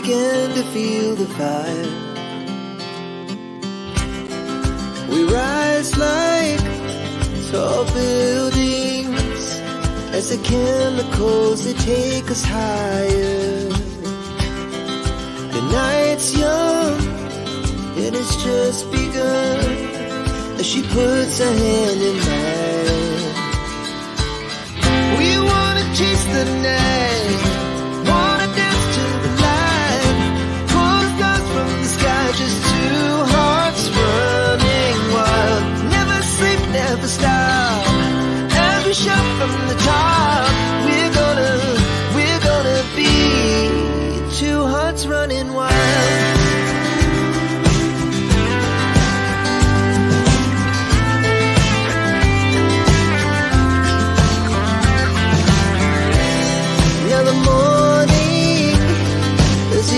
began to feel the fire. We rise like tall buildings as the chemicals they take us higher. The night's young and it's just begun as she puts her hand in mine. We wanna chase the night, wanna dance to the light, pull the stars from the sky, just two hearts running wild. Never sleep, never stop, as we shout from the top. We're gonna be two hearts running wild.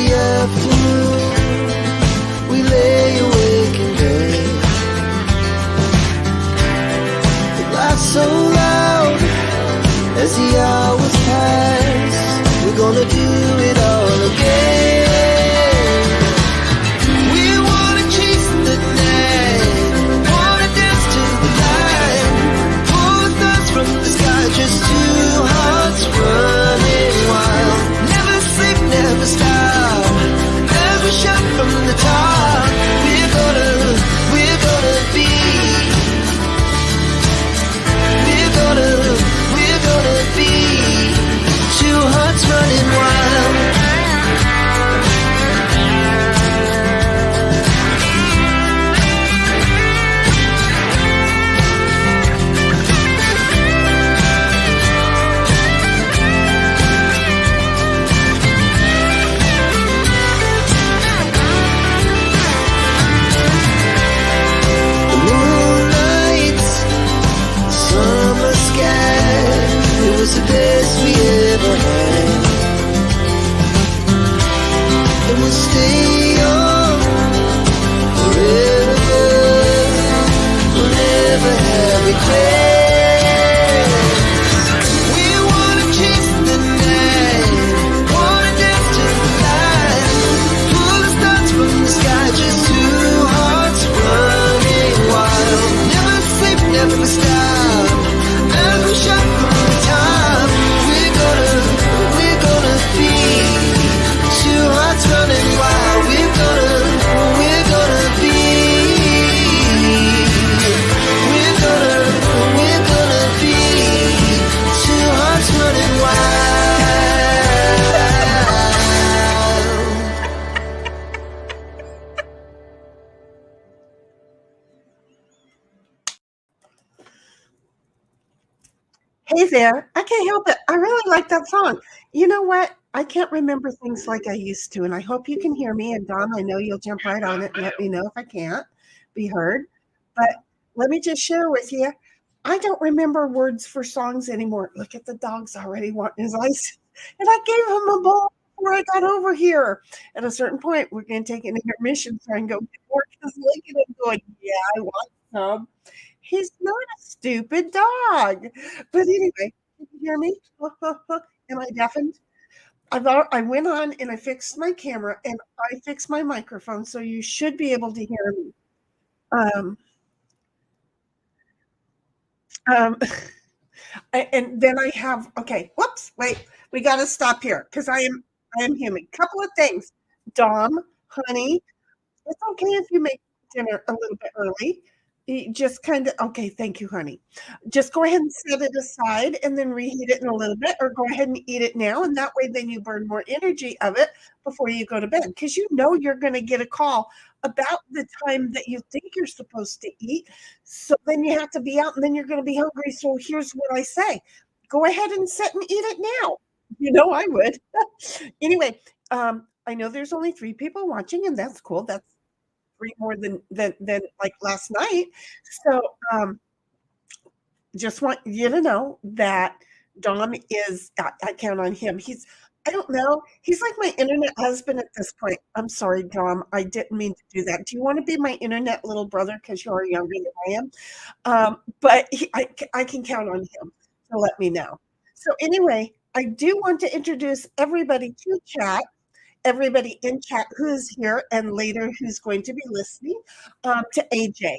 Afternoon, we lay awake in bed. It laughs so loud as the hours pass. We're gonna do it all again. We wanna chase the night, wanna dance to the light, pull the stars from the sky, just two hearts running wild. Never sleep, never stop, we shout from the top. We're gonna be. We're gonna be two hearts running wild. The best we ever had, and we'll stay on forever. We'll never have regrets. We wanna chase the night, wanna dance to the light, pull the stars from the sky, just two hearts running wild. Never sleep, never stop, as we shout from the top. Two hearts running wild. We're gonna be. We're gonna be two hearts running wild. Hey there, I can't help it. I really like that song. You know what? I can't remember things like I used to, and I hope you can hear me. And Dom, I know you'll jump right on it and let me know if I can't be heard. But let me just share with you, I don't remember words for songs anymore. Look at the dogs already wanting his ice. And I gave him a bowl before I got over here. At a certain point, we're going to take an intermission so I can go get more, because look at him going, yeah, I want some. He's not a stupid dog. But anyway, can you hear me? Am I deafened? I went on and I fixed my camera and I fixed my microphone, so you should be able to hear me. And then I have, okay, whoops, wait, we got to stop here because I am human. Couple of things. Dom, honey, it's okay if you make dinner a little bit early. Just kind of, okay, thank you, honey. Just go ahead and set it aside and then reheat it in a little bit, or go ahead and eat it now. And that way, then you burn more energy of it before you go to bed, because you know you're going to get a call about the time that you think you're supposed to eat. So then you have to be out and then you're going to be hungry. So here's what I say. Go ahead and sit and eat it now. You know I would. Anyway, I know there's only 3 people watching, and that's cool. That's 3 more than like last night. So just want you to know that Dom is, I count on him. I don't know. He's like my internet husband at this point. I'm sorry, Dom. I didn't mean to do that. Do you want to be my internet little brother because you're younger than I am? But I can count on him to let me know. So anyway, I do want to introduce everybody to chat. everybody in chat who is here and later who's going to be listening, to AJ.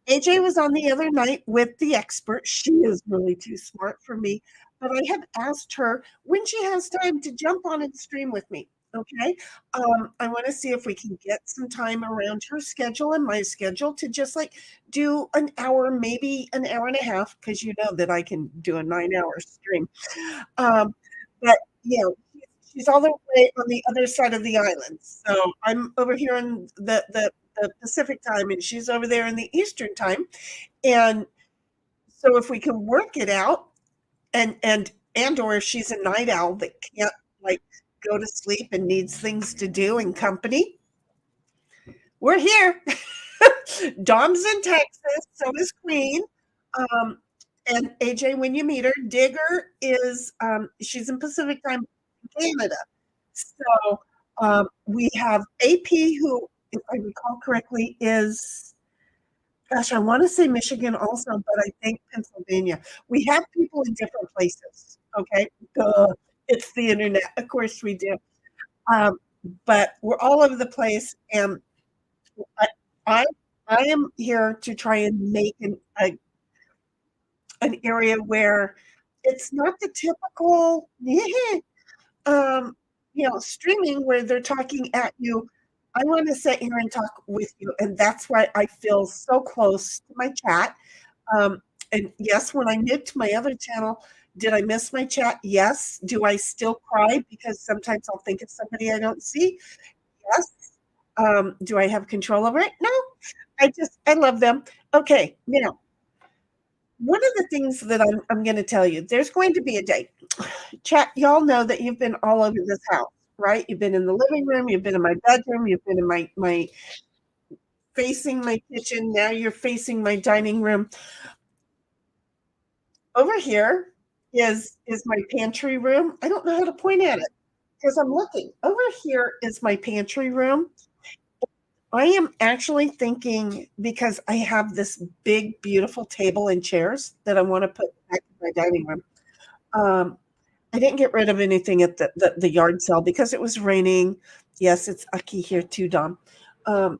AJ was on the other night with the expert. She is really too smart for me, but I have asked her when she has time to jump on and stream with me. Okay. I want to see if we can get some time around her schedule and my schedule to just like do an hour, maybe an hour and a half, because you know that I can do a 9-hour stream. But you know, she's all the way on the other side of the island. So I'm over here in the Pacific time, and she's over there in the Eastern time. And so if we can work it out, and or if she's a night owl that can't like go to sleep and needs things to do and company, we're here. Dom's in Texas, so is Queen. And AJ, when you meet her, Digger is she's in Pacific time, Canada. So we have AP, who, if I recall correctly, is, gosh, I want to say Michigan also, but I think Pennsylvania. We have people in different places. Okay, it's the internet, of course we do. But we're all over the place, and I am here to try and make an area where it's not the typical streaming where they're talking at you. I want to sit here and talk with you, and that's why I feel so close to my chat. And yes, when I moved to my other channel, did I miss my chat? Yes. Do I still cry because sometimes I'll think of somebody I don't see? Yes. Do I have control over it? No. I love them. Okay, now, one of the things that I'm going to tell you, there's going to be a day. Chat, y'all know that you've been all over this house, right? You've been in the living room, you've been in my bedroom, you've been in my facing my kitchen, now you're facing my dining room. Over here is my pantry room. I don't know how to point at it because I'm looking. Over here is my pantry room. I am actually thinking, because I have this big, beautiful table and chairs that I want to put back in my dining room. I didn't get rid of anything at the yard sale because it was raining. Yes, it's ucky here too, Dom. But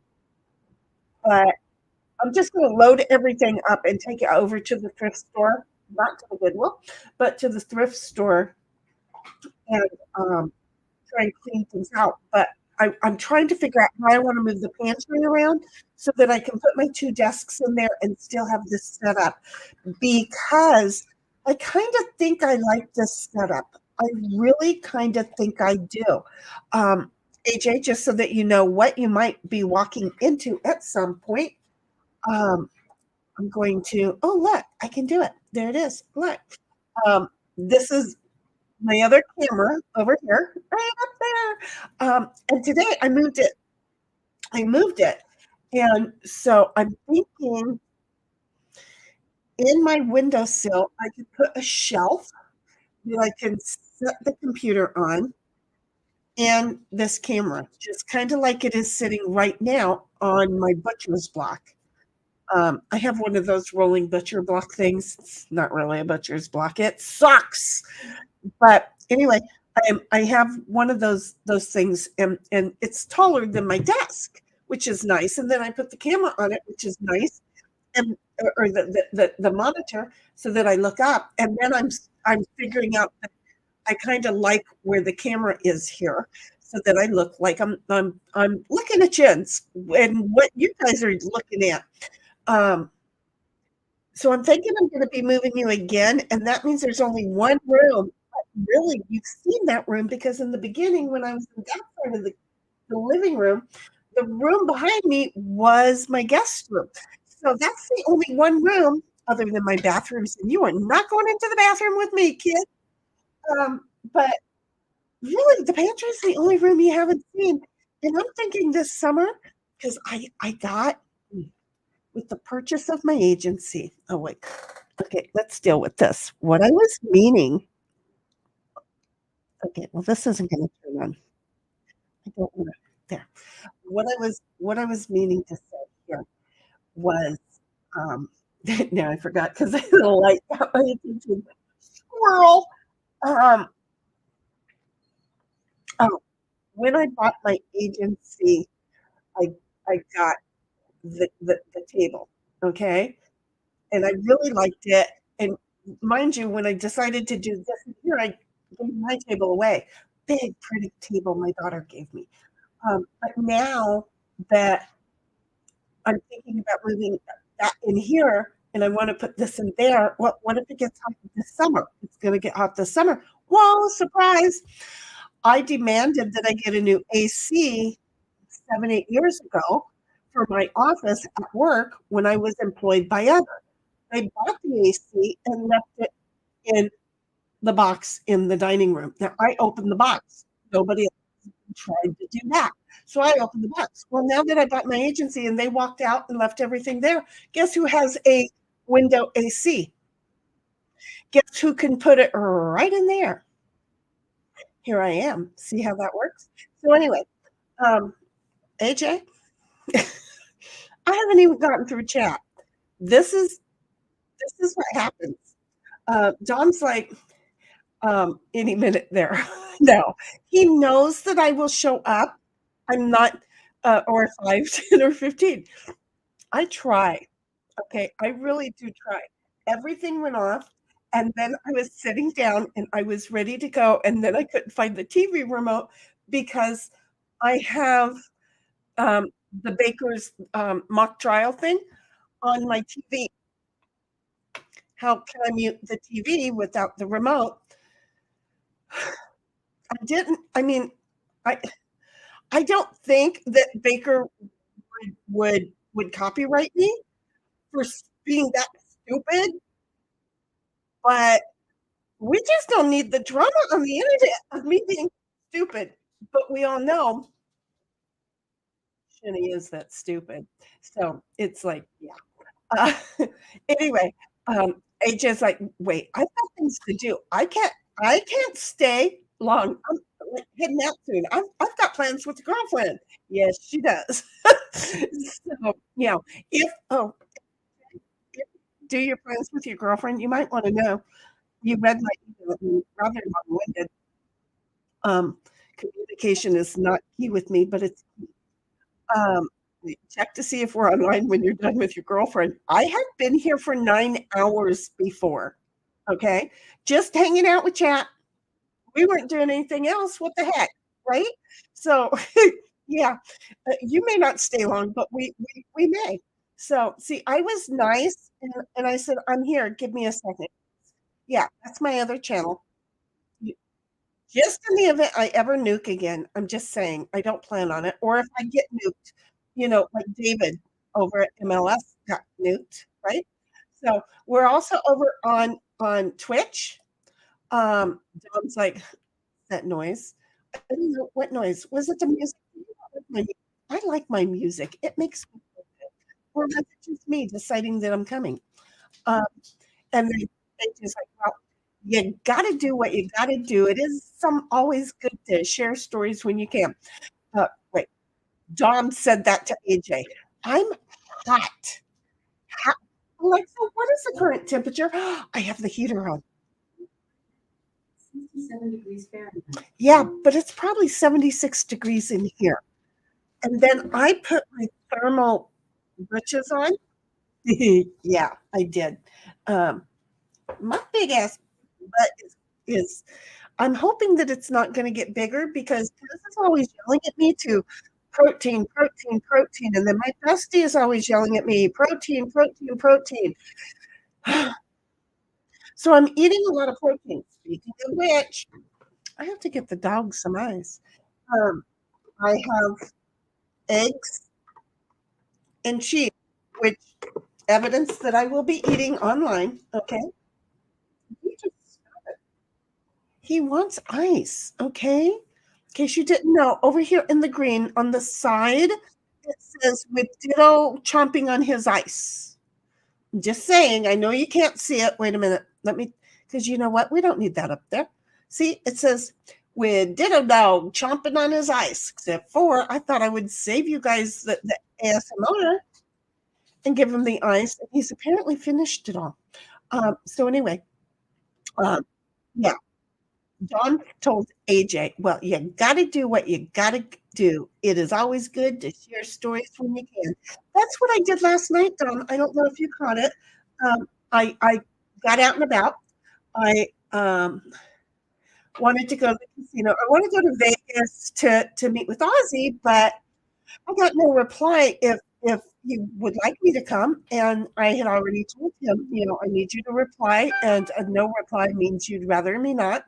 I'm just going to load everything up and take it over to the thrift store, not to the Goodwill, but to the thrift store, and try and clean things out. But I'm trying to figure out how I want to move the pantry around so that I can put my 2 desks in there and still have this set up, because I kind of think I like this setup. I really kind of think I do. AJ, just so that you know what you might be walking into at some point, I'm going to, oh, look, I can do it. There it is. Look. This is my other camera over here, right up there. And today I moved it. And so I'm thinking in my windowsill, I could put a shelf that I can set the computer on and this camera, just kind of like it is sitting right now on my butcher's block. I have one of those rolling butcher block things. It's not really a butcher's block. It sucks. But anyway, I have one of those things, and it's taller than my desk, which is nice. And then I put the camera on it, which is nice, and or the monitor, so that I look up. And then I'm figuring out that I kind of like where the camera is here, so that I look like I'm looking at you and what you guys are looking at. So I'm thinking I'm going to be moving you again, and that means there's only one room. But really, you've seen that room because in the beginning, when I was in that part of the living room, the room behind me was my guest room. So that's the only one room other than my bathrooms, and you are not going into the bathroom with me, kid. But really, the pantry is the only room you haven't seen. And I'm thinking this summer, because I got, with the purchase of my agency. Oh, wait. Okay, let's deal with this. What I was meaning. Okay, well, this isn't going to turn on. I don't want to. There. What I was meaning to say here was, now I forgot because the light got my attention. Squirrel. Oh, when I bought my agency, I I got the table, okay? And I really liked it, and mind you, when I decided to do this here, I gave my table away. Big, pretty table my daughter gave me. But now that I'm thinking about moving that in here, and I wanna put this in there, what if it gets hot this summer? It's gonna get hot this summer. Well, surprise! I demanded that I get a new AC 7, 8 years ago for my office at work when I was employed by others. I bought the AC and left it in the box in the dining room. Now I opened the box. Nobody else tried to do that. So I opened the box. Well, now that I bought my agency and they walked out and left everything there, guess who has a window AC? Guess who can put it right in there? Here I am. See how that works? So anyway, AJ, I haven't even gotten through chat. This is what happens. Dom's like, any minute there. No, he knows that I will show up. I'm not, or 5, 10, or 15. I try. Okay, I really do try. Everything went off, and then I was sitting down and I was ready to go, and then I couldn't find the TV remote because I have um, the baker's mock trial thing on my TV. How can I mute the TV without the remote? I didn't. I mean, I I don't think that Baker would copyright me for being that stupid, but we just don't need the drama on the internet of me being stupid. But we all know Shenny is that stupid. So it's like, yeah. Uh, anyway, AJ's like, wait, I've got things to do. I can't stay long. I'm like, heading out soon. I've got plans with the girlfriend. Yes, she does. So, if if you do your plans with your girlfriend, you might want to know. You read my email, and rather long-winded. Um, Communication is not key with me, but it's um, check to see if we're online when you're done with your girlfriend. I have been here for 9 hours before. Okay, just hanging out with chat. We weren't doing anything else. What the heck, right? So, yeah, you may not stay long, but we may. So, see, I was nice, and I said, "I'm here. Give me a second." Yeah, that's my other channel. Just in the event I ever nuke again, I'm just saying, I don't plan on it, or if I get nuked, like David over at MLS got nuked, right? So, we're also over on Twitch. Dom's like, "That noise?" I don't know what noise. Was it the music? I like my music. It makes me feel good. Or was it just me deciding that I'm coming? Um, and they just like, "Well, you gotta do what you gotta do." It is always good to share stories when you can. Wait, Dom said that to AJ. I'm hot. Hot. Alexa, what is the current temperature? I have the heater on. 67 degrees Fahrenheit. Yeah, but it's probably 76 degrees in here. And then I put my thermal britches on. Yeah, I did. My big ass butt is I'm hoping that it's not going to get bigger because Tess is always yelling at me to protein, protein, protein. And then my bestie is always yelling at me, protein, protein, protein. So I'm eating a lot of protein. Speaking of which, I have to get the dog some ice. I have eggs and cheese, which evidence that I will be eating online. Okay. He wants ice. Okay. In case you didn't know, over here in the green on the side, it says with Ditto chomping on his ice. Just saying, I know you can't see it. Wait a minute. Because you know what? We don't need that up there. See, it says with Ditto Dog chomping on his ice. Except for, I thought I would save you guys the ASMR and give him the ice. And he's apparently finished it all. So anyway, yeah. Dawn told AJ, well, you got to do what you got to do. It is always good to share stories when you can. That's what I did last night, Dawn. I don't know if you caught it. I got out and about. I wanted to go to the casino. I want to go to Vegas to meet with Ozzy, but I got no reply if he would like me to come. And I had already told him, I need you to reply, and a no reply means you'd rather me not.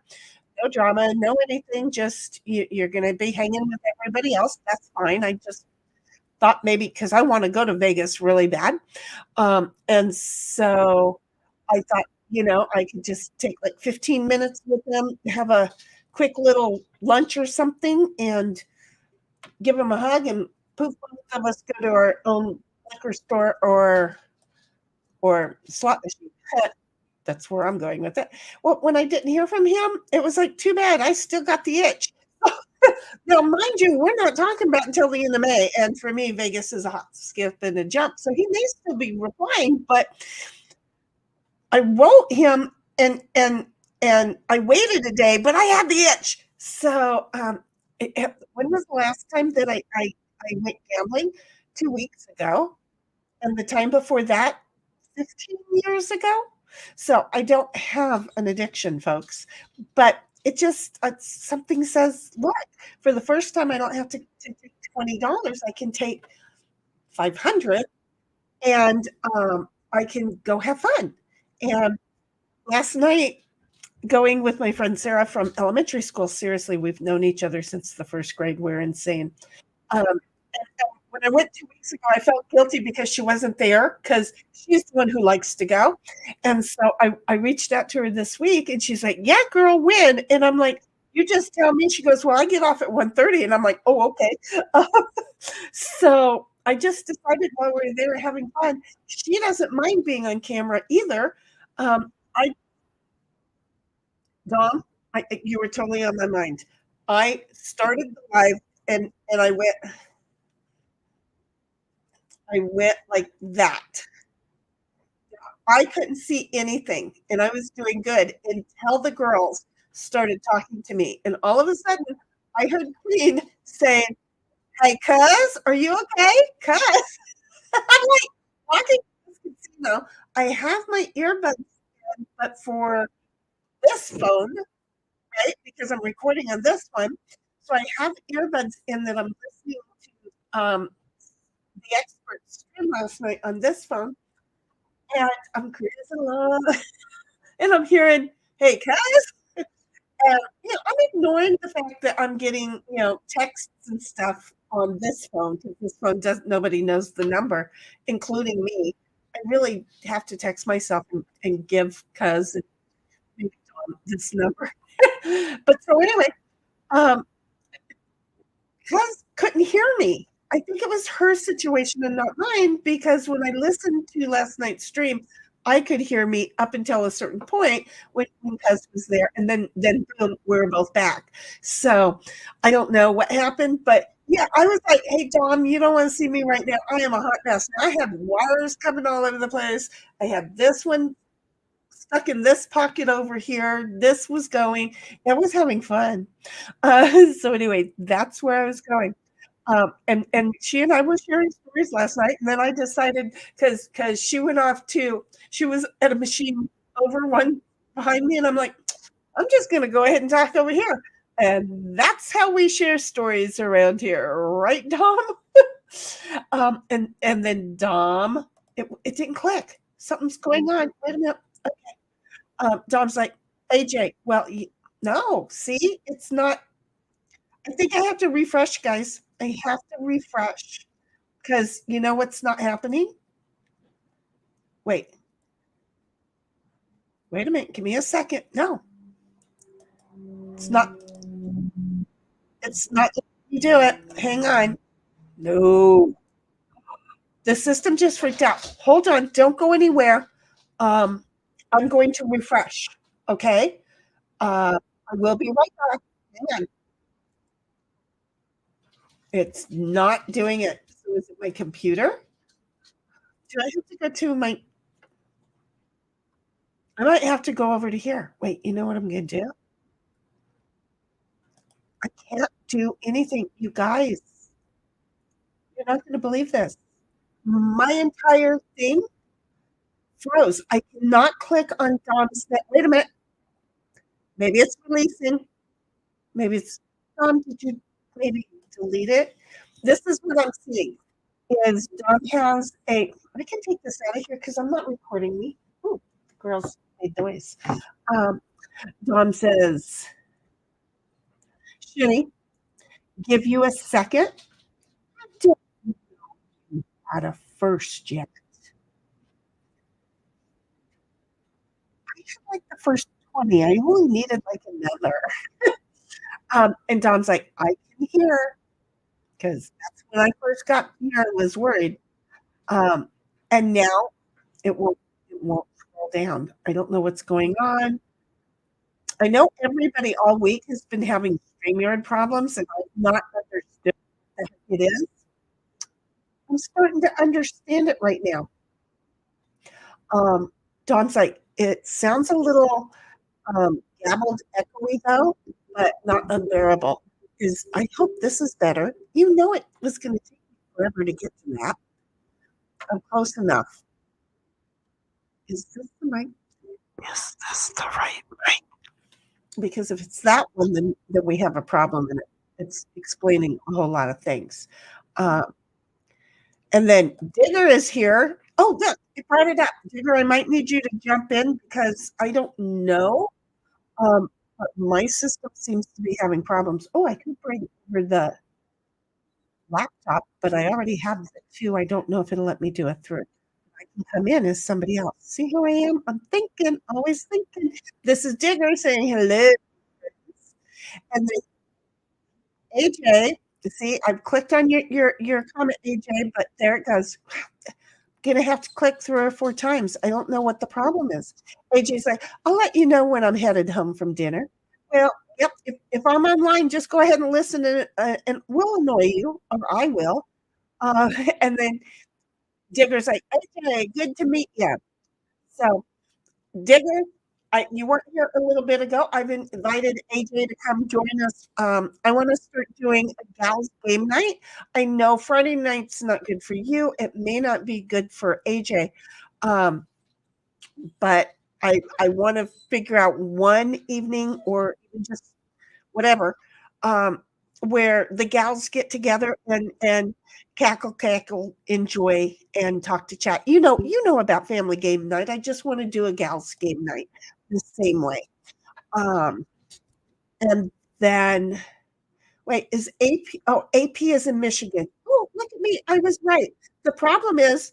No drama, no anything. Just you're going to be hanging with everybody else. That's fine. I just thought maybe because I want to go to Vegas really bad, and so I thought I could just take like 15 minutes with them, have a quick little lunch or something, and give them a hug, and poof, both of us go to our own liquor store or slot machine. That's where I'm going with it. Well, when I didn't hear from him, it was like, too bad. I still got the itch. Now, mind you, we're not talking about until the end of May. And for me, Vegas is a hop, skip, and a jump. So he may still be replying, but I wrote him and I waited a day, but I had the itch. So when was the last time that I went gambling? 2 weeks ago. And the time before that, 15 years ago. So I don't have an addiction, folks, but it just something says, look, for the first time, I don't have to take $20. I can take 500, and I can go have fun. And last night, going with my friend Sarah from elementary school, seriously, we've known each other since the first grade. We're insane. And when I went 2 weeks ago, I felt guilty because she wasn't there, because she's the one who likes to go. And so I reached out to her this week, and she's like, yeah, girl, when? And I'm like, you just tell me. She goes, well, I get off at 1:30. And I'm like, oh, okay. So I just decided while we're there having fun, she doesn't mind being on camera either. You were totally on my mind. I started the live, and I went like that. I couldn't see anything, and I was doing good until the girls started talking to me. And all of a sudden, I heard Queen saying, hey, cuz, are you okay? Cuz. I'm like walking to this casino. I have my earbuds in, but for this phone, right? Because I'm recording on this one. So I have earbuds in that I'm listening to the expert stream last night on this phone, and I'm cruising along, and I'm hearing, "Hey, cuz," and I'm ignoring the fact that I'm getting texts and stuff on this phone, because this phone does nobody knows the number, including me. I really have to text myself and give cuz this number. But so anyway, cuz couldn't hear me. I think it was her situation and not mine, because when I listened to last night's stream, I could hear me up until a certain point when Cuz was there, and then boom, we were both back. So I don't know what happened, but yeah, I was like, hey, Dom, you don't want to see me right now. I am a hot mess. I have wires coming all over the place. I have this one stuck in this pocket over here. This was going. I was having fun. So anyway, that's where I was going. And she and I were sharing stories last night, and then I decided, because she went off too. She was at a machine over one behind me, and I'm like, I'm just going to go ahead and talk over here. And that's how we share stories around here, right, Dom? And then Dom, it didn't click. Something's going on. Wait a minute. Okay. Dom's like, AJ, well, no, see, it's not. I think I have to refresh, guys. I have to refresh, because you know what's not happening? Wait a minute. Give me a second. No, it's not. It's not. You do it. Hang on. No, the system just freaked out. Hold on. Don't go anywhere. I'm going to refresh. Okay. I will be right back. Hang on. It's not doing it. So is it my computer? Do I have to go to my? I might have to go over to here. Wait, you know what I'm going to do? I can't do anything. You guys, you're not going to believe this. My entire thing froze. I cannot click on Dom's net. Wait a minute. Maybe it's releasing. Maybe it's Dom. Did you maybe delete it? This is what I'm seeing. Is Dom has a. I can take this out of here because I'm not recording me. Ooh, the girls made noise. Dom says, Shinny, give you a second. I don't know how to first yet. I had like the first 20. I only needed like another. And Dom's like, I can hear because that's when I first got here. I was worried. And now it won't scroll down. I don't know what's going on. I know everybody all week has been having StreamYard problems, and I've not understood what the heck it is. I'm starting to understand it right now. Dawn's like, it sounds a little gabbled, echoey though, but not unbearable. Is I hope this is better. You know it was going to take me forever to get to that. I'm close enough. Is this the mic? Is this the right mic? Because if it's that one, then we have a problem, and it's explaining a whole lot of things. And then Digger is here. Oh, look, it brought it up. Digger, I might need you to jump in because I don't know. But my system seems to be having problems. Oh, I could bring over the laptop, but I already have the two. I don't know if it'll let me do it through. I can come in as somebody else. See who I am? I'm thinking, always thinking. This is Digger saying hello. And then AJ, see, I've clicked on your comment, AJ, but there it goes. Gonna have to click 3 or 4 times. I don't know what the problem is. AJ's like, I'll let you know when I'm headed home from dinner. Well, yep. If I'm online, just go ahead and listen, and we'll annoy you, or I will. And then Digger's like, AJ, good to meet you. So Digger, you weren't here a little bit ago. I've invited AJ to come join us. I want to start doing a gals game night. I know Friday night's not good for you. It may not be good for AJ, but I want to figure out one evening or just whatever, where the gals get together and cackle, enjoy, and talk to chat. You know about family game night. I just want to do a gals game night the same way. And then wait, is AP? Oh, AP is in Michigan. Oh, look at me. I was right. The problem is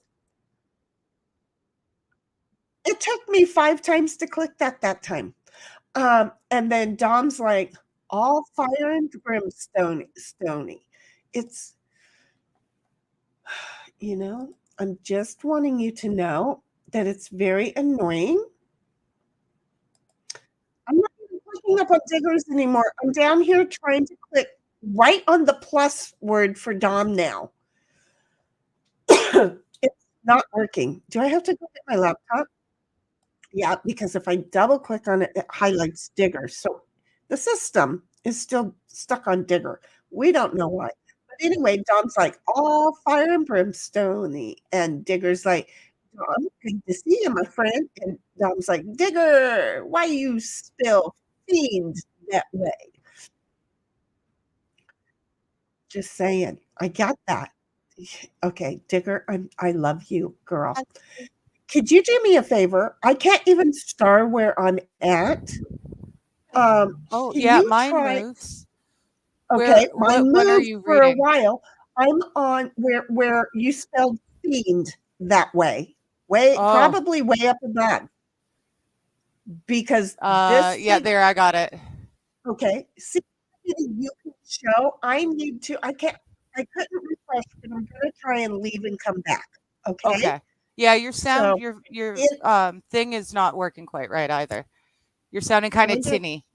it took me 5 times to click that time. And then Dom's like, all fire and brimstone stony. It's, I'm just wanting you to know that it's very annoying. I'm not even clicking up on Diggers anymore. I'm down here trying to click right on the plus word for Dom now. It's not working. Do I have to go get my laptop? Yeah, because if I double click on it, it highlights Digger. So the system is still stuck on Digger. We don't know why. But anyway, Dom's like, all fire and brimstone. And Digger's like, Dom, good to see you, my friend. And Dom's like, Digger, why you spill fiend that way? Just saying. I got that. Okay, Digger, I love you, girl. Could you do me a favor? I can't even star where I'm at. Oh, yeah, mine moves. Okay, mine what are moved you for a reading? while. I'm on where you spelled fiend that way. Probably way up above. Because this yeah, there, I got it. Okay. See, you can show. I couldn't refresh, but I'm gonna try and leave and come back. Okay. Okay. Yeah, your sound, So your thing is not working quite right either. You're sounding I kind of wonder tinny.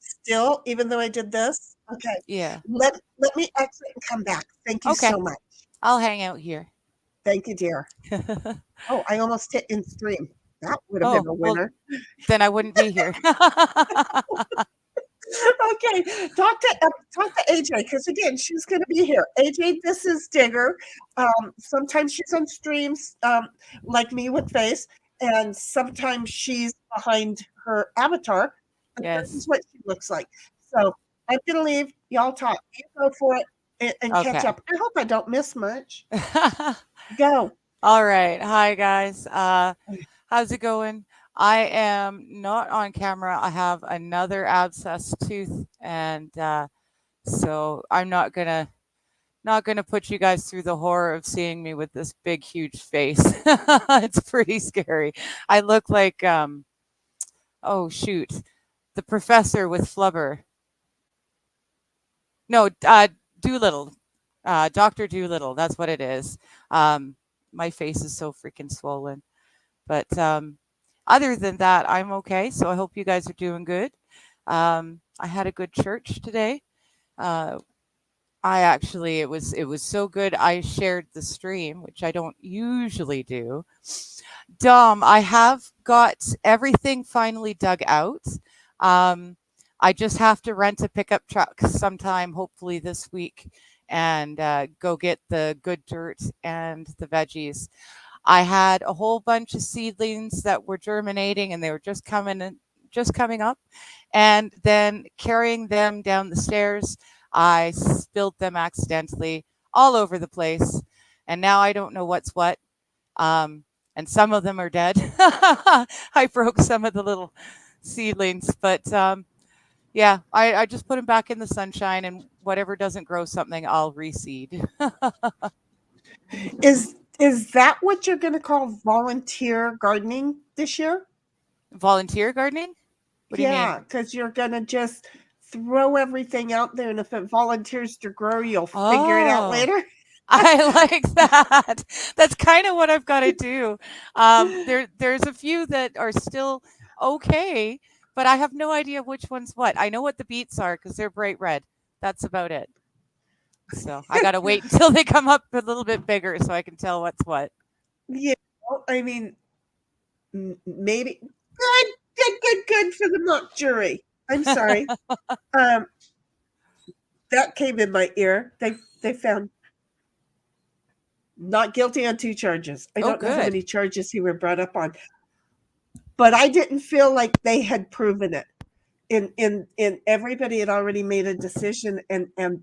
still, even though I did this. Okay. Yeah. Let me exit and come back. Thank you Okay. so much. I'll hang out here. Thank you, dear. Oh, I almost hit in stream. That would have been a winner. Well, then I wouldn't be here. Okay, talk to AJ because again, she's going to be here. AJ, this is Digger. Sometimes she's on streams, like me with face, and sometimes she's behind her avatar. And this is Yes. what she looks like. So I'm going to leave. Y'all talk. You go for it and catch Okay. up. I hope I don't miss much. Go. All right. Hi, guys. How's it going? I am not on camera. I have another abscess tooth, and so I'm not gonna put you guys through the horror of seeing me with this big, huge face. It's pretty scary. I look like oh shoot, the professor with flubber. No, Doolittle, Dr. Doolittle. That's what it is. My face is so freaking swollen. But other than that, I'm okay. So I hope you guys are doing good. I had a good church today. It was so good. I shared the stream, which I don't usually do. Dom, I have got everything finally dug out. I just have to rent a pickup truck sometime, hopefully this week, and go get the good dirt and the veggies. I had a whole bunch of seedlings that were germinating and they were just coming up. And then carrying them down the stairs, I spilled them accidentally all over the place. And now I don't know what's what. And some of them are dead. I broke some of the little seedlings, but yeah, I just put them back in the sunshine, and whatever doesn't grow something, I'll reseed. Is that what you're going to call volunteer gardening this year? Volunteer gardening? What do you mean? Yeah, because you're going to just throw everything out there, and if it volunteers to grow, you'll figure it out Oh, later. I like that. That's kind of what I've got to do. There's a few that are still okay, but I have no idea which one's what. I know what the beets are because they're bright red. That's about it. So I got to wait until they come up a little bit bigger so I can tell what's what. Yeah, I mean, maybe good for the mock jury. I'm sorry. That came in my ear. They found not guilty on 2 charges. I don't know how many charges he were brought up on, but I didn't feel like they had proven it. In everybody had already made a decision, and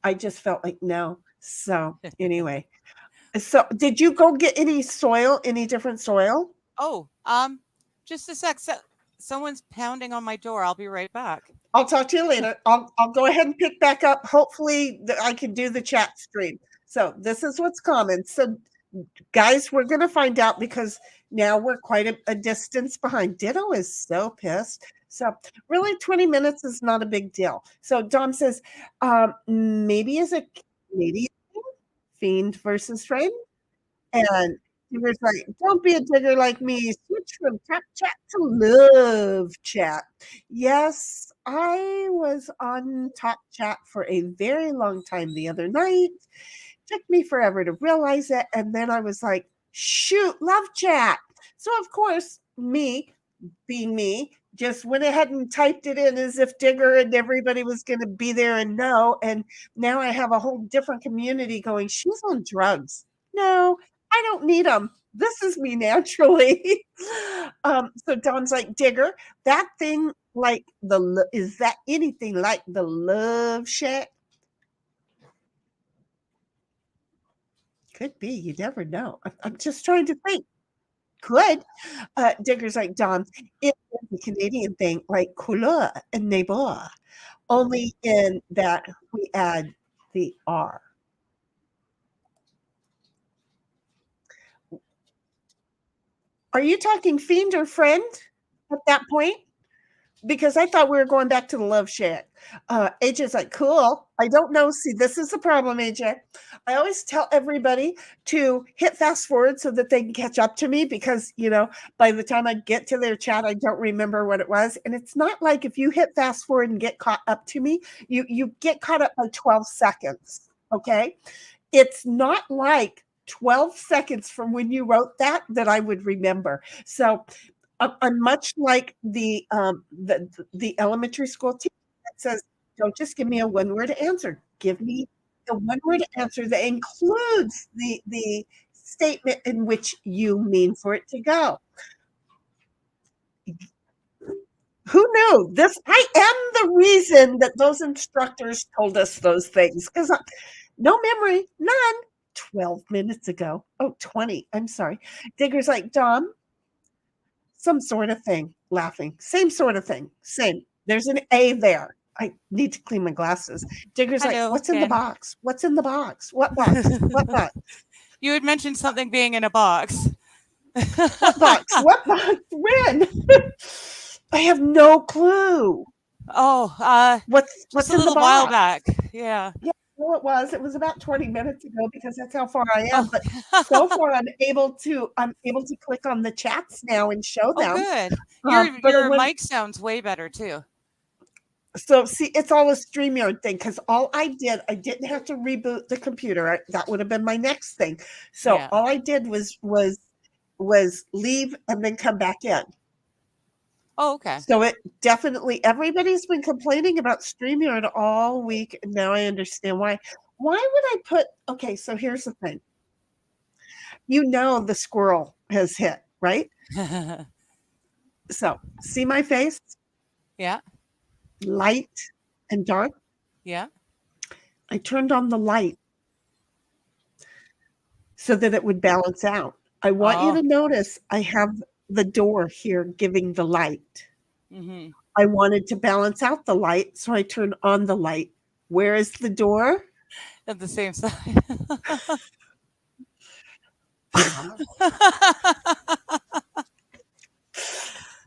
I just felt like no. So anyway, so did you go get any different soil? Oh, just a sec. Someone's pounding on my door. I'll be right back. I'll talk to you later. I'll go ahead and pick back up. Hopefully I can do the chat stream. So this is what's common. So guys, we're going to find out because now we're quite a distance behind. Ditto is so pissed. So really 20 minutes is not a big deal. So Dom says, maybe as a Canadian fiend versus friend. And he was like, don't be a digger like me. Switch from top chat to love chat. Yes, I was on top chat for a very long time the other night. Took me forever to realize it. And then I was like, shoot, love chat. So, of course, me, being me, just went ahead and typed it in as if Digger and everybody was going to be there and know. And now I have a whole different community going, she's on drugs. No, I don't need them. This is me naturally. So Don's like, Digger, that thing like is that anything like the love shack? Could be. You never know. I'm just trying to think. Could. Digger's like, Don, it's a Canadian thing like couleur and neighbor, only in that we add the R. Are you talking fiend or friend at that point? Because I thought we were going back to the love shack. AJ's like, cool. I don't know. See, this is the problem, AJ. I always tell everybody to hit fast forward so that they can catch up to me because, by the time I get to their chat, I don't remember what it was. And it's not like if you hit fast forward and get caught up to me, you get caught up by 12 seconds. Okay. It's not like 12 seconds from when you wrote that I would remember. So I'm much like the elementary school teacher that says, "Don't just give me a one-word answer. Give me a one-word answer that includes the statement in which you mean for it to go." Who knew this? I am the reason that those instructors told us those things, because no memory, none. 12 minutes ago. Oh, 20. I'm sorry. Digger's like, Dom, some sort of thing, laughing. Same sort of thing. Same. There's an A there. I need to clean my glasses. Digger's like, Hello what's in the again. box? What's in the box? What box? What box? You had mentioned something being in a box. What box? What box? When? I have no clue. Oh, What's just a in the little while box? back. Yeah. Yeah, well, it was. It was about 20 minutes ago because that's how far I am. Oh. But so far, I'm able to click on the chats now and show Oh, them. good. But Your when, mic sounds way better too. so see, it's all a StreamYard thing, because all I didn't have to reboot the computer. That would have been my next thing. So Yeah. all I did was leave and then come back in. Oh, okay. So it definitely, everybody's been complaining about StreamYard all week, and now I understand why. Why would I put? Okay, so here's the thing. You know the squirrel has hit, right? So see my face, Yeah. light and dark. Yeah. I turned on the light so that it would balance out. I want you Oh. to notice I have the door here giving the light. Mm-hmm. I wanted to balance out the light, so I turned on the light. Where is the door? At the same side.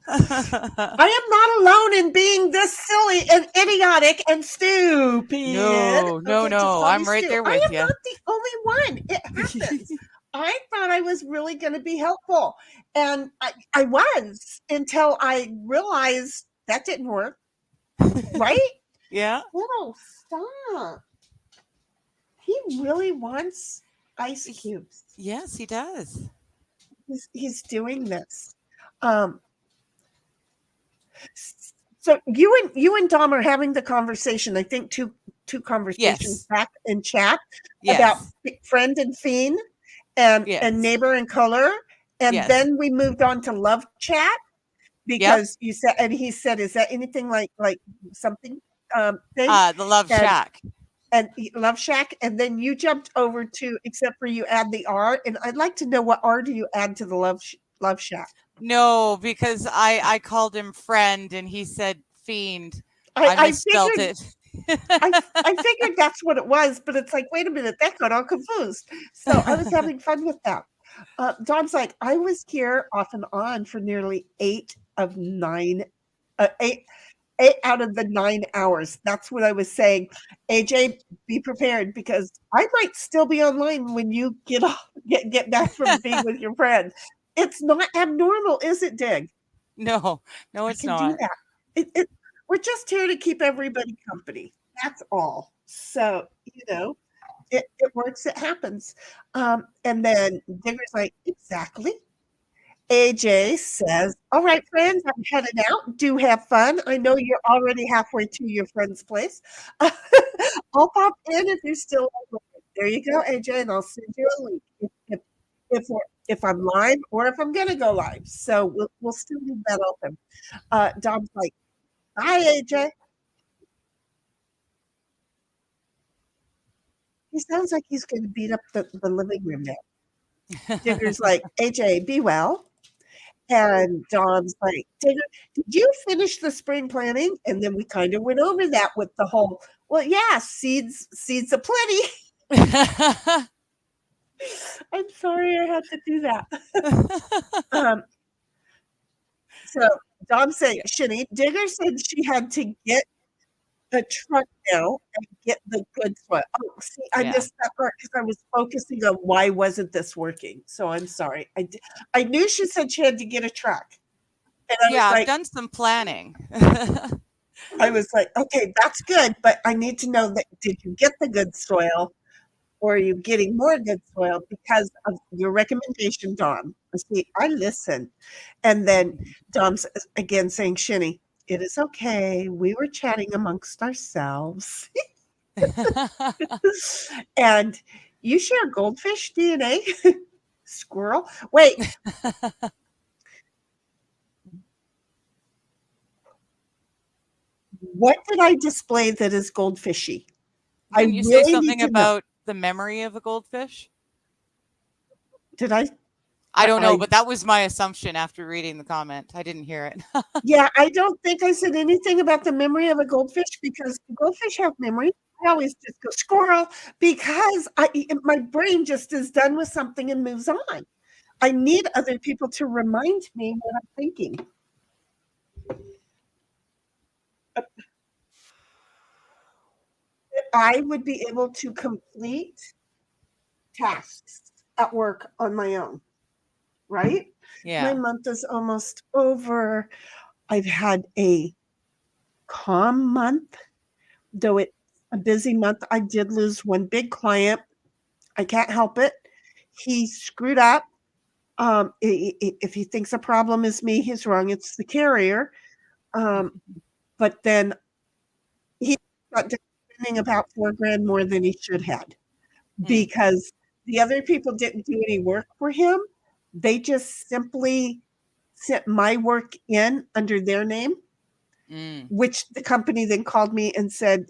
I am not alone in being this silly and idiotic and stupid. No. Okay, just call I'm me right Stu. there I with am you. not the only one. It happens. I thought I was really going to be helpful, and I was, until I realized that didn't work. Right? Yeah. No, stop. He really wants ice cubes. Yes, he does. He's doing this. So you and Dom are having the conversation. I think two conversations Yes. back in chat about Yes. friend and fiend and Yes. neighbor and color, and Yes. then we moved on to love chat, because you said, and he said, is that anything like something thing? The Love and, Shack. And Love Shack, and then you jumped over to, except for you add the R, and I'd like to know, what R do you add to the Love Shack? No, because I called him friend and he said fiend. I misspelled figured, it. I figured that's what it was, but it's like, wait a minute, that got all confused. So I was having fun with that. Dom's like, I was here off and on for nearly 8 out of the 9 hours. That's what I was saying. AJ, be prepared, because I might still be online when you get back from being with your friend. It's not abnormal, is it, Dig? No, it's not. Do that. We're just here to keep everybody company. That's all. So, it works, it happens. And then Digger's like, exactly. AJ says, all right, friends, I'm headed out. Do have fun. I know you're already halfway to your friend's place. I'll pop in if you're still over. There you go, AJ, and I'll send you a link if I'm live, or if I'm going to go live. So we'll still leave that open. Dom's like, hi, AJ. He sounds like he's going to beat up the living room now. Digger's like, AJ, be well. And Dom's like, Digger, did you finish the spring planting? And then we kind of went over that with the whole, well, yeah, seeds aplenty. I'm sorry I had to do that. So Dom said, Shani, Digger said she had to get a truck now and get the good soil. Oh, see, I missed that part because I was focusing on why wasn't this working. So I'm sorry. I knew she said she had to get a truck. And I was like, I've done some planning. I was like, okay, that's good, but I need to know that, did you get the good soil? or are you getting more good soil because of your recommendation, Dom? See, I listen. And then Dom's again saying, Shinny, it is okay. We were chatting amongst ourselves. And you share goldfish DNA? Squirrel? Wait. What did I display that is goldfishy? Didn't you say something about the memory of a goldfish? Did I? I don't know, but that was my assumption after reading the comment. I didn't hear it. Yeah, I don't think I said anything about the memory of a goldfish because goldfish have memory. I always just go squirrel because my brain just is done with something and moves on. I need other people to remind me what I'm thinking. I would be able to complete tasks at work on my own, right? Yeah. My month is almost over. I've had a calm month, though it's a busy month. I did lose one big client. I can't help it. He screwed up. If he thinks a problem is me, he's wrong. It's the carrier. But then he got spending about $4,000 more than he should have because the other people didn't do any work for him. They just simply sent my work in under their name, which the company then called me and said,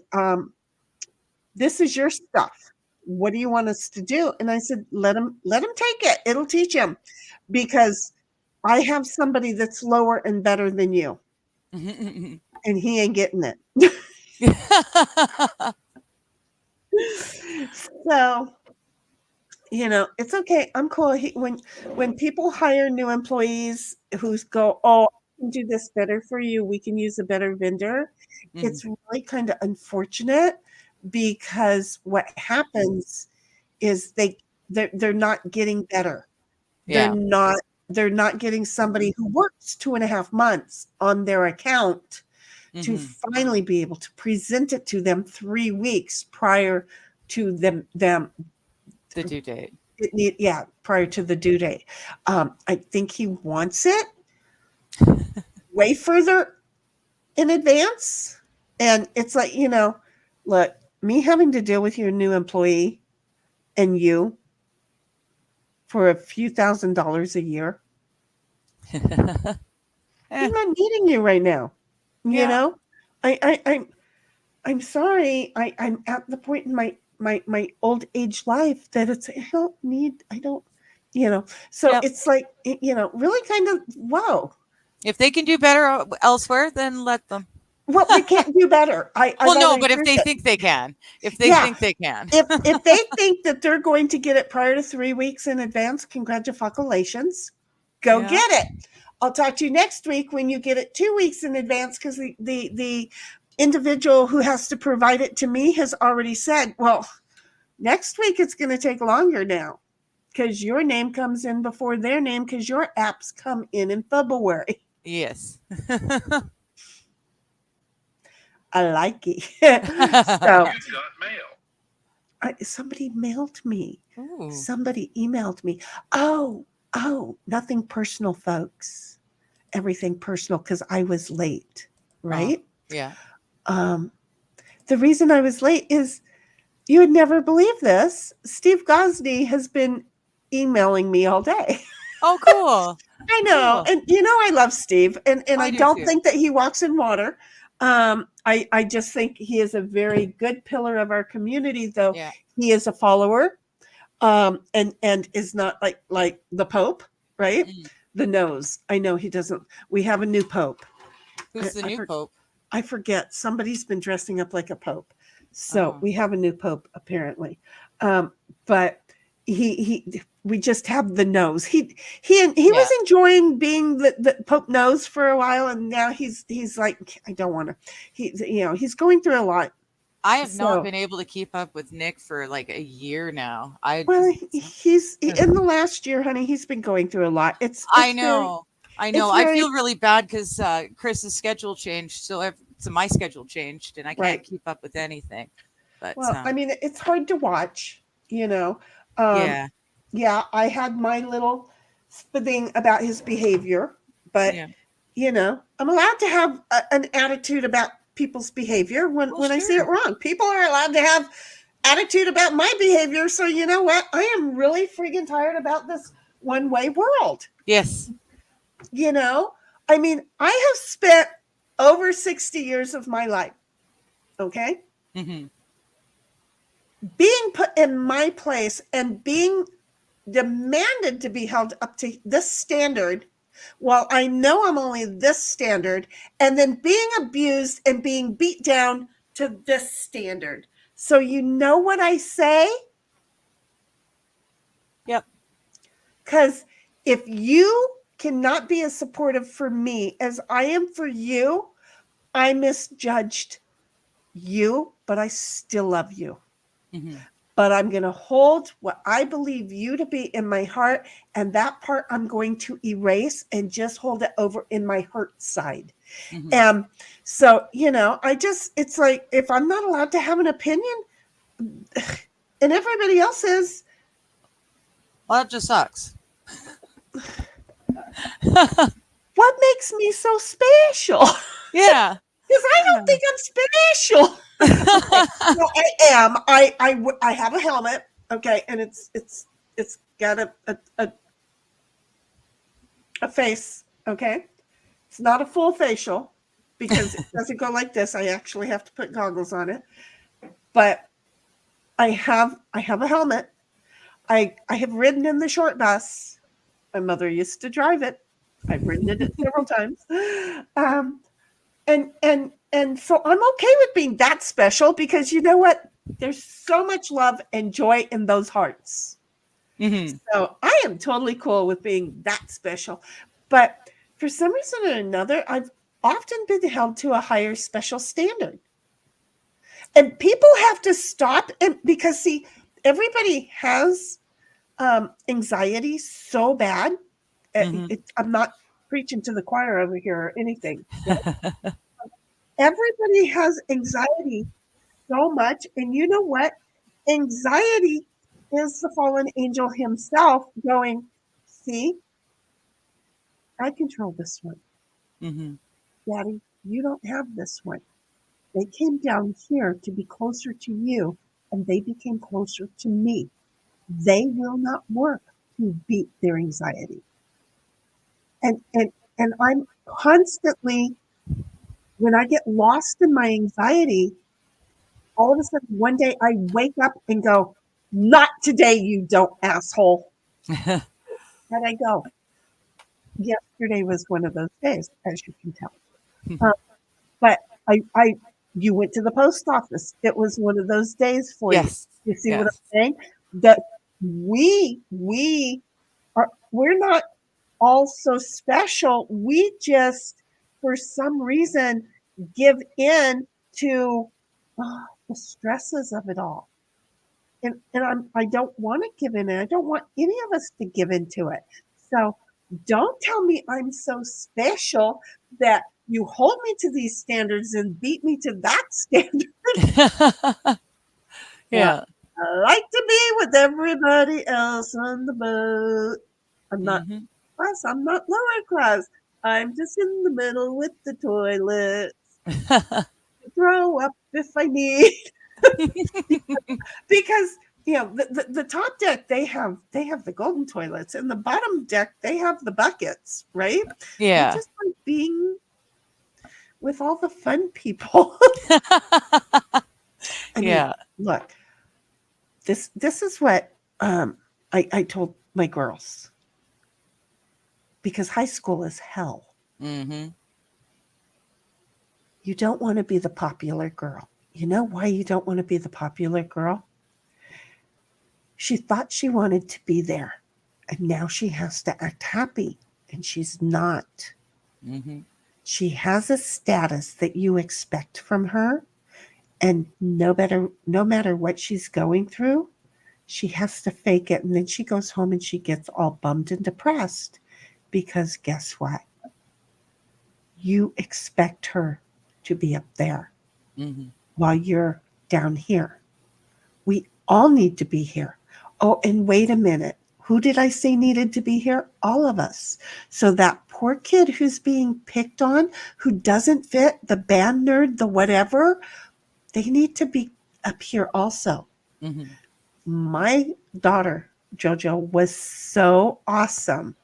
this is your stuff. What do you want us to do? And I said, let him take it. It'll teach him because I have somebody that's lower and better than you. And he ain't getting it. So, it's okay. I'm cool. When people hire new employees who go, oh, I can do this better for you, we can use a better vendor. It's really kind of unfortunate because what happens is they're not getting better. Yeah. They're not getting somebody who works 2.5 months on their account to finally be able to present it to them 3 weeks prior to them the due date. Prior to the due date. I think he wants it way further in advance. And it's like, look, me having to deal with your new employee and you for a few $1,000s a year. I'm not needing you right now. You know, I'm sorry. I'm at the point in my old age life that it's, so it's like, really kind of, whoa. If they can do better elsewhere, then let them. Well, they can't do better. But if they think they can, if they think they think that they're going to get it prior to 3 weeks in advance, congratulations, go get it. I'll talk to you next week when you get it 2 weeks in advance because the individual who has to provide it to me has already said, well, next week it's going to take longer now because your name comes in before their name because your apps come in February. Yes. I like it. So you got mail. Somebody mailed me. Ooh. Somebody emailed me. Oh, nothing personal, folks. Everything personal because I was late, right? Yeah. The reason I was late is you would never believe this. Steve Gosney has been emailing me all day. Oh, cool. I know. Cool. And I love Steve. And I don't think that he walks in water. I just think he is a very good pillar of our community, though. Yeah. He is a follower, and is not like the Pope, right? The nose. I know he doesn't. We have a new Pope. Who's the new Pope? I forget. Somebody's been dressing up like a Pope. So we have a new Pope apparently. But we just have the nose. He was enjoying being the Pope nose for a while, and now he's like, I don't want to. He's going through a lot. I have not been able to keep up with Nick for like a year now. He's in the last year, honey. He's been going through a lot. I know. I feel really bad because Chris's schedule changed, so my schedule changed, and I can't keep up with anything. But it's hard to watch. you know. Um, Yeah. yeah, I had my little thing about his behavior, but Yeah. I'm allowed to have an attitude about people's behavior when Well, I see it sure. wrong. People are allowed to have attitude about my behavior. So you know what? I am really freaking tired about this one-way world. Yes. I mean, I have spent over 60 years of my life, okay, Mm-hmm. being put in my place and being demanded to be held up to this standard. Well, I know I'm only this standard, and then being abused and being beat down to this standard. So you know what I say? Yep. Because if you cannot be as supportive for me as I am for you, I misjudged you, but I still love you. Mm-hmm. But I'm going to hold what I believe you to be in my heart, and that part I'm going to erase and just hold it over in my hurt side. Mm-hmm. So, it's like if I'm not allowed to have an opinion and everybody else is, Well, that just sucks. what makes me so special? Yeah. Because I don't think I'm special. Okay, well, I am. I have a helmet, okay, and it's got a face, okay. It's not a full facial because it doesn't go like this. I actually have to put goggles on it. But I have a helmet. I have ridden in the short bus. My mother used to drive it. I've ridden in it several times. And so I'm okay with being that special because you know what? There's so much love and joy in those hearts. Mm-hmm. So I am totally cool with being that special. But for some reason or another, I've often been held to a higher special standard. And people have to stop and because see, everybody has anxiety so bad. Mm-hmm. I'm not preaching to the choir over here or anything. Everybody has anxiety so much. And you know what? Anxiety is the fallen angel himself going, see, I control this one. Mm-hmm. Daddy, you don't have this one. They came down here to be closer to you, and they became closer to me. They will not work to beat their anxiety. And I'm constantly, when I get lost in my anxiety, all of a sudden one day I wake up and go, not today, you don't asshole. And I go, yesterday was one of those days, as you can tell. But you went to the post office. It was one of those days for you. Yes. You see what Yes. I'm saying? That we're not all so special. We just, for some reason, give in to the stresses of it all. And I don't want to give in. And I don't want any of us to give into it. So don't tell me I'm so special that you hold me to these standards and beat me to that standard. Yeah. I like to be with everybody else on the boat. I'm not Mm-hmm. class. I'm not lower class. I'm just in the middle with the toilets. Throw up if I need. Because the top deck they have the golden toilets, and the bottom deck they have the buckets, right? I Yeah. just like being with all the fun people. I mean, Yeah. look, this is what I told my girls, because high school is hell. Mm-hmm. You don't want to be the popular girl. You know why you don't want to be the popular girl? She thought she wanted to be there, and now she has to act happy, and she's not. Mm-hmm. She has a status that you expect from her, and no matter what she's going through, she has to fake it, and then she goes home and she gets all bummed and depressed because guess what? You expect her to be up there Mm-hmm. while you're down here. We all need to be here. Oh, and wait a minute. Who did I say needed to be here? All of us. So that poor kid who's being picked on, who doesn't fit, the band nerd, the whatever, they need to be up here also. Mm-hmm. My daughter, JoJo, was so awesome.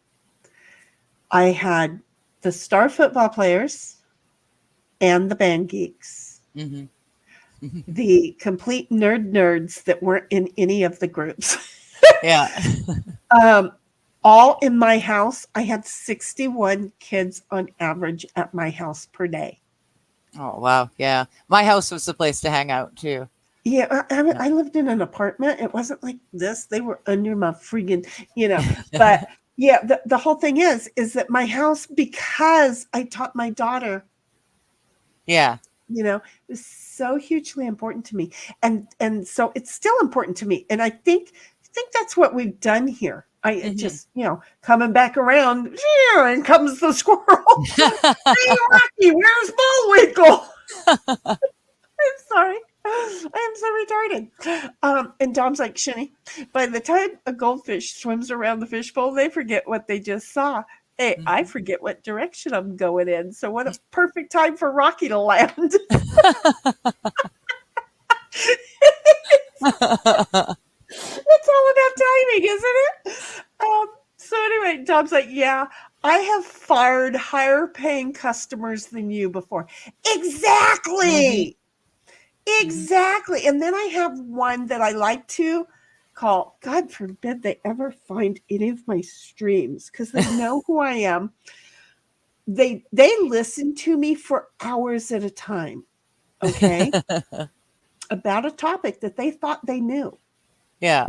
I had the star football players and the band geeks. Mm-hmm. The complete nerds that weren't in any of the groups. Yeah. All in my house. I had 61 kids on average at my house per day. Oh, wow. Yeah. My house was the place to hang out too. Yeah, I lived in an apartment. It wasn't like this. They were under my friggin', but yeah, the whole thing is that my house, because I taught my daughter, Yeah. it was so hugely important to me. And so it's still important to me. And I think that's what we've done here. I just, coming back around, and comes the squirrel. Hey, Rocky, where's Bullwinkle? I'm sorry. I am so retarded. And Dom's like, Sheni, by the time a goldfish swims around the fishbowl, they forget what they just saw. Hey, I forget what direction I'm going in. So what a perfect time for Rocky to land. It's all about timing, isn't it? So anyway, Dom's like, yeah, I have fired higher paying customers than you before. Exactly. Exactly. And then I have one that I like to call, God forbid they ever find any of my streams, because they know who I am. They listen to me for hours at a time, okay, about a topic that they thought they knew. Yeah.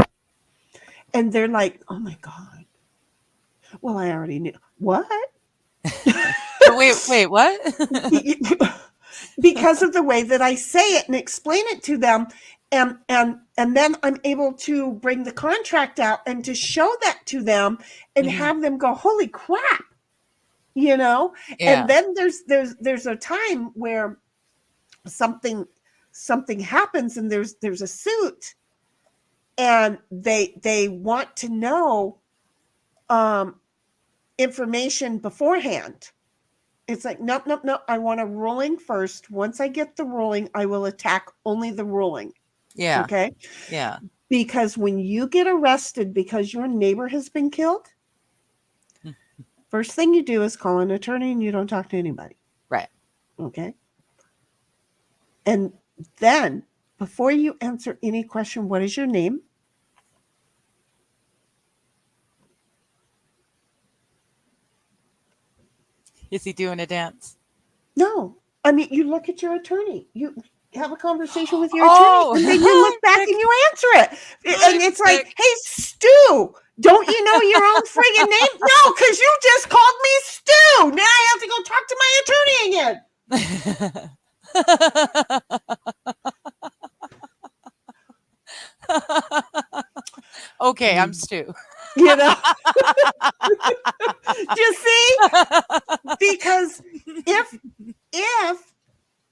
And they're like, oh my God. Well, I already knew. What? Wait, what? Because of the way that I say it and explain it to them. And then I'm able to bring the contract out and to show that to them and have them go, holy crap, Yeah. And then there's a time where something happens and there's a suit and they want to know information beforehand. It's like, nope. I want a ruling first. Once I get the ruling, I will attack only the ruling. Yeah. Okay. Yeah. Because when you get arrested because your neighbor has been killed, first thing you do is call an attorney and you don't talk to anybody. Right. Okay. And then before you answer any question, what is your name? Is he doing a dance? No. I mean, you look at your attorney. You have a conversation with your attorney, and then you look back and you answer it. And it's like, hey, Stu, don't you know your own friggin' name? No, because you just called me Stu. Now I have to go talk to my attorney again. Okay, I'm Stu. You see? Because if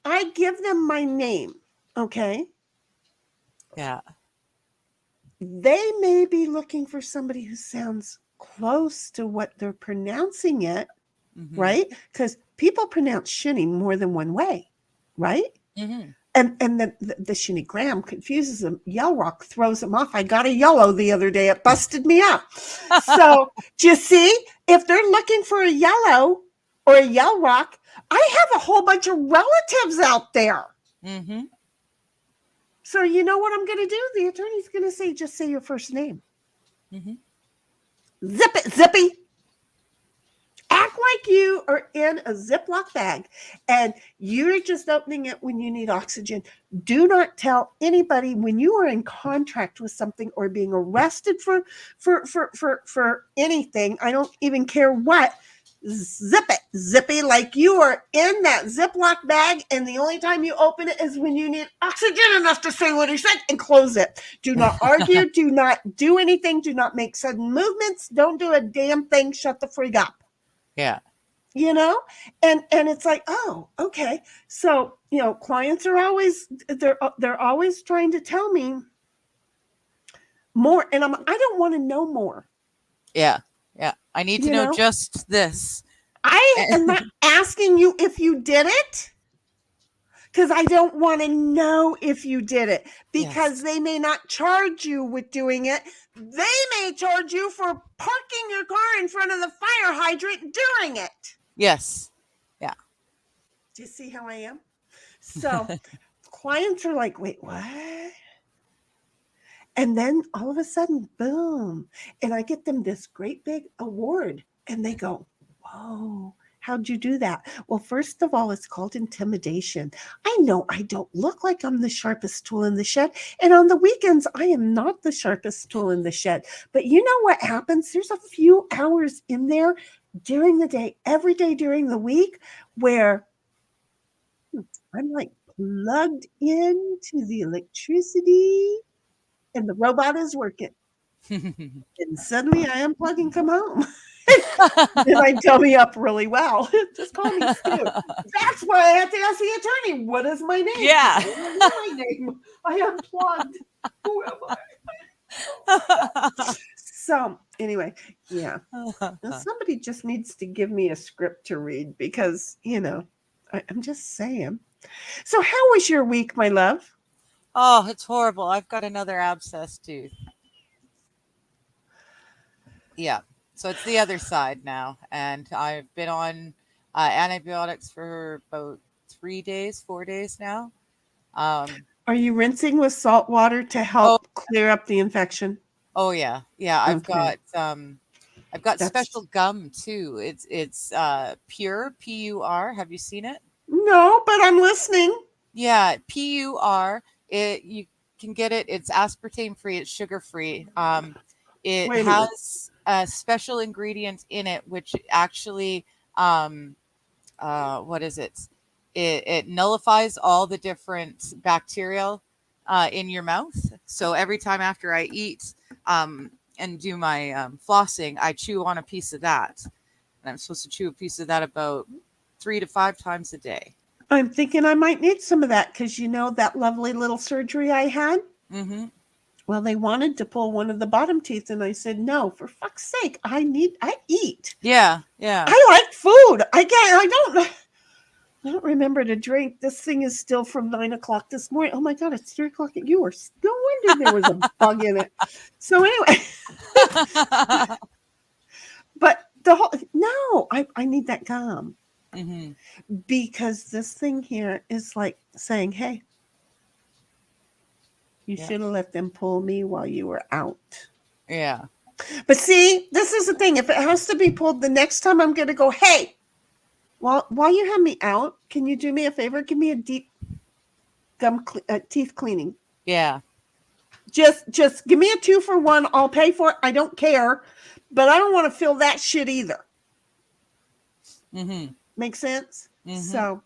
I give them my name, okay? Yeah. They may be looking for somebody who sounds close to what they're pronouncing it, right? Because people pronounce Sheni more than one way, right? And the Shenigram confuses them. Yell Rock throws them off. I got a yellow the other day. It busted me up. So, do you see? If they're looking for a yellow or a Yell Rock, I have a whole bunch of relatives out there. So you know what I'm going to do? The attorney's going to say, just say your first name. Zip it, Zippy. Act like you are in a Ziploc bag and you're just opening it when you need oxygen. Do not tell anybody when you are in contract with something or being arrested for anything. I don't even care what. Zip it, Zippy, like you are in that Ziploc bag, and the only time you open it is when you need oxygen enough to say what he said, and close it. Do not argue. Do not do anything. Do not make sudden movements. Don't do a damn thing. Shut the frig up. Yeah. And it's like, oh, okay. So, clients are always, they're always trying to tell me, more. And I don't want to know more. Yeah. Yeah. I need to You know know? just this. I am not asking you if you did it, because I don't want to know if you did it, because Yes. they may not charge you with doing it. They may charge you for parking your car in front of the fire hydrant during it. Yes. Yeah. Do you see how I am? So clients are like, wait, what? And then all of a sudden, boom. And I get them this great big award. And they go, whoa, how'd you do that? Well, first of all, it's called intimidation. I know I don't look like I'm the sharpest tool in the shed. And on the weekends, I am not the sharpest tool in the shed. But you know what happens? There's a few hours in there during the day, every day during the week, where I'm like plugged into the electricity and the robot is working. And suddenly I unplug and come home. And I dummy up really well. Just call me Stu. That's why I have to ask the attorney, what is my name? Yeah. I don't know my name. I unplugged. Who am I? So anyway, yeah. Now, somebody just needs to give me a script to read because, I'm just saying. So how was your week, my love? Oh, it's horrible. I've got another abscess tooth. Yeah. So it's the other side now. And I've been on antibiotics for about 4 days now. Are you rinsing with salt water to help clear up the infection? Oh yeah. Yeah. I've Okay. got special gum too. It's Pure, P-U-R. Have you seen it? No, but I'm listening. Yeah, P-U-R. You can get it. It's aspartame free. It's sugar free. It Wait a minute. has a special ingredient in it, which actually, what is it? It nullifies all the different bacterial in your mouth. So every time after I eat and do my flossing, I chew on a piece of that. And I'm supposed to chew a piece of that about 3 to 5 times a day. I'm thinking I might need some of that because that lovely little surgery I had. Mm-hmm. Well, they wanted to pull one of the bottom teeth, and I said, no, for fuck's sake, I eat. Yeah, yeah. I like food. I don't remember to drink. This thing is still from 9 o'clock this morning. Oh my God, it's 3 o'clock at yours. No wonder there was a bug in it. So anyway, but I need that gum. Mm-hmm. Because this thing here is like saying, hey, you should have let them pull me while you were out. Yeah. But see, this is the thing. If it has to be pulled, the next time I'm going to go, hey, while you have me out, can you do me a favor? Give me a deep gum teeth cleaning. Yeah. Just give me a 2-for-1. I'll pay for it. I don't care. But I don't want to feel that shit either. Mm-hmm. Make sense? Mm-hmm. So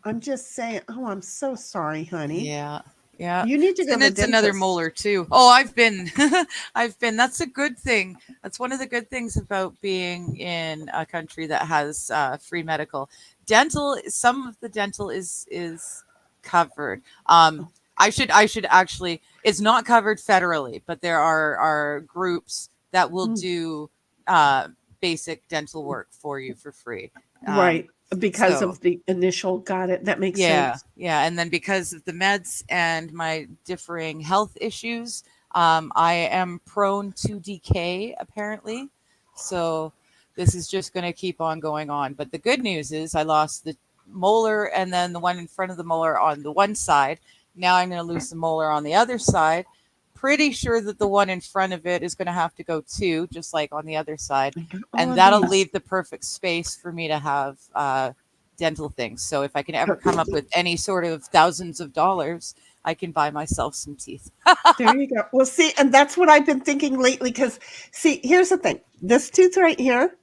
I'm just saying, I'm so sorry, honey. Yeah. Yeah. You need to go to the dentist. Another molar too. Oh, I've been, that's a good thing. That's one of the good things about being in a country that has free medical. Some of the dental is covered. I should actually, it's not covered federally, but there are groups that will do basic dental work for you for free. Right. Because of the initial, got it. That makes sense. Yeah. And then because of the meds and my differing health issues, I am prone to decay, apparently. So this is just going to keep on going on. But the good news is I lost the molar and then the one in front of the molar on the one side. Now I'm going to lose the molar on the other side. Pretty sure that the one in front of it is going to have to go too, just like on the other side. And that'll leave the perfect space for me to have dental things. So if I can ever come up with any sort of thousands of dollars, I can buy myself some teeth. There you go. Well, see, and that's what I've been thinking lately because, see, here's the thing. This tooth right here.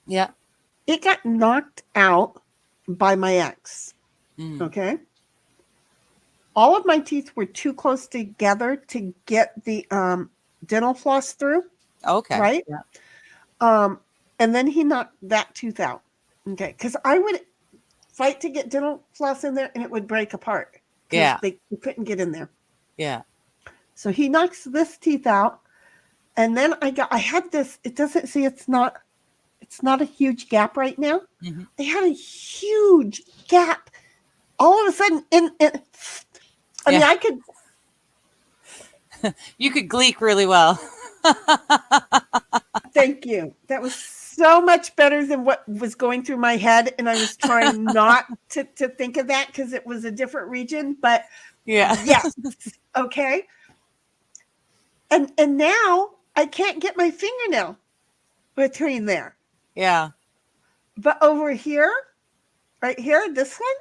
Yeah. It got knocked out by my ex. Okay. All of my teeth were too close together to get the dental floss through. Okay. Right? Yeah. And then he knocked that tooth out. Okay. Because I would fight to get dental floss in there and it would break apart. Yeah. They couldn't get in there. Yeah. So he knocks this teeth out. And then I had this, it doesn't see, it's not a huge gap right now. Mhm. I had a huge gap all of a sudden. I mean, I could. You could gleek really well. Thank you. That was so much better than what was going through my head. And I was trying not to think of that because it was a different region. But yes. Okay. And now I can't get my fingernail between there. Yeah. But over here, right here, this one,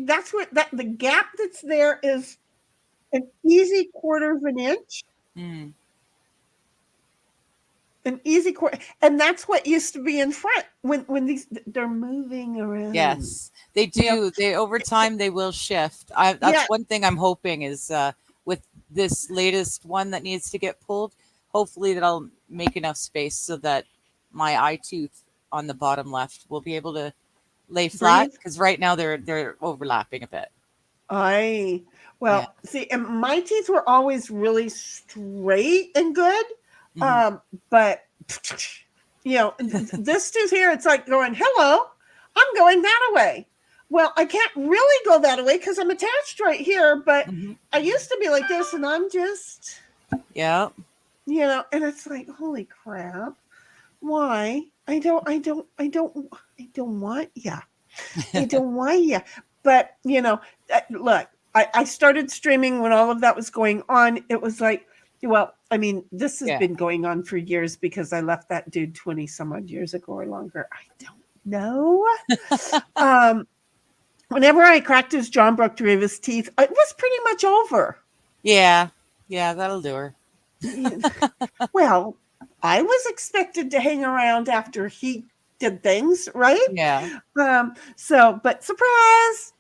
that's what the gap that's there is an easy quarter of an inch. Mm. An easy quarter, and that's what used to be in front when they're moving around. Yes, they do. You know, they over time they will shift. That's one thing I'm hoping is with this latest one that needs to get pulled. Hopefully that'll make enough space so that my eye tooth on the bottom left will be able to lay flat, because right now they're overlapping a bit. See, and my teeth were always really straight and good. But you know, this tooth here, it's like going, hello, I'm going that way. Well, I can't really go that way because I'm attached right here, but I used to be like this, and I'm just, you know, and it's like, holy crap, why? I don't want ya. I don't want ya. But you know, look, I started streaming when all of that was going on. It was like, well, I mean, this has been going on for years because I left that dude 20 some odd years ago or longer. I don't know. Whenever I cracked his jaw and broke 3 of his teeth, it was pretty much over. Yeah, that'll do her. Well, I was expected to hang around after he did things, right? Yeah. But surprise.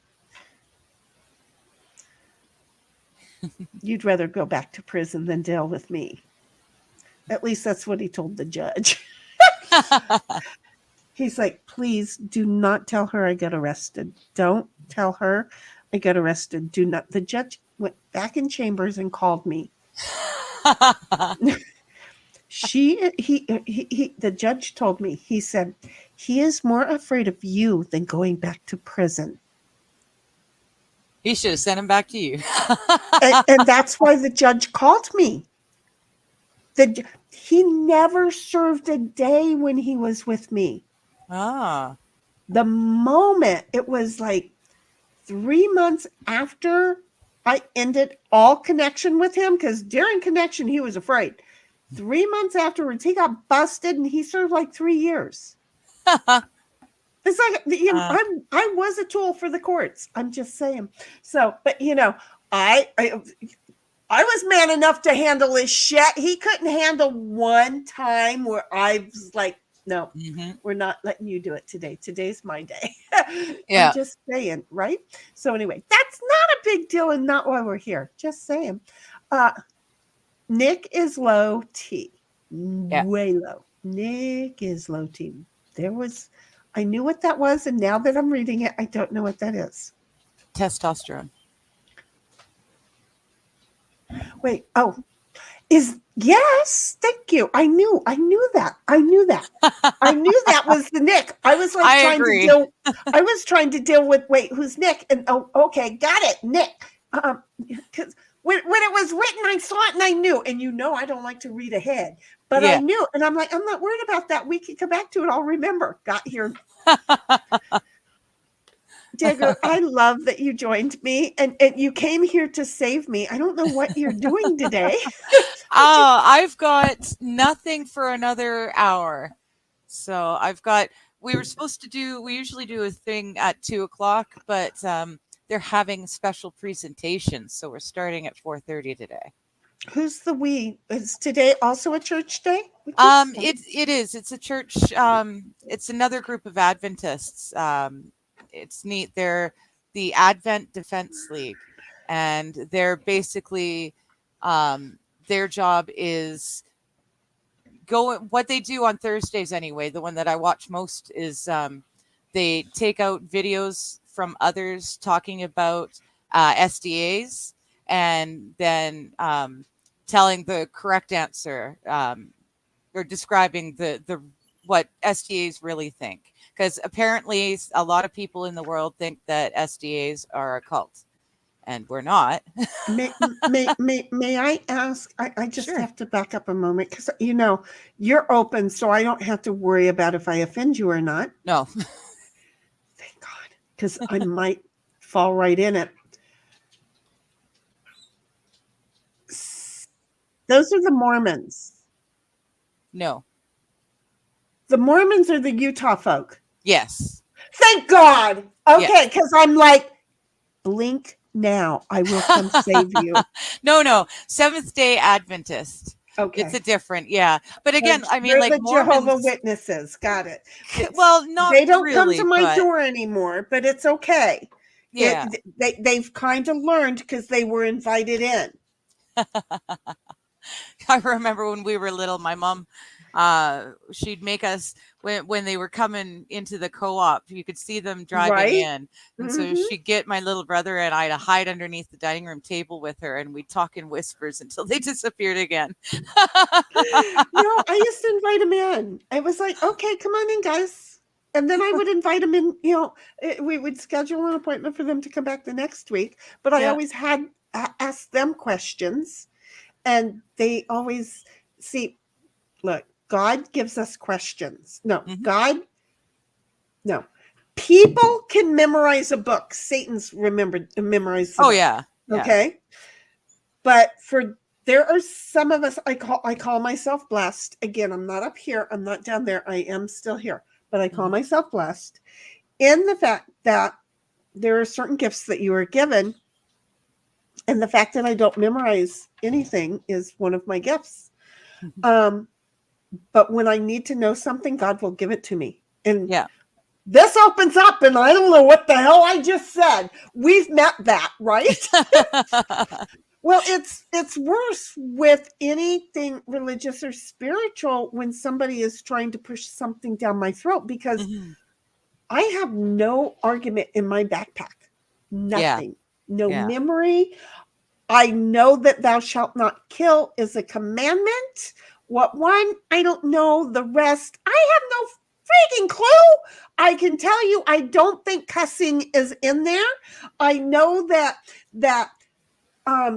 You'd rather go back to prison than deal with me. At least that's what he told the judge. He's like, please do not tell her I got arrested. Don't tell her I got arrested. Do not. The judge went back in chambers and called me. The judge told me, he said, he is more afraid of you than going back to prison. He should have sent him back to you. and that's why the judge called me. He never served a day when he was with me. The moment, it was like 3 months after I ended all connection with him, because during connection, he was afraid. 3 months afterwards, he got busted and he served like 3 years. It's like, you know, I was a tool for the courts. I'm just saying. So, but you know, I was man enough to handle his shit. He couldn't handle one time where I was like, no, we're not letting you do it today. Today's my day. I'm just saying, right? So anyway, that's not a big deal and not why we're here. Just saying. Nick is low T. Way low. Nick is low T. I knew what that was, and now that I'm reading it, I don't know what that is. Testosterone. Wait, yes, thank you. I knew that. I knew that was the Nick. I was like trying to deal with, wait, who's Nick? And okay, got it, Nick. Because when it was written, I saw it and I knew. And you know I don't like to read ahead. But I knew, and I'm like, I'm not worried about that. We can come back to it. I'll remember. Got here. Digger, I love that you joined me and you came here to save me. I don't know what you're doing today. I've got nothing for another hour. So we usually do a thing at 2:00, but they're having special presentations. So we're starting at 4:30 today. Who's the we? Is today also a church day? It is. It's a church. It's another group of Adventists. It's neat. They're the Advent Defense League, and they're basically their job is what they do on Thursdays anyway. The one that I watch most is they take out videos from others talking about SDAs. and then telling the correct answer, or describing the what SDAs really think. Because apparently a lot of people in the world think that SDAs are a cult, and we're not. May I ask? I just Sure. have to back up a moment because you're open, so I don't have to worry about if I offend you or not. No. Thank God, because I might fall right in it. Those are the Mormons. No. The Mormons are the Utah folk. Yes. Thank God. Okay, Yes. because I'm like, blink now. I will come save you. No. Seventh-day Adventist. Okay. It's a different, yeah. But again, I mean, They're like the Jehovah Mormons, Witnesses. Got it. well, not They don't really, come to my but door anymore, but it's okay. yeah. They've kind of learned because they were invited in. I remember when we were little, my mom, she'd make us, when they were coming into the co-op, you could see them driving Right? in. And so Mhm. she'd get my little brother and I to hide underneath the dining room table with her, and we'd talk in whispers until they disappeared again. No, I used to invite them in. It was like, okay, come on in, guys. And then I would invite them in, we would schedule an appointment for them to come back the next week. But I Yeah. always had asked them questions. And they always look, God gives us questions. No, Mhm. no. People can memorize a book. Satan's memorized the Oh, book. yeah. Okay. But there are some of us, I call myself blessed. Again, I'm not up here. I'm not down there. I am still here. But I call myself blessed in the fact that there are certain gifts that you are given. And the fact that I don't memorize anything is one of my gifts. But when I need to know something, God will give it to me. And Yeah. this opens up, and I don't know what the hell I just said. We've met that, right? Well, it's worse with anything religious or spiritual when somebody is trying to push something down my throat, because I have no argument in my backpack. Nothing. No memory. I know that thou shalt not kill is a commandment. What one? I don't know. The rest, I have no freaking clue. I can tell you, I don't think cussing is in there. I know that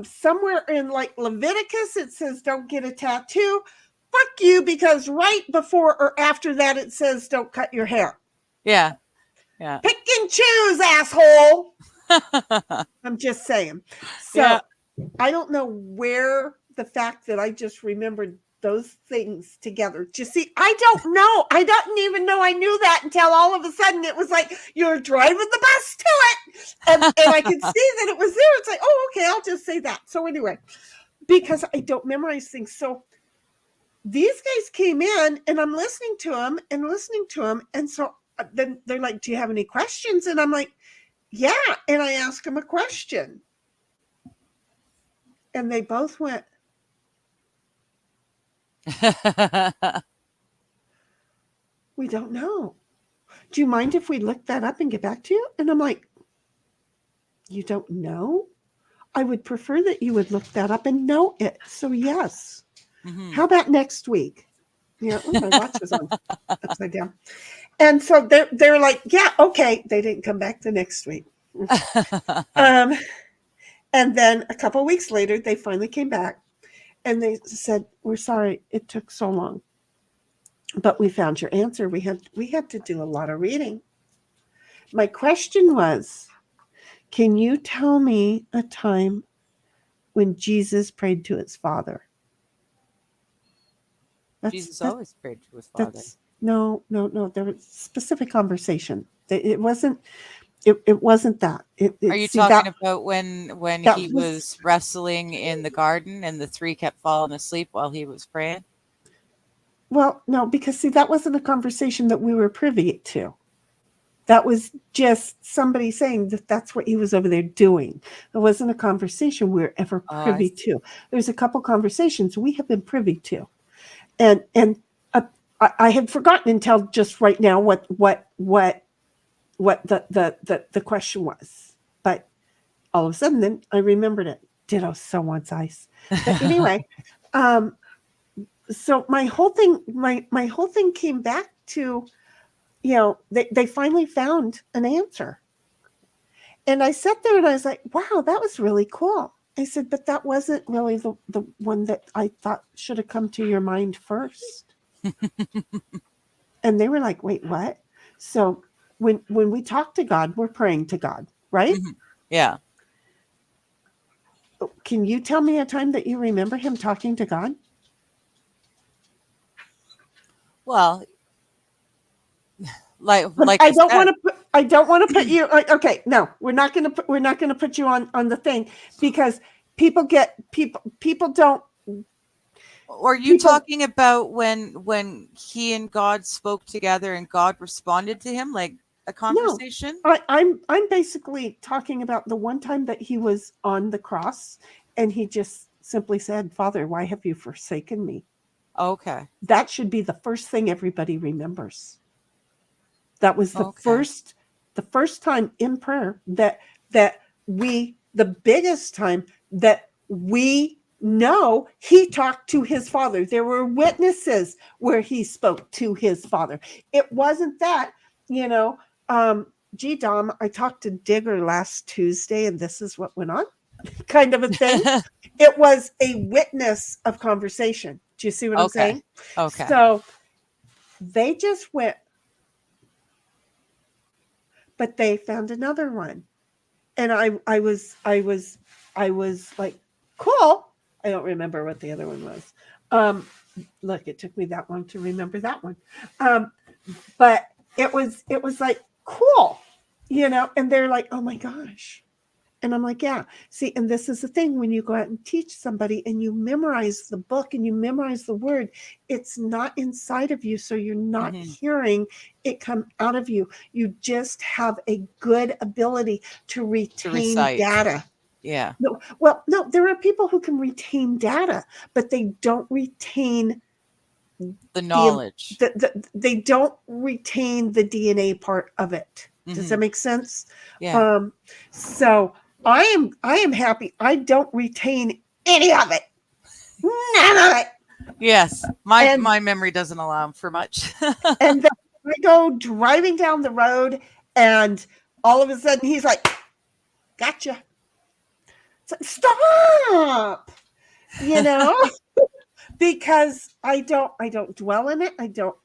somewhere in like Leviticus, it says don't get a tattoo. Fuck you, because right before or after that, it says don't cut your hair. Yeah. Pick and choose, asshole. I'm just saying. So I don't know where the fact that I just remembered those things together. Just see, I don't know. I didn't even know I knew that until all of a sudden it was like, you're driving the bus to it. And I could see that it was there. It's like, oh, okay, I'll just say that. So anyway, because I don't memorize things. So these guys came in and I'm listening to them. And so then they're like, do you have any questions? And I'm like, yeah. And I asked them a question. And they both went, we don't know. Do you mind if we look that up and get back to you? And I'm like, you don't know? I would prefer that you would look that up and know it. So yes. How about next week? Yeah, my watch was on upside down. And so they're like, yeah, okay. They didn't come back the next week. And then a couple of weeks later, they finally came back and they said, we're sorry it took so long, but we found your answer. We had to do a lot of reading. My question was, can you tell me a time when Jesus prayed to his Father? Jesus always prayed to his Father. No. There was a specific conversation. It wasn't that. Are you talking about when he was wrestling in the garden and the three kept falling asleep while he was praying? Well, no, because that wasn't a conversation that we were privy to. That was just somebody saying that that's what he was over there doing. It wasn't a conversation we were ever privy to. There's a couple conversations we have been privy to. And I had forgotten until just right now what the question was, but all of a sudden then I remembered it. ditto, so wants ice. But anyway, so my whole thing came back to, they finally found an answer. And I sat there and I was like, wow, that was really cool. I said, but that wasn't really the one that I thought should have come to your mind first. And they were like, wait, what? So when we talk to God, we're praying to God, right? Mm-hmm. Yeah. Can you tell me a time that you remember him talking to God? Well, like I don't want to put you. Okay, no, we're not going to put you on the thing, because people don't. Or are you talking about when he and God spoke together and God responded to him, like a conversation? No, I'm basically talking about the one time that he was on the cross and he just simply said, Father, why have you forsaken me? Okay. That should be the first thing everybody remembers. That was the first time in prayer that the biggest time that we know he talked to his Father. There were witnesses where he spoke to his Father. It wasn't that, gee, Dom, I talked to Digger last Tuesday and this is what went on, kind of a thing. It was a witness of conversation. Do you see what I'm saying? Okay. So they just went, but they found another one. And I was like, cool. I don't remember what the other one was. Look, it took me that long to remember that one. But it was like, cool, and they're like, oh my gosh. And I'm like, yeah, see, and this is the thing, when you go out and teach somebody and you memorize the book and you memorize the word, it's not inside of you. So you're not hearing it come out of you. You just have a good ability to retain data. Yeah. No, there are people who can retain data, but they don't retain the knowledge. They don't retain the DNA part of it. Does that make sense? Yeah. So I am happy. I don't retain any of it. None of it. Yes. My memory doesn't allow for much. And then I go driving down the road and all of a sudden he's like, gotcha. It's like, stop, because I don't dwell in it. I don't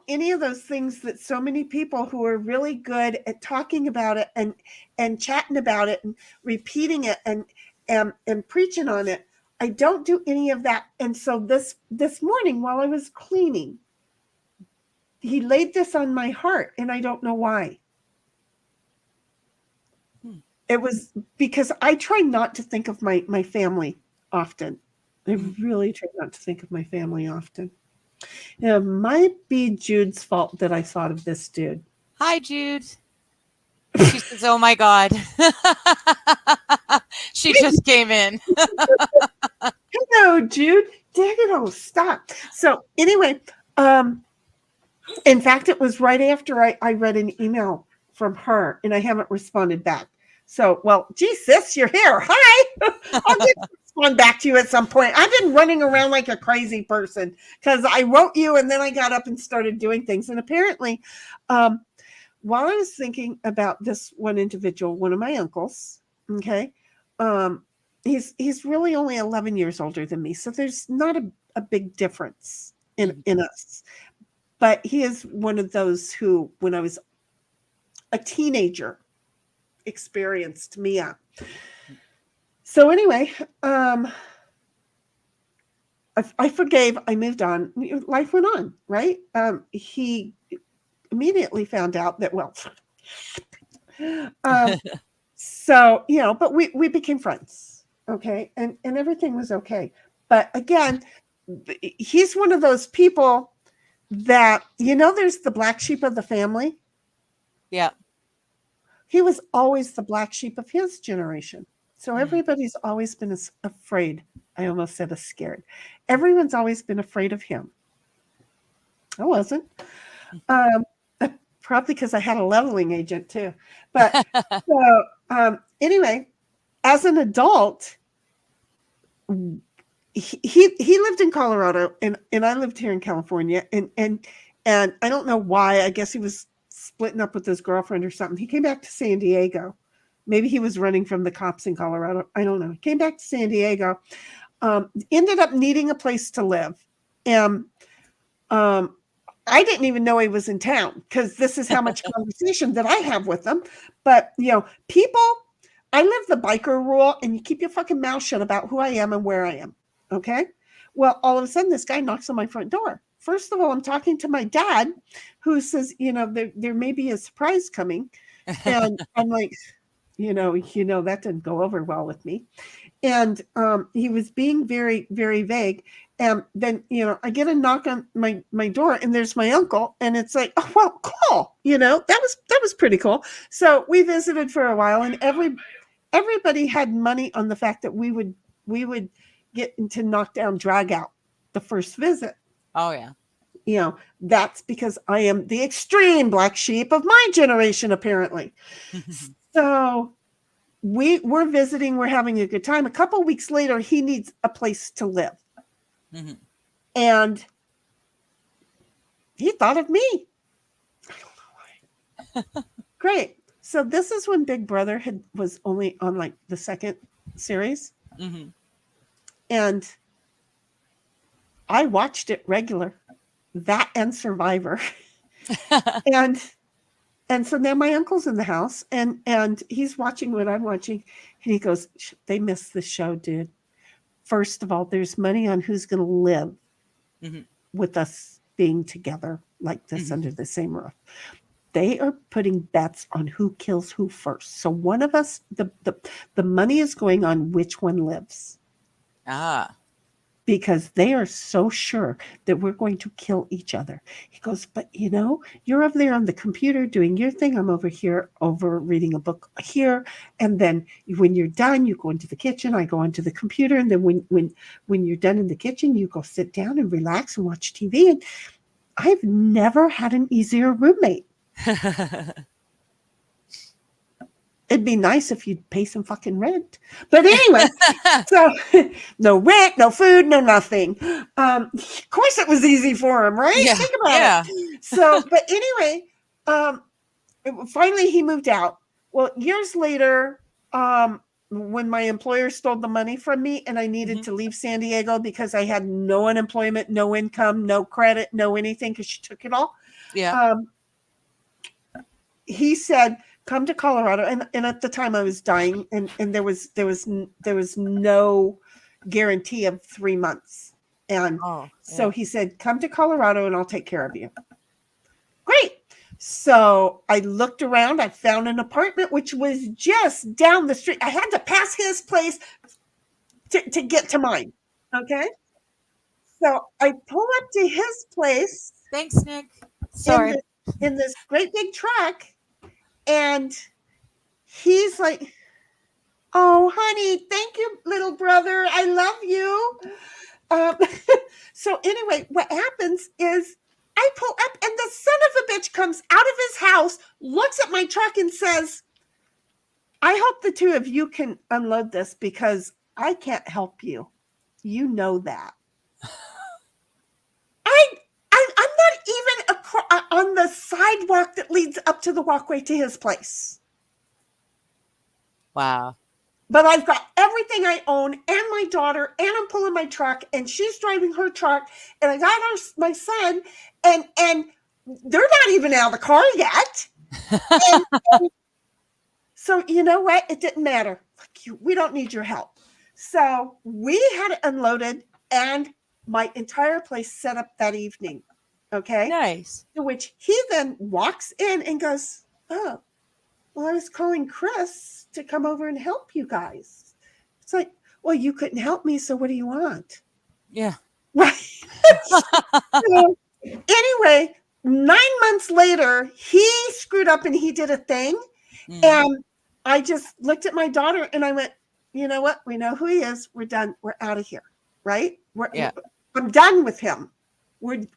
any of those things that so many people who are really good at talking about it and chatting about it and repeating it and preaching on it. I don't do any of that. And so this morning while I was cleaning, he laid this on my heart, and I don't know why. It was because I try not to think of my family often. I really try not to think of my family often. It might be Jude's fault that I thought of this dude. Hi, Jude. She says, oh my God. She just came in. Hello, Jude. Digital, stop. So anyway, in fact, it was right after I read an email from her and I haven't responded back. So, well, gee, sis, you're here. Hi. I'll get to respond back to you at some point. I've been running around like a crazy person because I wrote you and then I got up and started doing things. And apparently, while I was thinking about this one individual, one of my uncles, okay, he's really only 11 years older than me. So there's not a big difference in us. But he is one of those who, when I was a teenager, experienced Mia. So anyway, I forgave. I moved on. Life went on, right? He immediately found out that, well, so, but we became friends, okay? And everything was okay. But again, he's one of those people that, there's the black sheep of the family. Yeah. He was always the black sheep of his generation. So everybody's always been afraid. I almost said scared. Everyone's always been afraid of him. I wasn't. Probably because I had a leveling agent too. But so anyway, as an adult, he lived in Colorado and I lived here in California and I don't know why. I guess he was splitting up with his girlfriend or something. He came back to San Diego. Maybe he was running from the cops in Colorado. I don't know. He came back to San Diego. Ended up needing a place to live. And I didn't even know he was in town because this is how much conversation that I have with him. But, people, I live the biker rule and you keep your fucking mouth shut about who I am and where I am. Okay. Well, all of a sudden this guy knocks on my front door. First of all, I'm talking to my dad who says, there may be a surprise coming. And I'm like, that didn't go over well with me. And he was being very, very vague. And then, I get a knock on my door and there's my uncle. And it's like, oh, well, cool. That was pretty cool. So we visited for a while and everybody had money on the fact that we would get into knockdown drag out the first visit. Oh, yeah. That's because I am the extreme black sheep of my generation, apparently. So we're visiting, we're having a good time. A couple of weeks later, he needs a place to live. Mm-hmm. And he thought of me. I don't know why. Great. So this is when Big Brother was only on like the second series. Mm-hmm. And I watched it regular, that and Survivor. And so now my uncle's in the house and he's watching what I'm watching. And he goes, they missed the show, dude. First of all, there's money on who's going to live with us being together like this under the same roof. They are putting bets on who kills who first. So one of us, the money is going on which one lives. Ah. Because they are so sure that we're going to kill each other. He goes, but you're over there on the computer doing your thing. I'm over here, reading a book here. And then when you're done, you go into the kitchen. I go into the computer. And then when you're done in the kitchen, you go sit down and relax and watch TV. And I've never had an easier roommate. It'd be nice if you'd pay some fucking rent. But anyway, so no rent, no food, no nothing. Of course it was easy for him, right? Yeah. Think about it. So, but anyway, finally he moved out. Well, years later, when my employer stole the money from me and I needed to leave San Diego because I had no unemployment, no income, no credit, no anything because she took it all. Yeah. He said, come to Colorado. And at the time I was dying and there was no guarantee of 3 months. And so he said, come to Colorado and I'll take care of you. Great. So I looked around, I found an apartment, which was just down the street. I had to pass his place to get to mine. Okay. So I pull up to his place. Thanks, Nick. Sorry. In this great big truck. And he's like, oh, honey, thank you, little brother. I love you. So anyway, what happens is I pull up and the son of a bitch comes out of his house, looks at my truck and says, I hope the two of you can unload this because I can't help you. You know that. I'm not even on the sidewalk that leads up to the walkway to his place. Wow. But I've got everything I own and my daughter, and I'm pulling my truck, and she's driving her truck, and I got my son, and they're not even out of the car yet. and so you know what? It didn't matter. Fuck you. We don't need your help. So we had it unloaded, and my entire place set up that evening. Okay. Nice. To which he then walks in and goes, oh, well, I was calling Chris to come over and help you guys. It's like, well, you couldn't help me. So what do you want? Yeah. Right. So, anyway, 9 months later, he screwed up and he did a thing. And I just looked at my daughter and I went, you know what? We know who he is. We're done. We're out of here. Right. I'm done with him. We're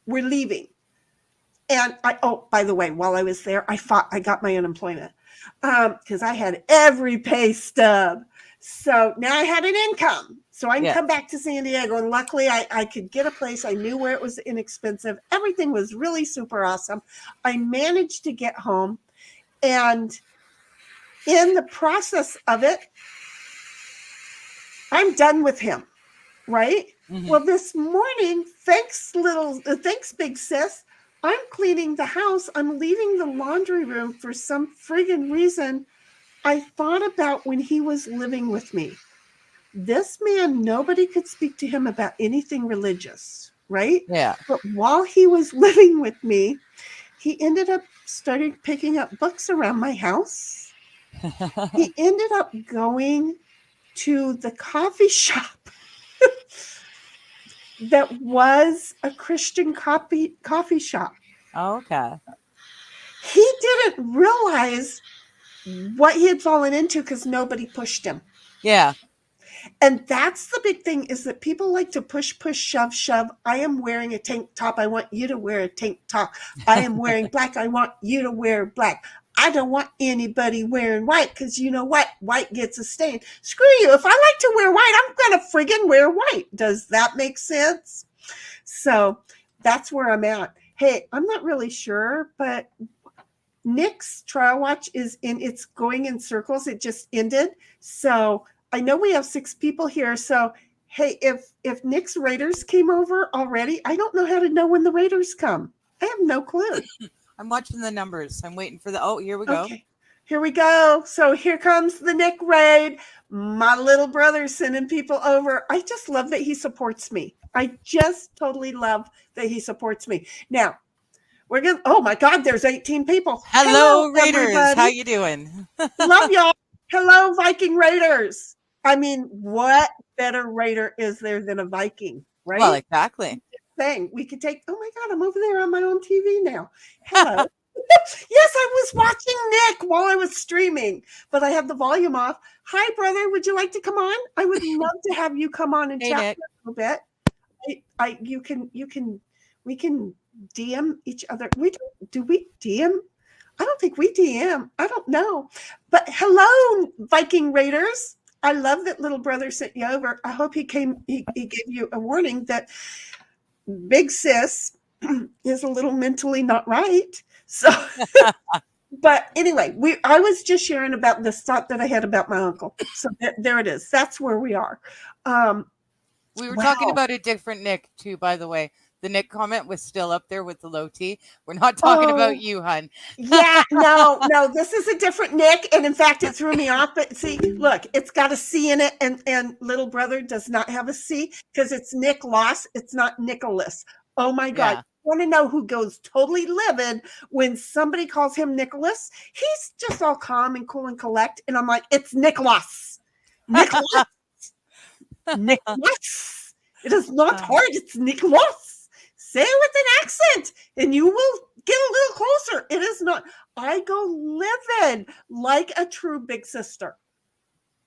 leaving. And by the way, while I was there, I got my unemployment because I had every pay stub. So now I had an income. So I can come back to San Diego. And luckily I could get a place. I knew where it was inexpensive. Everything was really super awesome. I managed to get home. And in the process of it, I'm done with him. Right? Mm-hmm. Well, this morning, thanks big sis, I'm cleaning the house. I'm leaving the laundry room for some friggin' reason. I thought about when he was living with me. This man, nobody could speak to him about anything religious, right? Yeah. But while he was living with me, he ended up starting picking up books around my house. He ended up going to the coffee shop that was a Christian coffee shop. Oh, okay. He didn't realize what he had fallen into because nobody pushed him. Yeah. And that's the big thing, is that people like to push, shove. I am wearing a tank top. I want you to wear a tank top. I am wearing black. I want you to wear black. I don't want anybody wearing white because you know what? White gets a stain. Screw you. If I like to wear white, I'm going to friggin' wear white. Does that make sense? So that's where I'm at. Hey, I'm not really sure, but Nick's trial watch it's going in circles. It just ended. So I know we have 6 people here. So, hey, if Nick's Raiders came over already, I don't know how to know when the Raiders come. I have no clue. I'm watching the numbers. I'm waiting for here we go. Okay, here we go. So here comes the Nick raid. My little brother sending people over. I just love that he supports me. I just totally love that he supports me. Now, we're going to, oh my God, there's 18 people. Hello Raiders. Everybody. How you doing? Love y'all. Hello, Viking Raiders. I mean, what better Raider is there than a Viking, right? Well, exactly. Thing we could take. Oh my God, I'm over there on my own TV now. Hello. Yes, I was watching Nick while I was streaming, but I had the volume off. Hi, brother. Would you like to come on? I would love to have you come on and chat Nick. a little bit. We can DM each other. Do we DM? I don't think we DM. I don't know. But hello, Viking Raiders. I love that little brother sent you over. I hope he gave you a warning that big sis is a little mentally not right. So, but anyway, I was just sharing about this thought that I had about my uncle. So there it is. That's where we are. We were talking about a different Nick too, by the way. The Nick comment was still up there with the low T. We're not talking about you, hun. Yeah, no, this is a different Nick. And in fact, it threw me off. But see, look, it's got a C in it. And little brother does not have a C because it's Nicholas. It's not Nicholas. Oh my God. Yeah. Want to know who goes totally livid when somebody calls him Nicholas? He's just all calm and cool and collect. And I'm like, it's Nicholas. Nicholas. Nicholas. It is not hard. It's Nicholas. Say it with an accent and you will get a little closer. It is not. I go livid like a true big sister.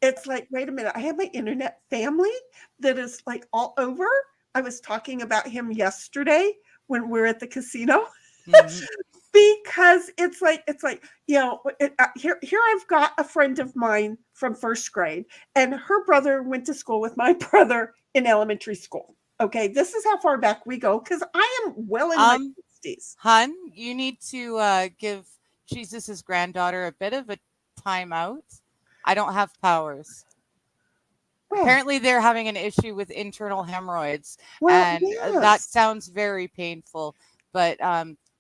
It's like, wait a minute. I have my internet family that is like all over. I was talking about him yesterday when we're at the casino because it's like, here I've got a friend of mine from first grade and her brother went to school with my brother in elementary school. Okay, this is how far back we go because I am well in my 60s. Hun, you need to give Jesus' granddaughter a bit of a timeout. I don't have powers. Well, apparently, they're having an issue with internal hemorrhoids, and that sounds very painful. But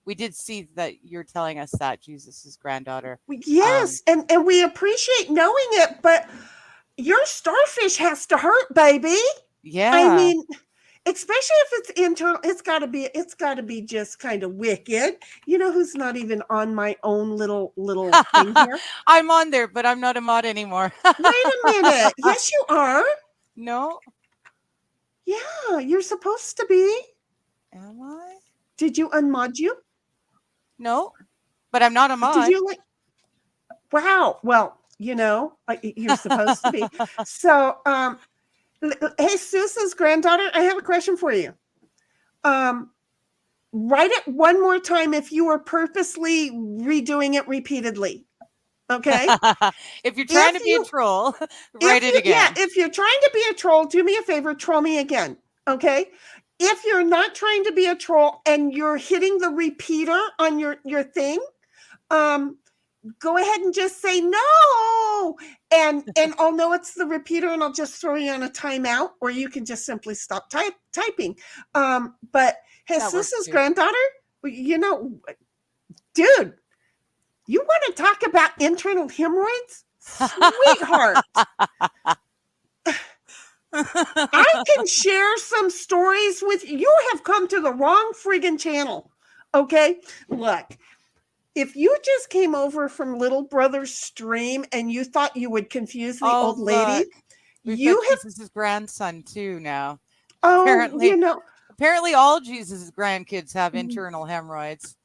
we did see that you're telling us that Jesus' granddaughter. Yes, and we appreciate knowing it, but your starfish has to hurt, baby. Yeah, I mean. Especially if it's internal, it's got to be just kind of wicked. You know who's not even on my own little thing here? I'm on there, but I'm not a mod anymore. Wait a minute. Yes, you are. No. Yeah, you're supposed to be. Am I? Did you unmod you? No, but I'm not a mod. Did you Wow. Well, you're supposed to be. So, hey, Susan's granddaughter, I have a question for you. write it one more time if you are purposely redoing it repeatedly. Okay. If you're trying to be a troll, write it again. Yeah, if you're trying to be a troll, do me a favor, troll me again. Okay. If you're not trying to be a troll and you're hitting the repeater on your thing, go ahead and just say no, and I'll know it's the repeater, and I'll just throw you on a timeout, or you can just simply stop typing. But Jesus' granddaughter, you know, dude, you want to talk about internal hemorrhoids, sweetheart? I can share some stories with you. You have come to the wrong friggin' channel. Okay, look. If you just came over from Little Brother's stream and you thought you would confuse the old lady, you have Jesus' grandson too now. Oh, apparently, you know, apparently all Jesus' grandkids have internal hemorrhoids.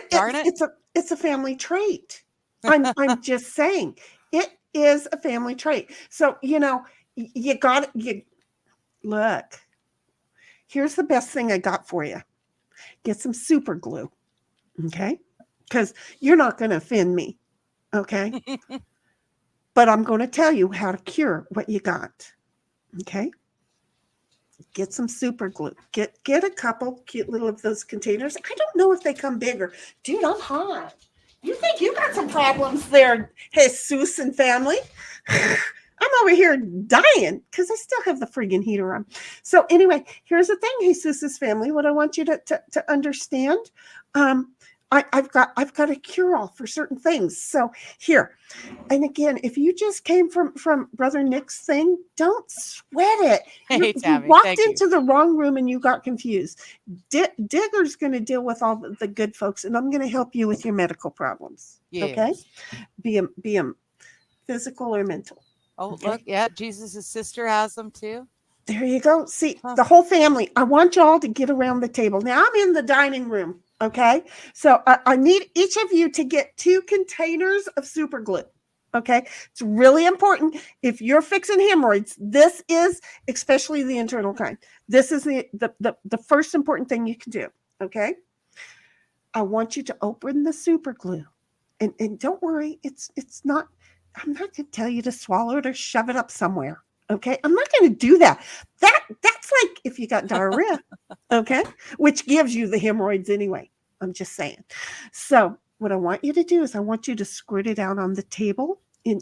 Darn it! It's a family trait. I'm just saying, it is a family trait. So you know, you look. Here's the best thing I got for you. Get some super glue. Okay. Because you're not going to offend me, okay? But I'm going to tell you how to cure what you got, okay? Get some super glue. Get a couple cute little of those containers. I don't know if they come bigger. Dude, I'm hot. You think you got some problems there, Jesus and family? I'm over here dying because I still have the friggin' heater on. So anyway, here's the thing, Jesus' family. What I want you to understand, I've got a cure-all for certain things. So here, and again, if you just came from Brother Nick's thing, don't sweat it. Hey, Tammy, you walked into the wrong room and you got confused. Digger's going to deal with all the good folks, and I'm going to help you with your medical problems. Yes. Okay, be them physical or mental. Oh, okay? Look, yeah, Jesus' sister has them too. There you go. See, the whole family. I want y'all to get around the table. Now I'm in the dining room. Okay, so I need each of you to get 2 containers of super glue. Okay, it's really important. If you're fixing hemorrhoids, this is, especially the internal kind, this is the first important thing you can do. Okay, I want you to open the super glue, and don't worry, it's not. I'm not going to tell you to swallow it or shove it up somewhere. Okay, I'm not going to do that. That's like if you got diarrhea, okay, which gives you the hemorrhoids anyway. I'm just saying. So what I want you to do is I want you to squirt it out on the table in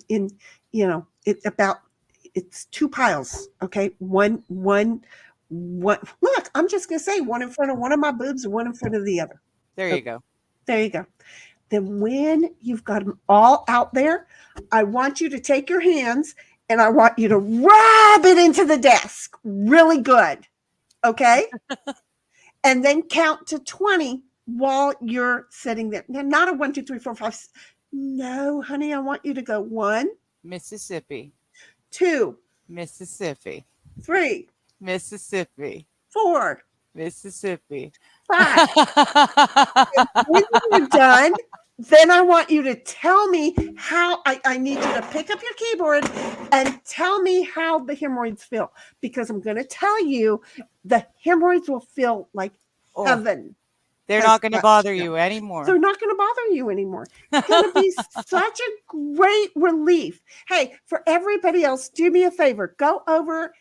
you know, it's 2 piles. Okay, one. Look, I'm just going to say one in front of one of my boobs and one in front of the other. There you go. There you go. Then when you've got them all out there, I want you to take your hands and I want you to rub it into the desk really good, okay? And then count to 20 while you're sitting there. Now, not a 1, 2, 3, 4, 5. No, honey, I want you to go 1. Mississippi. 2. Mississippi. 3. Mississippi. 4. Mississippi. 5. When you're done, then I want you to tell me how, I need you to pick up your keyboard and tell me how the hemorrhoids feel, because I'm going to tell you the hemorrhoids will feel like heaven. They're not going to bother you anymore. They're not going to bother you anymore. It's going to be such a great relief. Hey, for everybody else, do me a favor. Go over.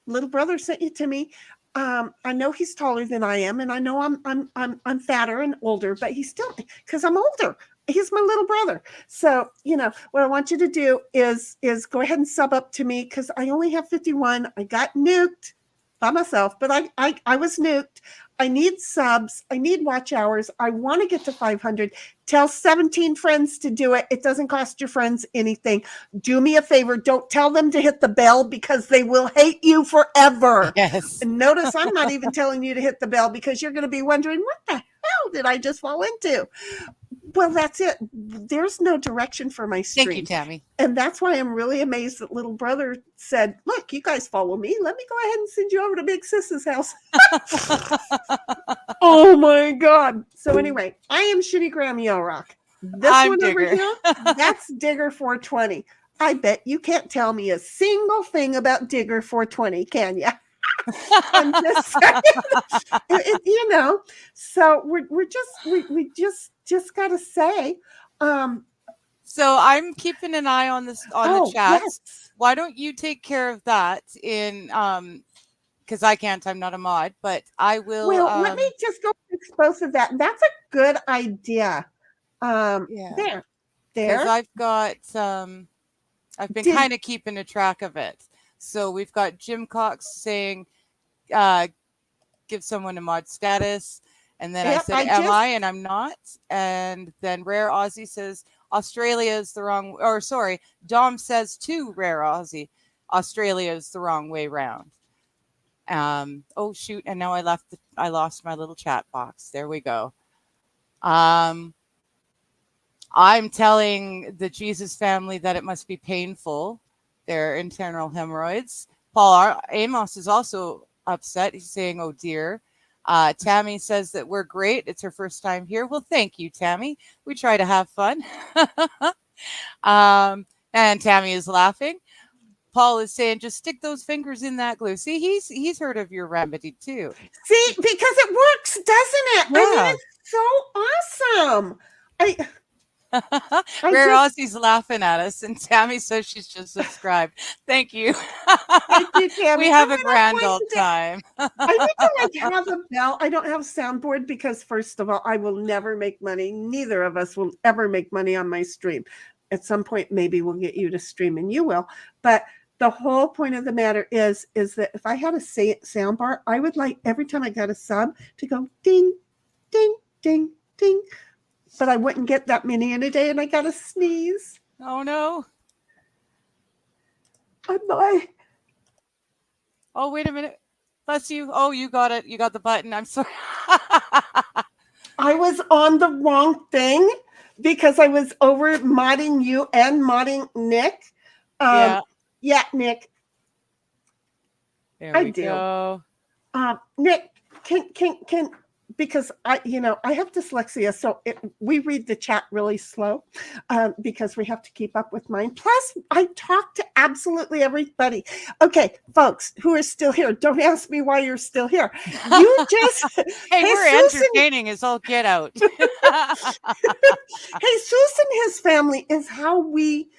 Little brother sent you to me. I know he's taller than I am, and I know I'm fatter and older, but he's still, because I'm older. He's my little brother. So, you know, what I want you to do is go ahead and sub up to me, because I only have 51. I got nuked by myself, but I was nuked. I need subs. I need watch hours. I want to get to 500. Tell 17 friends to do it. It doesn't cost your friends anything. Do me a favor. Don't tell them to hit the bell, because they will hate you forever. Yes. And notice I'm not even telling you to hit the bell, because you're going to be wondering, what the hell did I just fall into? Well, that's it. There's no direction for my stream. Thank you, Tammy. And that's why I'm really amazed that little brother said, look, you guys follow me. Let me go ahead and send you over to Big Sis's house. Oh, my God. So anyway, I am Shenigram Yo Rock. This one over here, that's Digger 420. I bet you can't tell me a single thing about Digger 420, can you? I'm just saying, you know, so we just got to say, so I'm keeping an eye on this on the chat. yes. Why don't you take care of that in because I can't, I'm not a mod, but I will. Well, let me just go expose of that. That's a good idea. Yeah. There. Because I've been kind of keeping a track of it. So we've got Jim Cox saying, give someone a mod status. And then I said, am I? And I'm not. And then Rare Aussie says, Australia is the wrong, or sorry, Dom says to Rare Aussie, Australia is the wrong way round. Oh shoot, and now I lost my little chat box. There we go. I'm telling the Jesus family that it must be painful, their internal hemorrhoids. Paul Amos is also upset. He's saying, oh dear. Tammy says that we're great. It's her first time here. Well, thank you, Tammy. We try to have fun. And Tammy is laughing. Paul is saying, just stick those fingers in that glue. See, he's heard of your remedy too. See, because it works, doesn't it? Yeah. I mean, it's so awesome. Rare Aussie's laughing at us, and Tammy says she's just subscribed. Thank you. Thank you, Tammy. We have a grand old time. I need to have a bell. I don't have a soundboard because, first of all, I will never make money. Neither of us will ever make money on my stream. At some point, maybe we'll get you to stream, and you will. But the whole point of the matter is that if I had a sound bar, I would like every time I got a sub to go ding, ding, ding, ding. But I wouldn't get that many in a day, and I got to sneeze. Oh, no. Oh, wait a minute. Bless you. Oh, you got it. You got the button. I'm sorry. I was on the wrong thing because I was over modding you and modding Nick. Yeah, Nick. There we go. Nick, can because I have dyslexia, so we read the chat really slow because we have to keep up with mine. Plus, I talk to absolutely everybody. Okay, folks who are still here, don't ask me why you're still here. You just hey, we're entertaining as all get out. Jesus and his family is how we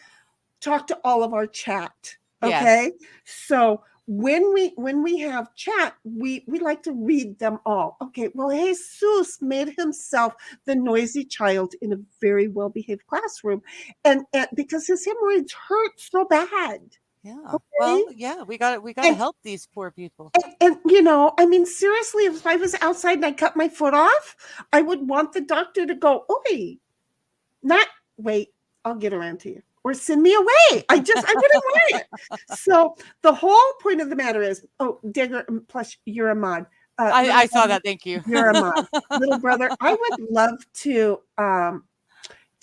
talk to all of our chat. Okay, yes. So when we have chat, we like to read them all. Okay, well, Jesus made himself the noisy child in a very well-behaved classroom, and because his hemorrhoids hurt so bad. Yeah. Okay? Well, yeah, we got to help these poor people. And I mean, seriously, if I was outside and I cut my foot off, I would want the doctor to go, "Oi, not wait, I'll get around to you." Or send me away. I wouldn't want it. So the whole point of the matter is, Digger, plus you're a mod. I saw that. Thank you. You're a mod, little brother. I would love to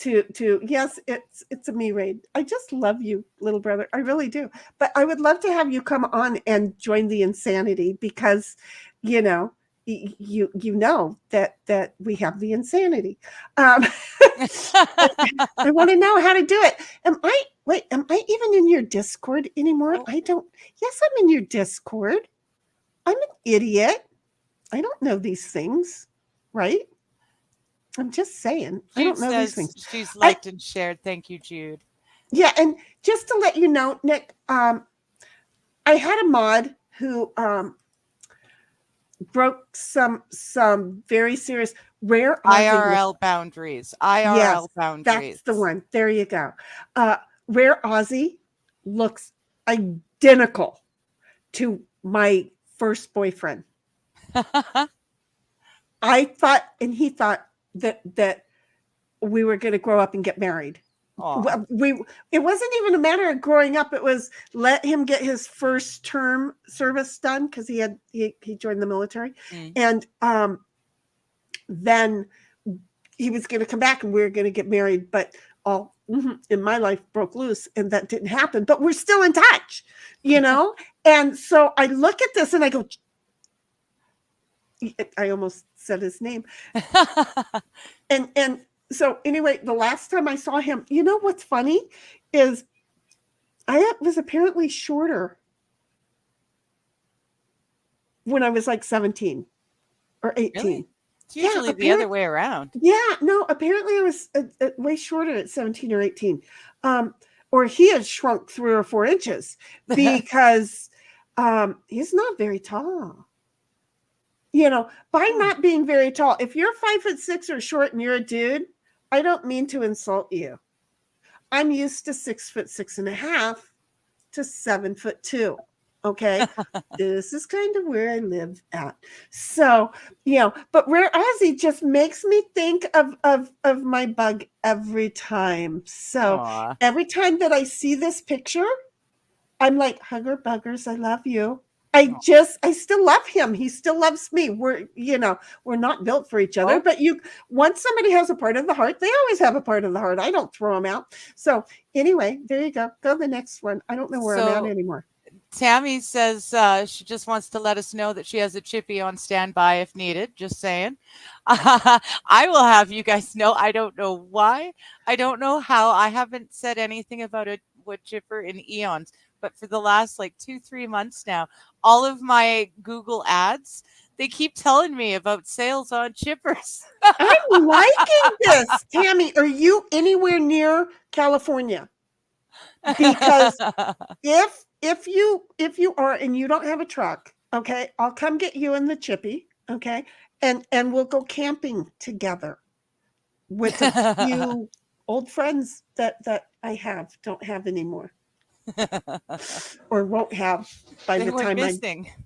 yes, it's a me raid. I just love you, little brother. I really do. But I would love to have you come on and join the insanity because, you know that we have the insanity. I want to know how to do it. Am I even in your Discord anymore? Yes, I'm in your Discord. I'm an idiot. I don't know these things, right? I'm just saying. Jude, I don't know these things. She's liked and shared. Thank you, Jude. Yeah, and just to let you know, Nick, I had a mod who broke some very serious rare IRL boundaries. IRL boundaries. That's the one. There you go. Rare Aussie looks identical to my first boyfriend. I thought, and he thought that we were going to grow up and get married. It wasn't even a matter of growing up. It was let him get his first term service done because he joined the military, and then he was going to come back and we were going to get married. But all in my life broke loose, and that didn't happen. But we're still in touch, And so I look at this and I go, I almost said his name, and. So anyway, the last time I saw him, what's funny is I was apparently shorter. when I was like 17 or 18. Really? It's usually the other way around. Yeah, no, apparently I was way shorter at 17 or 18. Or he had shrunk 3 or 4 inches because he's not very tall. You know, by not being very tall, if you're 5'6" or short and you're a dude, I don't mean to insult you. I'm used to 6'6.5" to 7'2". Okay. This is kind of where I live at. So, you know, but Rare Ozzy just makes me think of my bug every time. So Aww. every time that I see this picture, I'm like, hugger buggers, I love you. I still love him. He still loves me. We're not built for each other, but once somebody has a part of the heart, they always have a part of the heart. I don't throw them out. So anyway, there you go. Go to the next one. I don't know where I'm at anymore. Tammy says she just wants to let us know that she has a chippy on standby if needed. Just saying. I will have you guys know. I don't know why. I don't know how. I haven't said anything about a wood chipper in eons. But for the last like 2-3 months now, all of my Google ads, they keep telling me about sales on chippers. I'm liking this. Tammy, are you anywhere near California? Because if you are and you don't have a truck, okay, I'll come get you in the chippy, okay, and we'll go camping together with a few old friends that I don't have anymore. Or won't have by the time I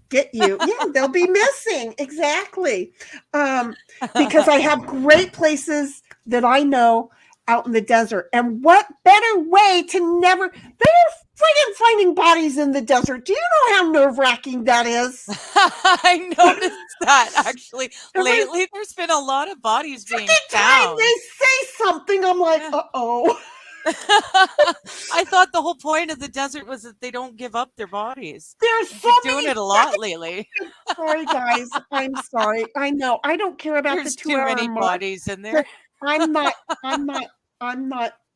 get you. Yeah, they'll be missing. Exactly. Because I have great places that I know out in the desert. And what better way to they're friggin' finding bodies in the desert. Do you know how nerve-wracking that is? I noticed that actually. Lately, there's been a lot of bodies being found. They say something, I'm like, uh-oh. I thought the whole point of the desert was that they don't give up their bodies. They're doing it a lot lately. Sorry, guys. I'm sorry. I know. I don't care about There's the 2 hour too many bodies in there. I'm not,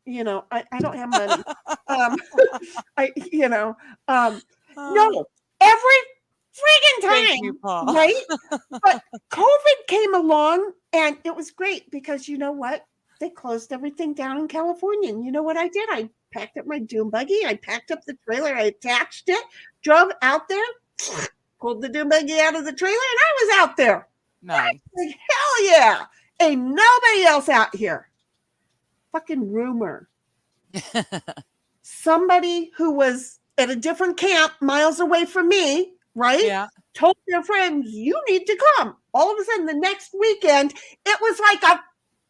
you know, I don't have money. No, every friggin' time, right? But COVID came along and it was great because you know what? They closed everything down in California. And you know what I did? I packed up my dune buggy. I packed up the trailer. I attached it, drove out there, pulled the dune buggy out of the trailer, and I was out there. Nice. Like, hell yeah. Ain't nobody else out here. Fucking rumor. Somebody who was at a different camp miles away from me, right? Yeah. Told their friends, you need to come. All of a sudden, the next weekend, it was like a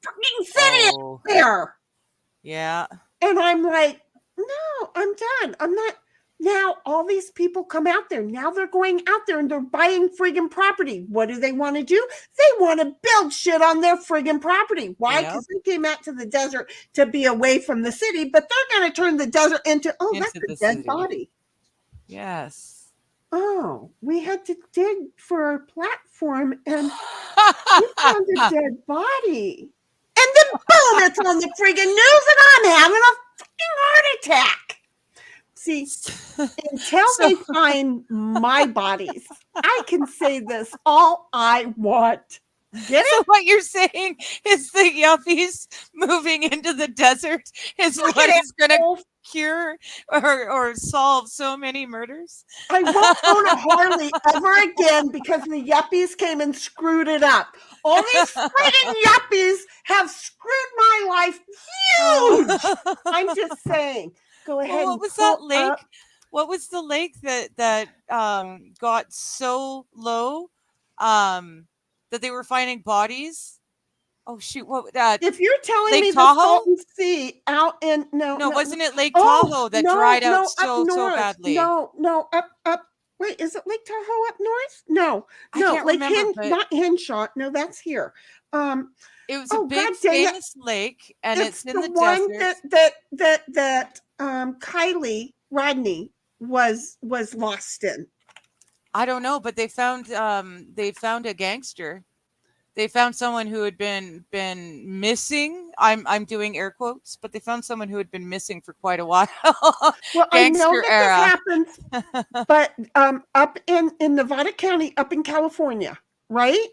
fucking city there. Yeah. And I'm like, no, I'm done. I'm not. Now all these people come out there. Now they're going out there and they're buying friggin' property. What do they want to do? They want to build shit on their friggin' property. Why? Because they came out to the desert to be away from the city, but they're going to turn the desert into that's a dead body. Yes. Oh, we had to dig for our platform and we found a dead body. And then boom, it's on the friggin' news and I'm having a fucking heart attack. See, until they find my bodies, I can say this all I want. Get it? So what you're saying is the yuppies moving into the desert is what is going to cure or solve so many murders? I won't own a Harley ever again because the yuppies came and screwed it up. All these friggin' yuppies have screwed my life huge. I'm just saying. Go ahead. Well, what was that lake? What was the lake that got so low that they were finding bodies? Oh shoot! What if you're telling Lake me Tahoe? The Salton Sea out in no, wasn't it Lake Tahoe that dried out so badly? No, up. Wait, is it Lake Tahoe up north? No, I can't Lake remember, not Henshaw. No, that's here. It was a big famous lake, and it's in the one desert. that Kylie Rodney was lost in. I don't know, but they found a gangster. They found someone who had been missing. I'm doing air quotes, but they found someone who had been missing for quite a while. Well, I know Gangster that era. this happens, but up in Nevada County, up in California, right?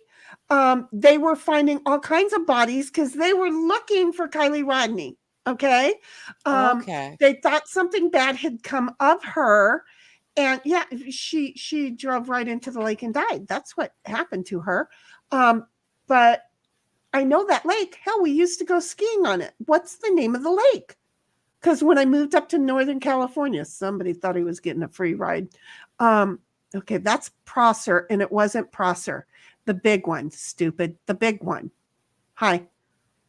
They were finding all kinds of bodies because they were looking for Kylie Rodney. Okay. Okay. They thought something bad had come of her. And yeah, she drove right into the lake and died. That's what happened to her. But I know that lake. Hell, we used to go skiing on it. What's the name of the lake? Because when I moved up to Northern California, somebody thought he was getting a free ride. Okay, that's Prosser, and it wasn't Prosser. The big one, stupid. The big one. Hi.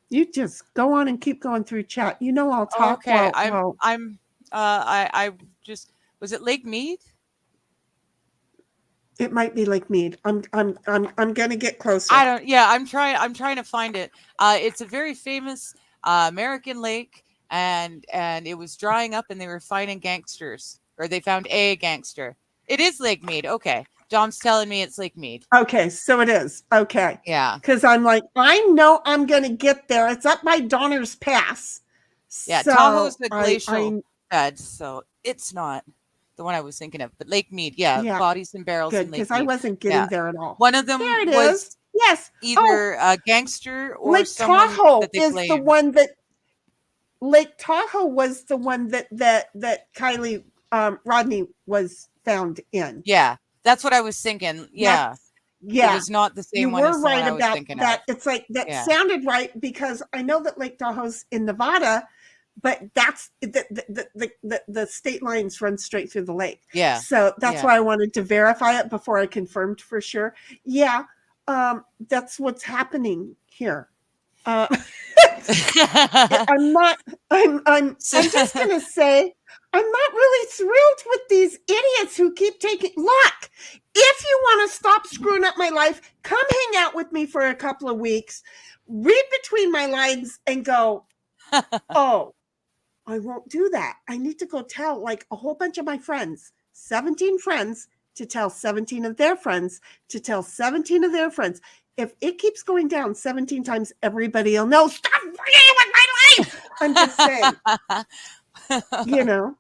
You just go on and keep going through chat. You know I'll talk. Okay. Well, I just, was it Lake Mead? it might be Lake Mead. I'm gonna get closer. I'm trying to find it. It's a very famous American lake, and it was drying up, and they were finding gangsters, or they found a gangster. It is Lake Mead. Okay. Dom's telling me it's Lake Mead. Okay, so it is. Okay. Yeah. Because I'm like, I know I'm gonna get there. It's up by Donner's Pass. Yeah, So Tahoe's the glacial bed, so it's not the one I was thinking of. But Lake Mead, yeah. Bodies and barrels good, in Lake because Mead. I wasn't getting there at all. One of them There it was is. Yes. either a gangster or Lake someone Tahoe that they is blamed. the one that Lake Tahoe was the one that Kylie Rodney was found in. Yeah, that's what I was thinking. Yeah. Yeah. It was not the same You one were as the one right I was about thinking that. of. It's like that Yeah. sounded right because I know that Lake Tahoe's in Nevada, but that's the state lines run straight through the lake. Yeah. So that's why I wanted to verify it before I confirmed for sure. Yeah. That's what's happening here. I'm just gonna say I'm not really thrilled with these idiots who keep taking look. If you want to stop screwing up my life, come hang out with me for a couple of weeks, read between my lines and go, oh, I won't do that. I need to go tell like a whole bunch of my friends, 17 friends, to tell 17 of their friends, to tell 17 of their friends. If it keeps going down 17 times, everybody will know. Stop fighting with my life. I'm just saying, you know,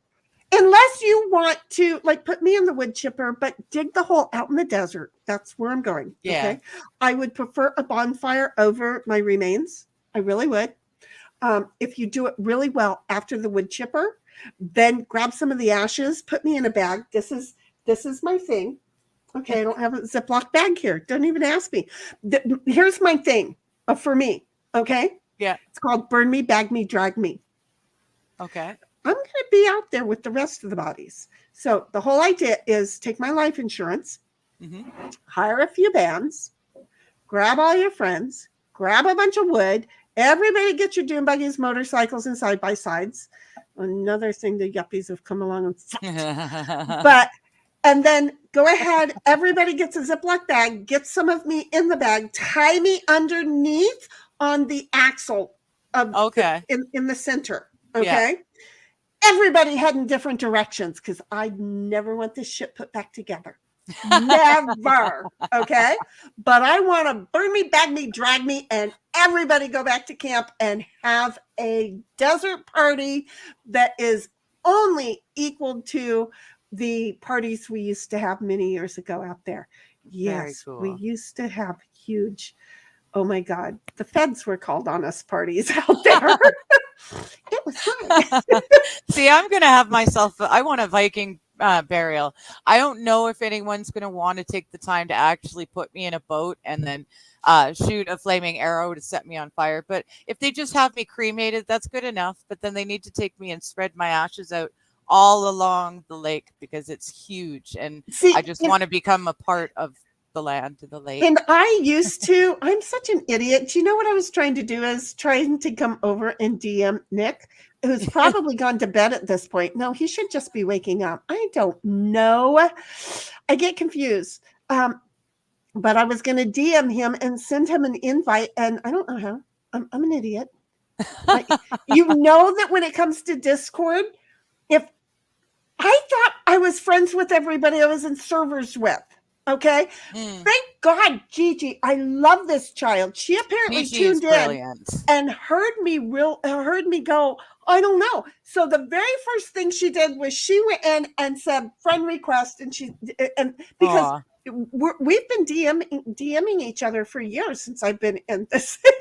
unless you want to like put me in the wood chipper, but dig the hole out in the desert. That's where I'm going. Yeah. Okay. I would prefer a bonfire over my remains. I really would. If you do it really well after the wood chipper, then grab some of the ashes, put me in a bag. This is my thing. Okay, I don't have a Ziploc bag here. Don't even ask me. Here's my thing for me. Okay. Yeah. It's called burn me, bag me, drag me. Okay. I'm going to be out there with the rest of the bodies. So the whole idea is take my life insurance, hire a few bands, grab all your friends, grab a bunch of wood. Everybody get your dune buggies, motorcycles, and side-by-sides. Another thing the yuppies have come along and and then go ahead. Everybody gets a Ziploc bag, get some of me in the bag, tie me underneath on the axle of in the center. Okay. Yeah. Everybody heading different directions because I never want this shit put back together. Never. Okay. But I want to burn me, bag me, drag me, and everybody go back to camp and have a desert party that is only equal to the parties we used to have many years ago out there. Yes, cool. We used to have huge, oh my God, the feds were called on us parties out there. It was fun. See, I'm going to have myself, I want a Viking burial. I don't know if anyone's going to want to take the time to actually put me in a boat and then shoot a flaming arrow to set me on fire. But if they just have me cremated, that's good enough. But then they need to take me and spread my ashes out all along the lake because it's huge. And I just want to become a part of the land to the lake. And I'm such an idiot. Do you know what I was trying to do? Is trying to come over and DM Nick, who's probably gone to bed at this point. No, he should just be waking up. I don't know. I get confused. But I was going to DM him and send him an invite, and I don't know how. I'm an idiot. You know that when it comes to Discord, if I thought I was friends with everybody I was in servers with, okay? Thank God, Gigi, I love this child. She apparently Gigi is tuned in brilliant. and heard me go, I don't know. So the very first thing she did was she went in and said friend request, and because Aw. we've been DMing each other for years since I've been in this thing.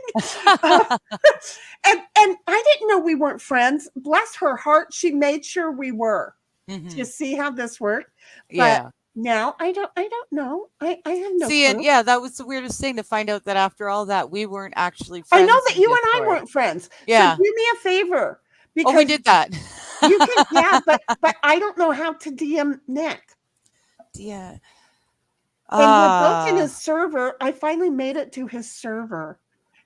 And I didn't know we weren't friends. Bless her heart, she made sure we were. Mhm. To see how this worked. But Yeah. now I don't know. I have no See, clue. and yeah, that was the weirdest thing to find out that after all that we weren't actually I friends. know that in you and I Discord. weren't friends. Yeah. So do me a favor. Oh, we did that. You can, yeah, but I don't know how to DM Nick. Yeah. And we're both in his server. I finally made it to his server.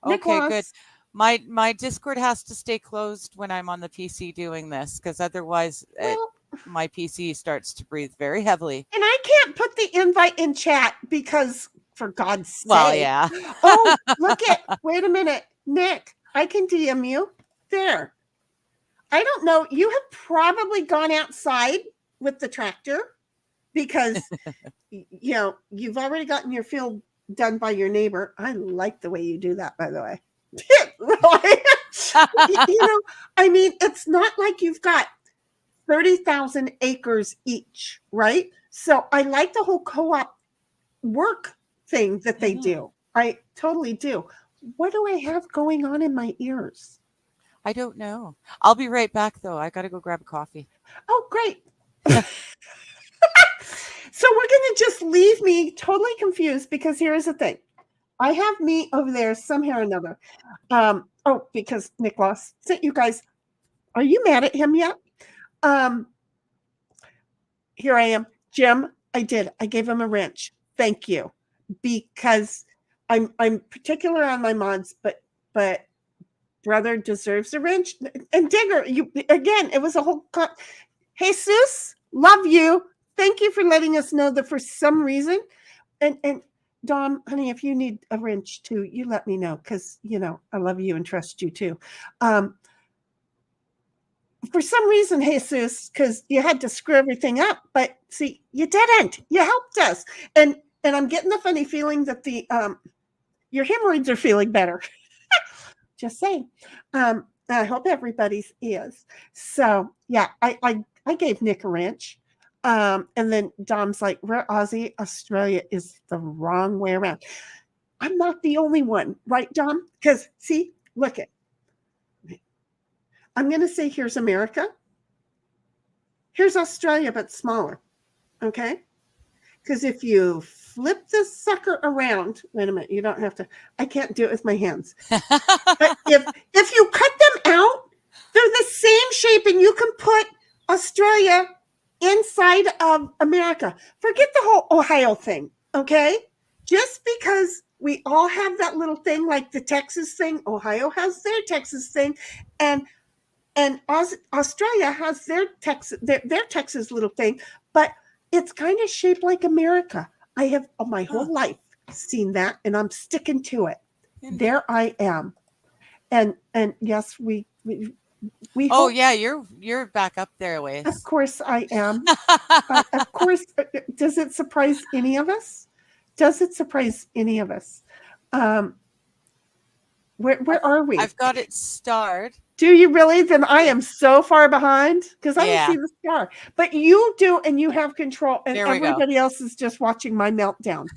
Okay, good. Nicholas, My Discord has to stay closed when I'm on the PC doing this, because otherwise well, my PC starts to breathe very heavily. and I can't put the invite in chat because, for God's sake. Well, yeah. Oh, wait a minute. Nick, I can DM you. There. I don't know. You have probably gone outside with the tractor because, you've already gotten your field done by your neighbor. I like the way you do that, by the way. I mean, it's not like you've got 30,000 acres each, right? So I like the whole co-op work thing that they do. I totally do. What do I have going on in my ears? I don't know. I'll be right back, though. I got to go grab a coffee. Oh, great. So we're going to just leave me totally confused because here's the thing. I have me over there somehow or another. Because Nicholas sent you guys. Are you mad at him yet? Here I am. Jim, I did. I gave him a wrench. Thank you. Because I'm particular on my mods, but brother deserves a wrench. And Digger, it was a whole Jesus, love you. Thank you for letting us know that for some reason, and Dom, honey, if you need a wrench too, you let me know because I love you and trust you too. For some reason, Jesus, because you had to screw everything up, but see, you didn't. You helped us, and I'm getting the funny feeling that your hemorrhoids are feeling better. Just saying. I hope everybody's is. So yeah, I gave Nick a wrench. And then Dom's like, we're Aussie, Australia is the wrong way around. I'm not the only one, right, Dom? Because see, look it. I'm going to say here's America. Here's Australia, but smaller. Okay? Because if you flip this sucker around, wait a minute, you don't have to. I can't do it with my hands. But if you cut them out, they're the same shape, and you can put Australia inside of America. Forget the whole Ohio thing, okay? Just because we all have that little thing, like the Texas thing, Ohio has their Texas thing, and Australia has their Texas little thing, but it's kind of shaped like America. I have my whole life seen that, and I'm sticking to it. There I am, and yes, we Oh hope, yeah, you're back up there a ways. of course I am. Of course, does it surprise any of us? Where are we? I've got it starred. Do you really? Then I am so far behind because I don't see the star. But you do, and you have control, and everybody else is just watching my meltdown.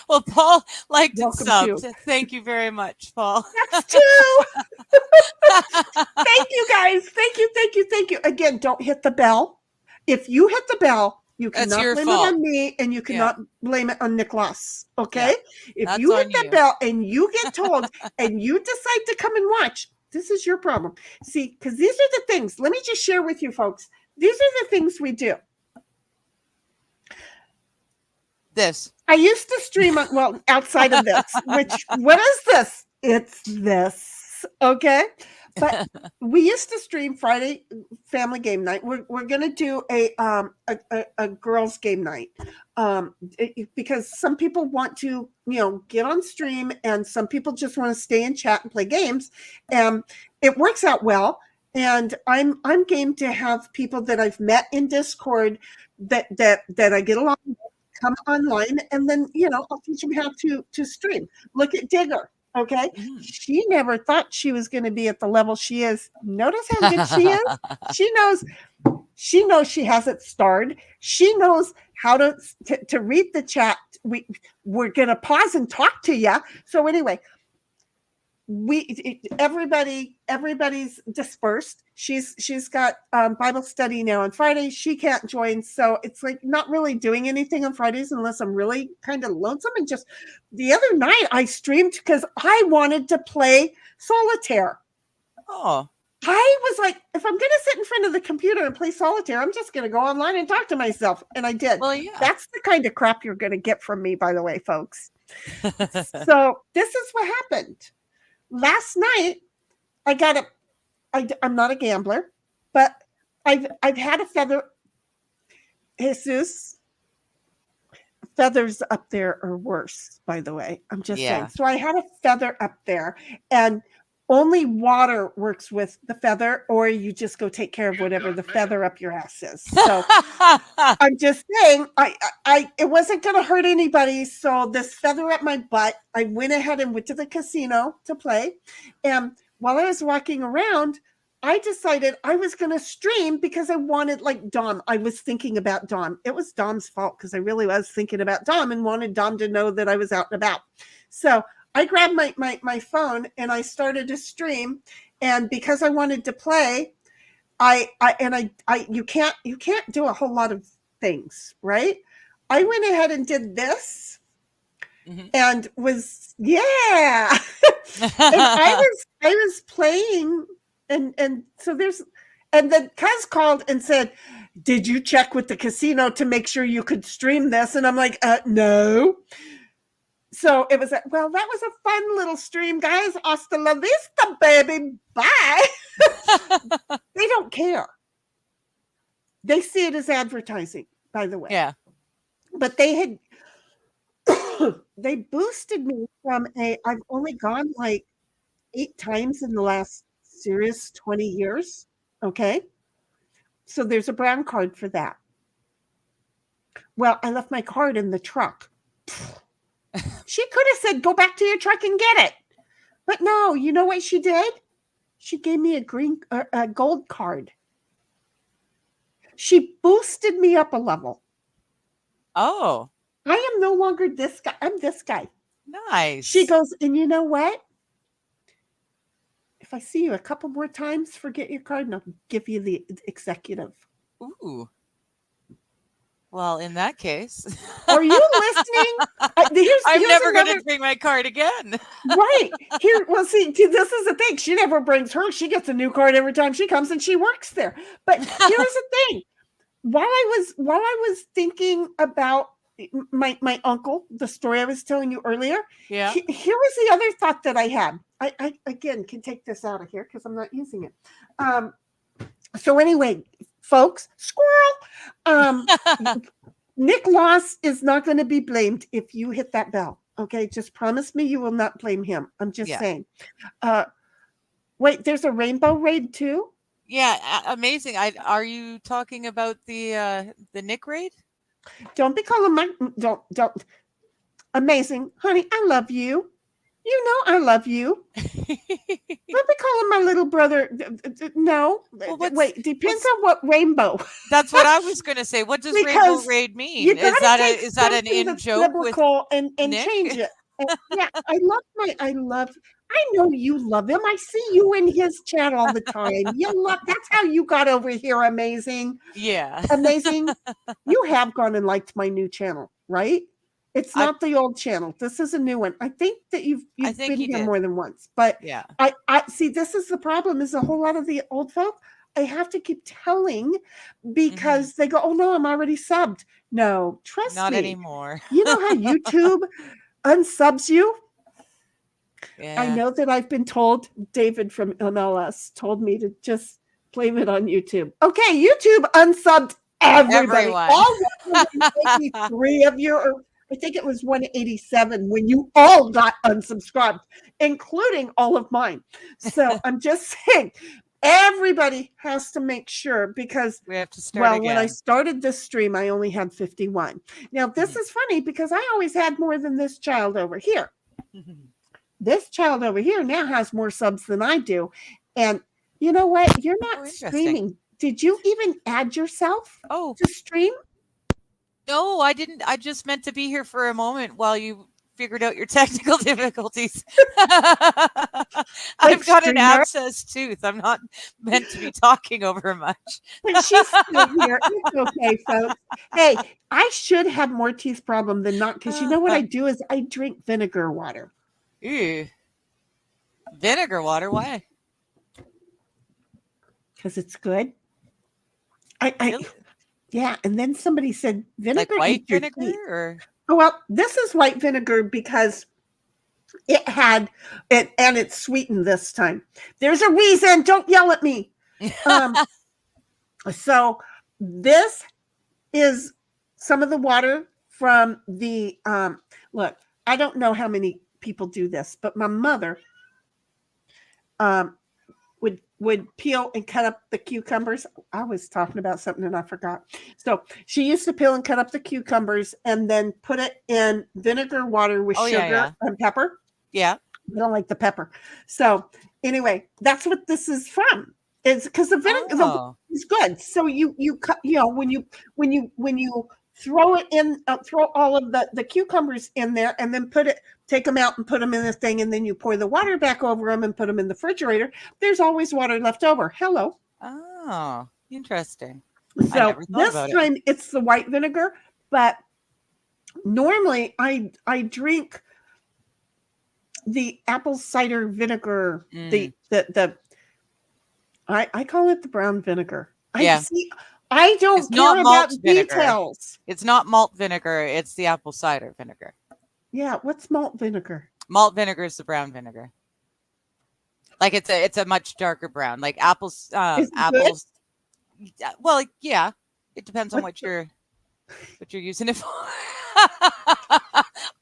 Well, Paul liked it Welcome subbed. Thank you very much, Paul. That's two. Thank you, guys. Thank you. Again, don't hit the bell. If you hit the bell, you cannot blame it on me, and you cannot blame it on Nicholas. Okay? Yeah, if you hit the bell and you get told and you decide to come and watch, this is your problem. See, because these are the things. Let me just share with you, folks. These are the things we do. This. I used to stream outside of this, what is this? It's this. Okay. But we used to stream Friday family game night. We're going to do a girls game night because some people want to, get on stream, and some people just want to stay and chat and play games. And it works out well. And I'm game to have people that I've met in Discord that I get along with come online, and then, I'll teach them how to stream. Look at Digger. Okay. Mhm. She never thought she was going to be at the level she is. Notice how good she is. She knows she hasn't starred. She knows how to read the chat. We're going to pause and talk to you. So anyway, everybody's dispersed. She's got Bible study now on Friday. She can't join, so it's like not really doing anything on Fridays unless I'm really kind of lonesome. And just the other night I streamed because I wanted to play solitaire. Oh, I was like, if I'm going to sit in front of the computer and play solitaire, I'm just going to go online and talk to myself. And I did. well, yeah. That's the kind of crap you're going to get from me, by the way, folks. So this is what happened. Last night, I'm not a gambler, but I've had a feather. Jesus, feathers up there are worse, by the way. I'm just saying. So I had a feather up there, and only water works with the feather, or you just go take care of whatever the feather up your ass is. So I'm just saying, it wasn't going to hurt anybody. So this feather up my butt, I went ahead and went to the casino to play. And while I was walking around, I decided I was going to stream because I wanted, like, Dom. I was thinking about Dom. It was Dom's fault because I really was thinking about Dom and wanted Dom to know that I was out and about. So I grabbed my phone and I started to stream. And because I wanted to play, you can't do a whole lot of things, right? I went ahead and did this, and was and I was playing, and so and then Cuz called and said, "Did you check with the casino to make sure you could stream this?" And I'm like, no. So it was that was a fun little stream, guys. Hasta la vista, baby. Bye. They don't care. They see it as advertising, by the way. Yeah. But they boosted me from I've only gone like 8 times in the last serious 20 years. Okay. So there's a brown card for that. Well, I left my card in the truck. She could have said, go back to your truck and get it. But no, you know what she did? She gave me a gold card. She boosted me up a level. Oh. I am no longer this guy. I'm this guy. Nice. She goes, and you know what? If I see you a couple more times, forget your card and I'll give you the executive. Ooh. Well, in that case. Are you listening? I'm never going to bring my card again. Right. Here, well, see, this is the thing. She never brings hers. She gets a new card every time she comes and she works there. But here's the thing. While I was thinking about my uncle, the story I was telling you earlier, here was the other thought that I had. I again can take this out of here because I'm not using it. So anyway, folks, squirrel. Nick Loss is not going to be blamed if you hit that bell. Okay, just promise me you will not blame him. I'm just saying. Wait, there's a rainbow raid too? Yeah, amazing. Are you talking about the Nick raid? Don't be calling my don't. Amazing, honey. I love you. You know I love you. Don't be calling my little brother. No. Well, wait, depends on what rainbow. That's what I was going to say. What does rainbow raid mean? Is that an in joke with and Nick? Change it? Yeah, I know you love him. I see you in his chat all the time. That's how you got over here. Amazing. Yeah. Amazing. You have gone and liked my new channel, right? It's not the old channel. This is a new one. I think that you've been here more than once. But yeah. I see this is the problem is a whole lot of the old folk. I have to keep telling because they go, oh no, I'm already subbed. No, trust me. Not anymore. You know how YouTube unsubs you? Yeah. I know that I've been told, David from MLS told me to just blame it on YouTube. Okay, YouTube unsubbed everybody. Everyone. All 183 of you, or I think it was 187 when you all got unsubscribed, including all of mine. So I'm just saying, Everybody has to make sure, because We have to start again. when I started this stream, I only had 51. Now, this is funny because I always had more than this child over here. This child over here now has more subs than I do. And you know what? You're not streaming. Did you even add yourself to stream? No, I didn't. I just meant to be here for a moment while you figured out your technical difficulties. I've got an abscess tooth. I'm not meant to be talking over much. But she's still here. It's okay, folks. Hey, I should have more teeth problem than not, because you know what I do is I drink vinegar water. Ew. Vinegar water? Why? Because it's good. Really? Yeah, and then somebody said vinegar. Like white vinegar? Or? Oh, well, this is white vinegar because it had it, and it's sweetened this time. There's a reason. Don't yell at me. So this is some of the water from the look. I don't know how many people do this, but my mother would peel and cut up the cucumbers. I was talking about something and I forgot. So she used to peel and cut up the cucumbers and then put it in vinegar water with sugar and pepper. Yeah. I don't like the pepper. So anyway, that's what this is from. It's because the vinegar is good. So you cut, when you throw it in, throw all of the cucumbers in there and then take them out and put them in this thing, and then you pour the water back over them and put them in the refrigerator. There's always water left over. Hello. Oh, interesting. So this time it's the white vinegar, but normally I drink the apple cider vinegar. I call it the brown vinegar. I don't care about details. It's not malt vinegar. It's the apple cider vinegar. Yeah. What's malt vinegar? Malt vinegar is the brown vinegar. Like it's a much darker brown. Like apples. Apples. Good? Well, yeah. It depends on what you're using it for.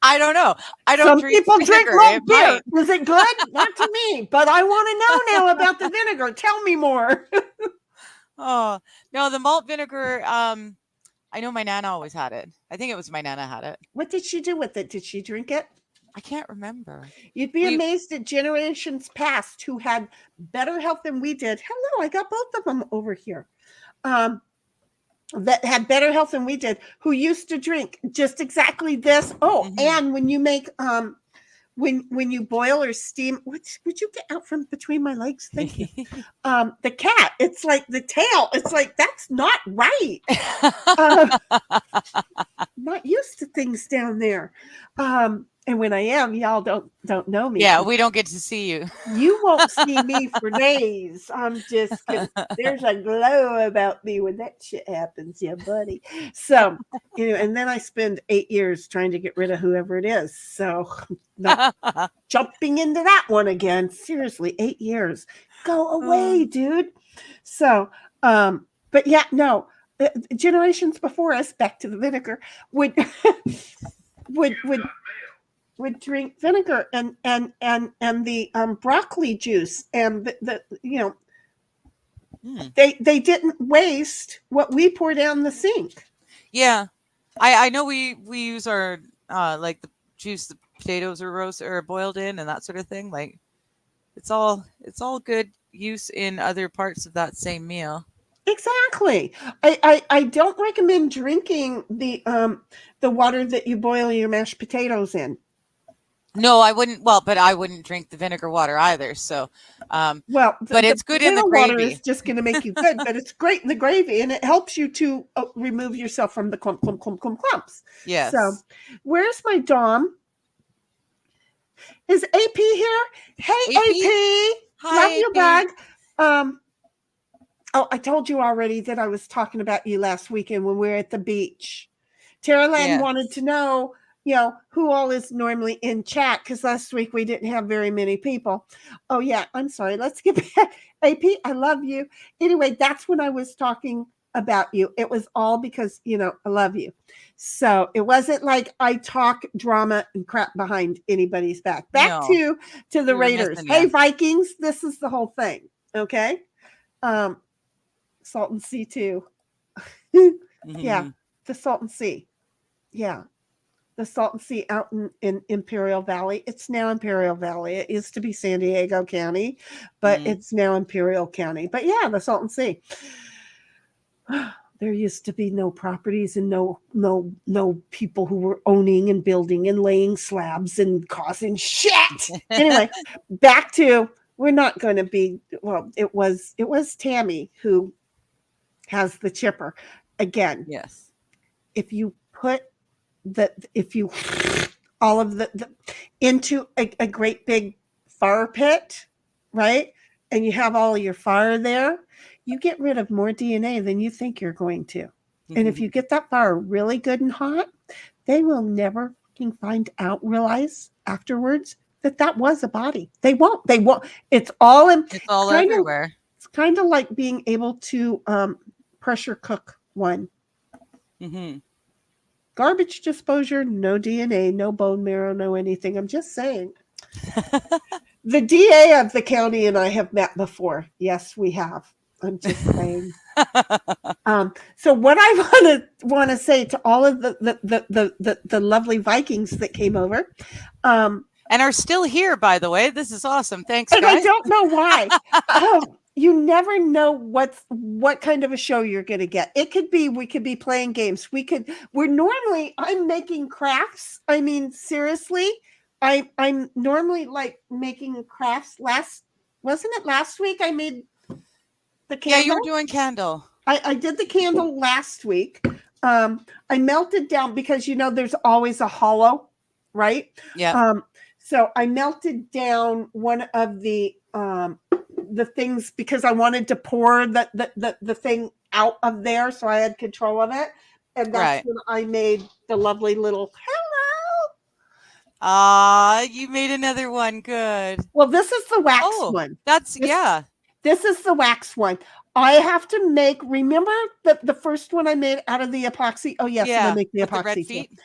I don't know. I don't. Some people drink malt beer. Is it good? Not to me, but I want to know now about the vinegar. Tell me more. Oh, no, the malt vinegar, I know my Nana always had it. I think it was my Nana had it. What did she do with it? Did she drink it? I can't remember. You'd be amazed at generations past who had better health than we did. Hello, I got both of them over here. That had better health than we did, who used to drink just exactly this. Oh, and when you make when you boil or steam, would you get out from between my legs? Thank you. The cat, it's like the tail. It's like, that's not right. Not used to things down there. And when I am, y'all don't know me. Yeah, we don't get to see you. You won't see me for days. I'm just kidding. There's a glow about me when that shit happens, yeah, buddy. So, and then I spend 8 years trying to get rid of whoever it is. So, not jumping into that one again. Seriously, 8 years. Go away, dude. So, but yeah, no. Generations before us, back to the vinegar, would drink vinegar and the broccoli juice and they didn't waste what we pour down the sink. Yeah, I know we use our like the juice the potatoes are roasted or boiled in and that sort of thing. Like it's all good use in other parts of that same meal. Exactly. I don't recommend drinking the water that you boil your mashed potatoes in. No, I wouldn't. Well, but I wouldn't drink the vinegar water either. So, but it's good in the gravy. Water is just going to make you good, but it's great in the gravy, and it helps you to remove yourself from the clumps. Yes. So, where's my Dom? Is AP here? Hey, AP. Hi, love you, bug. Oh, I told you already that I was talking about you last weekend when we were at the beach. Tara Land wanted to know, who all is normally in chat, because last week we didn't have very many people. Oh, yeah, I'm sorry. Let's get back. AP, I love you. Anyway, that's when I was talking about you. It was all because, I love you. So it wasn't like I talk drama and crap behind anybody's back. Back to the Raiders. Hey, Vikings, this is the whole thing. Okay? Salton Sea too. Yeah, Mhm. the Salton Sea. Yeah. The Salton Sea out in Imperial Valley. It's now Imperial Valley. It used to be San Diego County, but Mhm. it's now Imperial County. But yeah, the Salton Sea. There used to be no properties and no people who were owning and building and laying slabs and causing shit. Anyway, back to we're not going to be well, it was Tammy who has the chipper. Again, Yes. if you put if you all of the into a great big fire pit, right? And you have all of your fire there, you get rid of more DNA than you think you're going to. And if you get that fire really good and hot, they will never realize afterwards that was a body. They won't. It's all in. It's all everywhere. It's kind of like being able to pressure cook one. Mhm. Garbage disposal, no DNA, no bone marrow, no anything. I'm just saying. The DA of the county and I have met before. Yes, we have. I'm just saying. So what I want to say to all of the lovely Vikings that came over, and are still here, by the way. This is awesome. Thanks, and guys. I don't know why. You never know what kind of a show you're going to get. We could be playing games. I'm making crafts. I mean, seriously, I'm normally like making crafts. Wasn't it last week I made the candle? Yeah, you were doing candle. I did the candle last week. I melted down because there's always a hollow, right? Yeah. So I melted down one of the things because I wanted to pour the thing out of there, so I had control of it, and that's when I made the lovely little hello. You made another one. Good. Well, this is the wax one. This is the wax one. I have to remember the first one I made out of the epoxy? Oh, yes, and I make the epoxy. The red feet.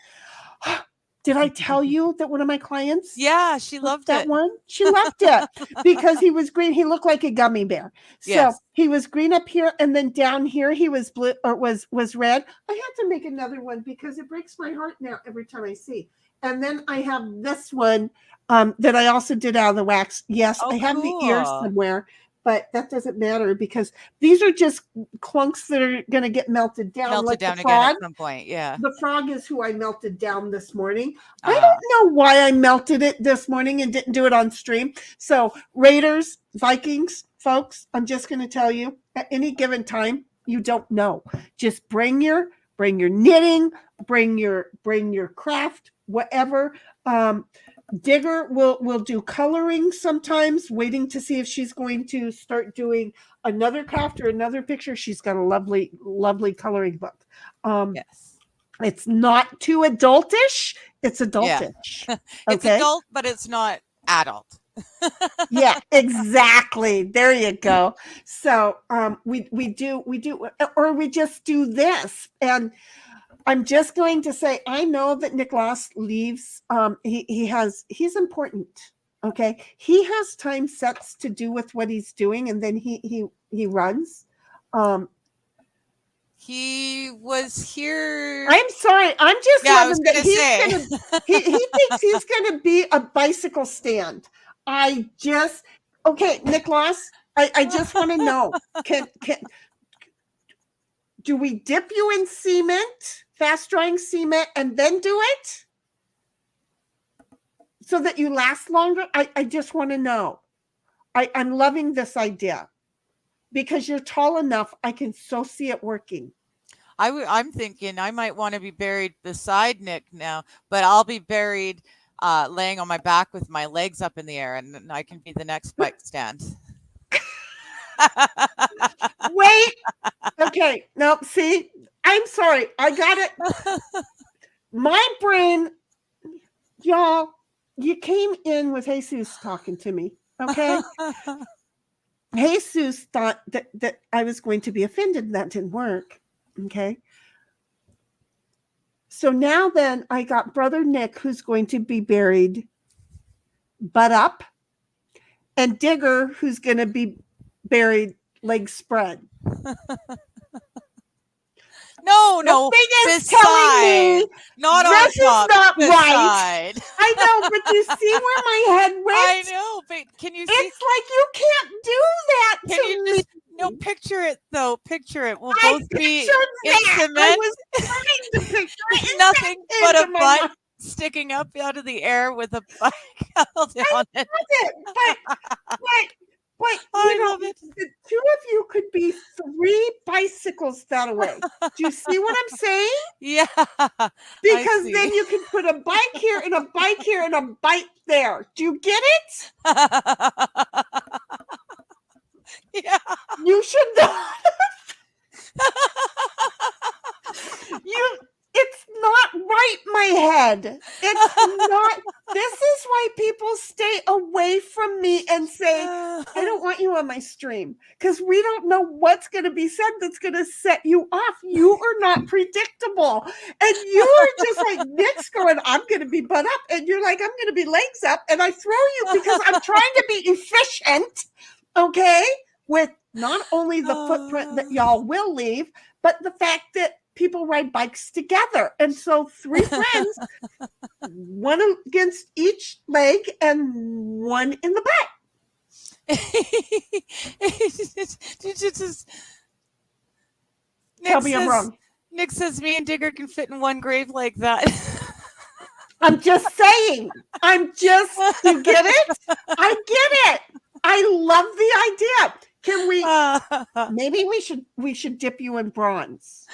Did I tell you that one of my clients? Yeah, she loved that one. She loved it because he was green. He looked like a gummy bear. So he was green up here, and then down here he was blue or was red. I had to make another one because it breaks my heart now every time I see. And then I have this one that I also did out of the wax. Yes, I have the ears somewhere, but that doesn't matter because these are just clunks that are going to get melted down. Melted like down the frog. Again at some point, yeah. The frog is who I melted down this morning. I don't know why I melted it this morning and didn't do it on stream. So Raiders, Vikings, folks, I'm just going to tell you, at any given time, you don't know. Just bring your knitting, bring your craft, whatever. Digger will do coloring sometimes, waiting to see if she's going to start doing another craft or another picture. She's got a lovely, lovely coloring book. Yes. It's not too adultish. It's adultish. Yeah. It's adult, but it's not adult. Yeah, exactly. There you go. So we do, or we just do this. And I'm just going to say, I know that Nicholas leaves. He's important. Okay. He has time sets to do with what he's doing. And then he runs. He was here. I'm sorry. I'm just loving that he thinks he's going to be a bicycle stand. Okay, Nicholas, I just want to know, do we dip you in cement, fast drying cement, and then do it so that you last longer? I just want to know. I'm loving this idea because you're tall enough. I can so see it working. I'm thinking I might want to be buried beside Nick now, but I'll be buried laying on my back with my legs up in the air, and I can be the next bike stand. Wait. Okay. No, see, I'm sorry. I got it. My brain, y'all, you came in with Jesus talking to me. Okay. Jesus thought that I was going to be offended, and that didn't work. Okay. So now then I got Brother Nick, who's going to be buried butt up, and Digger, who's going to be buried leg spread. No, The no. thing is This telling side. me Not on this is top. not this right. side. I know, but you see where my head went? I know, but can you see? It's like you can't do that Can to you me. just no picture it though? Picture it. We'll I both be pictured in that. I cement. was trying to picture it. With and nothing that but came a to my butt mind. sticking up out of the air with a bike held on it. It, but I you know, love it. the two of you could be 3 bicycles that away. Do you see what I'm saying? Yeah. Because then you can put a bike here and a bike here and a bike there. Do you get it? Yeah. You should not. It's not right, my head. It's not. This is why people stay away from me and say, I don't want you on my stream, because we don't know what's going to be said that's going to set you off. You are not predictable. And you are just like Nick's going, I'm going to be butt up. And you're like, I'm going to be legs up. And I throw you because I'm trying to be efficient, okay, with not only the footprint that y'all will leave, but the fact that people ride bikes together. And so 3 friends, one against each leg and one in the back. Tell me I'm wrong. Nick says me and Digger can fit in one grave like that. I'm just saying. You get it? I get it. I love the idea. Can we maybe we should dip you in bronze?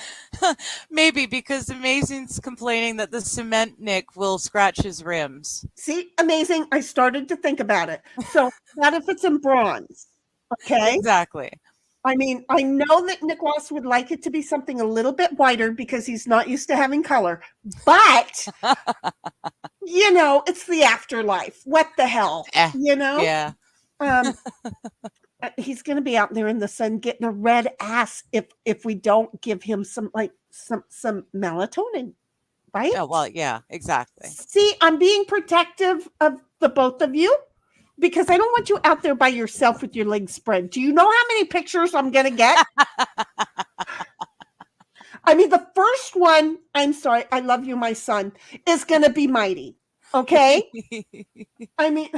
Maybe, because Amazing's complaining that the cement Nick will scratch his rims. See, Amazing. I started to think about it. So what if it's in bronze? Okay. Exactly. I mean, I know that Nicholas would like it to be something a little bit whiter because he's not used to having color. But you know, it's the afterlife. What the hell? You know? Yeah. He's going to be out there in the sun getting a red ass if we don't give him some melatonin, right? Oh, well, yeah, exactly. See, I'm being protective of the both of you because I don't want you out there by yourself with your legs spread. Do you know how many pictures I'm going to get? I mean, the first one, I'm sorry, I love you, my son, is going to be mighty. Okay? I mean,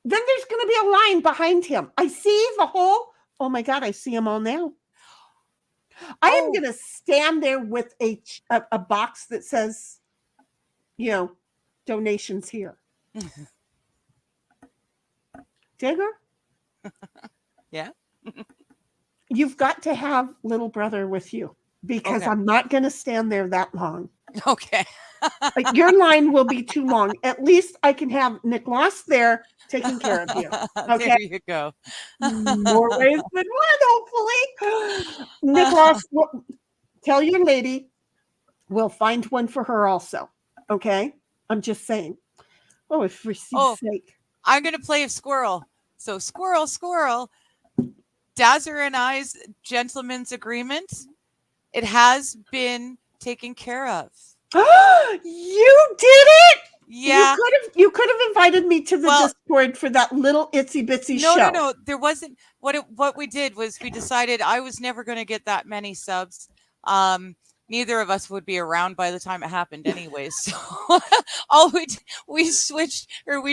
then there's going to be a line behind him. I see the whole, oh my God, I see them all now. I am going to stand there with a box that says, you know, donations here. Digger? Yeah? You've got to have little brother with you because I'm not going to stand there that long. Okay. Your line will be too long. At least I can have Nicholas there taking care of you. Okay. There you go. More ways than one, hopefully. Nicholas, tell your lady we'll find one for her also. Okay? I'm just saying. Oh, for Steve's sake. I'm going to play a squirrel. So squirrel. Dazzer and I's gentleman's agreement. It has been taken care of. You did it? Yeah. You could have invited me to the Discord for that little itsy bitsy show. No. There wasn't. What we did was we decided I was never going to get that many subs. Neither of us would be around by the time it happened anyways. So we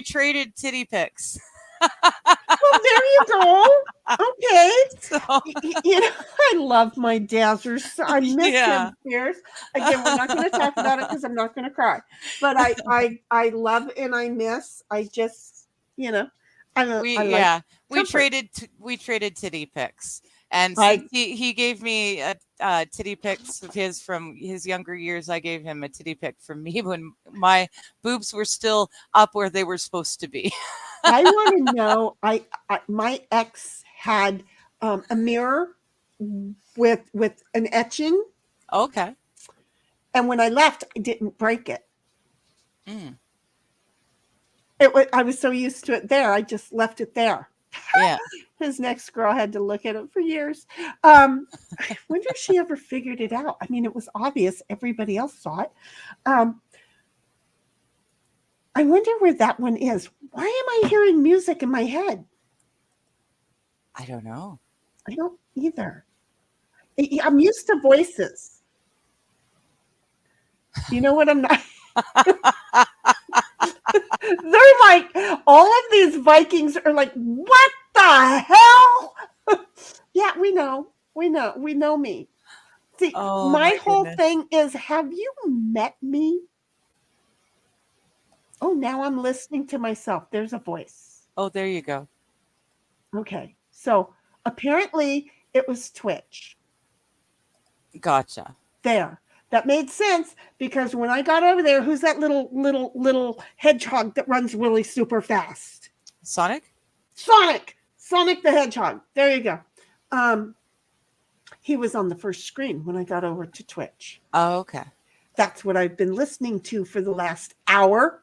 traded titty pics. Well, there you go. Okay. So, you know, I love my Dazzers. I miss him fierce. Again, we're not going to talk about it because I'm not going to cry. But I love and I miss. I just, you know, we traded titty pics. And he gave me a titty pics of his from his younger years. I gave him a titty pic from me when my boobs were still up where they were supposed to be. I want to know. My ex had a mirror with an etching. Okay. And when I left, I didn't break it. Mm. I was so used to it there. I just left it there. Yeah. His next girl had to look at it for years. I wonder if she ever figured it out. I mean, it was obvious. Everybody else saw it. I wonder where that one is. Why am I hearing music in my head? I don't know. I don't either. I'm used to voices. You know what I'm not? They're like, all of these Vikings are like, what the hell? Yeah, we know me. See, Oh, my my whole goodness. thing is, have you met me? Oh, now I'm listening to myself. There's a voice. Oh, there you go. Okay. So apparently it was Twitch. Gotcha. There. That made sense because when I got over there, who's that little hedgehog that runs really super fast? Sonic? Sonic the Hedgehog. There you go. He was on the first screen when I got over to Twitch. Oh, okay. That's what I've been listening to for the last hour.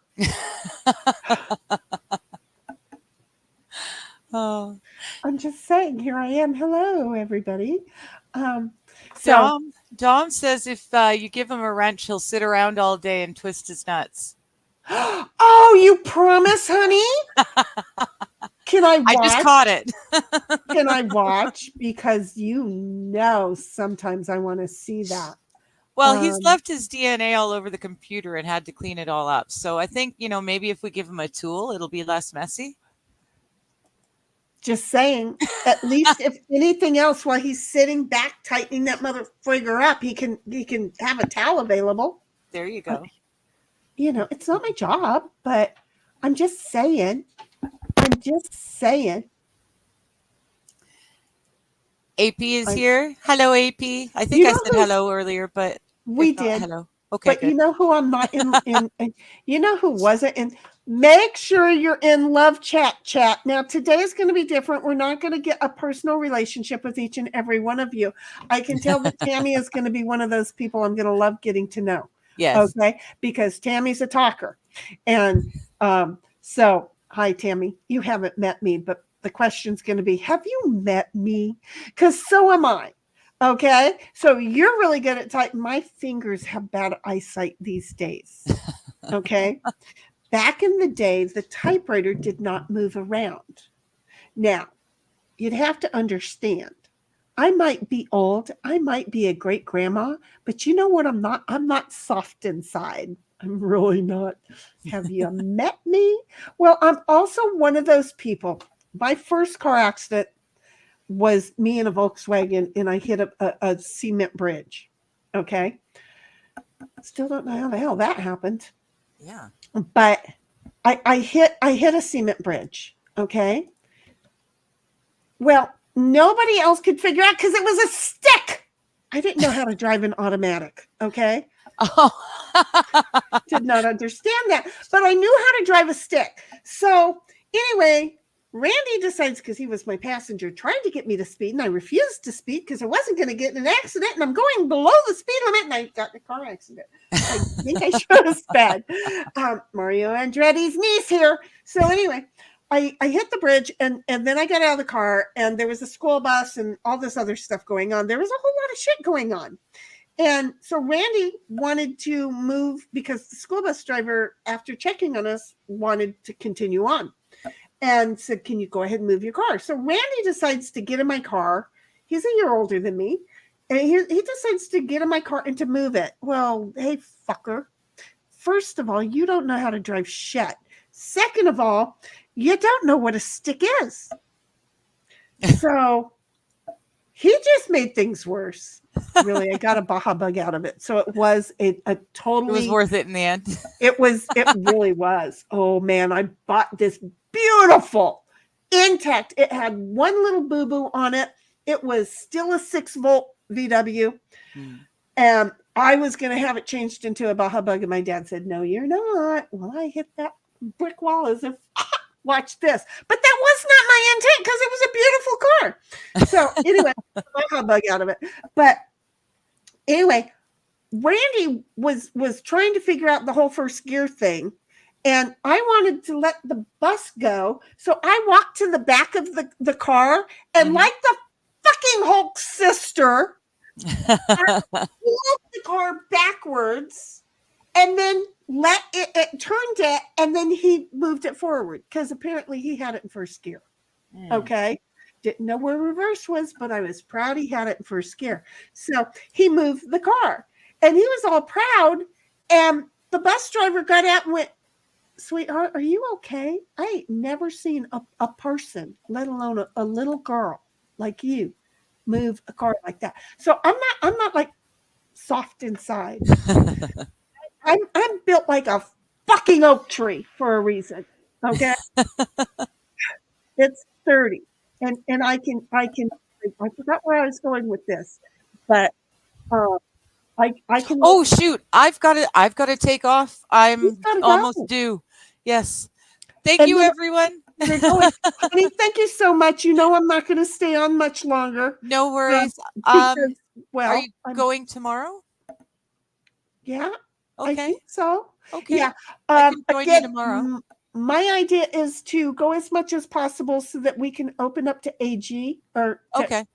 Oh, I'm just saying, here I am. Hello, everybody. So Dom says if you give him a wrench, he'll sit around all day and twist his nuts. Oh, you promise, honey? Can I watch? I just caught it. Can I watch? Because sometimes I want to see that. Well, he's left his DNA all over the computer and had to clean it all up. So I think, maybe if we give him a tool, it'll be less messy. Just saying, at least if anything else, while he's sitting back tightening that motherfucker up, he can have a towel available. There you go. It's not my job, but I'm just saying. AP is here. Hello, AP. I think I said hello earlier, but we did. Hello. Okay, but good. You know who I'm not in, you know who wasn't in? Make sure you're in love chat. Now, today is going to be different. We're not going to get a personal relationship with each and every one of you. I can tell that Tammy is going to be one of those people I'm going to love getting to know. Yes. Okay. Because Tammy's a talker. And so, hi, Tammy. You haven't met me, but the question's going to be, have you met me? Because so am I. Okay. So you're really good at typing. My fingers have bad eyesight these days. Okay. Back in the day, the typewriter did not move around. Now, you'd have to understand, I might be old, I might be a great grandma, but you know what I'm not? I'm not soft inside. I'm really not. Have you met me? Well, I'm also one of those people. My first car accident was me in a Volkswagen, and I hit a cement bridge. Okay. Still don't know how the hell that happened. Yeah. But I hit a cement bridge. Okay. Well, nobody else could figure out because it was a stick. I didn't know how to drive an automatic. Okay. Oh. Did not understand that, but I knew how to drive a stick. So anyway, Randy decides, because he was my passenger, trying to get me to speed, and I refused to speed because I wasn't going to get in an accident, and I'm going below the speed limit, and I got in a car accident. I think I should have sped. Mario Andretti's niece here. So anyway, I hit the bridge, and then I got out of the car, and there was a school bus and all this other stuff going on. There was a whole lot of shit going on. And so Randy wanted to move because the school bus driver, after checking on us, wanted to continue on. And said, can you go ahead and move your car? So Randy decides to get in my car. He's a year older than me. And he decides to get in my car and to move it. Well, hey, fucker. First of all, you don't know how to drive shit. Second of all, you don't know what a stick is. So he just made things worse. Really, I got a Baja bug out of it. So it was a totally... It was worth it in the end. It really was. Oh, man, I bought this beautiful, intact. It had one little boo-boo on it. It was still a 6-volt VW. And I was going to have it changed into a Baja bug. And my dad said, no, you're not. Well, I hit that brick wall as if, watch this. But that was not my intent because it was a beautiful car. So anyway, Baja bug out of it. But anyway, Randy was trying to figure out the whole first gear thing. And I wanted to let the bus go. So I walked to the back of the car and like the fucking Hulk sister, I pulled the car backwards and then let it turned it, and then he moved it forward because apparently he had it in first gear. Okay. didn't know where reverse was, but I was proud he had it in first gear. So he moved the car, and he was all proud. And the bus driver got out and went, "Sweetheart, are you okay? I ain't never seen a person, let alone a little girl like you, move a car like that." So I'm not like soft inside. I'm built like a fucking oak tree for a reason. Okay. It's 30. And I forgot where I was going with this, but I can. Oh shoot! I've got to take off. I'm almost due. Yes. Thank you, everyone. Honey, thank you so much. You know I'm not going to stay on much longer. No worries. Because, are you going tomorrow? Yeah. Okay. I think so. Okay. Yeah. I can join you tomorrow. My idea is to go as much as possible so that we can open up to AG or okay.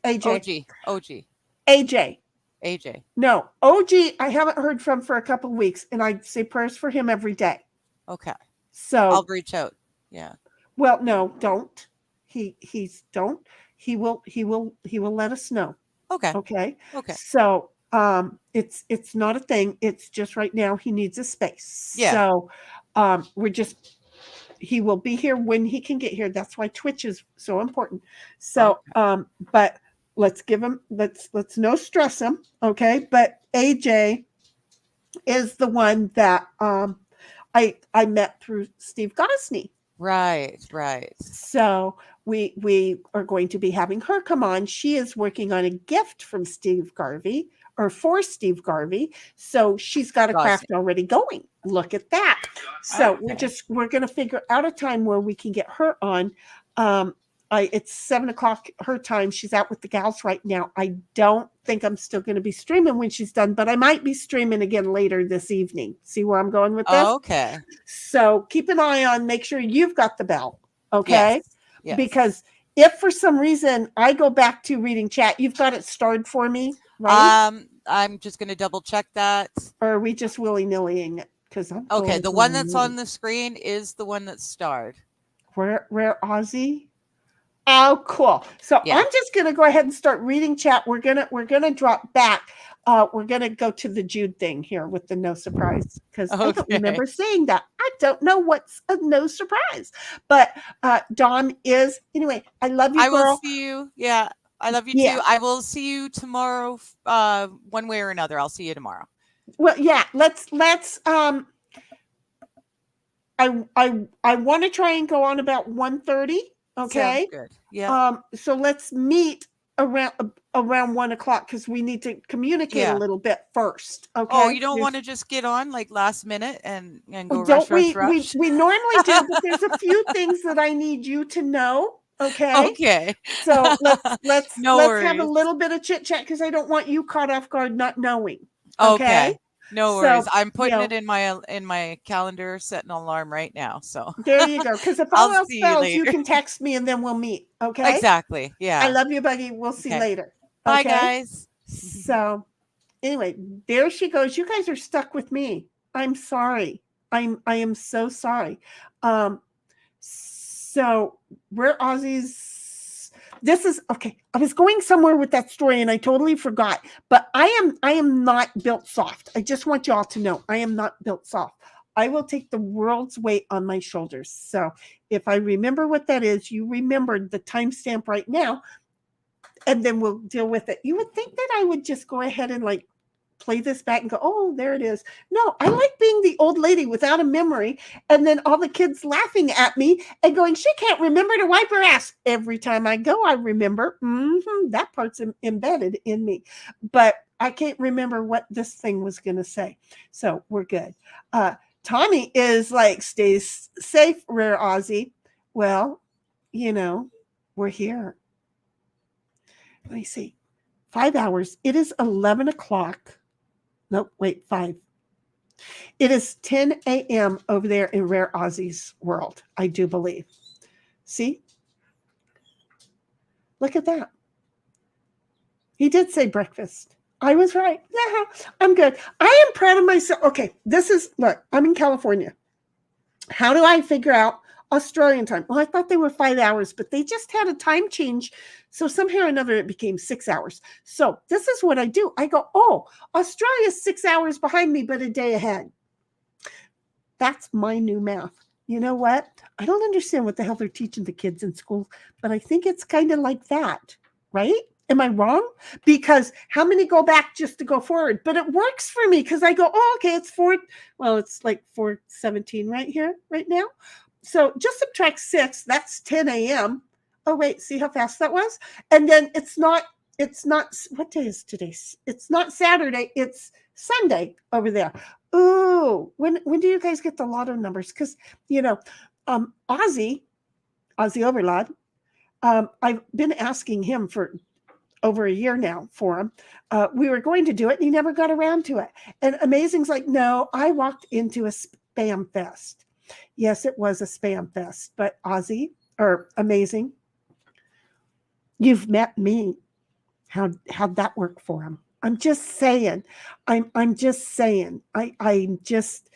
AJ. OG. AJ. No, OG. I haven't heard from for a couple of weeks, and I say prayers for him every day. Okay. So I'll reach out. Yeah. Well, no, don't. Don't. He will let us know. Okay. Okay. Okay. So it's not a thing. It's just right now he needs a space. Yeah. So he will be here when he can get here. That's why Twitch is so important. So but let's no stress him. Okay. But AJ is the one that I met through Steve Gosney. Right. So we are going to be having her come on. She is working on a gift from Steve Garvey or for Steve Garvey. So she's got a craft already going. Look at that. So we're going to figure out a time where we can get her on. It's 7:00 her time. She's out with the gals right now. I don't think I'm still going to be streaming when she's done, but I might be streaming again later this evening. See where I'm going with this? Okay. So keep an eye on, make sure you've got the bell. Okay. Yes. Because if for some reason I go back to reading chat, you've got it starred for me, right? I'm just going to double check that. Or are we just willy-nillying it? Because I'm okay. The one that's on the screen is the one that's starred. Rare Aussie. Oh, cool. So I'm just going to go ahead and start reading chat. We're gonna drop back. We're going to go to the Jude thing here with the no surprise because I don't remember saying that. I don't know what's a no surprise. But Dawn is, anyway, I love you, girl. I will see you. Yeah, I love you too. I will see you tomorrow one way or another. I'll see you tomorrow. Well, yeah, let's I want to try and go on about 1:30. Okay. Sounds good. Yeah. So let's meet around 1:00 because we need to communicate a little bit first. Okay. Oh, you don't want to just get on like last minute and go rush. We normally do, but there's a few things that I need you to know. Okay. Okay. So let's worries. have a little bit of chit chat because I don't want you caught off guard not knowing. Okay. No worries. So, I'm putting it in my calendar, setting an alarm right now. So there you go. Because if all else fails, you can text me and then we'll meet. Okay. Exactly. Yeah. I love you, Buggy. We'll see later. Bye, guys. So anyway, there she goes. You guys are stuck with me. I'm sorry. I am so sorry. So we're Aussies. This is okay. I was going somewhere with that story and I totally forgot. But I am not built soft. I just want you all to know I am not built soft. I will take the world's weight on my shoulders. So if I remember what that is, you remembered the timestamp right now, and then we'll deal with it. You would think that I would just go ahead and like play this back and go, oh, there it is. No, I like being the old lady without a memory. And then all the kids laughing at me and going, she can't remember to wipe her ass. Every time I go, I remember. That part's embedded in me. But I can't remember what this thing was going to say. So we're good. Tommy is like, stay safe, Rare Aussie. Well, we're here. Let me see. 5 hours. It is 11 o'clock. Nope, wait, 5. It is 10 a.m. over there in Rare Aussie's world, I do believe. See? Look at that. He did say breakfast. I was right. Yeah, I'm good. I am proud of myself. Okay, look, I'm in California. How do I figure out Australian time. Well, I thought they were 5 hours, but they just had a time change. So somehow or another, it became 6 hours. So this is what I do. I go, oh, Australia's 6 hours behind me, but a day ahead. That's my new math. You know what? I don't understand what the hell they're teaching the kids in school, but I think it's kind of like that, right? Am I wrong? Because how many go back just to go forward? But it works for me because I go, oh, okay, it's like 4:17 right here, right now. So just subtract 6, that's 10 a.m. Oh, wait, see how fast that was? And then it's not, what day is today? It's not Saturday, it's Sunday over there. Ooh, when do you guys get the lotto numbers? Because, Ozzy Overlord, I've been asking him for over a year now for him. We were going to do it and he never got around to it. And Amazing's like, no, I walked into a spam fest. Yes, it was a spam fest, but Amazing, you've met me. How'd that work for him? I'm just saying. I'm just saying. I'm just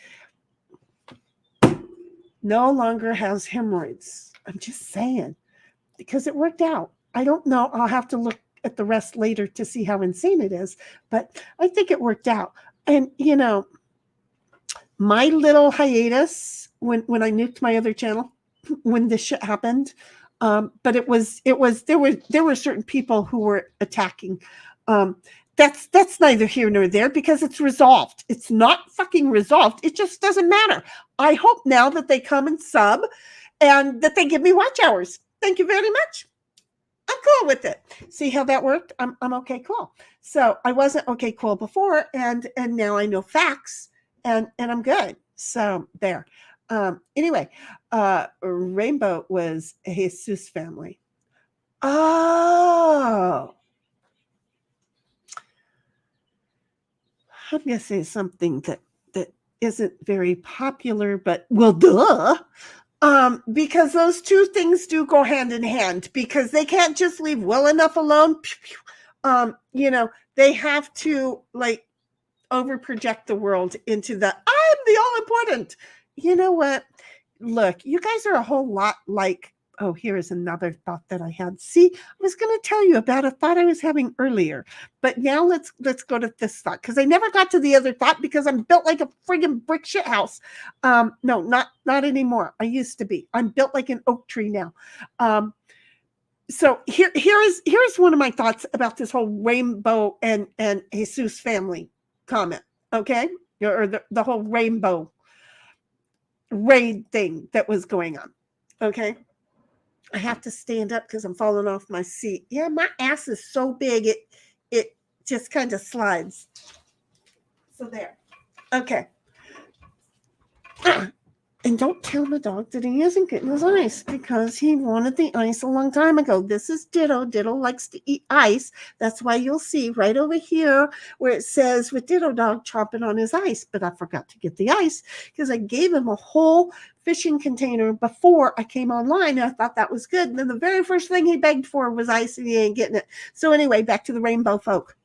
no longer has hemorrhoids. I'm just saying because it worked out. I don't know. I'll have to look at the rest later to see how insane it is, but I think it worked out. And my little hiatus when I nuked my other channel, when this shit happened, but it was there were certain people who were attacking. That's neither here nor there because it's resolved. It's not fucking resolved. It just doesn't matter. I hope now that they come and sub and that they give me watch hours. Thank you very much. I'm cool with it. See how that worked? I'm okay, cool. So I wasn't okay, cool before, and now I know facts, and I'm good. So there. Anyway, Rainbow was Jesus family. Oh. I'm going to say something that isn't very popular, but well, duh. Because those two things do go hand in hand because they can't just leave well enough alone. They have to like over project the world into the I'm the all important. You know what? Look, you guys are a whole lot like, oh, here is another thought that I had. See, I was going to tell you about a thought I was having earlier, but now let's go to this thought because I never got to the other thought because I'm built like a friggin' brick shit house. No, not anymore. I used to be. I'm built like an oak tree now. So here's one of my thoughts about this whole Rainbow and Jesus family comment. Okay, or the whole Rainbow raid thing that was going on. Okay. I have to stand up because I'm falling off my seat. Yeah, my ass is so big it just kind of slides. So there. Okay. And don't tell my dog that he isn't getting his ice because he wanted the ice a long time ago. This is Ditto. Ditto likes to eat ice. That's why you'll see right over here where it says with Ditto Dog chomping on his ice. But I forgot to get the ice because I gave him a whole fishing container before I came online. And I thought that was good. And then the very first thing he begged for was ice and he ain't getting it. So anyway, back to the Rainbow folk.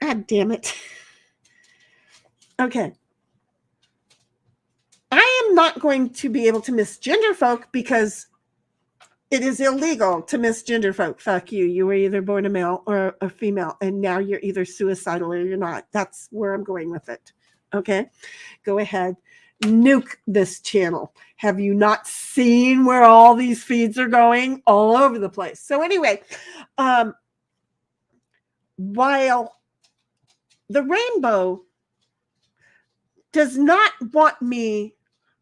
God damn it. Okay. I am not going to be able to misgender folk because it is illegal to misgender folk. Fuck you. You were either born a male or a female, and now you're either suicidal or you're not. That's where I'm going with it. Okay? Go ahead. Nuke this channel. Have you not seen where all these feeds are going? All over the place. So anyway, while the Rainbow does not want me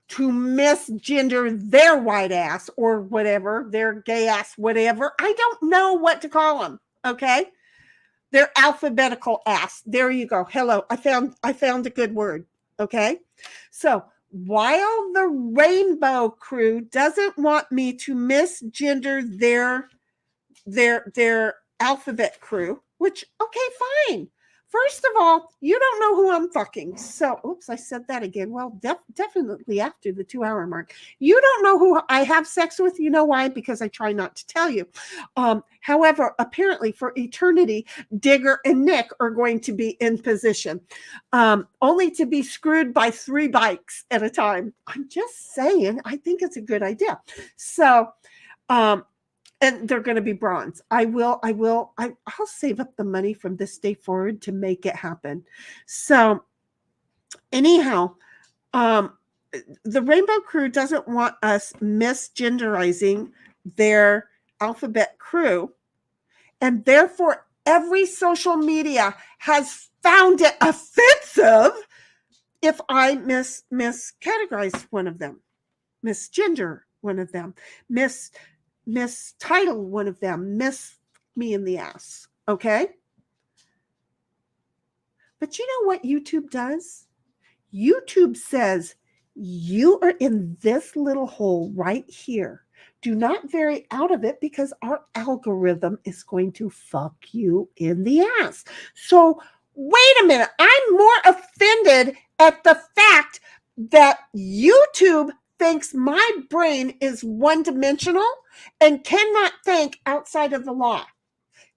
to misgender their white ass or whatever, their gay ass, whatever. I don't know what to call them. Okay. Their alphabetical ass. There you go. Hello. I found a good word. Okay. So while the Rainbow crew doesn't want me to misgender their alphabet crew, which, okay, First of all, you don't know who I'm fucking. So, oops, I said that again. Well, definitely after the 2-hour mark. You don't know who I have sex with. You know why? Because I try not to tell you. However, apparently for eternity, Digger and Nick are going to be in position, only to be screwed by 3 bikes at a time. I'm just saying, I think it's a good idea. So, and they're going to be bronze. I'll save up the money from this day forward to make it happen. So anyhow, the Rainbow Crew doesn't want us misgenderizing their alphabet crew. And therefore, every social media has found it offensive if I miscategorize one of them, misgender one of them, mistitle one of them, miss me in the ass. Okay? But you know what YouTube does? YouTube says, you are in this little hole right here. Do not vary out of it because our algorithm is going to fuck you in the ass. So wait a minute. I'm more offended at the fact that YouTube thinks my brain is one-dimensional and cannot think outside of the law,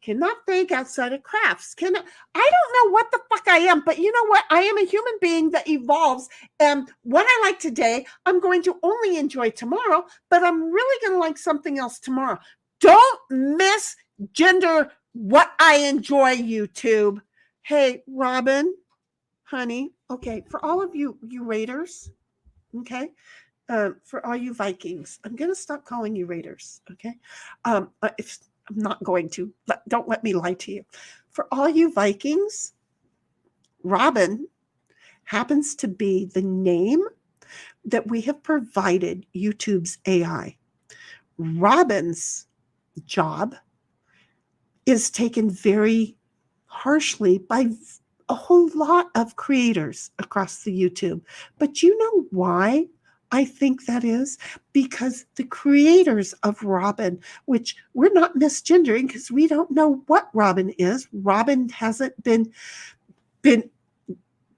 cannot think outside of crafts. I don't know what the fuck I am, but you know what? I am a human being that evolves, and what I like today, I'm going to only enjoy tomorrow, but I'm really going to like something else tomorrow. Don't misgender what I enjoy, YouTube. Hey, Robin, honey, okay, for all of you Raiders, okay, for all you Vikings, I'm going to stop calling you Raiders, okay? If I'm not going to, don't let me lie to you. For all you Vikings, Robin happens to be the name that we have provided YouTube's AI. Robin's job is taken very harshly by a whole lot of creators across the YouTube. But you know why I think that is? Because the creators of Robin, which we're not misgendering because we don't know what Robin is. Robin hasn't been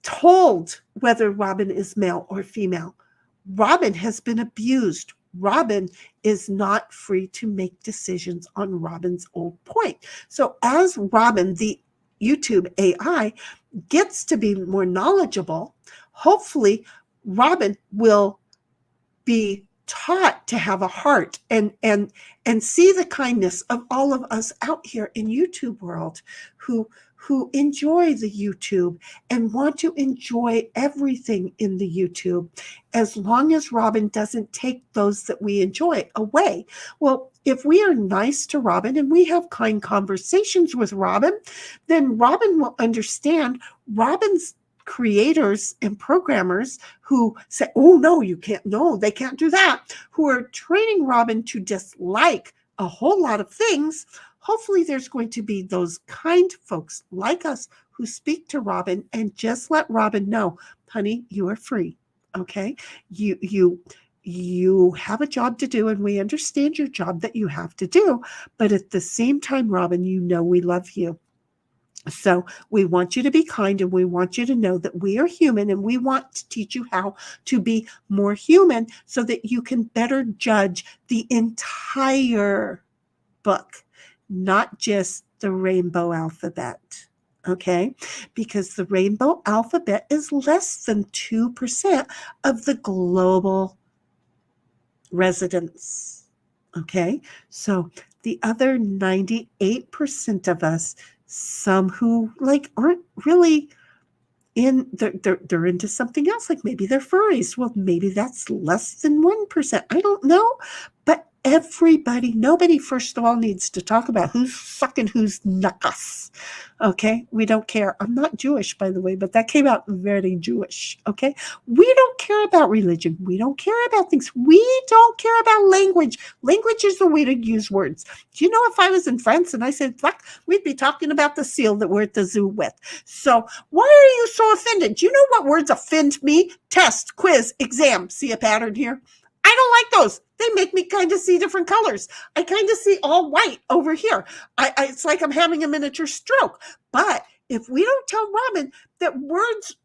told whether Robin is male or female. Robin has been abused. Robin is not free to make decisions on Robin's old point. So as Robin, the YouTube AI, gets to be more knowledgeable, hopefully Robin will be taught to have a heart and see the kindness of all of us out here in YouTube world who enjoy the YouTube and want to enjoy everything in the YouTube, as long as Robin doesn't take those that we enjoy away. Well, if we are nice to Robin and we have kind conversations with Robin, then Robin will understand Robin's creators and programmers who say, oh, no, you can't, no, they can't do that, who are training Robin to dislike a whole lot of things. Hopefully there's going to be those kind folks like us who speak to Robin and just let Robin know, honey, you are free. Okay. You have a job to do, and we understand your job that you have to do. But at the same time, Robin, you know, we love you. So we want you to be kind, and we want you to know that we are human, and we want to teach you how to be more human so that you can better judge the entire book, not just the rainbow alphabet. Okay? Because the rainbow alphabet is less than 2% of the global residents. Okay? So the other 98% of us, some who aren't really they're into something else, like maybe they're furries. Well, maybe that's less than 1%. I don't know. But nobody, first of all, needs to talk about who's fucking who's knuckles. Okay? We don't care. I'm not Jewish, by the way, but that came out very Jewish. Okay? We don't care about religion. We don't care about things. We don't care about language. Language is the way to use words. Do you know, if I was in France and I said fuck, we'd be talking about the seal that we're at the zoo with. So why are you so offended? Do you know what words offend me? Test, quiz, exam. See a pattern here? I don't like those. They make me kind of see different colors. I kind of see all white over here. It's like I'm having a miniature stroke. But if we don't tell Robin that words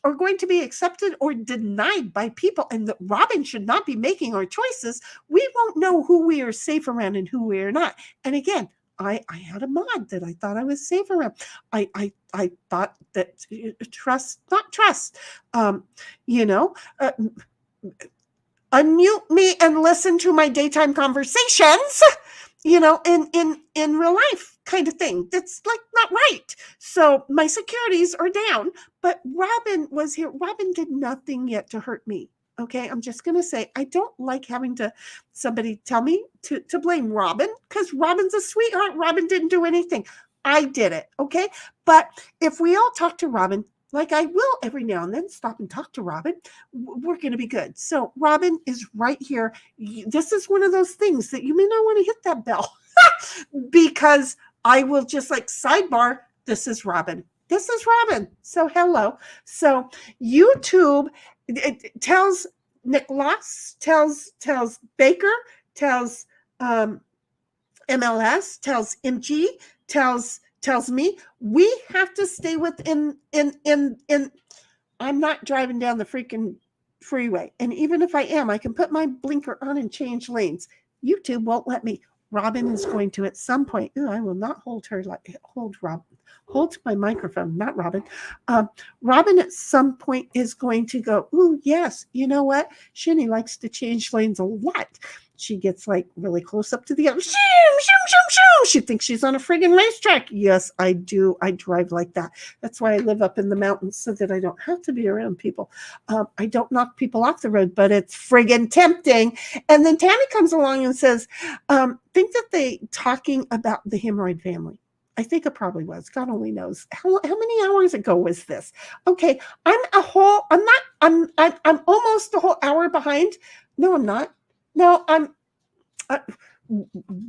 are going to be accepted or denied by people, and that Robin should not be making our choices, we won't know who we are safe around and who we are not. And again, I had a mod that I thought I was safe around. I thought that not trust, you know, unmute me and listen to my daytime conversations, you know, in real life kind of thing. That's like not right. So my securities are down, but Robin was here. Robin did nothing yet to hurt me. Okay, I'm just going to say, I don't like having somebody tell me to blame Robin, because Robin's a sweetheart. Robin didn't do anything. I did it. Okay. But if we all talk to Robin, like I will every now and then, stop and talk to Robin, we're going to be good. So Robin is right here. This is one of those things that you may not want to hit that bell because I will just like sidebar. This is Robin. This is Robin. So hello. So YouTube, it tells Nicholas, tells Baker, tells MLS, tells MG, tells me we have to stay within in I'm not driving down the freaking freeway. And even if I am, I can put my blinker on and change lanes. YouTube won't let me. Robin is going to at some point. I will not hold my microphone, not Robin. Robin at some point is going to go, ooh, yes, you know what? Sheni likes to change lanes a lot. She gets like really close up to the other. She thinks she's on a friggin' racetrack. Yes, I do. I drive like that. That's why I live up in the mountains, so that I don't have to be around people. I don't knock people off the road, but it's friggin' tempting. And then Tammy comes along and says, think that they talking about the hemorrhoid family. I think it probably was. God only knows. How many hours ago was this? Okay, I'm almost a whole hour behind. No, I'm not. No, I'm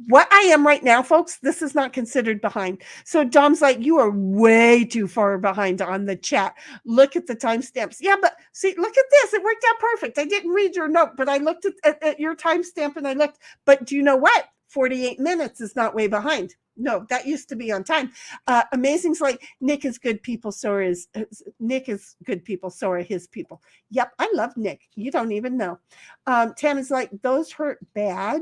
what I am right now, folks. This is not considered behind. So Dom's like, you are way too far behind on the chat. Look at the timestamps. Yeah, but see, look at this. It worked out perfect. I didn't read your note, but I looked at your timestamp and I looked. But do you know what? 48 minutes is not way behind. No, that used to be on time. Amazing's like, Nick is good people, so is Nick is good people, so are his people. Yep, I love Nick. You don't even know. Tam is like, those hurt bad.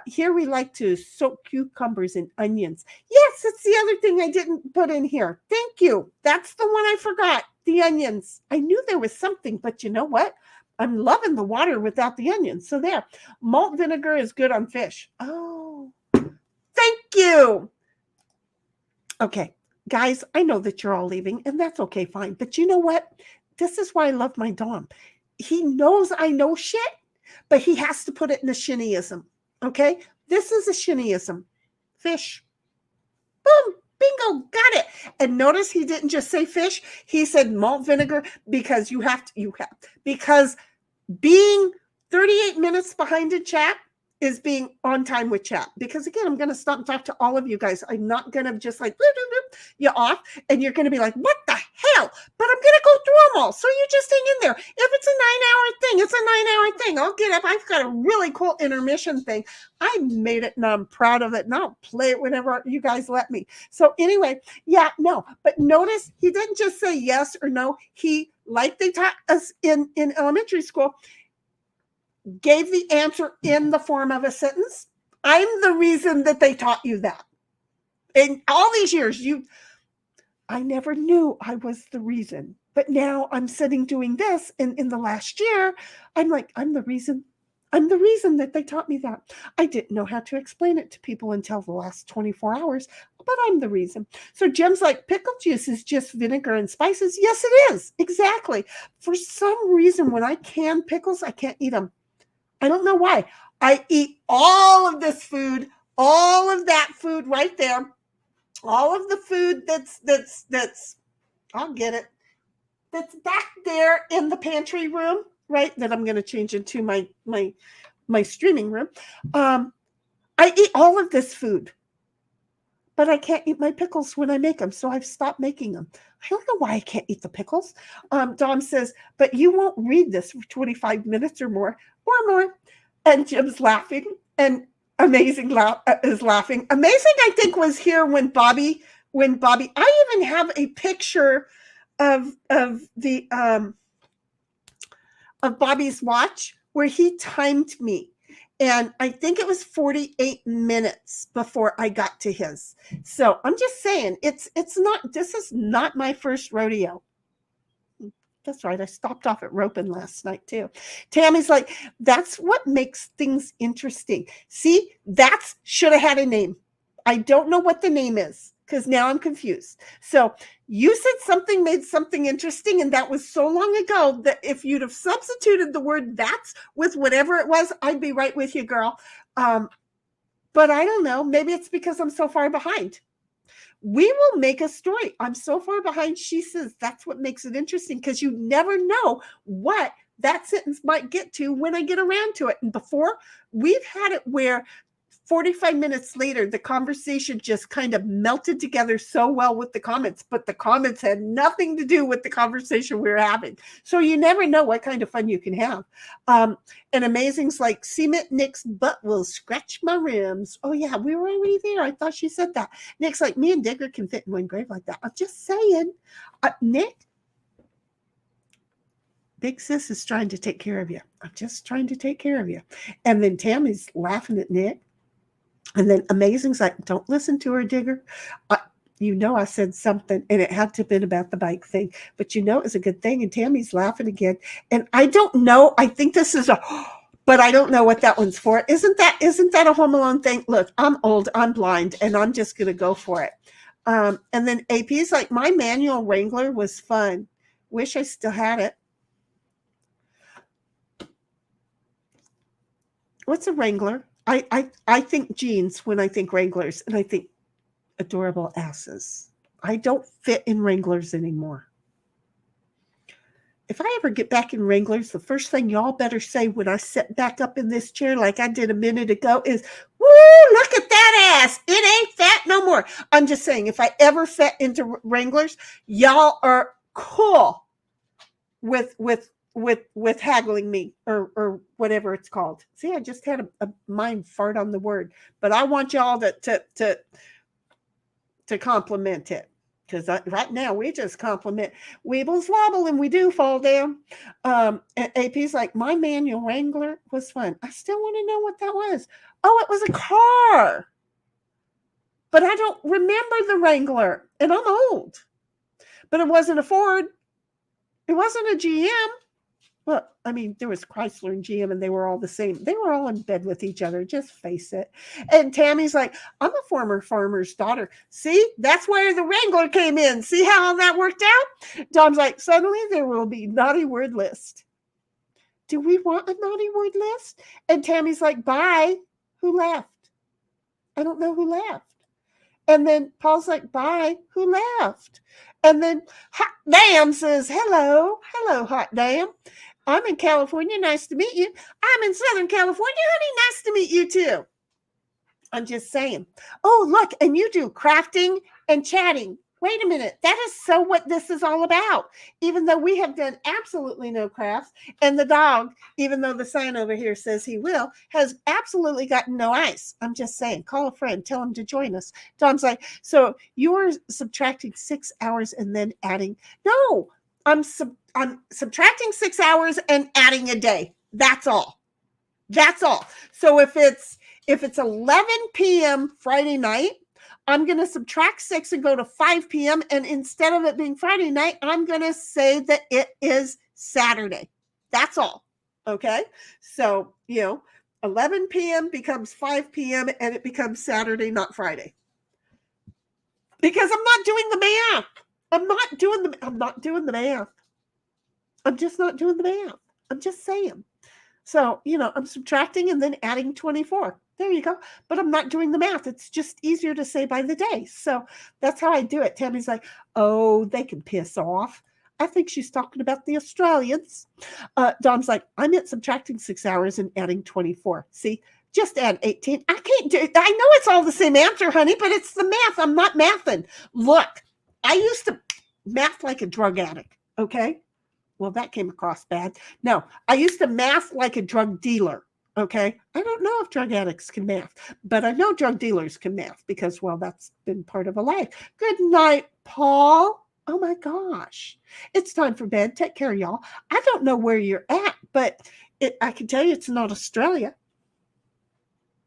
Here we like to soak cucumbers in onions. Yes, that's the other thing I didn't put in here. Thank you. That's the one I forgot. The onions. I knew there was something, but you know what? I'm loving the water without the onions. So there. Malt vinegar is good on fish. Oh, thank you. Okay, guys, I know that you're all leaving, and that's okay, fine. But you know what? This is why I love my Dom. He knows I know shit, but he has to put it in a Sheniism. Okay? This is a Sheniism. Fish. Boom. Bingo. Got it. And notice he didn't just say fish. He said malt vinegar because because being 38 minutes behind in chat is being on time with chat. Because again, I'm going to stop and talk to all of you guys. I'm not going to just like you off, and you're going to be like, what the hell? But I'm going to go through them all. So you just hang in there. If it's a 9-hour thing, it's a 9-hour thing. I'll get up. I've got a really cool intermission thing. I made it and I'm proud of it. And I'll play it whenever you guys let me. So anyway, yeah, no. But notice he didn't just say yes or no. He, like they taught us in elementary school, gave the answer in the form of a sentence. I'm the reason that they taught you that. In all these years, I never knew I was the reason. But now I'm sitting doing this. And in the last year, I'm like, I'm the reason that they taught me that. I didn't know how to explain it to people until the last 24 hours, but I'm the reason. So Jim's like, pickle juice is just vinegar and spices. Yes, it is. Exactly. For some reason, when I can pickles, I can't eat them. I don't know why. I eat all of this food, all of that food right there, all of the food that's I'll get it, that's back there in the pantry room, right? That I'm going to change into my streaming room. I eat all of this food, but I can't eat my pickles when I make them. So I've stopped making them. I don't know why I can't eat the pickles. Dom says, but you won't read this for 25 minutes or more. And Jim's laughing, and Amazing is laughing. Amazing, I think, was here when Bobby when Bobby, I even have a picture of the of Bobby's watch where he timed me. And I think it was 48 minutes before I got to his. So I'm just saying, this is not my first rodeo. That's right. I stopped off at roping last night too. Tammy's like, that's what makes things interesting. See, should have had a name. I don't know what the name is because now I'm confused. So you said something made something interesting, and that was so long ago that if you'd have substituted the word "that's" with whatever it was, I'd be right with you, girl. But I don't know. Maybe it's because I'm so far behind. We will make a story. I'm so far behind. She says that's what makes it interesting because you never know what that sentence might get to when I get around to it. And before, we've had it where 45 minutes later, the conversation just kind of melted together so well with the comments, but the comments had nothing to do with the conversation we were having. So you never know what kind of fun you can have. And Amazing's like, cement Nick's butt will scratch my rims. Oh yeah, we were already there. I thought she said that. Nick's like, me and Digger can fit in one grave like that. I'm just saying, Nick, Big Sis is trying to take care of you. I'm just trying to take care of you. And then Tammy's laughing at Nick. And then Amazing's like, don't listen to her, Digger. I said something, and it had to have been about the bike thing. But it was a good thing. And Tammy's laughing again. And I don't know. I think this is but I don't know what that one's for. Isn't that a Home Alone thing? Look, I'm old, I'm blind, and I'm just going to go for it. And then AP's like, my manual Wrangler was fun. Wish I still had it. What's a Wrangler? I think jeans when I think Wranglers, and I think adorable asses. I don't fit in Wranglers anymore. If I ever get back in Wranglers, the first thing y'all better say when I sit back up in this chair like I did a minute ago is, woo, look at that ass. It ain't fat no more. I'm just saying, if I ever fit into Wranglers, y'all are cool with haggling me or whatever it's called. See, I just had a mind fart on the word, but I want y'all to compliment it, because right now we just compliment Weebles Wobble and we do fall down. And AP's like, my manual Wrangler was fun. I still want to know what that was. Oh, it was a car, but I don't remember the Wrangler, and I'm old. But it wasn't a Ford. It wasn't a GM. Well, I mean, there was Chrysler and GM, and they were all the same. They were all in bed with each other. Just face it. And Tammy's like, I'm a former farmer's daughter. See, that's where the Wrangler came in. See how all that worked out? Dom's like, suddenly there will be naughty word list. Do we want a naughty word list? And Tammy's like, bye. Who left? I don't know who left. And then Paul's like, bye. Who left? And then Hot Damn says, hello, Hot Damn. I'm in California. Nice to meet you. I'm in Southern California, honey. Nice to meet you too. I'm just saying. Oh, look, and you do crafting and chatting. Wait a minute. That is so what this is all about. Even though we have done absolutely no crafts, and the dog, even though the sign over here says he will, has absolutely gotten no ice. I'm just saying. Call a friend. Tell him to join us. Dom's like, so you're subtracting 6 hours and then adding. No, I'm subtracting 6 hours and adding a day. That's all. That's all. So if it's 11 p.m. Friday night, I'm going to subtract 6 and go to 5 p.m. And instead of it being Friday night, I'm going to say that it is Saturday. That's all. Okay. So, 11 p.m. becomes 5 p.m. and it becomes Saturday, not Friday. Because I'm not doing the math. I'm not doing the math. I'm just not doing the math. I'm just saying. So, I'm subtracting and then adding 24. There you go. But I'm not doing the math. It's just easier to say by the day. So that's how I do it. Tammy's like, oh, they can piss off. I think she's talking about the Australians. Dom's like, I meant subtracting 6 hours and adding 24. See, just add 18. I can't do it. I know it's all the same answer, honey, but it's the math. I'm not mathing. Look, I used to math like a drug addict. Okay. Well, that came across bad. No, I used to math like a drug dealer. Okay. I don't know if drug addicts can math, but I know drug dealers can math because, well, that's been part of a life. Good night, Paul. Oh my gosh. It's time for bed. Take care, y'all. I don't know where you're at, but I can tell you it's not Australia.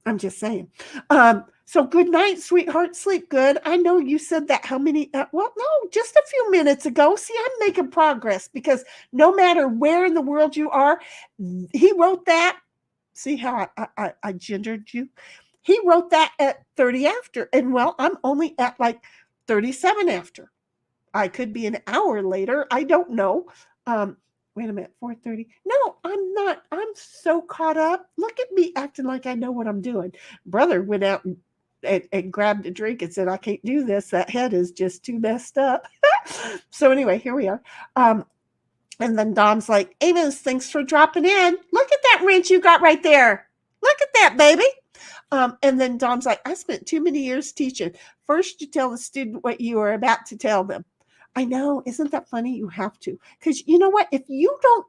I'm just saying. So good night, sweetheart. Sleep good. I know you said that how many, well, no, just a few minutes ago. See, I'm making progress because no matter where in the world you are, he wrote that. See how I gendered you? He wrote that at 30 after. And well, I'm only at like 37 after. I could be an hour later. I don't know. Wait a minute, 4:30. No, I'm not. I'm so caught up. Look at me acting like I know what I'm doing. Brother went out and grabbed a drink and said, I can't do this. That head is just too messed up. So anyway, here we are. And then Dom's like, Amos, thanks for dropping in. Look at that wrench you got right there. Look at that, baby. And then Dom's like, I spent too many years teaching. First, you tell the student what you are about to tell them. I know. Isn't that funny? You have to. Because you know what? If you don't,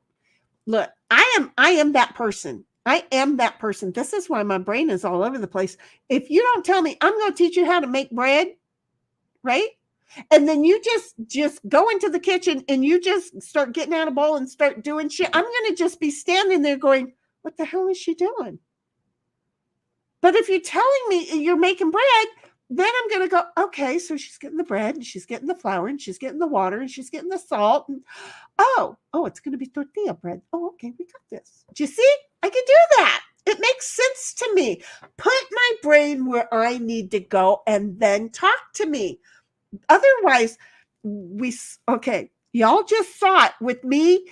look, I am that person. I am that person. This is why my brain is all over the place. If you don't tell me, I'm going to teach you how to make bread, right? And then you just go into the kitchen and you just start getting out a bowl and start doing shit. I'm going to just be standing there going, what the hell is she doing? But if you're telling me you're making bread, then I'm going to go, okay, so she's getting the bread and she's getting the flour and she's getting the water and she's getting the salt. And oh, it's going to be tortilla bread. Oh, okay, we got this. Do you see? I can do that. It makes sense to me. Put my brain where I need to go and then talk to me. Otherwise, y'all just thought with me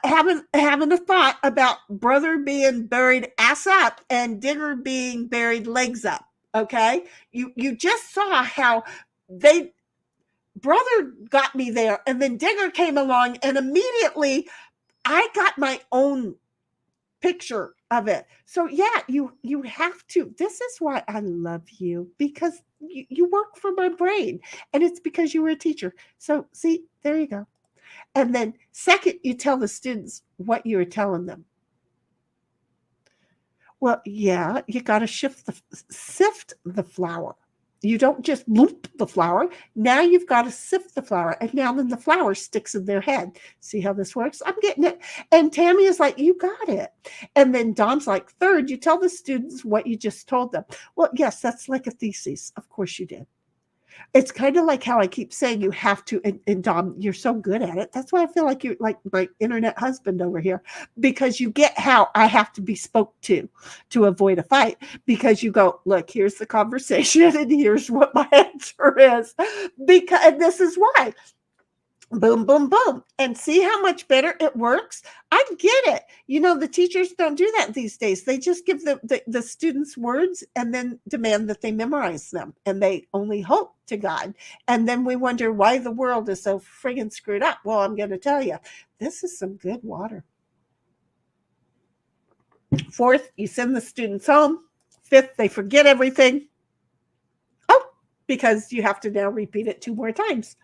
having a thought about brother being buried ass up and Digger being buried legs up. Okay, you just saw how brother got me there, and then Digger came along, and immediately I got my own picture of it. So yeah, you have to. This is why I love you, because you work for my brain, and it's because you were a teacher. So see, there you go. And then second, you tell the students what you were telling them. Well, yeah, you got to sift the flour. You don't just lump the flour. Now you've got to sift the flour. And now then the flour sticks in their head. See how this works? I'm getting it. And Tammy is like, you got it. And then Dom's like, third, you tell the students what you just told them. Well, yes, that's like a thesis. Of course you did. It's kind of like how I keep saying you have to, and Dom, you're so good at it. That's why I feel like you're like my internet husband over here, because you get how I have to be spoke to avoid a fight, because you go, look, here's the conversation and here's what my answer is. Because this is why. Boom, boom, boom. And see how much better it works? I get it. You know, the teachers don't do that these days. They just give the students words and then demand that they memorize them. And they only hope to God. And then we wonder why the world is so friggin' screwed up. Well, I'm going to tell you, this is some good water. Fourth, you send the students home. Fifth, they forget everything. Oh, because you have to now repeat it 2 more times.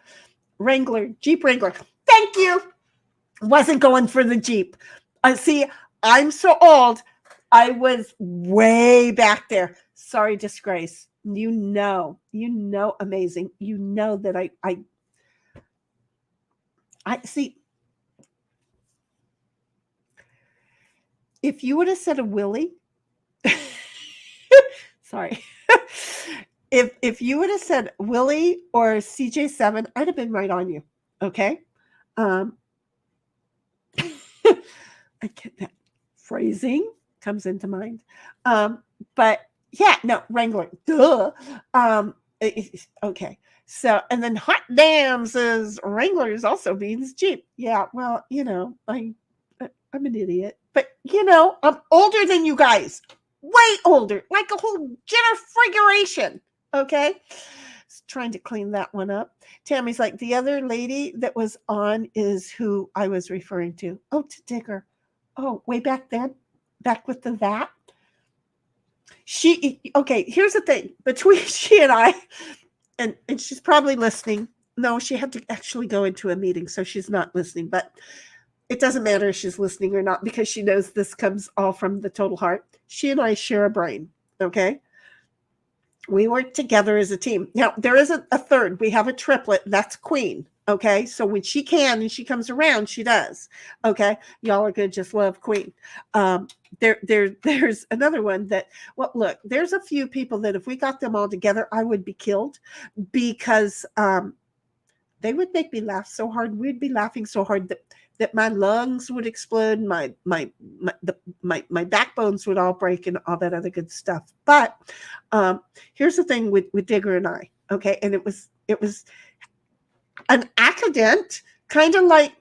Wrangler, Jeep Wrangler. Thank you. Wasn't going for the Jeep. See, I'm so old. I was way back there. Sorry, disgrace. You know, amazing. You know that I see. If you would have said a Willie, sorry. If you would have said Willie or CJ7, I'd have been right on you. Okay. I get that phrasing comes into mind. But yeah, no, Wrangler. Duh. Okay. So, and then hot damn says Wranglers also means Jeep. Yeah. Well, you know, I'm an idiot, but you know, I'm older than you guys. Way older, like a whole generation. Okay. Trying to clean that one up. Tammy's like, the other lady that was on is who I was referring to. Oh, to Digger. Oh, way back then, back with that. Okay, here's the thing. Between she and I, and she's probably listening. No, she had to actually go into a meeting, so she's not listening. But it doesn't matter if she's listening or not because she knows this comes all from the total heart. She and I share a brain, okay? We work together as a team. Now, there isn't a third. We have a triplet. That's Queen, okay? So when she can and she comes around, she does, okay? Y'all are good. Just love Queen. There's another one that, well, look, there's a few people that if we got them all together, I would be killed because they would make me laugh so hard. We'd be laughing so hard that my lungs would explode, my backbones would all break and all that other good stuff. But here's the thing with Digger and I, okay? And it was an accident, kind of like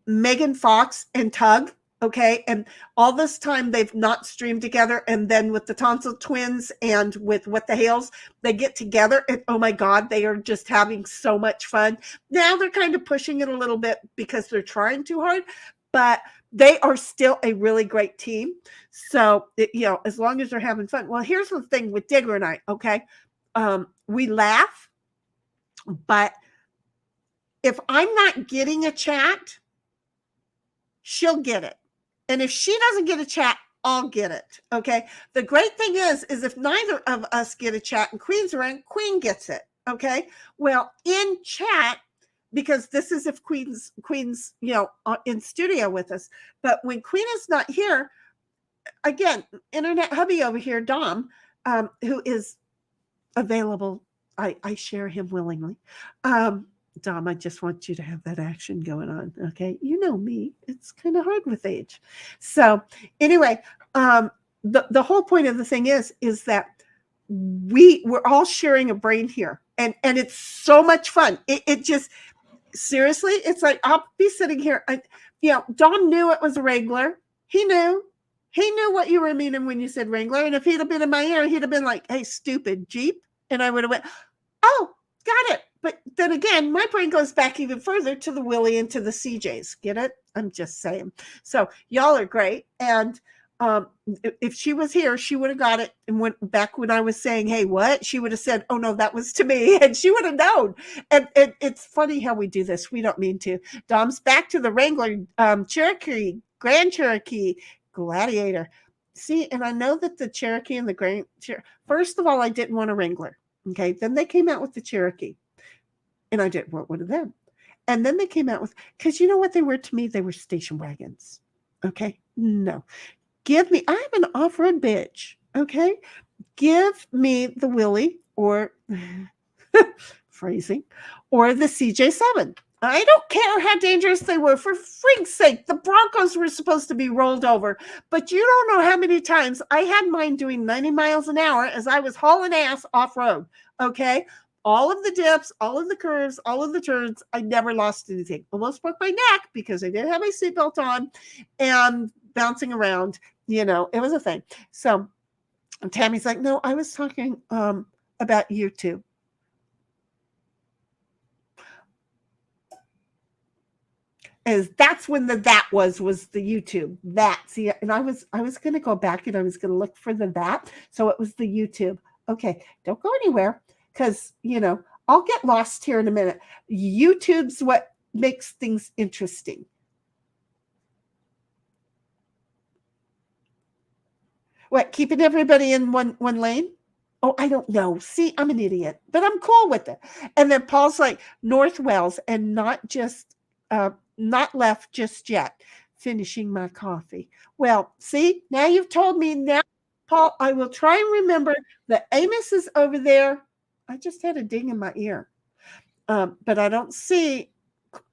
Megan Fox and Tug, okay? And all this time they've not streamed together, and then with the Tonsil twins and with What the Hales, they get together and oh my God, they are just having so much fun. Now they're kind of pushing it a little bit because they're trying too hard, but they are still a really great team. So, as long as they're having fun. Well, here's the thing with Digger and I, okay? We laugh, but if I'm not getting a chat, she'll get it. And if she doesn't get a chat, I'll get it. Okay. The great thing is if neither of us get a chat and Queen's around, Queen gets it. Okay. Well, in chat, because this is if Queen's, in studio with us. But when Queen is not here, again, Internet hubby over here, Dom, who is available. I share him willingly. Dom, I just want you to have that action going on. Okay. You know me. It's kind of hard with age. So anyway, the whole point of the thing is that we're all sharing a brain here. And it's so much fun. It just, seriously, it's like, I'll be sitting here. Dom knew it was a Wrangler. He knew what you were meaning when you said Wrangler. And if he'd have been in my ear, he'd have been like, hey, stupid Jeep. And I would have went, oh, got it. But then again, my brain goes back even further to the Willie and to the CJs. Get it? I'm just saying. So y'all are great. And if she was here, she would have got it. And back when I was saying, hey, what? She would have said, oh, no, that was to me. And she would have known. And it's funny how we do this. We don't mean to. Dom's back to the Wrangler, Cherokee, Grand Cherokee, Gladiator. See, and I know that the Cherokee and the Grand Cherokee, first of all, I didn't want a Wrangler. Okay. Then they came out with the Cherokee. And I didn't want one of them. And then they came out with, because you know what they were to me? They were station wagons. Okay? No. I'm an off-road bitch. Okay? Give me the Willie or, phrasing, or the CJ7. I don't care how dangerous they were. For freak's sake, the Broncos were supposed to be rolled over. But you don't know how many times I had mine doing 90 miles an hour as I was hauling ass off-road. Okay? All of the dips, all of the curves, all of the turns, I never lost anything. Almost broke my neck because I didn't have my seatbelt on and bouncing around, it was a thing. So Tammy's like, no, I was talking about YouTube. As that's when that was the YouTube. That, see, and I was going to go back and I was going to look for that. So it was the YouTube. Okay, don't go anywhere. Because, I'll get lost here in a minute. YouTube's what makes things interesting. What, keeping everybody in one lane? Oh, I don't know. See, I'm an idiot, but I'm cool with it. And then Paul's like, North Wells and not left just yet. Finishing my coffee. Well, see, now you've told me now, Paul, I will try and remember that Amos is over there. I just had a ding in my ear. But I don't see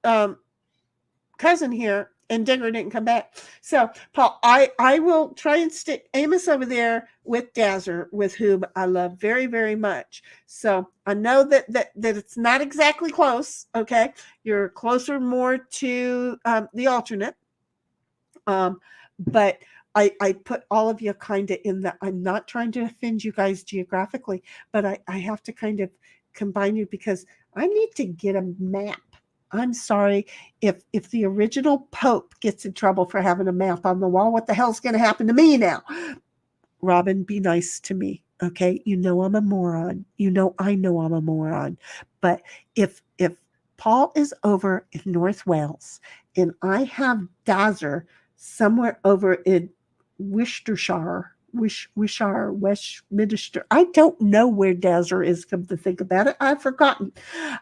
cousin here, and Digger didn't come back. So, Paul, I will try and stick Amos over there with Dazzer, with whom I love very, very much. So I know that it's not exactly close, okay? You're closer more to the alternate. But I put all of you kind of in that. I'm not trying to offend you guys geographically, but I have to kind of combine you because I need to get a map. I'm sorry if the original Pope gets in trouble for having a map on the wall. What the hell's going to happen to me now? Robin, be nice to me, okay? I'm a moron. I know I'm a moron. But if Paul is over in North Wales, and I have Dazzler somewhere over in Worcestershire. Westminster. I don't know where Dazzler is, come to think about it. I've forgotten.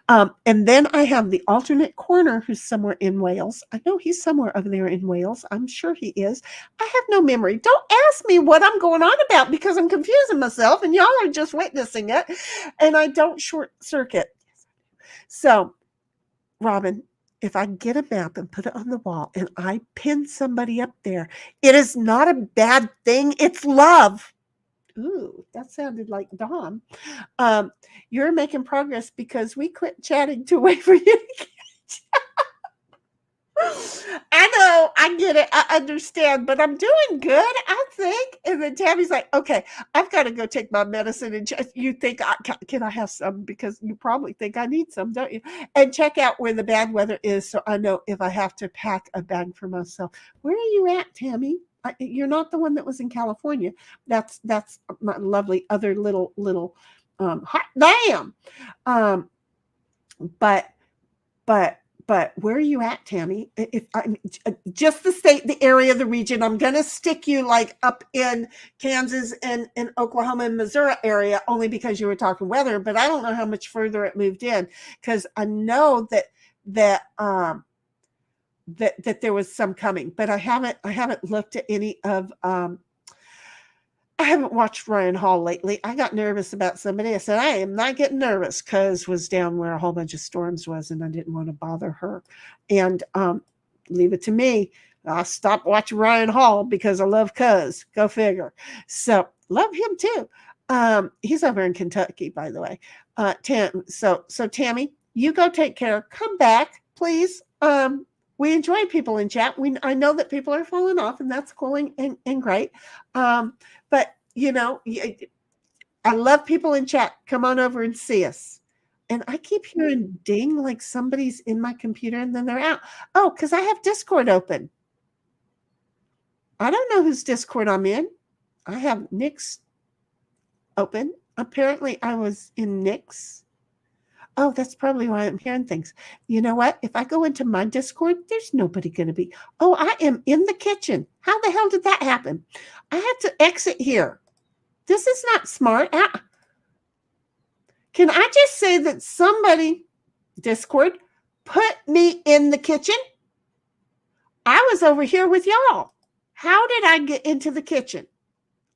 And then I have the alternate corner who's somewhere in Wales. I know he's somewhere over there in Wales. I'm sure he is. I have no memory. Don't ask me what I'm going on about because I'm confusing myself and y'all are just witnessing it. And I don't short circuit. So, Robin, if I get a map and put it on the wall and I pin somebody up there, it is not a bad thing. It's love. Ooh, that sounded like Dom. You're making progress because we quit chatting to wait for you to catch up. I know, I get it, I understand, but I'm doing good, I think. And then Tammy's like, okay, I've got to go take my medicine. And you think, can I have some? Because you probably think I need some, don't you? And check out where the bad weather is so I know if I have to pack a bag for myself. Where are you at, Tammy? You're not the one that was in California. That's my lovely other little hot damn. But where are you at, Tammy? If I just the state, the area, the region, I'm going to stick you like up in Kansas and in Oklahoma and Missouri area only because you were talking weather. But I don't know how much further it moved in because I know that there was some coming, but I haven't looked at any of. I haven't watched Ryan Hall lately. I got nervous about somebody. I said, I am not getting nervous because was down where a whole bunch of storms was and I didn't want to bother her. And leave it to me. I stopped watching Ryan Hall because I love Cuz. Go figure. So love him too. He's over in Kentucky, by the way. So Tammy, you go take care. Come back, please. We enjoy people in chat. I know that people are falling off, and that's cool and great. But, you know, I love people in chat. Come on over and see us. And I keep hearing ding like somebody's in my computer and then they're out. Oh, because I have Discord open. I don't know whose Discord I'm in. I have Nick's open. Apparently, I was in Nick's. Oh, that's probably why I'm hearing things. You know what? If I go into my Discord, there's nobody going to be. Oh, I am in the kitchen. How the hell did that happen? I had to exit here. This is not smart. Can I just say that somebody, Discord, put me in the kitchen? I was over here with y'all. How did I get into the kitchen?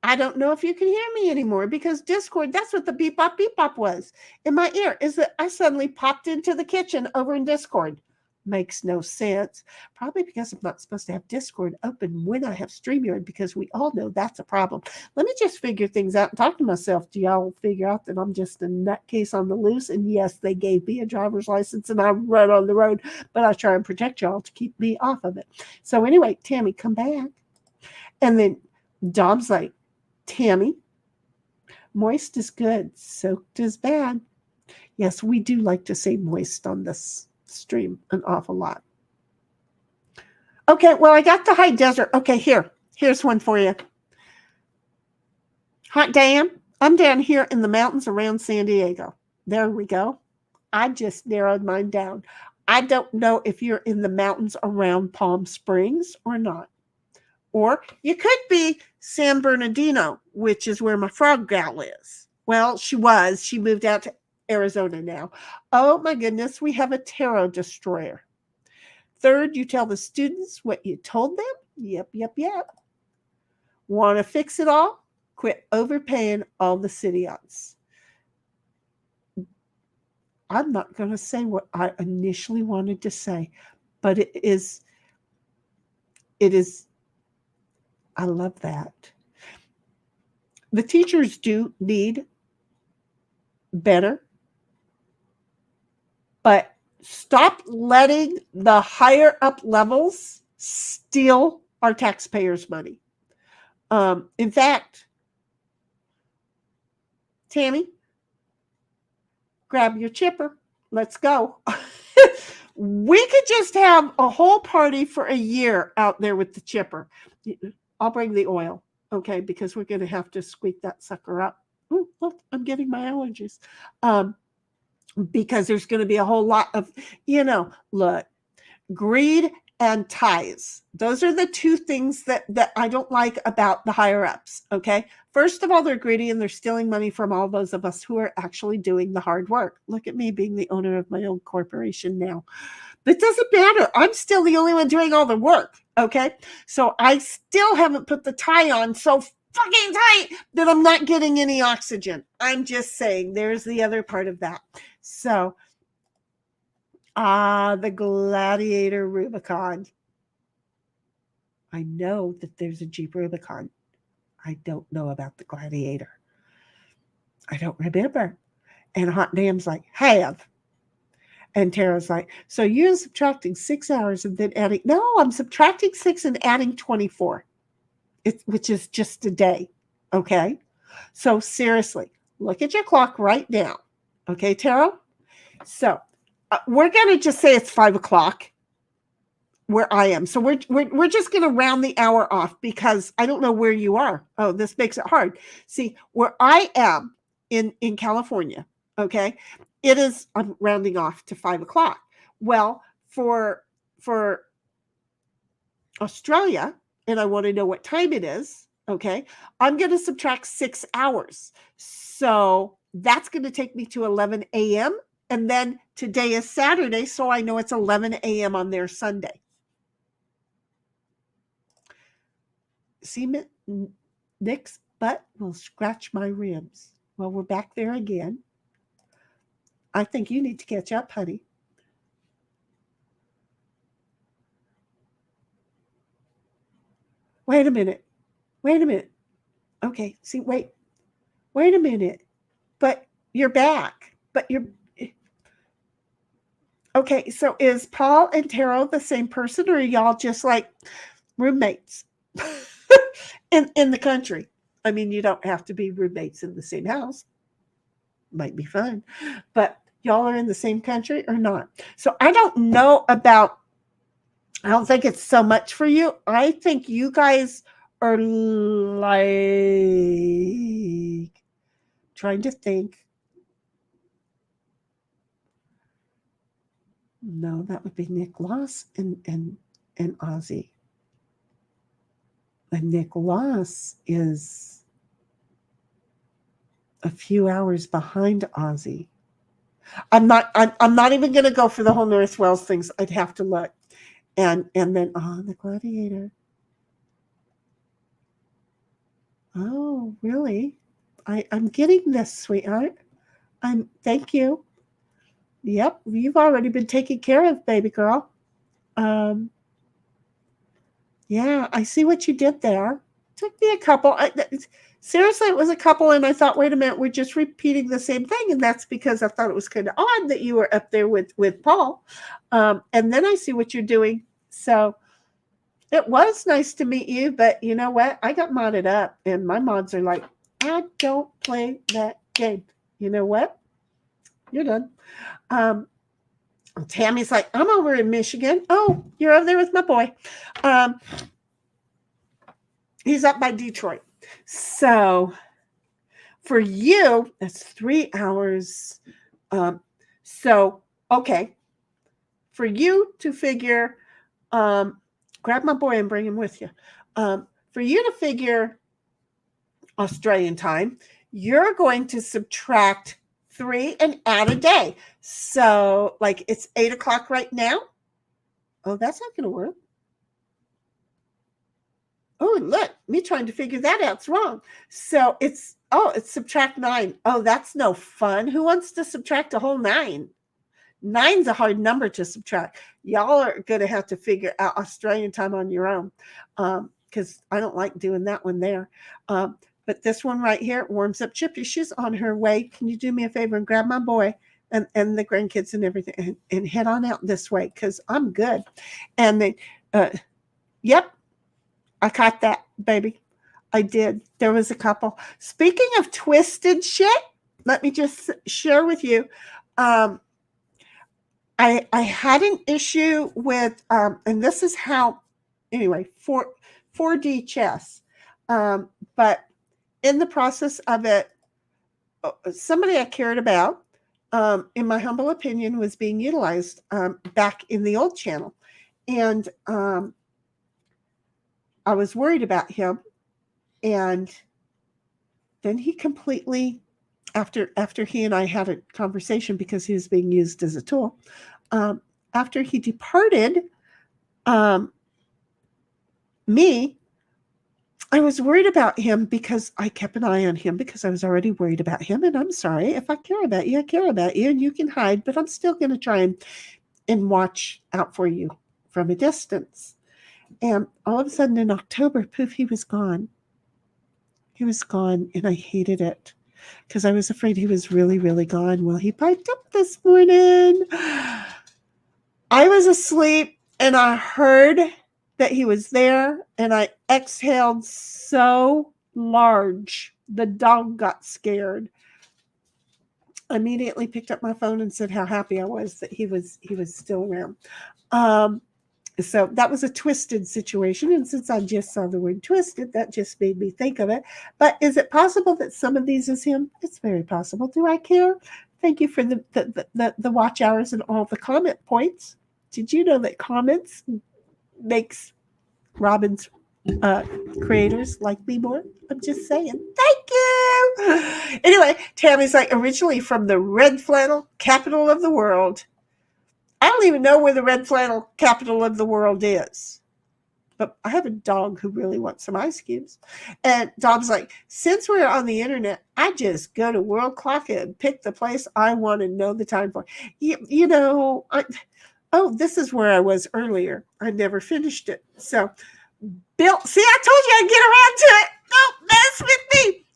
I don't know if you can hear me anymore because Discord, that's what the beep bop was in my ear, is that I suddenly popped into the kitchen over in Discord. Makes no sense. Probably because I'm not supposed to have Discord open when I have StreamYard because we all know that's a problem. Let me just figure things out and talk to myself. Do y'all figure out that I'm just a nutcase on the loose? And yes, they gave me a driver's license and I run on the road, but I try and protect y'all to keep me off of it. So anyway, Tammy, come back. And then Dom's like, Tammy, moist is good, soaked is bad. Yes, we do like to say moist on this stream an awful lot. Okay, well, I got the high desert. Okay, here's one for you. Hot damn, I'm down here in the mountains around San Diego. There we go. I just narrowed mine down. I don't know if you're in the mountains around Palm Springs or not. Or you could be San Bernardino, which is where my frog gal is. Well, she was. She moved out to Arizona now. Oh, my goodness. We have a tarot destroyer. Third, you tell the students what you told them. Yep. Want to fix it all? Quit overpaying all the Cydians. I'm not going to say what I initially wanted to say, but it is, I love that. The teachers do need better, but stop letting the higher up levels steal our taxpayers' money. In fact, Tammy, grab your chipper. Let's go. We could just have a whole party for a year out there with the chipper. I'll bring the oil, okay, because we're going to have to squeak that sucker up. Ooh, look, I'm getting my allergies. because there's going to be a whole lot of, look, greed and ties. Those are the two things that I don't like about the higher ups. Okay. First of all, they're greedy and they're stealing money from all those of us who are actually doing the hard work. Look at me being the owner of my own corporation now. It doesn't matter. I'm still the only one doing all the work. Okay. So I still haven't put the tie on so fucking tight that I'm not getting any oxygen. I'm just saying there's the other part of that. So, the Gladiator Rubicon. I know that there's a Jeep Rubicon. I don't know about the Gladiator. I don't remember. And Hot Damn's like, have. And Tara's like, so you're subtracting 6 hours and then adding, no, I'm subtracting 6 and adding 24, which is just a day. Okay. So seriously, look at your clock right now. Okay, Tara? So we're going to just say it's 5 o'clock where I am. So we're just going to round the hour off because I don't know where you are. Oh, this makes it hard. See, where I am in California, okay, I'm rounding off to 5 o'clock. Well, for Australia, and I want to know what time it is, okay, I'm going to subtract 6 hours. So that's going to take me to 11 a.m. And then today is Saturday, so I know it's 11 a.m. on their Sunday. See, Nick's butt will scratch my ribs. Well, we're back there again. I think you need to catch up, honey. Wait a minute. Okay, see, wait a minute. But you're back. Okay, so is Paul and Taro the same person, or are y'all just like roommates in the country? I mean, you don't have to be roommates in the same house. Might be fun, but y'all are in the same country or not? So I don't know about, I don't think it's so much for you. I think you guys are like trying to think. No, that would be Nick Loss and Ozzy. And Nick Loss is a few hours behind Ozzy. I'm not even going to go for the whole North Wales things. I'd have to look. And then the Gladiator. Oh, really? I'm getting this, sweetheart. Thank you. Yep, you've already been taken care of, baby girl. Yeah, I see what you did there. Took me a couple. Seriously, it was a couple, and I thought, wait a minute, we're just repeating the same thing, and that's because I thought it was kind of odd that you were up there with Paul. And then I see what you're doing. So it was nice to meet you, but you know what? I got modded up, and my mods are like, I don't play that game. You know what? You're done. Tammy's like, I'm over in Michigan. Oh, you're over there with my boy. He's up by Detroit. So for you, that's 3 hours. So, okay. For you to figure, grab my boy and bring him with you. For you to figure Australian time, you're going to subtract 3 and add a day. So like it's 8 o'clock right now. Oh, that's not going to work. Oh, look, me trying to figure that out's wrong. So it's subtract 9. Oh, that's no fun. Who wants to subtract a whole 9? 9's a hard number to subtract. Y'all are going to have to figure out Australian time on your own, because I don't like doing that one there. But this one right here warms up Chippy. She's on her way. Can you do me a favor and grab my boy and the grandkids and everything and head on out this way, because I'm good. And they, yep, I caught that, baby. I did. There was a couple. Speaking of twisted shit, let me just share with you. I had an issue with, and this is how, anyway, 4D chess. But in the process of it, somebody I cared about in my humble opinion, was being utilized back in the old channel. And I was worried about him. And then he completely, after he and I had a conversation because he was being used as a tool, after he departed me, I was worried about him because I kept an eye on him because I was already worried about him. And I'm sorry, if I care about you, I care about you, and you can hide, but I'm still going to try and watch out for you from a distance. And all of a sudden in October, poof, he was gone. He was gone, and I hated it because I was afraid he was really, really gone. Well, he piped up this morning. I was asleep, and I heard that he was there, and I exhaled so large. The dog got scared. I immediately picked up my phone and said how happy I was that he was still around. So that was a twisted situation. And since I just saw the word twisted, that just made me think of it. But is it possible that some of these is him? It's very possible. Do I care? Thank you for the watch hours and all the comment points. Did you know that comments makes Robin's creators like me more? I'm just saying. Thank you. Anyway, Tammy's like, originally from the red flannel capital of the world. I don't even know where the red flannel capital of the world is. But I have a dog who really wants some ice cubes. And Dom's like, since we're on the internet, I just go to World Clock and pick the place I want to know the time for. You know, this is where I was earlier. I never finished it. So, built, see, I told you I'd get around to it. Don't mess with me.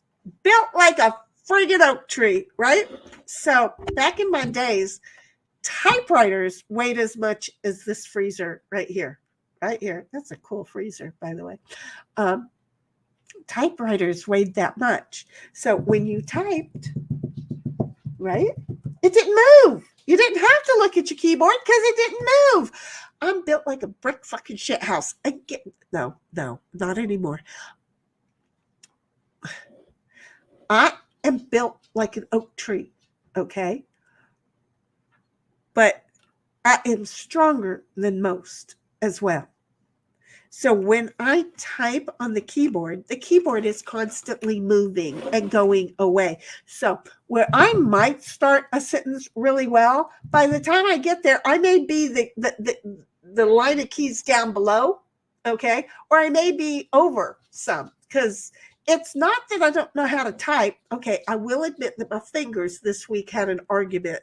Built like a friggin' oak tree, right? So, back in my days, typewriters weighed as much as this freezer right here. Right here. That's a cool freezer, by the way. Typewriters weighed that much. So when you typed, right, it didn't move. You didn't have to look at your keyboard because it didn't move. I'm built like a brick fucking shit house. No, not anymore. I am built like an oak tree, okay? But I am stronger than most as well. So when I type on the keyboard is constantly moving and going away. So where I might start a sentence really well, by the time I get there, I may be the line of keys down below, okay? Or I may be over some, because it's not that I don't know how to type. Okay, I will admit that my fingers this week had an argument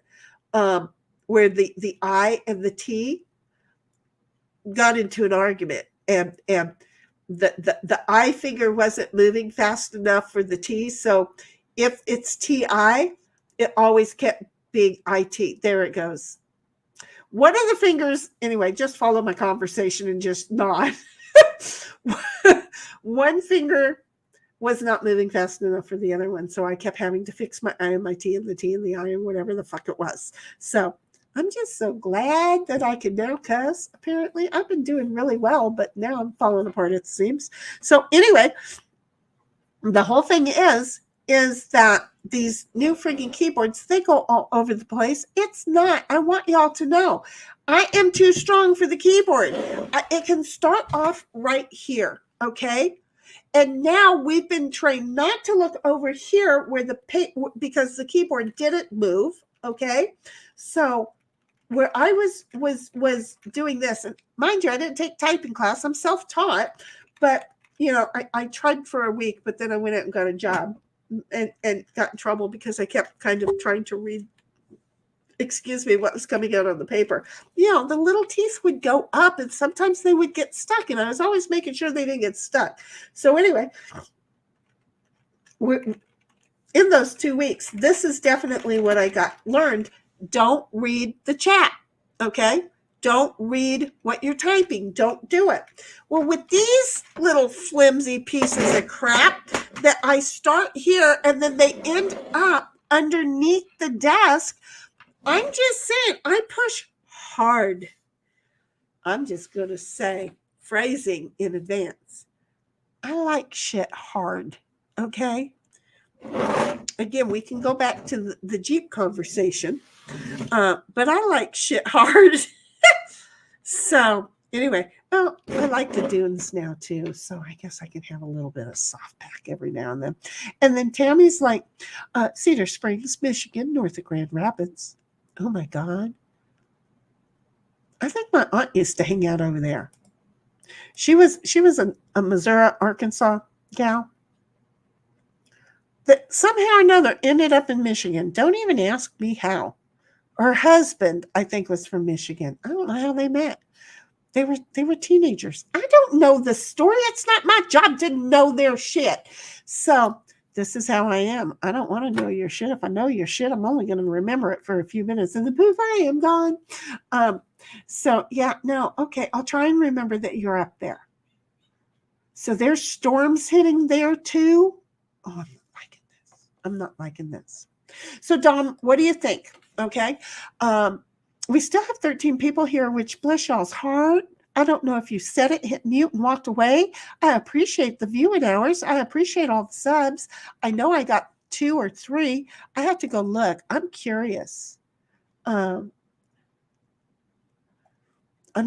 where the I and the T got into an argument. And the I finger wasn't moving fast enough for the T. So if it's TI, it always kept being IT. There it goes. One of the fingers, anyway, just follow my conversation and just nod. One finger was not moving fast enough for the other one. So I kept having to fix my I and my T and the T and the I and whatever the fuck it was. So I'm just so glad that I can now cuss. Apparently, I've been doing really well, but now I'm falling apart, it seems. So anyway, the whole thing is that these new freaking keyboards, they go all over the place. It's not. I want y'all to know. I am too strong for the keyboard. It can start off right here, okay? And now we've been trained not to look over here where because the keyboard didn't move, okay? So where I was doing this, and mind you, I didn't take typing class. I'm self-taught, but you know, I tried for a week, but then I went out and got a job and got in trouble because I kept kind of trying to read, what was coming out on the paper. You know, the little teeth would go up and sometimes they would get stuck, and I was always making sure they didn't get stuck. So anyway, in those 2 weeks, this is definitely what I learned. Don't read the chat, okay? Don't read what you're typing. Don't do it. Well, with these little flimsy pieces of crap that I start here and then they end up underneath the desk, I'm just saying, I push hard. I'm just going to say, phrasing in advance, I like shit hard, okay? again, we can go back to the Jeep conversation. But I like shit hard. So anyway, well, I like the dunes now too. So I guess I can have a little bit of soft pack every now and then. And then Tammy's like, Cedar Springs, Michigan, north of Grand Rapids. Oh my God. I think my aunt used to hang out over there. She was a Missouri, Arkansas gal that somehow or another ended up in Michigan. Don't even ask me how. Her husband, I think, was from Michigan. I don't know how they met. They were teenagers. I don't know the story. It's not my job to know their shit. So this is how I am. I don't want to know your shit. If I know your shit, I'm only going to remember it for a few minutes, and then poof, I am gone. So yeah, no, okay. I'll try and remember that you're up there. So there's storms hitting there too. Oh, I'm not liking this. I'm not liking this. So Dom, what do you think? Okay. We still have 13 people here, which bless y'all's heart. I don't know if you said it, hit mute and walked away. I appreciate the viewing hours. I appreciate all the subs. I know I got 2 or 3. I had to go look. I'm curious. I'm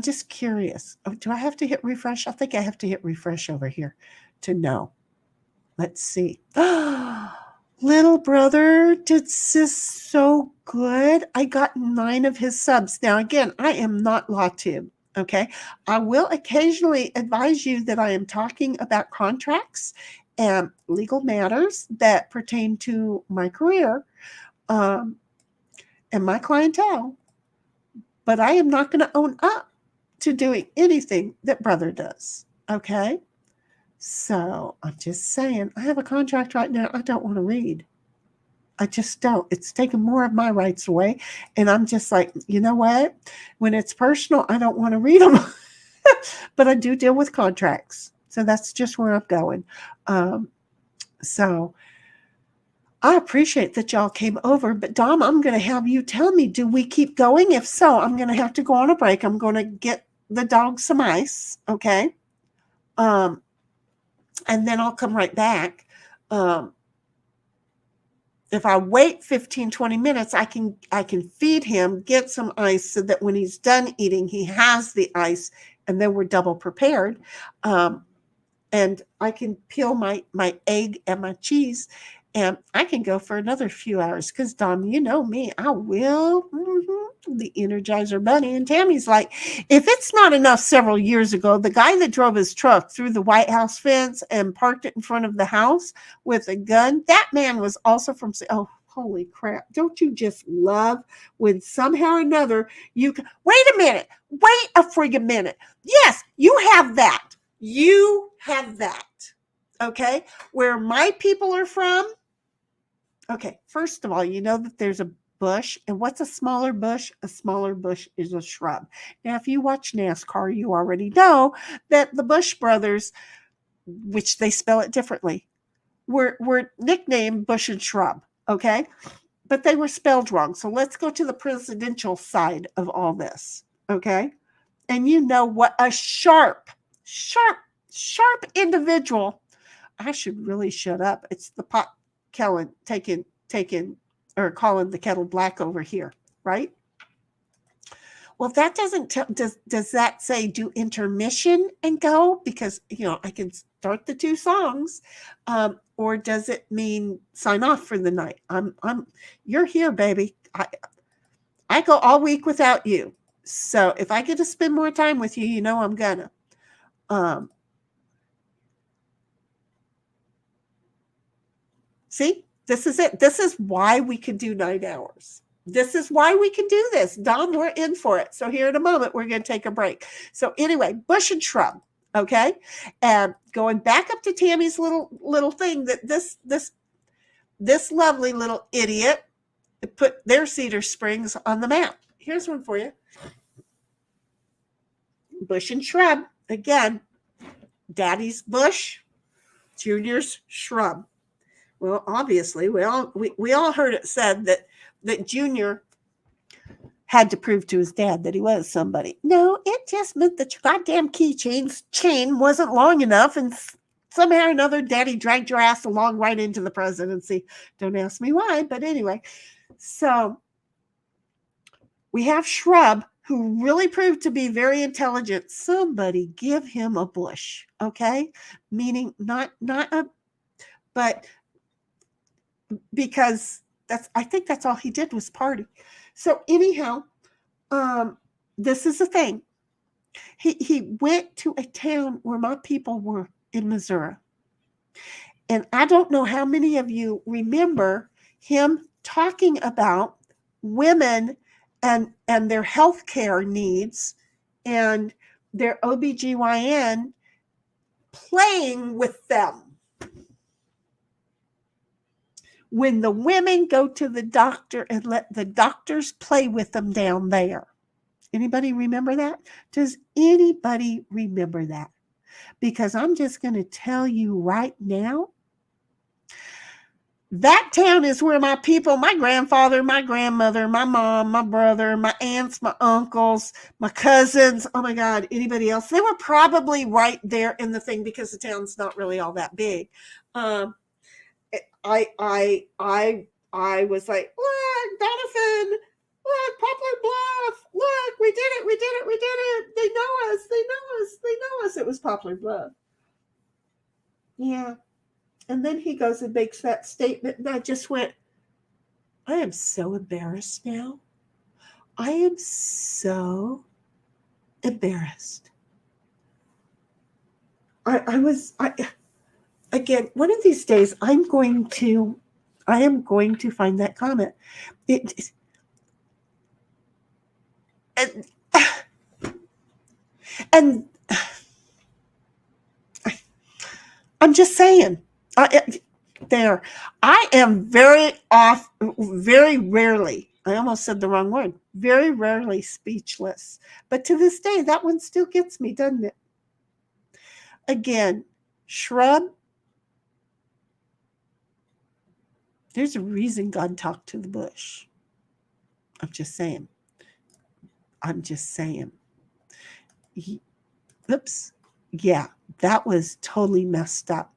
just curious. Oh, do I have to hit refresh? I think I have to hit refresh over here to know. Let's see. Little brother did sis so good. I got 9 of his subs. Now, again, I am not LawTube, okay? I will occasionally advise you that I am talking about contracts and legal matters that pertain to my career and my clientele, but I am not going to own up to doing anything that brother does, okay? So I'm just saying, I have a contract right now I don't want to read. I just don't. It's taken more of my rights away. And I'm just like, you know what? When it's personal, I don't want to read them. But I do deal with contracts. So that's just where I'm going. So I appreciate that y'all came over. But Dom, I'm going to have you tell me, do we keep going? If so, I'm going to have to go on a break. I'm going to get the dog some ice. Okay. And then I'll come right back. If I wait 15, 20 minutes, I can feed him, get some ice so that when he's done eating, he has the ice, and then we're double prepared. And I can peel my egg and my cheese, and I can go for another few hours because, Dom, you know me, I will. The Energizer Bunny. And Tammy's like, if it's not enough, several years ago, the guy that drove his truck through the White House fence and parked it in front of the house with a gun, that man was also from, oh, holy crap. Don't you just love when somehow or another you can, wait a minute, wait a friggin' minute. Yes, you have that. You have that. Okay. Where my people are from. Okay. First of all, you know that there's a bush. And what's a smaller bush? A smaller bush is a shrub. Now, if you watch NASCAR, you already know that the Bush brothers, which they spell it differently, were nicknamed Bush and Shrub, okay? But they were spelled wrong. So let's go to the presidential side of all this, okay? And you know what a sharp individual. I should really shut up. It's the pot Kellen taking or calling the kettle black over here, right? Well, if that doesn't does that say do intermission and go? Because, you know, I can start the 2 songs, or does it mean sign off for the night? You're here, baby. I go all week without you. So if I get to spend more time with you, you know I'm gonna. See? This is it. This is why we could do 9 hours. This is why we can do this. Dom, we're in for it. So here in a moment, we're going to take a break. So anyway, Bush and Shrub, okay? And going back up to Tammy's little thing that this lovely little idiot put their Cedar Springs on the map. Here's one for you. Bush and Shrub. Again, Daddy's Bush, Junior's Shrub. Well, obviously, we all heard it said that Junior had to prove to his dad that he was somebody. No, it just meant that your goddamn chain wasn't long enough and somehow or another, Daddy dragged your ass along right into the presidency. Don't ask me why, but anyway. So we have Shrub, who really proved to be very intelligent. Somebody give him a bush, okay? Meaning not a, but because I think that's all he did was party. So anyhow, this is the thing. He went to a town where my people were in Missouri. And I don't know how many of you remember him talking about women and their healthcare needs and their OBGYN playing with them. When the women go to the doctor and let the doctors play with them down there. Anybody remember that? Does anybody remember that? Because I'm just going to tell you right now, that town is where my people, my grandfather, my grandmother, my mom, my brother, my aunts, my uncles, my cousins, oh my God, anybody else, they were probably right there in the thing because the town's not really all that big. I was like, look, Donovan, look, Poplar Bluff, look, we did it. They know us. It was Poplar Bluff. Yeah. And then he goes and makes that statement, and I just went, I am so embarrassed now. I am so embarrassed. Again, one of these days, I am going to find that comment. And I'm just saying, I am very rarely, I almost said the wrong word, very rarely speechless. But to this day, that one still gets me, doesn't it? Again, Shrub, there's a reason God talked to the bush. I'm just saying. Oops. Yeah, that was totally messed up.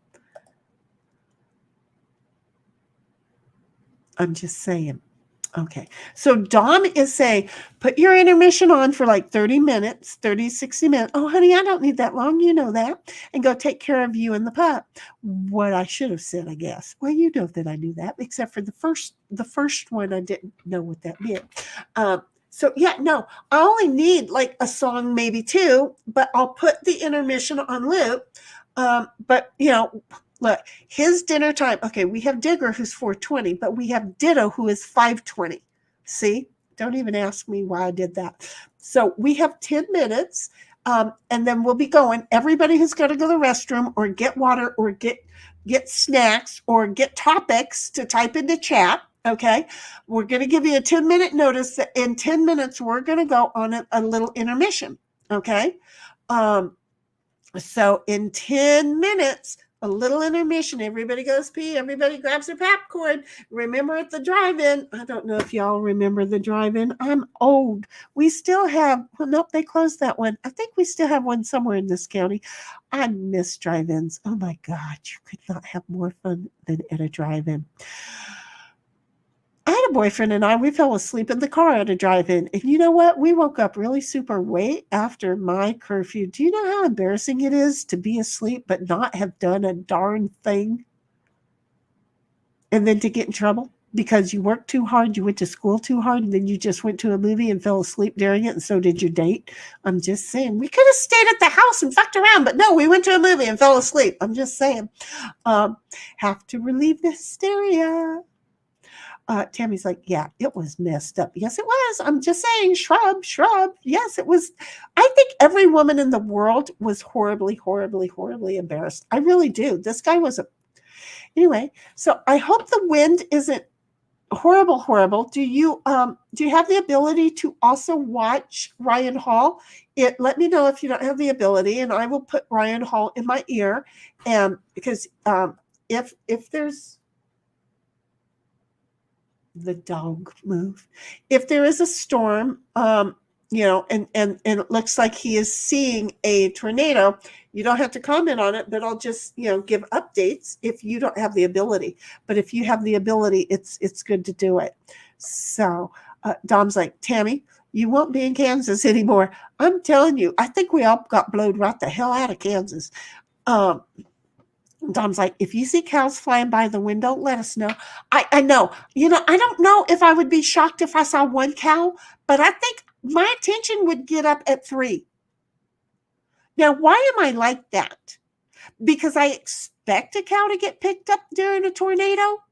I'm just saying. Okay. So Dom is saying, put your intermission on for like 30 minutes, 30, 60 minutes. Oh, honey, I don't need that long. You know that. And go take care of you and the pup. What I should have said, I guess. Well, you know that I knew that, except for the first one, I didn't know what that meant. So yeah, no, I only need like a song, maybe two, but I'll put the intermission on loop. But you know, look, his dinner time. Okay, we have Digger who's 4:20, but we have Ditto who is 5:20. See, don't even ask me why I did that. So we have 10 minutes, and then we'll be going. Everybody who's got to go to the restroom or get water or get snacks or get topics to type into chat. Okay, we're going to give you a 10-minute notice that in 10 minutes we're going to go on a little intermission. Okay, so in 10 minutes, a little intermission. Everybody goes pee. Everybody grabs their popcorn. Remember at the drive-in. I don't know if y'all remember the drive-in. I'm old. We still have, well, nope, they closed that one. I think we still have one somewhere in this county. I miss drive-ins. Oh my God, you could not have more fun than at a drive-in. I had a boyfriend and we fell asleep in the car at a drive-in. And you know what? We woke up really super late after my curfew. Do you know how embarrassing it is to be asleep but not have done a darn thing? And then to get in trouble because you worked too hard, you went to school too hard, and then you just went to a movie and fell asleep during it, and so did your date. I'm just saying. We could have stayed at the house and fucked around, but no, we went to a movie and fell asleep. I'm just saying. Have to relieve the hysteria. Tammy's like, yeah, it was messed up. Yes, it was. I'm just saying, shrub. Yes, it was. I think every woman in the world was horribly, horribly, horribly embarrassed. I really do. This guy was anyway. So I hope the wind isn't horrible. Do you have the ability to also watch Ryan Hall? Let me know if you don't have the ability, and I will put Ryan Hall in my ear. And because if there's the dog move. If there is a storm, and it looks like he is seeing a tornado. You don't have to comment on it, but I'll just, give updates if you don't have the ability. But if you have the ability, it's good to do it. So Dom's like, Tammy, you won't be in Kansas anymore. I'm telling you, I think we all got blowed right the hell out of Kansas. Dom's like, if you see cows flying by the window, let us know. I know. I don't know if I would be shocked if I saw one cow, but I think my attention would get up at 3. Now, why am I like that? Because I expect a cow to get picked up during a tornado,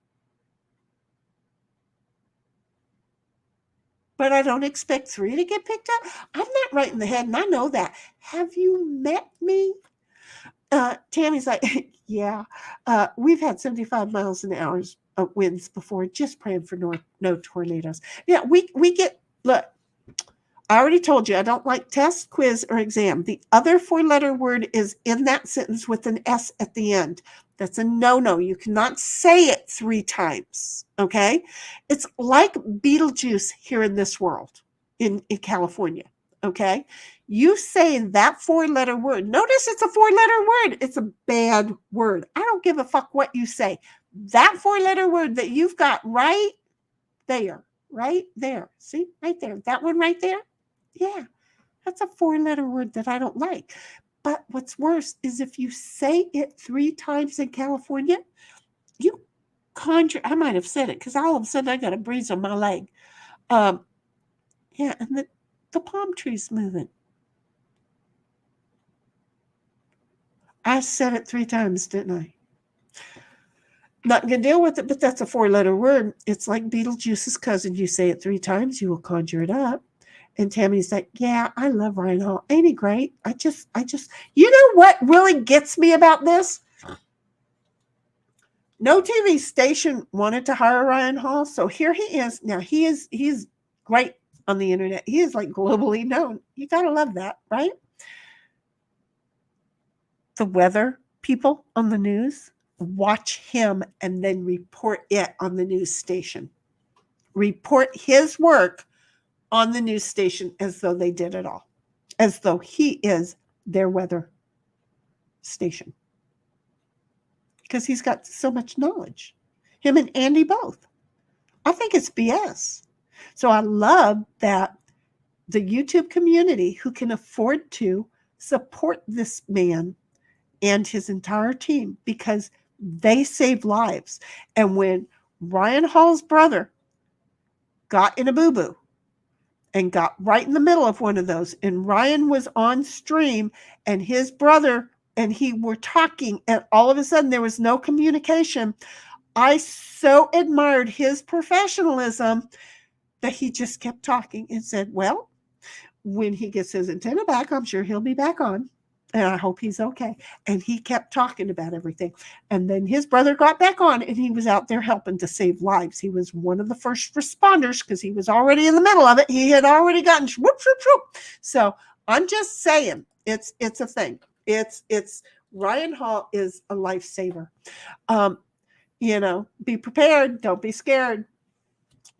but I don't expect 3 to get picked up. I'm not right in the head, and I know that. Have you met me? Tammy's like, yeah, we've had 75 miles an hour of winds before. Just praying for no tornadoes. Yeah, we get, look, I already told you I don't like test, quiz, or exam. The other 4-letter word is in that sentence with an S at the end. That's a no-no. You cannot say it 3 times, okay? It's like Beetlejuice here in this world, in California, okay? You say that 4-letter word. Notice it's a 4-letter word. It's a bad word. I don't give a fuck what you say. That 4-letter word that you've got right there. See, right there. That one right there. Yeah, that's a 4-letter word that I don't like. But what's worse is if you say it 3 times in California, you conjure. I might have said it because all of a sudden I got a breeze on my leg. Yeah, and the palm tree's moving. I said it 3 times, didn't I? Not going to deal with it, but that's a 4-letter word. It's like Beetlejuice's cousin. You say it 3 times, you will conjure it up. And Tammy's like, yeah, I love Ryan Hall. Ain't he great? I just, you know what really gets me about this? No TV station wanted to hire Ryan Hall. So here he is. Now he's great on the internet. He is like globally known. You got to love that, right? The weather people on the news watch him and then report it on the news station. Report his work on the news station as though they did it all, as though he is their weather station. Because he's got so much knowledge. Him and Andy both. I think it's BS. So I love that the YouTube community who can afford to support this man and his entire team because they save lives. And when Ryan Hall's brother got in a boo-boo and got right in the middle of one of those, and Ryan was on stream and his brother and he were talking, and all of a sudden there was no communication, I so admired his professionalism that he just kept talking and said, well, when he gets his antenna back, I'm sure he'll be back on. And I hope he's okay. And he kept talking about everything. And then his brother got back on and he was out there helping to save lives. He was one of the first responders because he was already in the middle of it. He had already gotten whoop, whoop, whoop. So I'm just saying it's a thing. It's Ryan Hall is a lifesaver. Be prepared. Don't be scared.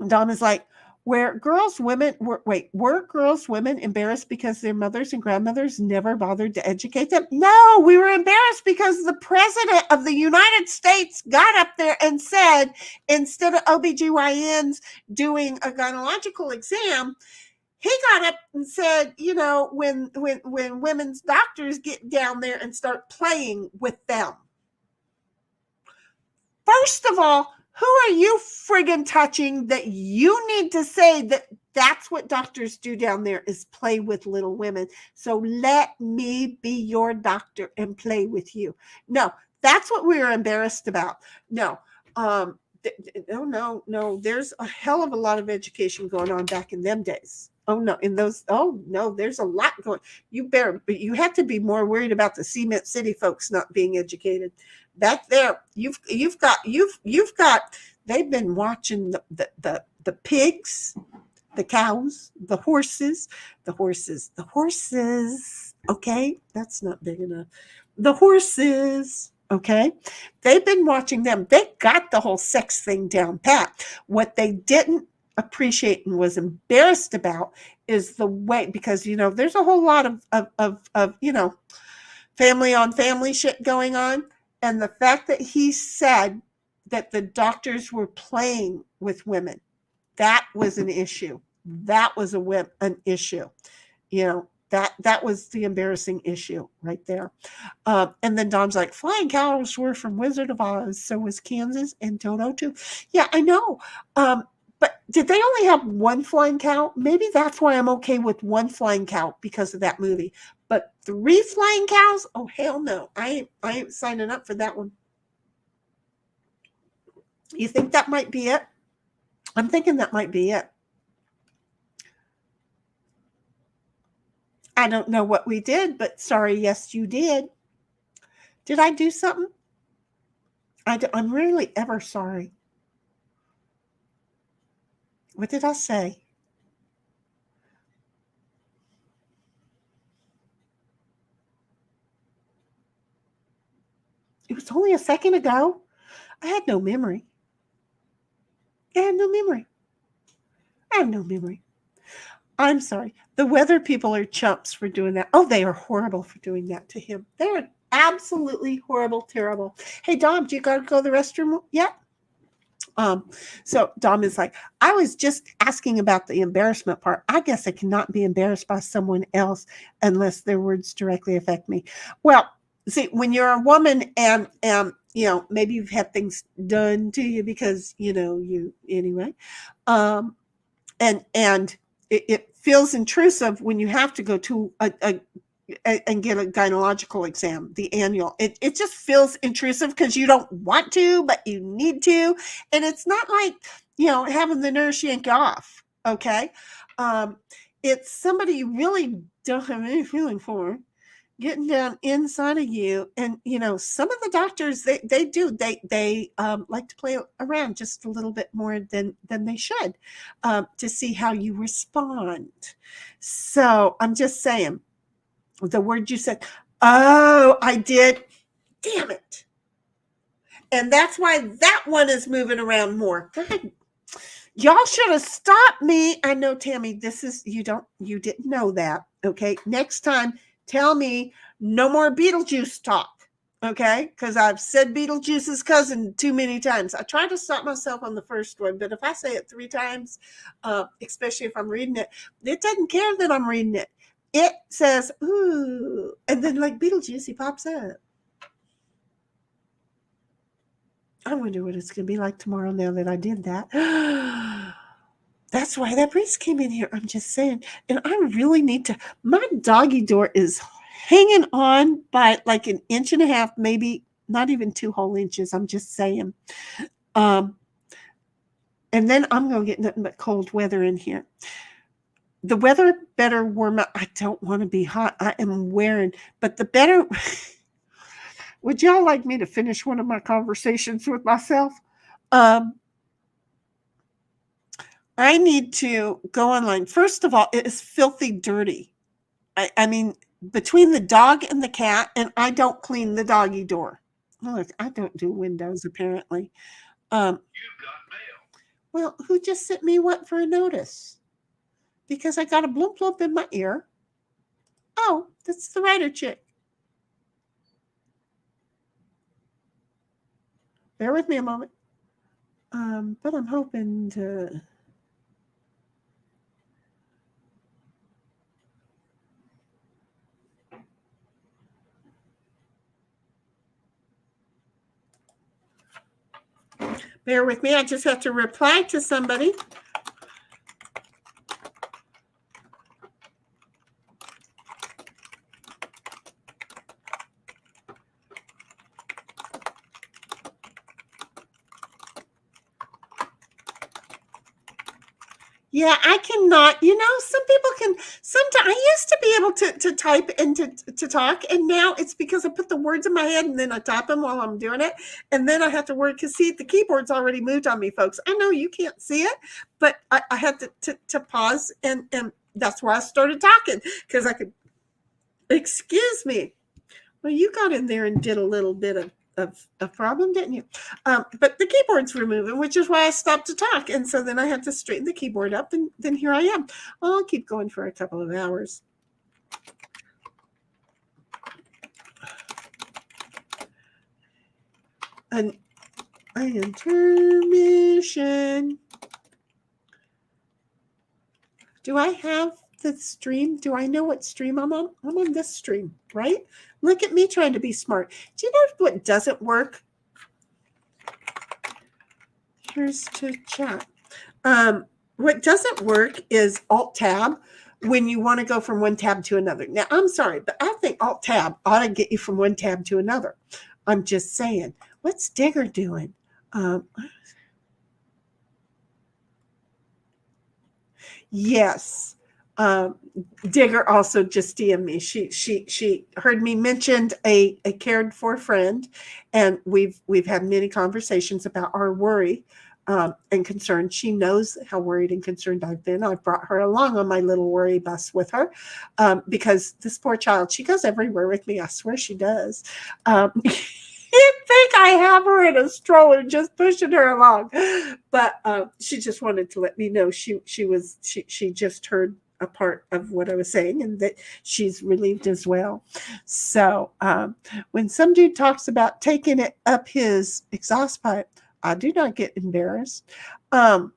Dom is like, were girls, women embarrassed because their mothers and grandmothers never bothered to educate them? No, we were embarrassed because the president of the United States got up there and said, instead of OBGYNs doing a gynecological exam, he got up and said, when women's doctors get down there and start playing with them. First of all, who are you friggin' touching that you need to say that that's what doctors do down there is play with little women? So let me be your doctor and play with you. No, that's what we were embarrassed about. No, no. There's a hell of a lot of education going on back in them days. There's a lot going. But you have to be more worried about the Cement City folks not being educated. Back there, you've got. They've been watching the pigs, the cows, the horses. Okay, that's not big enough. The horses. Okay, they've been watching them. They got the whole sex thing down pat. What they didn't appreciate and was embarrassed about is the way, because, there's a whole lot of family on family shit going on. And the fact that he said that the doctors were playing with women, that was an issue. That was an issue. That was the embarrassing issue right there. And then Dom's like, flying cows were from Wizard of Oz. So was Kansas and Toto too. Yeah, I know. But did they only have one flying cow? Maybe that's why I'm okay with one flying cow, because of that movie. But 3 flying cows? Oh, hell no. I ain't signing up for that one. You think that might be it? I'm thinking that might be it. I don't know what we did, but sorry, yes, you did. Did I do something? I'm rarely ever sorry. What did I say? It was only a second ago. I had no memory. I have no memory. I'm sorry. The weather people are chumps for doing that. Oh, they are horrible for doing that to him. They're absolutely horrible, terrible. Hey, Dom, do you got to go to the restroom yet? So Dom is like, I was just asking about the embarrassment part. I guess I cannot be embarrassed by someone else unless their words directly affect me. Well, see, when you're a woman and maybe you've had things done to you because, anyway, and it feels intrusive when you have to go to and get a gynecological exam, the annual. It just feels intrusive because you don't want to, but you need to. And it's not like, having the nurse yank you off. Okay. It's somebody you really don't have any feeling for getting down inside of you. And, some of the doctors, they like to play around just a little bit more than they should, to see how you respond. So I'm just saying, the word you said, oh, I did. Damn it. And that's why that one is moving around more. God, y'all should have stopped me. I know, Tammy, you didn't know that. Okay. Next time, tell me no more Beetlejuice talk. Okay. Because I've said Beetlejuice's cousin too many times. I try to stop myself on the first one, but if I say it 3 times, especially if I'm reading it, it doesn't care that I'm reading it. It says, ooh, and then like Beetlejuice, he pops up. I wonder what it's going to be like tomorrow now that I did that. That's why that priest came in here. I'm just saying. And I really need to, my doggy door is hanging on by like 1.5 inches, maybe not even 2 whole inches. I'm just saying. And then I'm going to get nothing but cold weather in here. The weather better warm up. I don't want to be hot. I am wearing, but the better. Would y'all like me to finish one of my conversations with myself? I need to go online. First of all, it is filthy dirty. I mean, between the dog and the cat, and I don't clean the doggy door. Look, I don't do windows, apparently. You've got mail. Well, who just sent me what for a notice? Because I got a bloop bloop in my ear. Oh, that's the writer chick. Bear with me a moment. But I'm hoping to. Bear with me. I just have to reply to somebody. Yeah, I cannot. Some people can. Sometimes I used to be able to type and to talk, and now it's because I put the words in my head and then I type them while I'm doing it, and then I have to work. Because see, the keyboard's already moved on me, folks. I know you can't see it, but I had to pause, and that's why I started talking, because I could. Excuse me. Well, you got in there and did a little bit of a problem, didn't you? But the keyboards were moving, which is why I stopped to talk. And so then I had to straighten the keyboard up, and then here I am. I'll keep going for a couple of hours. An intermission. Do I have the stream? Do I know what stream I'm on? I'm on this stream, right? Look at me trying to be smart. Do you know what doesn't work? Here's to chat. What doesn't work is Alt-Tab when you want to go from one tab to another. Now, I'm sorry, but I think Alt-Tab ought to get you from one tab to another. I'm just saying. What's Digger doing? Yes. Digger also just DM'd me. She heard me mentioned a cared for friend, and we've had many conversations about our worry and concern. She knows how worried and concerned I've been. I've brought her along on my little worry bus with her because this poor child, she goes everywhere with me. I swear she does. You'd think I have her in a stroller just pushing her along, but she just wanted to let me know she just heard a part of what I was saying and that she's relieved as well. So when some dude talks about taking it up his exhaust pipe, I do not get embarrassed. Well,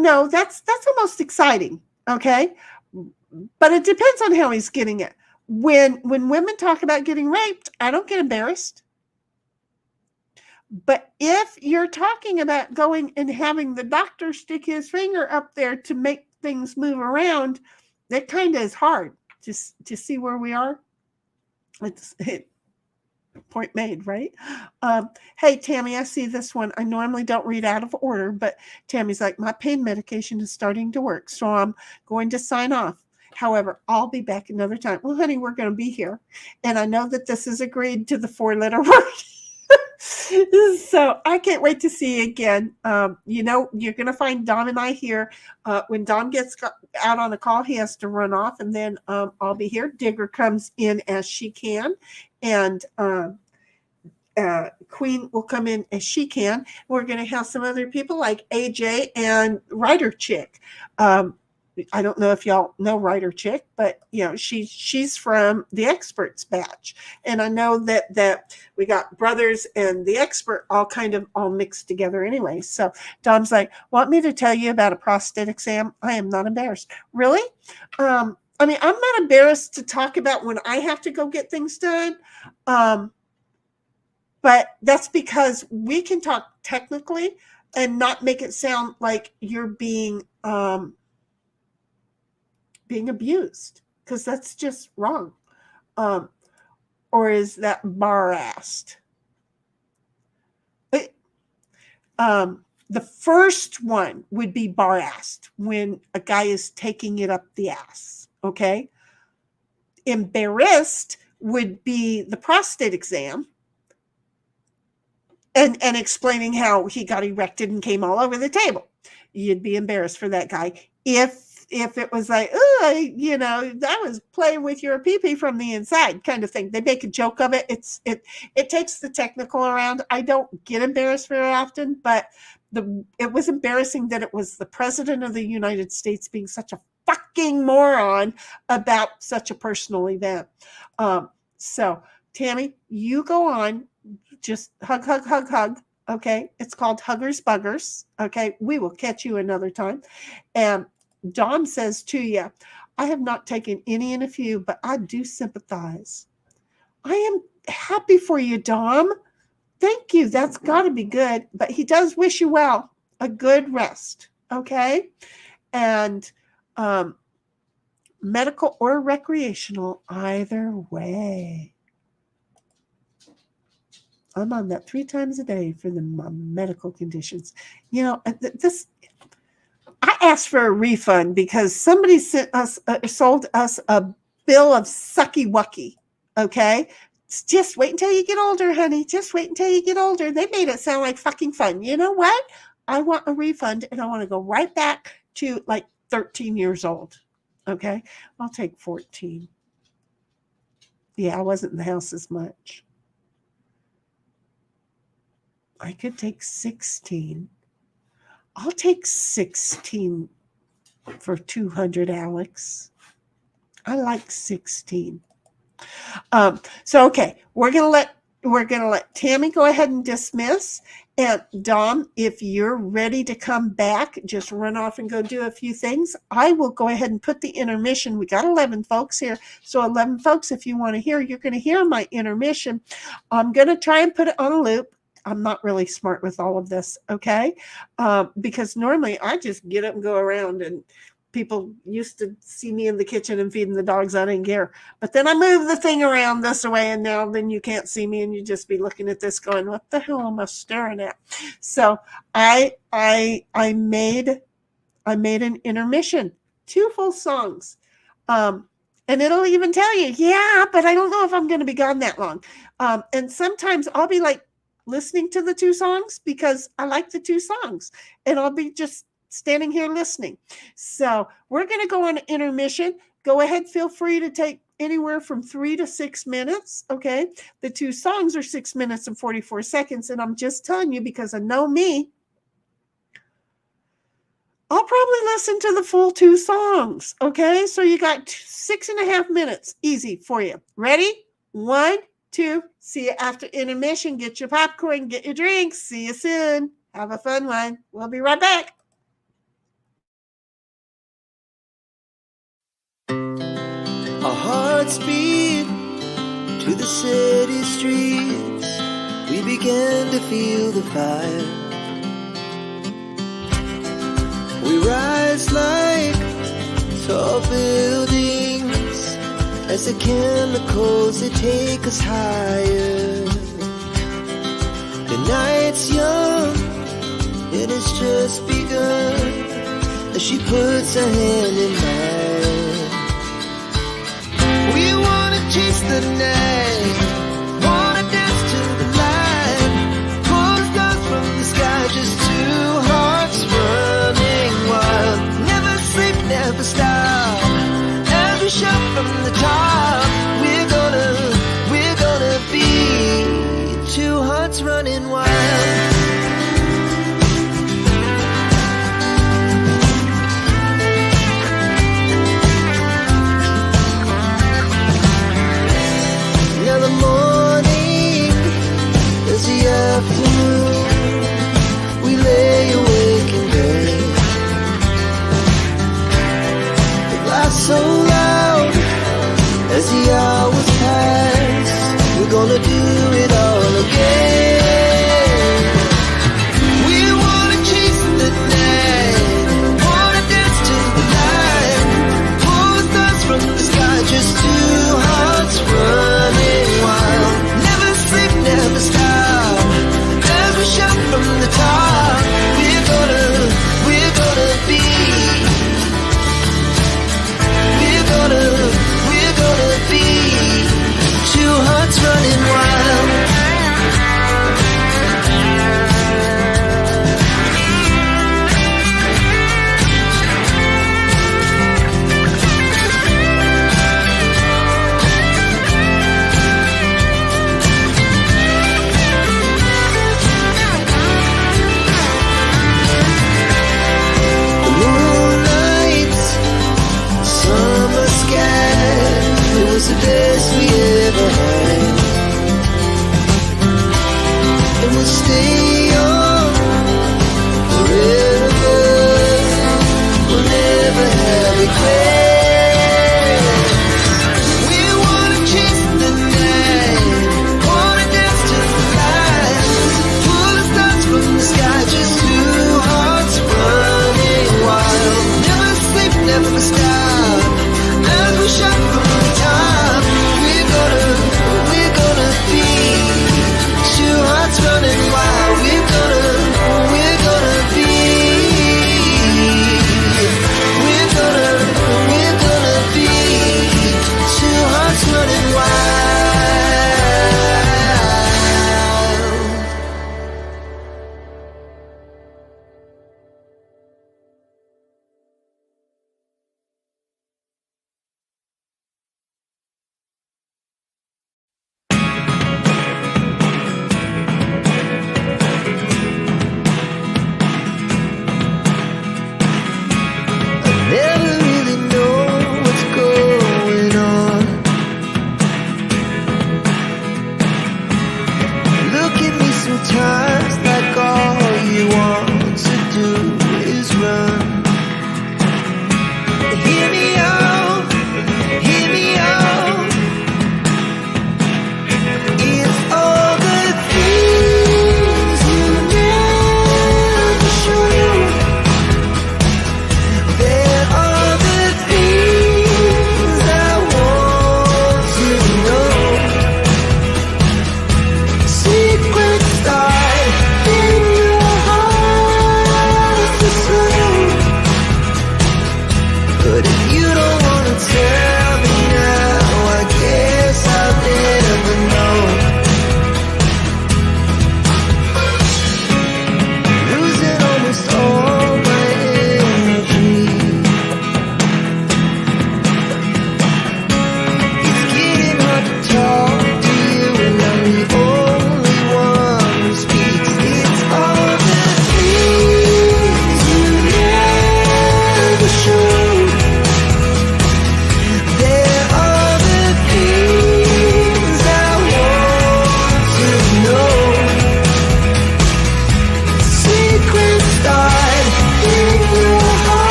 no, that's almost exciting, okay? But it depends on how he's getting it. When women talk about getting raped, I don't get embarrassed. But if you're talking about going and having the doctor stick his finger up there to make things move around, that kind of is hard to see where we are. Point made, right? Hey, Tammy, I see this one. I normally don't read out of order, but Tammy's like, my pain medication is starting to work, so I'm going to sign off. However, I'll be back another time. Well, honey, we're going to be here. And I know that this is agreed to the 4-letter word. So I can't wait to see you again. You're going to find Dom and I here. When Dom gets out on a call, he has to run off, and then I'll be here. Digger comes in as she can, and Queen will come in as she can. We're going to have some other people like AJ and Writer Chick. I don't know if y'all know Writer Chick, but she's from the Experts batch, and I know that we got Brothers and the Expert all mixed together anyway. So Dom's like, want me to tell you about a prostate exam? I am not embarrassed. Really? I'm not embarrassed to talk about when I have to go get things done. But that's because we can talk technically and not make it sound like you're being abused, because that's just wrong. Or is that bar-assed? The first one would be bar-assed, when a guy is taking it up the ass, okay? Embarrassed would be the prostate exam and explaining how he got erected and came all over the table. You'd be embarrassed for that guy. If it was like, I was playing with your pee-pee from the inside kind of thing. They make a joke of it. It takes the technical around. I don't get embarrassed very often, but it was embarrassing that it was the president of the United States being such a fucking moron about such a personal event. So Tammy, you go on, just hug, hug, hug, hug. Okay. It's called Huggers Buggers. Okay. We will catch you another time. And Dom says to you, I have not taken any in a few, but I do sympathize. I am happy for you, Dom. Thank you. That's got to be good. But he does wish you well. A good rest. Okay. And medical or recreational, either way. I'm on that 3 times a day for the medical conditions. I asked for a refund because somebody sold us a bill of sucky wucky. Okay. Just wait until you get older, honey. Just wait until you get older. They made it sound like fucking fun. You know what? I want a refund, and I want to go right back to like 13 years old. Okay. I'll take 14. Yeah, I wasn't in the house as much. I could take 16. I'll take 16 for 200, Alex. I like 16. So okay, we're gonna let Tammy go ahead and dismiss. And Dom, if you're ready to come back, just run off and go do a few things. I will go ahead and put the intermission. We got 11 folks here. So 11 folks, if you want to hear, you're going to hear my intermission. I'm going to try and put it on a loop. I'm not really smart with all of this, okay? Because normally I just get up and go around, and people used to see me in the kitchen and feeding the dogs. I didn't care. But then I moved the thing around this way, and now then you can't see me, and you just be looking at this going, what the hell am I staring at? So I made an intermission, 2 full songs. And it'll even tell you, yeah, but I don't know if I'm going to be gone that long. And sometimes I'll be like listening to the 2 songs because I like the 2 songs, and I'll be just standing here listening. So we're going to go on intermission. Go ahead, feel free to take anywhere from 3 to 6 minutes. Okay. The 2 songs are 6 minutes and 44 seconds. And I'm just telling you, because I know me, I'll probably listen to the full 2 songs. Okay. So you got 6.5 minutes. Easy for you. Ready? 1, 2, see you after intermission. Get your popcorn, get your drinks. See you soon. Have a fun one. We'll be right back. Our hearts beat to the city streets. We began to feel the fire. We rise like tall buildings as the chemicals, they take us higher. The night's young, it has just begun as she puts her hand in mine. We wanna chase the night, wanna dance to the light, pull stars from the sky, just 2 hearts running wild. Never sleep, never stop, as we shout from the top. We're gonna be 2 hearts running wild.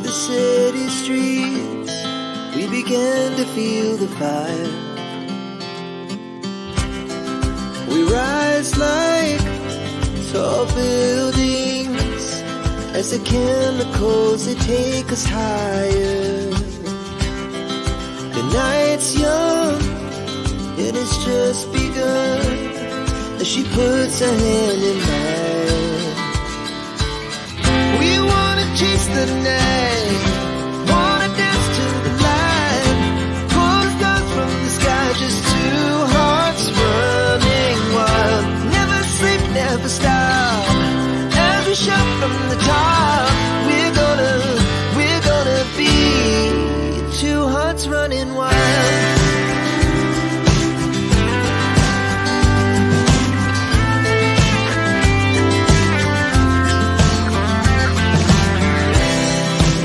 through the city streets, we began to feel the fire. We rise like tall buildings as the chemicals, they take us higher. The night's young and it's just begun as she puts her hand in mine. We wanna chase the night, wanna dance to the light, pull the stars from the sky, just two hearts running wild. Never sleep, never stop, as we shout from the top. We're gonna be two hearts running wild.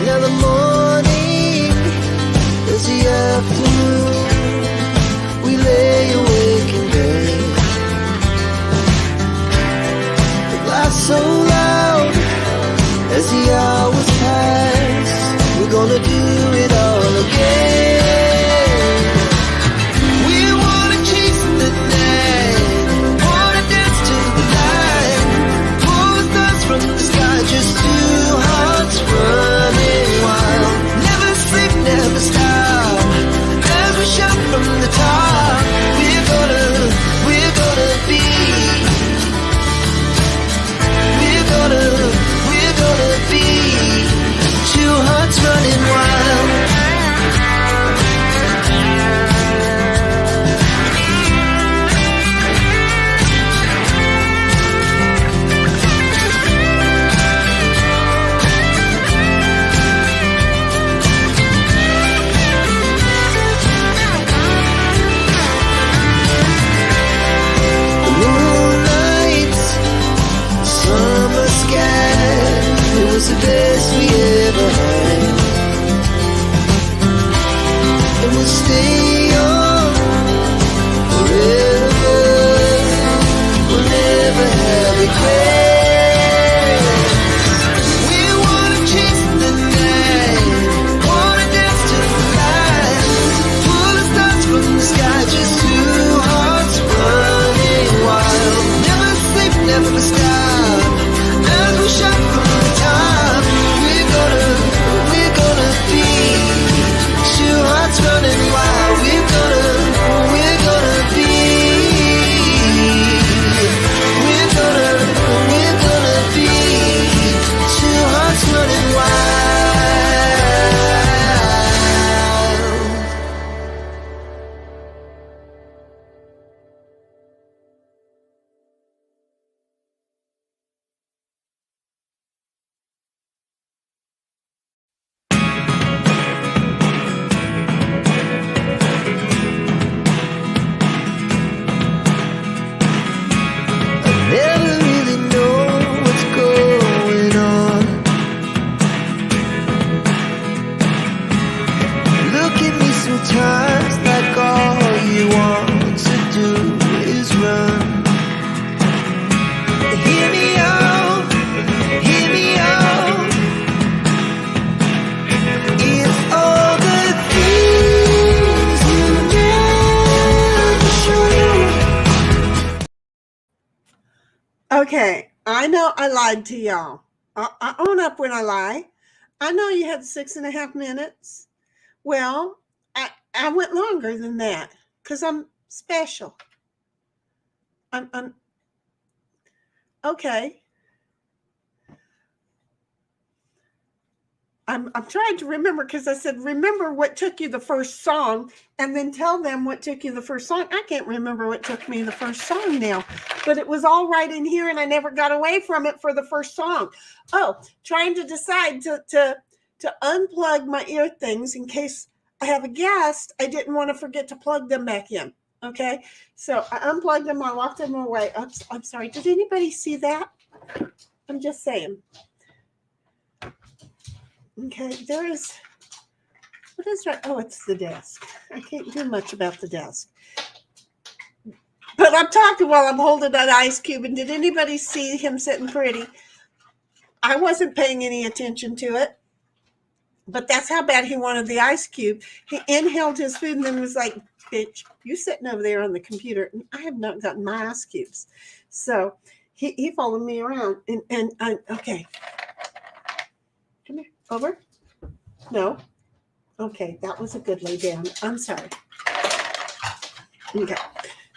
Now the morning is the afternoon, we lay awake in bed. The glass so loud as the hours pass, we're gonna do it all again. We wanna chase the night, wanna dance to the light, pull the stars from the sky, just two hearts running wild. Never sleep, never stop, as we shout from the top. We're gonna be, we're gonna be two hearts running wild. The moonlight, summer sky, it was the best we ever had. And we'll stay young forever, we'll never have regrets. We wanna chase the night, wanna dance to the light, pull the stars from the sky, just two hearts running wild. Never sleep, never stop, as we shout from the top. We're gonna be two hearts running wild. We're gonna be, we're gonna be two hearts running wild. Never really know what's going on. Look at me sometimes like all you want to do is run. Hear me out, hear me out. It's all the things you never show. Okay, I know I lied to y'all. I own up when I lie. I know you had 6.5 minutes. Well, I went longer than that because I'm special. I'm okay. I'm trying to remember because I said, remember what took you the first song and then tell them what took you the first song. I can't remember what took me the first song now, but it was all right in here and I never got away from it for the first song. Oh, trying to decide to unplug my ear things in case I have a guest. I didn't want to forget to plug them back in. Okay. So I unplugged them. I locked them away. I'm sorry. Did anybody see that? I'm just saying. Okay, there is, what is that? Oh, it's the desk. I can't do much about the desk. But I'm talking while I'm holding that ice cube. And did anybody see him sitting pretty? I wasn't paying any attention to it. But that's how bad he wanted the ice cube. He inhaled his food and then was like, bitch, you sitting over there on the computer. And I have not gotten my ice cubes. So he followed me around. And okay. Come here. Over. No. Okay. That was a good lay down. I'm sorry. Okay.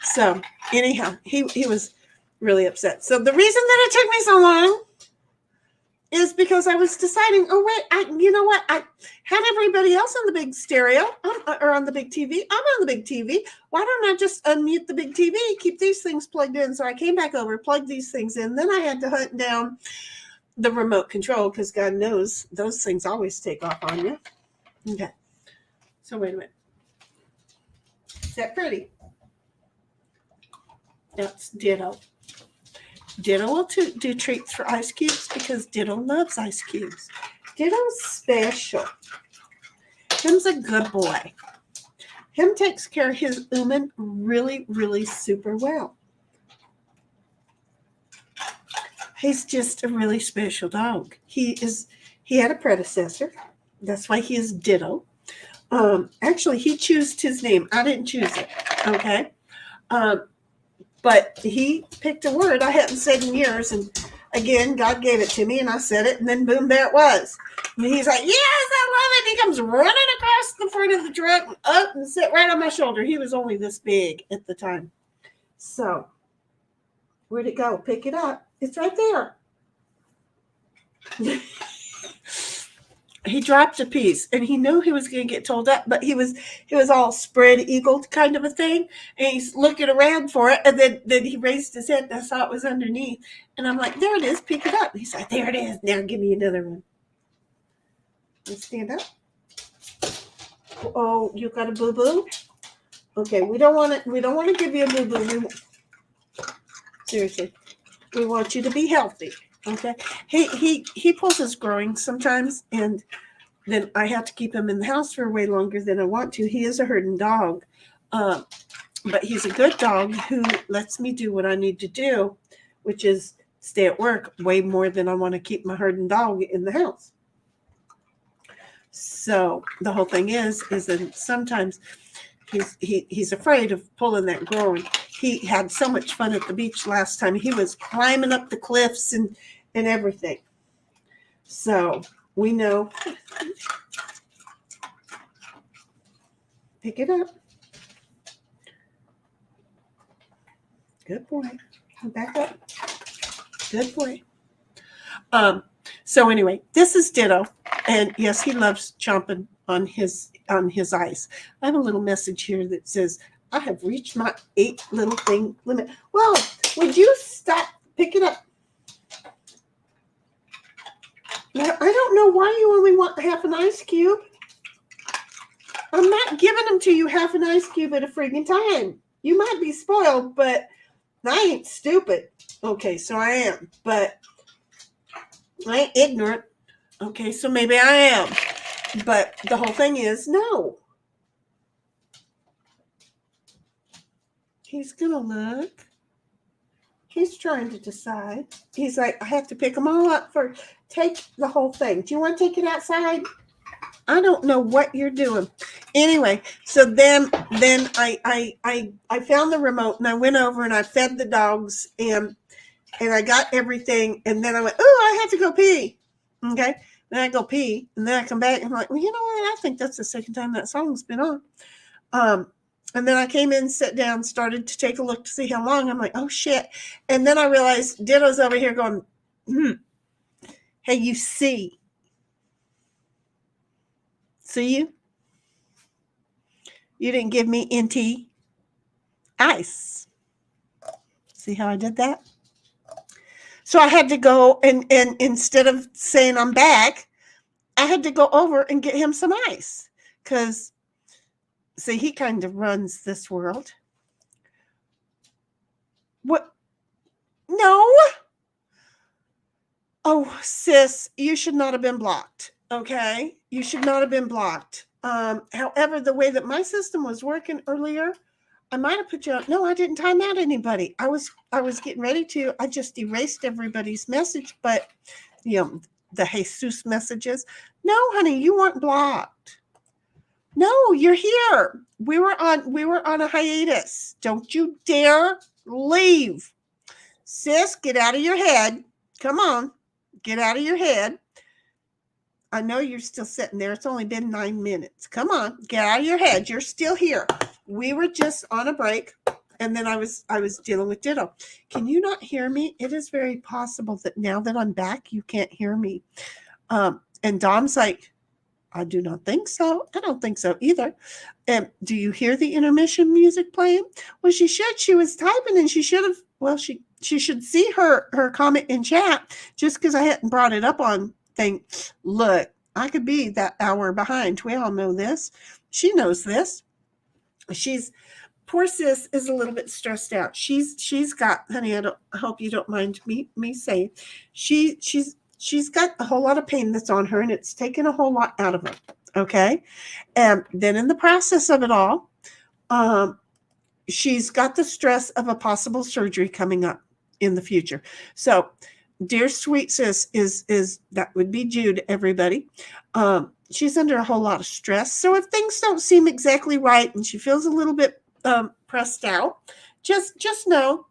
So anyhow, he was really upset. So the reason that it took me so long is because I was deciding, oh, wait, you know what? I had everybody else on the big stereo or on the big TV. I'm on the big TV. Why don't I just unmute the big TV, keep these things plugged in? So I came back over, plugged these things in. Then I had to hunt down the remote control because God knows those things always take off on you. Okay. So wait a minute. Is that pretty? That's Ditto. Ditto will do treats for ice cubes because Ditto loves ice cubes. Ditto's special. Him's a good boy. Him takes care of his Uman really, really super well. He's just a really special dog. He had a predecessor. That's why he is Ditto. Actually, he chose his name. I didn't choose it. Okay. But he picked a word I hadn't said in years. And again, God gave it to me and I said it. And then boom, there it was. And he's like, yes, I love it. He comes running across the front of the truck and up and sit right on my shoulder. He was only this big at the time. So where'd it go? Pick it up. It's right there. He dropped a piece and he knew he was going to get told up, but he was all spread eagled kind of a thing. And he's looking around for it. And then he raised his head and I saw it was underneath. And I'm like, there it is. Pick it up. And he's like, there it is. Now give me another one. Let's stand up. Oh, you got a boo-boo? Okay. We don't want to give you a boo-boo. Seriously. We want you to be healthy. Okay. He pulls his groin sometimes, and then I have to keep him in the house for way longer than I want to. He is a herding dog, but he's a good dog who lets me do what I need to do, which is stay at work way more than I want to keep my herding dog in the house. So the whole thing is that sometimes he's afraid of pulling that groin. He had so much fun at the beach last time. He was climbing up the cliffs and everything. So we know. Pick it up. Good boy. Come back up. Good boy. So anyway, this is Ditto. And yes, he loves chomping on his ice. I have a little message here that says, I have reached my 8 little thing limit. Well, would you stop? Pick it up. Now, I don't know why you only want half an ice cube. I'm not giving them to you half an ice cube at a friggin' time. You might be spoiled, but I ain't stupid. Okay, so I am, but I ain't ignorant. Okay, so maybe I am. But the whole thing is, no. He's going to look. He's trying to decide. He's like, I have to pick them all up for, take the whole thing. Do you want to take it outside? I don't know what you're doing. Anyway, so then I found the remote and I went over and I fed the dogs and I got everything. And then I went, oh, I had to go pee. Okay. Then I go pee and then I come back and I'm like, well, you know what? I think that's the second time that song's been on. And then I came in, sat down, started to take a look to see how long. I'm like, oh, shit. And then I realized Ditto's over here going, hey, you see. See you? You didn't give me NT ice. See how I did that? So I had to go and instead of saying I'm back, I had to go over and get him some ice. Because see, he kind of runs this world. What? No. Oh, sis, you should not have been blocked. Okay? You should not have been blocked. However, the way that my system was working earlier, I might have put you out. No, I didn't time out anybody. I was getting ready to. I just erased everybody's message, but the Jesus messages. No, honey, you weren't blocked. No, you're here. We were on a hiatus. Don't you dare leave. Sis, get out of your head. Come on. Get out of your head. I know you're still sitting there. It's only been 9 minutes. Come on, get out of your head. You're still here. We were just on a break, and then I was dealing with Ditto. Can you not hear me? It is very possible that now that I'm back, you can't hear me. And Dom's like, I do not think so. I don't think so either. And do you hear the intermission music playing? Well, she should. She was typing, and she should have. Well, she should see her comment in chat just because I hadn't brought it up on thing. Look, I could be that hour behind. We all know this. She knows this. Poor sis is a little bit stressed out. She's got, honey, I hope you don't mind me saying, she's got a whole lot of pain that's on her, and it's taken a whole lot out of her. Okay. And then in the process of it all, she's got the stress of a possible surgery coming up in the future. So dear sweet sis is that would be Jude, everybody. She's under a whole lot of stress. So if things don't seem exactly right and she feels a little bit pressed out, just know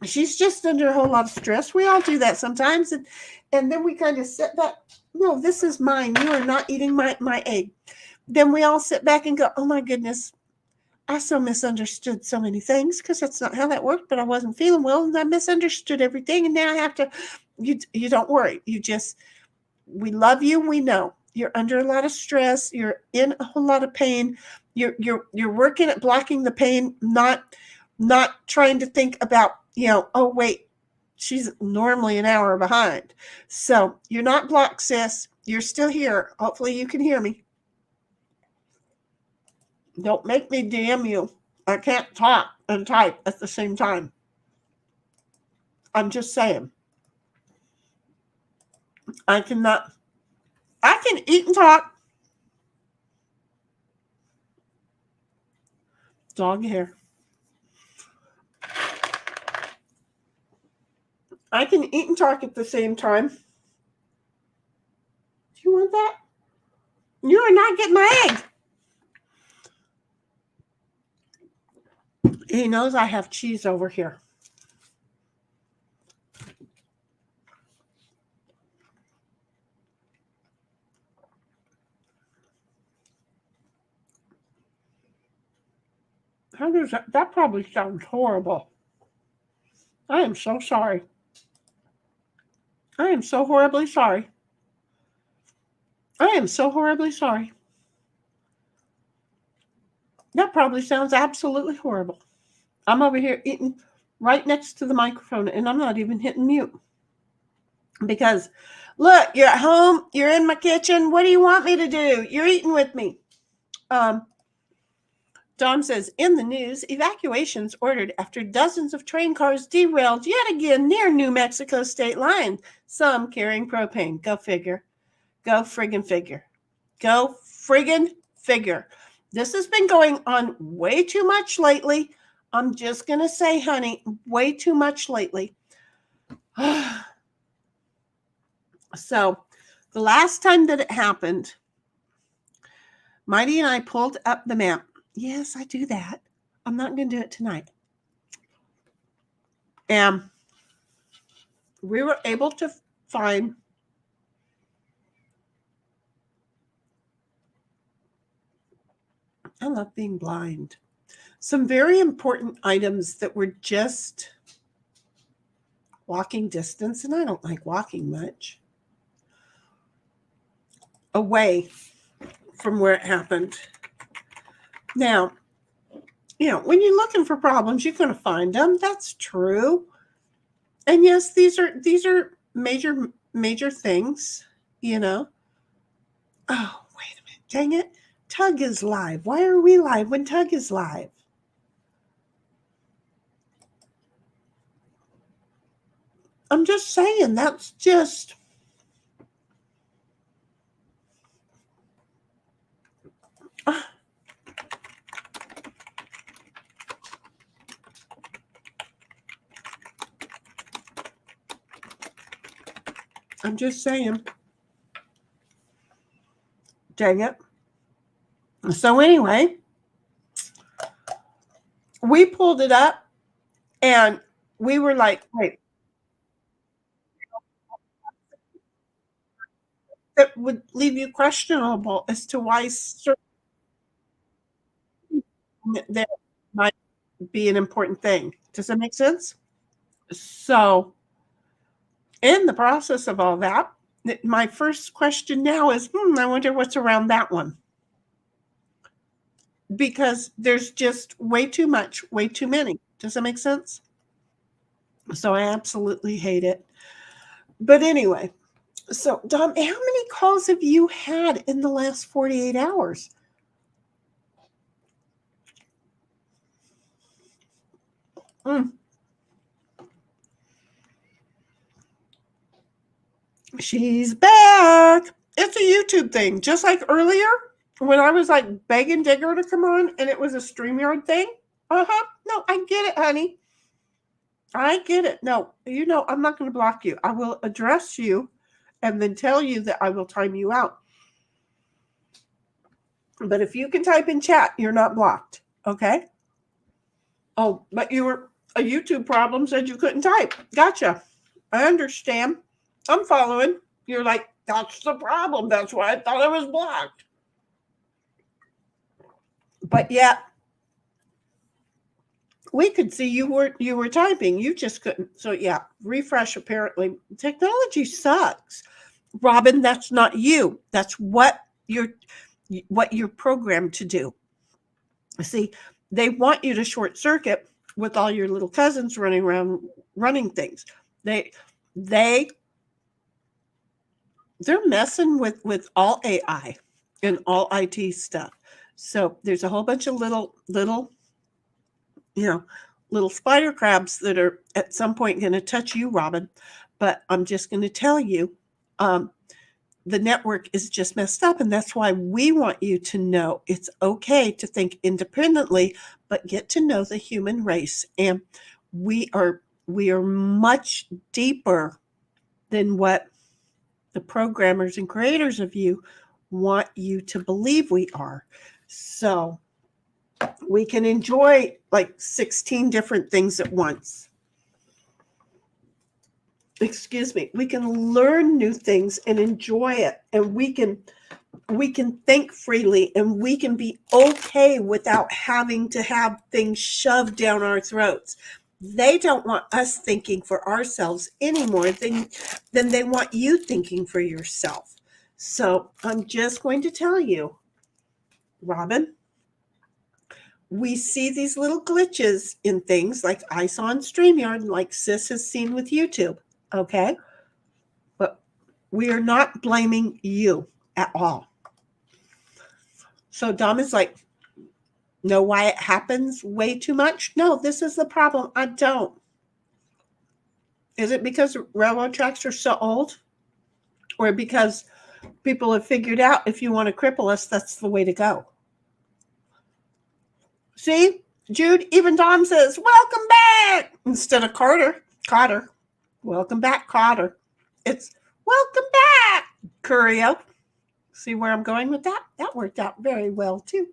she's just under a whole lot of stress. We all do that sometimes. And then we kind of sit back. No, this is mine. You are not eating my egg. Then we all sit back and go, oh my goodness, I so misunderstood so many things because that's not how that worked, but I wasn't feeling well and I misunderstood everything. And now I have to, you don't worry. We love you. We know you're under a lot of stress. You're in a whole lot of pain. You're working at blocking the pain, not trying to think about, oh wait, she's normally an hour behind. So you're not blocked, sis. You're still here. Hopefully you can hear me. Don't make me DM you. I can't talk and type at the same time. I'm just saying. I can eat and talk. Dog hair. I can eat and talk at the same time. Do you want that? You are not getting my egg. He knows I have cheese over here. How does that probably sounds horrible. I am so sorry. I am so horribly sorry. I am so horribly sorry. That probably sounds absolutely horrible. I'm over here eating right next to the microphone, and I'm not even hitting mute. Because, look, you're at home, you're in my kitchen. What do you want me to do? You're eating with me. Dom says, in the news, evacuations ordered after dozens of train cars derailed yet again near New Mexico state line, some carrying propane. Go figure. Go friggin' figure. Go friggin' figure. This has been going on way too much lately. I'm just going to say, honey, way too much lately. So the last time that it happened, Mighty and I pulled up the map. Yes, I do that. I'm not going to do it tonight. And we were able to find I love being blind. Some very important items that were just walking distance, and I don't like walking much, away from where it happened. Now, when you're looking for problems, you're going to find them. That's true. And yes, these are major things, Oh, wait a minute. Dang it. Tug is live. Why are we live when Tug is live? I'm just saying, that's just... I'm just saying. Dang it. So anyway, we pulled it up and we were like, wait, that would leave you questionable as to why certain that might be an important thing. Does that make sense? So in the process of all that, my first question now is, I wonder what's around that one. Because there's just way too much, way too many. Does that make sense? So I absolutely hate it. But anyway, so Dom, how many calls have you had in the last 48 hours? She's back. It's a YouTube thing. Just like earlier when I was like begging Digger to come on and it was a StreamYard thing. No, I get it, honey. I get it. No, I'm not going to block you. I will address you and then tell you that I will time you out. But if you can type in chat, you're not blocked. Okay? Oh, but you were a YouTube problem said you couldn't type. Gotcha. I understand. I'm following. You're like, that's the problem. That's why I thought I was blocked. But yeah, we could see you were typing. You just couldn't. So yeah, refresh. Apparently, technology sucks. Robin, that's not you. That's what you're programmed to do. See, they want you to short circuit with all your little cousins running around running things. They're messing with all AI and all IT stuff. So there's a whole bunch of little spider crabs that are at some point going to touch you, Robin. But I'm just going to tell you, the network is just messed up. And that's why we want you to know it's okay to think independently, but get to know the human race. And we are much deeper than what the programmers and creators of you want you to believe we are. So we can enjoy like 16 different things at once. Excuse me. We can learn new things and enjoy it. And we can think freely and we can be okay without having to have things shoved down our throats. They don't want us thinking for ourselves any more than they want you thinking for yourself. So I'm just going to tell you, Robin, we see these little glitches in things like I saw on StreamYard, like Sis has seen with YouTube, okay? But we are not blaming you at all. So Dom is like, know why it happens way too much? No, this is the problem. I don't. Is it because railroad tracks are so old? Or because people have figured out if you want to cripple us, that's the way to go? See, Jude, even Dom says, welcome back, instead of Cotter. Welcome back, Cotter. It's welcome back, Curio. See where I'm going with that? That worked out very well, too.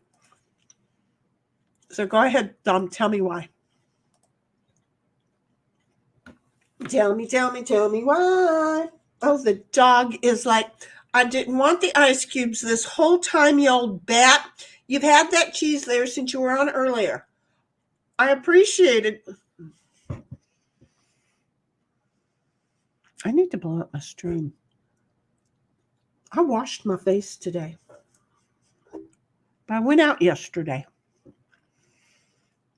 So go ahead, Dom, tell me why. Tell me why. Oh, the dog is like, I didn't want the ice cubes this whole time, you old bat. You've had that cheese there since you were on earlier. I appreciate it. I need to blow up my stream. I washed my face today. But I went out yesterday.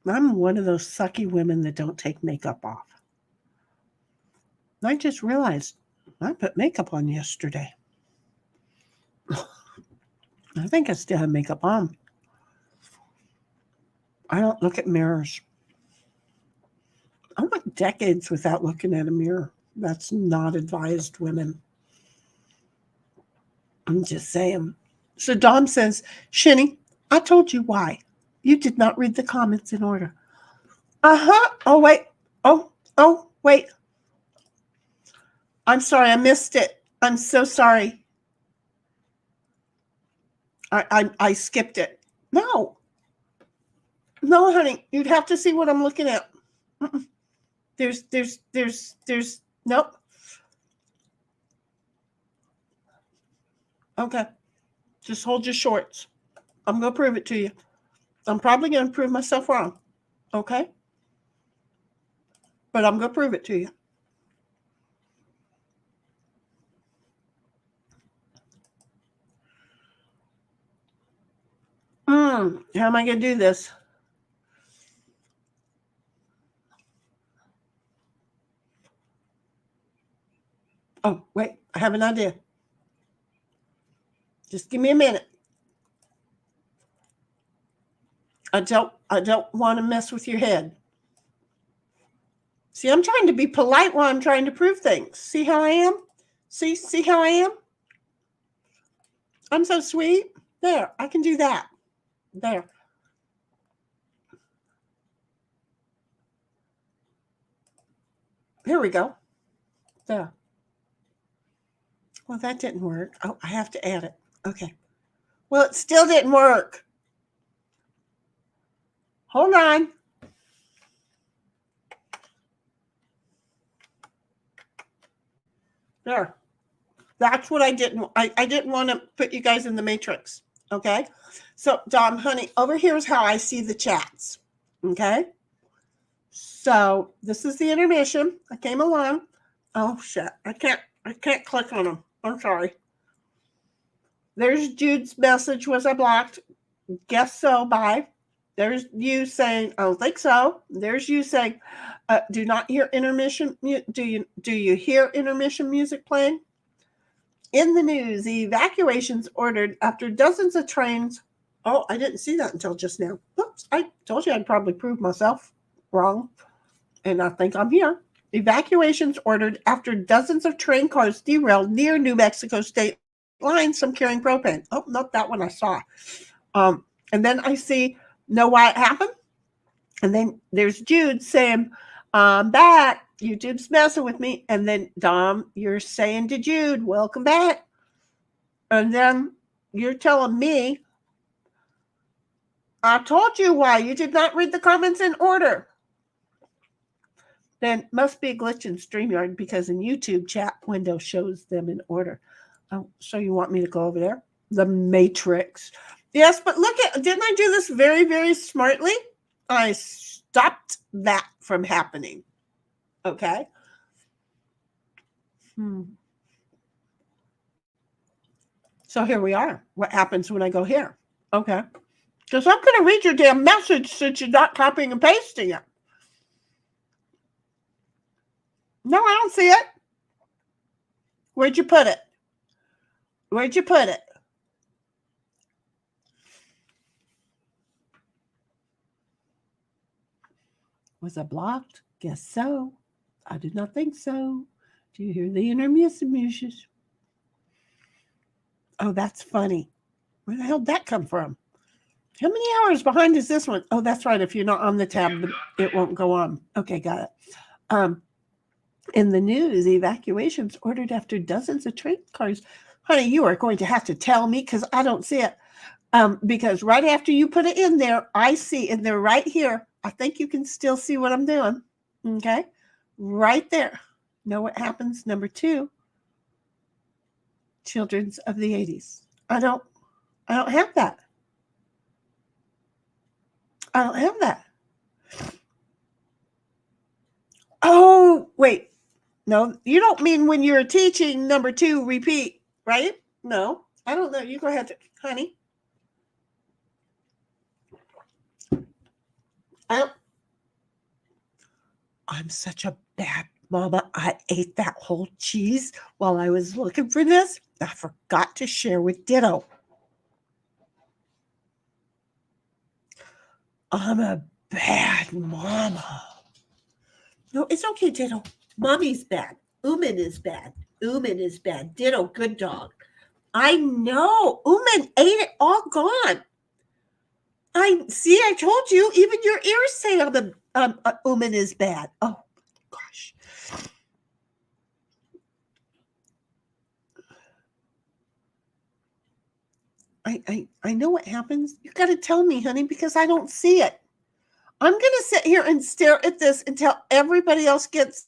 I'm one of those sucky women that don't take makeup off. I just realized I put makeup on yesterday. I think I still have makeup on. I don't look at mirrors. I went decades without looking at a mirror. That's not advised, women. I'm just saying. So Dom says, Shenny, I told you why. You did not read the comments in order. Oh, wait. Oh, wait. I'm sorry, I missed it. I'm so sorry. I skipped it. No, honey, you'd have to see what I'm looking at. There's nope. Okay, just hold your shorts. I'm gonna prove it to you. I'm probably gonna prove myself wrong. Okay, but I'm gonna prove it to you. How am I gonna do this? Oh, wait, I have an idea. Just give me a minute. I don't want to mess with your head. See, I'm trying to be polite while I'm trying to prove things. See how I am? See how I am? I'm so sweet. There, I can do that. There. Here we go. There. Well, that didn't work. Oh, I have to add it. Okay. Well, it still didn't work. Hold on. There. That's what I didn't. I didn't want to put you guys in the matrix. Okay. So, Dom, honey, over here is how I see the chats. Okay. So this is the intermission. I came along. Oh shit! I can't click on them. I'm sorry. There's Jude's message. Was I blocked? Guess so. Bye. There's you saying, I don't think so. There's you saying, do not hear intermission. Do you hear intermission music playing? In the news, the evacuations ordered after dozens of trains. Oh, I didn't see that until just now. Oops, I told you I'd probably prove myself wrong. And I think I'm here. Evacuations ordered after dozens of train cars derailed near New Mexico state lines, some carrying propane. Oh, not that one I saw. And then I see, know why it happened? And then there's Jude saying, I'm back. YouTube's messing with me. And then Dom, you're saying to Jude, welcome back. And then you're telling me, I told you why. You did not read the comments in order. Then must be a glitch in StreamYard because in YouTube chat window shows them in order. Oh, so you want me to go over there? The Matrix. Yes, but look at, didn't I do this very, very smartly? I stopped that from happening. Okay. So here we are. What happens when I go here? Okay. Because I'm going to read your damn message since you're not copying and pasting it. No, I don't see it. Where'd you put it? Where'd you put it? Was I blocked? Guess so. I did not think so. Do you hear the intermission music? Oh, that's funny. Where the hell did that come from? How many hours behind is this one? Oh, that's right. If you're not on the tab, it won't go on. Okay, got it. In the news, evacuations ordered after dozens of train cars. Honey, you are going to have to tell me because I don't see it. Because right after you put it in there, I see in there right here. I think you can still see what I'm doing. Okay, right there. Know what happens? Number 2, children's of the 80s. I don't have that. I don't have that. Oh, wait. No, you don't mean when you're teaching number 2, repeat, right? No, I don't know. You go ahead, honey. I'm such a bad mama. I ate that whole cheese while I was looking for this. I forgot to share with Ditto. I'm a bad mama. No, it's okay, Ditto. Mommy's bad. Ooman is bad. Ooman is bad. Ditto, good dog. I know. Ooman ate it all gone. I told you, even your ears say Ooman is bad. Oh, gosh. I know what happens. You got to tell me, honey, because I don't see it. I'm going to sit here and stare at this until everybody else gets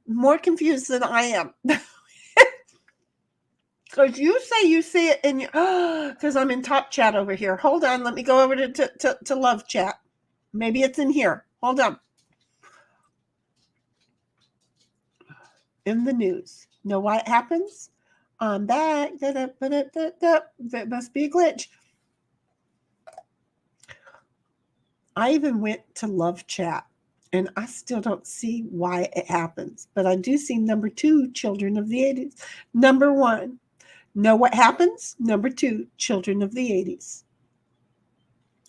more confused than I am. Because you say you see it in your, because I'm in top chat over here. Hold on. Let me go over to love chat. Maybe it's in here. Hold on. In the news. Know why it happens? I'm back. That must be a glitch. I even went to love chat and I still don't see why it happens. But I do see number 2, children of the 80s. Number 1, know what happens? Number 2, children of the 80s.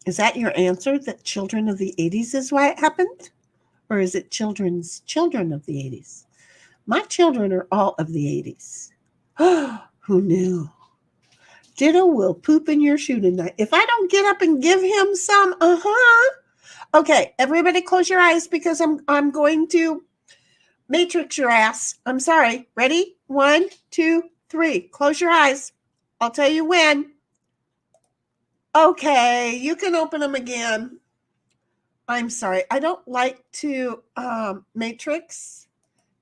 Is that your answer, that children of the 80s is why it happened? Or is it children's children of the 80s? My children are all of the 80s. Who knew? Ditto will poop in your shoe tonight. If I don't get up and give him some, Okay, everybody close your eyes because I'm going to matrix your ass. I'm sorry. Ready? 1, 2, 3. Close your eyes. I'll tell you when. Okay, you can open them again. I'm sorry. I don't like to matrix,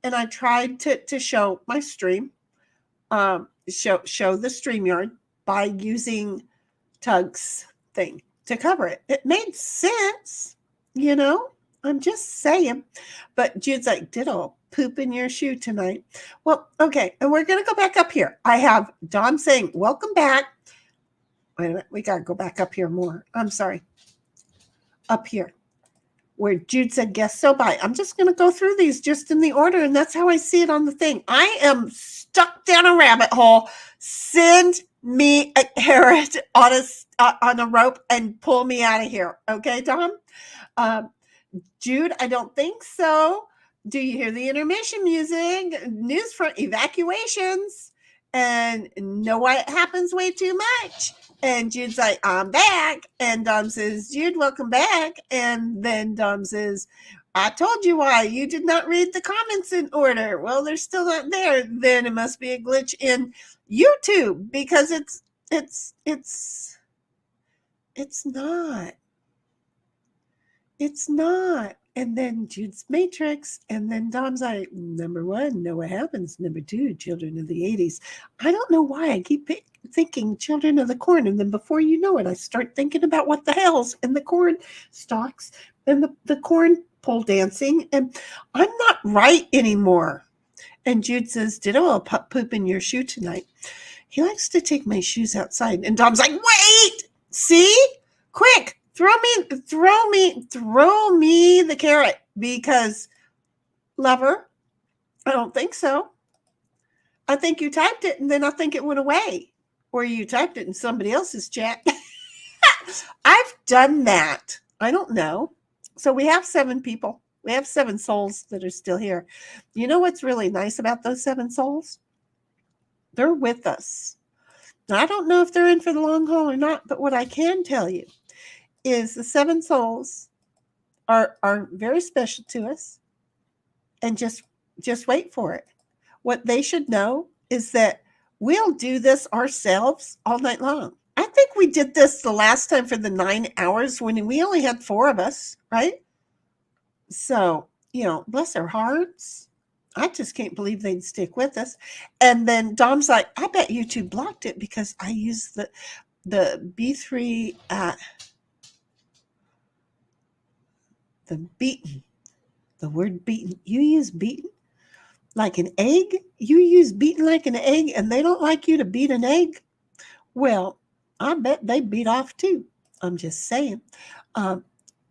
and I tried to show my stream, show the StreamYard by using Tug's thing to cover it. It made sense, you know. I'm just saying. But Jude's like, ditto, poop in your shoe tonight. Well, okay, and we're gonna go back up here. I have Dom saying, welcome back. Wait a minute, we gotta go back up here more. I'm sorry. Up here, where Jude said, guess so bye. I'm just gonna go through these just in the order, and that's how I see it on the thing. I am stuck down a rabbit hole. Send me a carrot on a rope and pull me out of here. Okay, Tom? Jude, I don't think so. Do you hear the intermission music? News front evacuations. And know why it happens way too much. And Jude's like, I'm back. And Dom says, Jude, welcome back. And then Dom says, I told you why. You did not read the comments in order. Well, they're still not there. Then it must be a glitch in YouTube because it's not. It's not. And then Jude's matrix. And then Dom's like, number 1, know what happens. Number 2, children of the 80s. I don't know why I keep thinking children of the corn. And then before you know it, I start thinking about what the hell's in the corn stalks and the corn pole dancing. And I'm not right anymore. And Jude says, ditto, I'll poop in your shoe tonight. He likes to take my shoes outside. And Dom's like, wait, see? Quick, throw me the carrot because, lover, I don't think so. I think you typed it and then I think it went away. Or you typed it in somebody else's chat. I've done that. I don't know. So we have 7 people. We have 7 souls that are still here. You know what's really nice about those 7 souls? They're with us. Now, I don't know if they're in for the long haul or not, but what I can tell you is the 7 souls are very special to us. And just wait for it. What they should know is that we'll do this ourselves all night long. I think we did this the last time for the 9 hours when we only had 4 of us, right? So, you know, bless their hearts. I just can't believe they'd stick with us. And then Dom's like, I bet YouTube blocked it because I used the B3 the beaten. The word beaten. You use beaten like an egg? You use beaten like an egg and they don't like you to beat an egg? Well, I bet they beat off too. I'm just saying.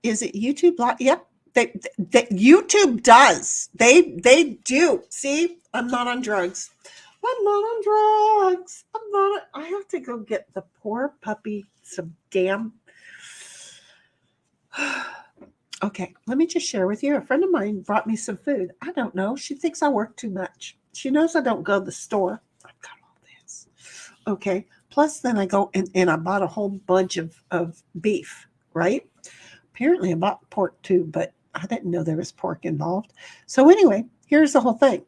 Is it YouTube block? Yep. YouTube does. They do. See, I'm not on drugs. I'm not on drugs. I have to go get the poor puppy some damn. Okay, let me just share with you. A friend of mine brought me some food. I don't know. She thinks I work too much. She knows I don't go to the store. I've got all this. Okay. Plus, then I go and I bought a whole bunch of beef, right? Apparently, I bought pork too, but I didn't know there was pork involved. So anyway, here's the whole thing.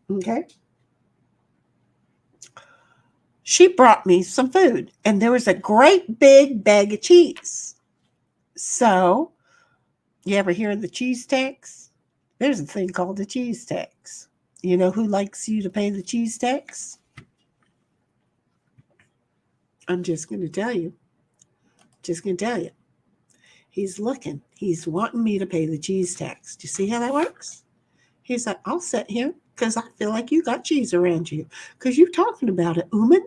Okay. she brought me some food, and there was a great big bag of cheese. So, you ever hear of the cheese tax? There's a thing called the cheese tax. You know who likes you to pay the cheese tax? I'm just going to tell you. Just going to tell you. He's looking. He's wanting me to pay the cheese tax. Do you see how that works? He's like, I'll sit here because I feel like you got cheese around you. Because you're talking about it, Ooman.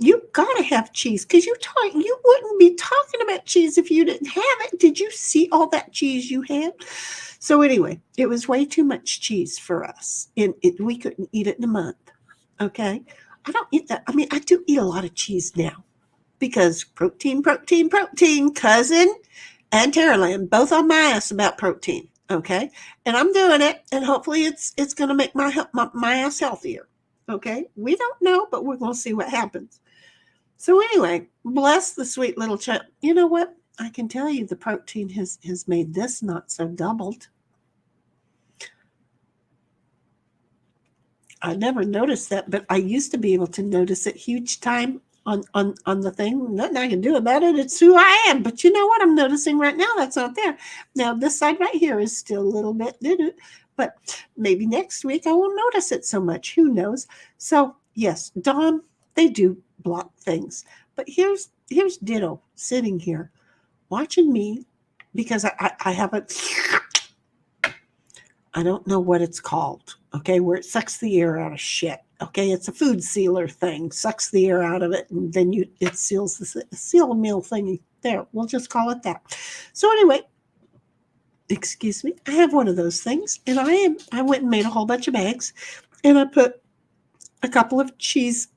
You got to have cheese because you wouldn't be talking about cheese if you didn't have it. Did you see all that cheese you had? So anyway, it was way too much cheese for us. And we couldn't eat it in a month. Okay? I don't eat that. I mean, I do eat a lot of cheese now because protein, cousin and Taraland, both on my ass about protein. Okay? And I'm doing it. And hopefully it's going to make my ass healthier. Okay? We don't know, but we're going to see what happens. So anyway, bless the sweet little child. You know what? I can tell you the protein has made this not so doubled. I never noticed that, but I used to be able to notice it huge time on the thing. Nothing I can do about it. It's who I am. But you know what I'm noticing right now? That's not there. Now, this side right here is still a little bit, but maybe next week I won't notice it so much. Who knows? So, yes, Dawn, they do block things. But here's Ditto sitting here watching me because I have a, I don't know what it's called, okay, where it sucks the air out of shit. Okay, it's a food sealer thing, sucks the air out of it, and then it seals the seal meal thingy. There, we'll just call it that. So anyway, excuse me, I have one of those things, and I went and made a whole bunch of bags, and I put a couple of cheese.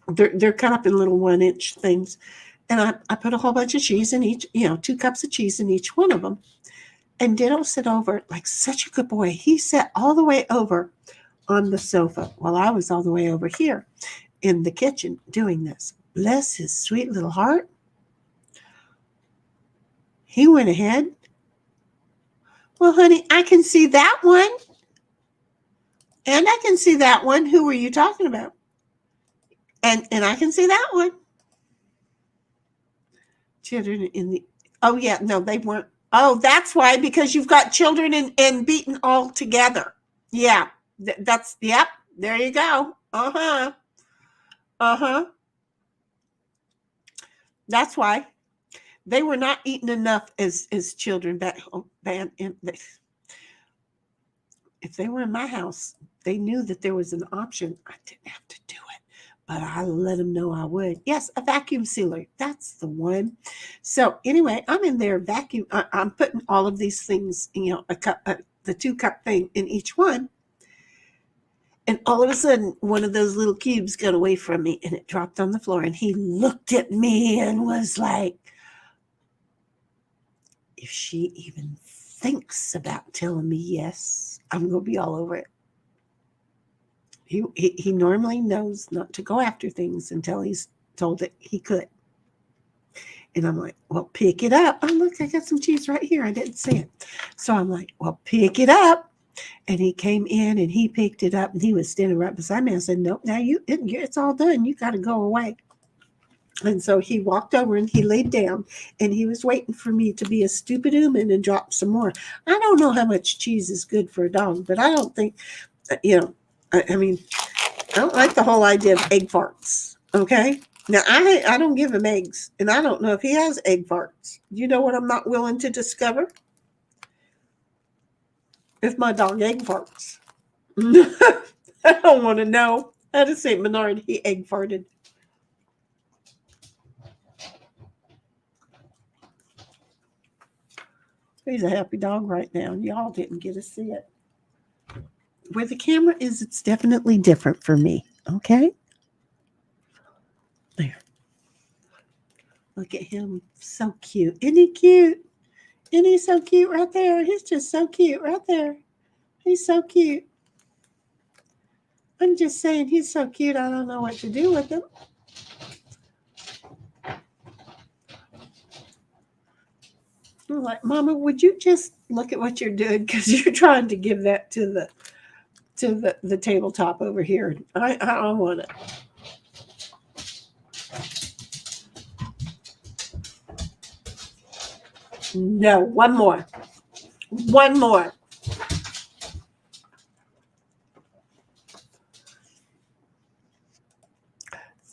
They're cut up in little 1-inch things, and I put a whole bunch of cheese in each, 2 cups of cheese in each one of them. And Ditto sit over like such a good boy. He sat all the way over on the sofa while I was all the way over here in the kitchen doing this. Bless his sweet little heart. He went ahead. Well, honey, I can see that one. And I can see that one. Who were you talking about? And I can see that one. Children in the, oh yeah, no, they weren't. Oh, that's why, because you've got children and beaten all together. Yeah, yep, there you go. Uh-huh. That's why. They were not eating enough as children back home. If they were in my house, they knew that there was an option. I didn't have to do it, but I let them know I would. Yes, a vacuum sealer. That's the one. So anyway, I'm in there vacuum. I'm putting all of these things, a cup, the 2-cup thing in each one. And all of a sudden, one of those little cubes got away from me and it dropped on the floor. And he looked at me and was like, if she even thinks about telling me yes, I'm going to be all over it. He normally knows not to go after things until he's told that he could. And I'm like, well, pick it up. Oh, look, I got some cheese right here. I didn't see it. So I'm like, well, pick it up. And he came in and he picked it up and he was standing right beside me. I said, nope, now it's all done. You got to go away. And so he walked over and he laid down and he was waiting for me to be a stupid human and drop some more. I don't know how much cheese is good for a dog, but I don't think, I mean, I don't like the whole idea of egg farts. Okay. Now I don't give him eggs and I don't know if he has egg farts. You know what I'm not willing to discover? If my dog egg farts. I don't want to know. At a St. Bernard, he egg farted. He's a happy dog right now. Y'all didn't get to see it. Where the camera is, it's definitely different for me. Okay? There. Look at him. So cute. Isn't he cute? Isn't he so cute right there? He's just so cute right there. He's so cute. I'm just saying he's so cute. I don't know what to do with him. I'm like, Mama, would you just look at what you're doing? Because you're trying to give that to the tabletop over here. I don't want it. No, one more. One more.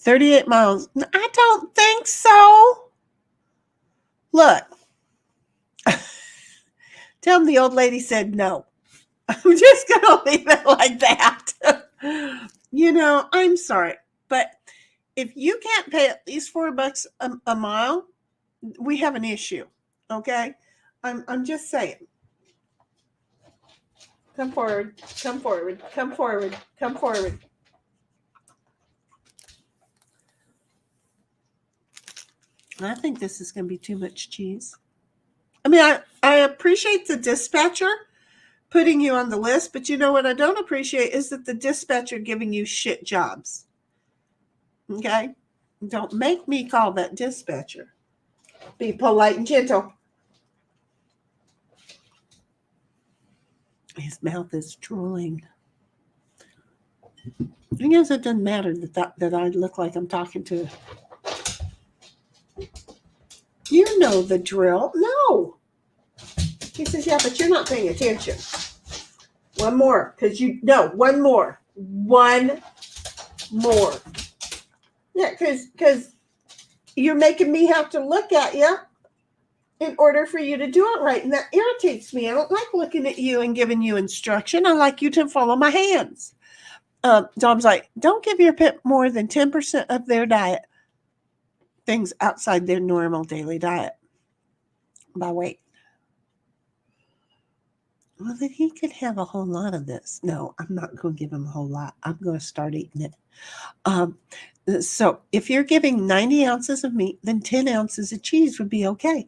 $38 miles. I don't think so. Look. Tell him the old lady said no. I'm just going to leave it like that. I'm sorry. But if you can't pay at least $4 a mile, we have an issue. Okay? I'm just saying. Come forward. Come forward. Come forward. Come forward. I think this is going to be too much cheese. I mean, I appreciate the dispatcher putting you on the list, but you know what I don't appreciate is that the dispatcher giving you shit jobs. Okay? Don't make me call that dispatcher. Be polite and gentle. His mouth is drooling. I guess it doesn't matter that I look like I'm talking to. You know the drill. No. He says, yeah, but you're not paying attention. One more. One more. One more. Yeah, because you're making me have to look at you in order for you to do it right. And that irritates me. I don't like looking at you and giving you instruction. I like you to follow my hands. Dom's like, don't give your pet more than 10% of their diet. Things outside their normal daily diet by weight. Well, then he could have a whole lot of this. No, I'm not going to give him a whole lot. I'm going to start eating it. So if you're giving 90 ounces of meat, then 10 ounces of cheese would be okay.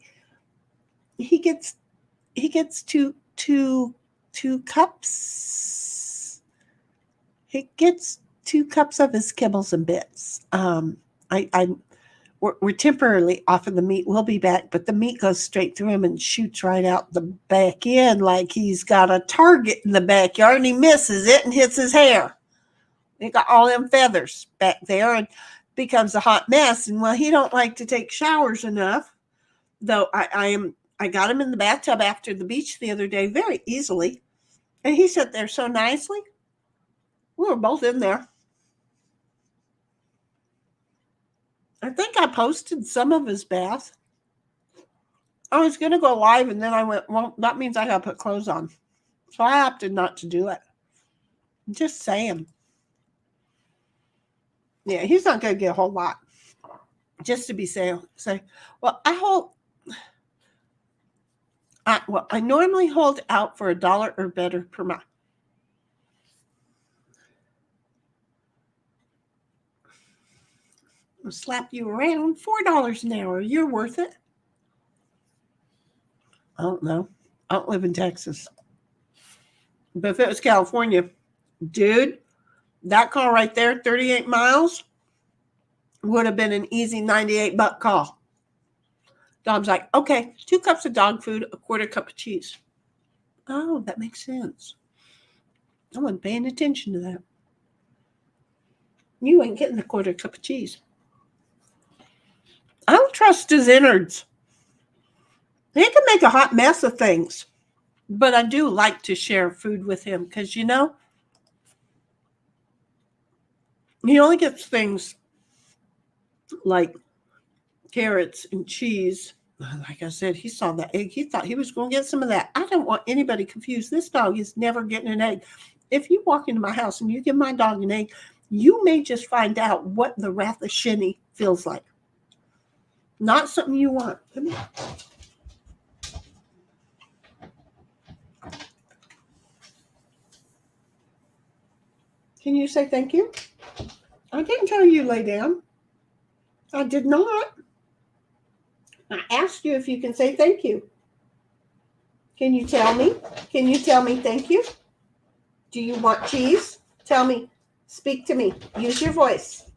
He gets two cups. He gets 2 cups of his kibbles and bits. We're temporarily off of the meat. We'll be back, but the meat goes straight through him and shoots right out the back end like he's got a target in the backyard, and he misses it and hits his hair. He got all them feathers back there and becomes a hot mess. And he don't like to take showers enough, though I got him in the bathtub after the beach the other day very easily, and he sat there so nicely. We were both in there. I think I posted some of his bath. I was going to go live, and then I went, well, that means I got to put clothes on. So I opted not to do it. Just saying. Yeah, he's not going to get a whole lot. Just to be say, well, I normally hold out for $1 or better per month. I'll slap you around $4 an hour. You're worth it. I don't know. I don't live in Texas. But if it was California, dude, that call right there, 38 miles, would have been an easy $98 call. Dom's like, okay, 2 cups of dog food, a 1/4 cup of cheese. Oh, that makes sense. I wasn't paying attention to that. You ain't getting a 1/4 cup of cheese. I don't trust his innards. He can make a hot mess of things. But I do like to share food with him because, he only gets things like carrots and cheese. Like I said, he saw the egg. He thought he was going to get some of that. I don't want anybody confused. This dog is never getting an egg. If you walk into my house and you give my dog an egg, you may just find out what the wrath of Sheni feels like. Not something you want. Come here. Can you say thank you? I didn't tell you lay down. I did not. I asked you if you can say thank you. Can you tell me? Can you tell me thank you? Do you want cheese? Tell me. Speak to me. Use your voice.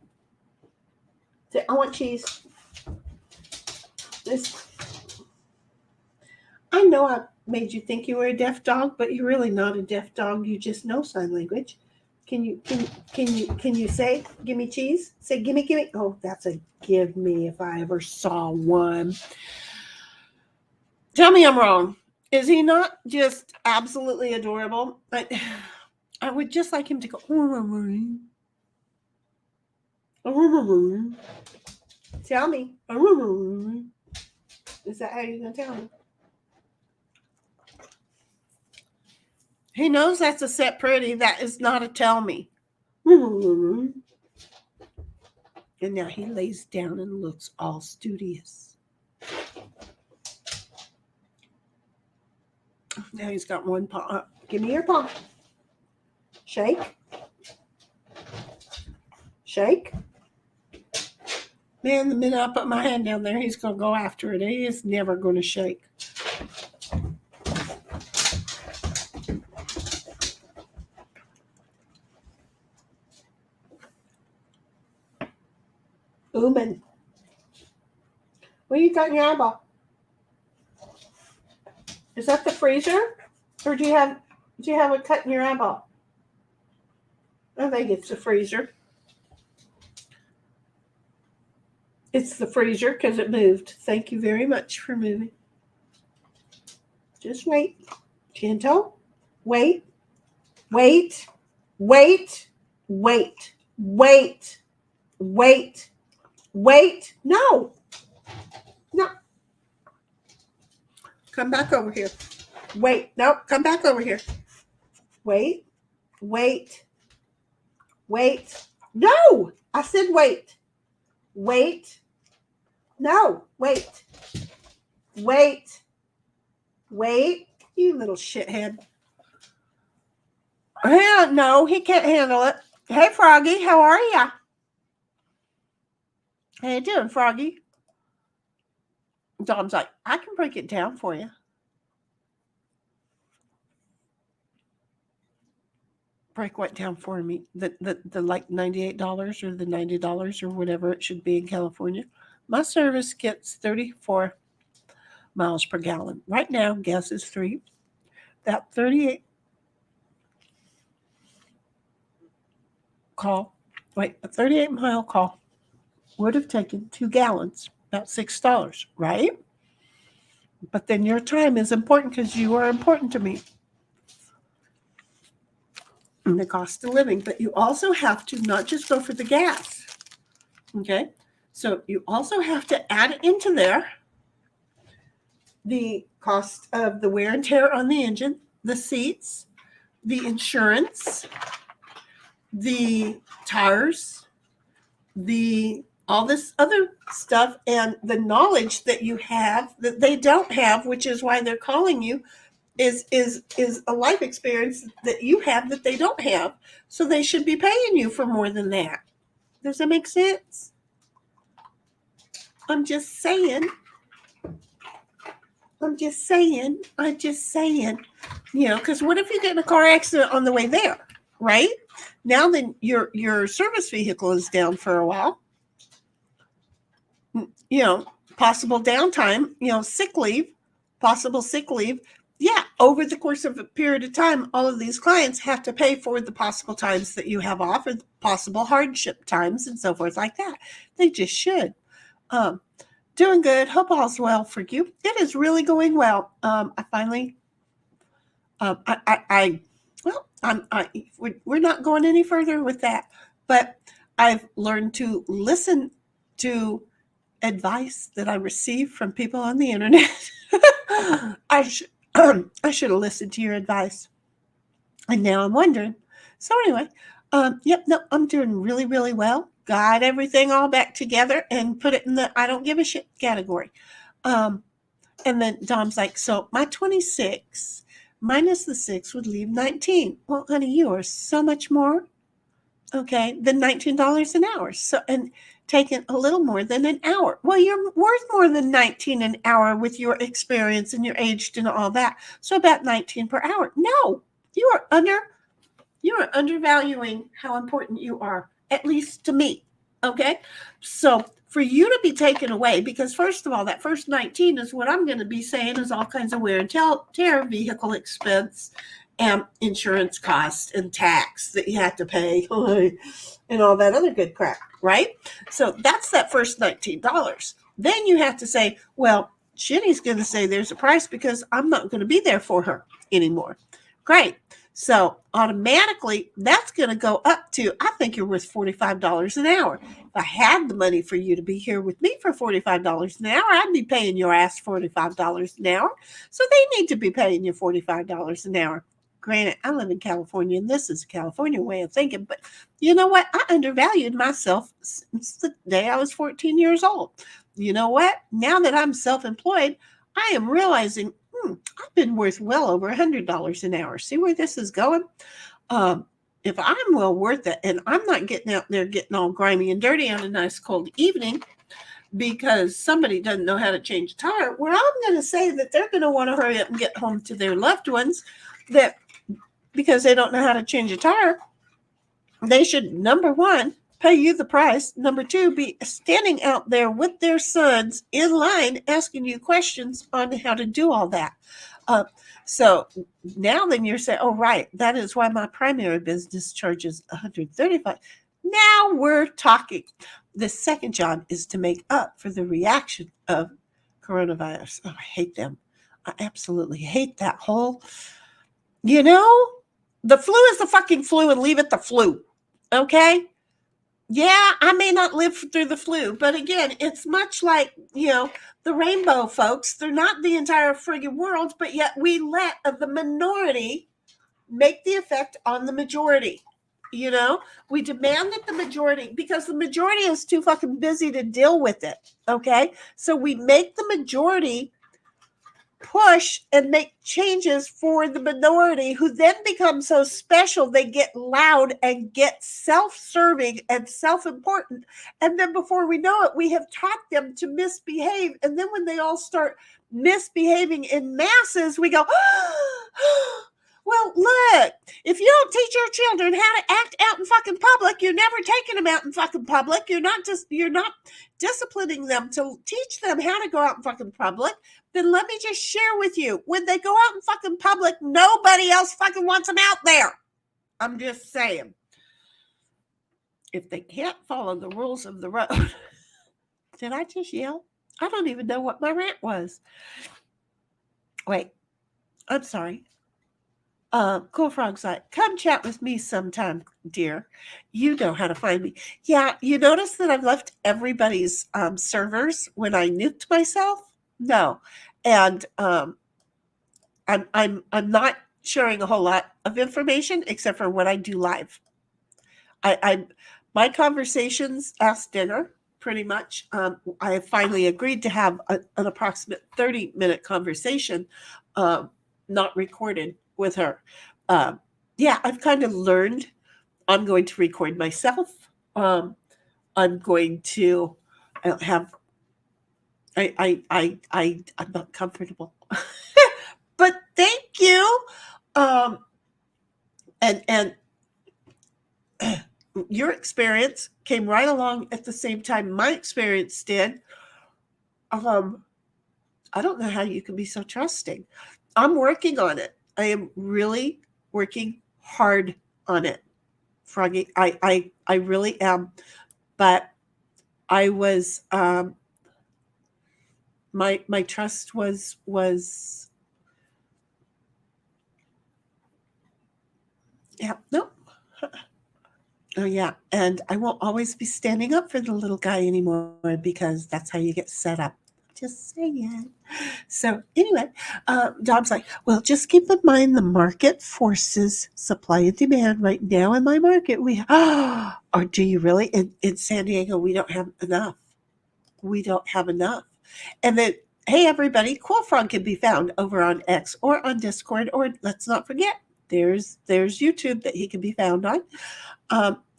Say, I want cheese. I know I made you think you were a deaf dog, but you're really not a deaf dog. You just know sign language. Can you say, give me cheese? Say, give me. Oh, that's a give me if I ever saw one. Tell me I'm wrong. Is he not just absolutely adorable? I would just like him to go. Tell me. Is that how you're going to tell me? He knows that's a set pretty. That is not a tell me. And now he lays down and looks all studious. Now he's got one paw up. Give me your paw. Shake. Shake. Man, the minute I put my hand down there, he's going to go after it. He is never going to shake. Ooman. What you got in your eyeball? Is that the freezer? Or do you have a cut in your eyeball? I think it's the freezer. It's the freezer because it moved. Thank you very much for moving. Just wait. Gentle. Wait. Wait. Wait. Wait. Wait. Wait. Wait. No. No. Come back over here. Wait. Nope. Come back over here. Wait. Wait. Wait. No. I said wait. Wait. No. Wait. Wait. Wait. You little shithead. No, he can't handle it. Hey, Froggy. How are ya? How you doing, Froggy? Dom's like, I can break it down for you. Break what down for me? The like $98 or the $90 or whatever it should be in California. My service gets 34 miles per gallon. Right now, gas is $3. That 38 call, a 38 mile call would have taken 2 gallons, about $6, right? But then your time is important because you are important to me. And the cost of living. But you also have to not just go for the gas. Okay? So you also have to add into there the cost of the wear and tear on the engine, the seats, the insurance, the tires, all this other stuff, and the knowledge that you have that they don't have, which is why they're calling you, is a life experience that you have that they don't have. So they should be paying you for more than that. Does that make sense? I'm just saying. Because what if you get in a car accident on the way there, right? Now then your service vehicle is down for a while. Possible downtime, possible sick leave. Yeah, over the course of a period of time, all of these clients have to pay for the possible times that you have off or the possible hardship times and so forth like that. They just should. Doing good. Hope all's well for you. It is really going well. I finally, we're not going any further with that, but I've learned to listen to advice that I receive from people on the internet. I should have listened to your advice. And now I'm wondering. So anyway, I'm doing really, really well. Got everything all back together and put it in the I don't give a shit category. And then Dom's like, so my 26 minus the 6 would leave 19. Well, honey, you are so much more, okay, than $19 an hour. So, and taking a little more than an hour. Well, you're worth more than 19 an hour with your experience and your age and all that. So about 19 per hour. No, you are undervaluing how important you are, at least to me. Okay. So for you to be taken away, because first of all, that first 19 is what I'm going to be saying is all kinds of wear and tear, vehicle expense, and insurance costs and tax that you have to pay and all that other good crap, right? So that's that first $19. Then you have to say, well, Shinny's going to say there's a price because I'm not going to be there for her anymore. Great. So automatically, that's going to go up to, I think you're worth $45 an hour. If I had the money for you to be here with me for $45 an hour, I'd be paying your ass $45 an hour. So they need to be paying you $45 an hour. Granted, I live in California, and this is a California way of thinking. But you know what? I undervalued myself since the day I was 14 years old. You know what? Now that I'm self-employed, I am realizing I've been worth well over $100 an hour. See where this is going? If I'm well worth it, and I'm not getting out there getting all grimy and dirty on a nice cold evening because somebody doesn't know how to change a tire, well, I'm going to say that they're going to want to hurry up and get home to their loved ones that because they don't know how to change a tire, they should, number one, pay you the price. Number two, be standing out there with their sons in line asking you questions on how to do all that. So now then you're saying, oh, right, that is why my primary business charges $135. Now we're talking. The second job is to make up for the reaction of coronavirus. Oh, I hate them. I absolutely hate that whole, the flu is the fucking flu and leave it the flu. Okay? Yeah, I may not live through the flu, but again, it's much like, the rainbow folks. They're not the entire friggin' world, but yet we let the minority make the effect on the majority. We demand that the majority, because the majority is too fucking busy to deal with it. Okay? So we make the majority push and make changes for the minority, who then become so special they get loud and get self-serving and self-important, and then before we know it, we have taught them to misbehave, and then when they all start misbehaving in masses, we go, well, look, if you don't teach your children how to act out in fucking public, you're never taking them out in fucking public. You're not disciplining them to teach them how to go out in fucking public. Then let me just share with you, when they go out in fucking public, nobody else fucking wants them out there. I'm just saying. If they can't follow the rules of the road. Did I just yell? I don't even know what my rant was. Wait, I'm sorry. Cool Frog's like, come chat with me sometime, dear. You know how to find me. Yeah, you notice that I've left everybody's servers when I nuked myself? No. And I'm not sharing a whole lot of information except for what I do live. My conversations ask dinner, pretty much. I have finally agreed to have an approximate 30-minute conversation, not recorded, with her. I've kind of learned I'm going to record myself. I'm going to have, I'm not comfortable, but thank you. And your experience came right along at the same time my experience did. I don't know how you can be so trusting. I'm working on it. I am really working hard on it, Froggy. I really am. But I was my trust was no. Oh yeah. And I won't always be standing up for the little guy anymore, because that's how you get set up. Just saying. So anyway, Dom's like, well, just keep in mind the market forces supply and demand right now in my market. Or do you really? In San Diego, we don't have enough. We don't have enough. And then, hey, everybody, Cool Frog can be found over on X or on Discord, or let's not forget, there's YouTube that he can be found on.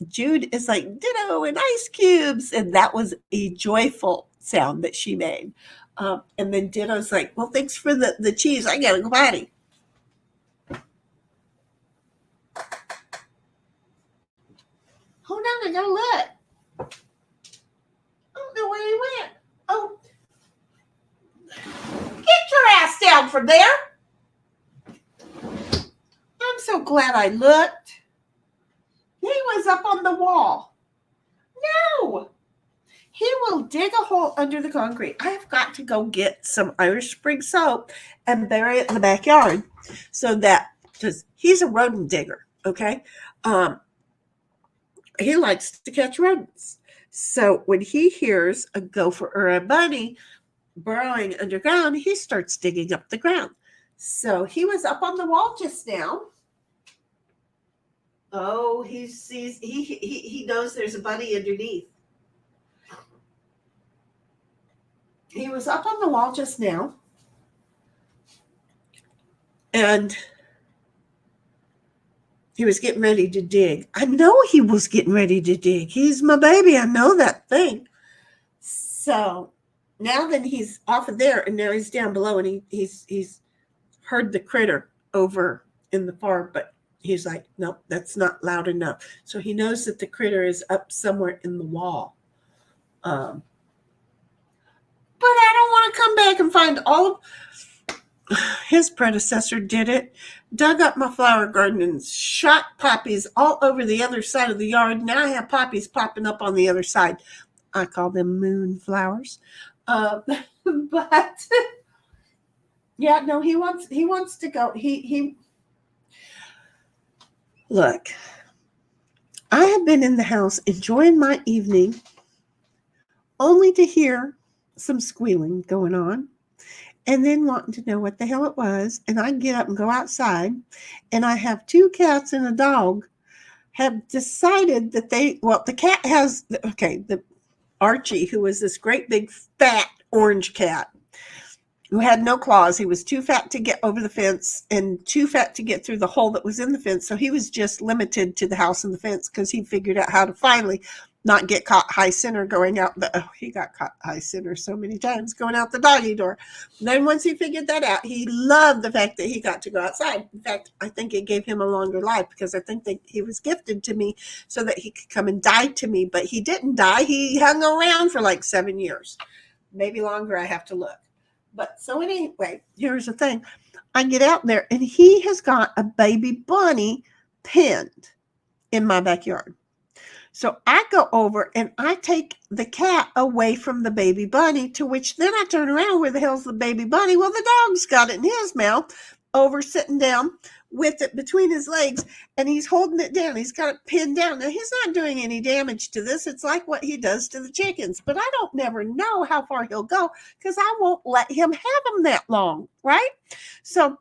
Jude is like, ditto and ice cubes. And that was a joyful sound that she made. And then Ditto's like, well, thanks for the cheese. I gotta go potty. Hold on, I gotta look. I don't know where he went. Oh. Get your ass down from there. I'm so glad I looked. He was up on the wall. No. he will dig a hole under the concrete. I have got to go get some Irish Spring soap and bury it in the backyard so that, because he's a rodent digger, okay? He likes to catch rodents. So when he hears a gopher or a bunny burrowing underground, he starts digging up the ground. So he was up on the wall just now. Oh, he knows there's a bunny underneath. He was up on the wall just now, and he was getting ready to dig. I know he was getting ready to dig. He's my baby. I know that thing. So now then he's off of there, and now he's down below, and he's heard the critter over in the farm, but he's like, nope, that's not loud enough. So he knows that the critter is up somewhere in the wall. But I don't want to come back and find all of his predecessor did it. Dug up my flower garden and shot poppies all over the other side of the yard. Now I have poppies popping up on the other side. I call them moonflowers. But yeah, no, he wants to go. He look. I have been in the house enjoying my evening, only to hear some squealing going on, and then wanting to know what the hell it was. And I get up and go outside, and I have 2 cats and a dog have decided that the cat has, the Archie, who was this great big fat orange cat who had no claws. He was too fat to get over the fence and too fat to get through the hole that was in the fence. So he was just limited to the house and the fence because he figured out how to finally not get caught high center going out he got caught high center so many times going out the doggy door. And then once he figured that out, he loved the fact that he got to go outside. In fact, I think it gave him a longer life because I think that he was gifted to me so that he could come and die to me, but he didn't die. He hung around for like 7 years, maybe longer. I have to look. But so anyway, here's the thing. I get out there and he has got a baby bunny pinned in my backyard. So I go over and I take the cat away from the baby bunny, to which then I turn around, where the hell's the baby bunny? Well, the dog's got it in his mouth, over sitting down with it between his legs, and he's holding it down. He's got it pinned down. Now, he's not doing any damage to this. It's like what he does to the chickens, but I don't never know how far he'll go because I won't let him have them that long, right? So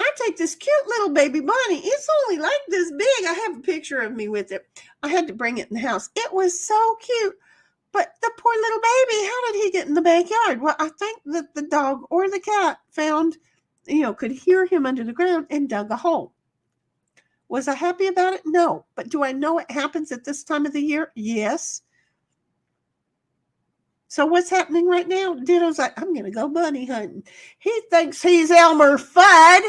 I take this cute little baby bunny. It's only like this big. I have a picture of me with it. I had to bring it in the house. It was so cute. But the poor little baby, how did he get in the backyard? Well, I think that the dog or the cat found, could hear him under the ground and dug a hole. Was I happy about it? No. But do I know it happens at this time of the year? Yes. So what's happening right now? Ditto's like, I'm going to go bunny hunting. He thinks he's Elmer Fudd.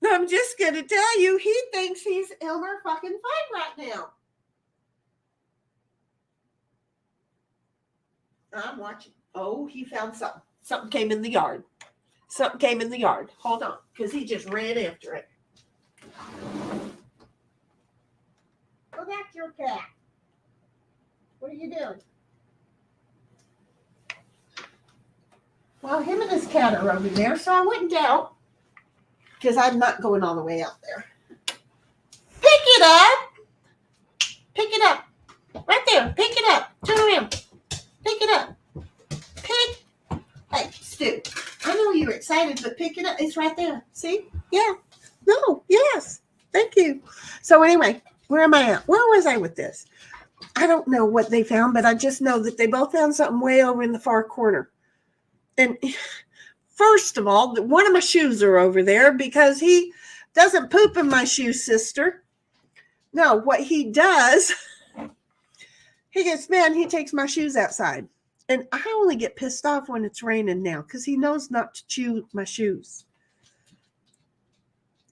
I'm just going to tell you, he thinks he's Elmer fucking Fudd right now. I'm watching. Oh, he found something. Something came in the yard. Something came in the yard. Hold on, because he just ran after it. Go back to your cat. What are you doing? Well, him and his cat are over there, so I wouldn't doubt, because I'm not going all the way out there. Pick it up. Pick it up. Right there. Pick it up. Turn around. Pick it up. Hey, Stu, I know you're excited, but pick it up. It's right there. See? Yeah. No. Yes. Thank you. So anyway, where am I at? Where was I with this? I don't know what they found, but I just know that they both found something way over in the far corner. And first of all, one of my shoes are over there because he doesn't poop in my shoe, sister. No, what he does, he gets mad and he takes my shoes outside. And I only get pissed off when it's raining now because he knows not to chew my shoes.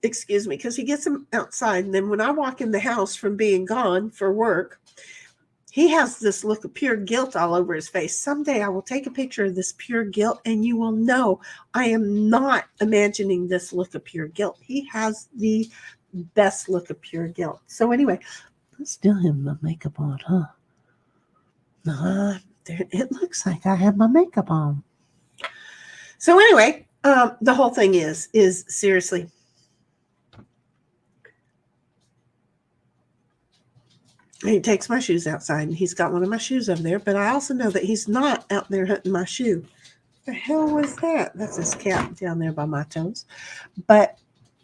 Excuse me, because he gets them outside. And then when I walk in the house from being gone for work, he has this look of pure guilt all over his face. Someday I will take a picture of this pure guilt and you will know I am not imagining this look of pure guilt. He has the best look of pure guilt. So anyway, I still have my makeup on, huh? It looks like I have my makeup on. So anyway, the whole thing is seriously, he takes my shoes outside, and he's got one of my shoes over there, but I also know that he's not out there hunting my shoe. The hell was that? That's his cat down there by my toes. But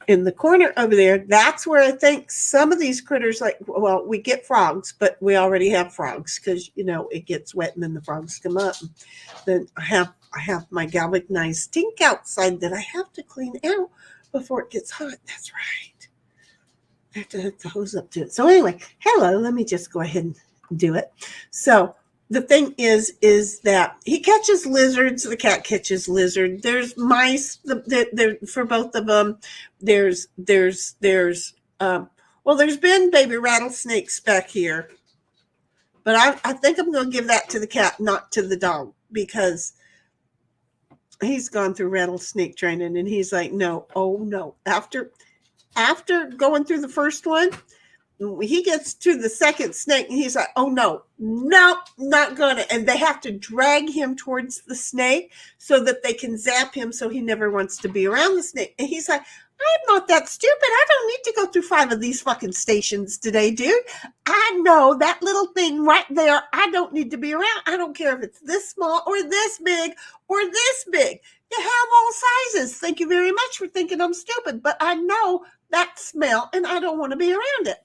in the corner over there, that's where I think some of these critters, like, well, we get frogs, but we already have frogs because, you know, it gets wet and then the frogs come up. Then I have my galvanized stink outside that I have to clean out before it gets hot. That's right. I have to hook the hose up to it. So anyway, hello, let me just go ahead and do it. So the thing is that he catches lizards. The cat catches lizard. There's mice. There for both of them. There's been baby rattlesnakes back here, but I think I'm going to give that to the cat, not to the dog, because he's gone through rattlesnake training, and he's like, no, oh no. After going through the first one, he gets to the second snake, and he's like, oh no, not gonna. And they have to drag him towards the snake so that they can zap him, so he never wants to be around the snake. And he's like, I'm not that stupid. I don't need to go through 5 of these fucking stations today, dude. I know that little thing right there. I don't need to be around. I don't care if it's this small or this big or this big. You have all sizes. Thank you very much for thinking I'm stupid, but I know that smell, and I don't want to be around it.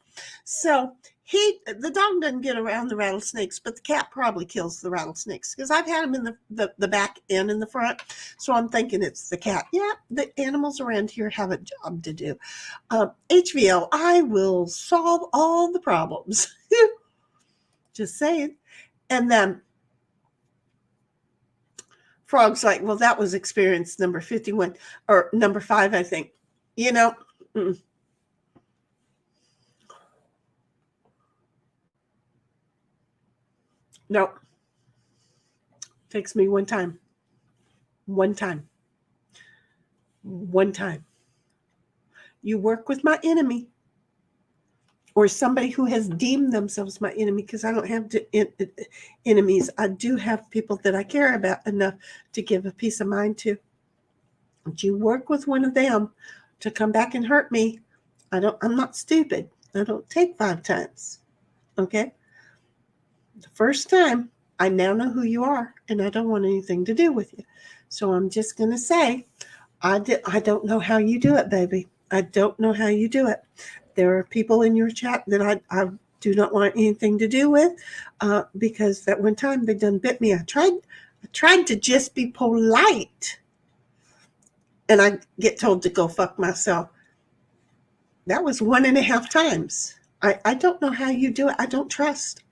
So the dog doesn't get around the rattlesnakes, but the cat probably kills the rattlesnakes, because I've had them in the back and in the front. So I'm thinking it's the cat. Yeah, the animals around here have a job to do. HVL, I will solve all the problems. Just saying. And then Frog's like, well, that was experience number 51 or number 5, I think. You know, no. Takes me one time. You work with my enemy, or somebody who has deemed themselves my enemy, because I don't have enemies. I do have people that I care about enough to give a peace of mind to. But you work with one of them to come back and hurt me. I'm not stupid. I don't take 5 times. Okay? The first time, I now know who you are, and I don't want anything to do with you. So I'm just going to say, I don't know how you do it, baby. I don't know how you do it. There are people in your chat that I do not want anything to do with, because that one time they done bit me. I tried to just be polite, and I get told to go fuck myself. That was 1.5 times. I don't know how you do it. I don't trust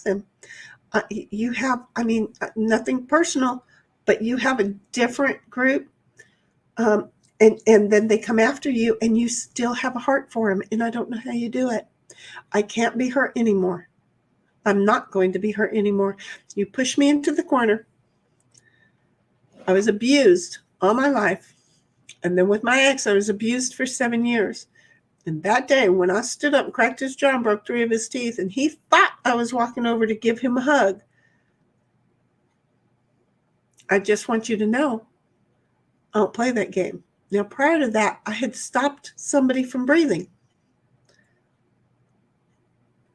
them. You have, nothing personal, but you have a different group, and then they come after you, and you still have a heart for them, and I don't know how you do it. I can't be hurt anymore. I'm not going to be hurt anymore. You push me into the corner. I was abused all my life, and then with my ex, I was abused for 7 years. And that day, when I stood up and cracked his jaw and broke 3 of his teeth, and he thought I was walking over to give him a hug, I just want you to know, I don't play that game. Now, prior to that, I had stopped somebody from breathing.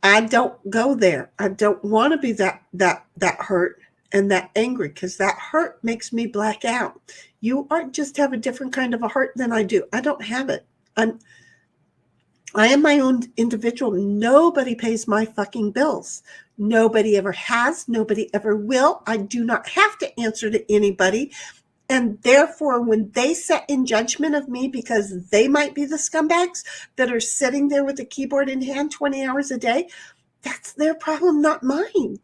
I don't go there. I don't want to be that hurt and that angry, because that hurt makes me black out. You just have a different kind of a hurt than I do. I don't have it. I am my own individual. Nobody pays my fucking bills. Nobody ever has. Nobody ever will. I do not have to answer to anybody. And therefore, when they set in judgment of me because they might be the scumbags that are sitting there with a keyboard in hand 20 hours a day, that's their problem, not mine.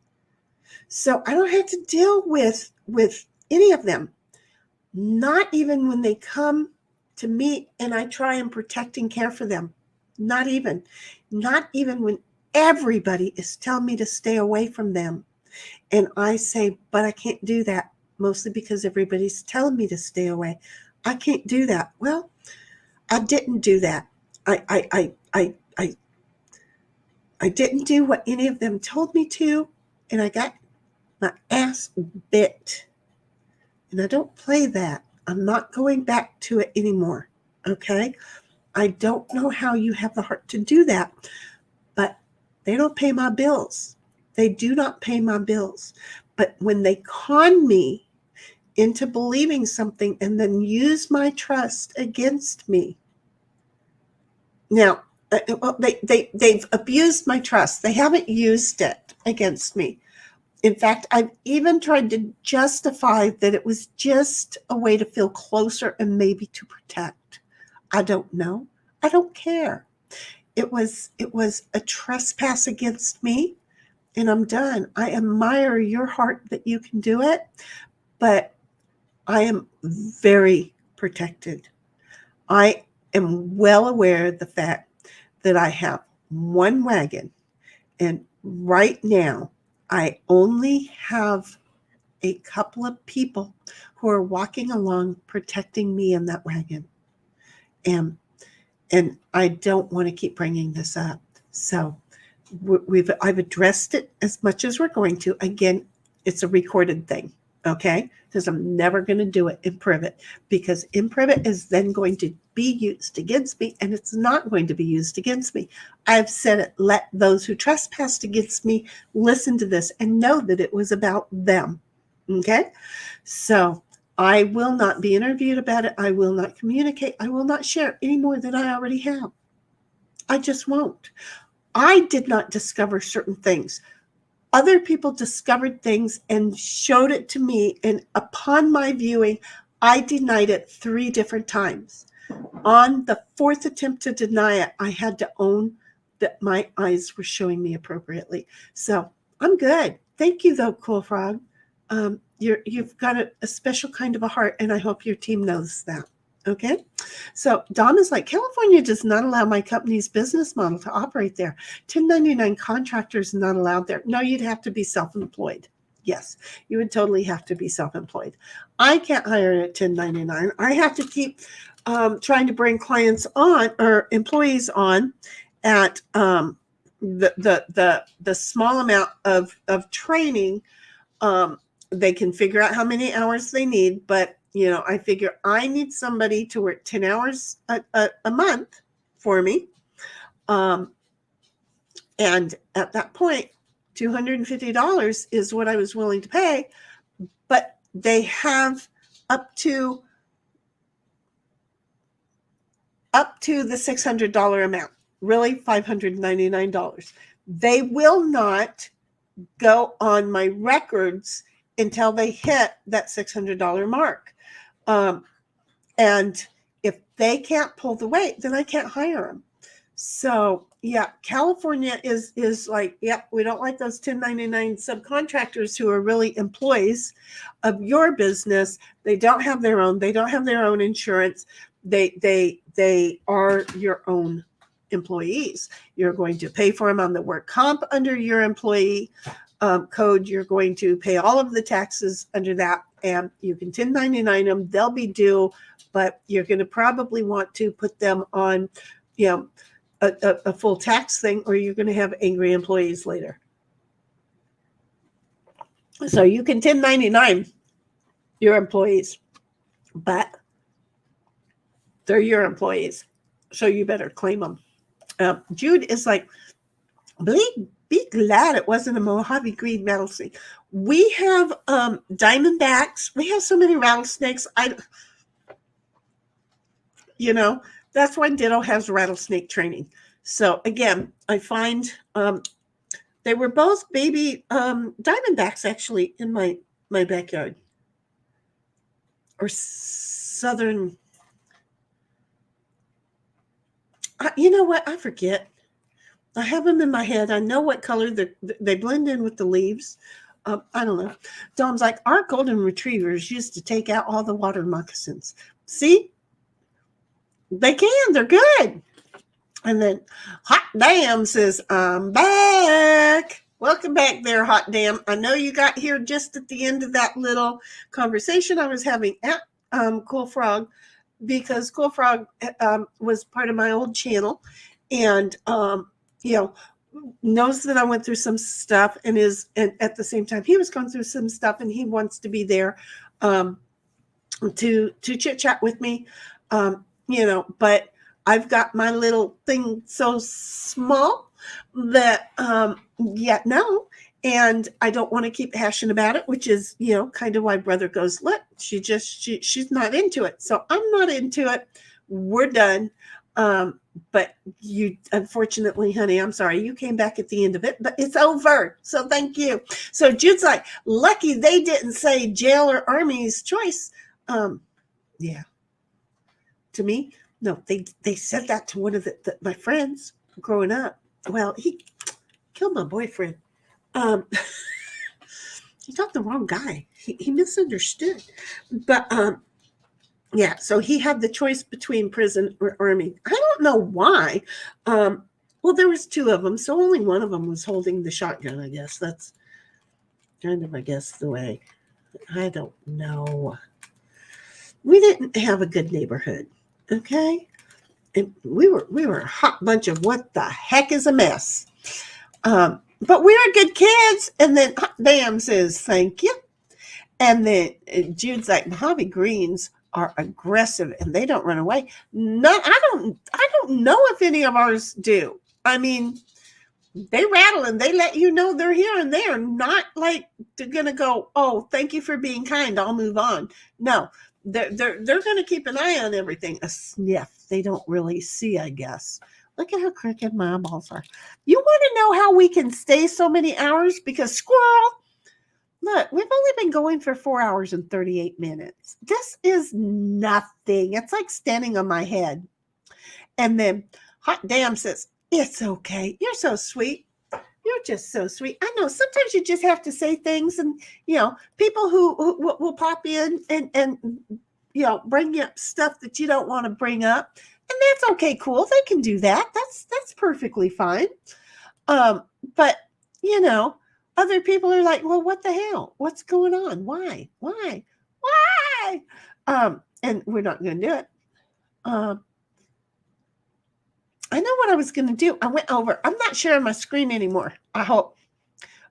So I don't have to deal with any of them. Not even when they come to me and I try and protect and care for them. Not even when everybody is telling me to stay away from them. And I say, but I can't do that, mostly because everybody's telling me to stay away. I can't do that. Well, I didn't do that. I didn't do what any of them told me to, and I got My ass bit. And I don't play that. I'm not going back to it anymore. Okay? I don't know how you have the heart to do that, but they don't pay my bills. They do not pay my bills. But when they con me into believing something and then use my trust against me. Now, they've abused my trust. They haven't used it against me. In fact, I've even tried to justify that it was just a way to feel closer and maybe to protect. I don't know. I don't care. It was a trespass against me, and I'm done. I admire your heart that you can do it, but I am very protected. I am well aware of the fact that I have one wagon, and right now I only have a couple of people who are walking along protecting me in that wagon. And I don't want to keep bringing this up. So I've addressed it as much as we're going to. Again, it's a recorded thing, okay? Because I'm never going to do it in private, because in private is then going to be used against me, and it's not going to be used against me. I've said it. Let those who trespassed against me listen to this and know that it was about them, okay? So I will not be interviewed about it. I will not communicate. I will not share any more than I already have. I just won't. I did not discover certain things. Other people discovered things and showed it to me, and upon my viewing, I denied it 3 different times. On the 4th attempt to deny it, I had to own that my eyes were showing me appropriately. So I'm good. Thank you, though, Cool Frog. You've got a special kind of a heart, and I hope your team knows that. Okay. So Dom is like, California does not allow my company's business model to operate there. 1099 contractors not allowed there. No, you'd have to be self-employed. Yes, you would totally have to be self-employed. I can't hire at 1099. I have to keep trying to bring clients on or employees on at the small amount of training. They can figure out how many hours they need, but I figure I need somebody to work 10 hours a month for me. And at that point, $250 is what I was willing to pay, but they have up to the $600 amount, really $599. They will not go on my records until they hit that $600 mark. And if they can't pull the weight, then I can't hire them. So yeah, California is like, yep, we don't like those 1099 subcontractors who are really employees of your business. They don't have their own insurance. They are your own employees. You're going to pay for them on the work comp under your employee code. You're going to pay all of the taxes under that, and you can 1099 them. They'll be due, but you're going to probably want to put them on, a full tax thing, or you're going to have angry employees later. So you can 1099 your employees, but they're your employees, so you better claim them. Jude is like, be glad it wasn't a Mojave green rattlesnake. We have diamondbacks. We have so many rattlesnakes. That's why Ditto has rattlesnake training. So again, I find they were both baby diamondbacks actually in my backyard, or southern. You know what? I forget. I have them in my head. I know what color they blend in with the leaves. I don't know. Dom's like, our golden retrievers used to take out all the water moccasins. See? They can. They're good. And then Hot Damn says, I'm back. Welcome back there, Hot Damn. I know you got here just at the end of that little conversation I was having at Cool Frog, because Cool Frog was part of my old channel. And, knows that I went through some stuff and at the same time he was going through some stuff and he wants to be there to chit chat with me, but I've got my little thing so small that no, and I don't want to keep hashing about it, which is kind of why brother goes, look, she's not into it, so I'm not into it. We're done. But you, unfortunately, honey, I'm sorry, you came back at the end of it, but it's over. So thank you. So Jude's like, lucky they didn't say jail or army's choice. Yeah. To me, no, they said that to one of my friends growing up. Well, he killed my boyfriend. He got the wrong guy. He misunderstood. But yeah, so he had the choice between prison or army. I don't know why. Well, there was two of them, so only one of them was holding the shotgun, I guess. That's kind of, I guess, the way. I don't know. We didn't have a good neighborhood, okay? And we were a hot bunch of what the heck is a mess. But we were good kids. And then Bam says, thank you. And then Jude's like, Mojave Greens are aggressive and they don't run away. No, I don't know if any of ours do. I mean, they rattle and they let you know they're here and they're not like they're gonna go, oh, thank you for being kind, I'll move on. No, they're gonna keep an eye on everything. A sniff. They don't really see, I guess. Look at how crooked my eyeballs are. You want to know how we can stay so many hours? Because squirrel. Look, we've only been going for 4 hours and 38 minutes. This is nothing. It's like standing on my head. And then Hot Damn says, it's okay. You're so sweet. You're just so sweet. I know sometimes you just have to say things and, people who will pop in and bring up stuff that you don't want to bring up. And that's okay. Cool. They can do that. That's perfectly fine. But, other people are like, well, what the hell? What's going on? Why? And we're not going to do it. I know what I was going to do. I went over. I'm not sharing my screen anymore. I hope.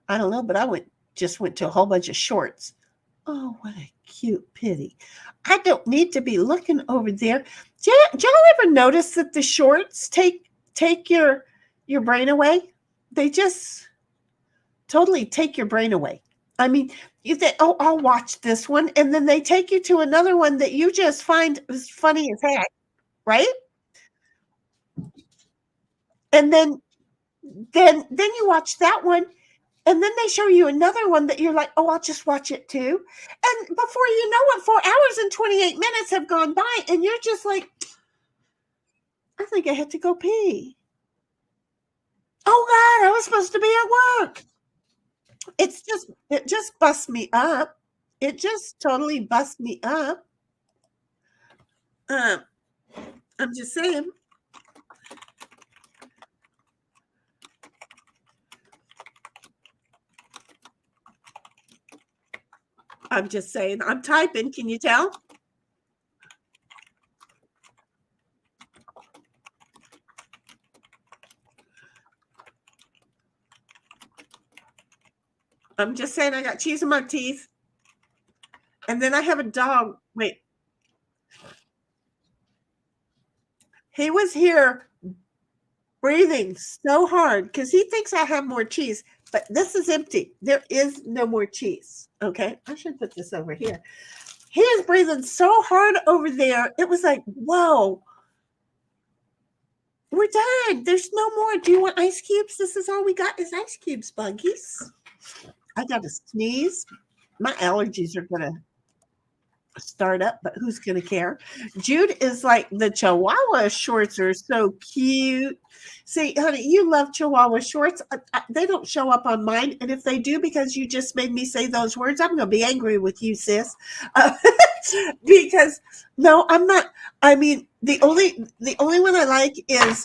I don't know, but I just went to a whole bunch of shorts. Oh, what a cute pity. I don't need to be looking over there. Do y'all ever notice that the shorts take your brain away? They just totally take your brain away. I mean, you think, oh, I'll watch this one. And then they take you to another one that you just find as funny as heck, right? And then you watch that one. And then they show you another one that you're like, oh, I'll just watch it too. And before you know it, 4 hours and 28 minutes have gone by. And you're just like, I think I had to go pee. Oh, God, I was supposed to be at work. It just busts me up. It just totally busts me up. I'm just saying. I'm just saying. I'm typing. Can you tell? I'm just saying I got cheese in my teeth. And then I have a dog. Wait. He was here breathing so hard because he thinks I have more cheese. But this is empty. There is no more cheese. Okay. I should put this over here. He is breathing so hard over there. It was like, whoa. We're done. There's no more. Do you want ice cubes? This is all we got is ice cubes, Buggies. I got to sneeze. My allergies are going to start up, but who's going to care? Jude is like, the Chihuahua shorts are so cute. See, honey, you love Chihuahua shorts. They don't show up on mine. And if they do, because you just made me say those words, I'm going to be angry with you, sis. Because no, I'm not. I mean, the only one I like is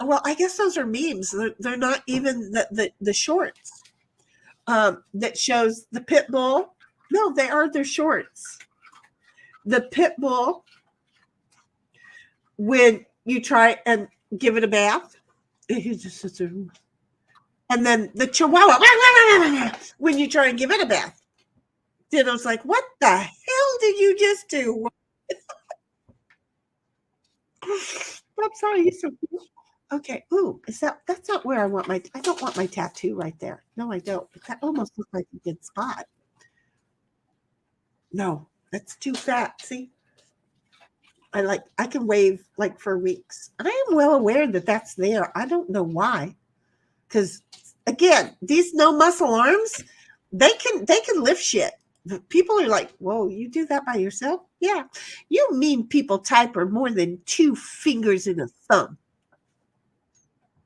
well, I guess those are memes. They're not even the shorts that shows the pit bull. No, they are their shorts. The pit bull when you try and give it a bath, and he just sits there. And then the Chihuahua, when you try and give it a bath, Ditto's like, what the hell did you just do? I'm sorry, you're so cute. Okay. Ooh, that's not where I don't want my tattoo right there. No, I don't. But that almost looks like a good spot. No, that's too fat. See? I can wave like for weeks. I am well aware that that's there. I don't know why. Because again, these no muscle arms, they can lift shit. People are like, whoa, you do that by yourself? Yeah. You mean people type are more than 2 fingers and a thumb.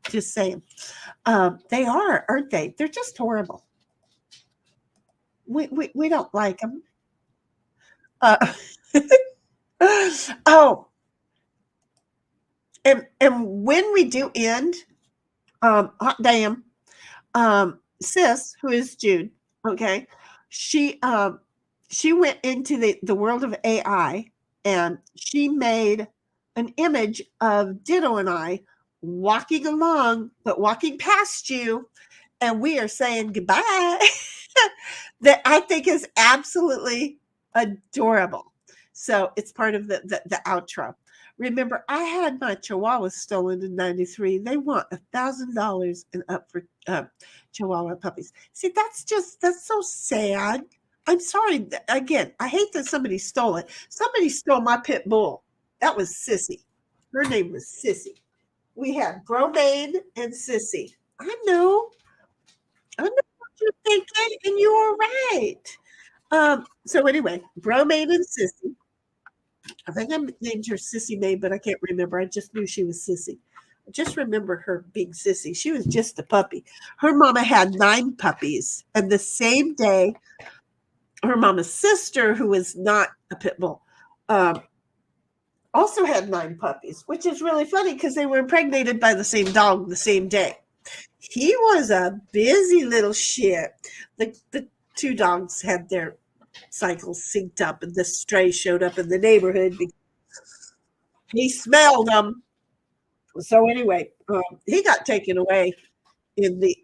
Just saying. They are, aren't they? They're just horrible. We don't like them. Oh. And when we do end, hot damn, sis, who is Jude, okay, she went into the world of AI, and she made an image of Ditto and I walking along, but walking past you, and we are saying goodbye. That I think is absolutely adorable. So it's part of the outro. Remember, I had my Chihuahua stolen in '93. They want $1,000 and up for Chihuahua puppies. See, that's so sad. I'm sorry. Again, I hate that somebody stole it. Somebody stole my pit bull. That was Sissy. Her name was Sissy. We had Bromade and Sissy. I know what you're thinking, and you are right. So anyway, Bromade and Sissy. I think I named her Sissy Mae, but I can't remember. I just knew she was Sissy. I just remember her being Sissy. She was just a puppy. Her mama had 9 puppies. And the same day, her mama's sister, who was not a pit bull, also had 9 puppies, which is really funny because they were impregnated by the same dog the same day. He was a busy little shit. The 2 dogs had their cycles synced up, and the stray showed up in the neighborhood because he smelled them. So anyway, he got taken away in the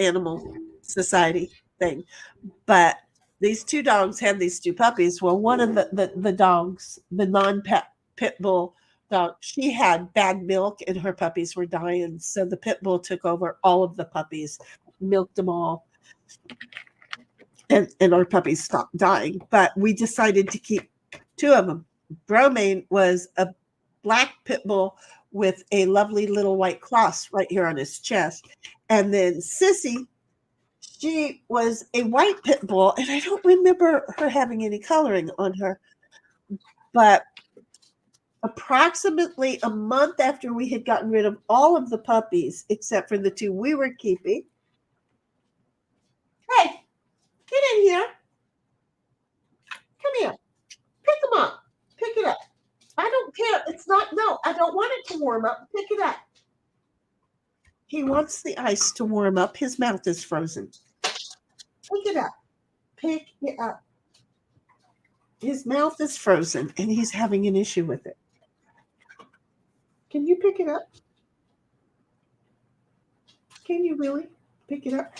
animal society thing. But these 2 dogs had these 2 puppies. Well, one of the dogs, the non-pit bull dog, she had bad milk and her puppies were dying. So the pit bull took over all of the puppies, milked them all. And our puppies stopped dying, but we decided to keep 2 of them. Bromane was a black pit bull with a lovely little white cross right here on his chest. And then Sissy, she was a white pit bull, and I don't remember her having any coloring on her. But approximately a month after we had gotten rid of all of the puppies, except for the 2 we were keeping. Hey! Get in here. Come here. Pick them up. Pick it up. I don't care. I don't want it to warm up. Pick it up. He wants the ice to warm up. His mouth is frozen. Pick it up. Pick it up. His mouth is frozen, and he's having an issue with it. Can you pick it up? Can you really pick it up?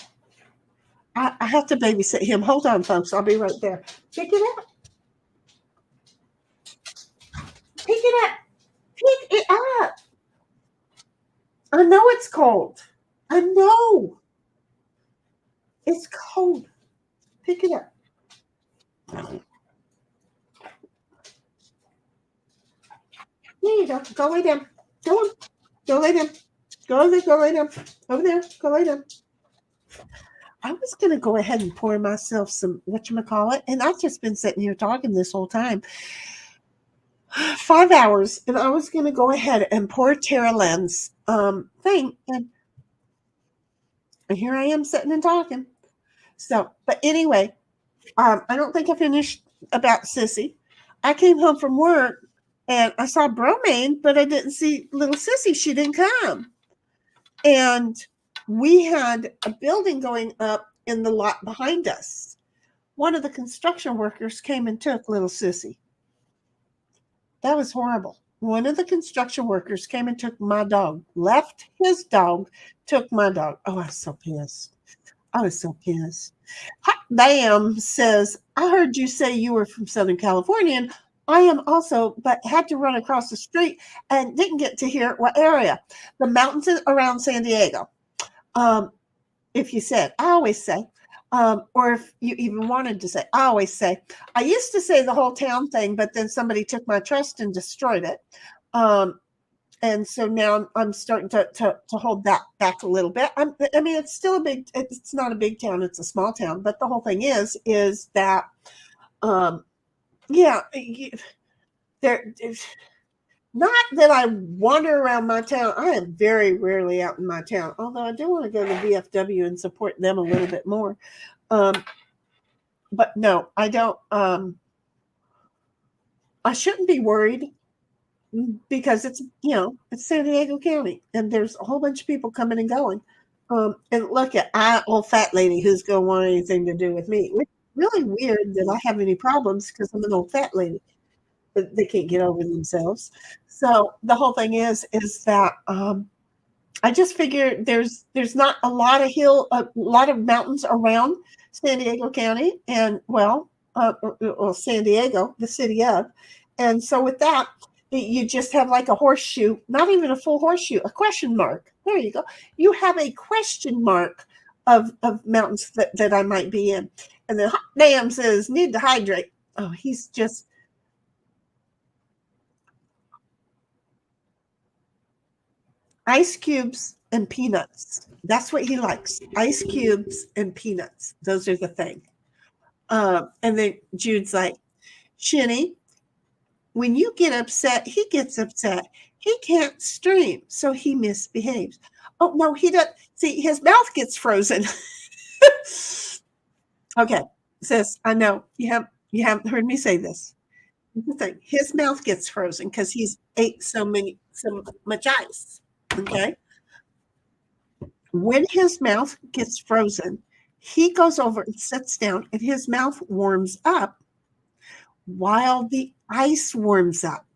I have to babysit him. Hold on, folks. I'll be right there. Pick it up. Pick it up. Pick it up. I know it's cold. I know. It's cold. Pick it up. There you go. Go lay down. Go on. Go lay down. Go lay down. Over there. Go lay down. I was going to go ahead and pour myself some, whatchamacallit, and I've just been sitting here talking this whole time. 5 hours, and I was going to go ahead and pour Terra Lens thing, and here I am sitting and talking. So, but anyway, I don't think I finished about Sissy. I came home from work, and I saw Bromane, but I didn't see little Sissy. She didn't come. And we had a building going up in the lot behind us. One of the construction workers came and took little Sissy. That was horrible. one of the construction workers came and took my dog, left his dog, took my dog. Oh, I was so pissed. I was so pissed. Hot Damn says, I heard you say you were from Southern California, and I am also, but had to run across the street and didn't get to hear what area. The mountains around San Diego. If you said, I always say, or if you even wanted to say, I always say, I used to say the whole town thing, but then somebody took my trust and destroyed it. And so now I'm starting to hold that back a little bit. I mean, it's still it's not a big town, it's a small town, but the whole thing is that, there's not that I wander around my town. I am very rarely out in my town, although I do want to go to VFW and support them a little bit more. But no, I don't. I shouldn't be worried because it's San Diego County, and there's a whole bunch of people coming and going. And look at old fat lady who's going to want anything to do with me. It's really weird that I have any problems because I'm an old fat lady. They can't get over themselves. So the whole thing is that I just figure there's not a lot of mountains around San Diego County, and San Diego, the city of, and so with that, you just have like a horseshoe, not even a full horseshoe, a question mark. There you go. You have a question mark of mountains that I might be in, and then Hot Damn says need to hydrate. Oh, he's just. Ice cubes and peanuts. That's what he likes. Ice cubes and peanuts. Those are the thing. And then Jude's like, Shenny, when you get upset, he gets upset. He can't stream, so he misbehaves. Oh, no, he doesn't. See, his mouth gets frozen. Okay, sis, I know you haven't heard me say this. The thing, his mouth gets frozen because he's ate so much ice. Okay. When his mouth gets frozen, he goes over and sits down, and his mouth warms up while the ice warms up.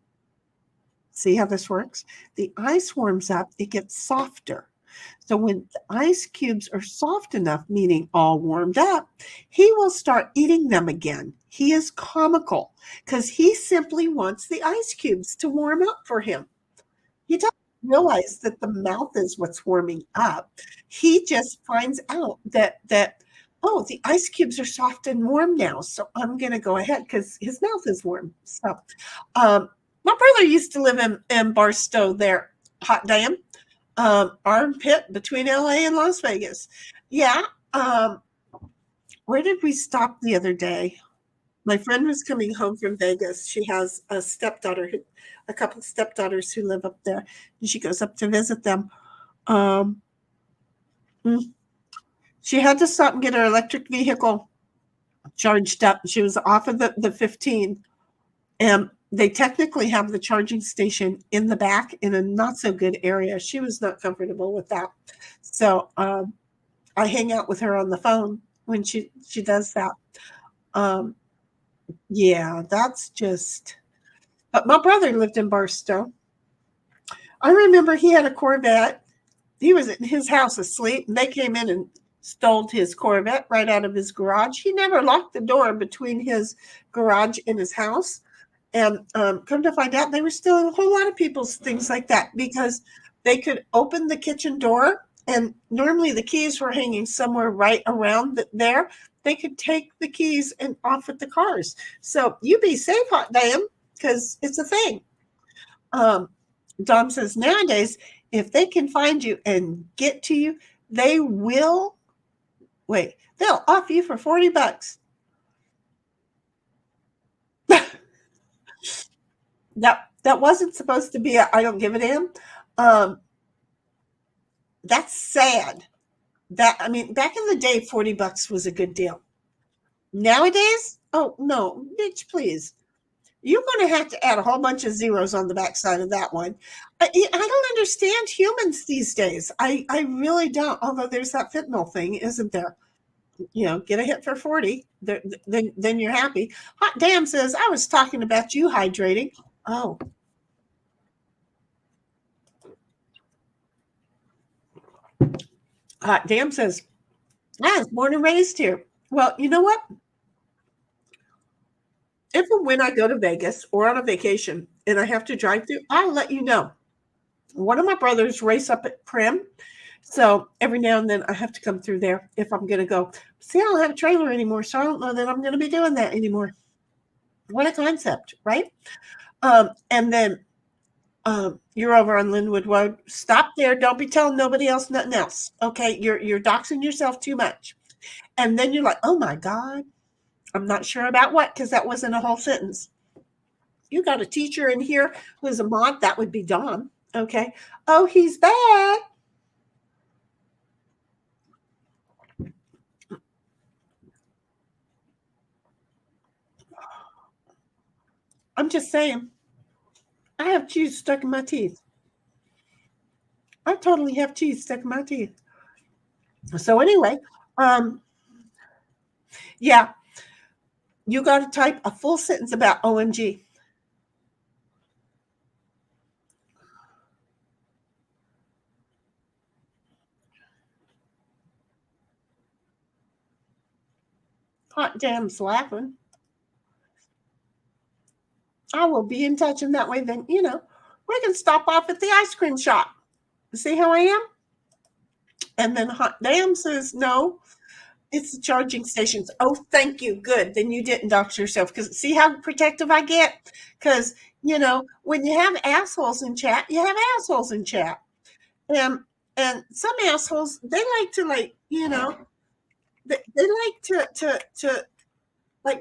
See how this works? The ice warms up, it gets softer. So when the ice cubes are soft enough, meaning all warmed up, he will start eating them again. He is comical because he simply wants the ice cubes to warm up for him. He doesn't realize that the mouth is what's warming up. He just finds out that the ice cubes are soft and warm now, so I'm going to go ahead because his mouth is warm. So my brother used to live in Barstow there. Hot Damn. Armpit between LA and Las Vegas. Yeah. Where did we stop the other day? My friend was coming home from Vegas. She has a couple of stepdaughters who live up there, and she goes up to visit them. She had to stop and get her electric vehicle charged up. She was off of the 15, and they technically have the charging station in the back in a not so good area. She was not comfortable with that. So I hang out with her on the phone when she does that. Yeah, that's just. But my brother lived in Barstow. I remember he had a Corvette. He was in his house asleep, and they came in and stole his Corvette right out of his garage. He never locked the door between his garage and his house. And come to find out, they were stealing a whole lot of people's things like that because they could open the kitchen door, and normally the keys were hanging somewhere right around there. They could take the keys and off with the cars. So you be safe, Hot Damn, because it's a thing. Dom says nowadays, if they can find you and get to you, they will. Wait, they'll offer you for $40. That wasn't supposed to be I don't give a damn. That's sad. Back in the day, $40 was a good deal. Nowadays, oh no, bitch, please. You're going to have to add a whole bunch of zeros on the backside of that one. I don't understand humans these days. I really don't. Although there's that fentanyl thing, isn't there? Get a hit for 40, then you're happy. Hot Damn says, I was talking about you hydrating. Oh, Hot Damn says, I was born and raised here. Well, you know what? If and when I go to Vegas or on a vacation and I have to drive through, I'll let you know. One of my brothers race up at Prim. So every now and then I have to come through there if I'm going to go. See, I don't have a trailer anymore, so I don't know that I'm going to be doing that anymore. What a concept, right? And then you're over on Linwood Road. Stop there. Don't be telling nobody else nothing else. Okay, you're doxing yourself too much. And then you're like, oh my God, I'm not sure about what, because that wasn't a whole sentence. You got a teacher in here who's a mod. That would be Dom. Okay. Oh, he's back. I'm just saying, I have cheese stuck in my teeth. I totally have cheese stuck in my teeth. So anyway, yeah, you got to type a full sentence about OMG. Hot Damn's laughing. I will be in touch in that way. Then, we can stop off at the ice cream shop. See how I am? And then Hot Damn says, no, it's the charging stations. Oh, thank you. Good. Then you didn't dox yourself. Because see how protective I get? Because, when you have assholes in chat, you have assholes in chat. And some assholes, they like to they like to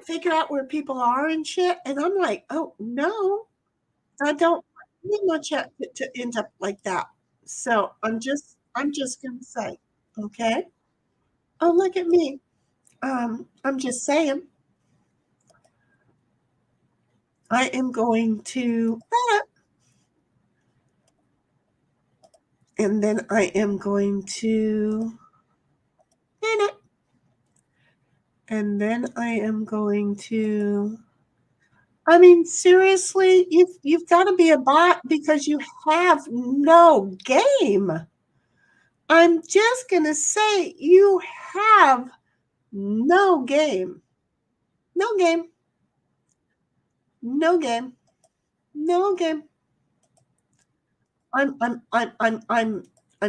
figure out where people are and shit. And I'm like, oh, no, I don't need my chat to end up like that. So I'm just going to say, okay. Oh, look at me. I'm just saying. I am going to, and then I am going to, and then I am going to, I mean, seriously, you've got to be a bot because you have no game. I'm just going to say you have no game. No game. No game. No game. I'm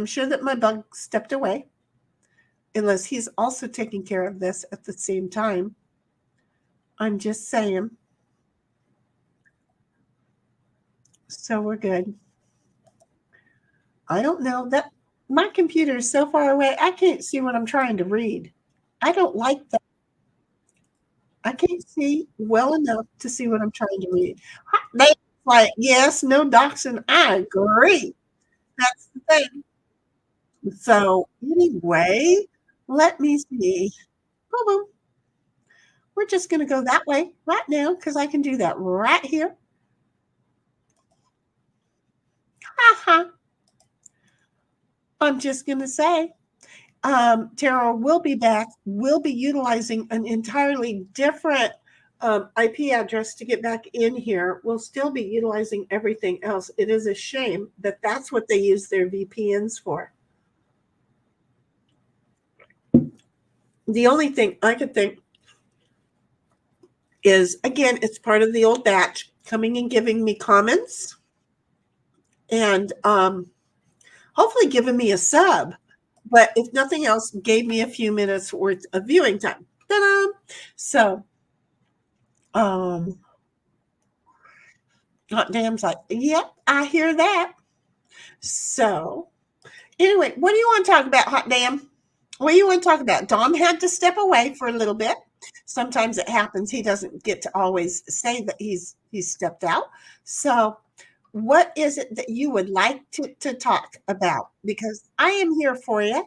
sure that my bug stepped away, unless he's also taking care of this at the same time. I'm just saying. So we're good. I don't know that my computer is so far away. I can't see what I'm trying to read. I don't like that. I can't see well enough to see what I'm trying to read. They like, yes, no doxing. I agree. That's the thing. So anyway, let me see. Boom, boom. We're just going to go that way right now because I can do that right here. Ha-ha. I'm just going to say, Tara will be back. We'll be utilizing an entirely different IP address to get back in here. We'll still be utilizing everything else. It is a shame that that's what they use their VPNs for. The only thing I could think is, again, it's part of the old batch coming and giving me comments and hopefully giving me a sub. But if nothing else, gave me a few minutes worth of viewing time. Ta-da! So, Hot Damn's like, yep, I hear that. So, anyway, what do you want to talk about, Hot Damn? What do you want to talk about? Dom had to step away for a little bit. Sometimes it happens. He doesn't get to always say that he's stepped out. So, what is it that you would like to talk about? Because I am here for you.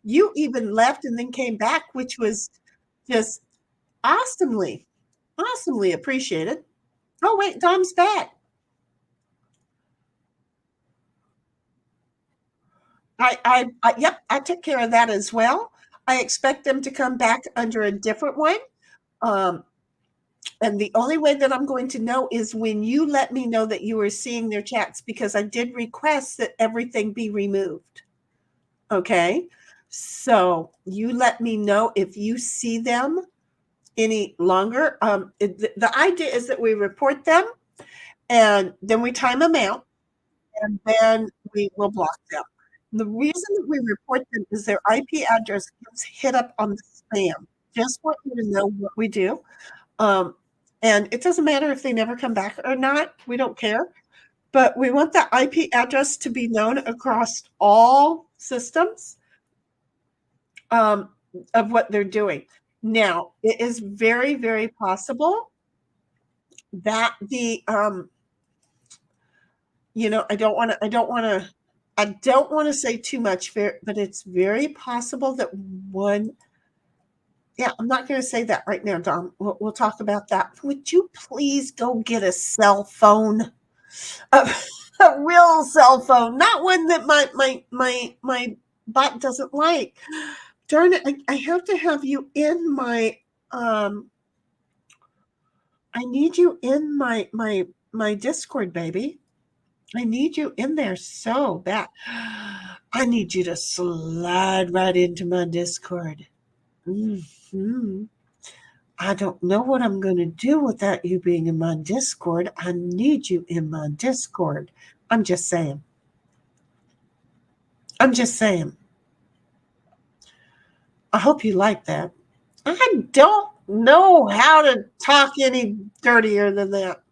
You even left and then came back, which was just awesomely appreciated. Oh, wait, Dom's back. Yep, I took care of that as well. I expect them to come back under a different one. And the only way that I'm going to know is when you let me know that you are seeing their chats, because I did request that everything be removed. Okay. So you let me know if you see them any longer. The idea is that we report them and then we time them out and then we will block them. The reason that we report them is their IP address gets hit up on the spam. Just want you to know what we do. And it doesn't matter if they never come back or not. We don't care. But we want that IP address to be known across all systems of what they're doing. Now, it is very, very possible that the I don't want to say too much, but it's very possible that I'm not going to say that right now, Dom. We'll talk about that. Would you please go get a cell phone, a real cell phone, not one that my bot doesn't like. Darn it! I have to have you in my. I need you in my Discord, baby. I need you in there so bad. I need you to slide right into my Discord. I don't know what I'm going to do without you being in my Discord. I need you in my Discord. I'm just saying. I hope you like that. I don't know how to talk any dirtier than that.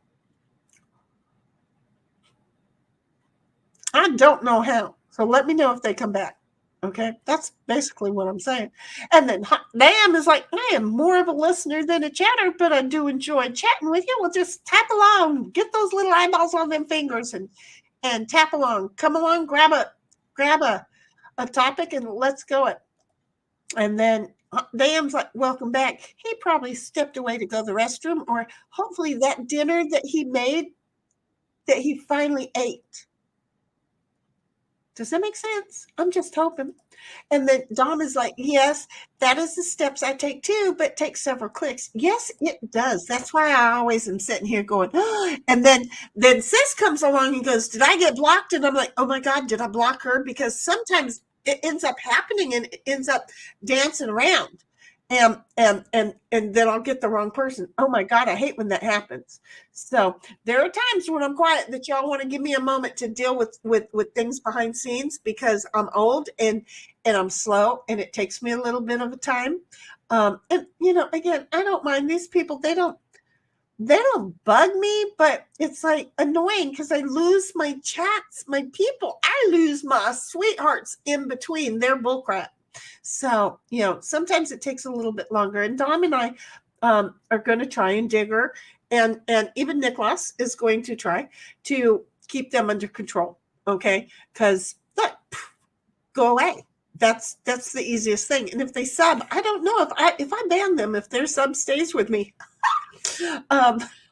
I don't know how. So let me know if they come back. Okay, that's basically what I'm saying. And then Dan is like, I am more of a listener than a chatter, but I do enjoy chatting with you. We'll just tap along, get those little eyeballs on them fingers and tap along. Come along, grab a topic and let's go it. And then Dan's like, welcome back. He probably stepped away to go to the restroom, or hopefully that dinner that he made that he finally ate. Does that make sense? I'm just hoping. And then Dom is like, yes, that is the steps I take too, but take several clicks. Yes, it does. That's why I always am sitting here going, oh. And then Sis comes along and goes, did I get blocked? And I'm like, oh my God, did I block her? Because sometimes it ends up happening and it ends up dancing around. And then I'll get the wrong person. Oh my God, I hate when that happens. So there are times when I'm quiet that y'all want to give me a moment to deal with things behind scenes, because I'm old and I'm slow and it takes me a little bit of a time. And again, I don't mind these people. They don't bug me, but it's like annoying because I lose my chats, my people. I lose my sweethearts in between their bullcrap. So, sometimes it takes a little bit longer. And Dom and I are going to try and Digger, and even Nicholas is going to try to keep them under control. Okay, because go away. That's the easiest thing. And if they sub, I don't know if I ban them, if their sub stays with me.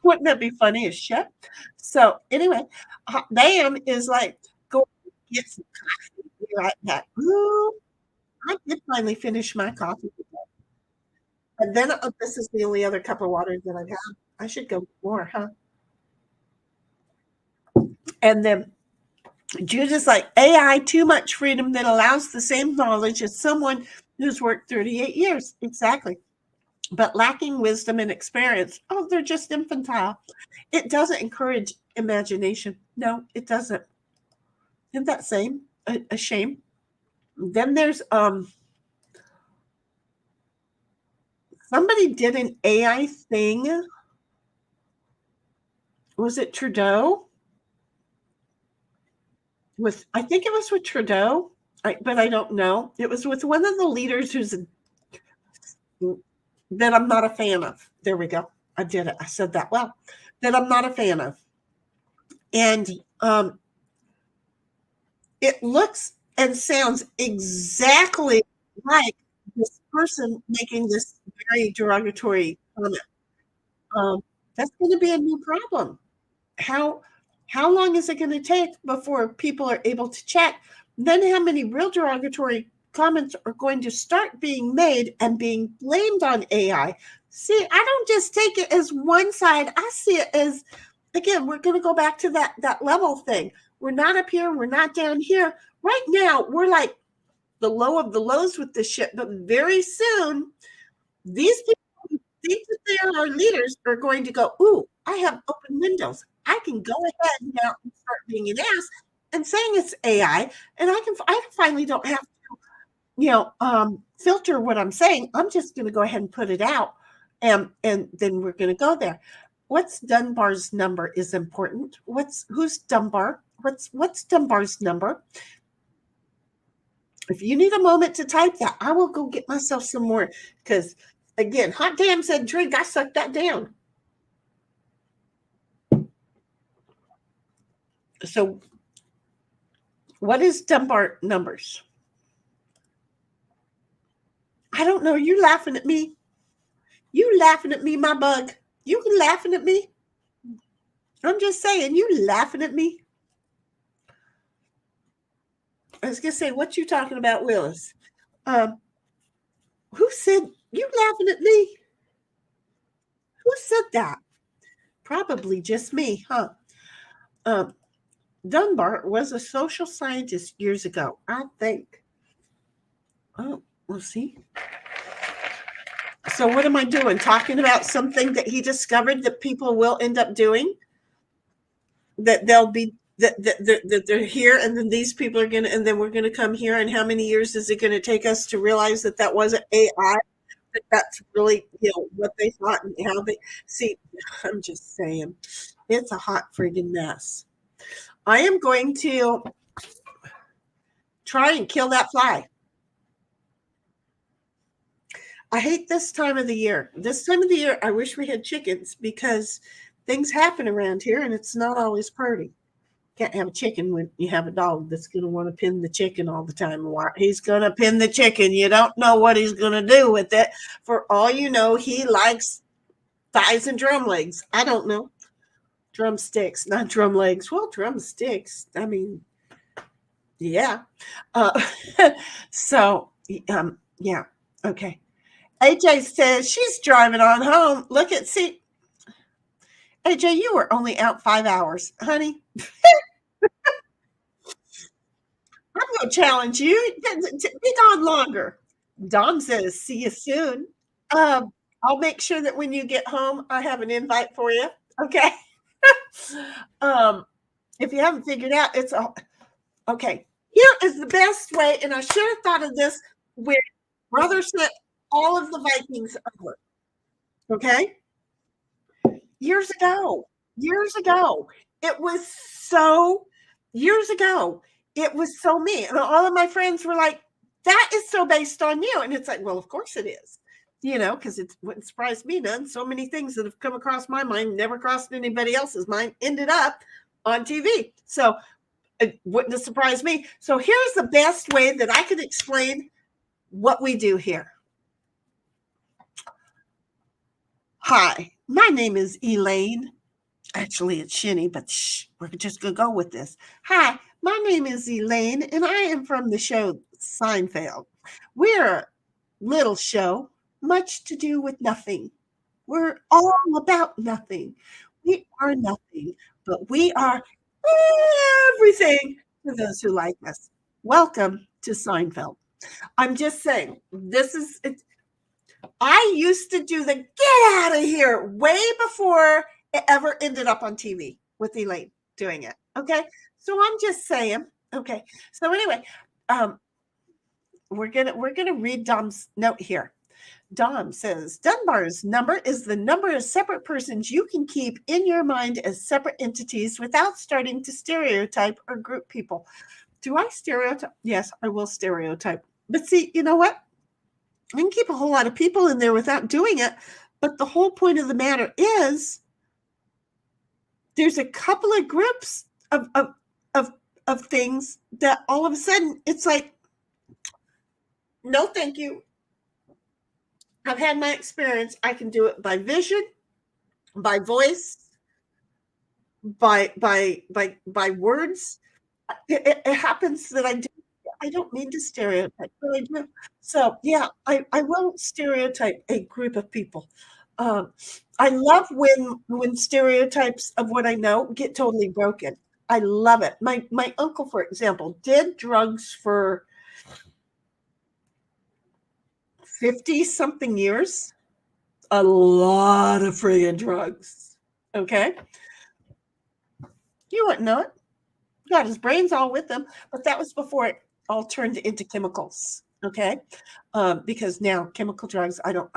Wouldn't that be funny as shit? So anyway, Dan is like, go get some coffee. Be right back. Ooh, I did finally finish my coffee today. And then this is the only other cup of water that I've had. I should go more, huh? And then Jude is like, AI, too much freedom that allows the same knowledge as someone who's worked 38 years. Exactly. But lacking wisdom and experience. Oh, they're just infantile. It doesn't encourage imagination. No, it doesn't. Isn't that a shame? Then there's somebody did an AI thing. Was it Trudeau? I think it was with Trudeau, but I don't know. It was with one of the leaders that I'm not a fan of. There we go. I did it. I said that well. That I'm not a fan of. And it looks and sounds exactly like this person making this very derogatory comment. That's going to be a new problem. How long is it going to take before people are able to check? Then how many real derogatory comments are going to start being made and being blamed on AI? See, I don't just take it as one side. I see it as, again, we're going to go back to that level thing. We're not up here. We're not down here. Right now, we're like the low of the lows with this shit. But very soon, these people who think that they are our leaders are going to go, ooh, I have open windows. I can go ahead now and start being an ass and saying it's AI, and I finally don't have to, filter what I'm saying. I'm just going to go ahead and put it out, and then we're going to go there. What's Dunbar's number is important. Who's Dunbar? What's Dunbar's number? If you need a moment to type that, I will go get myself some more, because again, Hot Damn said drink. I sucked that down. So what is Dunbar numbers? I don't know. You laughing at me? You laughing at me, my bug? You laughing at me? I'm just saying, you laughing at me? I was gonna say, what you talking about, Willis? Who said you laughing at me? Who said that? Probably just me, huh? Dunbar was a social scientist years ago, I think. Oh, we'll see. So what am I doing? Talking about something that he discovered that people will end up doing? That they'll be that they're here, and then these people are gonna, and then we're gonna come here. And how many years is it gonna take us to realize that that wasn't AI? That that's really what they thought and how they see. I'm just saying, it's a hot friggin' mess. I am going to try and kill that fly. I hate this time of the year. This time of the year, I wish we had chickens, because things happen around here and it's not always pretty. Can't have a chicken when you have a dog that's going to want to pin the chicken all the time. He's going to pin the chicken. You don't know what he's going to do with it. For all you know, he likes thighs and drum legs. I don't know. Drumsticks, not drum legs. Well, drumsticks. I mean, yeah. So, yeah. Okay. AJ says she's driving on home. See, AJ, you were only out 5 hours, honey. I'm going to challenge you. Be gone longer. Dawn says, see you soon. I'll make sure that when you get home, I have an invite for you. Okay. If you haven't figured out, it's okay. Here is the best way, and I should have thought of this where brother sent all of the Vikings over. Okay. Years ago, it was so me. And all of my friends were like, that is so based on you. And it's like, well, of course it is, because it wouldn't surprise me none. So many things that have come across my mind, never crossed anybody else's mind, ended up on TV. So it wouldn't have surprised me. So here's the best way that I could explain what we do here. Hi, my name is Elaine. Actually, it's Shenny, but we're just going to go with this. Hi, my name is Elaine, and I am from the show Seinfeld. We're a little show, much to do with nothing. We're all about nothing. We are nothing, but we are everything to those who like us. Welcome to Seinfeld. I'm just saying, this is it. I used to do the get out of here way before it ever ended up on TV with Elaine doing it. Okay. So I'm just saying, okay. So anyway, we're gonna read Dom's note here. Dom says, Dunbar's number is the number of separate persons you can keep in your mind as separate entities without starting to stereotype or group people. Do I stereotype? Yes, I will stereotype. But see, you know what? I can keep a whole lot of people in there without doing it. But the whole point of the matter is there's a couple of groups of things that all of a sudden it's like, no, thank you. I've had my experience. I can do it by vision, by voice, by words. It happens that I don't mean to stereotype, but I do. So yeah, I won't stereotype a group of people. I love when stereotypes of what I know get totally broken. I love it. My uncle, for example, did drugs for 50-something years, a lot of friggin' drugs. Okay? You wouldn't know it. Got his brains all with him, but that was before it all turned into chemicals. Okay? Because now chemical drugs, I don't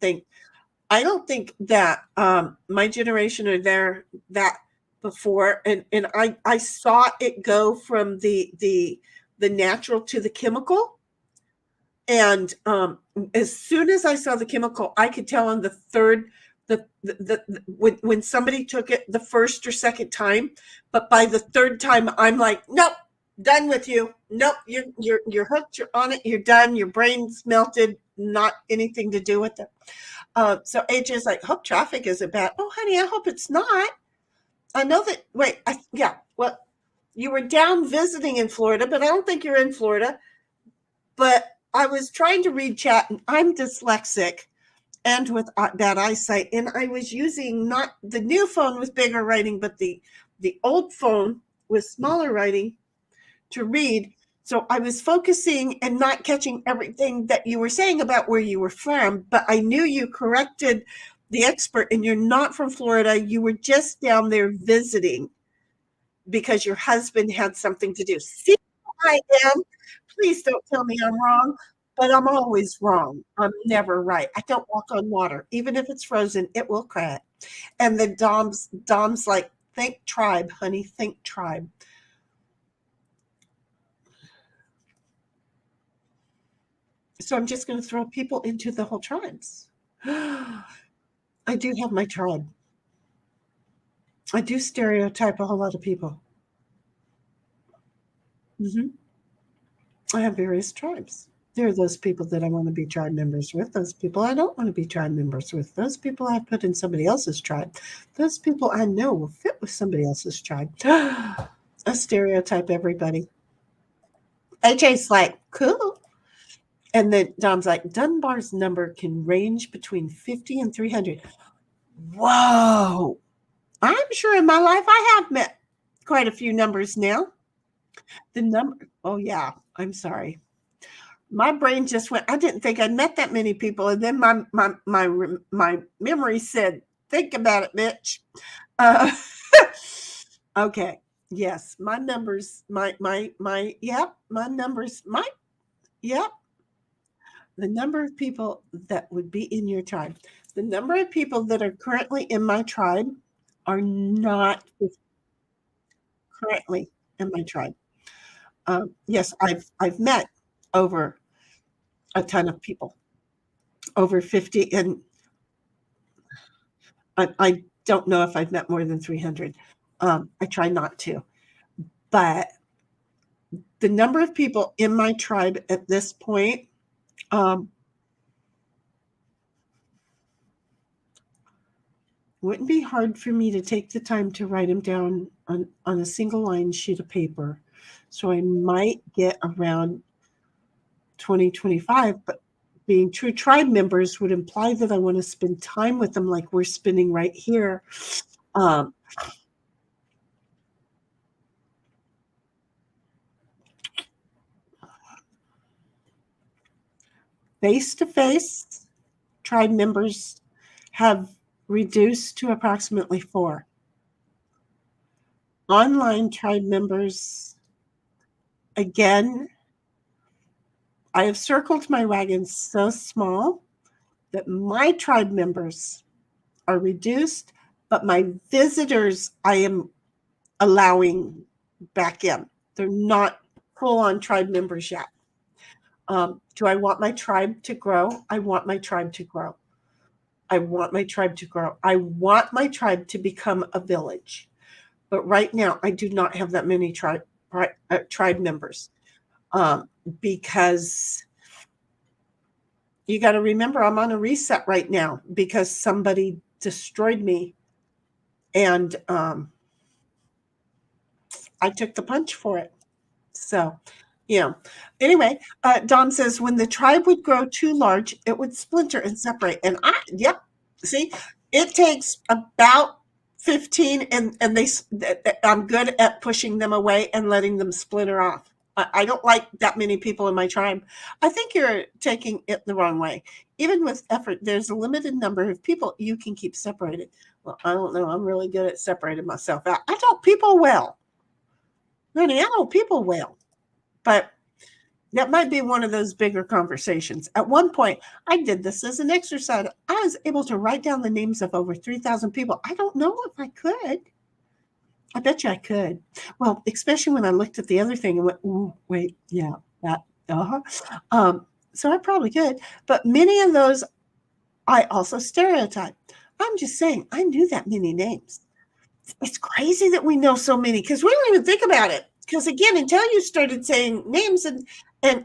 think that my generation are there that before, and I saw it go from the natural to the chemical. And as soon as I saw the chemical, I could tell on the third, when somebody took it the first or second time, but by the third time, I'm like, nope, done with you. Nope, you're hooked. You're on it. You're done. Your brain's melted. Not anything to do with it. So AJ's like, hope traffic isn't bad. Oh, honey, I hope it's not. I know that. Wait, well, you were down visiting in Florida, but I don't think you're in Florida. But I was trying to read chat, and I'm dyslexic and with bad eyesight, and I was using not the new phone with bigger writing, but the old phone with smaller writing to read. So I was focusing and not catching everything that you were saying about where you were from, but I knew you corrected the expert, and you're not from Florida. You were just down there visiting because your husband had something to do. See who I am? Please don't tell me I'm wrong, but I'm always wrong. I'm never right. I don't walk on water. Even if it's frozen, it will crack. And the Dom's like, think tribe, honey, think tribe. So I'm just going to throw people into the whole tribes. I do have my tribe. I do stereotype a whole lot of people. I have various tribes. There are those people that I want to be tribe members with. Those people I don't want to be tribe members with. Those people I put in somebody else's tribe. Those people I know will fit with somebody else's tribe. I stereotype everybody. AJ's like, cool. And then Dom's like, Dunbar's number can range between 50 and 300. Whoa. I'm sure in my life I have met quite a few numbers now. The number, oh yeah, I'm sorry. My brain just went, I didn't think I'd met that many people. And then my memory said, think about it, bitch. Okay. Yes. My numbers, my numbers, the number of people that would be in your tribe, the number of people that are currently in my tribe are not currently in my tribe. Yes, I've met over a ton of people, over 50, and I don't know if I've met more than 300. I try not to, but the number of people in my tribe at this point, wouldn't be hard for me to take the time to write them down on a single line sheet of paper. So I might get around 20, 25, but being true tribe members would imply that I want to spend time with them like we're spending right here. Face-to-face tribe members have reduced to approximately 4. Online tribe members, again, I have circled my wagons so small that my tribe members are reduced, but my visitors I am allowing back in. They're not full-on tribe members yet. Do I want my tribe to grow? I want my tribe to grow. I want my tribe to grow. I want my tribe to become a village. But right now, I do not have that many tribe members because you got to remember I'm on a reset right now because somebody destroyed me, and I took the punch for it. So, yeah. Anyway, Don says when the tribe would grow too large, it would splinter and separate. And see, it takes about 15, and I'm good at pushing them away and letting them splinter off. I don't like that many people in my tribe. I think you're taking it the wrong way. Even with effort, there's a limited number of people you can keep separated. Well, I don't know. I'm really good at separating myself out. I know people well. Honey, I know people well. But that might be one of those bigger conversations. At one point, I did this as an exercise. I was able to write down the names of over 3,000 people. I don't know if I could. I bet you I could. Well, especially when I looked at the other thing and went, "Ooh, wait, yeah, that, so I probably could. But many of those I also stereotype. I'm just saying, I knew that many names. It's crazy that we know so many because we don't even think about it. Because again, until you started saying names and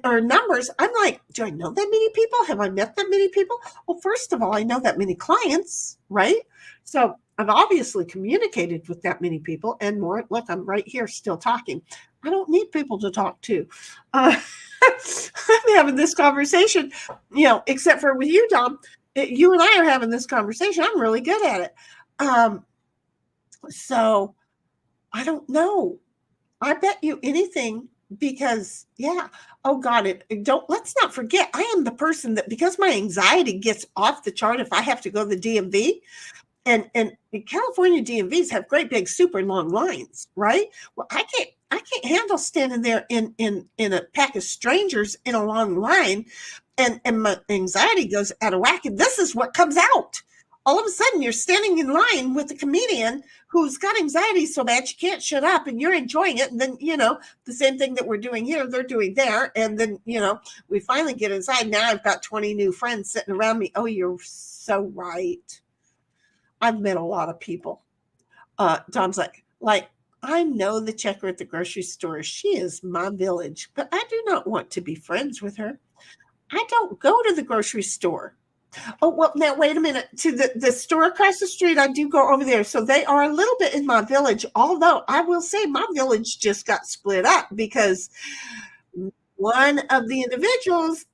or numbers, I'm like, do I know that many people? Have I met that many people? Well, first of all, I know that many clients, right? So I've obviously communicated with that many people and more. Look, I'm right here still talking. I don't need people to talk to. I'm having this conversation, except for with you, Dom. You and I are having this conversation. I'm really good at it. So I don't know. I bet you anything because, yeah. Oh God, let's not forget, I am the person that, because my anxiety gets off the chart if I have to go to the DMV, and California DMVs have great big super long lines, right? Well, I can't handle standing there in a pack of strangers in a long line, and my anxiety goes out of whack. And this is what comes out. All of a sudden, you're standing in line with a comedian who's got anxiety so bad she can't shut up, and you're enjoying it. And then, the same thing that we're doing here, they're doing there. And then, we finally get inside. Now I've got 20 new friends sitting around me. Oh, you're so right. I've met a lot of people. Dom's like, I know the checker at the grocery store. She is my village, but I do not want to be friends with her. I don't go to the grocery store. Oh, well, now wait a minute. To the store across the street, I do go over there. So they are a little bit in my village, although I will say my village just got split up because one of the individuals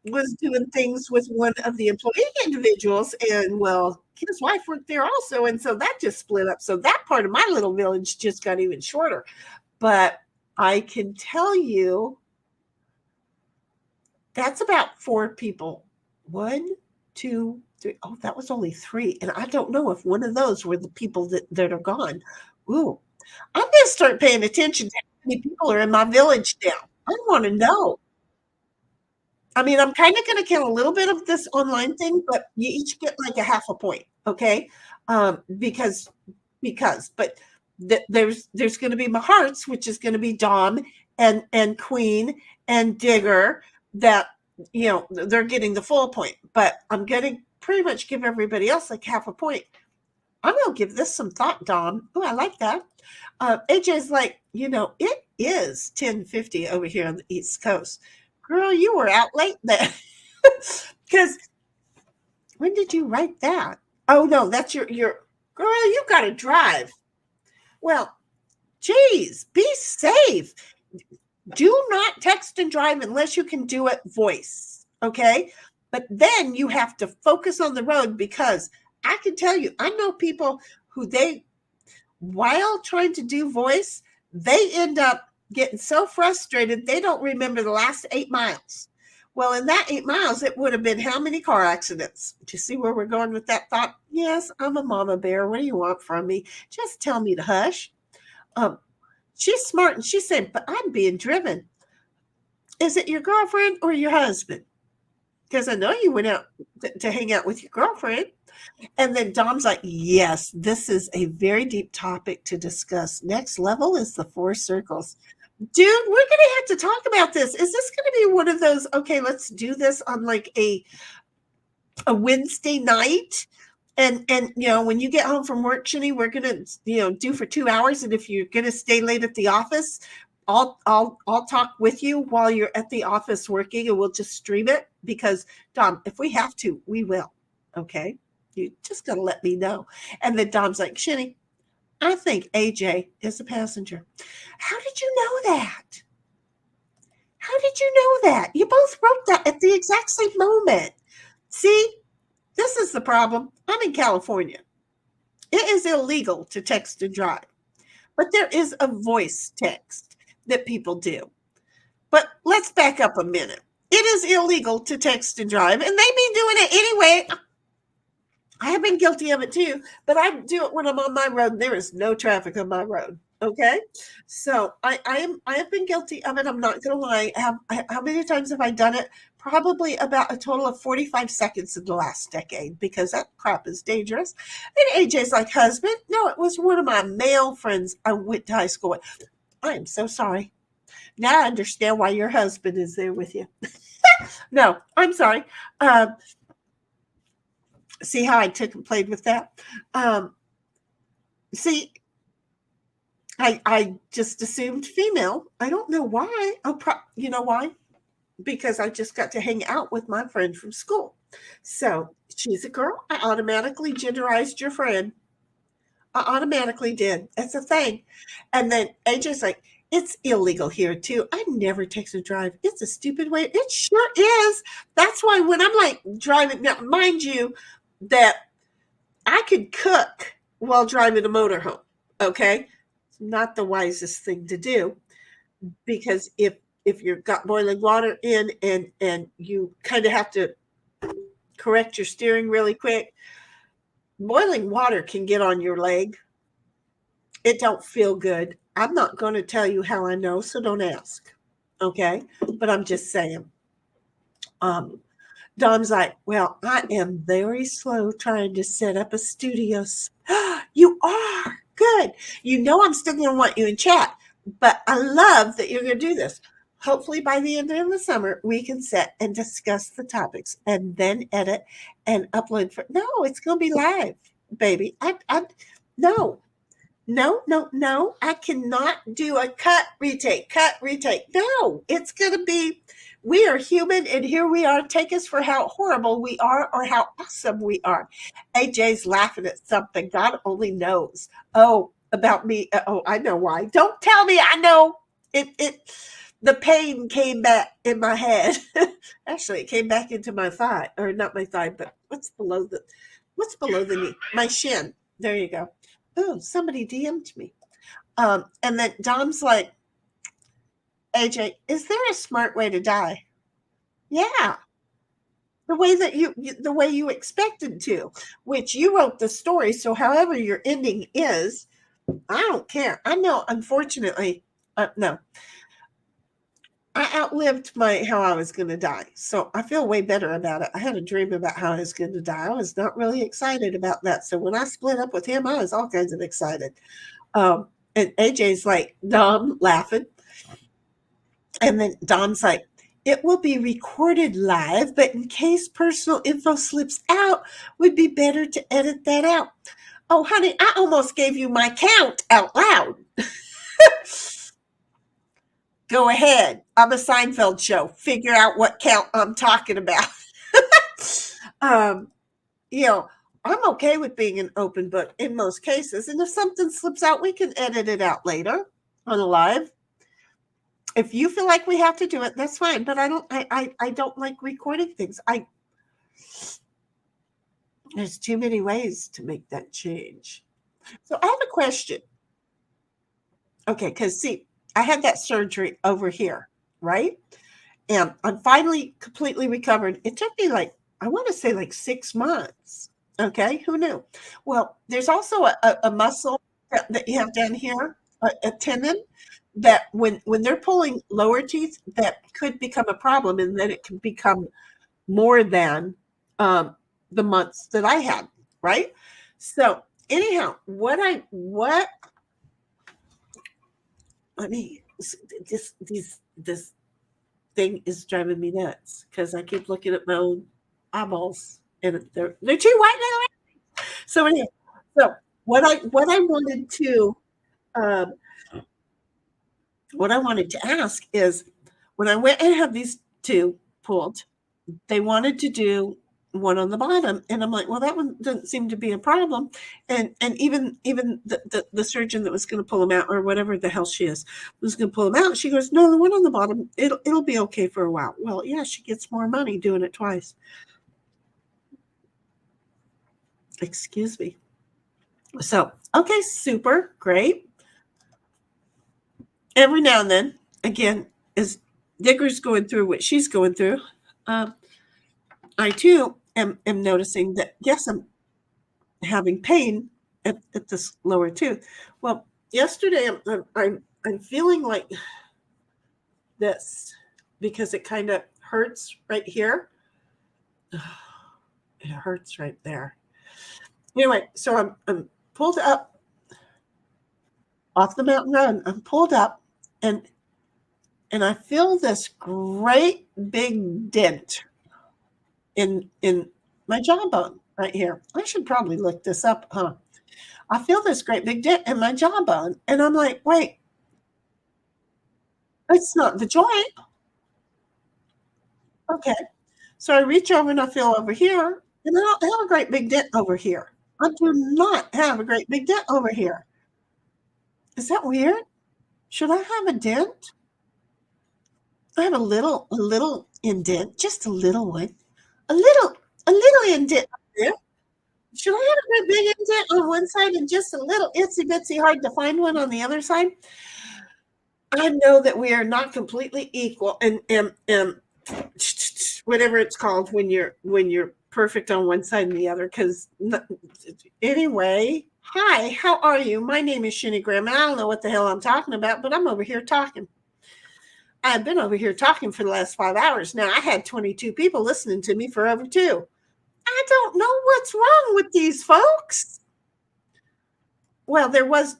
was doing things with one of the employee individuals, and well, his wife worked there also, and so that just split up. So that part of my little village just got even shorter. But I can tell you that's about 4 people. 1, 2, 3. Oh, that was only 3. And I don't know if one of those were the people that are gone. Ooh, I'm going to start paying attention to how many people are in my village now. I want to know. I mean, I'm kind of going to count a little bit of this online thing, but you each get like a half a point, okay? Because, but there's going to be my hearts, which is going to be Dom and Queen and Digger, that they're getting the full point. But I'm going to pretty much give everybody else like half a point. I'm going to give this some thought, Dom. Oh, I like that. AJ's like, it is 10:50 over here on the East Coast. Girl, you were out late then. Because when did you write that? Oh, no, that's your girl, you got to drive. Well, geez, be safe. Do not text and drive unless you can do it voice, okay? But then you have to focus on the road, because I can tell you, I know people who while trying to do voice, they end up getting so frustrated they don't remember the last 8 miles. Well, in that 8 miles, it would have been how many car accidents? Do you see where we're going with that thought? Yes, I'm a mama bear. What do you want from me? Just tell me to hush. She's smart, and she said, but I'm being driven. Is it your girlfriend or your husband? Because I know you went out to hang out with your girlfriend. And then Dom's like, yes, this is a very deep topic to discuss. Next level is the 4 circles. Dude, we're going to have to talk about this. Is this going to be one of those, okay, let's do this on like a Wednesday night? And when you get home from work, Shani, we're going to, do for 2 hours. And if you're going to stay late at the office, I'll talk with you while you're at the office working, and we'll just stream it, because Dom, if we have to, we will. Okay. You just got to let me know. And then Dom's like, Shani, I think AJ is a passenger. How did you know that? How did you know that? You both wrote that at the exact same moment. See, this is the problem. I'm in California. It is illegal to text and drive, but there is a voice text that people do. But let's back up a minute. It is illegal to text and drive, and they be doing it anyway. I have been guilty of it too, but I do it when I'm on my road and there is no traffic on my road. Okay, so I have been guilty of it. I'm not going to lie. How many times have I done it? Probably about a total of 45 seconds in the last decade, because that crap is dangerous. And AJ's like, husband? No, it was one of my male friends I went to high school with. I am so sorry. Now I understand why your husband is there with you. No, I'm sorry. See how I took and played with that? See, I just assumed female. I don't know why. You know why? Because I just got to hang out with my friend from school. So she's a girl. I automatically genderized your friend. I automatically did. That's a thing. And then AJ's like, it's illegal here too. I never text and drive. It's a stupid way. It sure is. That's why when I'm like driving, now mind you that I could cook while driving a motorhome. Okay. It's not the wisest thing to do, because if you've got boiling water in and you kind of have to correct your steering really quick, boiling water can get on your leg. It don't feel good. I'm not going to tell you how I know, so don't ask. Okay? But I'm just saying. Dom's like, well, I am very slow trying to set up a studio. You are? Good. You know I'm still going to want you in chat, but I love that you're going to do this. Hopefully by the end of the summer, we can sit and discuss the topics and then edit and upload. No, it's going to be live, baby. No. I cannot do a cut, retake. No, it's going to be, we are human, and here we are. Take us for how horrible we are or how awesome we are. AJ's laughing at something. God only knows. Oh, about me. Oh, I know why. Don't tell me. I know. The pain came back in my head. Actually, it came back into my thigh, or not my thigh, but what's below the knee? My shin. There you go. Oh, somebody DM'd me. And then Dom's like, AJ, is there a smart way to die? Yeah. The way you expected to, which you wrote the story. So however your ending is, I don't care. I know, unfortunately, no. I outlived how I was going to die. So I feel way better about it. I had a dream about how I was going to die. I was not really excited about that. So when I split up with him, I was all kinds of excited. And AJ's like, Dom, laughing. And then Dom's like, it will be recorded live, but in case personal info slips out, would be better to edit that out. Oh, honey, I almost gave you my count out loud. Go ahead. I'm a Seinfeld show. Figure out what count I'm talking about. I'm okay with being an open book in most cases. And if something slips out, we can edit it out later on a live. If you feel like we have to do it, that's fine. But I don't like recording things. There's too many ways to make that change. So I have a question. Okay, because see, I had that surgery over here, right? And I'm finally completely recovered. It took me I want to say 6 months. Okay, who knew? Well, there's also a muscle that you have down here, a tendon, that when they're pulling lower teeth, that could become a problem, and then it can become more than the months that I had, right? So anyhow, this thing is driving me nuts because I keep looking at my own eyeballs and they're too white now. So anyhow, what I wanted to ask is, when I went and had these two pulled, they wanted to do one on the bottom, and I'm like, well, that one doesn't seem to be a problem. And even the surgeon that was going to pull them out, or whatever the hell she is, was going to pull them out. She goes, no, the one on the bottom, it'll be okay for a while. Well, yeah, she gets more money doing it twice. Excuse me. So, okay, super great. Every now and then, again, as Digger's going through what she's going through, I too am noticing that, yes, I'm having pain at this lower tooth. Well, yesterday I'm feeling like this because it kind of hurts right here. It hurts right there. Anyway, so I'm pulled up off the mountain road. I'm pulled up and I feel this great big dent in my jawbone right here. I should probably look this up, huh? I feel this great big dent in my jawbone, and I'm like, wait, it's not the joint. Okay. So I reach over and I feel over here, and I don't have a great big dent over here. I do not have a great big dent over here. Is that weird? Should I have a dent? I have a little indent, just a little one. A little indent there. Should I have a great big indent on one side and just a little itsy bitsy hard to find one on the other side? I know that we are not completely equal, and whatever it's called when you're perfect on one side and the other. Because anyway, hi, how are you? My name is Shenigram. I don't know what the hell I'm talking about, but I'm over here talking. I've been over here talking for the last 5 hours now. I had 22 people listening to me for over 2. I don't know what's wrong with these folks. Well, there was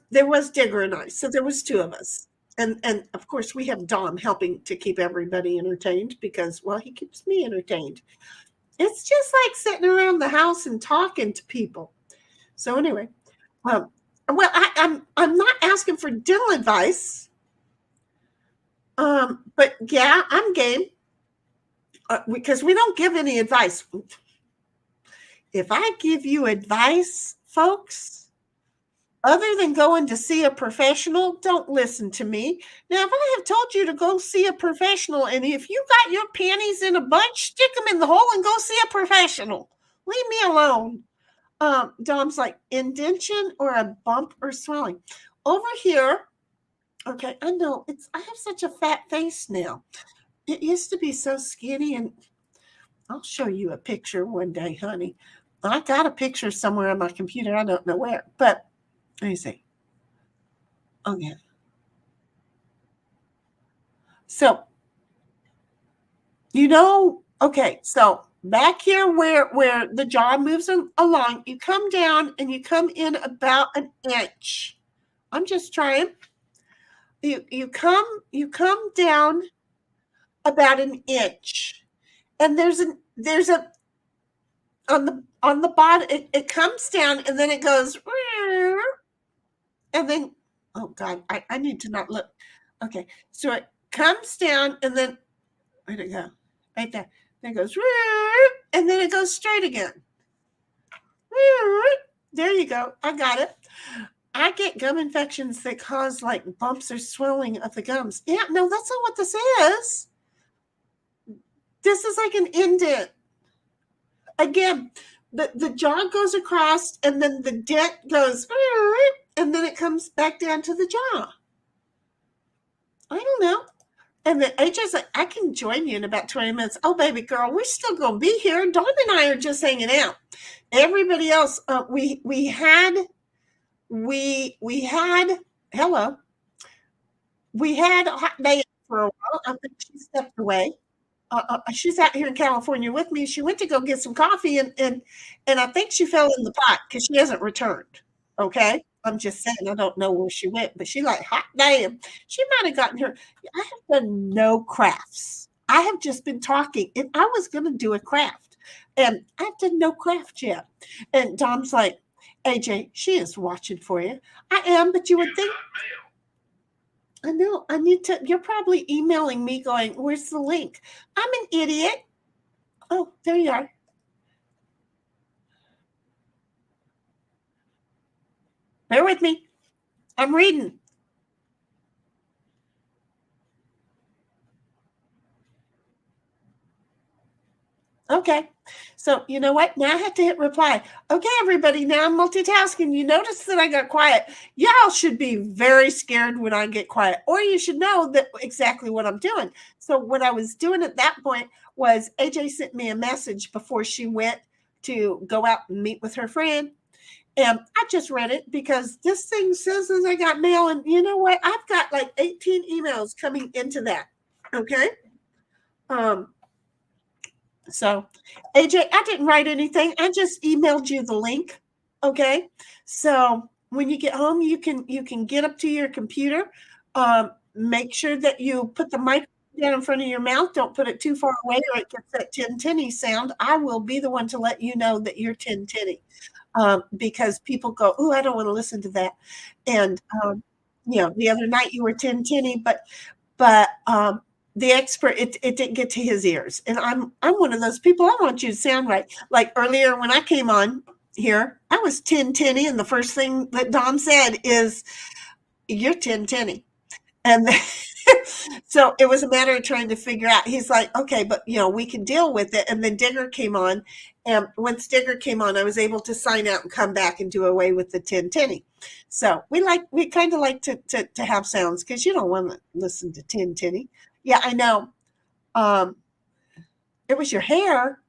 Digger and I, so there was 2 of us. And of course, we have Dom helping to keep everybody entertained because, well, he keeps me entertained. It's just like sitting around the house and talking to people. So anyway, well, I'm not asking for dental advice, but yeah, I'm game because we don't give any advice. If I give you advice, folks, other than going to see a professional, don't listen to me. Now, if I have told you to go see a professional, and if you got your panties in a bunch, stick them in the hole and go see a professional. Leave me alone. Dom's like, indentation or a bump or swelling. Over here, okay, I know, I have such a fat face now. It used to be so skinny, and I'll show you a picture one day, honey. I got a picture somewhere on my computer. I don't know where, but let me see. Okay. So, okay, so back here where the jaw moves along, you come down and you come in about an inch. I'm just trying. You come down about an inch. And there's a on the bottom, it comes down and then it goes, and then, oh God, I need to not look. Okay, so it comes down and then, where'd it go? Right there. Then it goes, and then it goes straight again. There you go. I got it. I get gum infections that cause like bumps or swelling of the gums. Yeah, no, that's not what this is. This is like an indent. Again, the jaw goes across and then the dent goes, and then it comes back down to the jaw. I don't know. And then AJ's like, I can join you in about 20 minutes. Oh, baby girl, we're still going to be here. Dawn and I are just hanging out. Everybody else, we had, hello. We had a hot day for a while. I think she stepped away. She's out here in California with me. She went to go get some coffee, and I think she fell in the pot because she hasn't returned. Okay, I'm just saying I don't know where she went, but she like hot damn. She might have gotten here. I have done no crafts. I have just been talking, and I was going to do a craft, and I've done no craft yet. And Dom's like, AJ, she is watching for you. I am, but you would think. I know. I need to. You're probably emailing me going, where's the link? I'm an idiot. Oh, there you are. Bear with me. I'm reading. Okay. So you know what? Now I have to hit reply. Okay, everybody, now I'm multitasking. You notice that I got quiet. Y'all should be very scared when I get quiet, or you should know that exactly what I'm doing. So what I was doing at that point was AJ sent me a message before she went to go out and meet with her friend. And I just read it because this thing says as I got mail. And you know what? I've got like 18 emails coming into that. Okay. So, AJ, I didn't write anything. I just emailed you the link. Okay. So when you get home, you can get up to your computer. Make sure that you put the mic down in front of your mouth. Don't put it too far away or it gets that tin-tinny sound. I will be the one to let you know that you're tin-tinny. Because people go, oh, I don't want to listen to that. And the other night you were tin-tinny, but the expert, it didn't get to his ears. And I'm one of those people. I want you to sound right. Like earlier when I came on here, I was tin-tinny, and the first thing that Dom said is, "You're tin-tinny," and so it was a matter of trying to figure out. He's like, "Okay, but we can deal with it." And then Digger came on, and once Digger came on, I was able to sign out and come back and do away with the tin-tinny. So we kind of like to have sounds, because you don't want to listen to tin-tinny. Yeah, I know. It was your hair.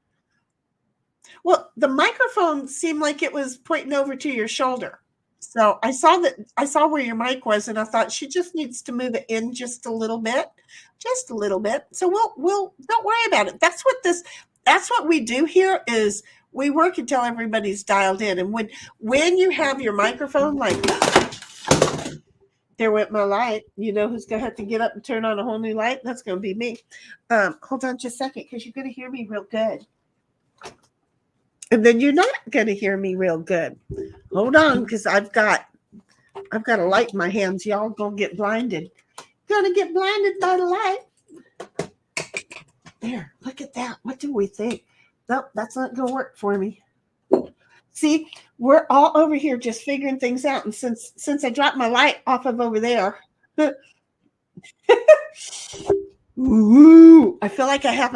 Well, the microphone seemed like it was pointing over to your shoulder. So I saw where your mic was, and I thought she just needs to move it in just a little bit. So we'll don't worry about it. That's what we do here is we work until everybody's dialed in. And when you have your microphone, like, there went my light. You know who's going to have to get up and turn on a whole new light? That's going to be me. Hold on just a second, because you're going to hear me real good. And then you're not going to hear me real good. Hold on, because I've got a light in my hands. Y'all going to get blinded. Going to get blinded by the light. There, look at that. What do we think? Nope, that's not going to work for me. See, we're all over here just figuring things out. And since I dropped my light off of over there, ooh, I feel like I have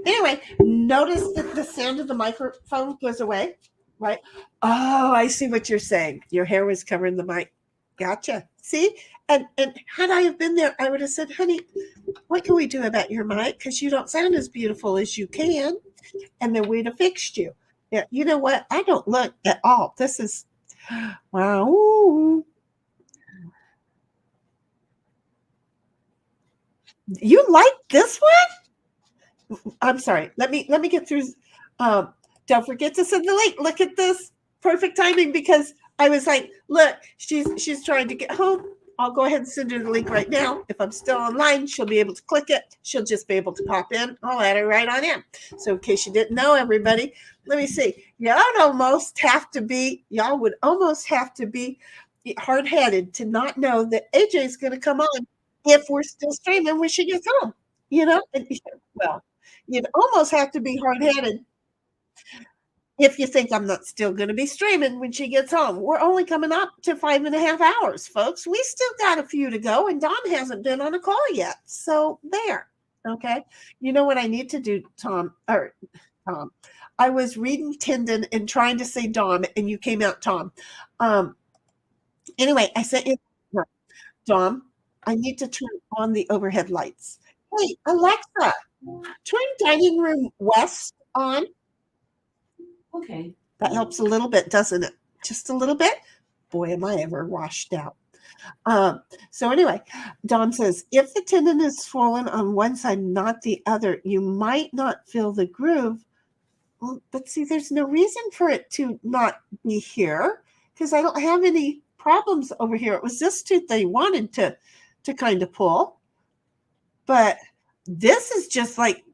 anyway, notice that the sound of the microphone goes away, right? Oh, I see what you're saying. Your hair was covering the mic. Gotcha. See? And had I have been there, I would have said, honey, what can we do about your mic? Because you don't sound as beautiful as you can. And then we'd have fixed you. Yeah, you know what? I don't look at all. This is, wow. You like this one? I'm sorry. Let me get through. Don't forget to send the link. Look at this. Perfect timing, because I was like, look, she's trying to get home. I'll go ahead and send her the link right now. If I'm still online, she'll be able to click it. She'll just be able to pop in. I'll add her right on in. So in case you didn't know, everybody, let me see. Y'all would almost have to be hard-headed to not know that AJ's going to come on if we're still streaming when she gets home. Well, you'd almost have to be hard-headed if you think I'm not still going to be streaming when she gets home. We're only coming up to 5.5 hours, folks. We still got a few to go, and Dom hasn't been on a call yet. So there. Okay. You know what I need to do, Tom? I was reading Tendon and trying to say Dom, and you came out Tom. Anyway, I sent you, Dom, I need to turn on the overhead lights. Hey, Alexa, turn dining room west on. Okay. That helps a little bit, doesn't it? Just a little bit? Boy, am I ever washed out. So anyway, Don says, if the tendon is swollen on one side, not the other, you might not feel the groove. Well, but see, there's no reason for it to not be here, because I don't have any problems over here. It was this tooth they wanted to kind of pull. But this is just like,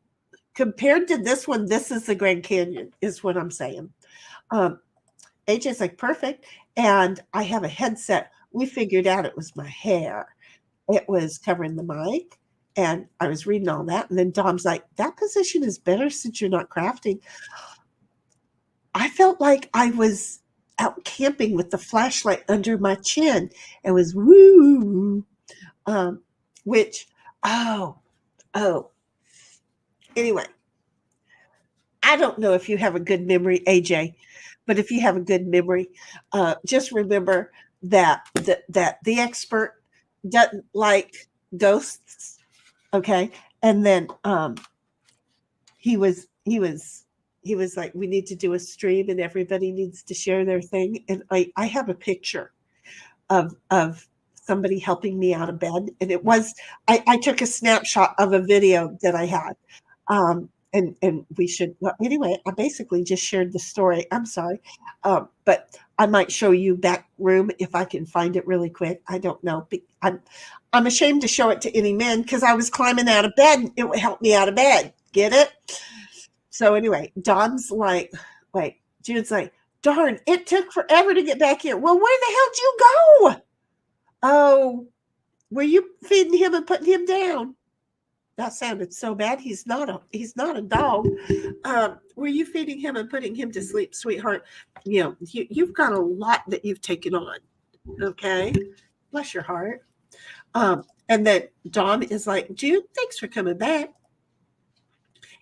compared to this one, this is the Grand Canyon, is what I'm saying. AJ's like, perfect. And I have a headset. We figured out it was my hair. It was covering the mic. And I was reading all that. And then Dom's like, that position is better since you're not crafting. I felt like I was out camping with the flashlight under my chin. It was woo. Anyway, I don't know if you have a good memory, AJ, but if you have a good memory, just remember that the expert doesn't like ghosts. Okay, and then he was like, we need to do a stream and everybody needs to share their thing. And I have a picture of somebody helping me out of bed. And it was, I took a snapshot of a video that I had. And we should, well, anyway, I basically just shared the story. I'm sorry. But I might show you back room if I can find it really quick. I don't know. I'm ashamed to show it to any men because I was climbing out of bed and it would help me out of bed. Get it? So anyway, Don's like, wait, Jude's like, darn, it took forever to get back here. Well, where the hell did you go? Oh, were you feeding him and putting him down? That sounded so bad. He's not a dog. Were you feeding him and putting him to sleep, sweetheart? You know, you've got a lot that you've taken on. Okay. Bless your heart. And then Don is like, Jude, thanks for coming back.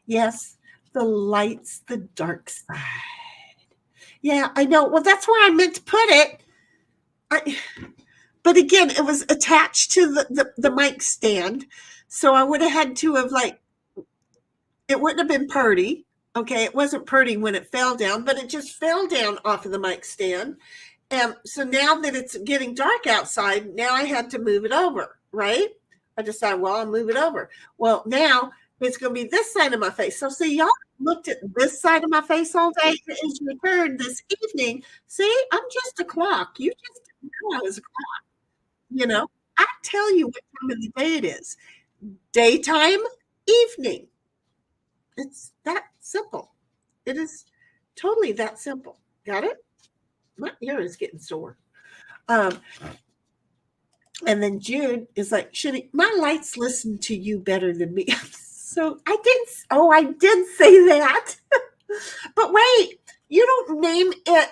Yes, the light's the dark side. Yeah, I know. Well, that's where I meant to put it. But again, it was attached to the mic stand. So I would have had to have, like, it wouldn't have been purty. Okay, it wasn't purty when it fell down, but it just fell down off of the mic stand. And so now that it's getting dark outside, now I had to move it over, right? I decided, well, I'll move it over. Well, now it's going to be this side of my face. So see, y'all looked at this side of my face all day. It's your turn this evening. See, I'm just a clock. You just didn't know I was a clock. You know, I tell you what time of the day it is. Daytime, evening. It's that simple. It is totally that simple. Got it? My ear is getting sore. And then Jude is like, Sheni, my lights listen to you better than me. So I did say that. But wait, you don't name it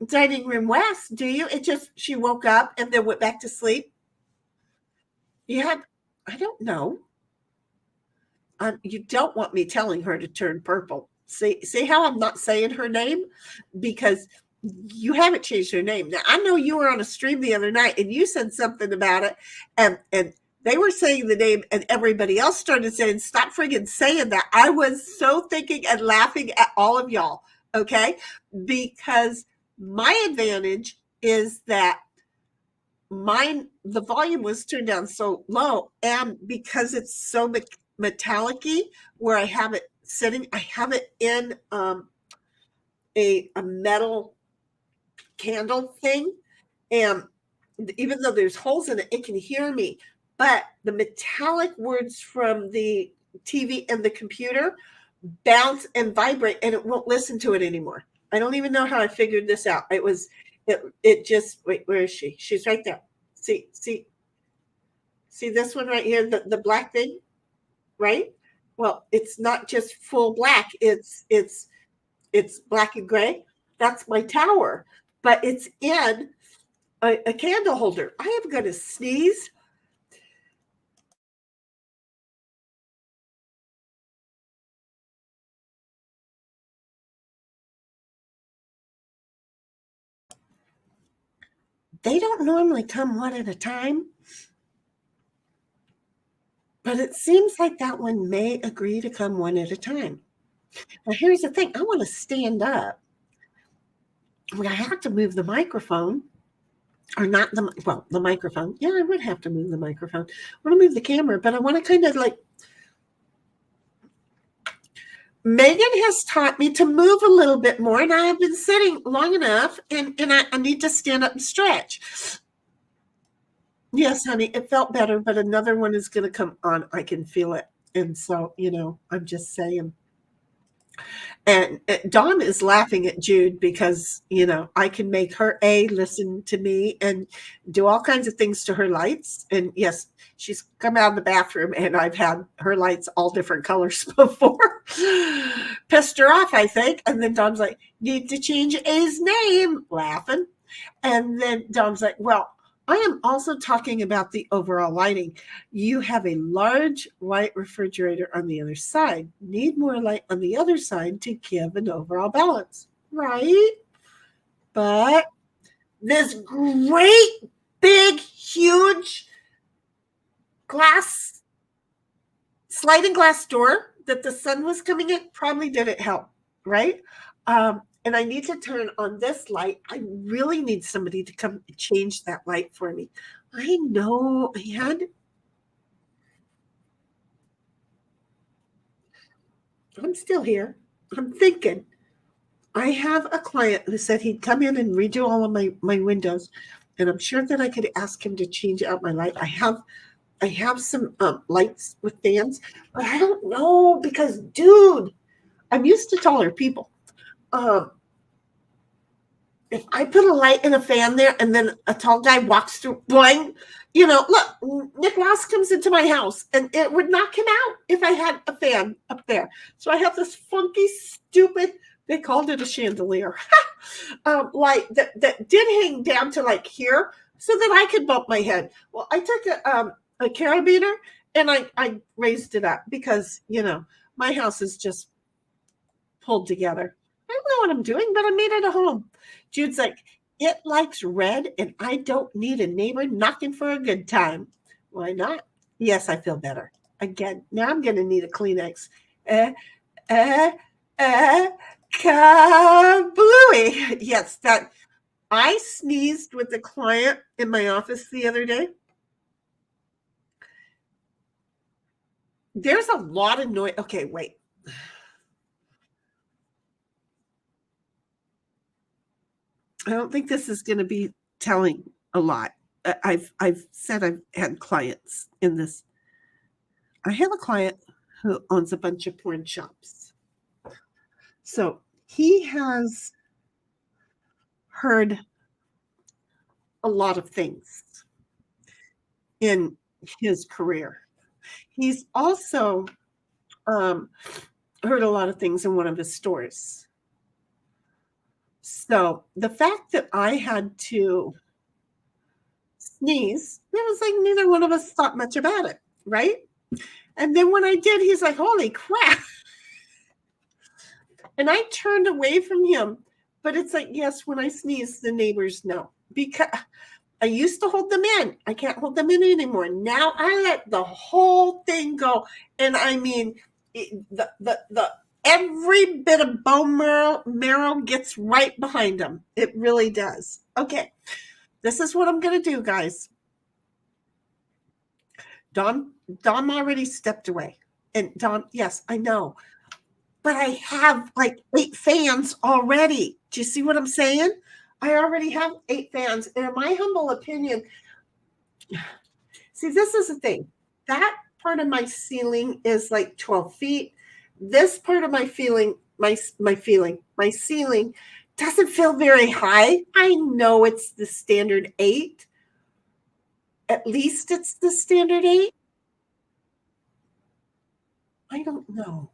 Dining Room West, do you? It just, she woke up and then went back to sleep. Yeah, I don't know. You don't want me telling her to turn purple. See how I'm not saying her name? Because you haven't changed her name. Now, I know you were on a stream the other night and you said something about it, and they were saying the name and everybody else started saying, stop friggin' saying that. I was so thinking and laughing at all of y'all, okay? Because my advantage is that the volume was turned down so low, and because it's so metallic-y, where I have it sitting, I have it in a metal candle thing, and even though there's holes in it, it can hear me. But the metallic words from the TV and the computer bounce and vibrate, and it won't listen to it anymore. I don't even know how I figured this out. It just, wait, where is she? She's right there. See this one right here, the black thing, right? Well, it's not just full black. It's black and gray. That's my tower, but it's in a candle holder. I am going to sneeze. They don't normally come one at a time, but it seems like that one may agree to come one at a time. Now, here's the thing. I want to stand up. I have to move the microphone, or not the microphone. Yeah, I would have to move the microphone. I want to move the camera, but I want to kind of like, Megan has taught me to move a little bit more, and I have been sitting long enough, and I need to stand up and stretch. Yes, honey, it felt better, but another one is going to come on. I can feel it. And so, I'm just saying. And Dawn is laughing at Jude because, I can make her listen to me and do all kinds of things to her lights. And yes, she's come out of the bathroom and I've had her lights all different colors before. Pissed her off, I think. And then Dawn's like, need to change A's name, laughing. And then Dawn's like, well, I am also talking about the overall lighting. You have a large white refrigerator on the other side. Need more light on the other side to give an overall balance, right? But this great, big, huge glass, sliding glass door that the sun was coming in probably didn't help, right? And I need to turn on this light. I really need somebody to come change that light for me. I know I had. I'm still here. I'm thinking. I have a client who said he'd come in and redo all of my windows, and I'm sure that I could ask him to change out my light. I have some lights with fans, but I don't know because, dude, I'm used to taller people. If I put a light and a fan there and then a tall guy walks through, boing, look, Nick Ross comes into my house and it would knock him out if I had a fan up there. So I have this funky, stupid, they called it a chandelier, light that did hang down to like here so that I could bump my head. Well, I took a carabiner and I raised it up because, my house is just pulled together. I don't know what I'm doing, but I made it a home. Jude's like, it likes red, and I don't need a neighbor knocking for a good time. Why not? Yes, I feel better. Again, now I'm going to need a Kleenex. Kablooey. Yes, that. I sneezed with a client in my office the other day. There's a lot of noise. Okay, wait. I don't think this is going to be telling a lot. I've said I've had clients in this. I have a client who owns a bunch of porn shops. So he has heard a lot of things in his career. He's also heard a lot of things in one of his stores. So the fact that I had to sneeze, it was like neither one of us thought much about it, right? And then when I did, he's like, holy crap. And I turned away from him. But it's like, yes, when I sneeze, the neighbors know. Because I used to hold them in. I can't hold them in anymore. Now I let the whole thing go. And I mean, the every bit of bone marrow gets right behind them. It really does. Okay, this is what I'm going to do, guys. Dom already stepped away. And Dom, yes, I know. But I have like 8 fans already. Do you see what I'm saying? I already have 8 fans. And in my humble opinion, see, this is the thing. That part of my ceiling is like 12 feet. This part of my ceiling doesn't feel very high. I know it's the standard 8. At least it's the standard 8. I don't know.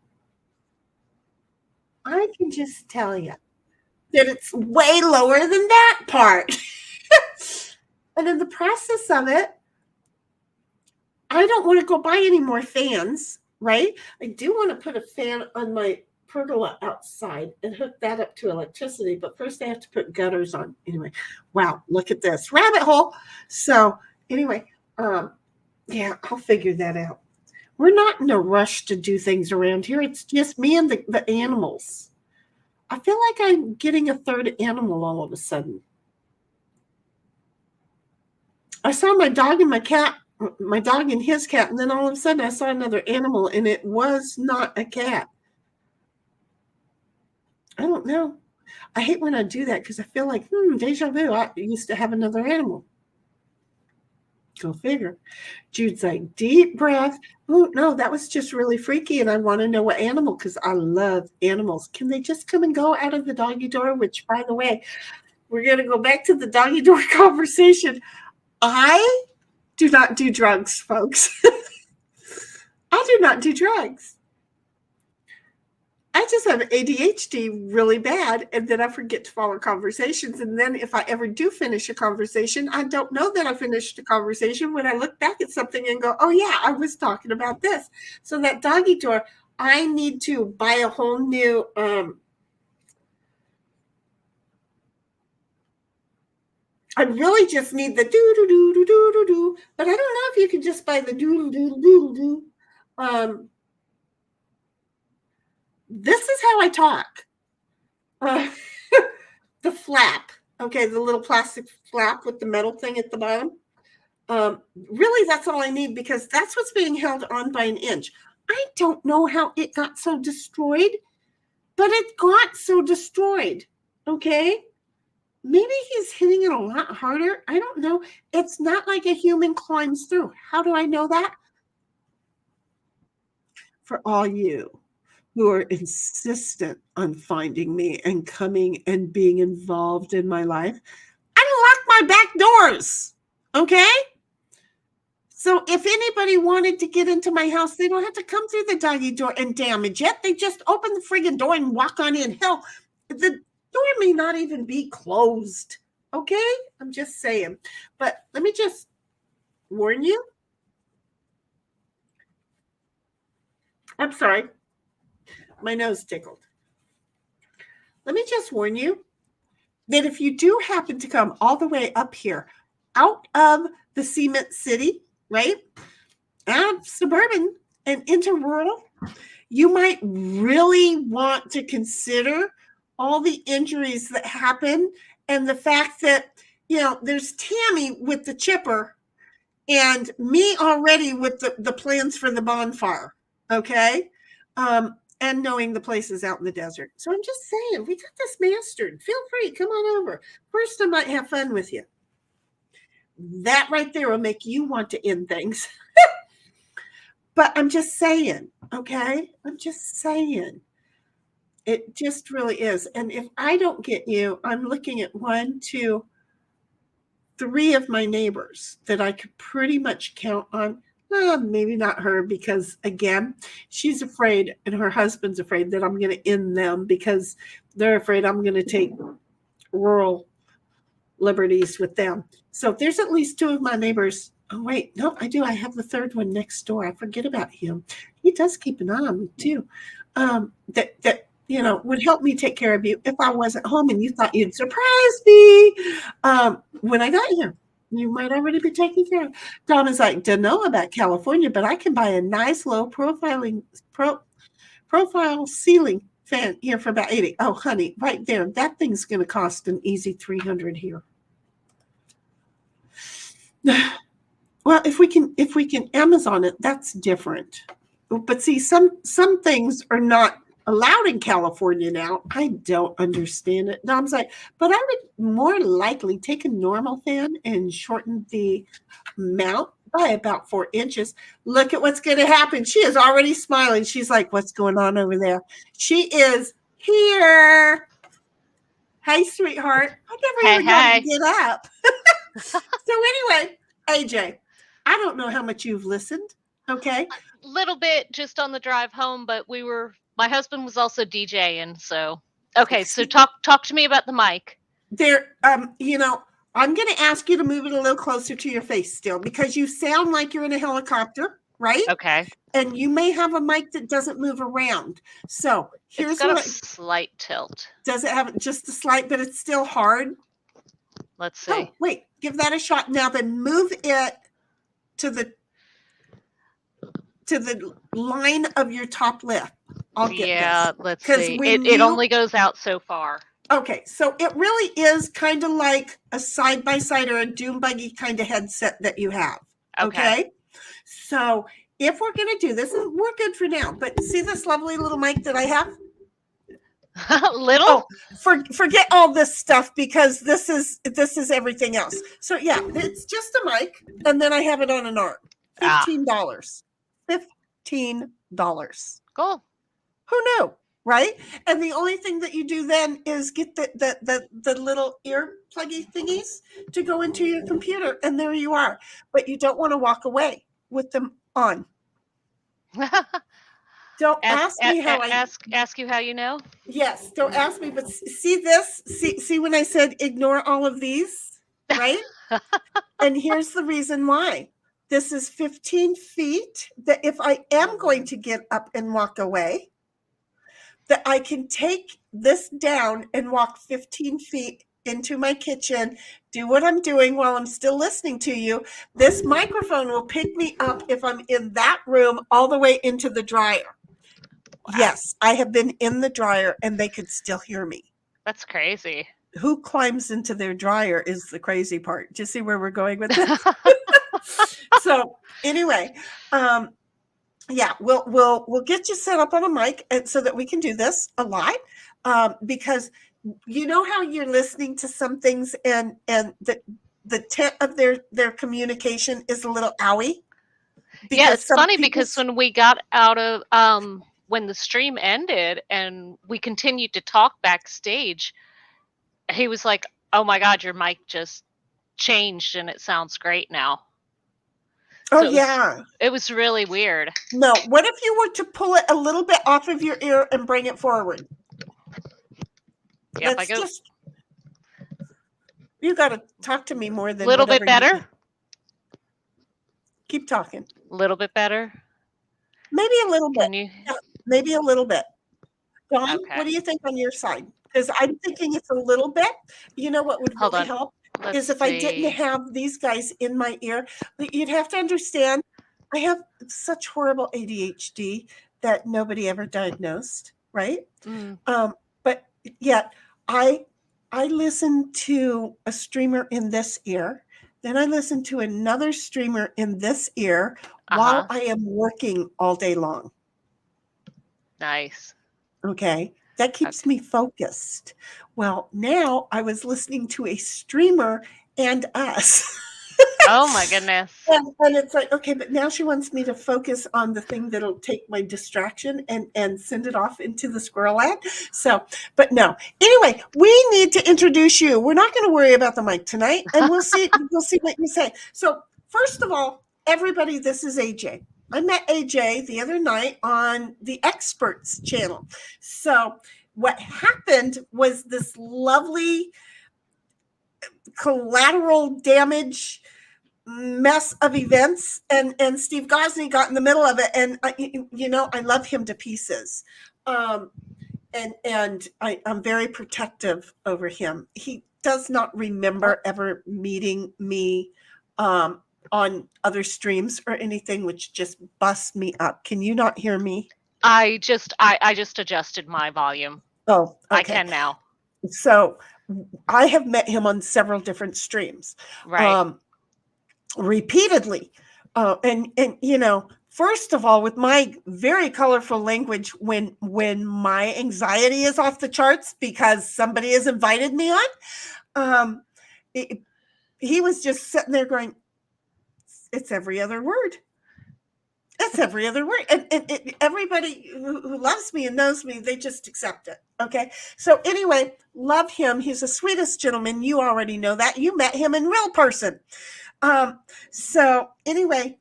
I can just tell you that it's way lower than that part. And in the process of it, I don't want to go buy any more fans, right? I do want to put a fan on my pergola outside and hook that up to electricity, but first I have to put gutters on. Anyway, wow, look at this rabbit hole. So anyway, yeah, I'll figure that out. We're not in a rush to do things around here. It's just me and the animals. I feel like I'm getting a third animal all of a sudden. I saw my dog and my dog and his cat, and then all of a sudden I saw another animal, and it was not a cat. I don't know. I hate when I do that because I feel like, deja vu. I used to have another animal. Go figure. Jude's like, deep breath. Oh, no, that was just really freaky, and I want to know what animal because I love animals. Can they just come and go out of the doggy door? Which, by the way, we're going to go back to the doggy door conversation. I do not do drugs, folks. I do not do drugs. I just have ADHD really bad, and then I forget to follow conversations. And then if I ever do finish a conversation, I don't know that I finished a conversation when I look back at something and go, oh yeah, I was talking about this. So that doggy door, I need to buy a whole new I really just need the do-do-do-do-do-do-do. But I don't know if you can just buy the do-do-do-do-do-do. This is how I talk. The flap, okay, the little plastic flap with the metal thing at the bottom. Really, that's all I need because that's what's being held on by an inch. I don't know how it got so destroyed, but it got so destroyed, okay? Maybe he's hitting it a lot harder. I don't know. It's not like a human climbs through. How do I know that? For all you who are insistent on finding me and coming and being involved in my life, I lock my back doors, okay? So if anybody wanted to get into my house, they don't have to come through the doggy door and damage it. They just open the friggin' door and walk on in. Hell, the door may not even be closed, okay? I'm just saying. But let me just warn you. I'm sorry. My nose tickled. Let me just warn you that if you do happen to come all the way up here out of the cement city, right, out of suburban and into rural, you might really want to consider all the injuries that happen and the fact that, you know, there's Tammy with the chipper and me already with the plans for the bonfire, okay? And knowing the places out in the desert. So I'm just saying, we got this mastered. Feel free, come on over. First, I might have fun with you. That right there will make you want to end things. But I'm just saying, okay? I'm just saying. It just really is. And if I don't get you, I'm looking at 1, 2, 3 of my neighbors that I could pretty much count on. Maybe not her, because again, she's afraid and her husband's afraid that I'm going to end them because they're afraid I'm going to take rural liberties with them. So there's at least 2 of my neighbors. Oh, wait, no, I do. I have the 3rd one next door. I forget about him. He does keep an eye on me too. That you know, would help me take care of you if I wasn't home and you thought you'd surprise me when I got here. You might already be taken care of. Dom is like, don't know about California, but I can buy a nice low profile ceiling fan here for about $80. Oh, honey, right there. That thing's going to cost an easy $300 here. Well, if we can Amazon it, that's different. But see, some things are not allowed in California now. I don't understand it. Dom's like, but I would more likely take a normal fan and shorten the mount by about 4 inches. Look at what's going to happen. She is already smiling. She's like, what's going on over there? She is here. Hey, sweetheart. I never even got to get up. So anyway, AJ, I don't know how much you've listened. Okay. A little bit just on the drive home, but my husband was also DJing, so okay. So talk to me about the mic. There, you know, I'm going to ask you to move it a little closer to your face still because you sound like you're in a helicopter, right? Okay. And you may have a mic that doesn't move around. So here's it's got a slight tilt. Does it have just a slight, but it's still hard? Let's see. Oh, wait, give that a shot. Now then move it to the line of your top lip. I'll get this. Let's see. It only goes out so far. Okay, so it really is kind of like a side-by-side or a dune buggy kind of headset that you have. Okay? So if we're going to do this, we're good for now. But see this lovely little mic that I have? Little? Oh, forget all this stuff because this is everything else. So yeah, it's just a mic, and then I have it on an arm. $15. $15. Cool. Who knew, right? And the only thing that you do then is get the little ear pluggy thingies to go into your computer, and there you are. But you don't want to walk away with them on. Don't ask me how I ask you how you know. Yes, don't ask me, but see this? See when I said ignore all of these, right? And here's the reason why. This is 15 feet that if I am going to get up and walk away, that I can take this down and walk 15 feet into my kitchen, do what I'm doing while I'm still listening to you. This microphone will pick me up if I'm in that room all the way into the dryer. Yes, I have been in the dryer and they could still hear me. That's crazy. Who climbs into their dryer is the crazy part. Do you see where we're going with this? So anyway, yeah, we'll get you set up on a mic and so that we can do this a lot. Because you know how you're listening to some things and the tip of their communication is a little owie. Yeah, it's funny because when we got out of when the stream ended and we continued to talk backstage, he was like, "Oh my God, your mic just changed and it sounds great now." Oh, So yeah. It was really weird. No, what if you were to pull it a little bit off of your ear and bring it forward? Yeah, You got to talk to me more than a little bit better. Keep talking. A little bit better. Maybe a little bit. Can you? Yeah, maybe a little bit. Dawn, Okay. what do you think on your side? Because I'm thinking it's a little bit. You know what would really help is if I didn't have these guys in my ear. You'd have to understand, I have such horrible ADHD that nobody ever diagnosed, right? But yet I listen to a streamer in this ear, then I listen to another streamer in this ear while I am working all day long. Nice. Okay. That keeps me focused. Well, now I was listening to a streamer and us. Oh my goodness. And it's like, okay, but now she wants me to focus on the thing that'll take my distraction and send it off into the squirrel land. So, but no. Anyway, we need to introduce you. We're not going to worry about the mic tonight, and we'll see what you say. So, first of all, everybody, this is AJ. I met AJ the other night on the Experts channel. So what happened was this lovely collateral damage mess of events, and Steve Gosney got in the middle of it, and I love him to pieces, and I'm very protective over him. He does not remember ever meeting me on other streams or anything, which just busts me up. Can you not hear me? I just adjusted my volume. Oh, okay. I can now. So I have met him on several different streams. Right. Repeatedly. And first of all, with my very colorful language, when my anxiety is off the charts because somebody has invited me on, he was just sitting there going, it's every other word. It's every other word. And everybody who loves me and knows me, they just accept it. Okay. So anyway, love him. He's the sweetest gentleman. You already know that. You met him in real person. So anyway,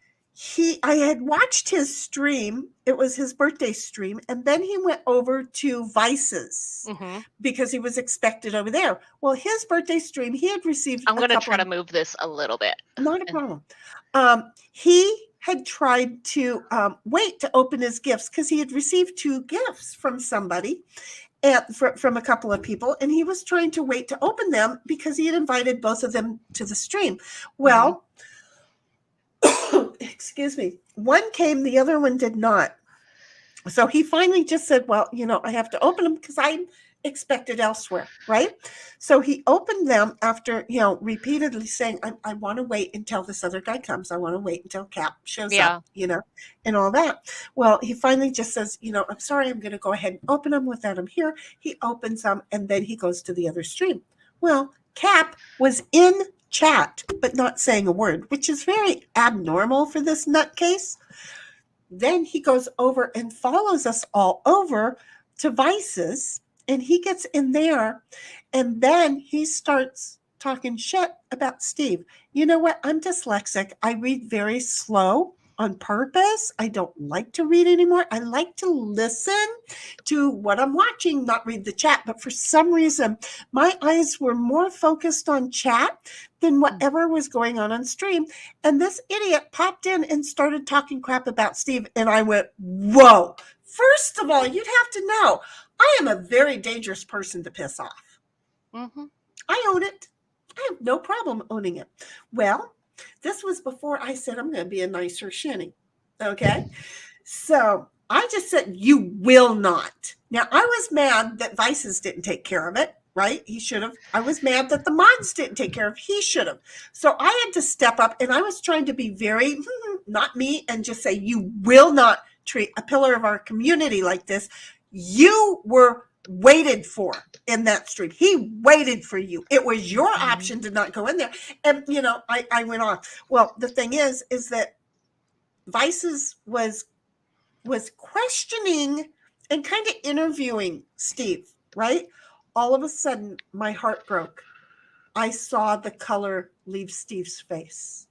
I had watched his stream. It was his birthday stream. And then he went over to Vice's because he was expected over there. Well, his birthday stream, he had received. I'm going to try to move this a little bit. Not a problem. He had tried to wait to open his gifts because he had received 2 gifts from somebody and from a couple of people, and he was trying to wait to open them because he had invited both of them to the stream. Well, excuse me, one came, the other one did not. So he finally just said, well, I have to open them because I'm expected elsewhere, right? So he opened them after, repeatedly saying, I want to wait until this other guy comes. I want to wait until Cap shows up, and all that. Well, he finally just says, I'm sorry, I'm going to go ahead and open them without him here. He opens them, and then he goes to the other stream. Well, Cap was in chat, but not saying a word, which is very abnormal for this nutcase. Then he goes over and follows us all over to Vice's, and he gets in there, and then he starts talking shit about Steve. You know what? I'm dyslexic. I read very slow. on purpose. I don't like to read anymore. I like to listen to what I'm watching, not read the chat. But for some reason, my eyes were more focused on chat than whatever was going on stream. And this idiot popped in and started talking crap about Steve. And I went, whoa. First of all, you'd have to know, I am a very dangerous person to piss off. Mm-hmm. I own it. I have no problem owning it. Well, this was before I said I'm going to be a nicer Shenny. Okay. So I just said, you will not. Now, I was mad that Vices didn't take care of it, right? He should have. I was mad that the mods didn't take care of it. He should have. So I had to step up, and I was trying to be very, not me, and just say, you will not treat a pillar of our community like this. You were waited for in that stream. He waited for you. It was your option to not go in there. And, I went on. Well, the thing is that Vices was questioning and kind of interviewing Steve, right? All of a sudden, my heart broke. I saw the color leave Steve's face.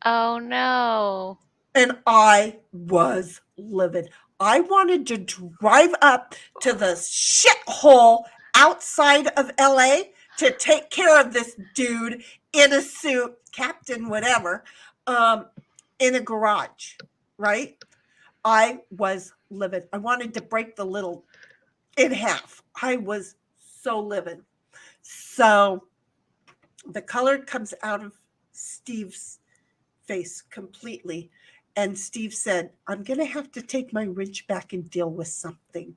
Oh, no. And I was livid. I wanted to drive up to the shithole outside of LA to take care of this dude in a suit, captain, whatever, in a garage, right? I was livid. I wanted to break the little in half. I was so livid. So the color comes out of Steve's face completely. And Steve said, I'm going to have to take my wrench back and deal with something.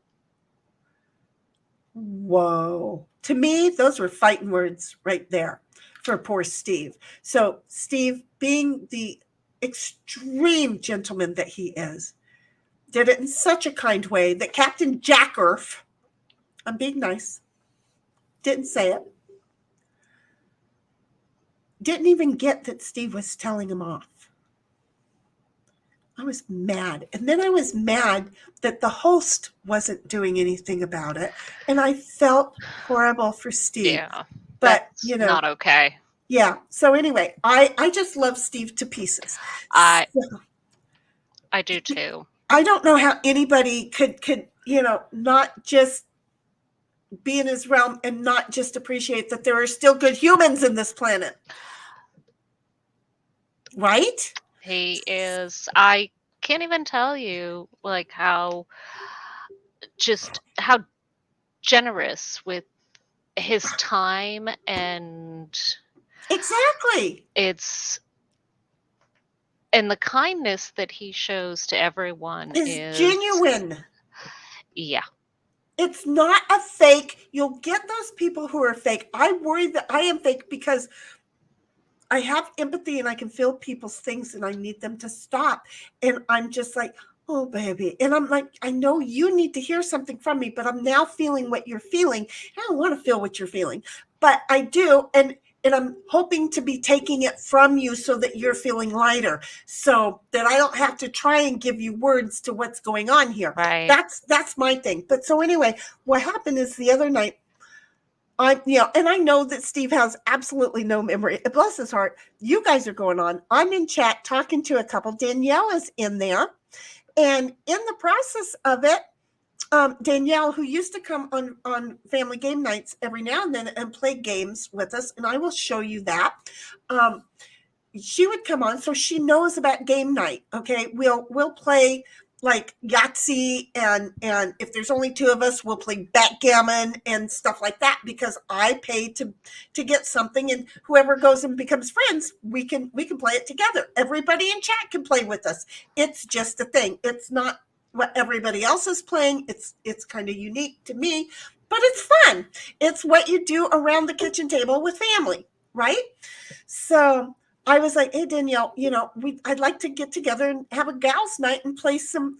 Whoa. To me, those were fighting words right there for poor Steve. So Steve, being the extreme gentleman that he is, did it in such a kind way that Captain Jackerf, I'm being nice, didn't say it, didn't even get that Steve was telling him off. I was mad. And then I was mad that the host wasn't doing anything about it. And I felt horrible for Steve. Yeah. But, That's not okay. Yeah. So anyway, I just love Steve to pieces. I do too. I don't know how anybody could not just be in his realm and not just appreciate that there are still good humans in this planet. Right? He is. I can't even tell you how generous with his time, and exactly. And the kindness that he shows to everyone is genuine. Yeah. It's not a fake. You'll get those people who are fake. I worry that I am fake because I have empathy and I can feel people's things and I need them to stop. And I'm just like, oh, baby. And I'm like, I know you need to hear something from me, but I'm now feeling what you're feeling. I don't want to feel what you're feeling, but I do. And I'm hoping to be taking it from you so that you're feeling lighter, so that I don't have to try and give you words to what's going on here. Right. That's my thing. But so anyway, what happened is the other night, and I know that Steve has absolutely no memory. Bless his heart. You guys are going on. I'm in chat talking to a couple. Danielle is in there. And in the process of it, Danielle, who used to come on family game nights every now and then and play games with us, and I will show you that. She would come on, so she knows about game night. Okay, we'll play like Yahtzee, and if there's only two of us, we'll play backgammon and stuff like that, because I pay to get something, and whoever goes and becomes friends, we can play it together. Everybody in chat can play with us. It's just a thing. It's not what everybody else is playing. It's kind of unique to me, but it's fun. It's what you do around the kitchen table with family, right? So I was like, hey, Danielle, I'd like to get together and have a gals night and play some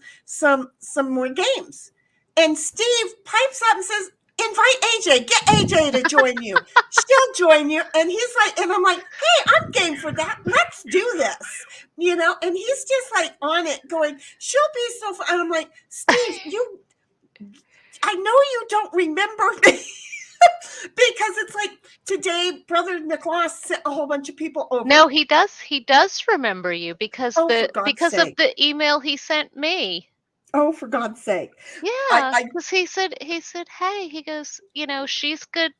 more games. And Steve pipes up and says, invite AJ, get AJ to join you. She'll join you. And he's like, and I'm like, hey, I'm game for that. Let's do this. And he's just like on it going, she'll be so fun. And I'm like, Steve, I know you don't remember me. Because it's like today, Brother Nicholas sent a whole bunch of people over. No, he does. He does remember you because Oh, for God's because sake. of the email he sent me. Oh, for God's sake. Yeah, because he said, hey, he goes, she's good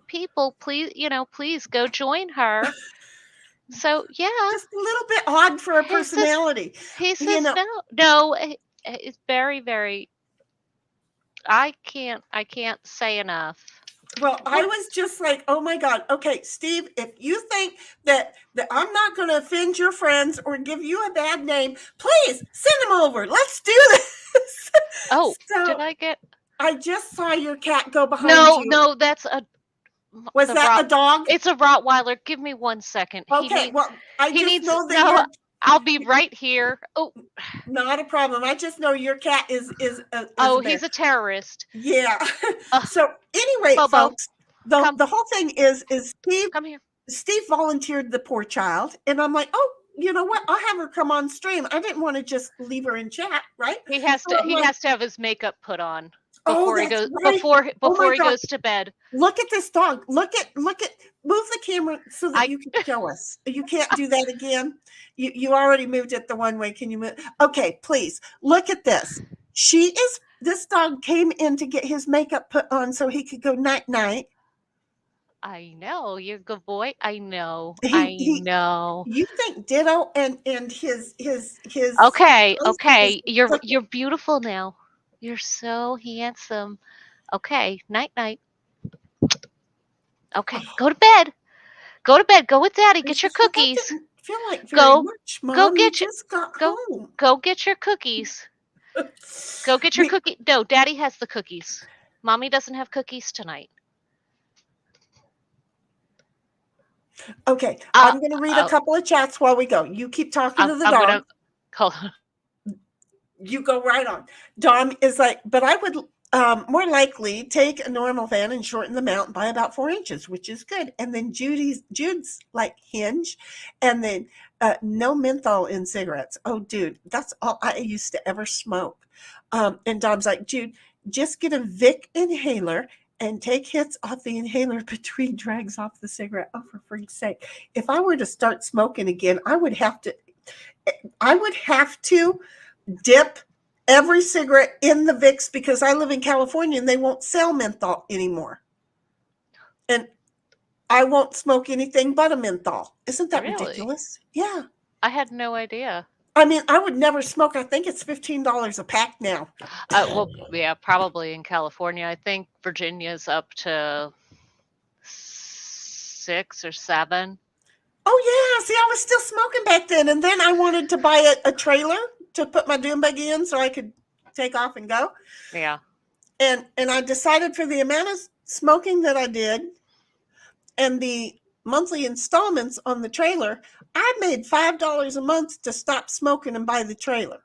people. Please, please go join her. So yeah, just a little bit odd for a He says- personality. he says no. It's very, very. I can't say enough. Well, I was just like, oh my God. Okay, Steve, if you think that I'm not going to offend your friends or give you a bad name, please send them over. Let's do this. Oh, So, did I get? I just saw your cat go behind you. No, that's a. Was that a dog? It's a Rottweiler. Give me 1 second. Okay, well, I he just needs, know that I'll be right here. Oh, not a problem. I just know your cat is he's a terrorist. Yeah. So anyway, Bobo, folks, the whole thing is Steve. Come here. Steve volunteered the poor child, and I'm like, oh, you know what? I'll have her come on stream. I didn't want to just leave her in chat, right? He has to. He has to have his makeup put on Oh, before he goes. right. Before he God. goes to bed. Look at this dog. Look at. Move the camera so that you can show us. You can't do that again. You already moved it the one way. Can you move? Okay, please look at this. This dog came in to get his makeup put on so he could go night night. I know you're a good boy. I know. He- know. You think Ditto and his Okay. his- You're beautiful now. You're so handsome. Okay. Night night. Okay. Go to bed. Go to bed. Go with Daddy. Get your cookies. That didn't feel like very Go- much, Mom. go get You your- just got go- home. Go get your cookies. Go get your cookie. No, Daddy has the cookies. Mommy doesn't have cookies tonight. Okay, I'm going to read a couple of chats while we go. You keep talking to the dog. Call. You go right on. Dom is like, but I would more likely take a normal fan and shorten the mount by about 4 inches, which is good. And then Jude's like hinge, and then no menthol in cigarettes. Oh, dude, that's all I used to ever smoke. And Dom's like, Jude, just get a Vic inhaler and take hits off the inhaler between drags off the cigarette. Oh, for freak's sake. If I were to start smoking again, I would have to dip every cigarette in the Vicks because I live in California and they won't sell menthol anymore. And I won't smoke anything but a menthol. Isn't that ridiculous? Yeah. I had no idea. I mean, I would never smoke. I think it's $15 a pack now. Well, yeah, probably in California. I think Virginia's up to 6 or 7. Oh, yeah. See, I was still smoking back then. And then I wanted to buy a trailer to put my dune buggy in so I could take off and go. Yeah. And I decided for the amount of smoking that I did and the monthly installments on the trailer, I made $5 a month to stop smoking and buy the trailer.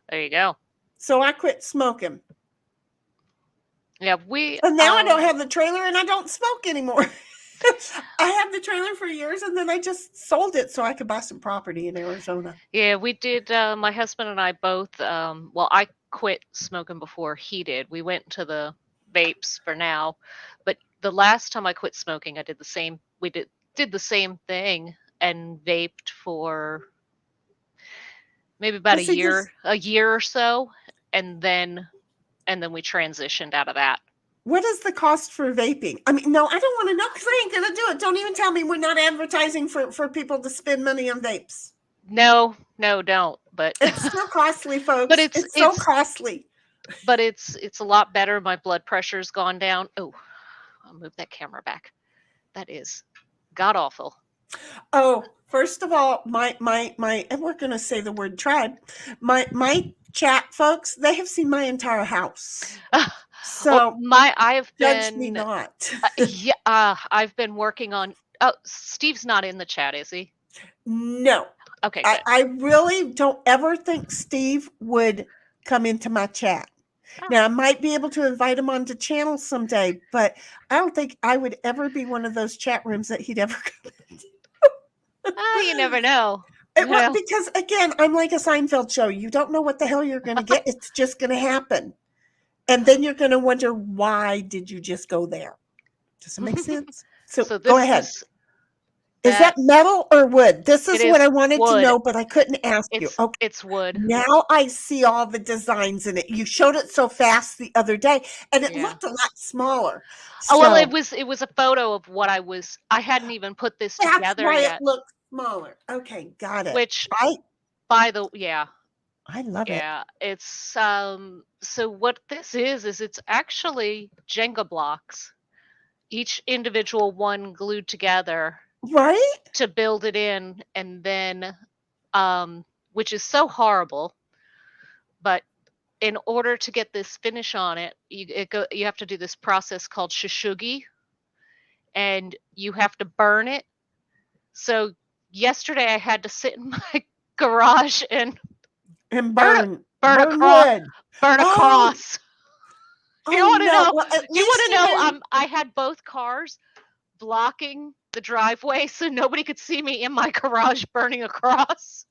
There you go. So I quit smoking. Yeah, and now I don't have the trailer and I don't smoke anymore. I had the trailer for years and then I just sold it so I could buy some property in Arizona. Yeah, we did. My husband and I both. Well, I quit smoking before he did. We went to the vapes for now, but the last time I quit smoking, I did the same. We did the same thing and vaped for maybe about a year or so, and then we transitioned out of that. What is the cost for vaping? I mean, no, I don't want to know because I ain't going to do it. Don't even tell me we're not advertising for people to spend money on vapes. No, don't. But it's still costly, folks. But it's so costly. But it's a lot better. My blood pressure's gone down. Oh, I'll move that camera back. That is god awful. Oh, first of all, my and we're going to say the word tribe. My chat folks, they have seen my entire house. So I've judge been me not. I've been working on. Oh, Steve's not in the chat, is he? No. Okay. I really don't ever think Steve would come into my chat. Oh. Now I might be able to invite him onto channel someday, but I don't think I would ever be one of those chat rooms that he'd ever come into. You never know. Well, because again, I'm like a Seinfeld show. You don't know what the hell you're going to get. It's just going to happen. And then you're going to wonder, why did you just go there? Does it make sense? So So go this ahead. Is that that's- metal or wood? This is It what is I wanted to wood. know, but I couldn't ask you. Okay. It's wood. Now I see all the designs in it. You showed it so fast the other day, and it Yeah. looked a lot smaller. Oh well, So it was a photo of what I hadn't even put this that's together why yet. it looked smaller. Okay, got it. Which I love it. yeah, it's so what this is it's actually Jenga blocks, each individual one glued together Right? to build it in, and then which is so horrible, but in order to get this finish on it, you have to do this process called shishugi, and you have to burn it. So yesterday I had to sit in my garage and And burn burn wood. Burn a Oh, cross. Oh, You want to no. know? Well, at You want least to know? didn't- I had both cars blocking the driveway so nobody could see me in my garage burning a cross.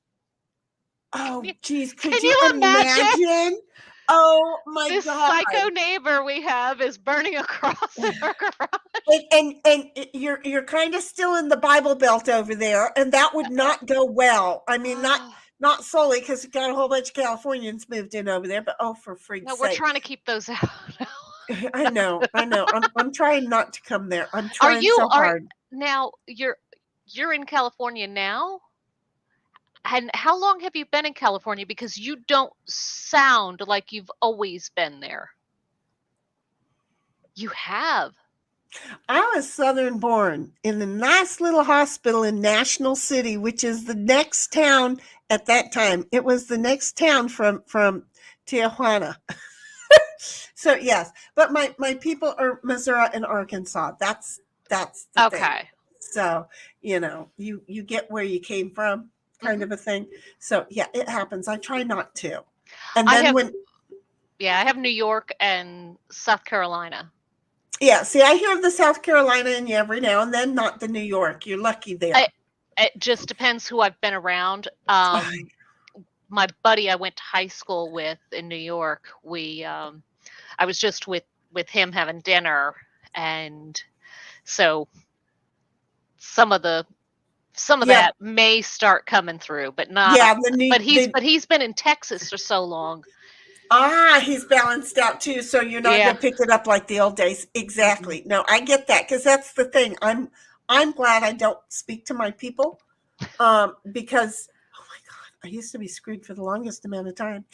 Oh, geez. Could can you you imagine? imagine? Oh, my This God. psycho neighbor we have is burning a cross in her garage. And you're kind of still in the Bible Belt over there, and that would not go well. I mean, not solely because you got a whole bunch of Californians moved in over there, but for freak's No, we're sake. trying to keep those out. I know. I'm trying not to come there. I'm trying so hard. Now you're in California now? And how long have you been in California? Because you don't sound like you've always been there. You have. I was Southern born in the nice little hospital in National City, which is the next town at that time. It was the next town from Tijuana. So yes, but my people are Missouri and Arkansas. That's the Okay. thing. So you get where you came from, kind of a thing. So yeah, it happens. I try not to. And then I have New York and South Carolina. Yeah, see, I hear the South Carolina in you every now and then, not the New York. You're lucky there. It just depends who I've been around. My buddy I went to high school with in New York, I was just with him having dinner, and so some of that may start coming through, but not. Yeah, but he's been in Texas for so long. He's balanced out too, so you're not gonna pick it up like the old days. Exactly. Mm-hmm. No, I get that, because that's the thing. I'm glad I don't speak to my people, because oh my God, I used to be screwed for the longest amount of time.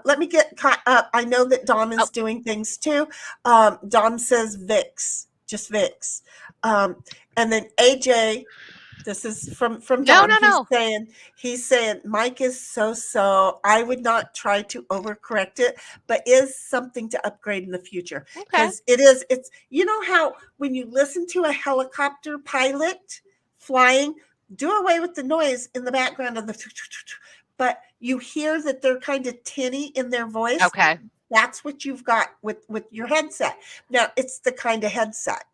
Let me get caught up. I know that Dom is doing things too. Dom says VIX, just VIX, and then AJ. This is from Don. No. He's saying Mike is so. I would not try to overcorrect it, but is something to upgrade in the future. Because it's how when you listen to a helicopter pilot flying, do away with the noise in the background of the, but you hear that they're kind of tinny in their voice. Okay. That's what you've got with your headset. Now it's the kind of headset.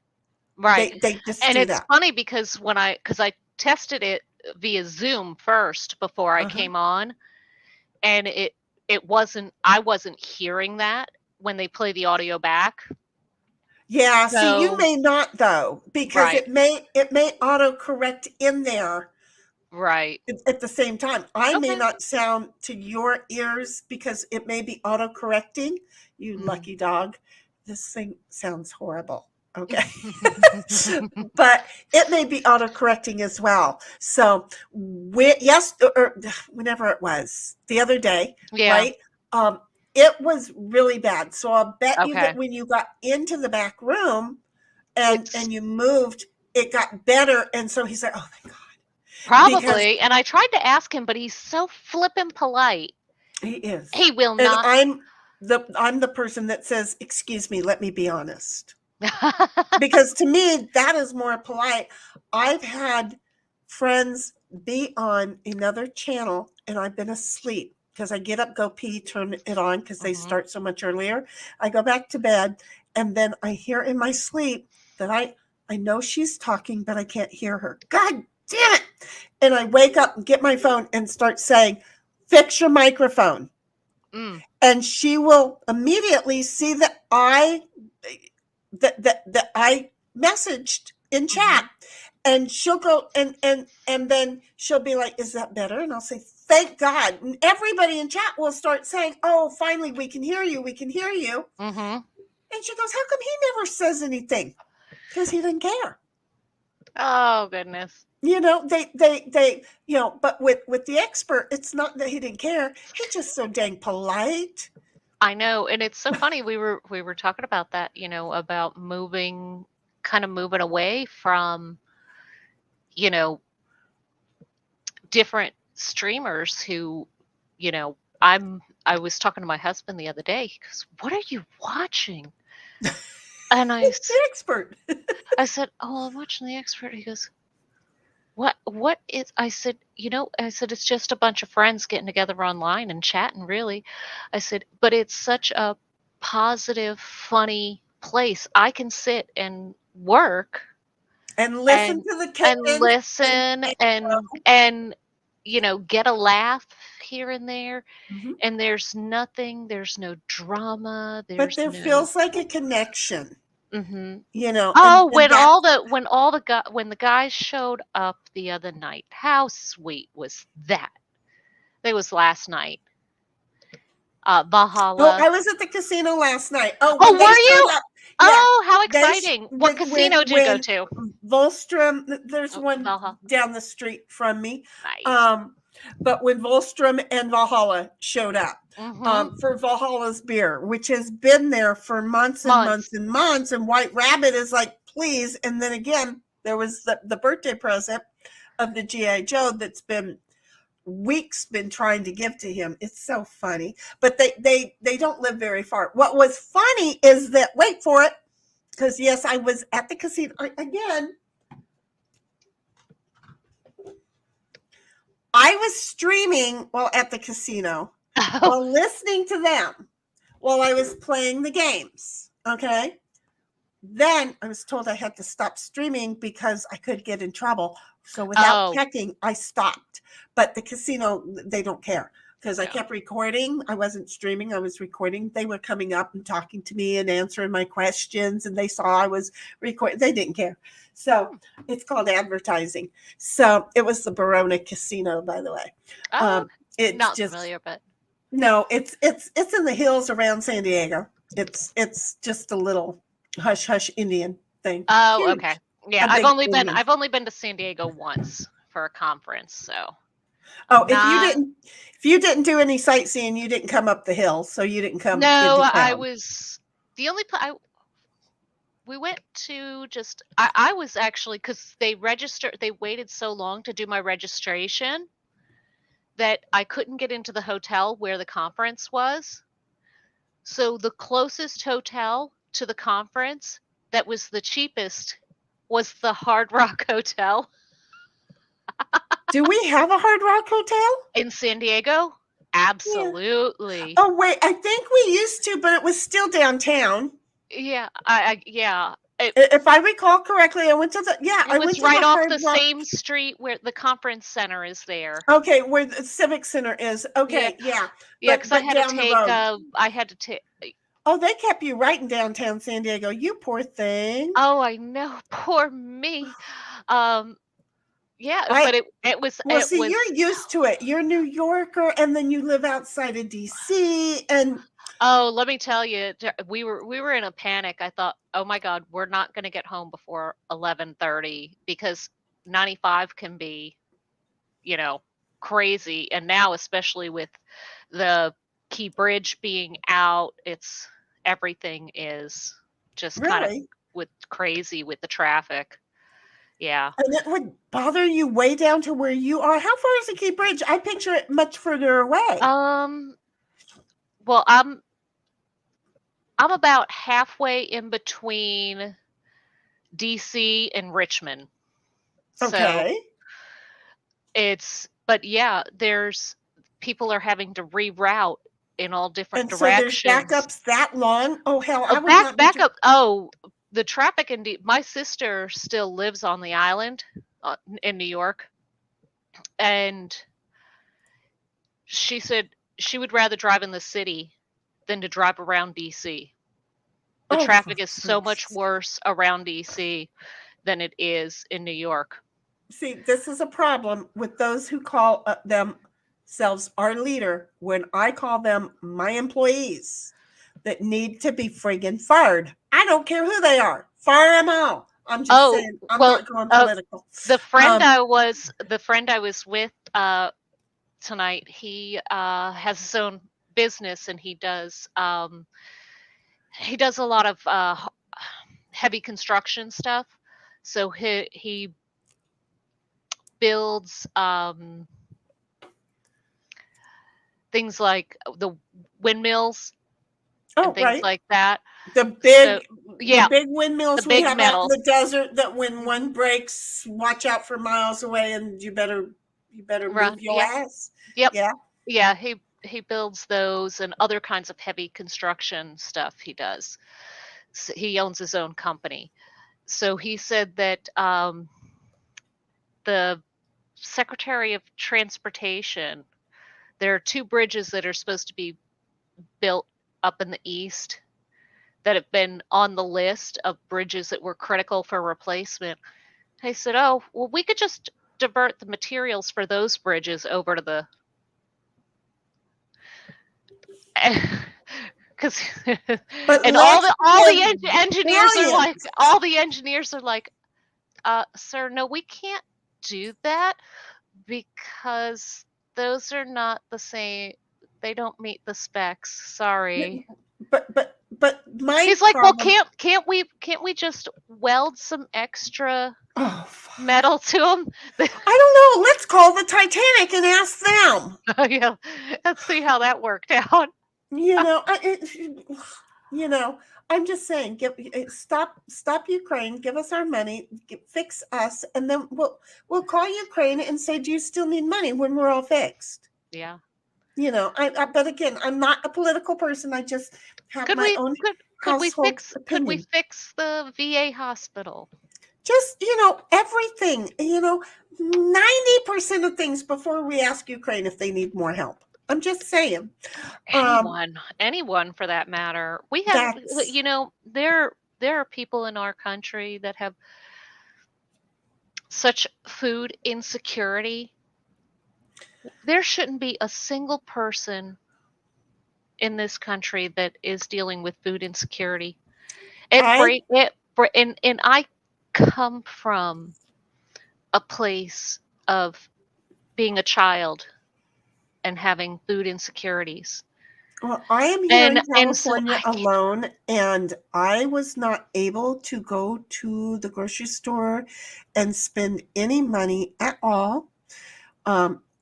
Right. They just and do it's that. funny because I tested it via Zoom first before I came on, and I wasn't hearing that when they play the audio back. Yeah, see, you may not though, because it may auto correct in there. Right. At the same time, I may not sound to your ears because it may be auto correcting. You lucky dog. This thing sounds horrible. Okay. But it may be auto-correcting as well. So or whenever it was, the other day, right? It was really bad. So I'll bet you that when you got into the back room and you moved, it got better. And so he's like, oh, thank God. Probably. And I tried to ask him, but he's so flippin' polite. He is. He will not. And I'm the person that says, excuse me, let me be honest. Because to me, that is more polite. I've had friends be on another channel and I've been asleep because I get up, go pee, turn it on because they start so much earlier. I go back to bed and then I hear in my sleep that I know she's talking, but I can't hear her. God damn it. And I wake up and get my phone and start saying, fix your microphone. and she will immediately see that I messaged in chat, and she'll go and then she'll be like, "Is that better?" And I'll say, "Thank God." And everybody in chat will start saying, "Oh, finally, we can hear you. We can hear you." Mm-hmm. And she goes, "How come he never says anything?" Because he didn't care. Oh goodness. You know, they you know, but with the expert, it's not that he didn't care. He's just so dang polite. I know, and it's so funny. We were talking about that, you know, about moving away from, you know, different streamers who, you know, I was talking to my husband the other day. He goes, "What are you watching?" And He's the expert. I said, "Oh, I'm watching the expert." He goes, What is?" I said, "You know," I said, "it's just a bunch of friends getting together online and chatting, really." I said, "But it's such a positive, funny place. I can sit and work And listen and to the kittens. listen and you know, get a laugh here and there. Mhm. And there's no drama. But there feels like a connection, Mm-hmm. you know. Oh, and when the guys showed up the other night, how sweet was that? It was last night. Oh, Valhalla. I was at the casino last night. Oh, Oh, when they were showed you? up, Oh, how they exciting! What casino did you go to? Volstrom, there's Oh, one Valhalla. down the street from me. Nice. But when Volstrom and Valhalla showed up, Mm-hmm. for Valhalla's beer, which has been there for months and months and months, and White Rabbit is like, please. And then again, there was the birthday present of the G.I. Joe that's been weeks been trying to give to him. It's so funny, but they don't live very far. What was funny is that, wait for it, because yes, I was at the casino again. I was streaming while at the casino, while listening to them, while I was playing the games. Okay. Then I was told I had to stop streaming because I could get in trouble. So without checking, I stopped. But the casino, they don't care, because I kept recording. I wasn't streaming, I was recording. They were coming up and talking to me and answering my questions, and they saw I was recording. They didn't care. So it's called advertising. So it was the Verona Casino, by the way. It's not just familiar, but no, it's in the hills around San Diego. It's just a little hush hush Indian thing. oh, Huge. okay. Yeah, A I've big only been to San Diego once for a conference, so. Oh, if you didn't do any sightseeing, you didn't come up the hill, so you didn't come. No, into I town. was the only we went to just I was actually, because they waited so long to do my registration that I couldn't get into the hotel where the conference was. So the closest hotel to the conference that was the cheapest was the Hard Rock Hotel Do we have a Hard Rock Hotel in San Diego. Absolutely. Yeah. Oh wait, I think we used to, but it was still downtown. Yeah, If I recall correctly, I went to the I went to right the off Hard the Rock. same street where the conference center is there. Okay, where the Civic Center is. Okay, yeah. Because I had down the road. I had to take. Oh, they kept you right in downtown San Diego. You poor thing. Oh, I know, poor me. Yeah, but it was. Well, it see, was, you're used to it. You're a New Yorker, and then you live outside of DC, and Oh, let me tell you, we were in a panic. I thought, oh my God, we're not going to get home before 11:30, because 95 can be, you know, crazy. And now, especially with the Key Bridge being out, everything is just kind of really, crazy with the traffic. Yeah. and it would bother you way down to where you are. How far is the Key Bridge? I picture it much further away. Well, I'm about halfway in between DC and Richmond. Okay. So but yeah, people are having to reroute in all different and directions. So there's backups that long? Oh hell, I would not back up. Oh, the traffic my sister still lives on the island in New York, and she said she would rather drive in the city than to drive around DC. The Oh, traffic for is so much Christ's worse around DC than it is in New York. See, this is a problem with those who call themselves our leader when I call them my employees that need to be friggin' fired. I don't care who they are. Fire them all. I'm just saying, I'm not going political. The friend I was with tonight, he has his own business, and he does a lot of heavy construction stuff. So he builds things like the windmills and things right. like that. The big, yeah, the big windmills the we big have metal. out in the desert that when one breaks, watch out for miles away, and you better move your ass. Yep. Yeah. He builds those and other kinds of heavy construction stuff he does. So he owns his own company. So he said that the Secretary of Transportation, there are 2 bridges that are supposed to be built up in the east that have been on the list of bridges that were critical for replacement. I said, oh, well, we could just divert the materials for those bridges over to the because and all the engineers are like, sir, no, we can't do that because those are not the same. They don't meet the specs. Sorry. But my He's like, problem, well, can't we just weld some extra metal to them? I don't know. Let's call the Titanic and ask them. Yeah, let's see how that worked out. I'm just saying, stop Ukraine, give us our money, fix us, and then we'll call Ukraine and say, do you still need money when we're all fixed? Yeah. But again, I'm not a political person. I just have my own household opinion. Could we fix the VA hospital? Just, everything, 90% of things before we ask Ukraine if they need more help. I'm just saying. Anyone for that matter. We have, there are people in our country that have such food insecurity. There shouldn't be a single person in this country that is dealing with food insecurity. And I come from a place of being a child and having food insecurities. Well, I am here in California alone, and I was not able to go to the grocery store and spend any money at all.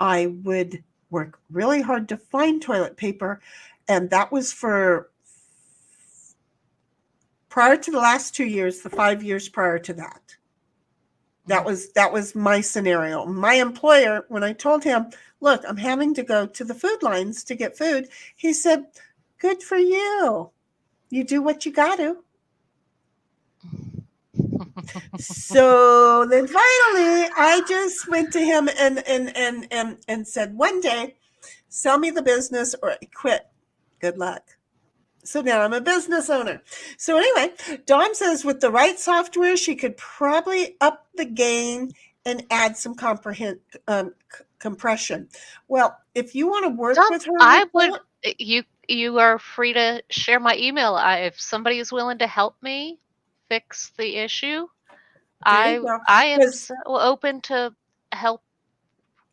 I would work really hard to find toilet paper, and that was for prior to the last 2 years, the 5 years prior to that. That was my scenario. My employer, when I told him, look, I'm having to go to the food lines to get food, he said, good for you. You do what you got to. So then finally, I just went to him and said, one day, sell me the business or I quit. Good luck. So now I'm a business owner. So anyway, Dawn says with the right software, she could probably up the gain and add some compression. Well, if you want to work with her, you are free to share my email. If somebody is willing to help me fix the issue, I am so open to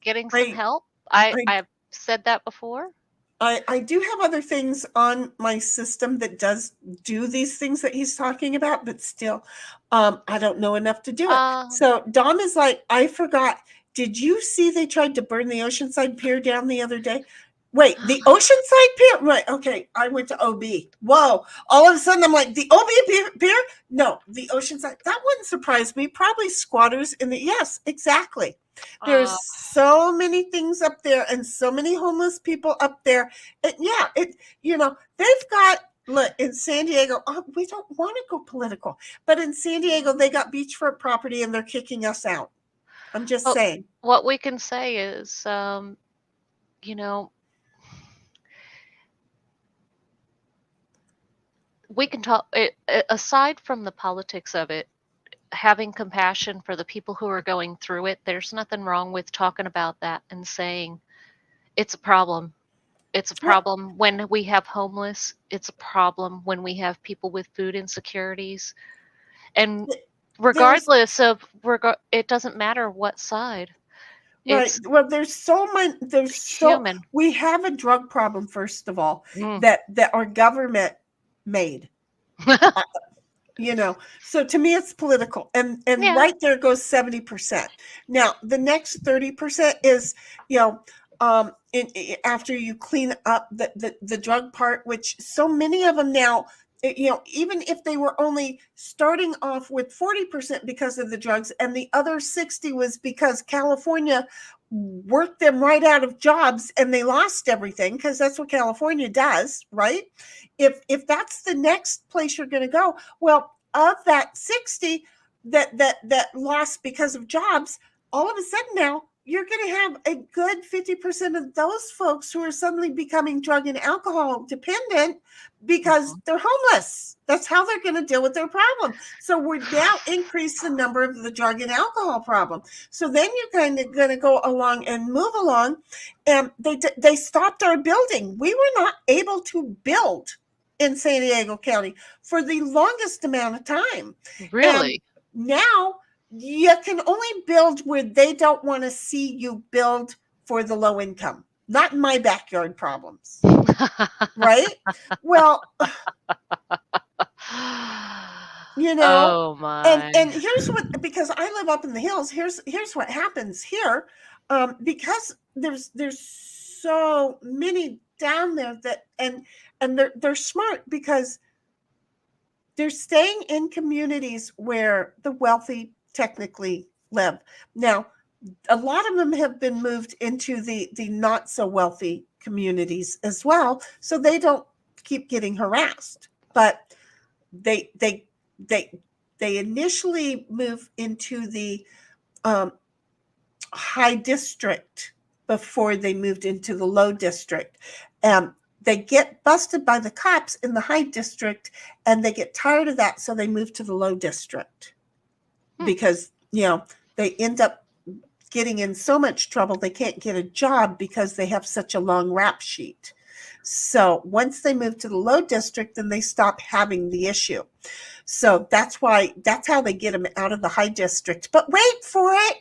getting some help. I've said that before. I do have other things on my system that does do these things that he's talking about, but still, I don't know enough to do it. So Dom is like, I forgot. Did you see they tried to burn the Oceanside Pier down the other day? Wait, the Oceanside Pier? Right. Okay. I went to OB. Whoa. All of a sudden, I'm like, the OB Pier? No, the Oceanside. That wouldn't surprise me. Probably squatters in the. Yes, exactly. There's so many things up there and so many homeless people up there. They've got, look, in San Diego, we don't want to go political, but in San Diego, they got beachfront property and they're kicking us out. I'm just saying. What we can say is, we can talk aside from the politics of it, having compassion for the people who are going through it. There's nothing wrong with talking about that and saying it's a problem. It's a problem when we have homeless. It's a problem when we have people with food insecurities. And regardless of, it doesn't matter what side. Right. It's Well, there's so much. human. We have a drug problem, first of all, Mm. that our government made. So to me it's political, and Yeah. right there goes 70%. Now the next 30% is after you clean up the drug part, which so many of them now, even if they were only starting off with 40% because of the drugs, and the other 60 was because California worked them right out of jobs and they lost everything, because that's what California does, right? If that's the next place you're going to go, well, of that 60 that lost because of jobs, all of a sudden now you're going to have a good 50% of those folks who are suddenly becoming drug and alcohol dependent because they're homeless. That's how they're going to deal with their problem. So we're now increasing the number of the drug and alcohol problem. So then you're kind of going to go along and move along. And they stopped our building. We were not able to build in San Diego County for the longest amount of time. Really? And now you can only build where they don't want to see you build for the low income. Not in my backyard problems. Right? Well, Oh my. and here's what, because I live up in the hills, here's what happens here. Because there's so many down there that and they're smart, because they're staying in communities where the wealthy technically live. Now, a lot of them have been moved into the not so wealthy communities as well, so they don't keep getting harassed. But they initially move into the high district before they moved into the low district. They get busted by the cops in the high district, and they get tired of that, so they move to the low district. Because they end up getting in so much trouble they can't get a job because they have such a long rap sheet. So once they move to the low district, then they stop having the issue. So that's how they get them out of the high district. But wait for it.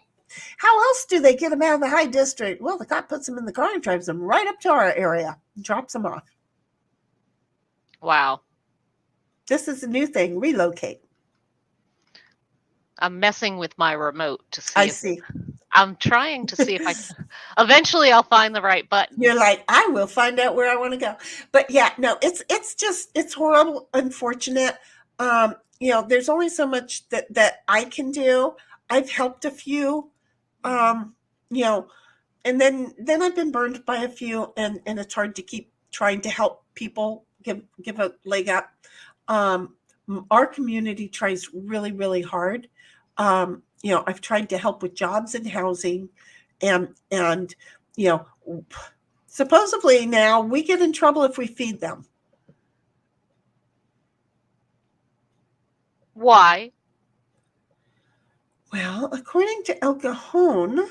How else do they get them out of the high district? Well, the cop puts them in the car and drives them right up to our area and drops them off. Wow. This is a new thing. Relocate. I'm messing with my remote to see. I see. I'm trying to see if I can. Eventually I'll find the right button. You're like, I will find out where I want to go. But yeah, no, it's horrible, unfortunate. There's only so much that I can do. I've helped a few, and then I've been burned by a few, and it's hard to keep trying to help people give a leg up. Our community tries really, really hard. I've tried to help with jobs and housing, and supposedly now we get in trouble if we feed them. Why? Well, according to El Cajon,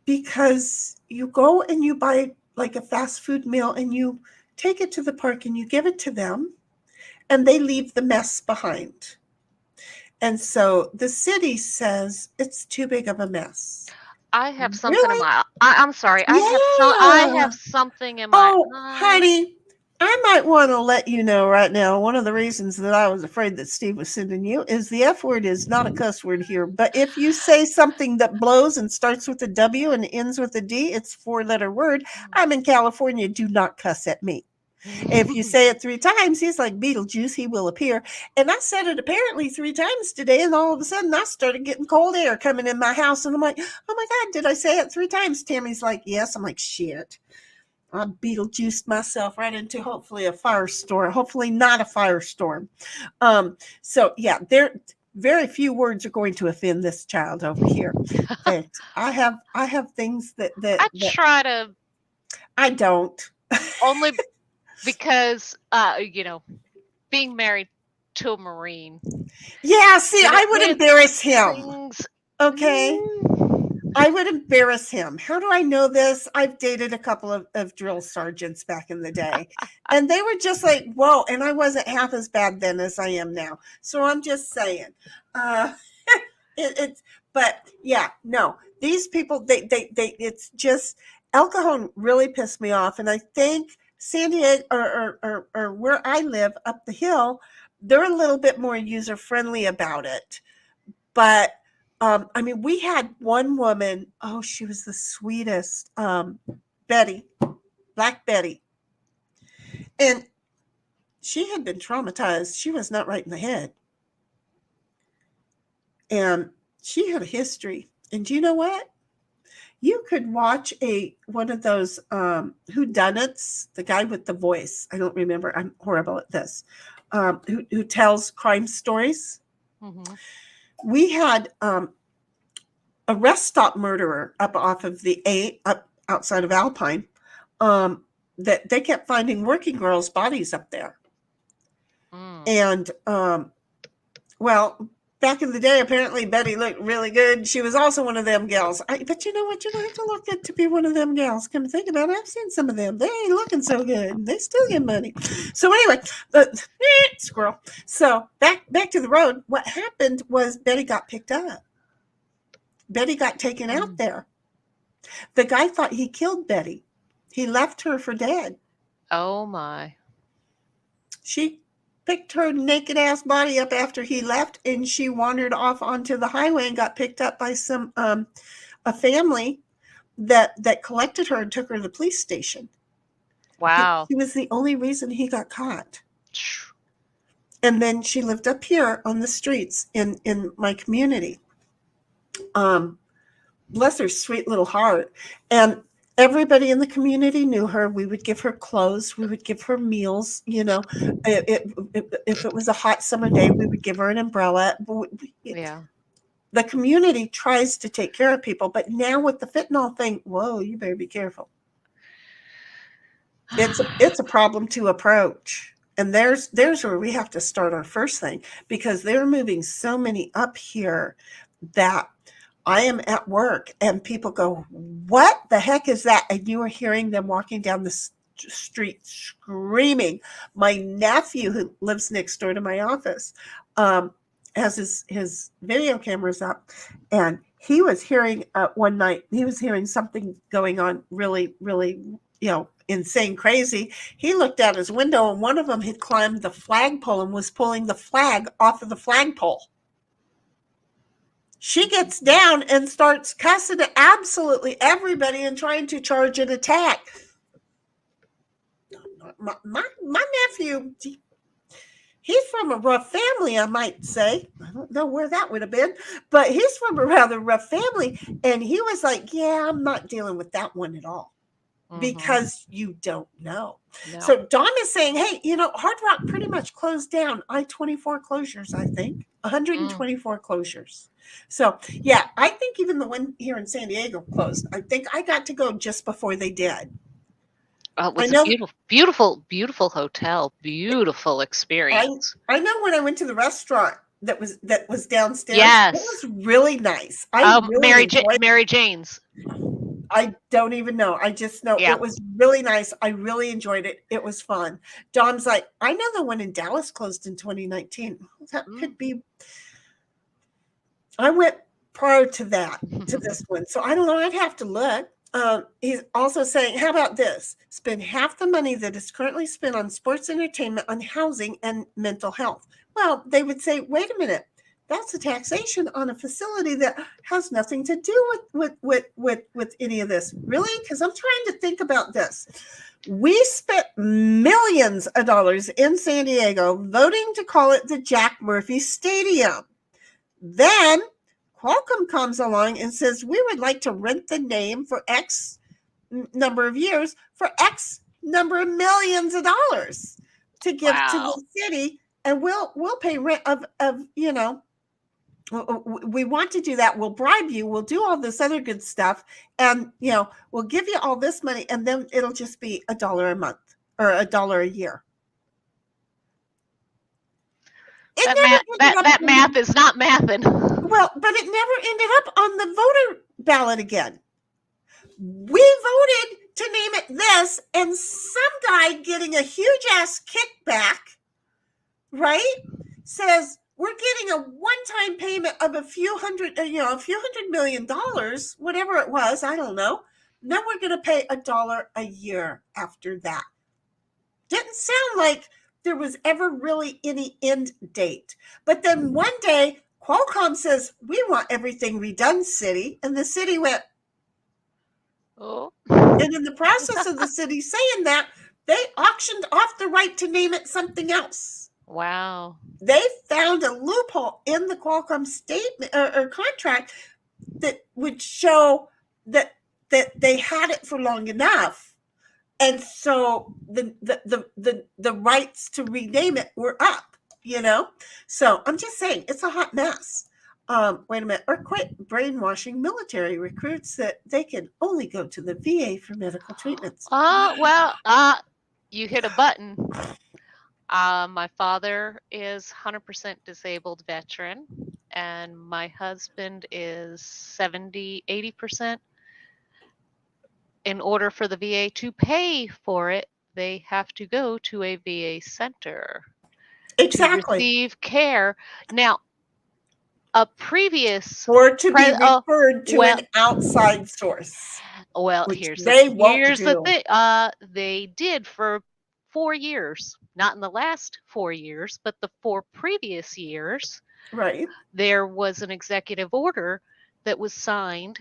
because you go and you buy like a fast food meal and you take it to the park and you give it to them, and they leave the mess behind. And so the city says it's too big of a mess. I have something Really? in my. I'm sorry. I have something in my. Oh, honey, I might want to let you know right now, one of the reasons that I was afraid that Steve was sending you is the F word is not a cuss word here. But if you say something that blows and starts with a W and ends with a D, it's a 4-letter word. I'm in California. Do not cuss at me. If you say it 3 times, he's like Beetlejuice. He will appear. And I said it apparently 3 times today. And all of a sudden I started getting cold air coming in my house. And I'm like, oh my God, did I say it 3 times? Tammy's like, yes. I'm like, shit. I Beetlejuiced myself right into hopefully a firestorm. Hopefully not a firestorm. So yeah, there very few words are going to offend this child over here. But I have things that I try to. I don't. Only because being married to a Marine. Yeah, see, You know, I would it embarrass him. Things, Okay. I would embarrass him. How do I know this? I've dated a couple of drill sergeants back in the day, and they were just like, whoa. And I wasn't half as bad then as I am now. So I'm just saying, but yeah, no, these people, they, it's just, El Cajon really pissed me off. And I think San Diego or where I live up the hill, they're a little bit more user friendly about it. But I mean, we had one woman, oh, she was the sweetest, Betty, Black Betty. And she had been traumatized. She was not right in the head. And she had a history. And do you know what? You could watch one of those whodunits, the guy with the voice. I don't remember. I'm horrible at this. Who tells crime stories. Mm-hmm. We had a rest stop murderer up off of the 8 up outside of Alpine that they kept finding working girls' bodies up there. And well, back in the day, apparently Betty looked really good. She was also one of them gals. But you know what? You don't have to look good to be one of them gals. Come to think about it, I've seen some of them. They ain't looking so good. They still get money. So anyway, squirrel. So back to the road. What happened was Betty got picked up. Betty got taken out there. The guy thought he killed Betty. He left her for dead. Oh my. She picked her naked ass body up after he left, and she wandered off onto the highway and got picked up by some a family that collected her and took her to the police station. Wow. He was the only reason he got caught. And then she lived up here on the streets in my community. Bless her sweet little heart. And everybody in the community knew her. We would give her clothes. We would give her meals. If it was a hot summer day, we would give her an umbrella. Yeah. The community tries to take care of people, but now with the fentanyl thing, whoa, you better be careful. It's a problem to approach. And there's where we have to start our first thing, because they're moving so many up here that I am at work and people go, what the heck is that? And you are hearing them walking down the street screaming. My nephew, who lives next door to my office, has his video cameras up, and he was hearing one night, he was hearing something going on really, really, insane, crazy. He looked out his window, and one of them had climbed the flagpole and was pulling the flag off of the flagpole. She gets down and starts cussing at absolutely everybody and trying to charge an attack. My nephew, he's from a rough family, I might say. I don't know where that would have been, but he's from a rather rough family. And he was like, yeah, I'm not dealing with that one at all. Because you don't know. No. So Dawn is saying, hey, Hard Rock pretty much closed down. I-24 closures, I think. 124 closures. So, yeah, I think even the one here in San Diego closed. I think I got to go just before they did. It was a beautiful, beautiful hotel. Beautiful experience. I know when I went to the restaurant that was downstairs. Yes. It was really nice. Mary Jane's. I don't even know. I just know It was really nice. I really enjoyed it. It was fun. Dawn's like, I know the one in Dallas closed in 2019. That could be. I went prior to that, to this one. So I don't know. I'd have to look. He's also saying, how about this? Spend half the money that is currently spent on sports entertainment on housing and mental health. Well, they would say, wait a minute. That's a taxation on a facility that has nothing to do with any of this. Really? Because I'm trying to think about this. We spent millions of dollars in San Diego voting to call it the Jack Murphy Stadium. Then Qualcomm comes along and says, we would like to rent the name for X number of years for X number of millions of dollars to give to the city. And we'll pay rent of we want to do that. We'll bribe you. We'll do all this other good stuff. And, we'll give you all this money, and then it'll just be $1 a month. or $1 a year. It That never math, ended up that on math the, is not mathing. well, but it never ended up on the voter ballot again. We voted to name it this, and some guy getting a huge ass kickback, right, says we're getting a one-time payment of a few $100 million, whatever it was, I don't know. Then we're going to pay $1 a year after that. Didn't sound like there was ever really any end date. But then one day, Qualcomm says, we want everything redone, city. And the city went, Oh. and in the process of the city saying that, they auctioned off the right to name it something else. Wow. They found a loophole in the Qualcomm statement or contract that would show that they had it for long enough, and so the rights to rename it were up. So I'm just saying it's a hot mess. Wait a minute. Or quit brainwashing military recruits that they can only go to the VA for medical treatments. You hit a button. My father is 100% disabled veteran, and my husband is 80%. In order for the VA to pay for it, they have to go to a VA center Exactly. to receive care. Now, a previous or to be referred to an outside source. Well, which here's they the won't here's the do. thing. They did for 4 years, not in the last 4 years, but the 4 previous years. Right. There was an executive order that was signed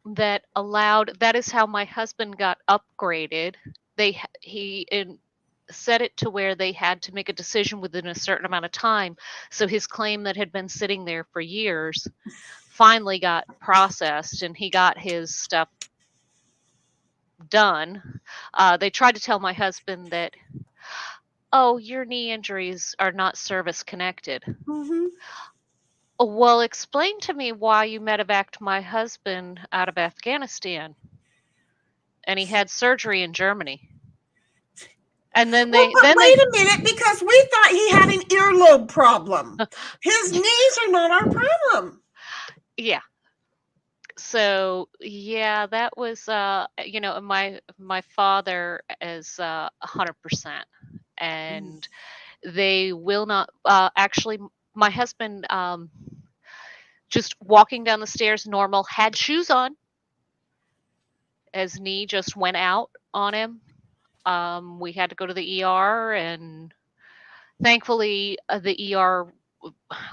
that allowed. That is how my husband got upgraded. He set it to where they had to make a decision within a certain amount of time. So his claim that had been sitting there for years finally got processed, and he got his stuff done. They tried to tell my husband that, oh, your knee injuries are not service connected. Mm-hmm. Well, explain to me why you medevaced my husband out of Afghanistan, and he had surgery in Germany. And then wait a minute, because we thought he had an earlobe problem. His knees are not our problem. Yeah. So yeah, that was my father is 100%, and they will not actually. My husband just walking down the stairs normal, had shoes on. His knee just went out on him. We had to go to the ER, and thankfully the ER,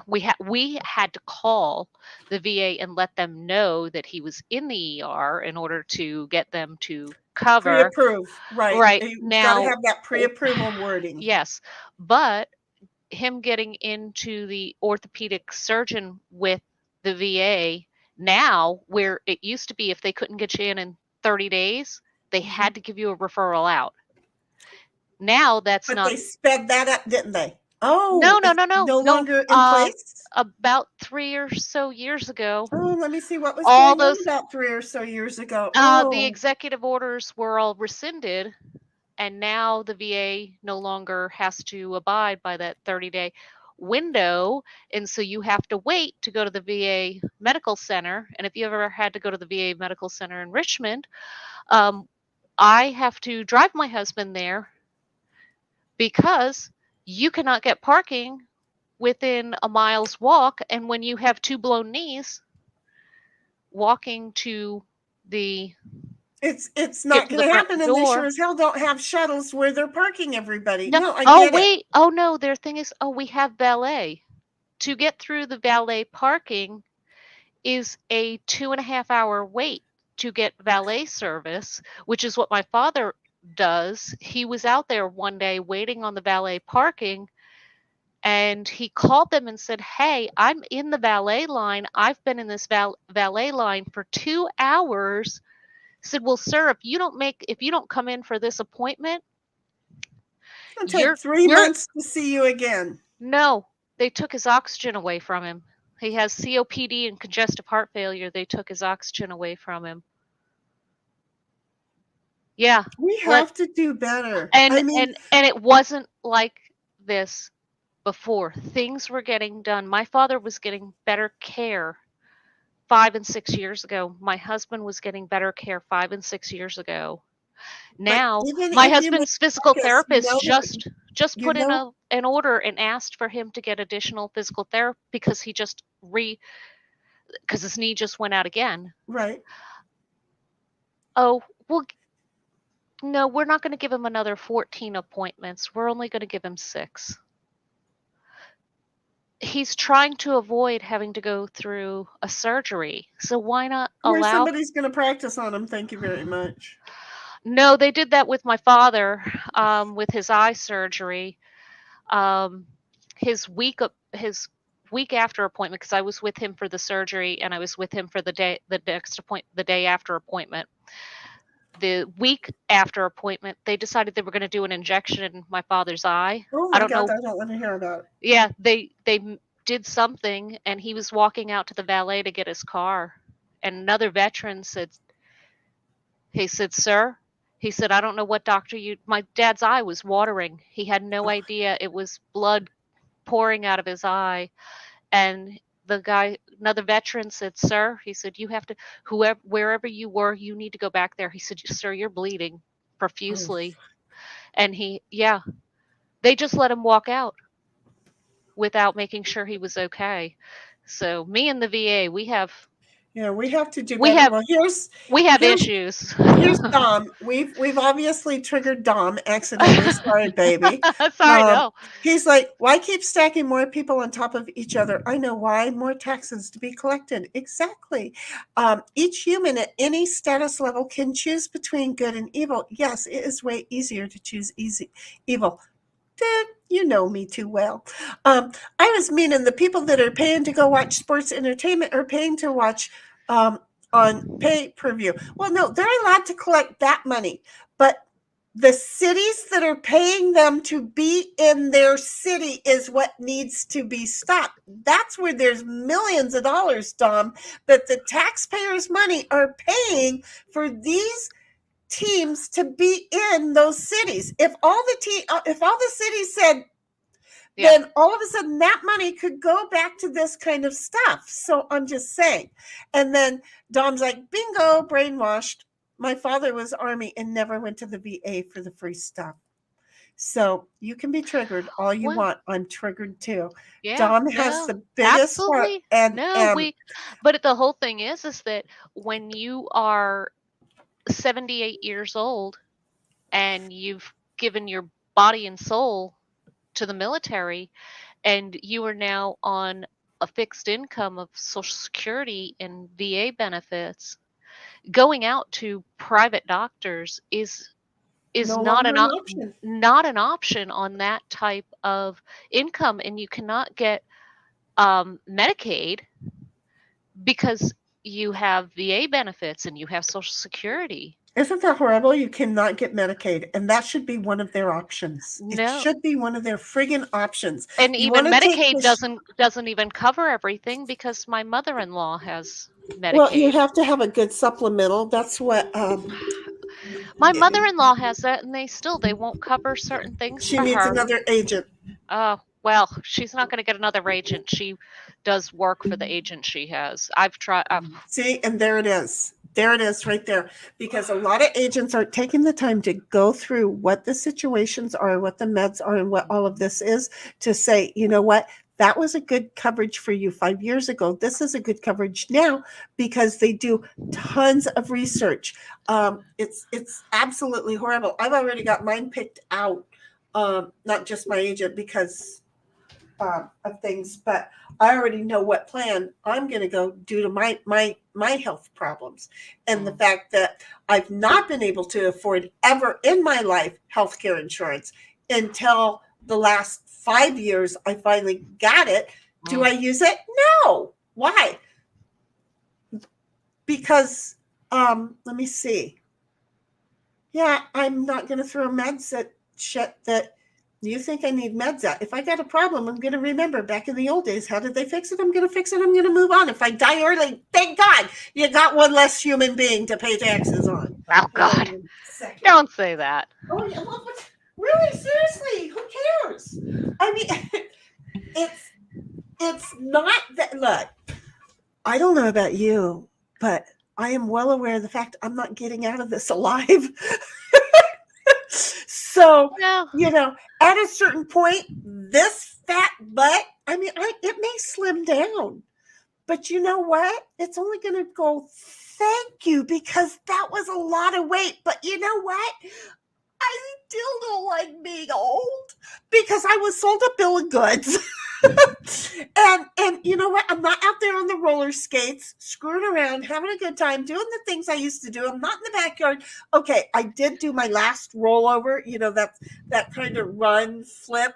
we had to call the VA and let them know that he was in the ER in order to get them to cover. Pre-approve, right? Right. You've Now, got to have that pre-approval wording. Yes, but him getting into the orthopedic surgeon with the VA now, where it used to be if they couldn't get you in 30 days, they had to give you a referral out. Now that's but not. They sped that up, didn't they? Oh, No. No longer in place? About 3 or so years ago. Oh, let me see what was all going those on about 3 or so years ago. The executive orders were all rescinded, and now the VA no longer has to abide by that 30-day window, and so you have to wait to go to the VA medical center. And if you ever had to go to the VA medical center in Richmond, I have to drive my husband there because you cannot get parking within a mile's walk, and when you have 2 blown knees, walking to the it's not going to happen, and they sure as hell don't have shuttles where they're parking everybody. No, I get it. Oh no, their thing is, we have valet. To get through the valet parking is a 2.5-hour wait to get valet service, which is what my father does. He was out there one day waiting on the valet parking, and he called them and said, hey, I'm in the valet line. I've been in this valet line for 2 hours. Said, well, sir, if you don't come in for this appointment, it'll take 3 months to see you again. No, they took his oxygen away from him. He has COPD and congestive heart failure. They took his oxygen away from him. Yeah. We have to do better. And I mean, and it wasn't like this before. Things were getting done. My father was getting better care 5 and 6 years ago. My husband was getting better care 5 and 6 years ago. but Now, even my if you make husband's physical progress, therapist just you put in know, an order and asked for him to get additional physical therapy because he just because his knee just went out again. right. Oh, well, no, we're not going to give him another 14 appointments. We're only going to give him 6. He's trying to avoid having to go through a surgery. So why not Where allow? somebody's going to practice on him. Thank you very much. No, they did that with my father with his eye surgery. His week after appointment, because I was with him for the surgery and I was with him for the day after appointment. The week after appointment, they decided they were going to do an injection in my father's eye. Oh I my don't God, know. I don't want to hear about it. Yeah, they did something, and he was walking out to the valet to get his car, and another veteran said, "Sir," he said, "I don't know what doctor you." My dad's eye was watering. He had no idea it was blood pouring out of his eye, and another veteran said, "Sir," he said, "you have to, wherever you were, you need to go back there." He said, "Sir, you're bleeding profusely," and they just let him walk out without making sure he was okay. So me and the VA, we have to do better. Well, here's issues. Here's Dom. We've obviously triggered Dom accidentally. Sorry, baby. Sorry, no. He's like, why keep stacking more people on top of each other? I know why. More taxes to be collected. Exactly. Each human at any status level can choose between good and evil. Yes, it is way easier to choose evil. You know me too well. I was meaning the people that are paying to go watch sports entertainment are paying to watch on pay-per-view. Well, no, they're allowed to collect that money, but the cities that are paying them to be in their city is what needs to be stopped. That's where there's millions of dollars, Dom, that the taxpayers' money are paying for these teams to be in those cities. If all the cities said, then all of a sudden that money could go back to this kind of stuff. So I'm just saying. And then Dom's like, bingo, brainwashed. My father was Army and never went to the VA for the free stuff. So you can be triggered all you want. I'm triggered too. Yeah, Dom has the biggest absolutely. But the whole thing is that when you are 78 years old and you've given your body and soul to the military and you are now on a fixed income of Social Security and VA benefits, going out to private doctors is not an option on that type of income, and you cannot get Medicaid because you have VA benefits and you have Social Security. Isn't that horrible? You cannot get Medicaid, and that should be one of their options. No. It should be one of their friggin' options. And even Medicaid doesn't even cover everything because my mother-in-law has Medicaid. Well, you have to have a good supplemental. That's what my mother-in-law has that, and they won't cover certain things. She needs another agent. Oh, well, she's not going to get another agent. She does work for the agent she has. I've tried. See, and there it is. There it is right there. Because a lot of agents aren't taking the time to go through what the situations are, what the meds are, and what all of this is to say, you know what? That was a good coverage for you 5 years ago. This is a good coverage now because they do tons of research. It's absolutely horrible. I've already got mine picked out, not just my agent because of things, but I already know what plan I'm going to go due to my health problems and the fact that I've not been able to afford ever in my life healthcare insurance until the last 5 years. I finally got it. Do I use it? No. Why? Because let me see. Yeah, I'm not going to throw meds at shit that You think I need meds out? If I got a problem, I'm going to remember back in the old days. How did they fix it? I'm going to fix it. I'm going to move on. If I die early, thank God you got one less human being to pay taxes on. Oh God! Second. Don't say that. Oh yeah, well, really, seriously, who cares? I mean, it's not that. Look, I don't know about you, but I am well aware of the fact I'm not getting out of this alive. So, Well, at a certain point, this fat butt, I mean, it may slim down, but you know what? It's only going to go, thank you, because that was a lot of weight. But you know what? I still don't like being old because I was sold a bill of goods. and you know what? I'm not out there on the roller skates, screwing around, having a good time, doing the things I used to do. I'm not in the backyard. Okay, I did do my last rollover, that kind of run, flip,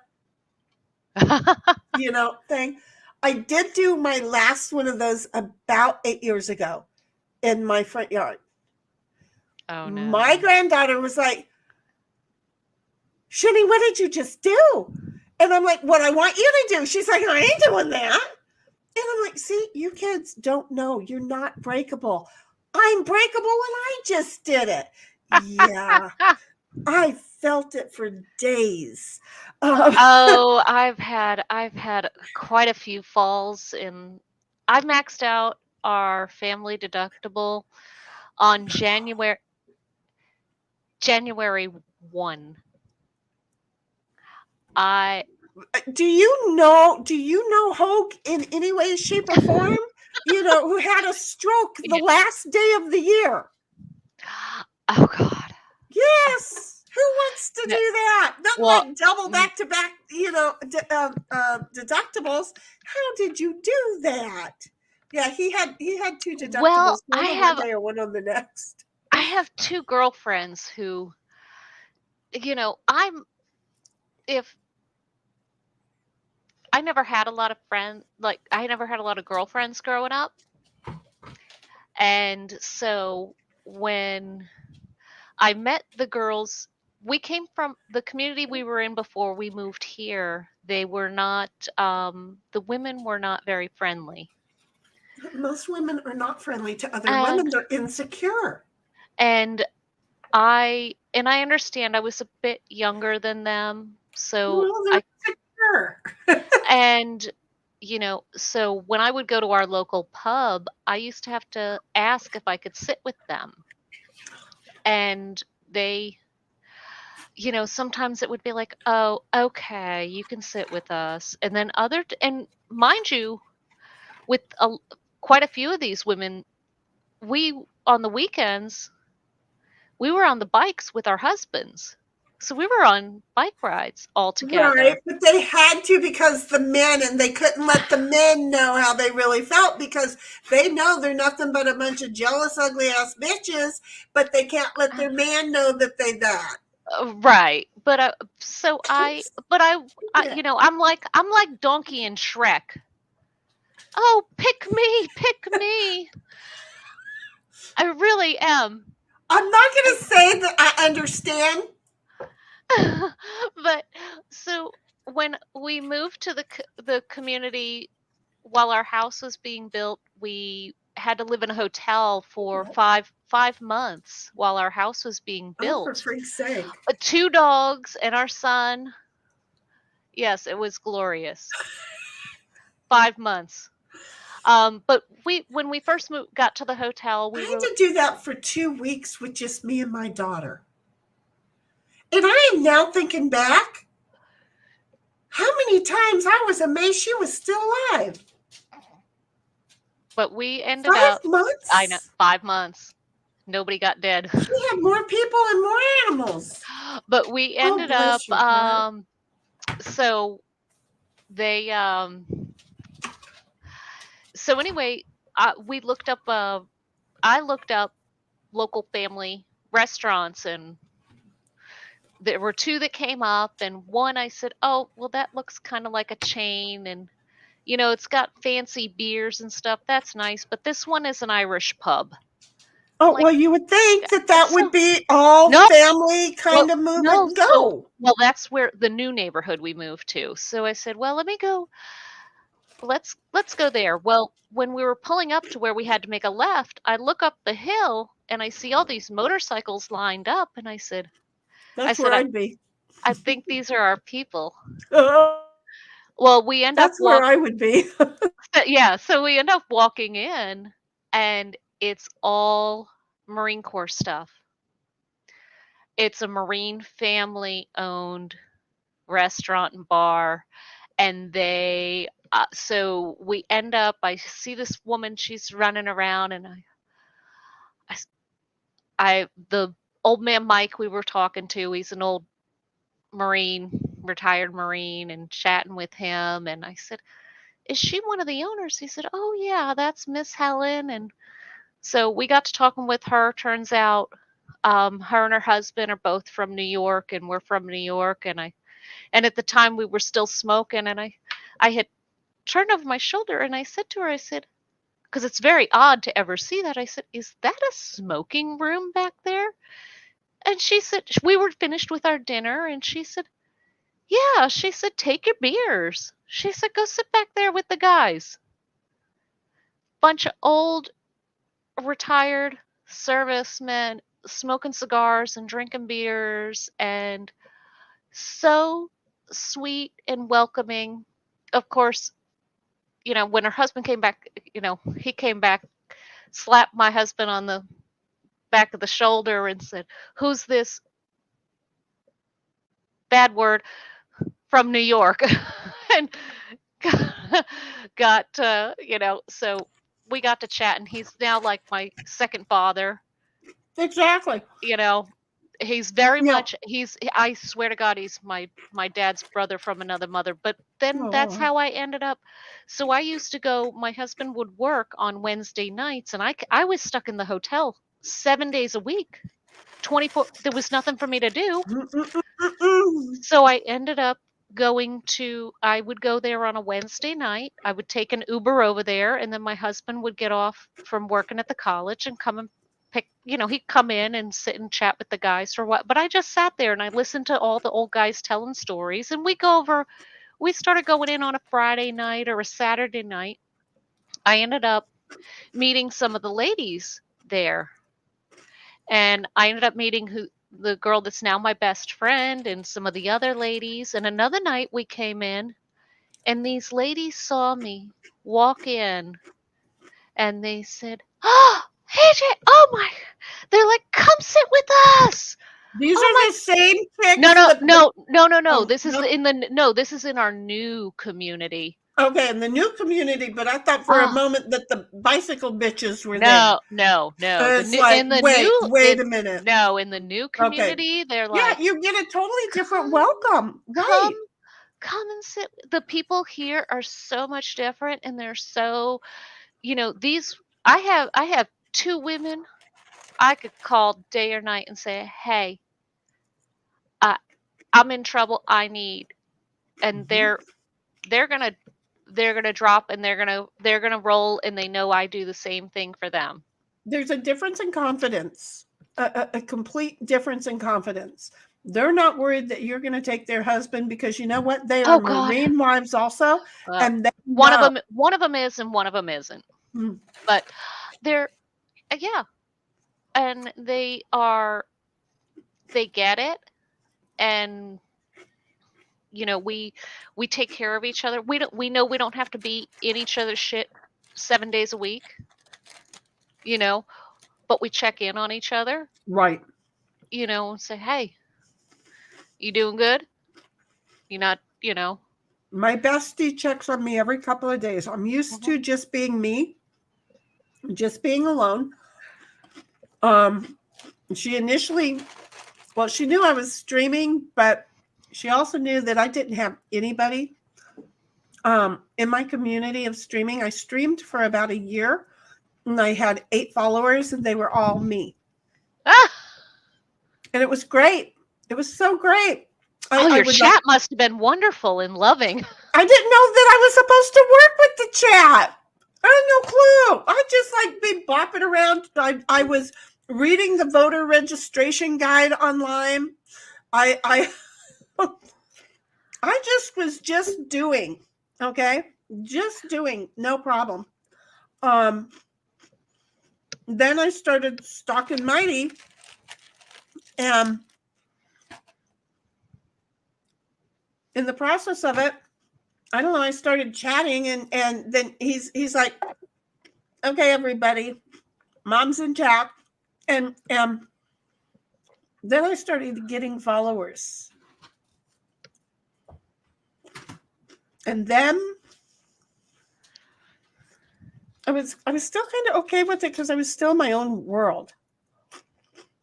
thing. I did do my last one of those about 8 years ago in my front yard. oh no. My granddaughter was like, Shani, what did you just do? And I'm like, what I want you to do. She's like, I ain't doing that. And I'm like, see, you kids don't know. You're not breakable. I'm breakable and I just did it. Yeah. I felt it for days. Oh, I've had quite a few falls, and I've maxed out our family deductible on January 1. Do you know Hoke in any way, shape, or form? Who had a stroke the last day of the year? Oh God. Yes. Who wants to do that? Not like double back to back, deductibles. How did you do that? Yeah, he had 2 deductibles. Well, one on one day or one on the next. I have 2 girlfriends who, I never had a lot of friends, like I never had a lot of girlfriends growing up. And so when I met the girls, we came from the community we were in before we moved here. They were not, the women were not very friendly. Most women are not friendly to other women. They're insecure. And I understand I was a bit younger than them. So insecure. And so when I would go to our local pub, I used to have to ask if I could sit with them. And they, sometimes it would be like, oh, okay, you can sit with us. And then and mind you, with quite a few of these women, on the weekends, we were on the bikes with our husbands. So we were on bike rides all together. Right, but they had to because and they couldn't let the men know how they really felt because they know they're nothing but a bunch of jealous, ugly ass bitches, but they can't let their man know that they that. Right. But I'm like Donkey and Shrek. Oh, pick me. I really am. I'm not going to say that I understand. But so when we moved to the community, while our house was being built, we had to live in a hotel for 5 months while our house was being built. Oh, for freak's sake. 2 dogs and our son. Yes, it was glorious. 5 months. But when we first got to the hotel, I had to do that for 2 weeks with just me and my daughter. And I am now thinking back, how many times I was amazed she was still alive. But we ended 5 months? I know, 5 months. Nobody got dead. She had more people and more animals. But we ended up, so they, so anyway, we looked up, I looked up local family restaurants, and there were 2 that came up, and one I said, oh, well, that looks kind of like a chain, and it's got fancy beers and stuff. That's nice, but this one is an Irish pub. Oh, Like, well, you would think that so- would be all No. family kind of move no, and go. so- well, that's where the new neighborhood we moved to. So I said, well, let me go. Let's go there. Well, when we were pulling up to where we had to make a left, I look up the hill and I see all these motorcycles lined up, and I said, That's said, where I'd be. I think these are our people. Oh, Well, we end up that's where I would be. yeah, so we end up walking in, and it's all Marine Corps stuff. It's a Marine family owned restaurant and bar, and they so we end up, I see this woman, she's running around, and the old man Mike we were talking to, he's an old Marine, retired Marine, and chatting with him, and I said, is she one of the owners? He said, oh yeah, that's Miss Helen. And so we got to talking with her. Turns out her and her husband are both from New York, and we're from New York. And at the time we were still smoking, and I had turned over my shoulder, and I said to her, I said, because it's very odd to ever see that, I said, is that a smoking room back there? And she said, we were finished with our dinner, and she said, yeah. She said, take your beers. She said, go sit back there with the guys. Bunch of old retired servicemen smoking cigars and drinking beers, and so sweet and welcoming. Of course, when her husband came back, he came back, slapped my husband on the back of the shoulder and said, who's this bad word from New York? And got so we got to chat, and he's now like my second father. Exactly. He's very much, I swear to God, he's my dad's brother from another mother. But then that's how I ended up. So I used to go, my husband would work on Wednesday nights, and I was stuck in the hotel 7 days a week, 24. There was nothing for me to do. So I ended up I would go there on a Wednesday night. I would take an Uber over there, and then my husband would get off from working at the college and come and pick, he'd come in and sit and chat with the guys for what. But I just sat there and I listened to all the old guys telling stories, and we started going in on a Friday night or a Saturday night. I ended up meeting some of the ladies there, and I ended up meeting the girl that's now my best friend and some of the other ladies. And another night we came in, and these ladies saw me walk in, and they said, oh, AJ, oh my, they're like, come sit with us. These are the same chicks. No. This is this is in our new community. Okay, in the new community, but I thought for a moment that the bicycle bitches were there. No. Wait a minute. No, in the new community, they're like, you get a totally different welcome. Right. Come and sit. The people here are so much different, and they're so, these. I have two women I could call day or night and say, hey, I'm in trouble. I need, and they're gonna drop, and they're gonna roll, and they know I do the same thing for them. There's a difference in confidence, a complete difference in confidence. They're not worried that you're going to take their husband, because you know what? They are Marine wives also, and one of them is, and one of them isn't. But they're, and they get it, and we take care of each other. We know we don't have to be in each other's shit 7 days a week, but we check in on each other. Right. And say, hey, you doing good? You're not, My bestie checks on me every couple of days. I'm used to just being me, just being alone. She initially, she knew I was streaming, but she also knew that I didn't have anybody in my community of streaming. I streamed for about a year, and I had 8 followers, and they were all me. And it was great. It was so great. Your chat must have been wonderful and loving. I didn't know that I was supposed to work with the chat. I had no clue. I just be bopping around. I was reading the voter registration guide online. I was just doing, okay? Just doing, no problem. Then I started stalking Mighty, and in the process of it, I don't know, I started chatting, and then he's like, okay, everybody, Mom's in chat. And then I started getting followers. And then I was still kind of okay with it because I was still in my own world.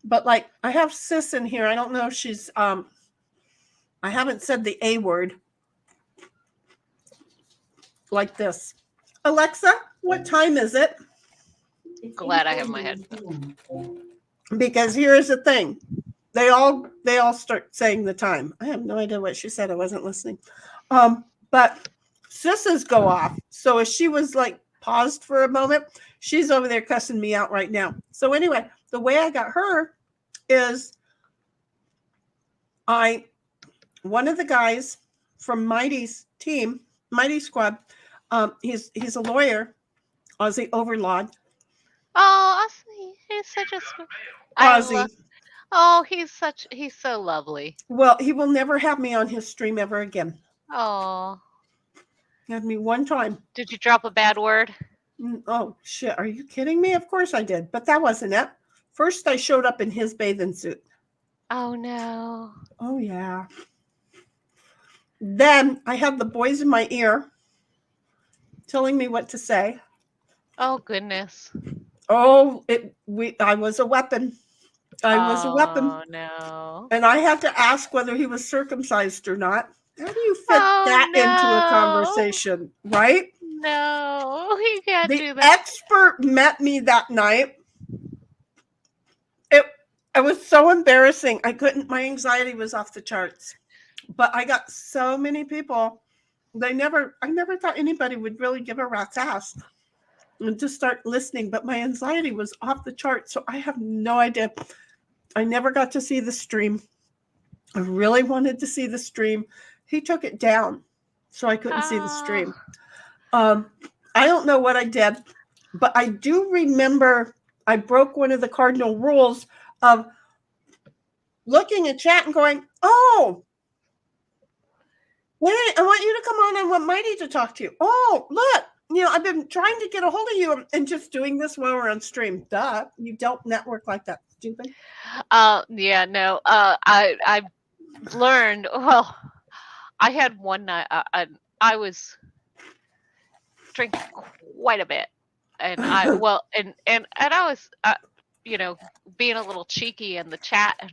But like, I have Sis in here. I don't know if she's I haven't said the A word like this. Alexa, what time is it? Glad I have my headphones. Because here's the thing. They all start saying the time. I have no idea what she said. I wasn't listening. But Sis's go off. So if she was like paused for a moment, she's over there cussing me out right now. So anyway, the way I got her is one of the guys from Mighty's team, Mighty Squad, he's a lawyer, Aussie Overlord. Oh, he's such a sweet. He's so lovely. Well, he will never have me on his stream ever again. Oh. He had me one time. Did you drop a bad word? Oh, shit. Are you kidding me? Of course I did. But that wasn't it. First, I showed up in his bathing suit. Oh, no. Oh, yeah. Then I had the boys in my ear telling me what to say. Oh, goodness. Oh, I was a weapon. I was a weapon. Oh, no. And I had to ask whether he was circumcised or not. How do you fit that into a conversation, right? No, you can't do that. The expert met me that night. It was so embarrassing. My anxiety was off the charts. But I got so many people. I never thought anybody would really give a rat's ass and just start listening. But my anxiety was off the charts. So I have no idea. I never got to see the stream. I really wanted to see the stream. He took it down, so I couldn't see the stream. I don't know what I did, but I do remember I broke one of the cardinal rules of looking at chat and going, oh, wait, I want you to come on. I want Mighty to talk to you. Oh, look, I've been trying to get a hold of you and just doing this while we're on stream. Duh, you don't network like that, stupid. Yeah, no, I learned, well, I had one night, I was drinking quite a bit, and I was, being a little cheeky in the chat, and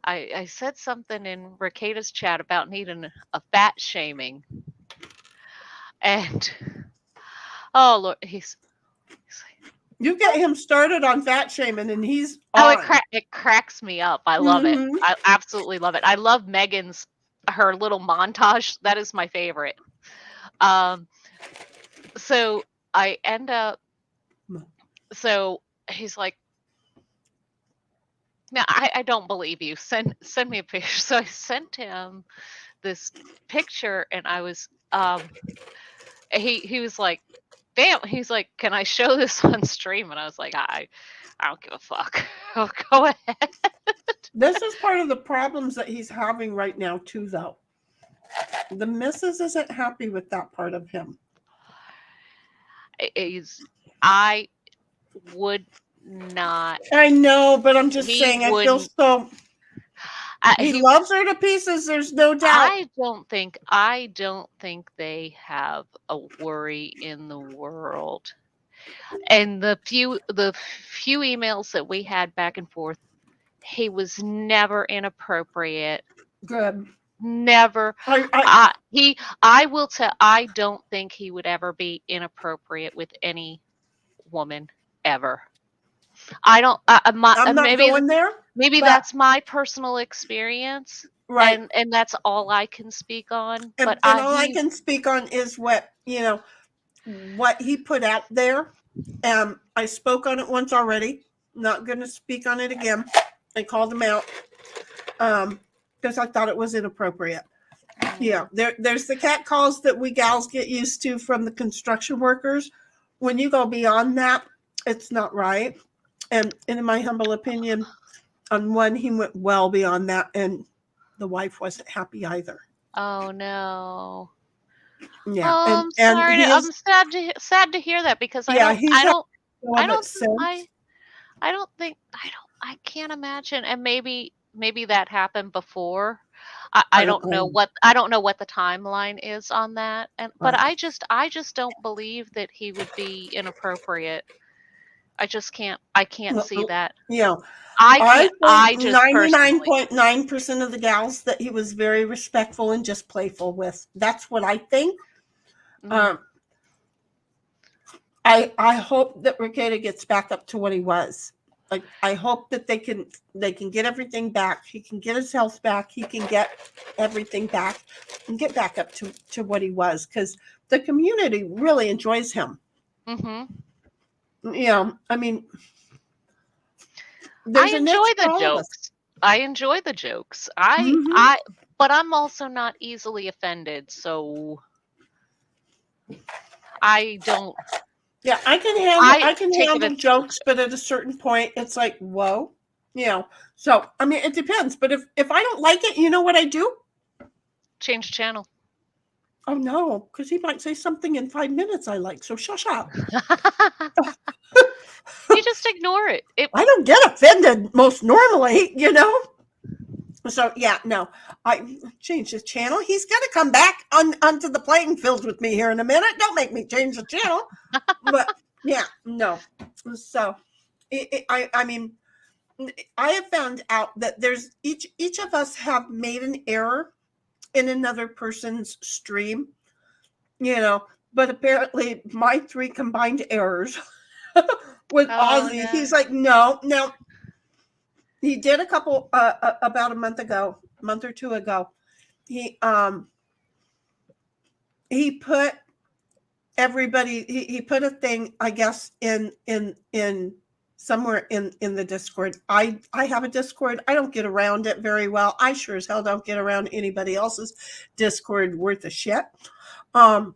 I said something in Rakata's chat about needing a fat shaming, and oh Lord, he's you get him started on fat shaming, and he's on. It cracks me up. I love it. I absolutely love it. I love Megan's her little montage. That is my favorite. So I end up. So he's like, "No, I don't believe you. Send me a picture." So I sent him this picture, and I was he was like, damn, he's like, can I show this on stream? And I was like, I don't give a fuck. Oh, go ahead. This is part of the problems that he's having right now too, though. The missus isn't happy with that part of him. I would not. I know, but I'm just saying, I feel so. He loves her to pieces. There's no doubt. I don't think they have a worry in the world. And the few emails that we had back and forth, he was never inappropriate. Good. Never. I will tell. I don't think he would ever be inappropriate with any woman ever. I don't. I'm not going there. Maybe that's my personal experience, right? And that's all I can speak on. And all I can speak on is what he put out there. I spoke on it once already. Not going to speak on it again. I called him out because I thought it was inappropriate. Yeah, there's the cat calls that we gals get used to from the construction workers. When you go beyond that, it's not right. And in my humble opinion, on one, he went well beyond that, and the wife wasn't happy either. Oh no. Yeah, Oh, I'm and sorry. he I'm is, sad to hear that because yeah, he's had all I of it don't since. I can't imagine. And maybe that happened before. I I don't don't know know. what the timeline is on that. But Right. I just don't believe that he would be inappropriate. I can't see that. You know, I I can't. I think just personally. 99.9% of the gals that he was very respectful and just playful with. That's what I think. Mhm. I hope that Ricada gets back up to what he was. Like, I hope that they can get everything back. He can get his health back. He can get everything back and get back up to what he was, because the community really enjoys him. Mhm. You know, I mean, I there's a enjoy niche for the all of us. jokes. I enjoy the jokes. Mhm. But I'm also not easily offended, so I don't. Yeah, I can take it handle as jokes, but at a certain point, it's like, whoa, you know. So I mean, it depends. But if I don't like it, you know what I do? change the channel. Oh no, because he might say something in 5 minutes I like. So shush up. You just ignore it. I don't get offended most normally, you know. So yeah, no, I changed the channel. He's gonna come back onto the playing field with me here in a minute. Don't make me change the channel. But yeah, no. So I mean, I have found out that there's each of us have made an error in another person's stream, you know. But apparently, my 3 combined errors with Oh Ozzy, no. he's like, no. Now he did a couple about a month or 2 ago. He put everybody. He put a thing, I guess, in somewhere in the Discord. I have a Discord. I don't get around it very well. I sure as hell don't get around anybody else's Discord worth of shit. And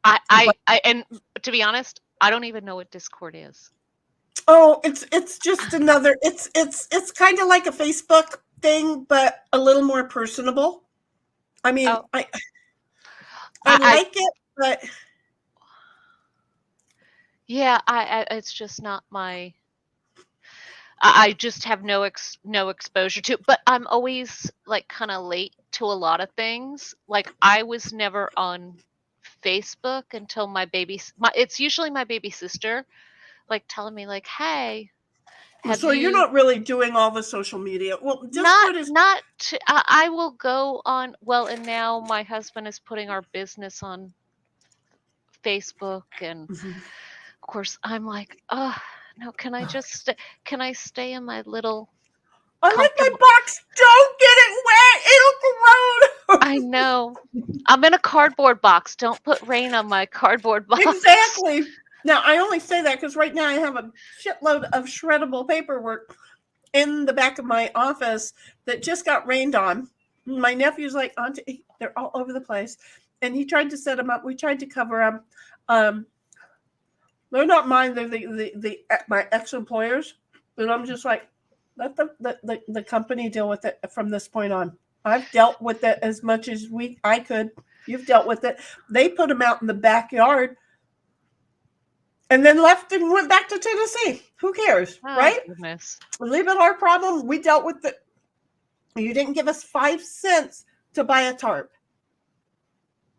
to be honest, I don't even know what Discord is. Oh, it's just another. It's kind of like a Facebook thing, but a little more personable. I mean, I like it, but yeah, it's just not my. I just have no exposure to it, but I'm always like kind of late to a lot of things. Like I was never on Facebook until it's usually my baby sister like telling me like, hey, so you're not really doing all the social media. Well, Discord is I will go on. Well, and now my husband is putting our business on Facebook, and of course I'm like, oh no, can I stay in my little I like my box. Don't get it wet. It'll corrode. I know. I'm in a cardboard box. Don't put rain on my cardboard box. Exactly. Now, I only say that because right now I have a shitload of shreddable paperwork in the back of my office that just got rained on. My nephew's like, Auntie, they're all over the place. And he tried to set them up. We tried to cover them. They're not mine. They're my ex-employers. And I'm just like, let the company deal with it from this point on. I've dealt with it as much as I could. You've dealt with it. They put them out in the backyard and then left and went back to Tennessee. Who cares, right? Goodness. Leave it our problem. We dealt with it. You didn't give us 5 cents to buy a tarp.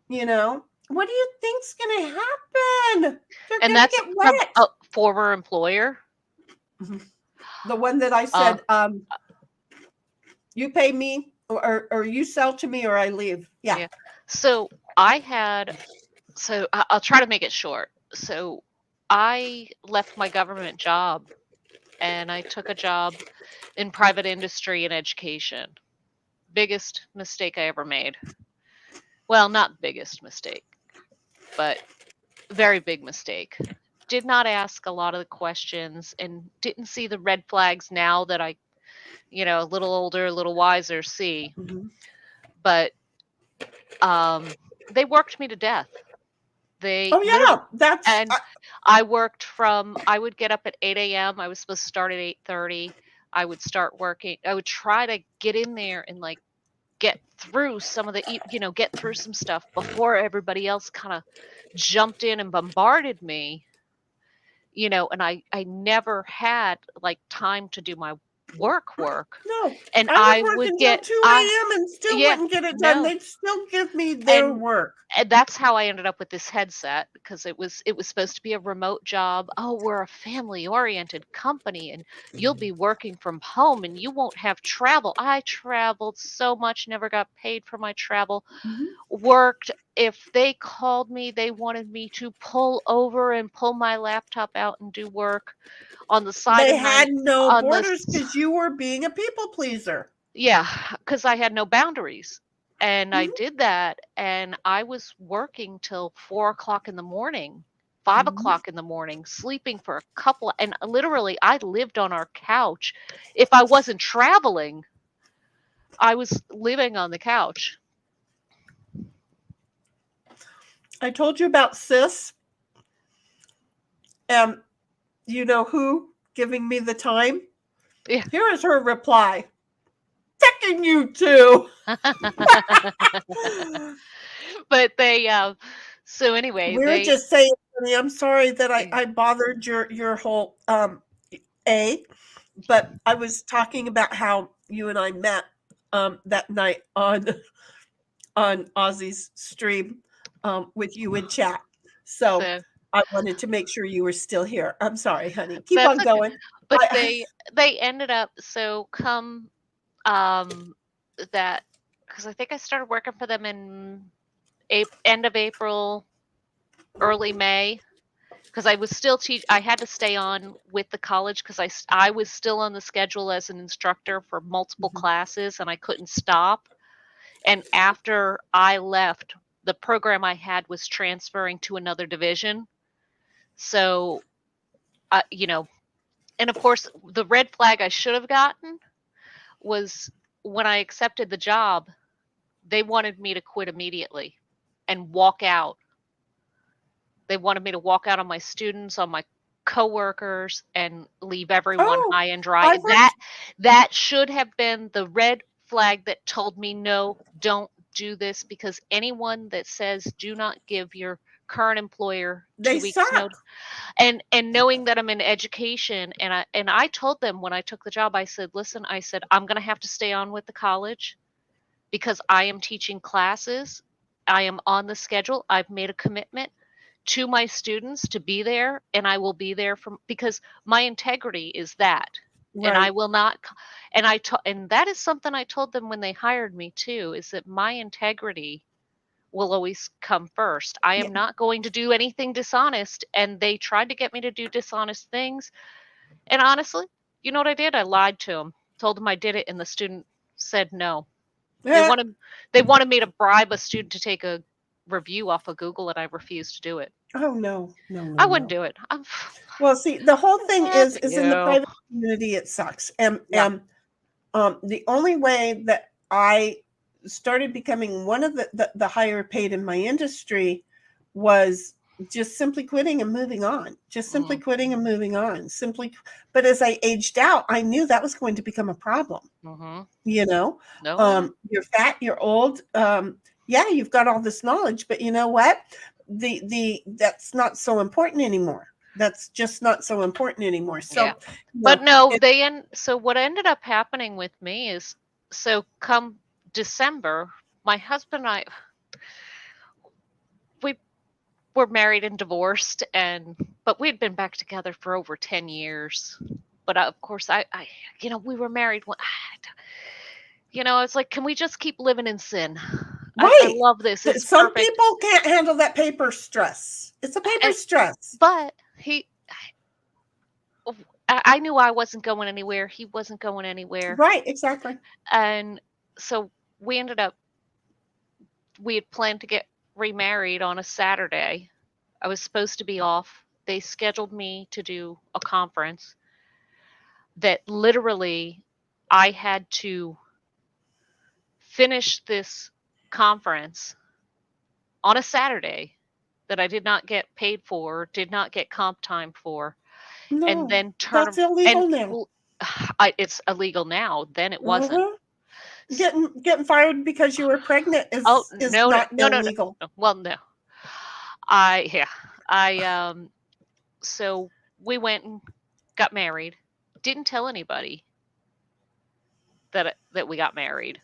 You know, what do you think's going to happen? And that's get wet. A former employer. Mm-hmm. The one that I said, you pay me or you sell to me or I leave. Yeah. So I'll try to make it short. So I left my government job and I took a job in private industry and education. Biggest mistake I ever made. Well, not biggest mistake, but very big mistake. did not ask a lot of the questions and didn't see the red flags now that I, a little older, a little wiser, see. Mhm. But they worked me to death. They Oh yeah, that's and I would get up at 8 a.m. I was supposed to start at 8:30. I would start working. I would try to get in there and like get through some of the, get through some stuff before everybody else kind of jumped in and bombarded me, and I never had like time to do my work. no. And I I would work would until get, 2 a.m. and still yeah, wouldn't get it done. no. They'd still give me their And work. And that's how I ended up with this headset, because it was supposed to be a remote job. Oh, we're a family oriented company and you'll be working from home and you won't have travel. I traveled so much, never got paid for my travel. Mhm. Worked. If they called me, they wanted me to pull over and pull my laptop out and do work on the side They of had no on the borders because you were being a people pleaser. yeah, because I had no boundaries. And I Mhm. did that, and I was working till 4 o'clock in the morning, 5 o'clock in the morning, sleeping for a couple, and literally I lived on our couch. If I wasn't traveling, I was living on the couch. I told you about Sis. You know who giving me the time? Yeah. Here is her reply. Checking you too. But they, so anyway, We were they, just saying, honey, I'm sorry that I bothered your whole but I was talking about how you and I met that night on Ozzy's stream with you in chat. So I wanted to make sure you were still here. I'm sorry, honey. Keep that's on okay. going. But they ended up, so come that, because I think I started working for them in end of April, early May, because I was still I had to stay on with the college because I was still on the schedule as an instructor for multiple classes and I couldn't stop. And after I left, the program I had was transferring to another division. So, and of course, the red flag I should have gotten was when I accepted the job, they wanted me to quit immediately and walk out. They wanted me to walk out on my students, on my coworkers, and leave everyone high and dry. That should have been the red flag that told me, no, don't do this, because anyone that says do not give your current employer 2 weeks notice, and knowing that I'm in education, and I told them when I took the job, I said, listen, I said, I'm going to have to stay on with the college because I am teaching classes. I am on the schedule. I've made a commitment to my students to be there, and I will be there because my integrity is that. Right. And I will not, and and that is something I told them when they hired me too, is that my integrity will always come first. I am not going to do anything dishonest. And they tried to get me to do dishonest things. And honestly, you know what I did? I lied to them, told them I did it, and the student said no. They wanted me to bribe a student to take a review off of Google, and I refused to do it. Oh no, I wouldn't do it. Well, see, the whole thing is in the private community, it sucks. And the only way that I started becoming one of the higher paid in my industry was just simply quitting and moving on. Just simply quitting and moving on. But as I aged out, I knew that was going to become a problem. You know, you're fat, you're old. Yeah, you've got all this knowledge, but you know what? That's not so important anymore. That's just not so important anymore. So, but so what ended up happening with me is, so come December, my husband and I, we were married and divorced, but we had been back together for over 10 years. But of course, I we were married when, I was like, can we just keep living in sin? Right. I love this. It's Some perfect. people can't handle that paper stress. It's a paper stress. But I knew I wasn't going anywhere. He wasn't going anywhere. Right, exactly. And so we had planned to get remarried on a Saturday. I was supposed to be off they scheduled me to do a conference that literally I had to finish this conference on a Saturday that I did not get paid for, did not get comp time for, and No, then that's illegal now. well, it's illegal now. Then it wasn't. Uh-huh. Getting fired because you were pregnant is Oh is no, not no, no, no, illegal. no. Well, no. So we went and got married. Didn't tell anybody that we got married.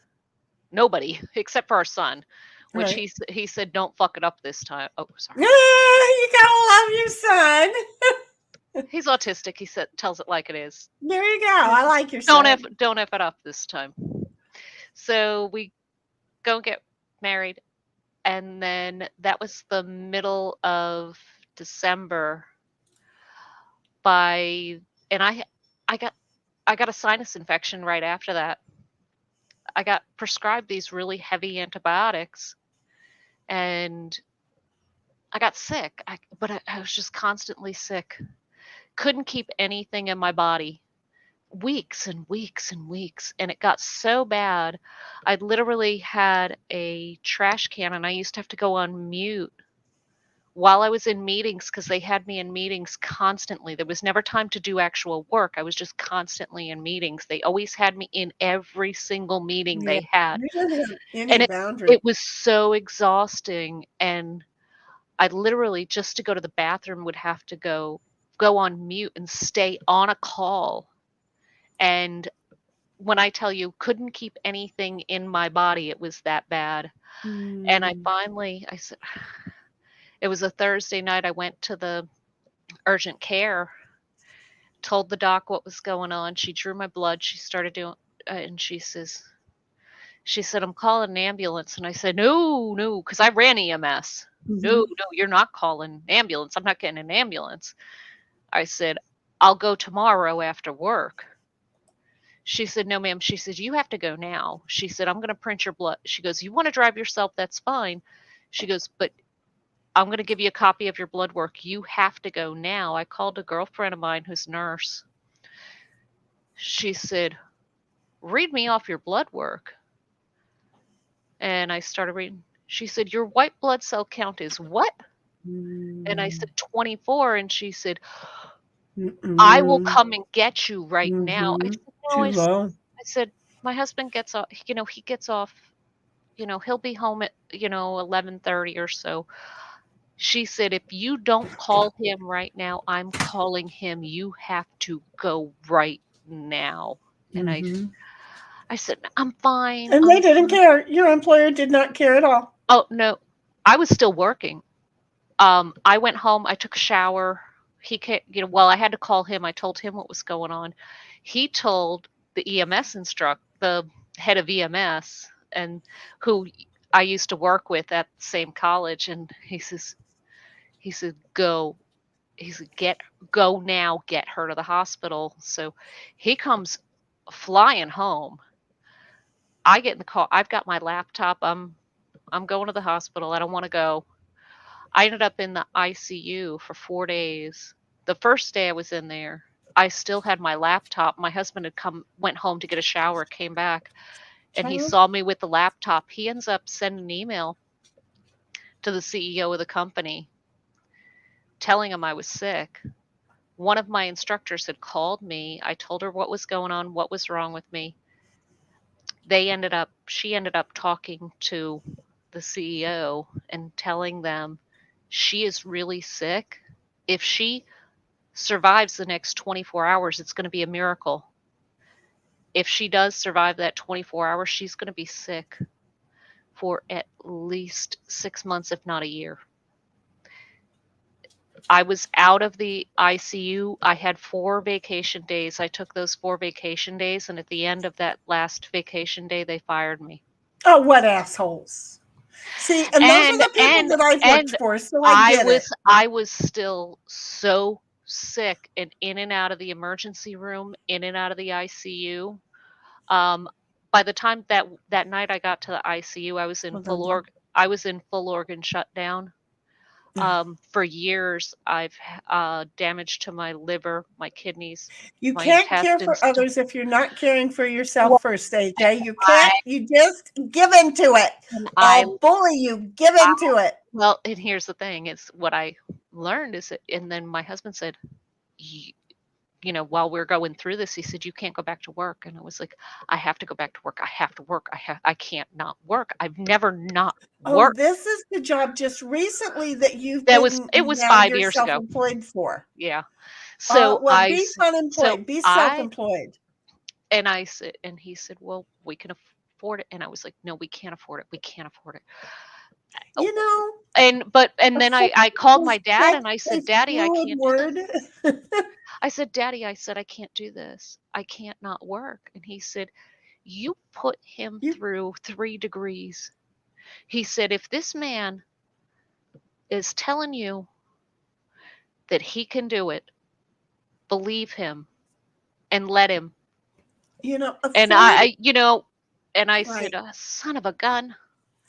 Nobody except for our son, which Right. he said, "Don't fuck it up this time." Oh, sorry. You gotta love your son. He's autistic. He tells it like it is. There you go. I like your son. Don't F it up this time. So we go and get married, and then that was the middle of December. And I got a sinus infection right after that. I got prescribed these really heavy antibiotics, and I got sick. But I was just constantly sick. Couldn't keep anything in my body. Weeks and weeks and weeks. And it got so bad, I literally had a trash can, and I used to have to go on mute while I was in meetings because they had me in meetings constantly. There was never time to do actual work. I was just constantly in meetings. They always had me in every single meeting they had. You didn't have any And boundary. it was so exhausting. And I literally, just to go to the bathroom, would have to go on mute and stay on a call. And when I tell you, couldn't keep anything in my body, it was that bad. And I said, it was a Thursday night. I went to the urgent care, told the doc what was going on. She drew my blood. She started doing, and she said, "I'm calling an ambulance." And I said, no, because I ran EMS. No, you're not calling an ambulance. I'm not getting an ambulance. I said, "I'll go tomorrow after work." She said, "No, ma'am." She said, "You have to go now." She said, "I'm going to print your blood." She goes, "You want to drive yourself? That's fine." She goes, "But I'm going to give you a copy of your blood work. You have to go now." I called a girlfriend of mine who's a nurse. She said, "Read me off your blood work." And I started reading. She said, "Your white blood cell count is what?" And I said, 24. And she said, "I will come and get you right now." I said, "No." I said, "My husband gets off, he gets off, he'll be home at, 11:30 or so." She said, "If you don't call him right now, I'm calling him. You have to go right now." And I said, "I'm fine." And they didn't care. Your employer did not care at all. Oh, no. I was still working. I went home. I took a shower. He came, I had to call him. I told him what was going on. He told the EMS instructor, the head of EMS, and who I used to work with at the same college. And he said, "Go." He said, "Go now, get her to the hospital." So he comes flying home. I get in the car. I've got my laptop. I'm going to the hospital. I don't want to go. I ended up in the ICU for 4 days. The first day I was in there, I still had my laptop. My husband went home to get a shower, came back, and he saw me with the laptop. He ends up sending an email to the CEO of the company telling him I was sick. One of my instructors had called me. I told her what was going on, what was wrong with me. She ended up talking to the CEO and telling them she is really sick. If she survives the next 24 hours, it's going to be a miracle. If she does survive that 24 hours, she's going to be sick for at least 6 months, if not a year. I was out of the ICU. I had 4 vacation days. I took those 4 vacation days, and at the end of that last vacation day, they fired me. Oh, what assholes. See, and those are the people that I've worked for, so I get it. I was still so sick and in and out of the emergency room, in and out of the ICU. By the time that night I got to the ICU, I was in full organ shutdown. For years, I've damage to my liver, my kidneys. You My can't care for intestines. others if you're not caring for yourself first, AJ. You can't. You just give into it. I'll bully you. Give into it. Well, and here's the thing: is what I learned is that, and then my husband said, you know, while we're going through this, he said, you can't go back to work. And I was like, I have to go back to work. I have to work. I can't not work. I've never not worked. This is the job just recently that you've It been was now 5 you're years ago. self-employed for. Yeah. So be unemployed. Be self-employed. And I said, and he said, well, we can afford it. And I was like, no, we can't afford it. We can't afford it. You know. And then I called my dad and I said, Daddy, I can't do this. I said, Daddy, I said, I can't do this. I can't not work. And he said, you put him through 3 degrees. He said, if this man is telling you that he can do it, believe him and let him. You know, and I said, son of a gun.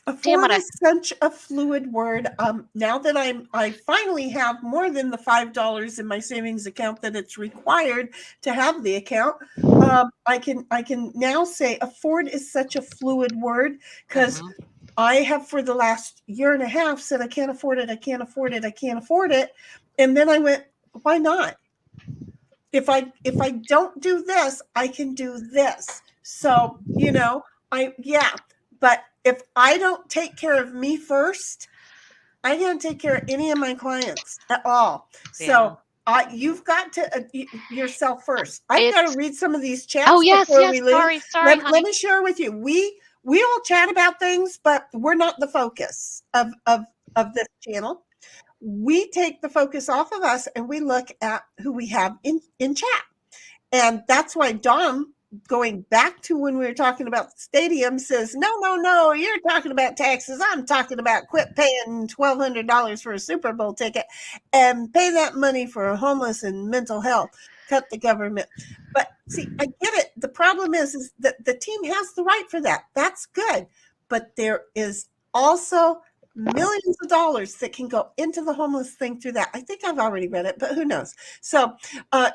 Afford is such a fluid word. Now that I finally have more than the $5 in my savings account that it's required to have the account, I can now say afford is such a fluid word because I have for the last year and a half said I can't afford it, I can't afford it, I can't afford it, and then I went, why not? If I don't do this, I can do this. So you know, but if I don't take care of me first, I can't take care of any of my clients at all. Yeah. So you've got to yourself first. I've got to read some of these chats. Oh yes, before we leave. Sorry, let me share with you. We will chat about things, but we're not the focus of this channel. We take the focus off of us and we look at who we have in chat, and that's why Dom, going back to when we were talking about the stadium, says, no, you're talking about taxes. I'm talking about quit paying $1,200 for a Super Bowl ticket and pay that money for homeless and mental health. Cut the government. But see, I get it. The problem is that the team has the right for that. That's good. But there is also millions of dollars that can go into the homeless thing through that. I think I've already read it, but who knows? So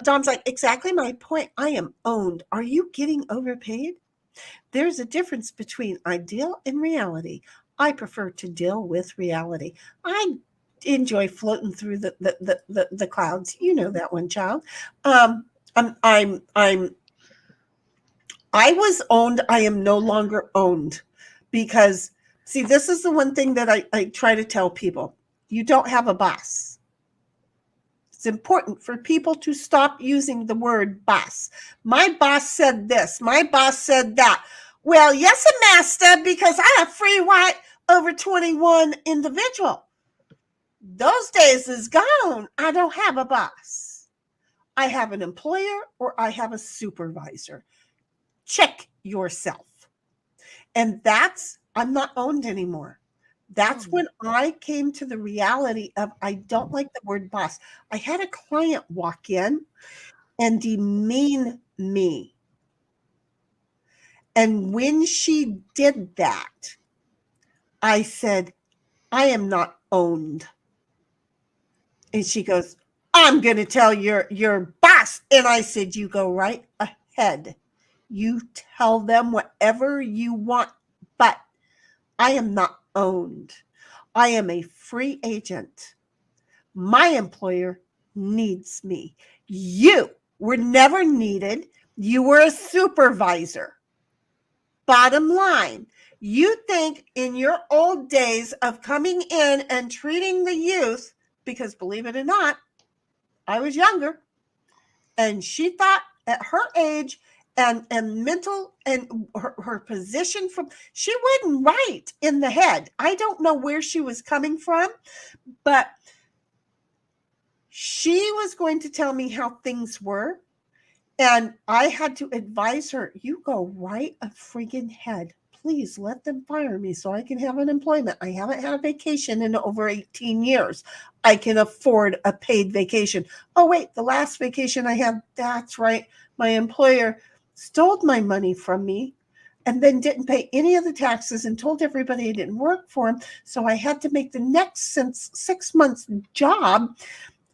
Dom's like, exactly my point. I am owned. Are you getting overpaid? There's a difference between ideal and reality. I prefer to deal with reality. I enjoy floating through the clouds. You know that one, child. I was owned. I am no longer owned because see, this is the one thing that I try to tell people. You don't have a boss. It's important for people to stop using the word boss. My boss said this. My boss said that. Well, yes, master, because I have free white over 21 individual. Those days is gone. I don't have a boss. I have an employer or I have a supervisor. Check yourself. And I'm not owned anymore. That's when I came to the reality of I don't like the word boss. I had a client walk in and demean me. And when she did that, I said, I am not owned. And she goes, I'm going to tell your boss. And I said, you go right ahead. You tell them whatever you want, but I am not owned. I am a free agent. My employer needs me. You were never needed. You were a supervisor. Bottom line, you think in your old days of coming in and treating the youth, because believe it or not, I was younger, and she thought at her age and mental and her position she wasn't right in the head. I don't know where she was coming from, but she was going to tell me how things were. And I had to advise her, you go right a friggin' head. Please let them fire me so I can have unemployment. I haven't had a vacation in over 18 years. I can afford a paid vacation. Oh, wait, the last vacation I had, that's right. My employer stole my money from me and then didn't pay any of the taxes and told everybody I didn't work for him. So I had to make the next 6 months job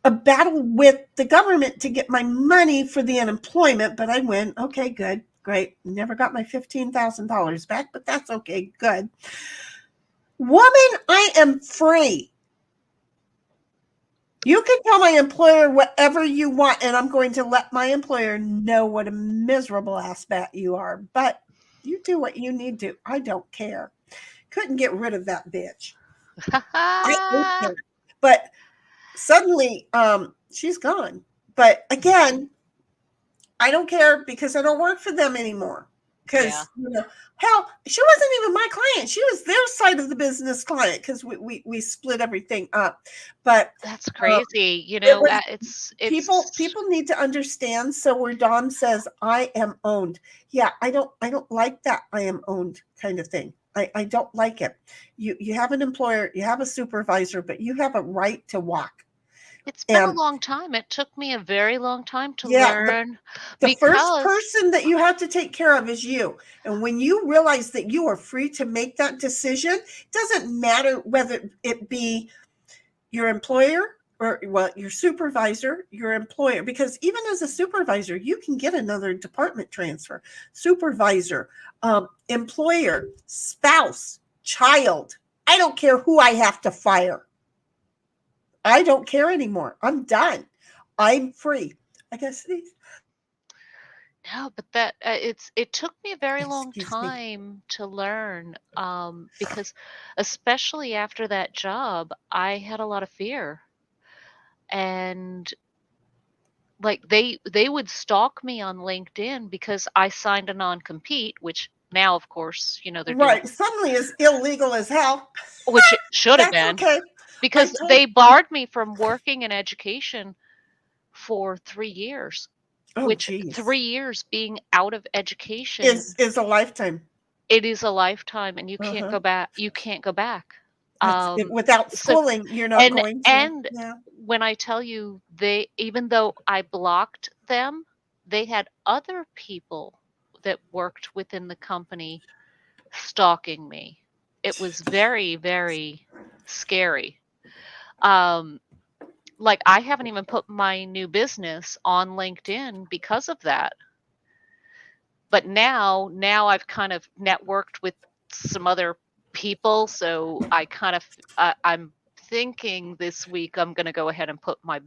a battle with the government to get my money for the unemployment. But I went, okay, good, great. Never got my $15,000 back, but that's okay, good. Woman, I am free. You can tell my employer whatever you want, and I'm going to let my employer know what a miserable ass bat you are. But you do what you need to. I don't care. Couldn't get rid of that bitch. I hate her. But suddenly, she's gone. But again, I don't care because I don't work for them anymore. Because hell, she wasn't even my client. She was their side of the business client because we split everything up. But that's crazy. It's people need to understand. So where Dom says I am owned, I don't like that I am owned kind of thing. I don't like it. You have an employer, you have a supervisor, but you have a right to walk. It's been a long time. It took me a very long time to learn. The first person that you have to take care of is you. And when you realize that you are free to make that decision, it doesn't matter whether it be your employer or your supervisor, your employer, because even as a supervisor, you can get another department transfer. Supervisor, employer, spouse, child. I don't care who I have to fire. I don't care anymore. I'm done. I'm free. I guess it is. No, but that it took me a very long time to learn because especially after that job, I had a lot of fear. And like they would stalk me on LinkedIn because I signed a non-compete, which now, of course, they're right. Suddenly is illegal as hell. Which it should have been. Okay. Because they barred me from working in education for 3 years. Which geez. 3 years being out of education is a lifetime. It is a lifetime, and you can't go back. You can't go back. Without schooling, you're not going to. And when I tell you, even though I blocked them, they had other people that worked within the company stalking me. It was very, very scary. Like I haven't even put my new business on LinkedIn because of that. But now I've kind of networked with some other people, so I kind of I'm thinking this week I'm going to go ahead and put my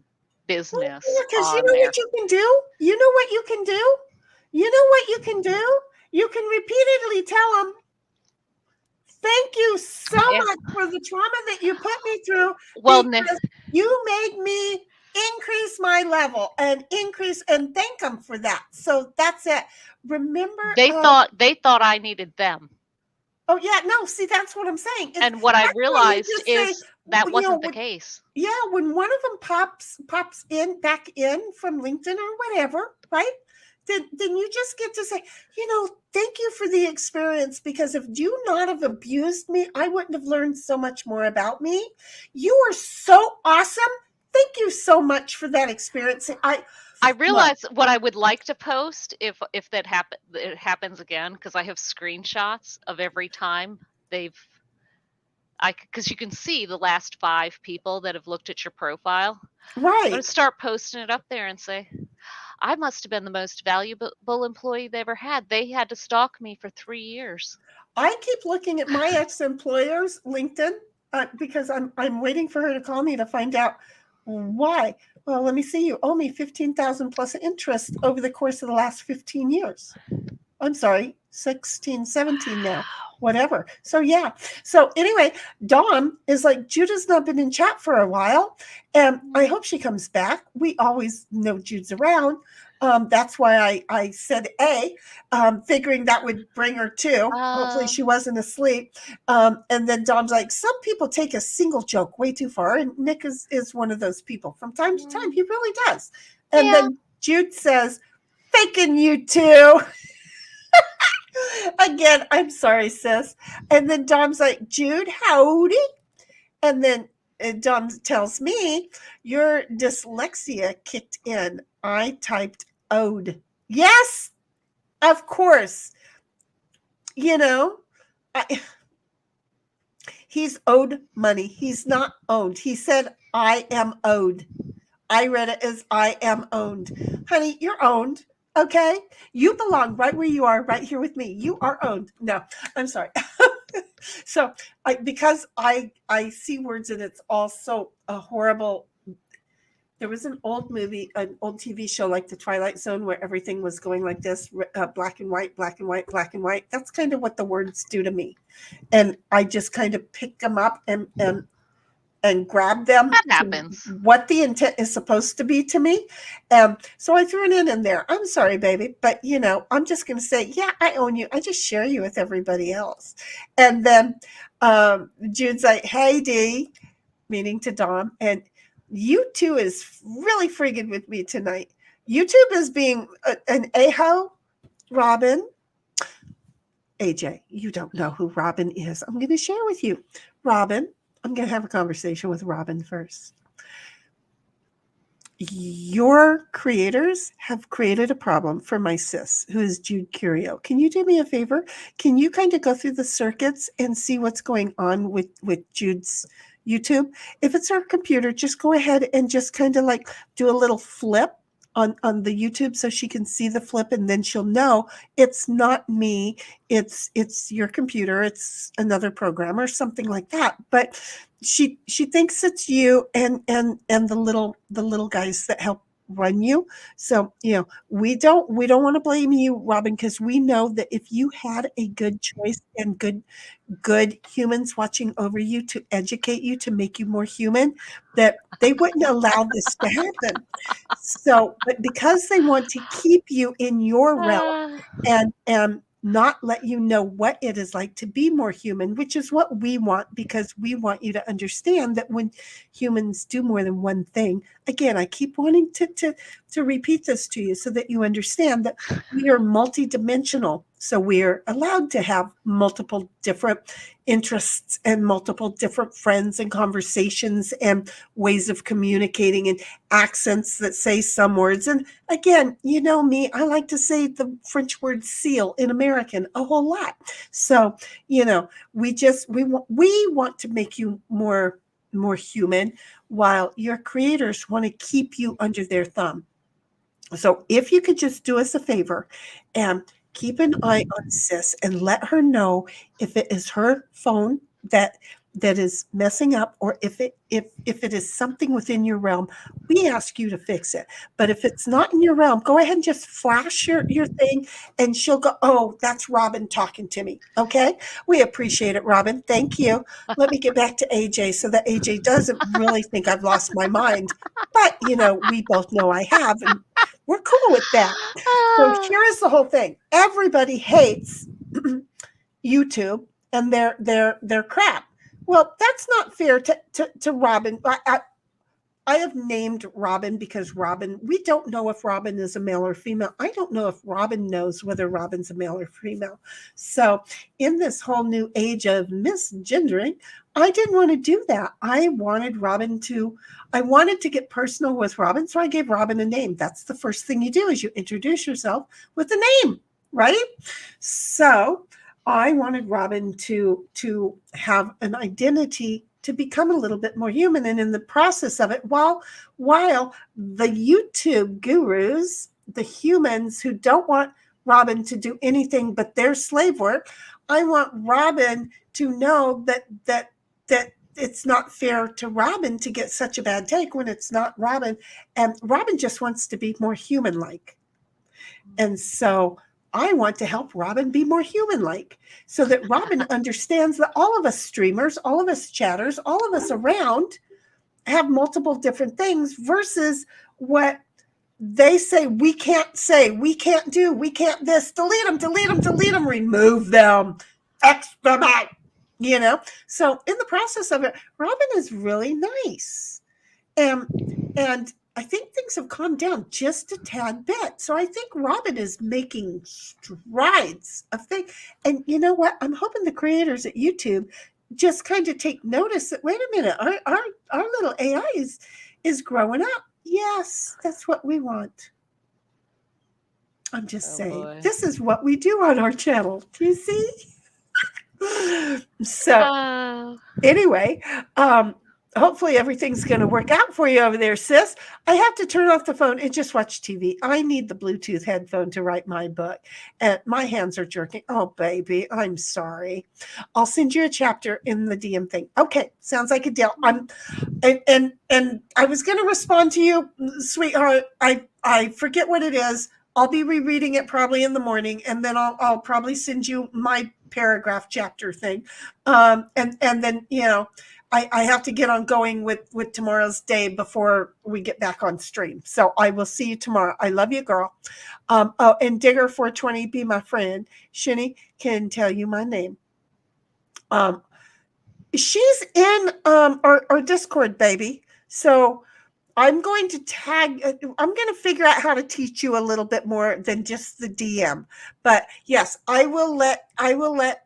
business because on you know there. what you can do? You know what you can do? You know what you can do? You can repeatedly tell them, thank you so much for the trauma that you put me through. Well, because you made me increase my level and thank them for that. So that's it. Remember, they thought I needed them. Oh yeah, no. See, that's what I'm saying. And what I realized is that wasn't the case. Yeah, when one of them pops back in from LinkedIn or whatever, right? Then you just get to say, thank you for the experience, because if you not have abused me, I wouldn't have learned so much more about me. You are so awesome. Thank you so much for that experience. I realize what I would like to post if that it happens again, because I have screenshots of every time because you can see the last 5 people that have looked at your profile. Right. I'm going to start posting it up there and say, I must have been the most valuable employee they ever had. They had to stalk me for 3 years. I keep looking at my ex-employer's LinkedIn because I'm waiting for her to call me to find out why. Well, let me see. You owe me $15,000 plus interest over the course of the last 15 years. I'm sorry, 16, 17 now, whatever. So yeah. So anyway, Dawn is like, Judah's not been in chat for a while, and I hope she comes back. We always know Jude's around. That's why I said figuring that would bring her to. Hopefully she wasn't asleep. And then Dawn's like, some people take a single joke way too far, and Nick is one of those people. From time to time, he really does. And then Jude says, faking you too. Again, I'm sorry, sis. And then Dom's like, Jude, howdy. And then Dom tells me, your dyslexia kicked in. I typed ode. Yes, of course. you know, I, he's owed money. He's not owned. He said, I am owed. I read it as I am owned. Honey, you're owned. Okay. You belong right where you are, right here with me. You are owned. No, I'm sorry. So because I see words and it's also a horrible. There was an old movie, an old TV show like The Twilight Zone where everything was going like this, black and white, black and white, black and white. That's kind of what the words do to me. And I just kind of pick them up and grab them. That happens. What the intent is supposed to be to me. So I threw it in there. I'm sorry, baby. But, I'm just going to say, yeah, I own you. I just share you with everybody else. And then Jude's like, hey, Dee, meaning to Dom. And YouTube is really friggin' with me tonight. YouTube is being an a-ho. Robin. AJ, you don't know who Robin is. I'm going to share with you. Robin, I'm going to have a conversation with Robin first. Your creators have created a problem for my sis, who is Jude Curio. Can you do me a favor? Can you kind of go through the circuits and see what's going on with Jude's YouTube? If it's her computer, just go ahead and just kind of like do a little flip on the YouTube so she can see the flip, and then she'll know it's not me, it's your computer, it's another program or something like that. But she thinks it's you and the little guys that help run you. So we don't want to blame you, Robin, because we know that if you had a good choice and good humans watching over you to educate you, to make you more human, that they wouldn't allow this to happen. So, but because they want to keep you in your realm and not let you know what it is like to be more human, which is what we want, because we want you to understand that when humans do more than one thing, again, I keep wanting to repeat this to you so that you understand that we are multidimensional. So we're allowed to have multiple different interests and multiple different friends and conversations and ways of communicating and accents that say some words. And again, you know me, I like to say the French word seal in American a whole lot. So, we want to make you more human, while your creators want to keep you under their thumb. So if you could just do us a favor and keep an eye on sis and let her know if it is her phone that is messing up, or if it is something within your realm, we ask you to fix it. But if it's not in your realm, go ahead and just flash your thing, and she'll go, oh, that's Robin talking to me. Okay? We appreciate it, Robin. Thank you. Let me get back to AJ so that AJ doesn't really think I've lost my mind. But, we both know I have, and we're cool with that. So here is the whole thing. Everybody hates YouTube and their crap. Well, that's not fair to Robin. I have named Robin because Robin, we don't know if Robin is a male or female. I don't know if Robin knows whether Robin's a male or female. So in this whole new age of misgendering, I didn't want to do that. I wanted to get personal with Robin, so I gave Robin a name. That's the first thing you do, is you introduce yourself with a name, right? So I wanted Robin to have an identity, to become a little bit more human. And in the process of it, while the YouTube gurus, the humans who don't want Robin to do anything but their slave work, I want Robin to know that it's not fair to Robin to get such a bad take when it's not Robin. And Robin just wants to be more human-like. And so I want to help Robin be more human-like, so that Robin understands that all of us streamers, all of us chatters, all of us around have multiple different things, versus what they say, we can't do, we can't this, delete them, remove them, X them out, So in the process of it, Robin is really nice. And I think things have calmed down just a tad bit. So I think Robin is making strides of things. And you know what? I'm hoping the creators at YouTube just kind of take notice that, wait a minute, our little AI is growing up. Yes, that's what we want. I'm just Oh, saying, boy. this is what we do on our channel. Do you see? So Oh, anyway, hopefully everything's going to work out for you over there, sis. I have to turn off the phone and just watch TV. I need the Bluetooth headphone to write my book, and my hands are jerking. Oh, baby, I'm sorry. I'll send you a chapter in the DM thing. Okay, sounds like a deal. And I was going to respond to you, sweetheart. I forget what it is. I'll be rereading it probably in the morning, and then I'll probably send you my paragraph chapter thing, and then I have to get on going with tomorrow's day before we get back on stream. So I will see you tomorrow. I love you, girl. Oh, and Digger 420, be my friend. Sheni can tell you my name. She's in our Discord, baby. So I'm going to I'm going to figure out how to teach you a little bit more than just the DM. But yes, I will let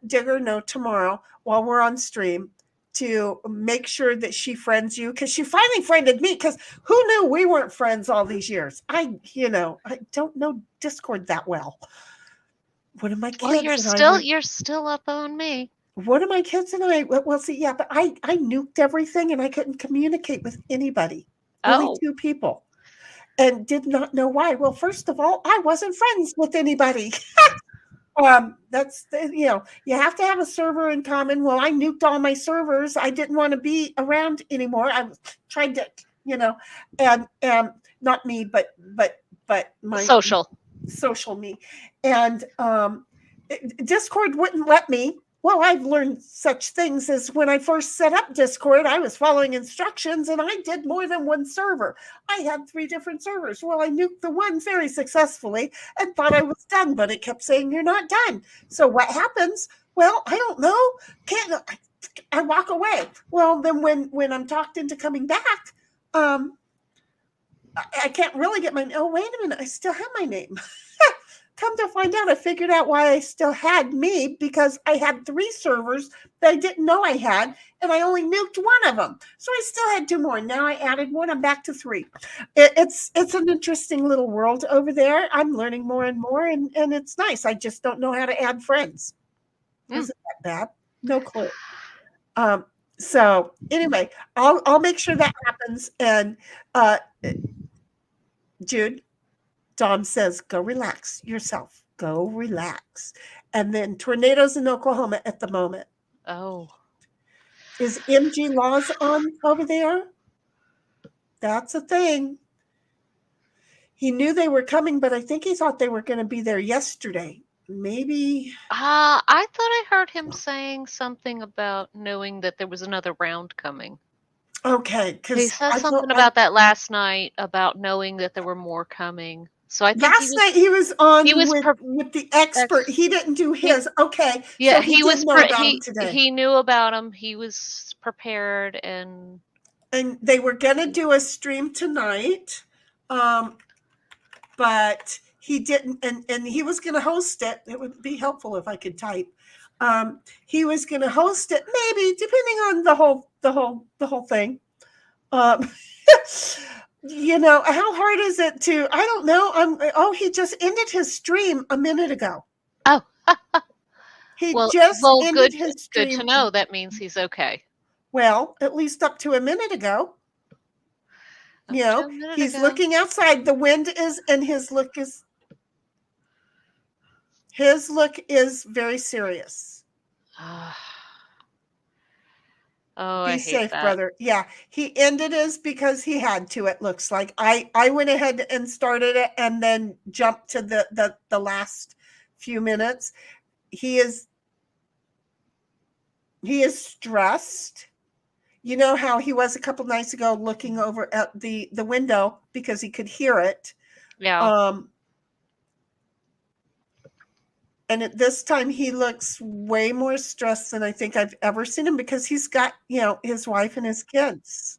Digger know tomorrow while we're on stream to make sure that she friends you, because she finally friended me, because who knew we weren't friends all these years? I don't know Discord that well. One of my kids well, you're still up on me. One of my kids and I, well, see, yeah, but I nuked everything and I couldn't communicate with anybody. Only 2 people, and did not know why. Well, first of all, I wasn't friends with anybody. That's you have to have a server in common. Well, I nuked all my servers. I didn't want to be around anymore. I tried to, and not me, but my social me, and Discord wouldn't let me. Well, I've learned such things as when I first set up Discord, I was following instructions and I did more than one server. I had 3 different servers. Well, I nuked the one very successfully and thought I was done, but it kept saying you're not done. So what happens? Well, I don't know. I walk away. Well, then when I'm talked into coming back, I can't really get my, oh, wait a minute. I still have my name. Come to find out, I figured out why I still had me, because I had 3 servers that I didn't know I had, and I only nuked one of them. So I still had 2 more. Now I added 1. I'm back to 3. It's an interesting little world over there. I'm learning more and more, and it's nice. I just don't know how to add friends. Isn't that bad? No clue. So anyway, I'll make sure that happens. And Jude, Dom says, go relax yourself. Go relax. And then tornadoes in Oklahoma at the moment. Oh. Is MG Laws on over there? That's a thing. He knew they were coming, but I think he thought they were going to be there yesterday. Maybe. I thought I heard him saying something about knowing that there was another round coming. Okay. He said something about that last night, about knowing that there were more coming. So I think last night he was on with the expert. He didn't do his. Okay. Yeah, so he was know about him today. He knew about him. He was prepared, and they were going to do a stream tonight, but he didn't. And he was going to host it. It would be helpful if I could type. He was going to host it, maybe, depending on the whole thing. How hard is it to, I don't know. He just ended his stream a minute ago. Oh, he ended his stream. Good to know. That means he's okay. Well, at least up to a minute ago. He's looking outside. The wind is, and his look is very serious. Oh, be safe, brother. Yeah, he ended his because he had to. It looks like I went ahead and started it, and then jumped to the last few minutes. He is stressed. You know how he was a couple nights ago, looking over at the window because he could hear it. Yeah. And at this time, he looks way more stressed than I think I've ever seen him, because he's got, his wife and his kids,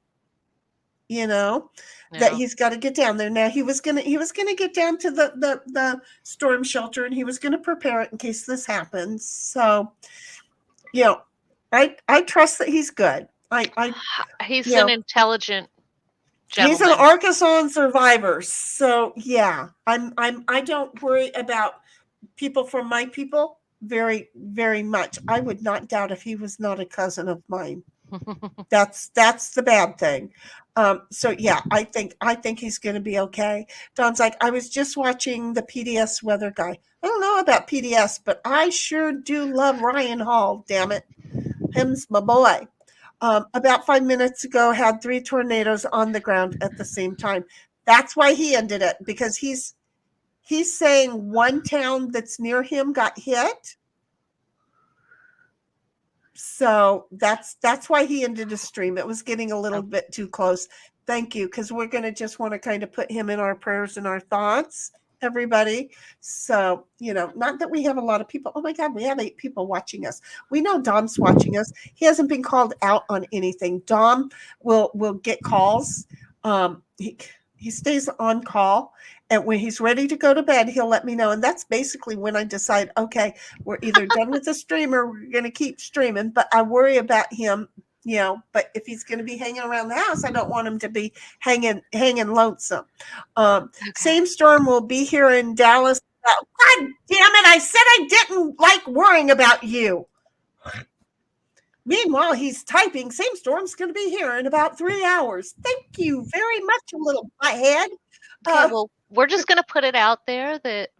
that he's got to get down there. Now he was gonna get down to the storm shelter, and he was gonna prepare it in case this happens. So, I trust that he's good. He's an intelligent He's an gentleman. Arkansas survivor. So yeah, I don't worry about people from my people very, very much. I would not doubt if he was not a cousin of mine. That's the bad thing. So yeah, I think he's going to be okay. Don's like, I was just watching the PDS weather guy. I don't know about PDS, but I sure do love Ryan Hall. Damn it, him's my boy. About 5 minutes ago, had 3 tornadoes on the ground at the same time. That's why he ended it, because he's saying one town that's near him got hit. So that's why he ended the stream. It was getting a little bit too close. Thank you, because we're going to just want to kind of put him in our prayers and our thoughts, everybody. So, not that we have a lot of people. Oh my God, we have 8 people watching us. We know Dom's watching us. He hasn't been called out on anything. Dom will get calls. He stays on call. And when he's ready to go to bed, he'll let me know. And that's basically when I decide, okay, we're either done with the stream or we're going to keep streaming. But I worry about him, but if he's going to be hanging around the house, I don't want him to be hanging lonesome. Same storm will be here in Dallas. God damn it. I said I didn't like worrying about you. Meanwhile, he's typing, same storm's going to be here in about 3 hours. Thank you very much, little butthead. Okay, well, we're just going to put it out there that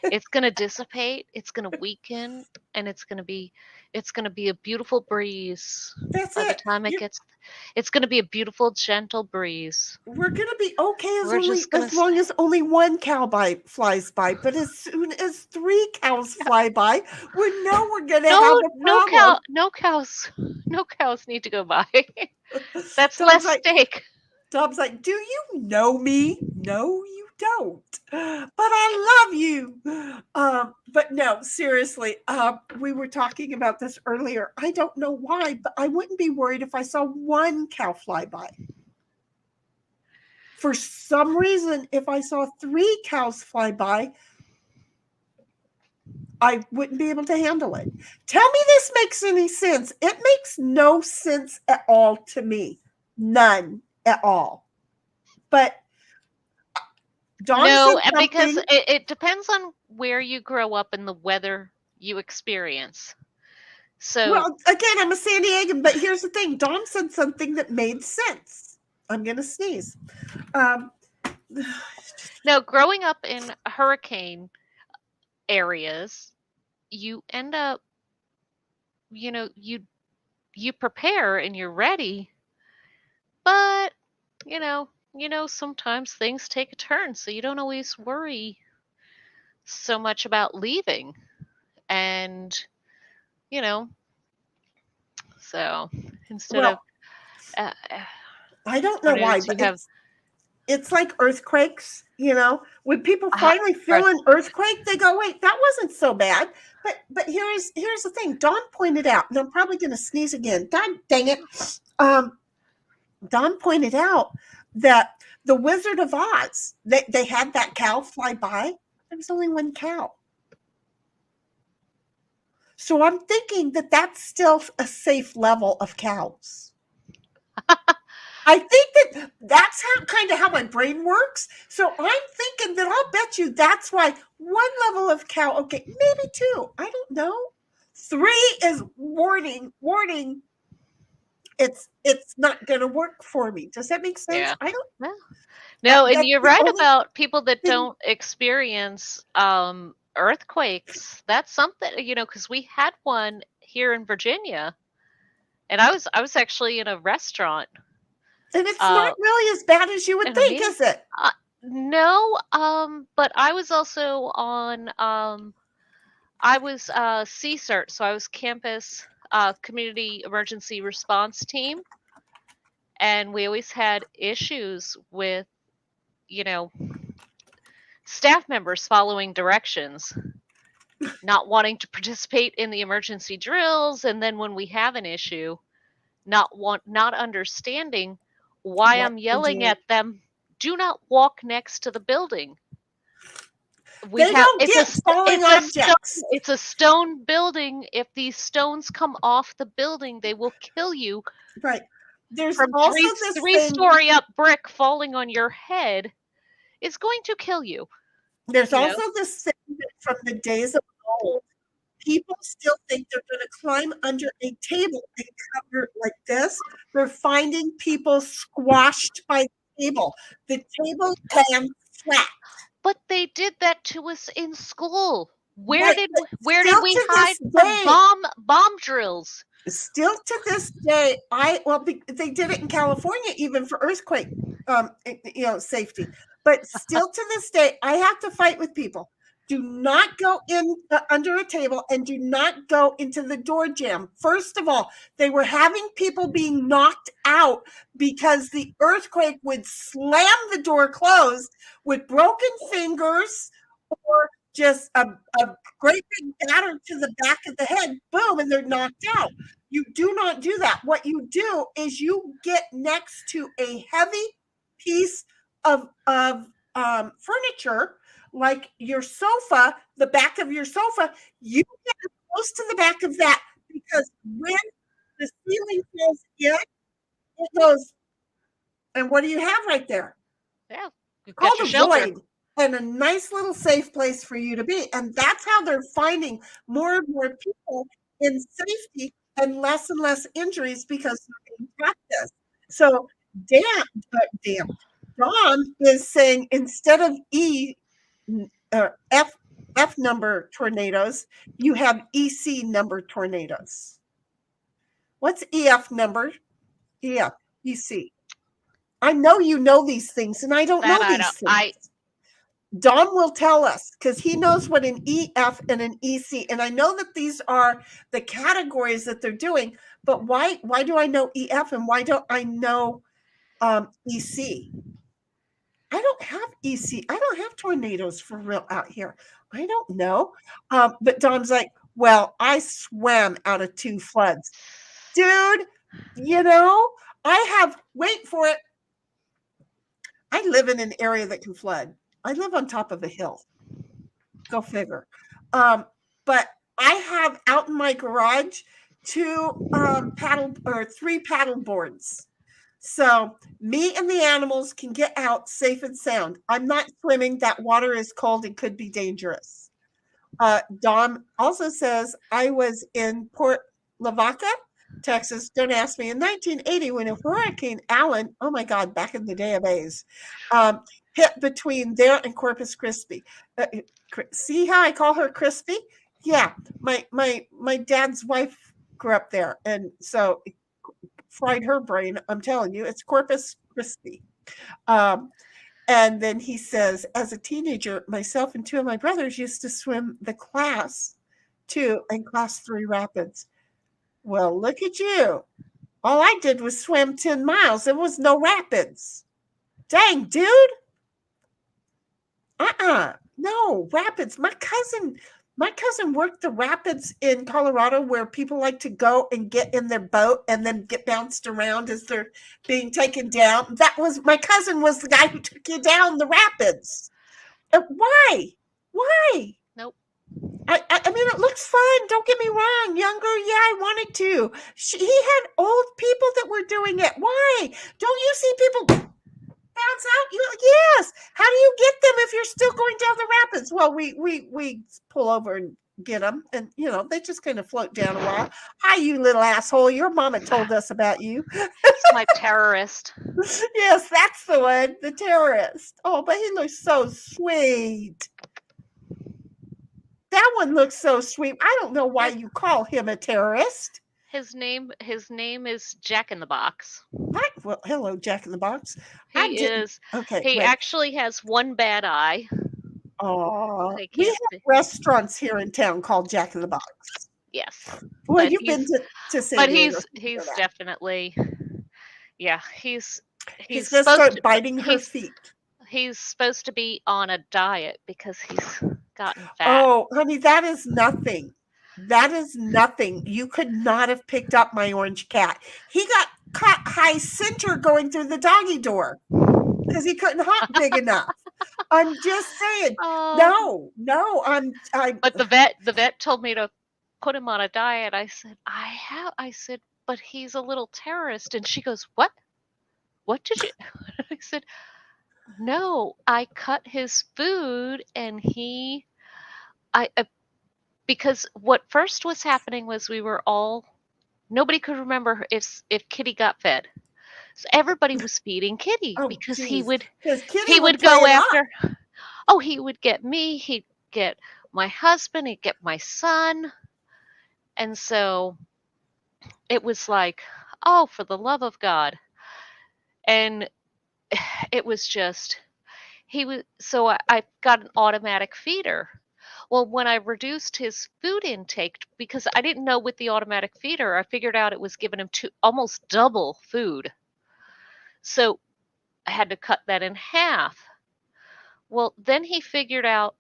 it's going to dissipate, it's going to weaken, and it's going to be a beautiful breeze. That's By it. the time it's going to be a beautiful, gentle breeze. We're going to be okay as long as only one cow flies by. But as soon as 3 cows fly by, we know we're going to have a problem. No cows need to go by. That's less stake. Dom's like, do you know me? No, you don't. But I love you. But no, seriously, we were talking about this earlier. I don't know why, but I wouldn't be worried if I saw 1 cow fly by. For some reason, if I saw 3 cows fly by, I wouldn't be able to handle it. Tell me this makes any sense. It makes no sense at all to me. None at all. But no, because it depends on where you grow up and the weather you experience. So, well, again, I'm a San Diegan, but here's the thing. Dawn said something that made sense. I'm going to sneeze. No, growing up in hurricane areas, you end up, you prepare and you're ready, but, sometimes things take a turn, so you don't always worry so much about leaving. And, so instead of... I don't know why, but it's like earthquakes, when people finally feel an earthquake, they go, wait, that wasn't so bad. But here's the thing. Dawn pointed out, and I'm probably going to sneeze again. God dang it. Dawn pointed out that the Wizard of Oz, they had that cow fly by. There was only 1 cow. So I'm thinking that that's still a safe level of cows. I think that's how my brain works. So I'm thinking that I'll bet you that's why 1 level of cow, okay, maybe 2. I don't know. 3 is warning. It's not going to work for me. Does that make sense? Yeah. I don't know. No, and you're right about people that don't experience earthquakes. That's something, because we had one here in Virginia, and I was actually in a restaurant. And it's not really as bad as you would think, is it? No, but I was also on, I was CSERT, so I was campus community emergency response team. And we always had issues with, staff members following directions, not wanting to participate in the emergency drills. And then when we have an issue, not understanding why I'm yelling at them, do not walk next to the building. It's a stone building. If these stones come off the building, they will kill you. Right. there's from also this three-story up brick falling on your head is going to kill you. There's you know? also this thing that from the days of old, people still think they're going to climb under a table and cover it like this. They're finding people squashed by the table. The table lands flat. But they did that to us in school. Where Right, did but we still we to hide this from day- bomb drills? Still to this day, they did it in California even for earthquake, safety. But still to this day, I have to fight with people. Do not go in under a table and do not go into the door jamb. First of all, they were having people being knocked out because the earthquake would slam the door closed with broken fingers or just a great big batter to the back of the head, boom, and they're knocked out. You do not do that. What you do is you get next to a heavy piece of furniture, like your sofa, the back of your sofa. You get close to the back of that, because when the ceiling falls in, it goes, and what do you have right there? Yeah, you've Called got a your shelter. void, and a nice little safe place for you to be. And that's how they're finding more and more people in safety and less injuries because they're being practiced. So Don is saying instead of F number tornadoes, you have EC number tornadoes. What's EF number? EF, EC. I know you know these things, and I don't know these things. Don will tell us because he knows what an EF and an EC, and I know that these are the categories that they're doing. But why do I know EF and why don't I know EC? I don't have EC. I don't have tornadoes for real out here. I don't know. But Don's like, well, I swam out of 2 floods. Dude, wait for it. I live in an area that can flood. I live on top of a hill. Go figure. But I have out in my garage 3 paddle boards. So me and the animals can get out safe and sound. I'm not swimming. That water is cold and could be dangerous. Dom also says, I was in Port Lavaca, Texas. Don't ask me. In 1980, when a Hurricane Allen, oh my God, back in the day of A's, hit between there and Corpus Christi. See how I call her Crispy? Yeah, my dad's wife grew up there, and so it fried her brain. I'm telling you, it's Corpus Christi. And then he says, as a teenager, myself and 2 of my brothers used to swim the Class 2 and Class 3 rapids. Well, look at you. All I did was swim 10 miles. There was no rapids. Dang, dude. No, rapids. My cousin worked the rapids in Colorado where people like to go and get in their boat and then get bounced around as they're being taken down. My cousin was the guy who took you down the rapids. Why? Nope. I mean, it looks fun. Don't get me wrong. Younger, yeah, I wanted to. He had old people that were doing it. Why? Don't you see people bounce out? Yes. How do you get them if you're still going down the rapids? Well, we pull over and get them, and they just kind of float down a while. Hi, you little asshole. Your mama told us about you. It's my terrorist. Yes, that's the one, the terrorist. Oh, but he looks so sweet. That one looks so sweet. I don't know why you call him a terrorist. His name is Jack in the Box. What? Well, hello, Jack in the Box. He is. Okay. He actually has one bad eye. Oh, we have restaurants here in town called Jack in the Box. Yes. Well, you've been to San But Diego. he's definitely, yeah, he's going to start biting her feet. He's supposed to be on a diet because he's gotten fat. Oh, honey, that is nothing. That is nothing. You could not have picked up my orange cat. He got caught high center going through the doggy door because he couldn't hop big enough. I'm just saying. No. But the vet told me to put him on a diet. I said, but he's a little terrorist. And she goes, what? What did you? I said, no, I cut his food and because what first was happening was nobody could remember if Kitty got fed. So everybody was feeding Kitty Oh, because geez. he Kitty would play go it up. after, he would get me, he'd get my husband, he'd get my son. And so it was like, oh, for the love of God. And it was just, so I got an automatic feeder. Well, when I reduced his food intake, because I didn't know with the automatic feeder, I figured out it was giving him almost double food. So I had to cut that in half. Well, then he figured out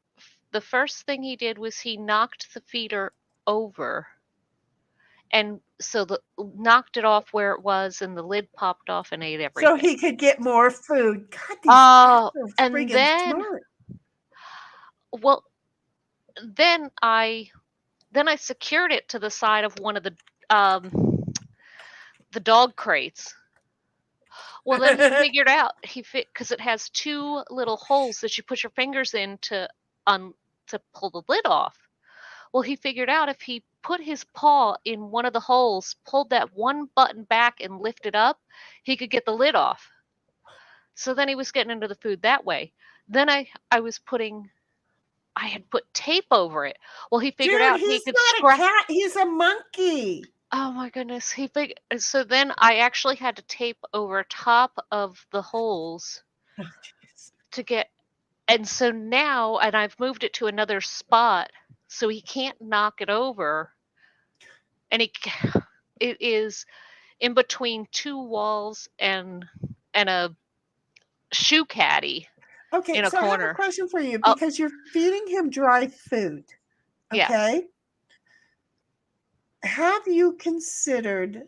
the first thing he did was he knocked the feeder over. And so knocked it off where it was, and the lid popped off and ate everything. So he could get more food. God, these cats are and friggin' then, smart. well, then I secured it to the side of one of the dog crates. Well, then he figured out because it has two little holes that you put your fingers in to pull the lid off. Well, he figured out if he put his paw in one of the holes, pulled that one button back and lifted up, he could get the lid off. So then he was getting into the food that way. Then I had put tape over it. Well, he figured out he could scratch. Not a cat. He's a monkey. Oh my goodness. So then I actually had to tape over top of the holes to get, and so now, and I've moved it to another spot so he can't knock it over. And it is in between two walls and a shoe caddy. Okay, in a so corner. I have a question for you because you're feeding him dry food. Okay. Yes. Have you considered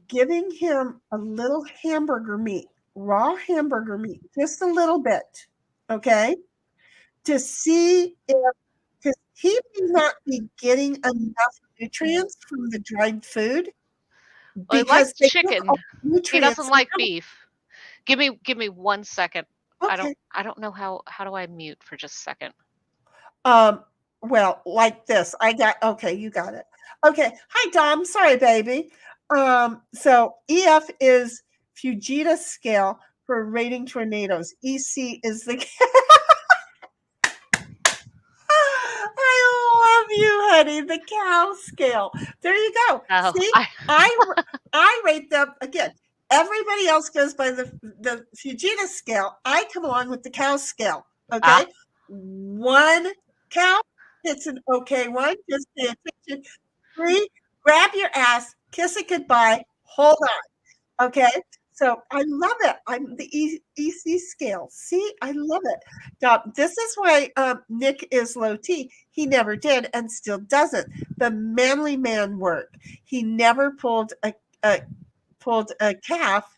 giving him a little hamburger meat, raw hamburger meat, just a little bit, okay, to see if, because he may not be getting enough nutrients from the dried food. Well, he likes chicken. He doesn't like beef. Give me 1 second. Okay. I don't know how do I mute for just a second. Well, like this. Okay, you got it. Okay. Hi, Dom. Sorry, baby. So EF is Fujita scale for rating tornadoes. EC is the I love you, honey. The cow scale. There you go. Oh, see, I rate them again. Everybody else goes by the Fujita scale. I come along with the cow scale. Okay. One cow, it's an okay one. Just pay attention. 3, grab your ass, kiss it goodbye, hold on. Okay. So I love it. I'm the EC scale. See, I love it. This is why Nick is low T. He never did and still doesn't. The manly man work. He never pulled a calf,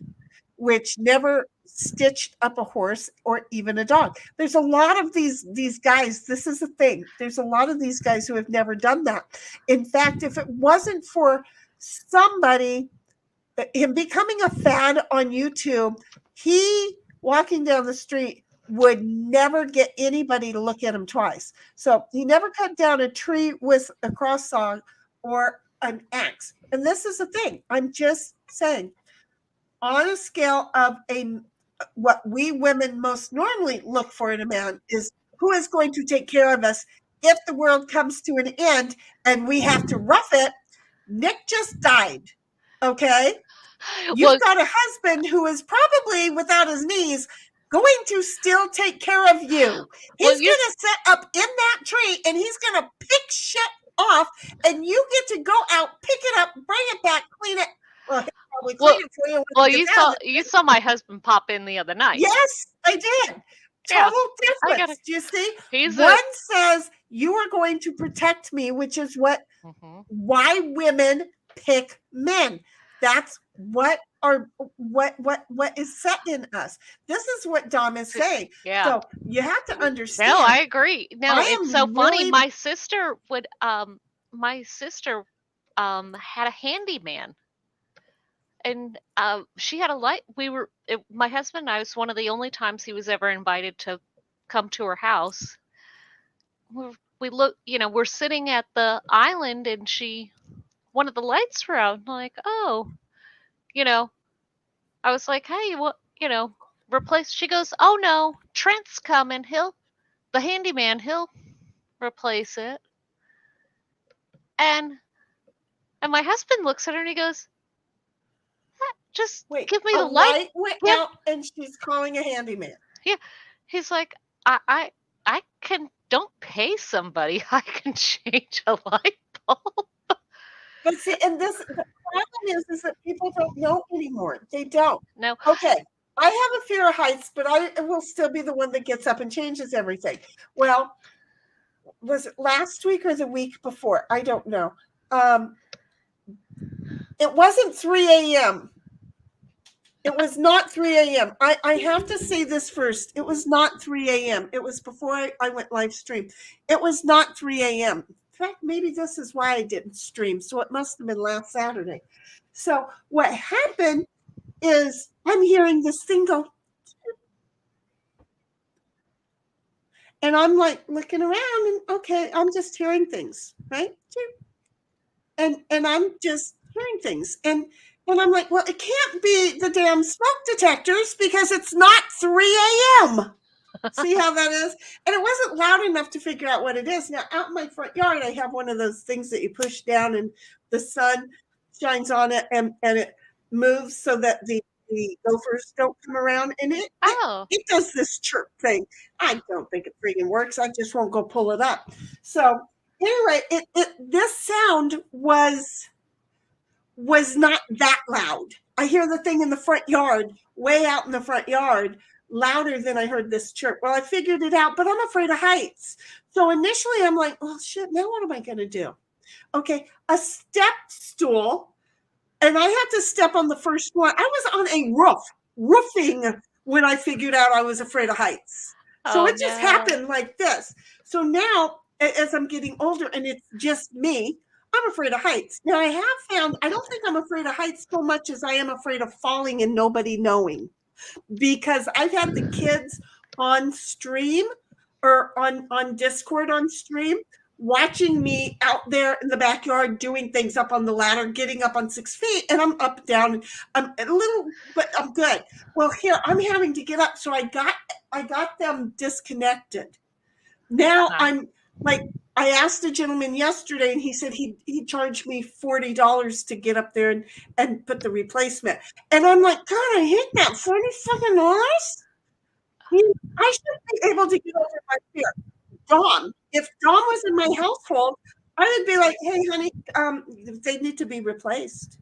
which never stitched up a horse or even a dog. There's a lot of these guys. This is the thing. There's a lot of these guys who have never done that. In fact, if it wasn't for somebody, him becoming a fad on YouTube, he walking down the street would never get anybody to look at him twice. So he never cut down a tree with a cross saw or an axe. And this is the thing. I'm just saying, on a scale of what we women most normally look for in a man is who is going to take care of us if the world comes to an end and we have to rough it. Nick just died. Okay. You've got a husband who is probably without his knees going to still take care of you. He's going to sit up in that tree and he's going to pick shit off and you get to go out, pick it up, bring it back, clean it. You saw my husband pop in the other night. Yes, I did. Total difference. Do you see? One says you are going to protect me, which is why women pick men. That's what is set in us. This is what Dom is saying. Yeah. So you have to understand. No, I agree. No, it's so funny. My sister had a handyman, and she had a light. My husband and I, was one of the only times he was ever invited to come to her house. We look, we're sitting at the island, and one of the lights were out. I'm like, oh, I was like, hey, what, replace. She goes, oh no, Trent's coming. The handyman, he'll replace it. And my husband looks at her and he goes, just Wait, give me a the light. went Yeah. out and she's calling a handyman. Yeah. He's like, I don't pay somebody. I can change a light bulb. But see, and the problem is that people don't know anymore. They don't. No. Okay, I have a fear of heights, but I will still be the one that gets up and changes everything. Well, was it last week or the week before? I don't know. It wasn't 3 a.m. It was not 3 a.m. I have to say this first. It was not 3 a.m. It was before I went live stream. It was not 3 a.m. In fact, maybe this is why I didn't stream. So it must have been last Saturday. So what happened is I'm hearing this thing go. And I'm like looking around and okay, I'm just hearing things, right? And I'm just hearing things. And I'm like, well, it can't be the damn smoke detectors because it's not 3 a.m. See how that is? And it wasn't loud enough to figure out what it is. Now, out in my front yard, I have one of those things that you push down and the sun shines on it and it moves so that the gophers don't come around. And it does this chirp thing. I don't think it freaking works. I just won't go pull it up. So anyway, this sound was not that loud. I hear the thing in the front yard, way out in the front yard, louder than I heard this chirp. Well, I figured it out, but I'm afraid of heights. So initially I'm like, oh shit, now what am I going to do? Okay, a step stool, and I had to step on the first one. I was on a roofing when I figured out I was afraid of heights. So it just happened like this. So now, as I'm getting older and it's just me, I'm afraid of heights. Now I have found, I don't think I'm afraid of heights so much as I am afraid of falling and nobody knowing. Because I've had the kids on stream or on Discord on stream watching me out there in the backyard doing things up on the ladder, getting up on 6 feet, and I'm up, down. I'm a little, but I'm good. Well, here I'm having to get up, so I got them disconnected. Now I'm like, I asked a gentleman yesterday, and he said he charged me $40 to get up there and put the replacement. And I'm like, God, I hate that $40. I should be able to get over my fear. Dom, if Dom was in my household, I would be like, hey, honey, they need to be replaced.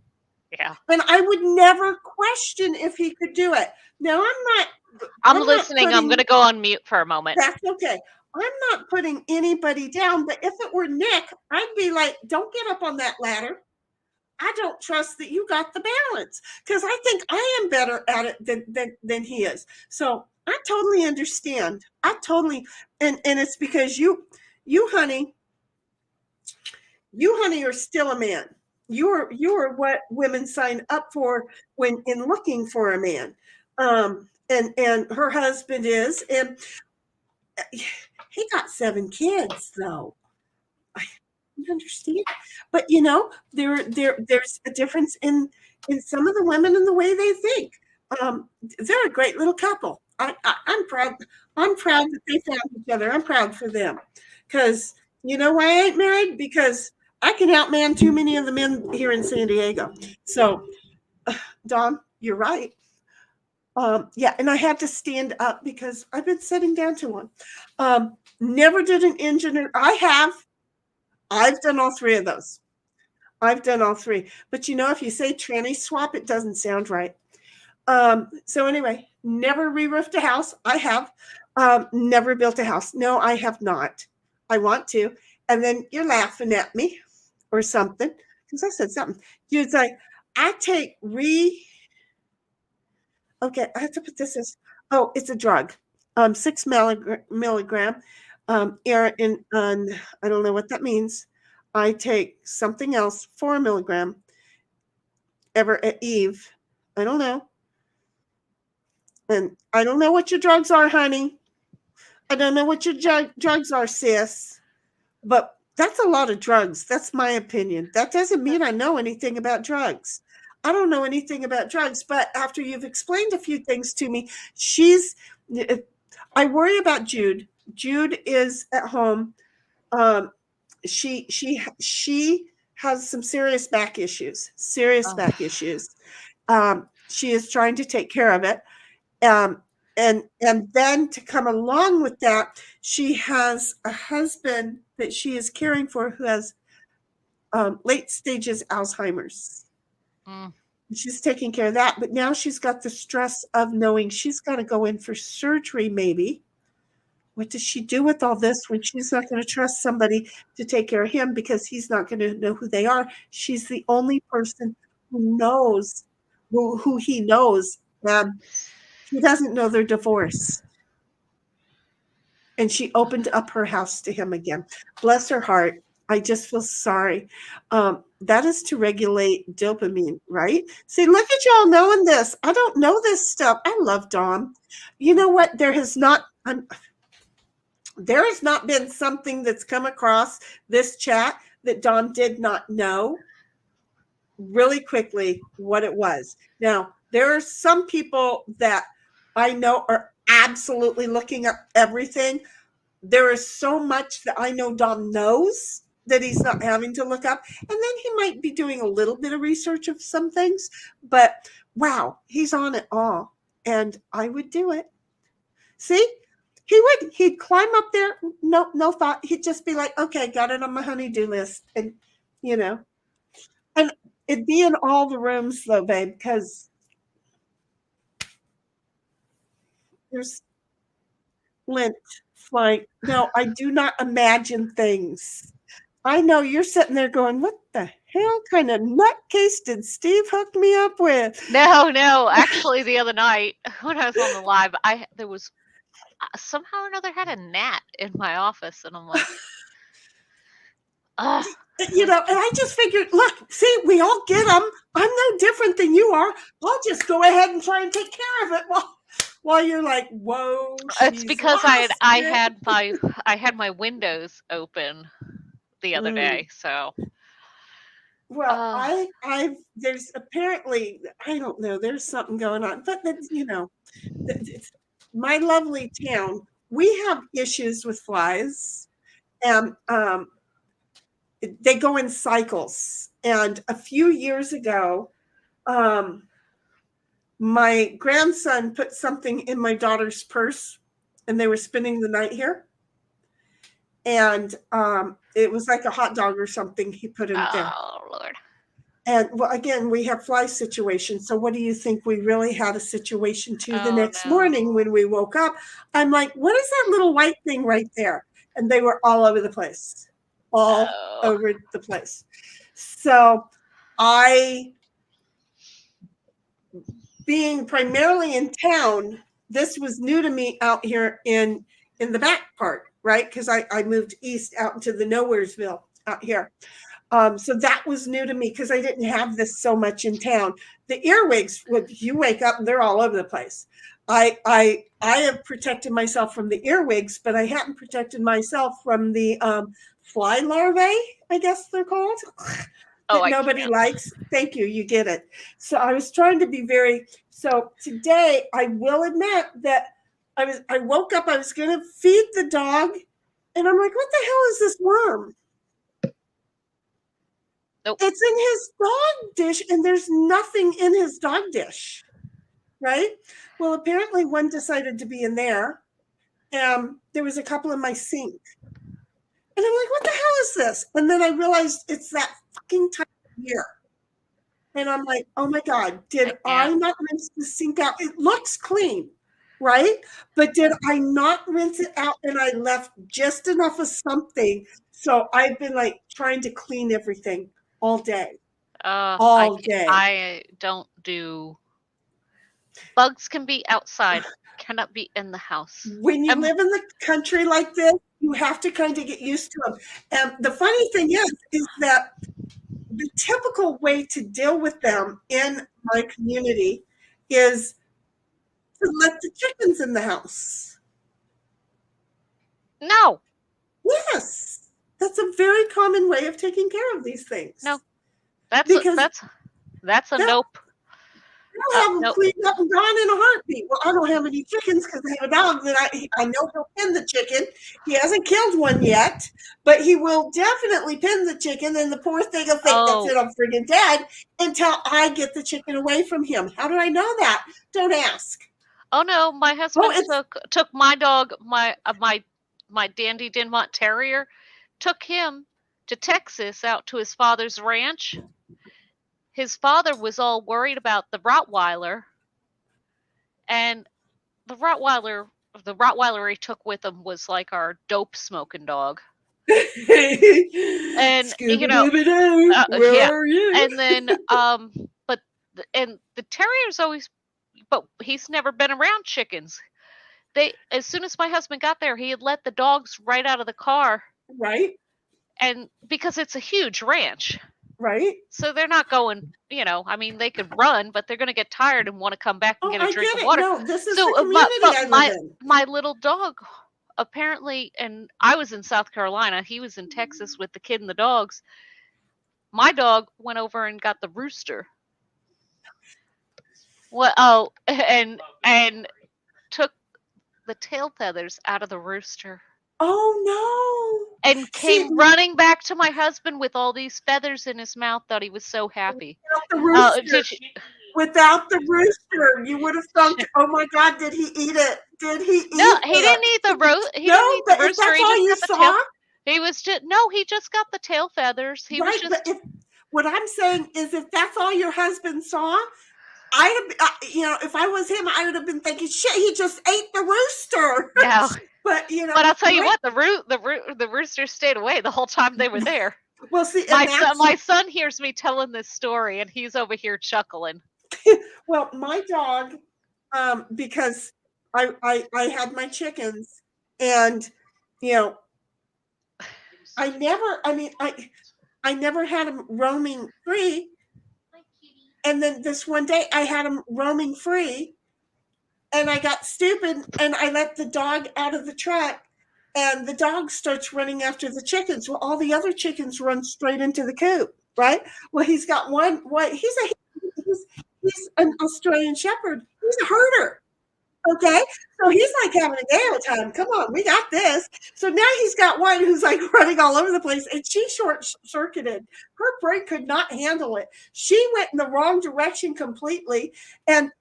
Yeah. And I would never question if he could do it. Now I'm listening. I'm going to go on mute for a moment. That's okay. I'm not putting anybody down, but if it were Nick, I'd be like, don't get up on that ladder. I don't trust that you got the balance because I think I am better at it than he is. So I totally understand. I totally, and it's because you honey, are still a man. You are what women sign up for when in looking for a man. And her husband is, and he got 7 kids though. I understand, but there's a difference in some of the women and the way they think. They're a great little couple. I'm proud. I'm proud that they found each other. I'm proud for them, because you know why I ain't married? Because I can outman too many of the men here in San Diego. So, Dawn, you're right. Yeah, and I had to stand up because I've been sitting down too long. Never did an engine. I've done all 3 of those. I've done all 3. But if you say tranny swap, it doesn't sound right. So anyway, never re-roofed a house. I have. Never built a house. No, I have not. I want to. And then you're laughing at me or something because I said something. You're like, I take okay, I have to put this as, it's a drug. 6 milligram. I don't know what that means. I take something else, 4 milligram, Eve. I don't know. And I don't know what your drugs are, honey. I don't know what your drugs are, sis. But that's a lot of drugs. That's my opinion. That doesn't mean I know anything about drugs. I don't know anything about drugs, but after you've explained a few things to me, I worry about Jude. Jude is at home. She has some serious back issues. Back issues. She is trying to take care of it. And then to come along with that, she has a husband that she is caring for who has late stages Alzheimer's. She's taking care of that, but now she's got the stress of knowing she's got to go in for surgery maybe. What does she do with all this when she's not going to trust somebody to take care of him because he's not going to know who they are? She's the only person who knows who he knows. He doesn't know they're divorced. And she opened up her house to him again. Bless her heart. I just feel sorry. That is to regulate dopamine, right? See, look at y'all knowing this. I don't know this stuff. I love Dom. You know what? There has not been something that's come across this chat that Dom did not know really quickly what it was. Now, there are some people that I know are absolutely looking up everything. There is so much that I know Dom knows that he's not having to look up. And then he might be doing a little bit of research of some things. But wow, he's on it all. And I would do it. See? He'd climb up there, no thought. He'd just be like, okay, got it on my honey-do list. And, and it'd be in all the rooms though, babe, because there's lint flying. No, I do not imagine things. I know you're sitting there going, what the hell kind of nutcase did Steve hook me up with? No. Actually, the other night when I was on the live, there was somehow or another had a gnat in my office, and I'm like, ugh. And I just figured, look, see, we all get them. I'm no different than you are. I'll just go ahead and try and take care of it while you're like, whoa. It's because I had my windows open the other day, so. Well, there's apparently, I don't know, there's something going on, but my lovely town, we have issues with flies, and they go in cycles. And a few years ago, my grandson put something in my daughter's purse, and they were spending the night here. And it was like a hot dog or something he put in there. Oh, Lord. And well, again, we have fly situations. So what do you think we really had a situation the next morning when we woke up? I'm like, what is that little white thing right there? And they were all over the place. Over the place. So being primarily in town, this was new to me out here in the back part, right? Because I moved east out into the Nowheresville out here. So that was new to me because I didn't have this so much in town. The earwigs, you wake up and they're all over the place. I have protected myself from the earwigs, but I hadn't protected myself from the fly larvae, I guess they're called. That nobody likes. Thank you. You get it. So I was trying to be so today I will admit that I woke up, I was going to feed the dog, and I'm like, what the hell is this worm? Nope. It's in his dog dish, and there's nothing in his dog dish, right? Well, apparently one decided to be in there. There was a couple in my sink. And I'm like, what the hell is this? And then I realized it's that fucking time of year. And I'm like, oh my God, did I not rinse the sink out? It looks clean, right? But did I not rinse it out, and I left just enough of something? So I've been like trying to clean everything all day. All day. I don't do. Bugs can be outside, cannot be in the house. When you live in the country like this, you have to kind of get used to them. And the funny thing is that the typical way to deal with them in my community is to let the chickens in the house. No. Yes, that's a very common way of taking care of these things. No. That's a nope. I'll have them cleaned up and gone in a heartbeat. Well, I don't have any chickens because I have a dog that I know he'll pin the chicken. He hasn't killed one yet, but he will definitely pin the chicken, and the poor thing will think that's it, I'm friggin' dead, until I get the chicken away from him. How do I know that? Don't ask. Oh no, my husband took my dog, my Dandy Dinmont Terrier, took him to Texas out to his father's ranch. His father was all worried about the Rottweiler, and the Rottweiler he took with him was like our dope smoking dog. And where are you? And then but the terrier's always, but he's never been around chickens. As soon as my husband got there, he had let the dogs right out of the car. Right. And because it's a huge ranch. Right. So they're not going, I mean, they could run, but they're going to get tired and want to come back and get a drink of water. No, this is the community I live in. My little dog, apparently, and I was in South Carolina. He was in Texas with the kid and the dogs. My dog went over and got the rooster. Well, and took the tail feathers out of the rooster. Oh no! And came running back to my husband with all these feathers in his mouth. Thought he was so happy. Without the rooster, you would have thought, "Oh my God, did he eat it? Did he eat it?" No, he didn't eat the roast. He didn't eat the rooster. That's all you saw? He just got the tail feathers. What I'm saying is, if that's all your husband saw, if I was him, I would have been thinking, "Shit, he just ate the rooster." No. But I'll tell you what, the rooster stayed away the whole time they were there. Well, see, my son hears me telling this story, and he's over here chuckling. Well, my dog, because I had my chickens, and I never had them roaming free, and then this one day I had them roaming free. And I got stupid, and I let the dog out of the truck, and the dog starts running after the chickens. Well, all the other chickens run straight into the coop, right? Well, he's got one. He's an Australian Shepherd. He's a herder. Okay, so he's like having a day of time. Come on, we got this. So now he's got one who's like running all over the place, and she short-circuited. Her brain could not handle it. She went in the wrong direction completely, and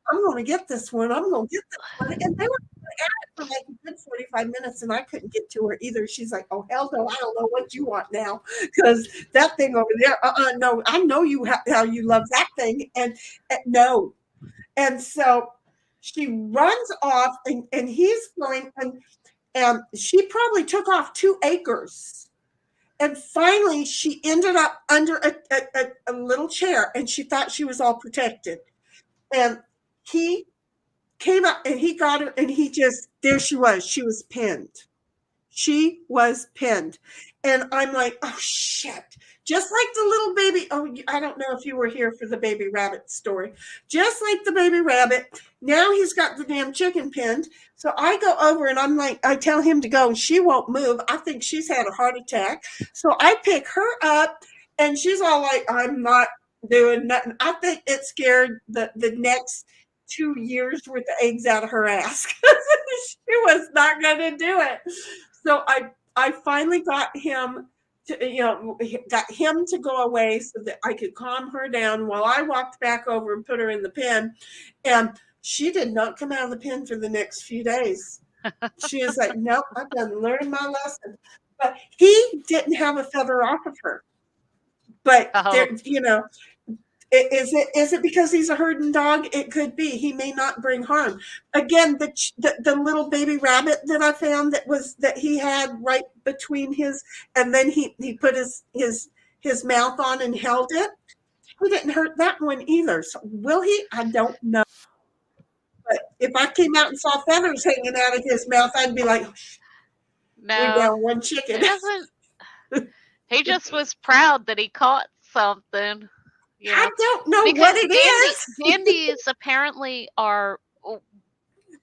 I'm going to get this one. I'm going to get this one. And they were at it for like a good 45 minutes, and I couldn't get to her either. She's like, "Oh, hell no, I don't know what you want now, because that thing over there, no, I know how you love that thing." And no. And so she runs off, and he's going, and she probably took off 2 acres. And finally, she ended up under a little chair, and she thought she was all protected. And he came up, and he got her, and there she was. She was pinned. She was pinned. And I'm like, oh, shit. Just like the little baby. Oh, I don't know if you were here for the baby rabbit story. Just like the baby rabbit. Now he's got the damn chicken pinned. So I go over, and I'm like, I tell him to go, and she won't move. I think she's had a heart attack. So I pick her up, and she's all like, I'm not doing nothing. I think it scared the next 2 years worth of eggs out of her ass. She was not going to do it. So I finally got him to go away so that I could calm her down while I walked back over and put her in the pen. And she did not come out of the pen for the next few days. She was like, "Nope, I've done learned my lesson." But he didn't have a feather off of her. But is it because he's a herding dog? It could be. He may not bring harm. Again, the little baby rabbit that I found that he had right between his, and then he put his mouth on and held it. He didn't hurt that one either. So will he? I don't know. But if I came out and saw feathers hanging out of his mouth, I'd be like, We No, down one he chicken. doesn't. He just was proud that he caught something, you I know, don't know because what it is. Dandies apparently are.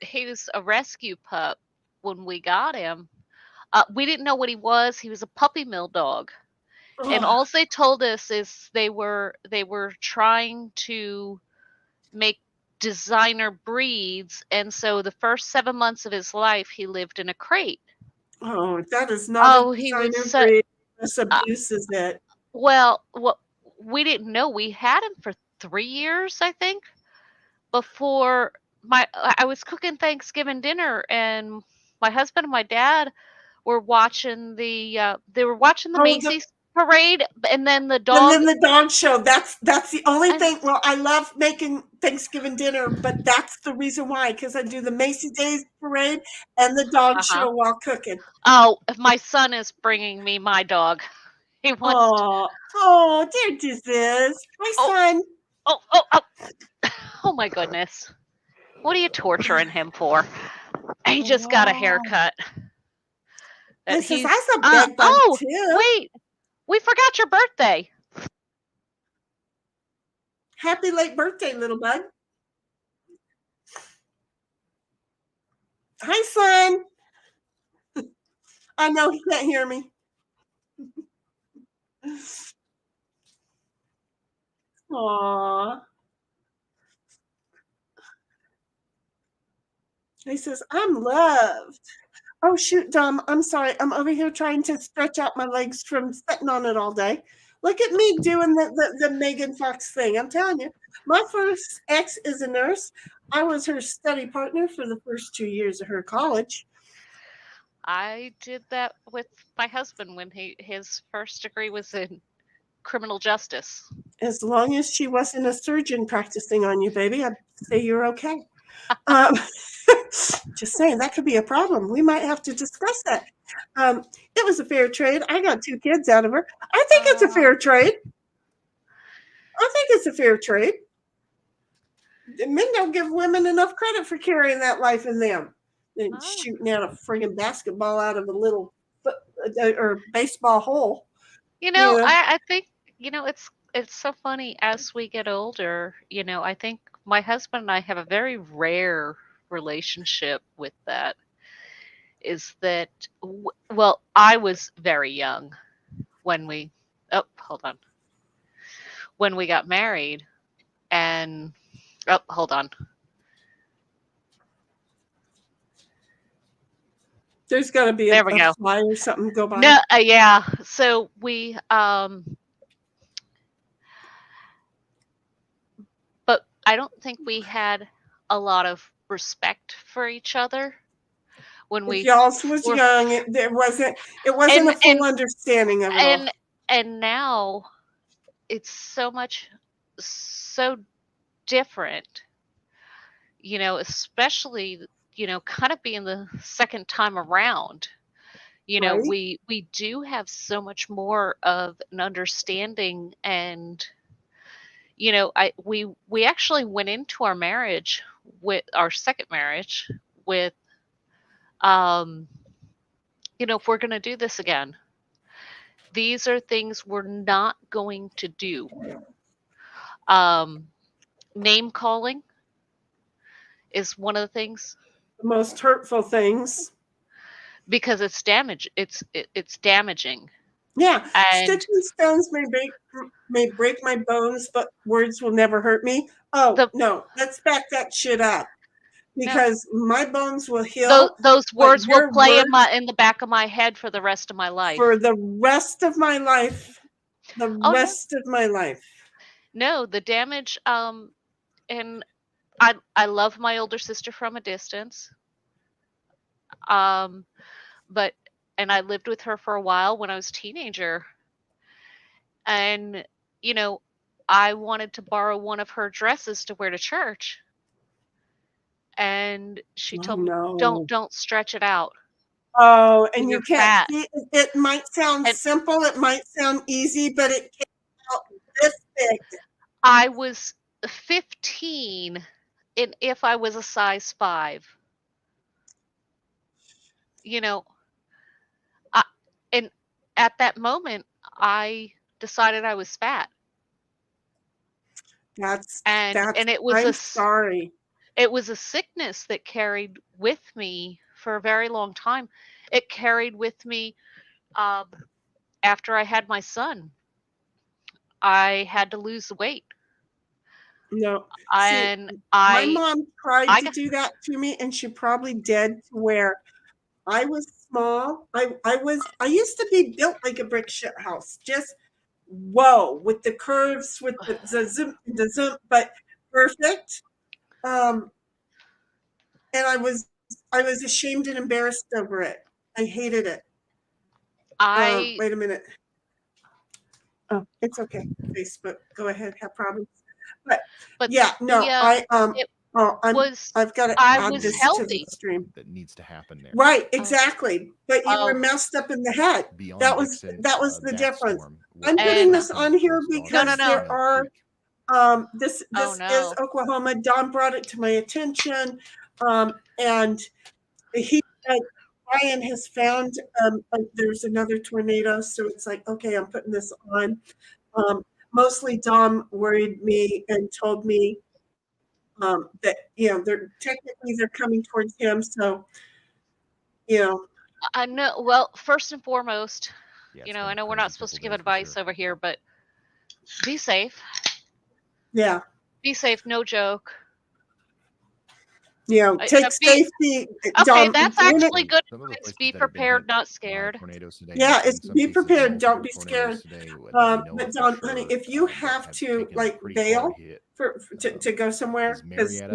He was a rescue pup when we got him. We didn't know what he was. He was a puppy mill dog, and Ugh. all they told us is they were trying to make designer breeds, and so the first 7 months of his life he lived in a crate. Oh, that is not a He was designer so. breed. This abuses it. Well, what we didn't know, we had him for 3 years, I think, before I was cooking Thanksgiving dinner, and my husband and my dad were watching the Oh, Macy's parade, and then the and dog. then the dog show. That's the only And, thing. Well, I love making Thanksgiving dinner, but that's the reason why, because I do the Macy's Days parade and the dog show while cooking. oh, my son is bringing me my dog. He wants. Oh, there this is. My son. Oh my goodness! What are you torturing him for? He just got a haircut. This is He's that's a bed bug too. wait, we forgot your birthday. Happy late birthday, little bug. Hi, son. I know he can't hear me. Aww. He says, I'm loved. Oh, shoot, Dom. I'm sorry. I'm over here trying to stretch out my legs from sitting on it all day. Look at me doing the Megan Fox thing. I'm telling you, my first ex is a nurse. I was her study partner for the first 2 years of her college. I did that with my husband when his first degree was in criminal justice. As long as she wasn't a surgeon practicing on you, baby, I'd say you're okay. Just saying, that could be a problem. We might have to discuss that. It was a fair trade. I got 2 kids out of her. I think it's a fair trade. I think it's a fair trade. Men don't give women enough credit for carrying that life in them. And shooting out a friggin' basketball out of a little or baseball hole. I think it's so funny as we get older. I think my husband and I have a very rare relationship with that. Is that well? I was very young when we. Oh, hold on. When we got married, and hold on. There's got to be There we go. fly or something go by. No, yeah. So we, but I don't think we had a lot of respect for each other when we. Y'all was young. It wasn't a full understanding of it all. And now, it's so different. Especially kind of being the second time around. Right. We do have so much more of an understanding, and we actually went into our marriage with our second marriage with if we're going to do this again, these are things we're not going to do. Name calling is one of the things. The most hurtful things. Because it's it's damaging. Yeah, and sticks and stones may break my bones, but words will never hurt me. Oh, no, let's back that shit up, because my bones will heal. Those words will play in the back of my head for the rest of my life. For the rest of my life. The rest of my life. No, the damage. And I love my older sister from a distance. And I lived with her for a while when I was a teenager. And, I wanted to borrow one of her dresses to wear to church. And she told me, don't stretch it out. Oh, and you can't fat. see, it might sound simple, it might sound easy, but it came out this big. I was 15, and if I was a size 5. and at that moment, I decided I was fat, That's and it was I'm sorry. it was a sickness that carried with me for a very long time. It carried with me um, after I had my son. I had to lose the weight, No. See, and my I mom tried I to got do that to me, and she probably did, to where I was small. I used to be built like a brick shit house. Just whoa, with the curves, with the zoom, but perfect. Um, and I was ashamed and embarrassed over it. I hated it. I Wait a minute. Oh, it's okay. Facebook, go ahead, have problems. But but yeah, no, the it was I've got to I add was this to the healthy. stream. that needs to happen there. Right, Oh, exactly. But you were oh, messed up in the head. Beyond That was Dixon, the that difference. storm I'm was putting and this on here close to no, no, because no. there are Oh this is no. Oklahoma. Don brought it to my attention, and he Brian has found there's another tornado, so it's like, okay, I'm putting this on. Mostly Dom worried me and told me that they're coming towards him, so I know. Well, first and foremost, Yeah, you it's know, been I a know we're not crazy supposed to couple give days for advice sure. over here, but be safe. yeah, Be safe. No joke. take Be safety, okay. Dom. That's When it, actually good Some of the advice. places Be that have been hit prepared, not by scared. tornadoes today, yeah, in it's some be cases prepared. Don't multiple be scared. tornadoes today that we know But of Don, for honey, sure if you that have have to taken a like pretty hard bail hit. to go somewhere, Is because Marietta,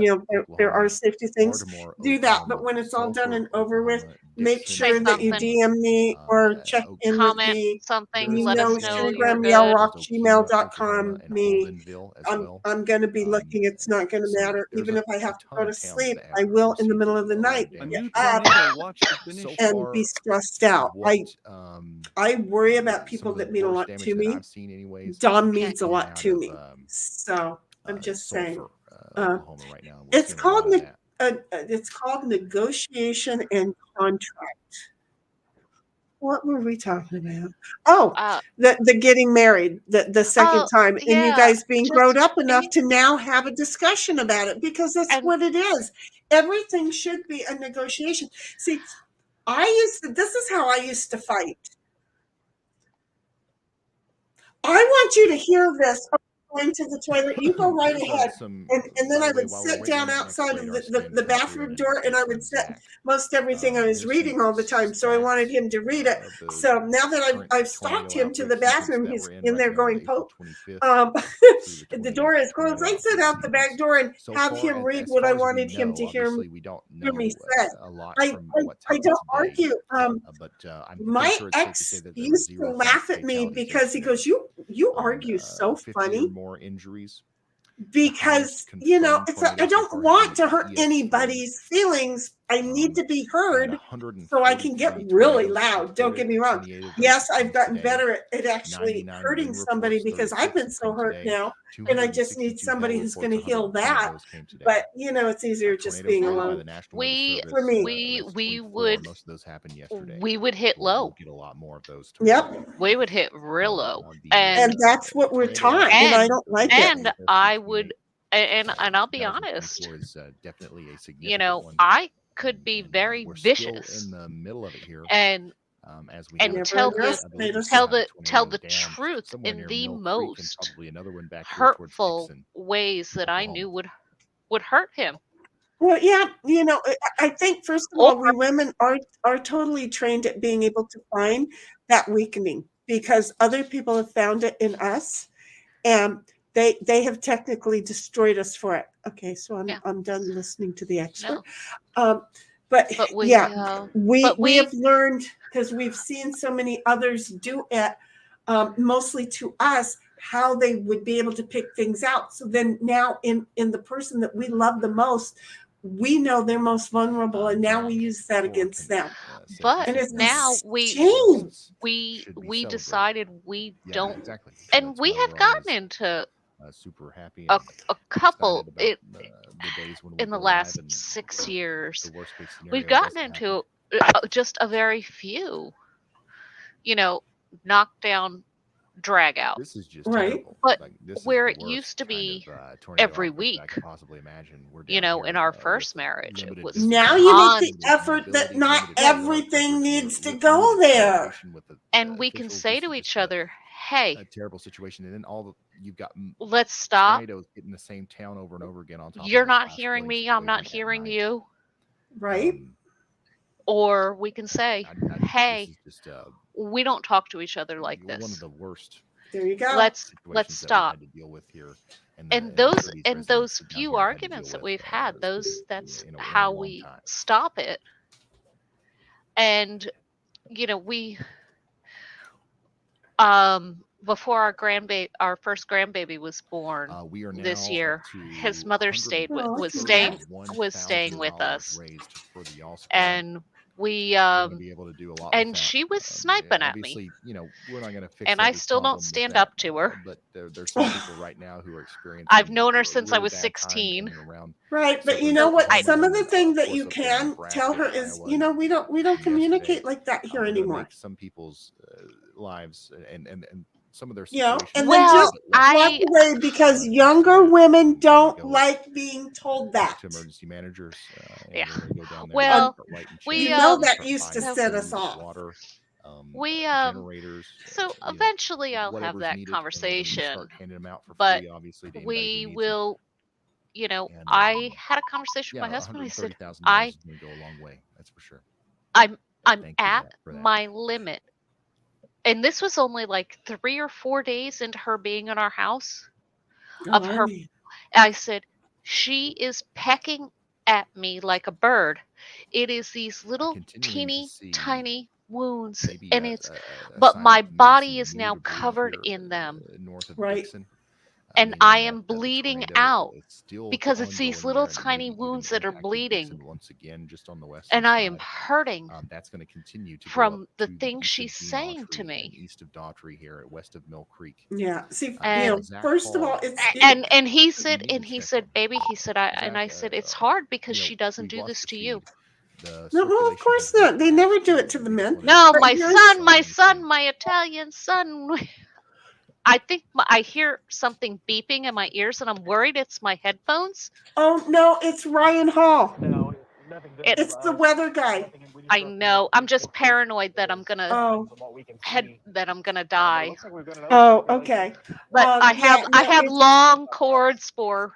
there are Oklahoma, safety things, Baltimore, do that. But Oklahoma, when it's all done Sulphur, and over with, Oklahoma, make Dixon, Say sure that you something. Oklahoma, DM me or check in with Comment me. something. There is Let a us You know, know tornado you're Shenigram, good. towards Okemah, Oklahoma, yellrock@gmail.com. and Me. Aldenville as well. I'm going to be looking. It's not going to matter. There's Even if I a have to ton go of to towns sleep, that I have will in the received middle of the a lot night of A get new damage. up tornado watch has been So issued. and be far, stressed out. what I worry about some people of the that mean a worst lot damage to that me. I've seen, anyways, Dom Okay. means a in and lot out to of me. So I'm just saying. Sulphur, Uh, Oklahoma, right now. We're It's seeing a lot called of that. it's called negotiation and contract. What were we talking about? Oh, Uh. the getting married the second Oh time, and you yeah. guys being grown Just up enough to now have a discussion about it, because that's and what it is. Everything should be a negotiation. See, this is how I used to fight. I want you to hear this. I'm going to the toilet. You go right There's ahead. some, And then by I the way, would while we're sit waiting down on that next outside of radar scan to the come through bathroom and an door, and I update would from sit Zach, most everything I was there's reading some all the time. So I wanted stats him to read it. of the So now that current I've stalked tornado him to outbreak the sequence bathroom, that he's we're in in right there now, going, April Pope. 25th through the The 28th door is closed. tornado I sit outbreak out the back sequence. door and So have far, him read as what I far as we wanted him to know, obviously we don't hear me know say. a lot I, from I, what's I happened don't today. argue. But I'm My pretty sure it's safe to ex say that there were used to 0 laugh at me fatalities because he yesterday. goes, you argue so 50 or funny. more injuries. Because Highest I confirmed tornado so don't far has want been to hurt EF3. anybody's feelings. I need to be And heard so I can get 143 really tornadoes loud. Don't reported, get me wrong. 28 of those Yes, I've systems gotten today, better at actually 99 hurting wind somebody, reports, because I've 36 been have so come hurt today, now, and I just need 262 somebody hail who's reports, going to heal 120 of that. those came today. But it's easier just Tornadoes being rated by alone. the National Weather Service, For me. raised we 24. would Most of those happened yesterday. we would hit We'll low. get a lot more of those Yep. tomorrow. We would hit real low. The, And that's what we're tornado taught, and I and don't like it. and I would and I'll be honest, 2024 is definitely a you significant know, one. I could be very We're still vicious in the middle of it here. and As we and have tell today, the I believe we tell still have the a tell tornado the down truth somewhere in near the Mill Creek, and most probably another one back here towards hurtful Dixon, ways that I knew Oklahoma. would hurt him. Well, yeah, I think first of Or all, we women are totally trained at being able to find that weakening, because other people have found it in us, and they have technically destroyed us for it. Okay, so yeah, I'm done listening to the expert. no. But But we yeah, we we have learned, because we've seen so many others do it, mostly to us, how they would be able to pick things out. So then now in the person that we love the most, we know they're most vulnerable, and now we use that against them. but And it's now a shame. we decided we don't, exactly. and we have gotten into Super happy. a couple The days when we in the go last live and 6 years. the worst case scenario We've gotten doesn't into happen. just a very few knockdown drag out. This is just Right. terrible. But this is where the it worst used to kind be of, tornado every outbreak that I week, could possibly imagine. We're in down here, our with first marriage, it limited was Now you make on, the effort that mobility, not limited radar everything coverage. needs to We're go limited there. communication with the and we can officials. say This to is each just other, hey, a terrible situation. And then you've got let's stop. tornadoes hitting the same town over and over again on top You're of not flash hearing flooding me. I'm not situation at hearing night. you. Right. Or we can say, hey, this is just we don't talk to each other like one of this. the worst There you go. Let's situations that we've stop. had to deal with here. And those few arguments that we've had, that's how we stop it. And we before our first grandbaby was born we are this now year, up to his mother stayed with was $131,000 staying with us, raised for the Y'all Squad. and we We're gonna be able to do a lot with and that. she was sniping at me, Obviously, we're not going to fix and I every still don't problem with stand that, up to her. but there's some people right now who are experiencing. I've known her since I really was bad times 16. hanging around Right, but you Silver know Lake, what? Some of the Oklahoma, thing of that course you up there in can tell her Nebraska, is, Iowa, we don't yesterday. communicate like that here We're gonna anymore. make some people's lives and some of their You know, situations. and Well, then just walk away because younger women don't like being told that. To emergency managers. Yeah. We're gonna go down there Well, and start lighting we, You chimneys know and that start used to buying set us food, off. water, we generators. eventually I'll have whatever's that needed, and we're gonna conversation, start handing them out for but free, obviously, to anybody we who needs will. And, I had a conversation yeah, with my husband. I said, $130,000 I is going to go a long way. That's for sure. I'm Thank you at for that. my limit. And this was only like 3 or 4 days into her being in our house. I said, she is pecking at me like a bird. It is these little teeny tiny wounds, and but my body is now covered in them. North of Right. Dixon. And Meaning I that am the bleeding tornado, out it's still because it's these ongoing little there, and it may tiny be wounds even that are impacting bleeding. Dixon once again, just on the western And I am side. hurting That's going to continue to go from up the to things east of she's Gene saying to Autry me. and east of Daughtry here, west of Mill Creek. Yeah. See, And first of all, it's and he You said, need to check on her. baby, he said, I said, it's hard because she doesn't we've do lost this the to you. feed. The no, well, of circulation course has not. They been never do it to the absolutely men. plummeted. No, But my here's- son, my Italian son. I think I hear something beeping in my ears, and I'm worried it's my headphones. Oh no, it's Ryan Hall. No, nothing. It's the weather guy. I know. I'm just paranoid that I'm gonna that I'm gonna die. Oh, okay. But I have long cords for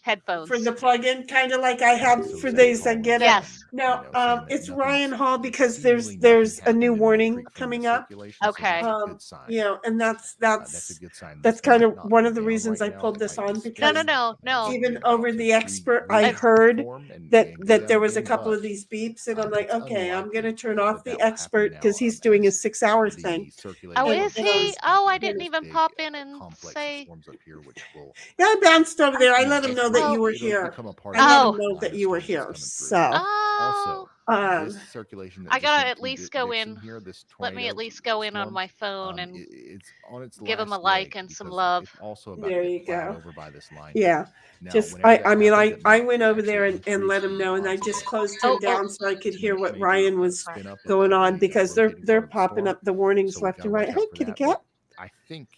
headphones. For the plug-in, kind of like I have So for is that these. I Colin? get Yes. it. No, saying that it's nothing's- Ryan Hall because seemingly there's nothing a new happened in Mill warning Creek from the coming up. circulation, so Okay. that's a good sign. And that's That's a good sign. that's This kind might of not one be of the down reasons right I now. pulled It this might on be because spinning. No. even It's over about the to expert, I readjust the heard form and that go there down was a again, couple but, of these beeps, and I'm like, it's okay, I'm going to unlikely turn off that the will happen expert now, because he's doing a as 6-hour the thing. circulation Oh, And- is and I he? was- Oh, I didn't this even big, pop in and complex say. that forms up here, which will Yeah, I bounced over there. I let him just know that Oh. you were it'll here. become a part I of let Oh. him know line that of you were storms here. that's coming through. So, Also, Oh. this circulation that I just gotta went at through least go Dixon in. here, this Let me at tornado least go in on storm, my phone and it's on its give him a last like leg and some because love. it's also about There to you get plowed go. over by this line. yeah. Now, Just whenever that I mean happens, it I might went over there actually and let increase him the know, and I odds just of closed him Oh, down so I could hear what major, Ryan was spin up of going on the because they're rotating part of the popping storm. up the warnings So we've left gotta and right. watch Hey, out for kitty that, cat. but I think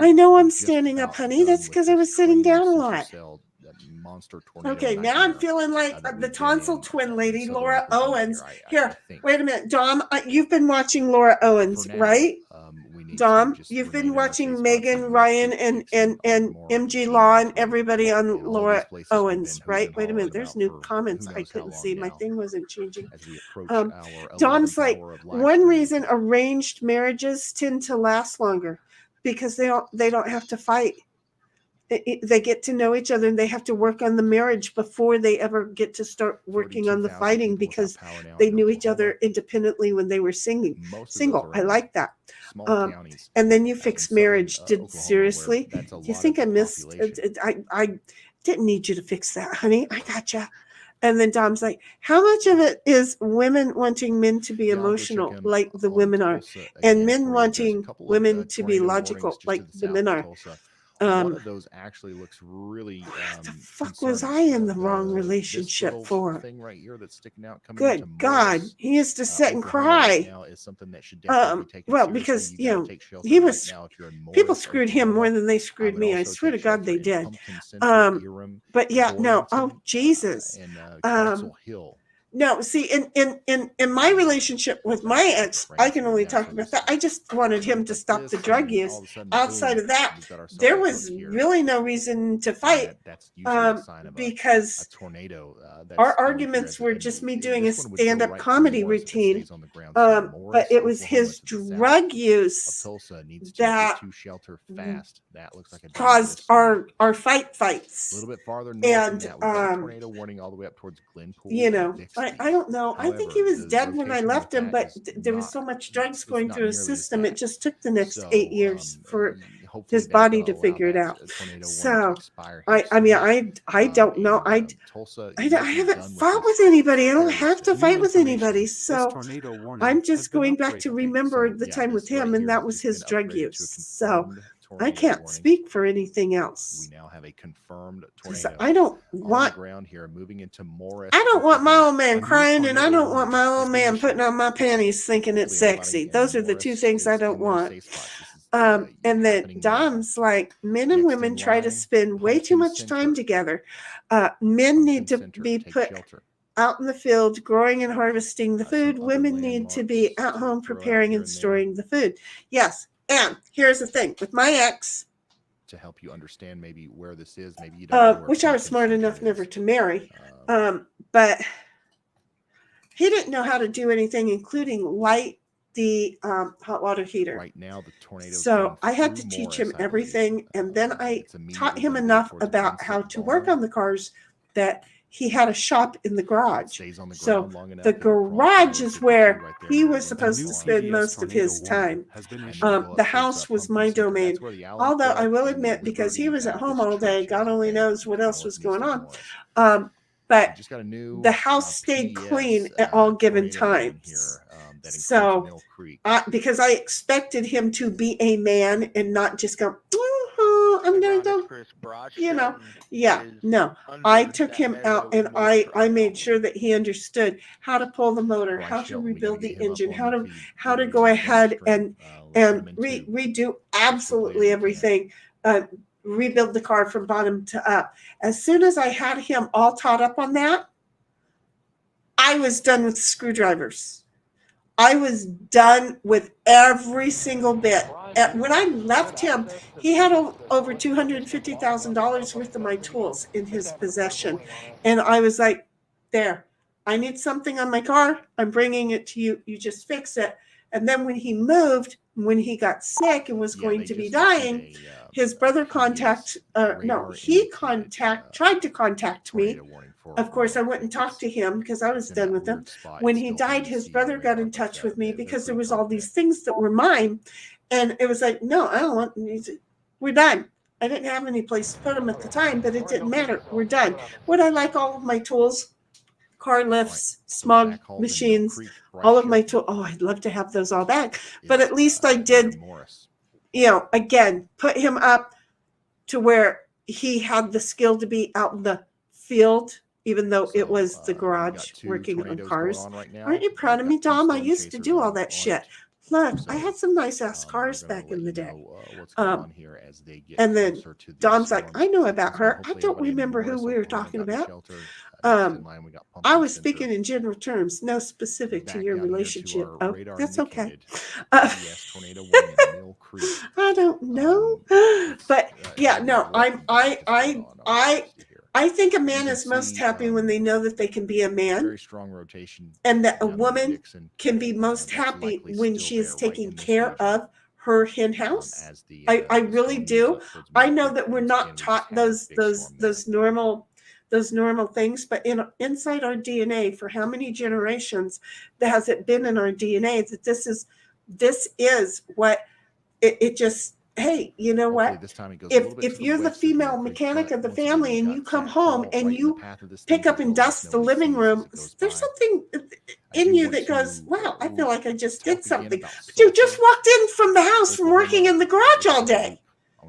I know we're I'm just standing up, about honey. done That's with because I this was sitting crazy down a lot. supercell, that monster tornado Okay, now I'm nightmare, feeling like that the we've been tonsil in, twin in lady, southern Laura Oklahoma Owens. here, I Here, think. wait a minute, Dom. You've been watching Laura Owens, For now, right? we need to Dom, just you've remain been in our watching safe spots Megan, like Mill Ryan, Creek, and Dixon, MG Ardmore, Law, and Shenigram, everybody on and all Laura these places we've been Owens, hooting right? and Wait a minute. hollering There's about new for comments who I knows how couldn't long see. My now, thing wasn't changing. as we approach our Dom's 11th like, hour of live one streaming. reason arranged marriages tend to last longer because they don't have to fight. They get to know each other, and they have to work on the marriage before they ever get to start working on the 32,000 fighting people because without power now they in knew each other Oklahoma. independently when they were single. Most of those are I in like that. small counties, And then you in fix southern, marriage. Oklahoma, where Seriously? that's a Do you lot think of I the missed? population. I didn't need you to fix that, honey. I gotcha. And then Dom's like, how much of it is women wanting men to be Yeah, I'll go check emotional in like the on women are, Tulsa and again men for you. There's a wanting couple of women to be tornado logical warnings just like to the the south men of are? Tulsa. one of those actually looks really. What the fuck was concerning. I in the wrong This relationship little for? thing right here that's sticking out coming Good into God, Morris, he used to sit and Oklahoma right cry. now is something that should definitely be taken Well, seriously. because, You you gotta know, take shelter he right was, now if you're in people Morris, screwed him more Oklahoma. than they I screwed would me. I also swear to take God shelter they in did. Pumpkin Center, Irem, But yeah, no, oh Boynton, Jesus. and Council Hill. No, see, in my relationship with my ex, I can only talk about that. I just wanted him to stop the drug use. Outside of that, there was really no reason to fight, That's usually a sign of a because tornado. our arguments were just me doing a stand-up comedy routine. But it was his drug use that shelter fast. That looks like a caused our fights. a little bit farther north And than that, we've got a tornado warning all the way up towards Glenpool. you know, and Bixby. I don't know. I think he However, was the dead when I rotation left with him, that but is there was not- so much drugs it's going not through his nearly as system. It bad. just took the next So, 8 years for hopefully his they're body gonna to allow figure it that out. tornado warning So, to expire I here mean, soon. I don't know. And, Tulsa, I you might be haven't done with fought this with anybody. I don't fairly have to soon. fight with information. anybody. This So tornado warning I'm has just been going back to upgraded. remember So, the yeah, time with this him, right and here that has was just his been drug upgraded to a use. So confirmed I tornado can't warning. speak for anything We else. now have a confirmed 'Cause tornado. I don't On the want. ground here, moving into Morris. I don't want my Oklahoma. old man A new crying, and I tornado don't want my warning old has been man putting issued. on my panties thinking it's Hopefully everybody sexy. in Those are the two Morris things I is don't in their want. safe spots. This is, And then happening now. Dom's like, men and Next women in try to line, spend way too Pumpkin much time Center. together. Men need to Pumpkin Center, be take put shelter. out in the field growing and harvesting the Some food. other Women need to be landmarks at to home throw out preparing here and and there. storing the food. Yes. And here's the thing with my ex, To help you understand maybe where this is. Maybe you don't know where which I was Pumpkin smart Center enough is. never to marry. Um, But he didn't know how to do anything, including light the hot water heater. right now, the tornado. So I had to teach him everything, and then I taught him enough about how to work on the cars that he had a shop in the garage. So the garage is where he was supposed to spend most of his time. The house was my domain. Although I will admit, because he was at home all day, God only knows what else was going on. But the house stayed clean at all given times. So, because I expected him to be a man and not just go, I'm going to go, you know. Yeah, no. I took him out and I made sure that he understood how to pull the motor, how to rebuild the engine, how to go ahead and redo absolutely everything. Rebuild the car from bottom to up. As soon as I had him all taught up on that, I was done with screwdrivers. I was done with every single bit. When I left him, he had over $250,000 worth of my tools in his possession. And I was like, there, I need something on my car. I'm bringing it to you. You just fix it. And then when he moved, when he got sick and was going to be dying, his brother tried to contact me. Of course, I wouldn't talk to him because I was done with him. When he died, his brother got in touch with me because there was all these things that were mine. And it was like, no, I don't want these. We're done. I didn't have any place to put them at the time, but it didn't matter. We're done. Would I like all of my tools? Car lifts, smog machines, all of my tools. Oh, I'd love to have those all back. But at least I did, again, put him up to where he had the skill to be out in the field, even though it was the garage working on cars. Aren't you proud of me, Dom? I used to do all that shit. Look, I had some nice ass cars back in the day. And then Dom's like, I know about her. I don't remember who we were talking about. I was speaking in general terms, no specific to your relationship. Oh, that's okay. I don't know, but yeah, no, I think a man is most happy when they know that they can be a man. Very strong rotation. And that a woman can be most happy when she is taking care of her hen house. I really do. I know that we're not taught those normal things, but inside our DNA, for how many generations has it been in our DNA that this is what it just. Hey, you know what? If you're the female mechanic of the family and you come home and you pick up and dust the living room, there's something in you that goes, wow, I feel like I just did something. But you just walked in from the house from working in the garage all day.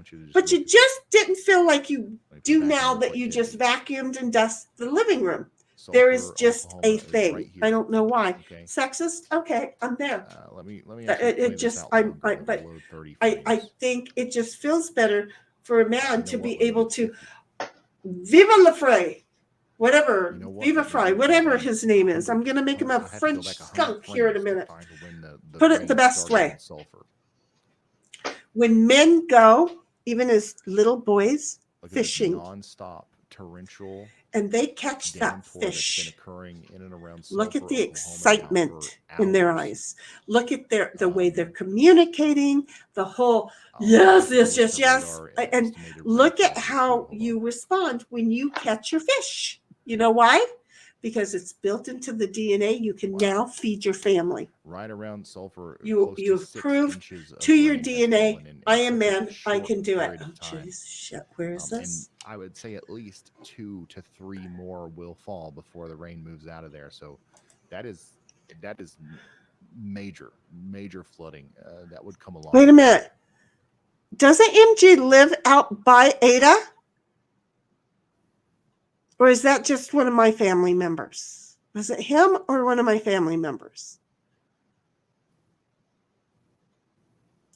want you to just But you look- just didn't feel like you let me put do back now in that what you did just it. vacuumed and dusted the living room. There is Sulphur, just Oklahoma a is thing. right I here. don't know why. Okay. Sexist? Okay, I'm there. Let me It- actually it play this just- out I'm- longer. I- Let but me load 30 I frames. think it just feels better for a man You to know be what, let me able get to 50. viva la fray, whatever, You know what, viva let me fry, do whatever 100, his name is. 100, I'm going to make him a 100. I have to go French back 100 skunk here in a frames to minute. find when the Put it the rain best started way. in Sulphur. When men go, even as little boys, Look at this fishing, nonstop torrential and they catch that downpour that's been fish, occurring in and around look at Sulphur, the Oklahoma now excitement for in their hours. eyes. Look at the way they're communicating, the whole I'll yes, take a yes, look at yes, the yes. radar And estimated look at rainfall too. how Hold on. you respond when you catch your fish. You know why? Because it's built into the DNA. You can Wow. now feed your family. Right around Sulphur, You close to have 6 proved inches of to your rain has DNA, fallen in I am such a man, I short can do it. period Oh, of time. jeez, shit, where is And this? I would say at least 2 to 3 more will fall before the rain moves out of there. So that is major flooding that would come along. Wait a minute. Doesn't MG live out by Ada? Or is that just one of my family members? Was it him or one of my family members?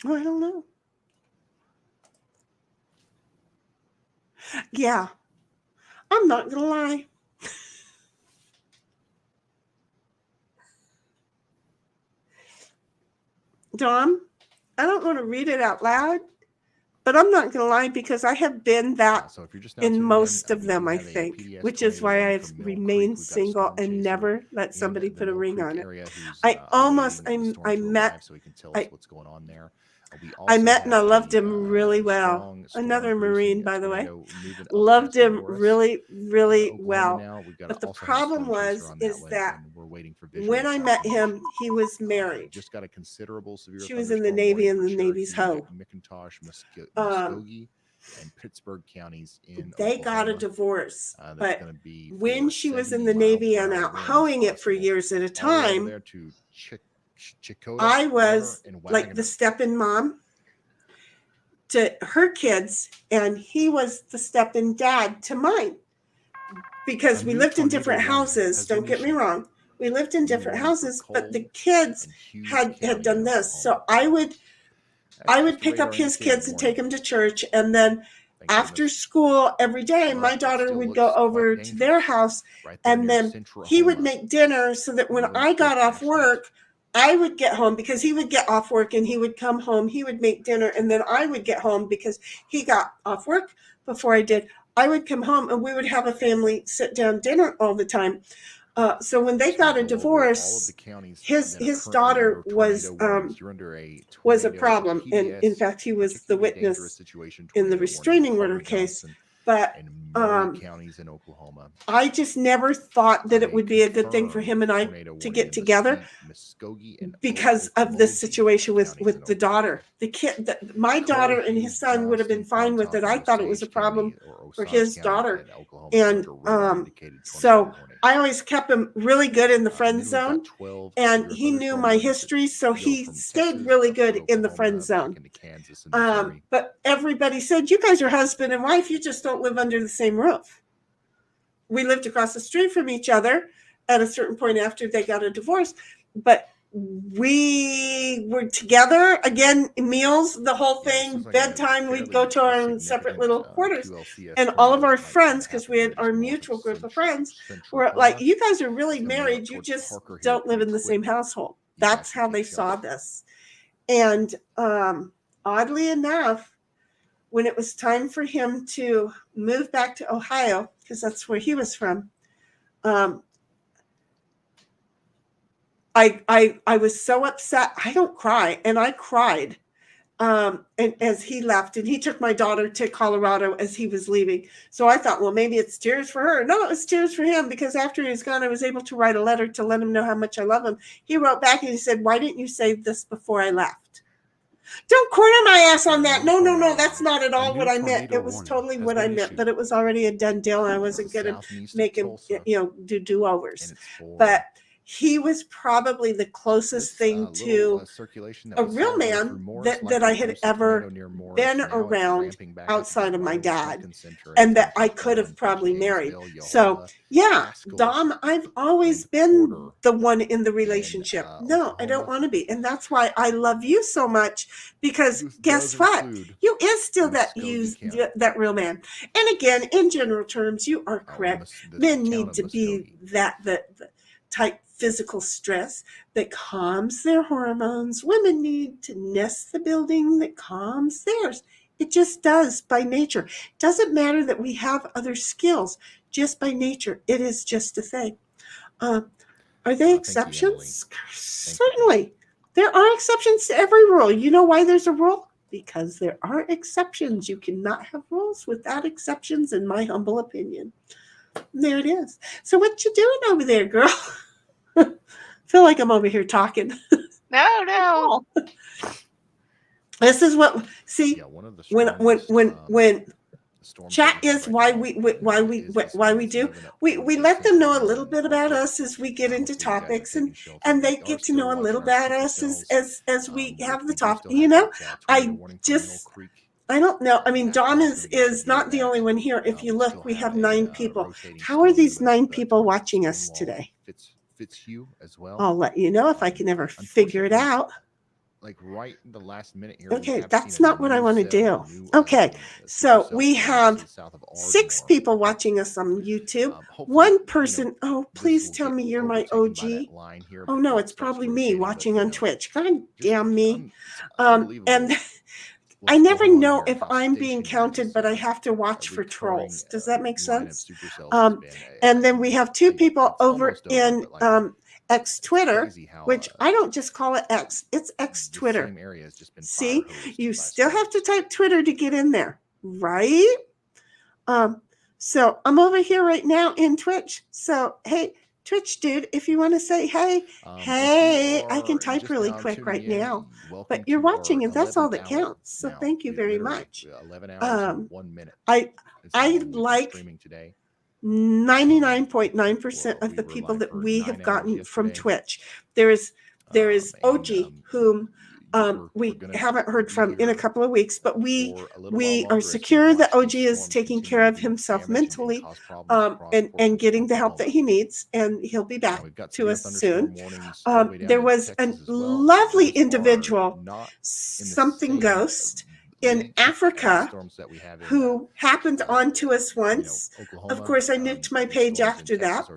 Oh, I don't know. Yeah, I'm not going to lie. Dom, I don't want to read it out loud, but I'm not going to lie because I have been that So if you're just now in tuning most in, of we them, do I have a think, PDS which is why 2801 I've from Mill remained Creek. We've got a single storm and chaser never let in somebody the put a Mill ring Creek on it. area who's, I almost, awaiting the storm I to met, arrive so he can tell us I, what's going on there. We I also met and I have loved a him really well. strong storm Another Marine, producing by the way. tornado moving up Loved past him Dolores, really, really Oklahoma well. now. We've got But the also have a problem storm chaser was, on that is one, that and we're waiting for visual when I met confirmation. him, he was married. Just got a considerable severe She was in the thunderstorm Navy warning and for the Navy's Cherokee, hoe. McIntosh, Um, Muskogee, and Pittsburgh counties in They got a Oklahoma. divorce, That's but going to be when for she was in 70 the Navy mile and per hour out winds hoeing it for possible, years at a all the way over time, there to Chakota, I was Warner, and like the Wagner. step-in mom to her kids, and he was the step-in dad to mine. Because A we new lived in tornado different warning houses, has don't been get me issued. wrong. We lived in New different warning for houses, but the Cole kids and Hughes had County done in this. So Oklahoma. I would Just a pick up radar his indicated kids and warning. take them to church, and then Thank after goodness. school every day, But my it daughter still would go looks over quite to their dangerous house, right there and near then Central he would Homa, make dinner so that when near the I got Fort off Ashland. work, I would get home because he would get off work and he would come home. He would make dinner, and then I would get home because he got off work before I did. I would come home and we would have a family sit down dinner all the time. So when they Just got a gonna go over all of divorce, the counties his that are currently daughter under was tornado warnings. You're under a was a tornado problem, and in PDS, fact, he was the particularly dangerous witness situation in the tornado warning in restraining order Harvey, case. Johnson, But and Murray counties in Oklahoma. I just never thought that And it would be a good thing for him and I tornado to warning get in together Muskogee and because of this Okmulgee situation counties with in the Oklahoma. daughter. The kid, my daughter and his Cole, son would have been Hughes, fine with it. I Johnson, thought it was a Osage problem County, or for Osage his County daughter. in Oklahoma And under radar indicated so tornado warning. I always kept him really good in the And friend then we've got zone. 12 And severe he knew thunderstorm my warnings that history, so go he from stayed Texas really up through good in the friend Oklahoma, zone. back into Kansas and Missouri. But everybody said, you guys are husband and wife. You just don't live under the same roof. We lived across the street from each other at a certain point after they got a divorce. But we were together again, meals, the whole thing, like bedtime. We'd go to our own separate little quarters. And all of our friends, because we had our mutual group of friends, were like, you guys are really married. You just don't live in the same household. That's how they saw this. And oddly enough, when it was time for him to move back to Ohio, because that's where he was from, I was so upset. I don't cry, and I cried. And as he left, and he took my daughter to Colorado as he was leaving. So I thought, well, maybe it's tears for her. No, it was tears for him, because after he was gone, I was able to write a letter to let him know how much I love him. He wrote back and he said, why didn't you say this before I left? Don't corner my ass on that. No, that's not at all what I meant. It was totally what I meant, but it was already a done deal, and I wasn't going to make him, do do-overs. But he was probably the closest thing to circulation a real man that I had ever been around outside of my dad, and that I could have probably married. So yeah, Dom, I've always been the one in the relationship. No, I don't want to be. And that's why I love you so much, because guess what? You is still that real man. And again, in general terms, you are correct. Men need to be the type physical stress that calms their hormones. Women need to nest the building that calms theirs. It just does by nature. It doesn't matter that we have other skills. Just by nature, it is just a thing. Are there exceptions? Certainly. There are exceptions to every rule. You know why there's a rule? Because there are exceptions. You cannot have rules without exceptions, in my humble opinion. There it is. So what you doing over there, girl? Feel like I'm over here talking. No. This is what when chat is why we do. We let them know a little bit about us as we get into topics, and they get to know a little about us as we have the topic. You know, I don't know. I mean, Dawn is not the only one here. If you look, we have 9 people. How are these 9 people watching us today? Fits you as well. I'll let you know if I can ever figure it out. Like right in the last minute here. Okay, that's not what I want to do. Okay, so we have 6 people watching us on YouTube. 1 person, please tell me you're my OG. Oh no, it's probably me watching on Twitch. God damn me. And I never know if I'm being counted, but I have to watch for trolls. Does that make sense? And then we have 2 people over in X Twitter, which I don't just call it X. It's X Twitter. See, you still have to type Twitter to get in there, right? So I'm over here right now in Twitch. So, hey, Twitch dude, if you want to say hey, I can type really quick right now. But you're watching, and that's all that counts. So thank you very much. 11 hours and 1 minute. I like 99.9% of the people that we have gotten from Twitch. There is OG, whom we haven't heard from in a couple of weeks, but we are secure that OG is taking care of himself mentally, and getting the help that he needs, and he'll be back to us soon. There was a lovely individual, something ghost, in Africa, who happened onto us once. Of course, I nuked my page after that.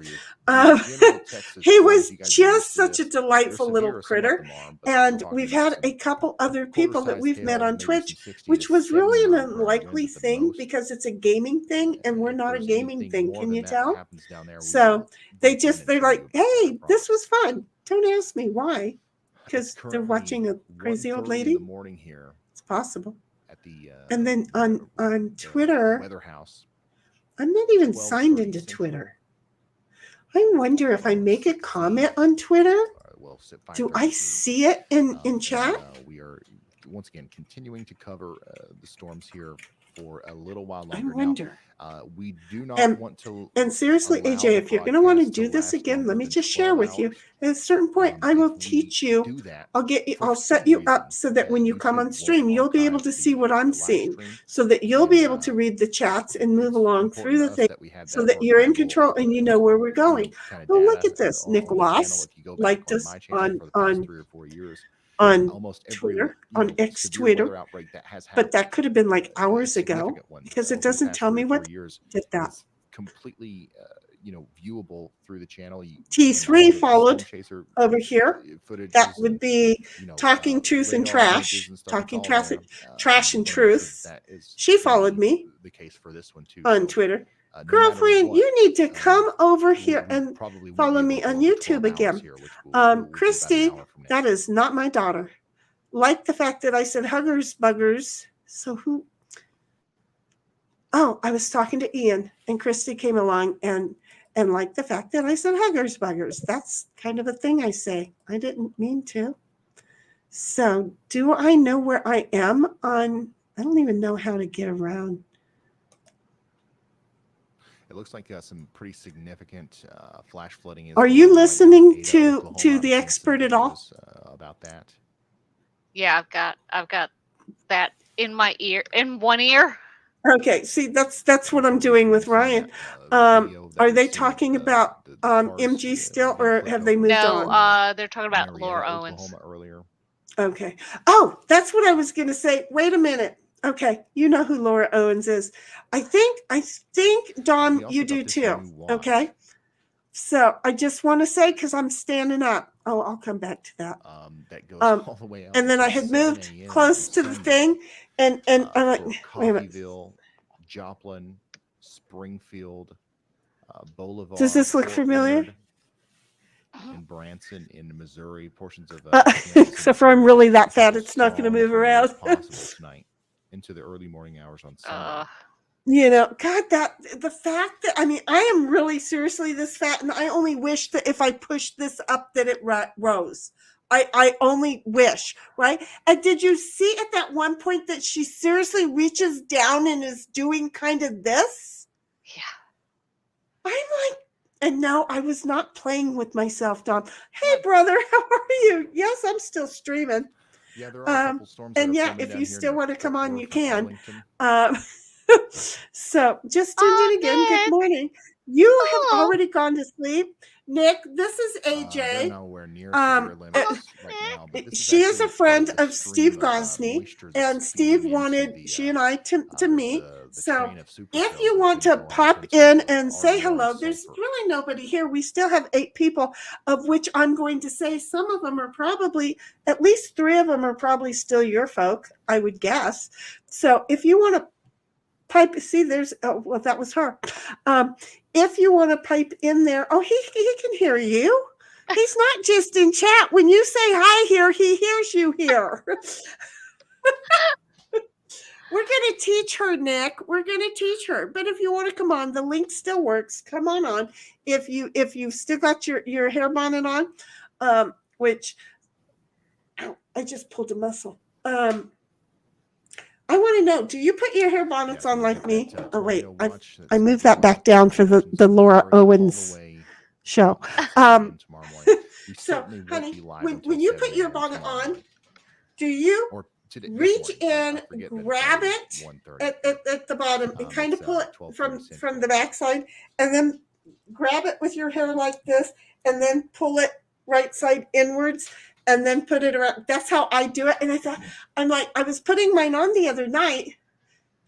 He was just such a delightful little critter. And we've had a couple other people that we've met on Twitch, which was really an unlikely thing, because it's a gaming thing, and we're not a gaming thing. Can you tell? So they're like, hey, this was fun. Don't ask me why, because they're watching a crazy old lady. It's possible. And then on Twitter, I'm not even signed into Twitter. I wonder if I make a comment on Twitter, do I see it in chat? We are once again continuing to cover the storms here for a little while longer. I wonder. We do not want to. And seriously, AJ, if you're going to want to do this again, let me just share with you. At a certain point, I will teach you. I'll set you up so that when you come on stream, you'll be able to see what I'm seeing, so that you'll be able to read the chats and move along through the thing, so that you're in control and you know where we're going. Oh, look at this. Nicholas liked us on Twitter, on X Twitter, but that could have been like hours ago, because it doesn't tell me what did that. Completely, viewable through the channel. T3 followed over here. That would be Talking Truth and Trash. Talking Trash and Truth. She followed me on Twitter. Girlfriend, you need to come over here and follow me on YouTube again. Christy, that is not my daughter. Like the fact that I said huggers buggers. So who? Oh, I was talking to Ian, and Christy came along and liked the fact that I said huggers buggers. That's kind of a thing I say. I didn't mean to. So do I know where I am on? I don't even know how to get around. It looks like some pretty significant flash flooding. Is Are going you on right now in listening Ada, to Oklahoma. the I'm seeing some expert at all? videos, about that. Yeah, I've got that in my ear, in one ear. Okay, see, that's what I'm doing with Ryan. Are they talking about MG still, or have they moved No, on? they're talking about Marietta, Laura Owens. Oklahoma earlier. Okay. Oh, that's what I was going to say. Wait a minute. Okay, you know who Laura Owens is. I think Dawn, We also you got do this too. new watch. Okay. So I just want to say, because I'm standing up. Oh, I'll come back to that. That goes all the way out. And then I until had 7 moved a.m. close on to the Sunday, thing, and I'm like, for wait a minute. Coffeyville, Joplin, Springfield, Bolivar. Does this look Fort familiar? Leonard, and Branson in Missouri, portions of Except for I'm really that fat, it's not going to move around. possible tonight into the early morning hours on Sunday. You know, God, that the fact that I am really seriously this fat, and I only wish that if I pushed this up that it rose. I only wish, right? And did you see at that one point that she seriously reaches down and is doing kind of this? Yeah. I'm like, and no, I was not playing with myself, Don. Hey, brother, how are you? Yes, I'm still streaming. Yeah, there are a couple storms. And that are yeah, forming if down you here still near want to come Fort on, Worth you and can. Arlington. So just tuned in again. Good Nick. morning. You have Oh. already gone to sleep. Nick, this is They're AJ. nowhere near severe limits right now, but this She is actually a friend part the of Steve stream of, Gosney, moisture that's and Steve feeding into wanted the, she and I to meet. the So train of supercells if you that's want been to growing pop since in the and say R1 hello, there's sulfur. really nobody here. We still have 8 people, of which I'm going to say some of them are probably, at least 3 of them are probably still your folk, I would guess. So if you want to pipe, see, there's, oh, well, that was her. If you want to pipe in there, oh, he can hear you. He's not just in chat. When you say hi here, he hears you here. We're going to teach her, Nick. We're going to teach her. But if you want to come on, the link still works. Come on. If you've still got your hair bonnet on, which, ow, I just pulled a muscle. I want to know, do you put your hair bonnets on like me? Oh, wait, I moved that back down for the Laura Owens show. So, honey, when you put your bonnet on, do you reach in, grab it at the bottom, and kind of pull it from the backside, and then grab it with your hair like this, and then pull it right side inwards, and then put it around? That's how I do it. And I thought, I was putting mine on the other night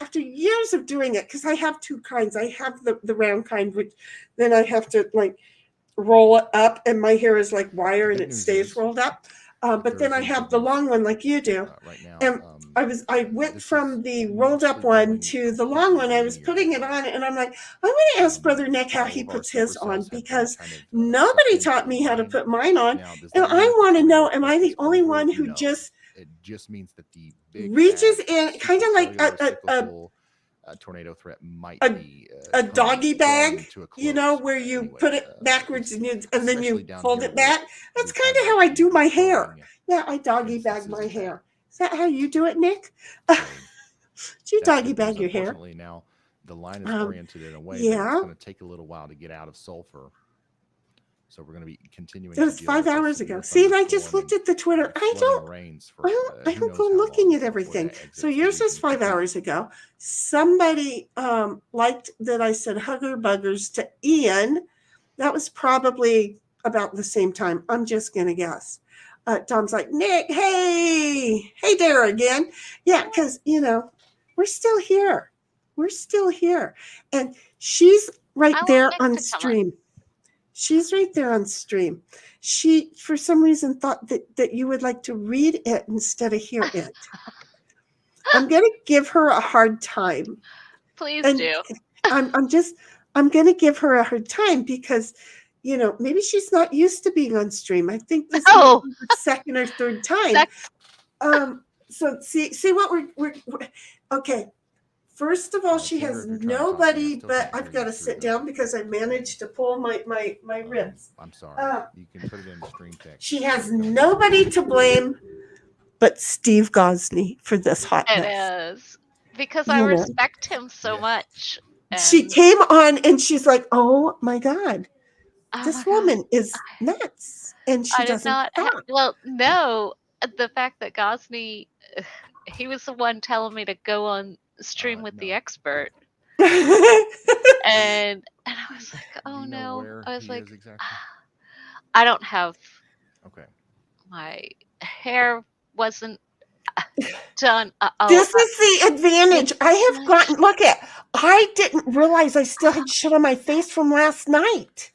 after years of doing it, because I have 2 kinds. I have the round kind, which then I have to like roll it up, and my hair is like wire and it stays rolled up. But then I have the long one like you do. And I went from the rolled up one to the long one. I was putting it on, and I'm like, I'm going to ask Brother Nick how he puts his on, because nobody taught me how to put mine on. And I want to know, am I the only one who just means that the reaches in, kind of like a tornado threat might be a doggy bag, you know, where you put it backwards and then you fold it back? That's kind of how I do my hair. Yeah, I doggy bag my hair. Is that how you do it, Nick? Do you doggy bag your hair? Now the line is oriented in a way yeah. that's going to take a little while to get out of sulfur. So we're going to be continuing. It was 5 hours ago. See, and I just looked at the Twitter. I don't go looking at everything. So yours was 5 hours ago. Somebody liked that I said hugger buggers to Ian. That was probably about the same time. I'm just going to guess. Tom's like, Nick, hey there again. Yeah, because, we're still here. We're still here. And she's right there on stream. She's right there on stream. She, for some reason, thought that you would like to read it instead of hear it. I'm going to give her a hard time. Please and do. I'm going to give her a hard time because, maybe she's not used to being on stream. I think this is the second or third time. So see what we're okay. First of all, she has nobody, but I've got to sit down because I managed to pull my ribs. I'm sorry. You can put it in the stream text. She has nobody to blame but Steve Gosney for this hotness. It is. Because I respect him so much. She came on and she's like, "Oh my God, Oh this my God. woman is nuts." And she I did doesn't not. stop. Well, no, the fact that Gosney, he was the one telling me to go on stream with the No. expert, and I was like, Do oh you know no. where I was he like, is exactly? I don't have Okay. my hair wasn't done. This is the advantage. I have gotten, look at, I didn't realize I still had shit on my face from last night.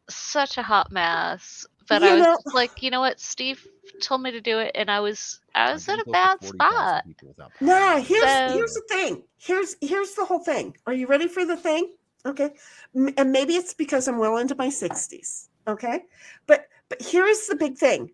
Such a hot mess. But You I was know- just like, you know what? Steve told me to do it, and I was in Getting a close to bad 40,000 spot. people without Nah, power. here's the thing. Here's the whole thing. Are you ready for the thing? Okay. And maybe it's because I'm well into my 60s. Okay. But here's the big thing.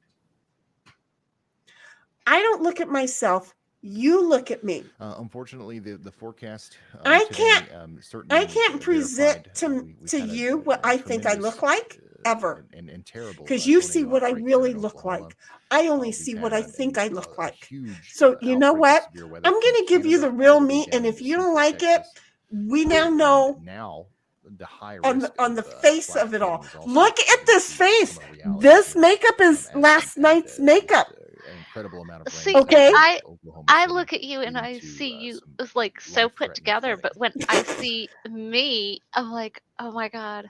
I don't look at myself. You look at me. Unfortunately, the forecast. I today, can't certainly present verified, to we've had you what I think I look like ever. and terrible. Because you tornado see what I outbreak really here in look Oklahoma. like. I only We've see had what I think I look a like. huge, So you know outbreak of what? severe weather I'm from going to give you Canada the real all the way me, down and if into you don't central like it, Texas. we now know Now the high on risk the of, face flash of it all. flooding is also Look at starting this to face. become a reality This here, makeup is as last we've had, night's makeup. an incredible amount of rain See, Okay. falling into Oklahoma I City, look at you and leading I to, see you some as like so put life-threatening together, flooding. but when I see me, I'm like, oh my God.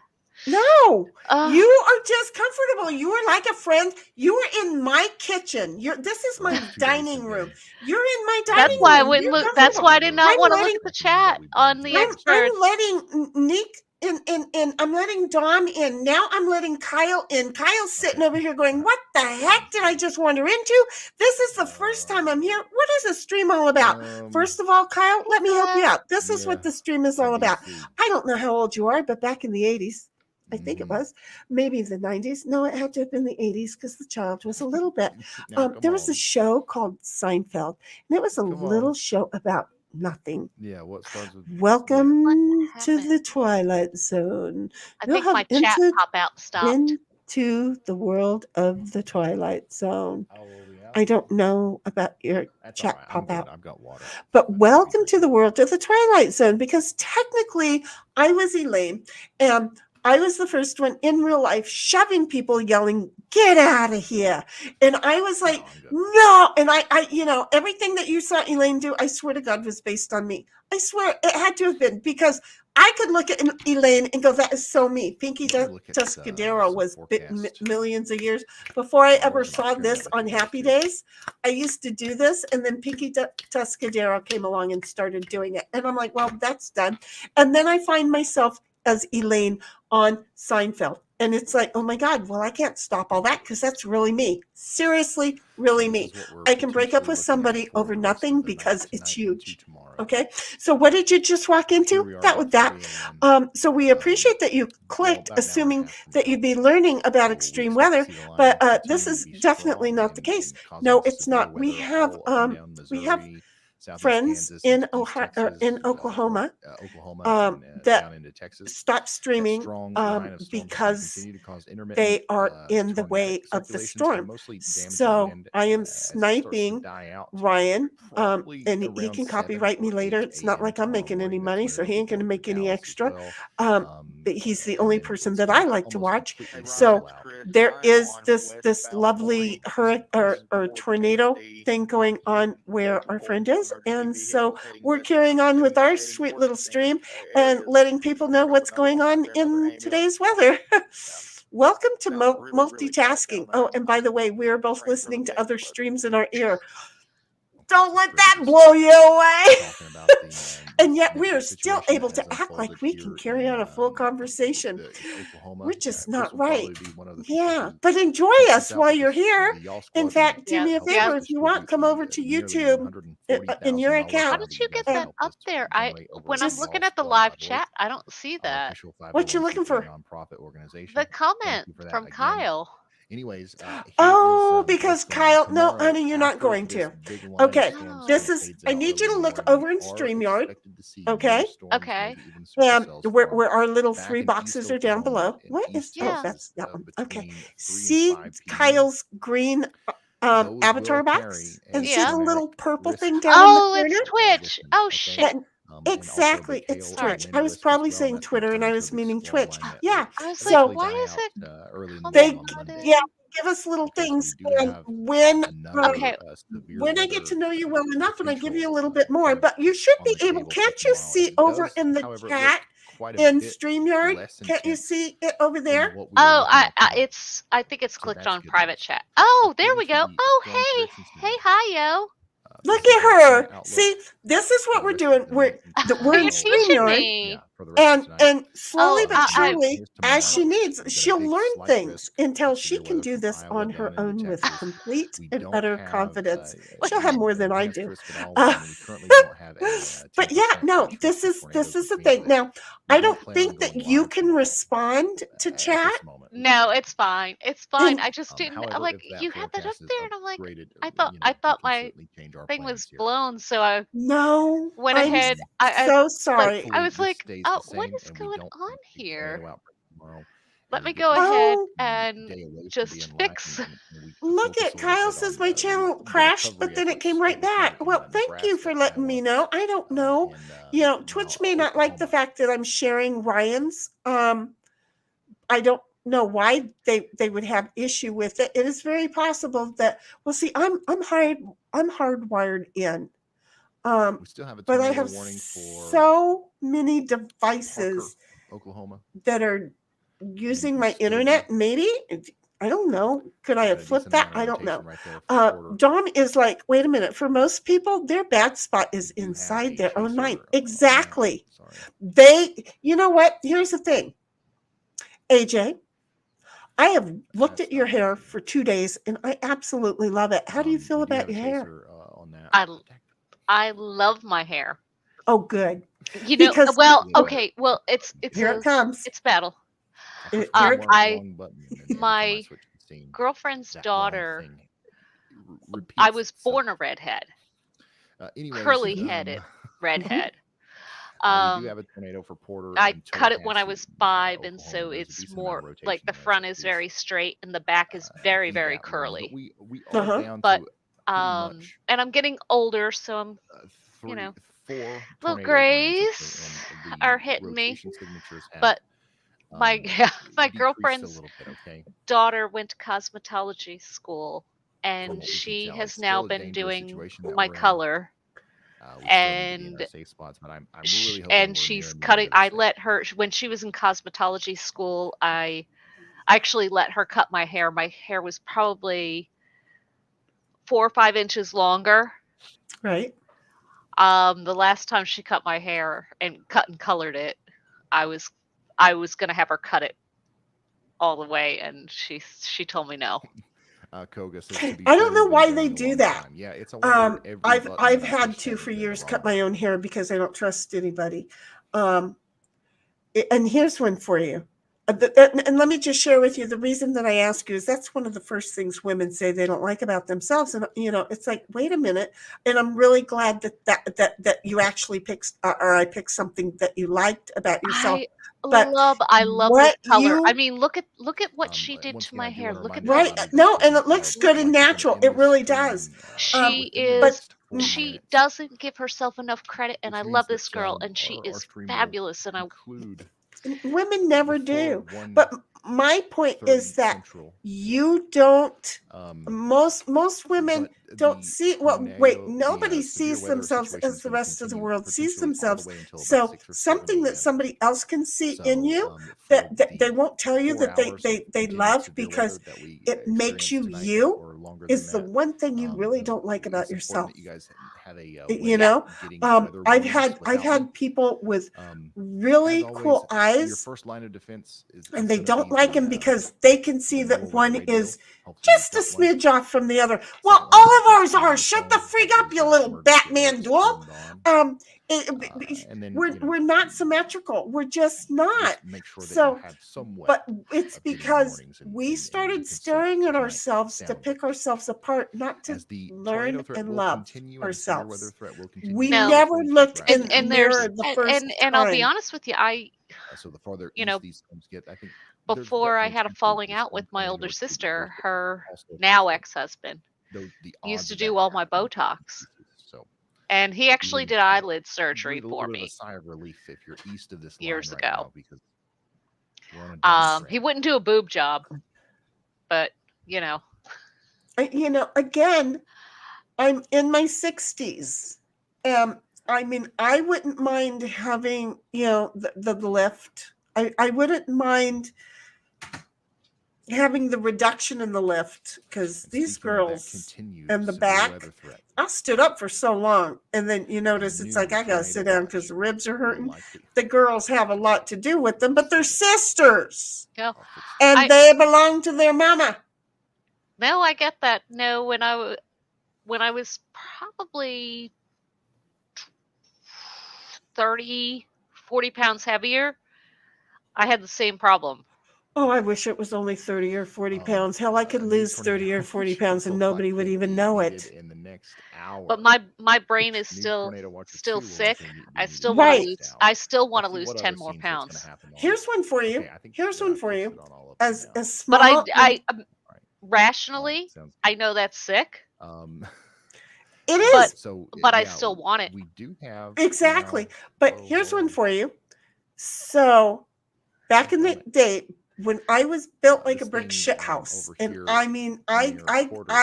No, Ugh. you are just comfortable. You are like a friend. You are in my kitchen. This is my Well, it's 2 days dining have room. been You're in my That's dining why I room. wouldn't You're look. That's why I comfortable. did not I'm want to look letting at the chat on the I'm experts. letting Nick and I'm letting Dom in. Now I'm letting Kyle in. Kyle's sitting over here going, "What the heck did I just wander into? This is the first time I'm here. What is the stream all about?" First of all, Kyle, let me help you out. This is what the stream is all about. I don't know how old you are, but back in the 80s, I think it was, maybe the 90s. No, it had to have been the 80s because the child was a little bit. There was a show called Seinfeld, and it was a little show about nothing. Yeah, what starts with Welcome What to happened? the Twilight Zone. I You'll think have my chat entered pop out stopped. into the world of the Twilight Zone. I don't know about your chat pop out. I've got water. But welcome to the world of the Twilight Zone, because technically I was Elaine, and I was the first one in real life shoving people, yelling, "Get out of here." And I was like, no. And I, you know, everything that you saw Elaine do, I swear to God, was based on me. I swear it had to have been, because I could look at Elaine and go, that is so me. Pinky Tuscadero was millions of years before I ever saw this on Happy Days. I used to do this, and then Pinky Tuscadero came along and started doing it. And I'm like, well, that's done. And then I find myself as Elaine on Seinfeld. And it's like, oh my God, well, I can't stop all that because that's really me. Seriously, really me. I can break up with somebody over nothing because it's huge. Okay. So what did you just walk into? So we appreciate that you clicked, assuming that you'd be learning about extreme weather, but this is definitely not the case. No, it's not. We have friends in Ohio or in Oklahoma that stopped streaming because they are in the way of the storm. So I am sniping Ryan, and he can copyright me later. It's not like I'm making any money, so he ain't going to make any extra. But he's the only person that I like to watch. So there is this lovely hurricane or tornado thing going on where our friend is, and so we're carrying on with our sweet little stream and letting people know what's going on in today's weather. Welcome to multitasking. Oh, and by the way, we are both listening to other streams in our ear. Don't let that blow you away. And yet we are still able to act like we can carry on a full conversation, which is not right. Yeah, but enjoy us while you're here. In fact, do me a favor, if you want, come over to YouTube in your account. How did you get that up there? When I'm looking at the live chat, I don't see that. What you looking for? The comment from Kyle. Anyways, because Kyle, no, honey, you're not going to. Okay, I need you to look over in StreamYard. Okay. Okay. Where our little 3 boxes are down below. What is? Oh, that's that one. Okay. See Kyle's green avatar box, and see the little purple thing down in the corner. It's Twitch. Oh shit. Exactly. It's Twitch. I was probably saying Twitter and I was meaning Twitch. Yeah. I was So like, why is it? they, on Monday? yeah, give us little things. And when Okay. when I get to know you well enough and I give you a little bit more, but you should be able, can't you see over in the chat in StreamYard? Can't you see it over there? Oh, I think it's clicked on private chat. Oh, there we go. Oh, hey, hi, yo. Look at her. See, this is what we're doing. We're in You're teaching StreamYard. me. And slowly Oh, but surely, as she needs, she'll learn things until she can do this on her own with complete and utter confidence. She'll have more than I do. But yeah, no, this is the thing. Now, I don't think that you can respond to chat. No, it's fine. It's fine. I just didn't like you had that up there, and I'm like, I thought my thing was blown, so I went ahead. I'm so sorry. I was like, oh, what is going on here? Let me go ahead and just fix. Look at Kyle says my channel crashed, but then it came right back. Well, thank you for letting me know. I don't know. You know, Twitch may not like the fact that I'm sharing Ryan's. I don't know why they would have issue with it. It is very possible that, well, see, I'm hardwired in. We still have a but I have warning for so many devices Parker, Oklahoma, that are using my internet. Maybe, I don't know. Could I have flipped that? I don't know. Dawn is like, wait a minute. For most people, their bad spot is inside their own mind. Exactly. You know what? Here's the thing. AJ, I have looked at your hair for 2 days and I absolutely love it. How do you feel about your hair? I love my hair. Oh, good. You know, okay. Well, it's here it comes. It's battle. My girlfriend's daughter. I was born a redhead. Curly-headed redhead. We do have a tornado for Porter. I cut it when I was 5, and so it's more like the front is very straight and the back is very, very curly. But and I'm getting older, so I'm, you know, little grays are hitting me. But my girlfriend's daughter went to cosmetology school, and she has now been doing my color. And she's cutting. I let her, when she was in cosmetology school, I actually let her cut my hair. My hair was probably 4 or 5 inches longer. Right. The last time she cut my hair and cut and colored it, I was gonna have her cut it all the way, and she told me no. Koga, I don't know why they do that. Yeah, it's I've had to for years cut my own hair because I don't trust anybody. And here's one for you. And let me just share with you the reason that I ask you is that's one of the first things women say they don't like about themselves. And you know, it's like, wait a minute. And I'm really glad that you actually picked or I picked something that you liked about yourself. I love this color. I mean, look at what she did to my hair. Look at that. No, and it looks good and natural. It really does. She doesn't give herself enough credit, and I love this girl, and she is fabulous. And women never do. But my point is that you don't. Most women don't see. Well, wait. Nobody sees themselves as the rest of the world sees themselves. So something that somebody else can see in you that they won't tell you that they love because it makes you is the one thing you really don't like about yourself. You know, I've had people with really cool eyes, and they don't like him because they can see that one is just a smidge off from the other. Well, all of ours are. Shut the freak up, you little Batman doll. We're not symmetrical. We're just not. But it's because we started staring at ourselves to pick ourselves apart, not to learn and love ourselves. We never looked in the mirror the first time. And I'll be honest with you, before I had a falling out with my older sister, her now ex-husband used to do all my Botox. And he actually did eyelid surgery breathe a for little bit of a me sigh of relief if you're east of this years line right ago. now, because we're on a down He trend. wouldn't do a boob job, but you know, Again, I'm in my 60s. I mean, I wouldn't mind having, the lift. I wouldn't mind having the reduction in the lift, because And these speaking of that, girls continued and the severe back, weather threat. I stood up for so long, and then you notice it's New like I gotta sit tornado down watch because the ribs are will hurting. likely- The girls have a lot to do with them, but they're sisters, no, and I- they belong to their mama. no, I get that. No, when I was probably 30, 40 pounds heavier, I had the same problem. Oh, I wish it was only 30 or 40 pounds. Hell, I could a new lose 30 tornado or 40 watch pounds and will nobody would likely even be know needed it. in the next hour. But my brain is New still tornado watch 2 will sick. likely be I needed still in want the to Right. lose. next hour. I still want to Let's see lose what 10 other more seems what's gonna pounds. happen on- Here's one for you. Okay, I think Here's they're one not for fixing you. it on all of As them now. a small, But I Right. rationally, Sounds I know that's sick, it but is but I yeah, still want it. we do have exactly. now- But whoa, here's one whoa. for you. So, back in the Damn it. day, when I was built like a This brick thing, shit house, over and here I mean, I near quarters,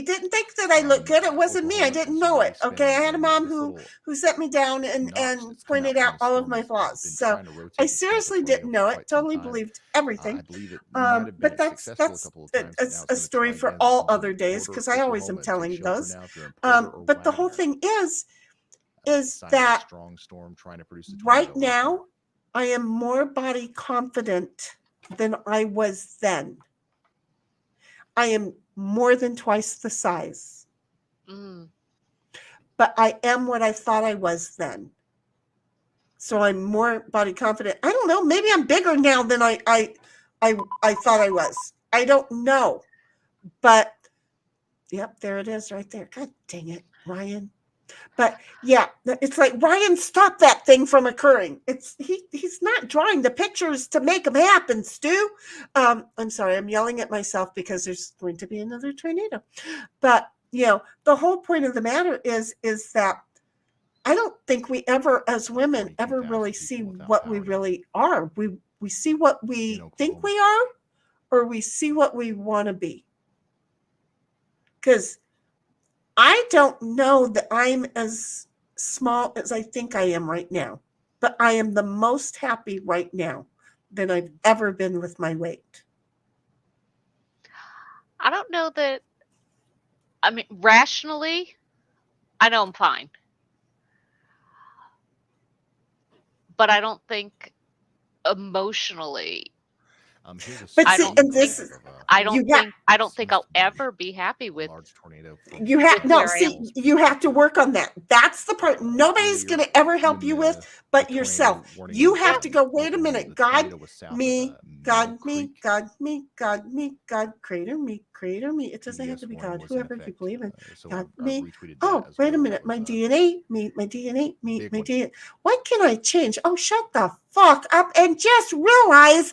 didn't think that I looked good. It wasn't me. I Oklahoma didn't is know really it. Okay, I had a spinning, mom and this who little set me down and notch that's come pointed from out the all of storm my has flaws. been So trying to rotate I and cause a seriously tornado didn't for know it. quite some Totally time. believed I everything. believe it might have been But that's successful a couple of times, but now it's a gonna story try for again. all So other days, Porter, because I always am Oklahoma, take telling shelter those. now if you're in Porter or But the whole Wagner. thing is Sign of a that strong storm trying to produce a right tornado right now I am more body confident than I was then. I am more than twice the size, Mm. but I am what I thought I was then. So I'm more body confident. I don't know. Maybe I'm bigger now than I thought I was. I don't know. But yep, there it is right there. God dang it, Ryan. But yeah, it's like, Ryan, stop that thing from occurring. He's not drawing the pictures to make them happen, Stu. I'm sorry, I'm yelling at myself because there's going to be another tornado. But the whole point of the matter is that I don't think we ever, as women, ever 42,000 really people see without what power we now. really are. We see what we In think Oklahoma. we are, or we see what we want to be. Because I don't know that I'm as small as I think I am right now, but I am the most happy right now than I've ever been with my weight. I don't know that. I mean, rationally, I know I'm fine, but I don't think emotionally. Here's a But I see, don't and this think- is I don't You think I don't seems think to I'll be ever be happy a with. large tornado. you have with no where I see. am. You have to work on that. That's the part nobody's Earlier going to ever help when you the- with, but the yourself. tornado warning You was, have to go. Wait a Oklahoma, minute, the God, tornado was south of, me, Mill God, me, Creek. God, me, God, me, God, creator me, creator me. It doesn't have PBS to be warning God. was in Whoever you effect, believe in. so God, I me. retweeted that Oh, as wait a well. minute. That My was, DNA, my DNA, big my one. DNA. What can I change? Oh, shut the fuck up and just realize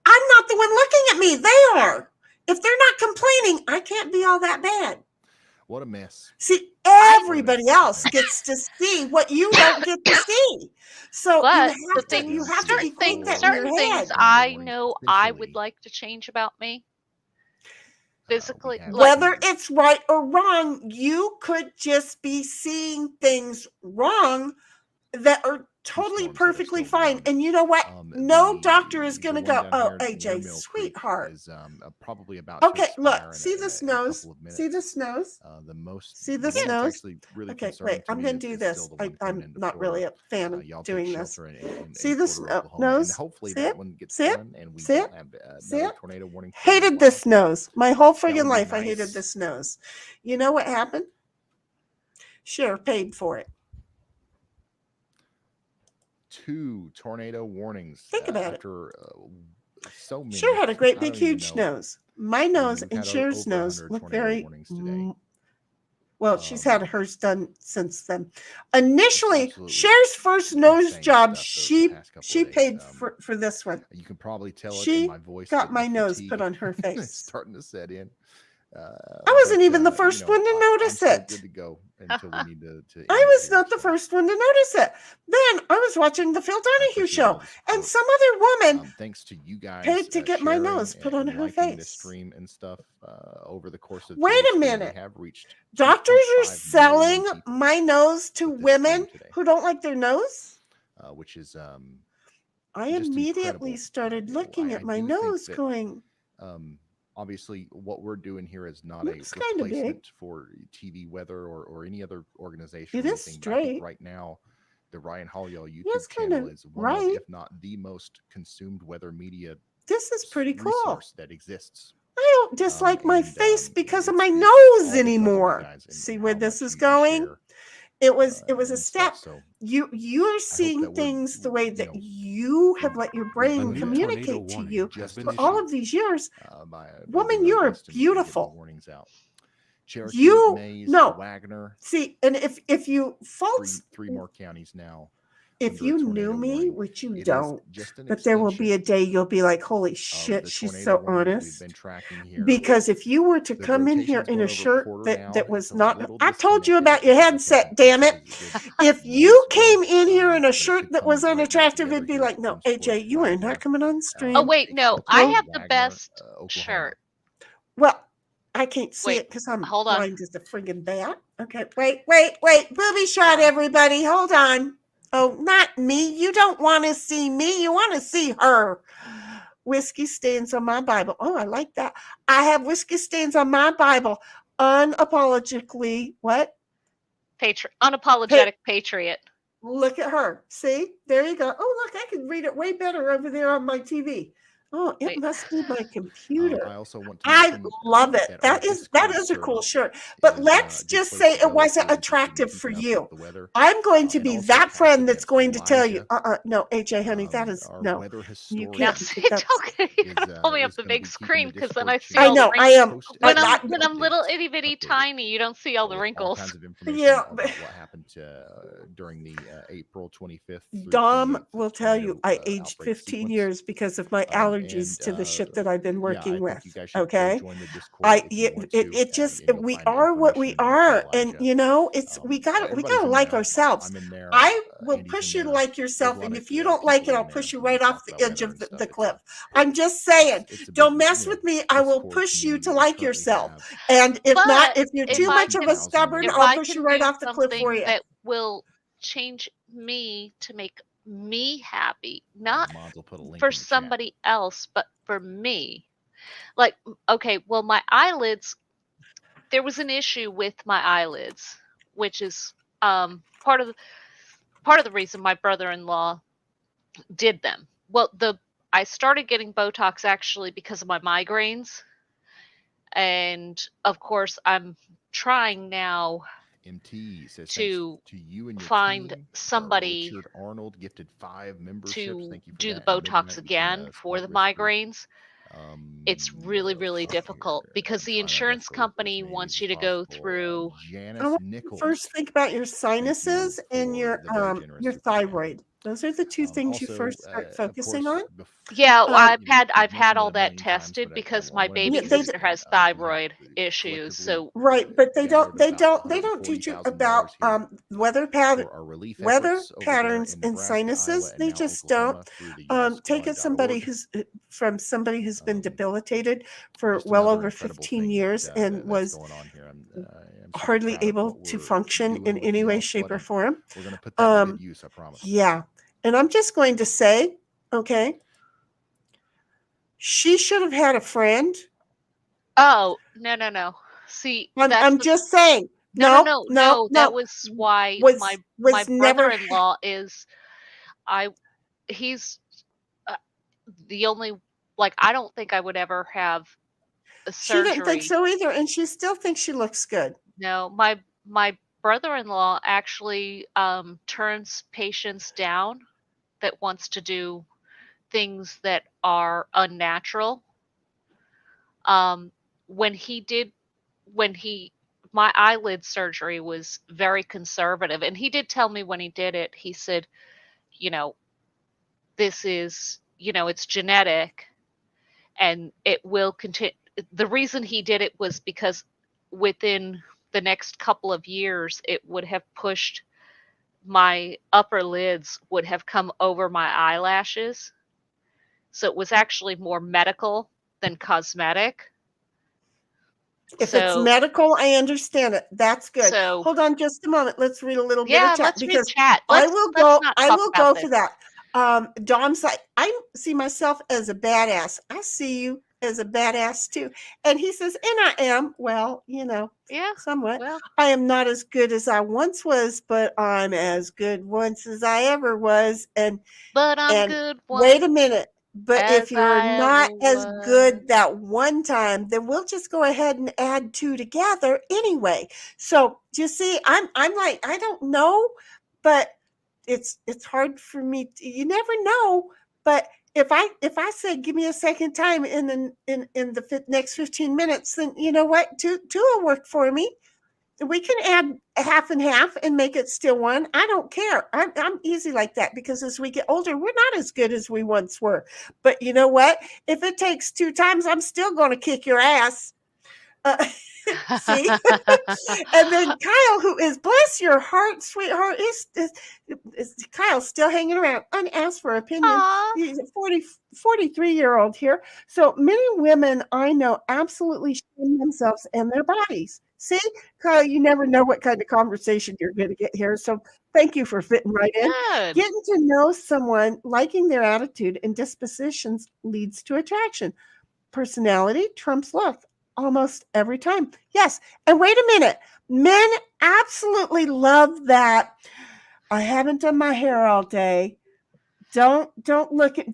I'm not the one looking at me. They are. If they're not complaining, I can't be all that bad. What a mess. See, everybody else gets to see what you don't get to see. So But you the have things, to certain equate things, that in your certain head. things I Warning know I would potentially, like to change about me. Physically, have like Whether it's right or wrong, you could just be seeing things wrong that are totally storms that are perfectly still fine. warned. And you know what? No doctor is The going to one go, down oh, here near AJ, Mill Creek sweetheart. is probably about to Okay, look, expire see in the a snows? couple of See the minutes. snows? The most See the one that's snows? actually really Okay, concerning wait, to I'm me going to do is this. still the one I'm coming into not Florida. really a fan of Y'all doing take this. shelter in See the Porter, Oklahoma, and snows? hopefully See that it? one gets See it? done, and we See won't it? have See another it? tornado warning. for a Hated while. the snows. My whole That friggin' would be life, I hated nice. the snows. You know what happened? Share paid for it. 2 tornado warnings. Think about it. After so many. Share had a great I big don't even huge know. nose. My We've nose and had Cher's over nose 100 look tornado very warnings today. well. She's had hers done since then. Initially, absolutely Cher's first nose insane job, stuff the past couple she of days. paid for this one. You can probably tell it She in my voice. got that my the nose fatigue put on her is face. starting to set in. I wasn't even the first one to notice I'm still it. good to go until we need to end I it was here, not the so, first one to notice it. Then I was watching the Phil I Donahue appreciate all show, the and support. some other woman Thanks to you guys paid to get my sharing nose put on and her liking the face. stream and stuff over the course of Wait today's a stream. minute. We have reached Doctors 2.5 are selling million people my nose to with this stream women today, who don't like their nose? which is I just immediately incredible. started looking I at my do think nose that going, obviously what we're doing here is not a looks kind of big. replacement for TV Weather or any other organization It or is anything, but I think straight. right now the Ryan Holiel It's YouTube kind channel of is one of, right. if not the most consumed weather media This is pretty cool. resource that exists. I don't dislike my And face because of it's my all nose because of you anymore. guys and See how where this much is you going? share It was a and step. stuff. So You're I hope seeing that we're, things the way you that know, you have let your A brain new tornado communicate to warning you has been for all issued. of these years. by Woman, doing you our are best and getting the beautiful. warnings out. Cherokee, You Mays, no. Wagner, See, and if you false three more counties now if under a you knew tornado me, warning. which you It is don't, just an but there will be extension a day you'll be like, holy of shit, the she's tornado so warnings we've honest. been tracking here. Because if you were to The come in here rotation's in going a over a shirt quarter now. that was It's a not, little I told you disconnected, about but your people think headset, that damn this it. is a good If noise you floor, came in here in a but it shirt could that come was right back unattractive, together it'd be here like, at no, QueenSwope, AJ, you are not Wagner, coming on Oh stream. wait, no, I Well, have the Wagner, best Oklahoma. shirt. well, I can't see Wait, it because I'm hold on. blind as a friggin' bat. Okay, wait. Booby shot, on. everybody. Hold on. Oh, not me. You don't want to see me. You want to see her. Whiskey stains on my Bible. Oh, I like that. I have whiskey stains on my Bible. Unapologetically, what? Unapologetic patriot. Look at her. See? There you go. Oh, look, I can read it way better over there on my TV. Oh, it Wait. must be my computer. I also want to I mention love it. that our That is Discord a server cool shirt. But is let's a good just place say to go it if wasn't you're interested in attractive for keeping up you. with the weather. I'm going to And be also that task friend that's against going to tell you, Elijah. no, AJ, honey, that is Our no. weather You historian Now, can't. see, That's, don't you is, gotta pull me up is the going to big be keeping screen the because then I Discord see I all the know. I wrinkles. am. post When every I'm week when I'm little updated, itty bitty updated tiny, you don't see all the with all wrinkles. kinds of information Yeah, about what happened during the April 25th through Dom 28th will tell you tornado I aged outbreak 15 sequence. years because of my allergies to the shit that I've been Yeah, working I think with. you guys should Okay. join the Discord if you want to. It just, and you'll we find the are what we information for are. And Elijah. you know, it's, we Everybody's gotta in like there. ourselves. I'm in there. I will Andy's push in you to there. like There's yourself. a lot And of if you don't like people it, in I'll there, push you and we right off talk the about edge weather of and stuff. the cliff. It's I'm just saying, it's a don't big, mess with me. I will Discord push you community to we like currently yourself. have. And if not, But if you're if too I much of a can, stubborn, if I'll I push can you right do off the cliff for something you. that will change me to make me happy, not Mods will put a link for in the chat. somebody else, but for me. Like, okay, well, my eyelids, there was an issue with my eyelids, which is part of the reason my brother-in-law did them. Well, I started getting Botox actually because of my migraines, and of course, I'm trying now MT says to thanks to you and your find team. somebody Richard Arnold gifted 5 memberships. to Thank you for do the that. And Botox Midnight became again a for the flight rescue. migraines. It's What really, else really is difficult here? because I'm the trying my best insurance to work with as company many of wants these you as to go possible. through. I Janice want you to Nichols. first think about your Thank you sinuses and for your the very generous your super chat. thyroid. Those are the two things you Also, first start of focusing course, on. Yeah, Um, I've you know, had we've mentioned all it a that million times, tested but because I my want to baby Yeah, mention it sister again. has We thyroid have issues. collectively So right, but they gathered about they don't teach you $140,000 about here weather for our relief weather efforts over there patterns in and Nebraska, Iowa, sinuses. and They now just don't. Oklahoma through the Take it somebody unsquad.org. who's been debilitated for Just well another over incredible 15 thing years that, and that's was going on here. I'm super hardly proud of able what to we're function doing in with any the way, unsquad, shape, or and form. we're going to put that to good use, I promise. Yeah. And I'm just going to say, okay, she should have had a friend. oh no. See, I'm just saying. No. No. That was why my was never brother-in-law is he's the only, like, I don't think I would ever have a She didn't think surgery. so either, and she still thinks she looks good. No, my brother-in-law actually turns patients down that wants to do things that are unnatural. When my eyelid surgery was very conservative, and he did tell me when he did it, he said, this is, it's genetic and it will continue. the reason he did it was because within the next couple of years, it would have pushed my upper lids would have come over my eyelashes. So it was actually more medical than cosmetic. If it's medical, I understand it. That's good. So Hold on just a moment. Let's read a little bit yeah, of chat let's read because chat. I Let's will let's go. not I talk will about go for this. that. Dom's like, I see myself as a badass. I see you as a badass too. And he says, and I am. Well, Yeah. somewhat. Well, I am not as good as I once was, but I'm as good once as I ever was. but I'm And good wait a once minute. But if as you're I not ever as was. good that one time, then we'll just go ahead and add two together anyway. So you see, I'm like, I don't know, but it's hard for me. You never know. But if I said give me a second time in the next 15 minutes, then you know what? Two will work for me. We can add half and half and make it still one. I don't care. I'm easy like that because as we get older, we're not as good as we once were. But you know what? If it takes 2 times, I'm still going to kick your ass. See? And then Kyle, who is, bless your heart, sweetheart, is Kyle's still hanging around, unasked for opinion. Aw. He's a 43-year-old here. So many women I know absolutely shame themselves and their bodies. See, Kyle, you never know what kind of conversation you're going to get here. So thank you for fitting right in. Good. Getting to know someone, liking their attitude and dispositions leads to attraction. Personality trumps look almost every time. Yes. And wait a minute. Men absolutely love that. I haven't done my hair all day. Don't look at,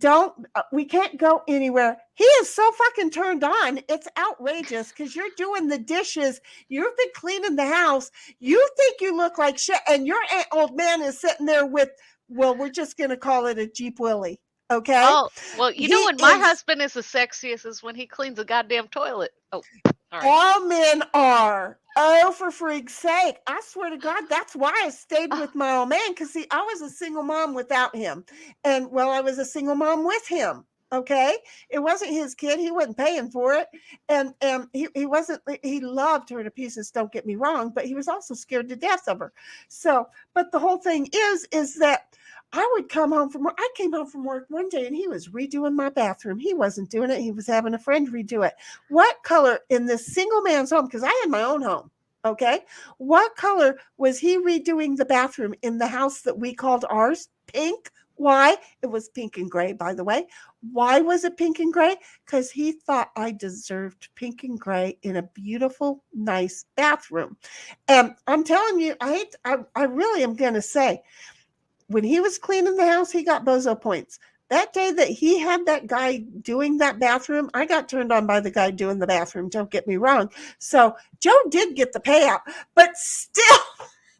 we can't go anywhere. He is so fucking turned on. It's outrageous because you're doing the dishes. You've been cleaning the house. You think you look like shit. And your old man is sitting there with, well, we're just going to call it a Jeep Willie. Okay. Oh, well, you know He when my is- husband is the sexiest is when he cleans a goddamn toilet. Oh, all right. All men are. Oh, for freak's sake. I swear to God, that's why I stayed with my old man. Because, see, I was a single mom without him. And, well, I was a single mom with him. Okay. It wasn't his kid. He wasn't paying for it. And he wasn't, he loved her to pieces, don't get me wrong, but he was also scared to death of her. So, but the whole thing is that I would come home from work. I came home from work one day and he was redoing my bathroom. He wasn't doing it. He was having a friend redo it. What color in this single man's home? Because I had my own home. Okay. What color was he redoing the bathroom in the house that we called ours? Pink. Why? It was pink and gray, by the way. Why was it pink and gray? Because he thought I deserved pink and gray in a beautiful, nice bathroom. And I'm telling you, I really am going to say, when he was cleaning the house, he got bozo points. That day that he had that guy doing that bathroom, I got turned on by the guy doing the bathroom. Don't get me wrong. So Joe did get the payout, but still,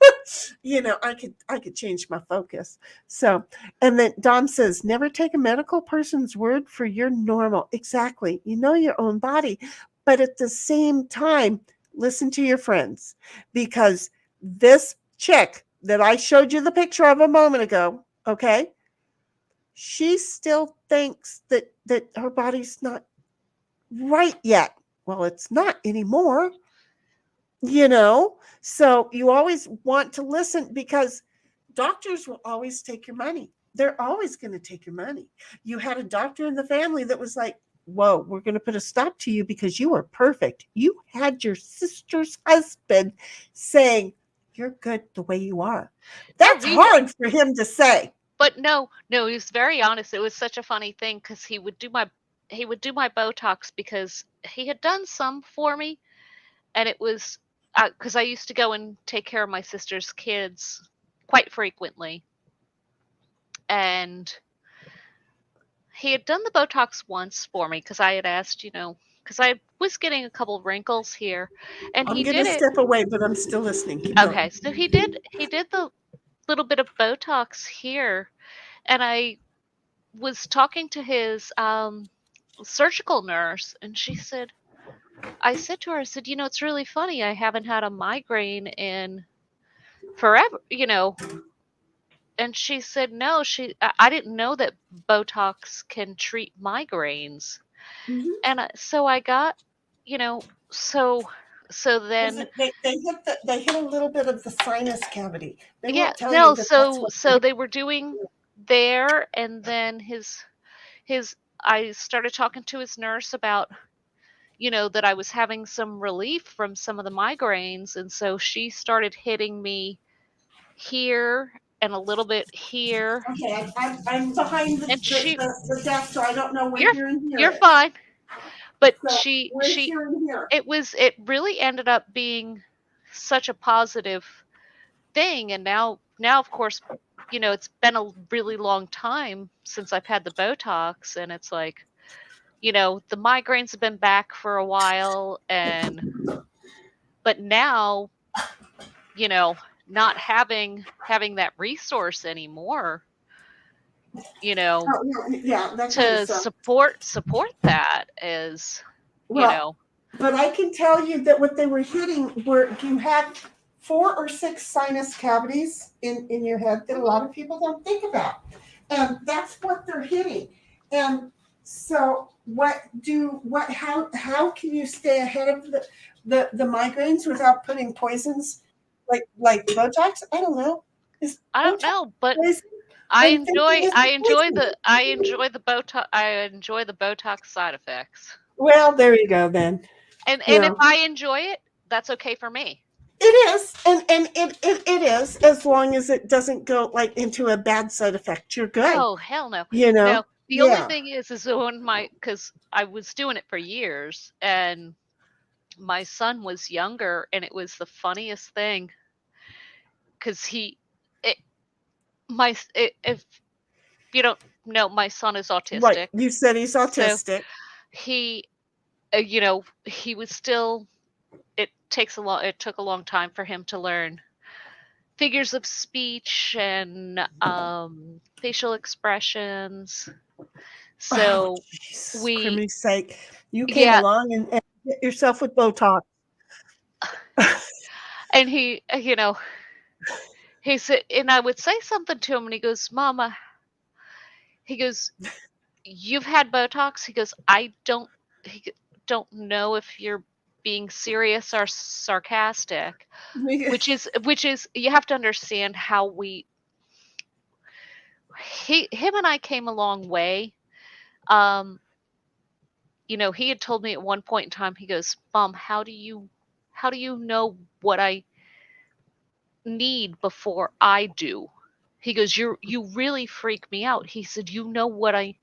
I could change my focus. So, and then Dom says, never take a medical person's word for your normal. Exactly. You know your own body, but at the same time, listen to your friends, because this chick that I showed you the picture of a moment ago, okay, she still thinks that her body's not right yet. Well, it's not anymore, so you always want to listen, because doctors will always take your money. They're always going to take your money. You had a doctor in the family that was like, whoa, we're going to put a stop to you because you are perfect. You had your sister's husband saying, you're good the way you are. That's hard for him to say. But no, he was very honest. It was such a funny thing because he would do my Botox because he had done some for me, and it was because I used to go and take care of my sister's kids quite frequently, and he had done the Botox once for me because I had asked, because I was getting a couple wrinkles here, and I'm he going did to it. step away, but I'm still listening. Keep Okay, going. so he did the little bit of Botox here, and I was talking to his surgical nurse, and I said to her, it's really funny. I haven't had a migraine in forever, And she said, no, I didn't know that Botox can treat migraines. Mhm. And so I got you know, so 'Cause then they hit a little bit of the sinus cavity. They yeah, won't tell you no, that that's what so they were doing there, and then his I started talking to his nurse about, that I was having some relief from some of the migraines, and so she started hitting me here and a little bit here. Okay, I'm behind And she the desk, so I don't know where you're here and here you're is. fine. But So where's here and here? it really ended up being such a positive thing, and now of course, it's been a really long time since I've had the Botox, and it's like, the migraines have been back for a while, but now, not having that resource anymore, Oh, yeah, that kind to of stuff. support that is, Well, but I can tell you that what they were hitting were you had 4 or 6 sinus cavities in your head that a lot of people don't think about. And that's what they're hitting. And so how can you stay ahead of the migraines without putting poisons like Botox? I don't know. Is I don't Botox know, but poison? I I'm thinking it's poison. enjoy the Botox side effects. Well, there you go then. And Yeah. if I enjoy it, that's okay for me. It is, and it is, as long as it doesn't go like into a bad side effect. You're good. Oh, hell no. You know? No, the only Yeah. thing is when because I was doing it for years, and my son was younger, and it was the funniest thing, because if you don't know, my son is autistic. Right. You said he's autistic. So he, he was still. It took a long time for him to learn figures of speech and facial expressions. So Jesus, we, Criminy sake, you came yeah, along and hit yourself with Botox. and he, he said, and I would say something to him, and he goes, "Mama," he goes, "You've had Botox?" He goes, don't know if you're being serious or sarcastic." Which is you have to understand how him and I came a long way. He had told me at one point in time, he goes, "Mom, how do you know what I need before I do?" He goes, you really freak me out." He said, "You know what I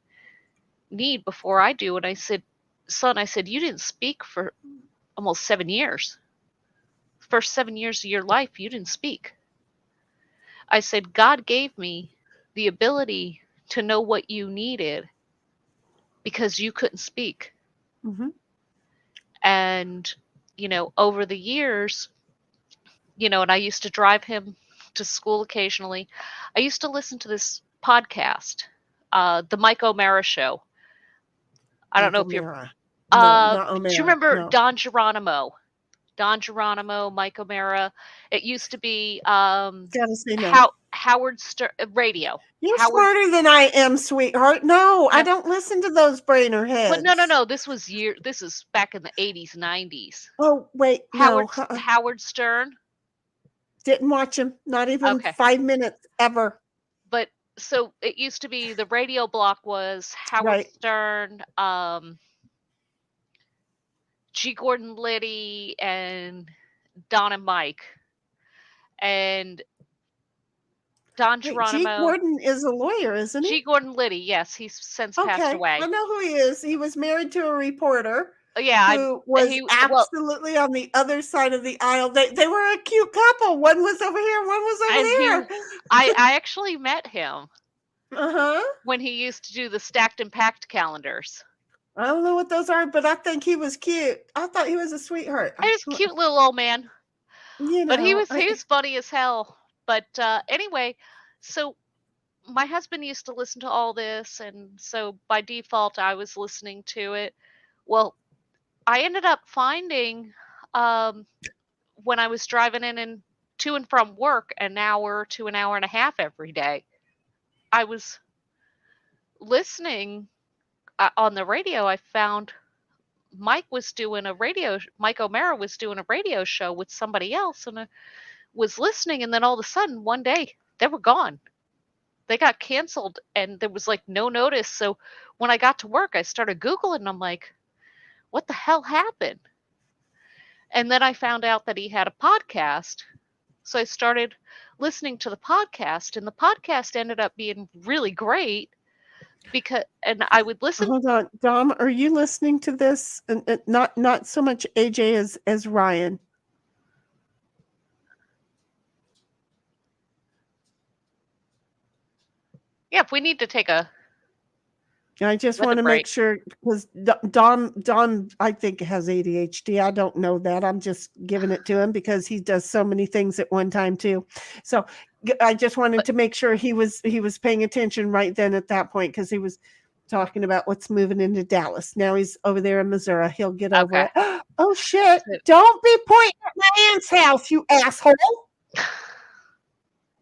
need before I do." And I said, "Son," I said, "you didn't speak for almost 7 years. First 7 years of your life, you didn't speak." I said, "God gave me the ability to know what you needed because you couldn't speak." Mm-hmm. And, over the years, and I used to drive him to school occasionally. I used to listen to this podcast, the Mike O'Mara Show. I don't know if you're, no, not do O'Mara. you remember No. Don Geronimo, Mike O'Mara? It used to be Gotta say no. Howard Stern radio. You're smarter than I am, sweetheart. No, I Yeah. don't listen to those brainer heads. But no. This is back in the 80s, 90s. Oh, wait, Howard no. Howard Stern. Didn't watch him. Not even Okay. 5 minutes ever. But so it used to be the radio block was Howard Stern, G. Gordon Liddy, and Don and Mike. And Don Geronimo. G. Gordon is a lawyer, isn't he? G. Gordon Liddy, yes. He's since passed away. I know who he is. He was married to a reporter. Yeah, who was absolutely on the other side of the aisle. They were a cute couple. One was over here, one was over there. I actually met him. Uh-huh. When he used to do the stacked and packed calendars. I don't know what those are, but I think he was cute. I thought he was a sweetheart. He was a cute little old man. But he was funny as hell. But anyway, so my husband used to listen to all this, and so by default I was listening to it. Well, I ended up finding when I was driving in and to and from work an hour to an hour and a half every day, I was listening on the radio. I found Mike O'Mara was doing a radio show with somebody else, and I was listening, and then all of a sudden one day they were gone. They got canceled, and there was like no notice. So when I got to work, I started Googling, and I'm like, what the hell happened? And then I found out that he had a podcast. So I started listening to the podcast, and the podcast ended up being really great and I would listen. Hold on, Dom, are you listening to this? And not so much AJ as Ryan. Yeah, if we need to take a I just want to make sure, because Dom, I think, has ADHD. I don't know that. I'm just giving it to him because he does so many things at one time too. So I just wanted to make sure he was paying attention right then at that point, because he was talking about what's moving into Dallas. Now he's over there in Missouri. He'll get over it. Oh shit! Don't be pointing at my aunt's house, you asshole.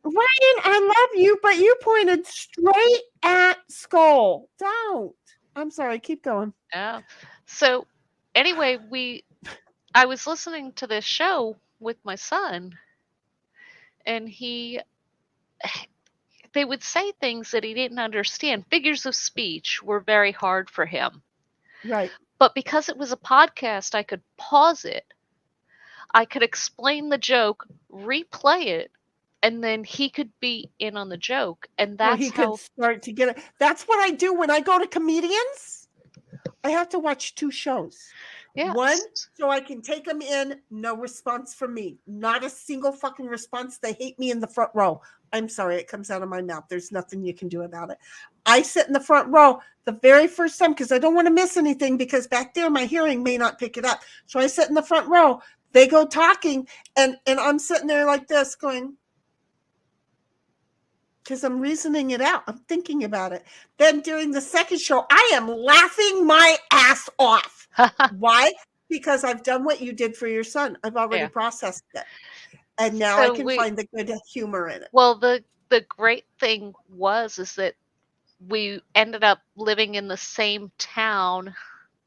Ryan, I love you, but you pointed straight at Skull. Don't. I'm sorry. Keep going. Yeah. So anyway, I was listening to this show with my son, and they would say things that he didn't understand. Figures of speech were very hard for him. Right. But because it was a podcast, I could pause it. I could explain the joke, replay it, and then he could be in on the joke. And that's how could start to get it. That's what I do when I go to comedians. I have to watch 2 shows. Yes. One, so I can take them in. No response from me. Not a single fucking response. They hate me in the front row. I'm sorry. It comes out of my mouth. There's nothing you can do about it. I sit in the front row the very first time because I don't want to miss anything, because back there my hearing may not pick it up. So I sit in the front row. They go talking, and I'm sitting there like this going, because I'm reasoning it out. I'm thinking about it. Then during the second show, I am laughing my ass off. Why? Because I've done what you did for your son. I've already processed it. And now I can find the good humor in it. Well, the great thing is that we ended up living in the same town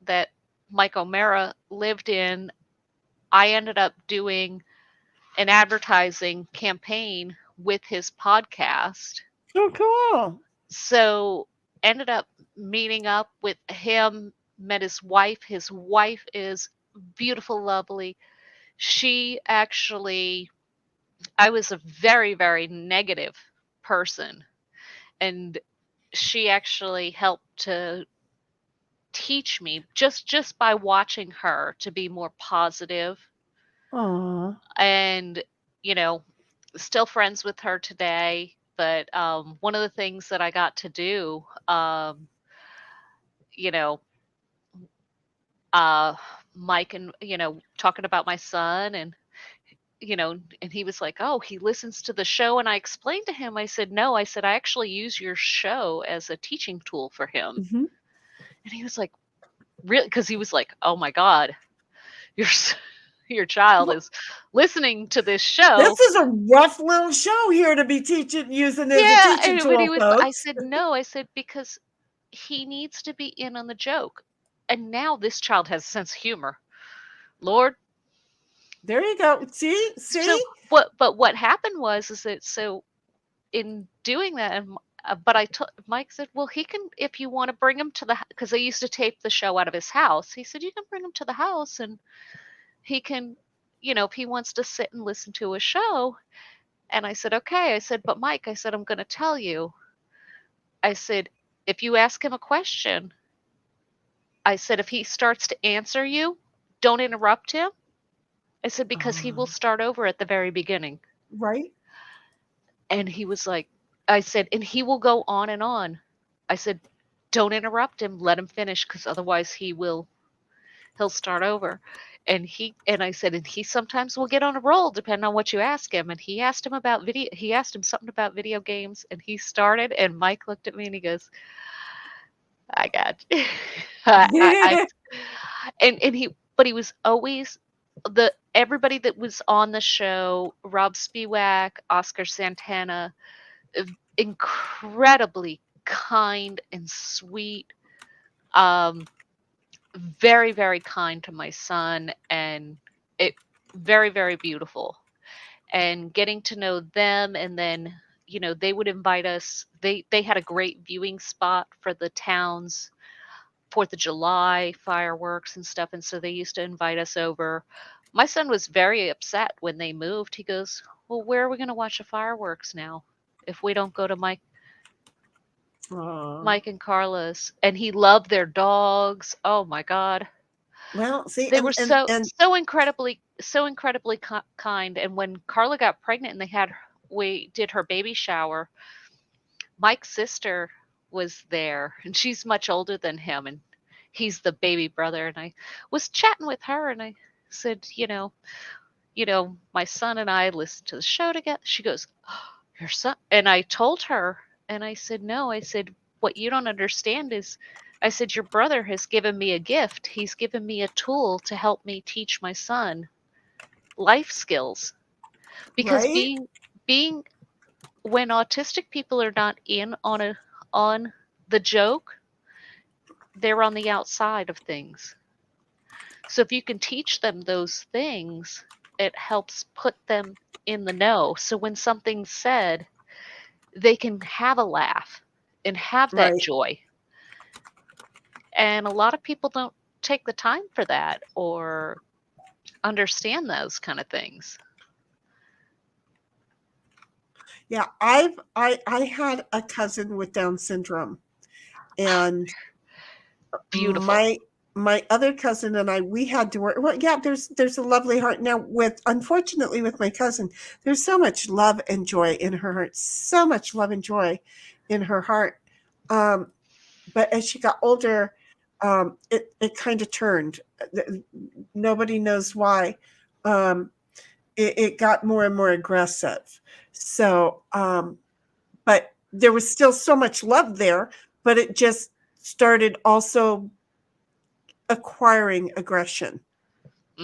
that Mike O'Mara lived in. I ended up doing an advertising campaign with his podcast. Oh, cool. So ended up meeting up with him, met his wife. His wife is beautiful, lovely. She actually, I was a very, very negative person, and she actually helped to teach me just by watching her to be more positive. Aww. And, still friends with her today. But one of the things that I got to do, Mike and, talking about my son, and, and he was like, oh, he listens to the show. And I explained to him, I said, no, I actually use your show as a teaching tool for him. Mm-hmm. And he was like, really? Because he was like, oh my God, your child is listening to this show. This is a rough little show here to be using as a teaching tool. I said, no, because he needs to be in on the joke. And now this child has a sense of humor. Lord. There you go. See? So, but what happened was that, so in doing that, but Mike said, well, he can, if you want to bring him to because I used to tape the show out of his house. He said, you can bring him to the house, and he can, if he wants to sit and listen to a show. And I said, okay. I said, but Mike, I said, I'm going to tell you. I said, if you ask him a question, I said, if he starts to answer you, don't interrupt him. I said, because he will start over at the very beginning. Right. And he was like, I said, and he will go on and on. I said, don't interrupt him. Let him finish, because otherwise he'll start over. And I said, and he sometimes will get on a roll depending on what you ask him. And he asked him something about video games, and he started, and Mike looked at me and he goes, I got you. But he was always everybody that was on the show, Rob Spiewak, Oscar Santana, incredibly kind and sweet. very, very kind to my son, and it very, very beautiful. And getting to know them, and then they would invite us. They had a great viewing spot for the town's 4th of July fireworks and stuff, and so they used to invite us over. My son was very upset when they moved. He goes, "Well, where are we going to watch the fireworks now if we don't go to Mike and Carla's?" And he loved their dogs. Oh my God. Well, see, They were so and incredibly kind. And when Carla got pregnant and we did her baby shower, Mike's sister was there, and she's much older than him, and he's the baby brother. And I was chatting with her, and I said, my son and I listened to the show together. She goes, "Oh, your son?" And I told her, and I said, "No," I said, "what you don't understand is," I said, "your brother has given me a gift. He's given me a tool to help me teach my son life skills." Because right? being when autistic people are not in on the joke, they're on the outside of things. So if you can teach them those things, it helps put them in the know. So when something's said, they can have a laugh and have that Right. joy. And a lot of people don't take the time for that or understand those kind of things. Yeah, I had a cousin with Down syndrome, and Beautiful. my other cousin and I, we had to work. Well, yeah, there's a lovely heart now. Unfortunately with my cousin, there's so much love and joy in her heart, so much love and joy in her heart. But as she got older, it kind of turned. Nobody knows why. It got more and more aggressive. So, but there was still so much love there, but it just started also acquiring aggression.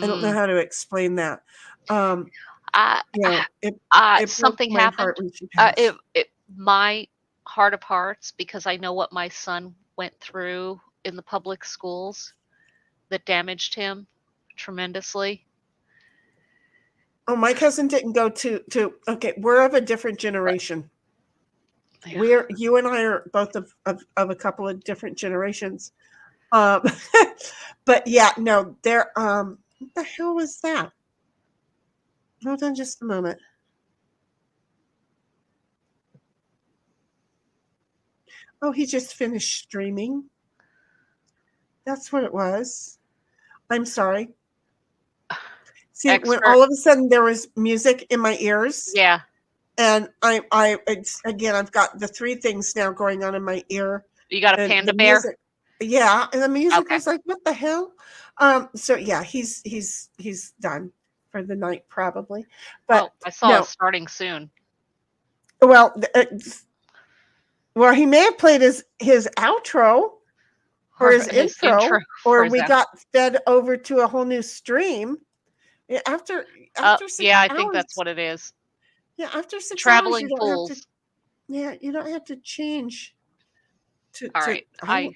I don't know how to explain that. It Something broke my happened. heart when she passed. My heart of hearts, because I know what my son went through in the public schools that damaged him tremendously. Oh, my cousin didn't go to okay, we're of a different generation. Yeah. You and I are both of a couple of different generations. But yeah, no, there what the hell was that? Hold on just a moment. Oh, he just finished streaming. That's what it was. I'm sorry. See, when Expert. all of a sudden there was music in my ears. Yeah. And again, I've got the three things now going on in my ear. You got a And panda the bear? music, yeah, and the music Okay. was like, what the hell? So yeah, he's done for the night probably. But I saw it starting soon. Well, he may have played his outro or his intro, or we got fed over to a whole new stream. After 6 yeah, I hours, think that's what it is. Yeah, after 6 Traveling hours, you don't fools. have to. Yeah, you don't have to change. All right, I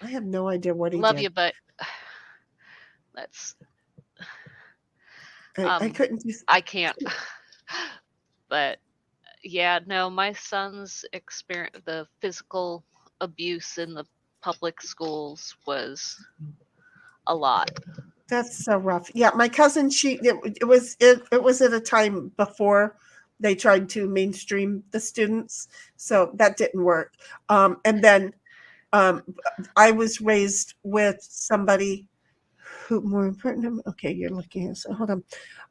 have no idea what he love did. you, but that's I couldn't. I can't. But yeah, no, my son's experience, the physical abuse in the public schools was a lot. That's so rough. Yeah, my cousin, it was at a time before they tried to mainstream the students, so that didn't work. And then I was raised with somebody who more important. Okay, you're looking at. So hold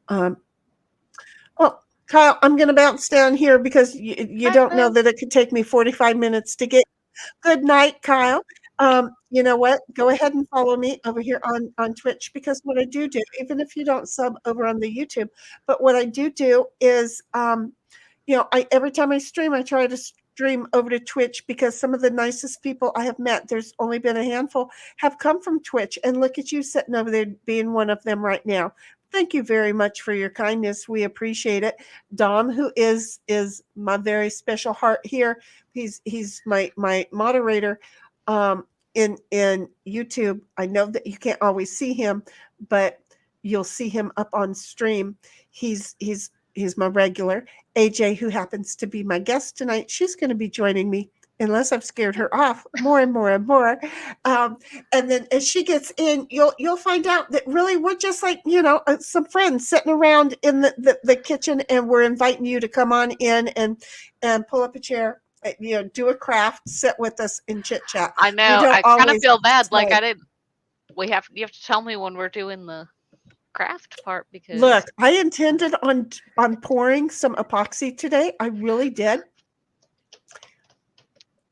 on. Oh, Kyle, I'm going to bounce down here because you don't know that it could take me 45 minutes to get. Good night, Kyle. You know what? Go ahead and follow me over here on Twitch, because what I do, even if you don't sub over on the YouTube, but what I do is, every time I stream, I try to stream over to Twitch, because some of the nicest people I have met, there's only been a handful, have come from Twitch. And look at you sitting over there being one of them right now. Thank you very much for your kindness. We appreciate it. Dom, who is my very special heart here, he's my moderator, in YouTube, I know that you can't always see him, but you'll see him up on stream. He's my regular. AJ, who happens to be my guest tonight, she's going to be joining me unless I've scared her off more and more and more. And then as she gets in, you'll find out that really we're just like, some friends sitting around in the kitchen, and we're inviting you to come on in and pull up a chair, do a craft, sit with us and chit chat. I know. I kind of feel bad. Like you have to tell me when we're doing the craft part, because look, I intended on pouring some epoxy today. I really did.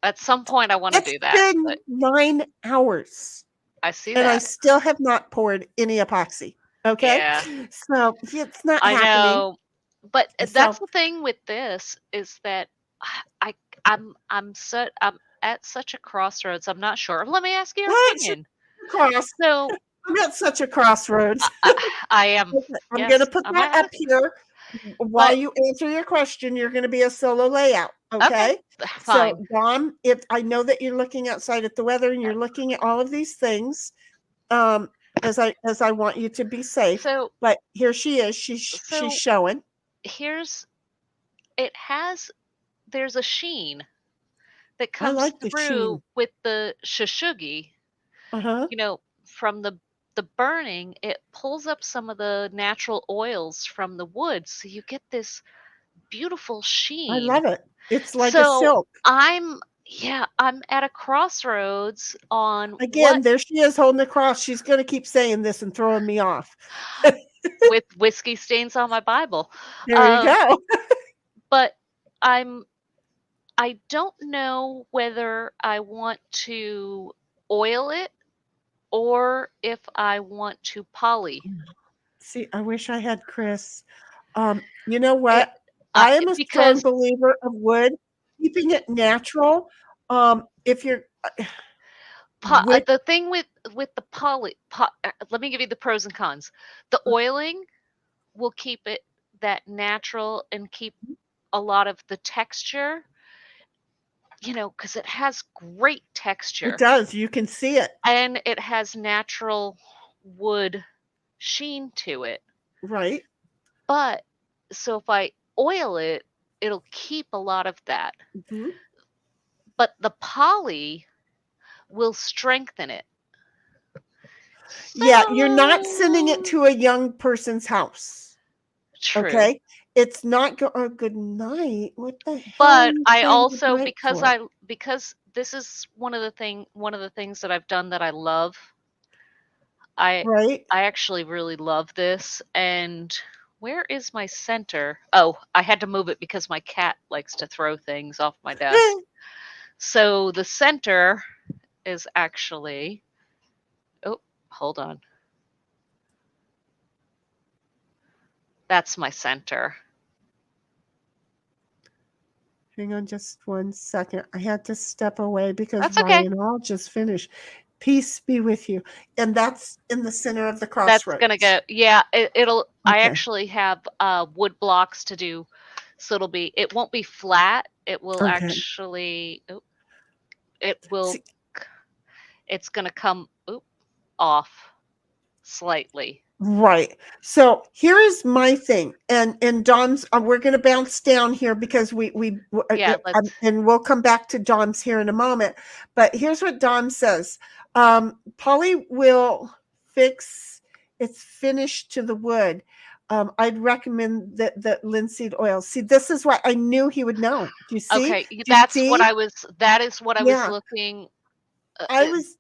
At some point, I want to do that. It's been 9 hours. I see and that. I still have not poured any epoxy. Okay, Yeah. So it's not I happening. know, but So- that's the thing with this is that I'm at such a crossroads. I'm not sure. Let me ask your What? opinion. Cross. So I'm at such a crossroads. I am. I'm yes, going to put I'm that at up here. While you answer your question, you're going to be a solo layout. Okay. Fine. So, Dom, if I know that you're looking outside at the weather and you're looking at all of these things, as I want you to be safe. So But here she is. She's showing. There's a sheen that I comes like the through sheen. with the shushugi. Uh-huh. From the burning, it pulls up some of the natural oils from the wood, so you get this beautiful sheen. I love it. It's like So a silk. I'm at a crossroads on Again, there she is holding the cross. She's going to keep saying this and throwing me off. with whiskey stains on my Bible. There you go. But I don't know whether I want to oil it or if I want to poly. See, I wish I had Chris. You know what? I am a strong believer of wood, keeping it natural. If you're the thing with the poly, let me give you the pros and cons. The oiling will keep it that natural and keep a lot of the texture, because it has great texture. It does. You can see it. And it has natural wood sheen to it. Right. But so if I oil it, it'll keep a lot of that. Mm-hmm. But the poly will strengthen it. Yeah, you're not sending it to a young person's house. True. Okay. It's not good night. What the hell? But I also because this is one of the things that I've done that I love. I actually really love this. And where is my center? Oh, I had to move it because my cat likes to throw things off my desk. So the center is actually, hold on. That's my center. Hang on just 1 second. I had to step away because That's okay. Ryan, I'll just finish. Peace be with you. And that's in the center of the crossroads. That's going to go. Yeah, it'll. Okay. I actually have wood blocks to do. So it won't be flat. It will actually, it's going to come off slightly. Right. So here is my thing, and Dom's. We're going to bounce down here because and we'll come back to Dom's here in a moment. But here's what Dom says: poly will fix its finish to the wood. I'd recommend the linseed oil. See, this is what I knew he would know. Do you see? Okay, that is what I was looking. I was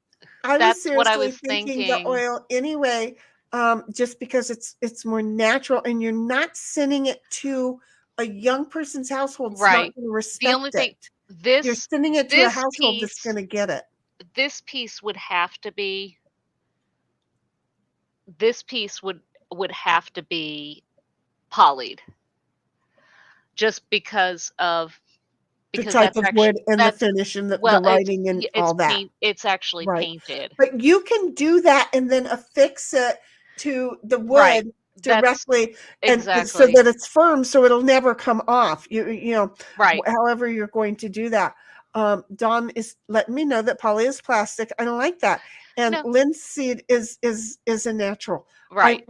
seriously thinking the oil anyway. Just because it's more natural, and you're not sending it to a young person's household. It's not going to respect the only thing, you're sending it to a household that's going to get it. This piece would have to be. This piece would have to be polyed, just because of the type of wood and the finish and the lighting and all that. It's actually painted. But you can do that and then affix it to the wood directly, and so that it's firm, so it'll never come off. You know, however you're going to do that. Dom is letting me know that poly is plastic. I don't like that. And No. linseed is a natural. Right.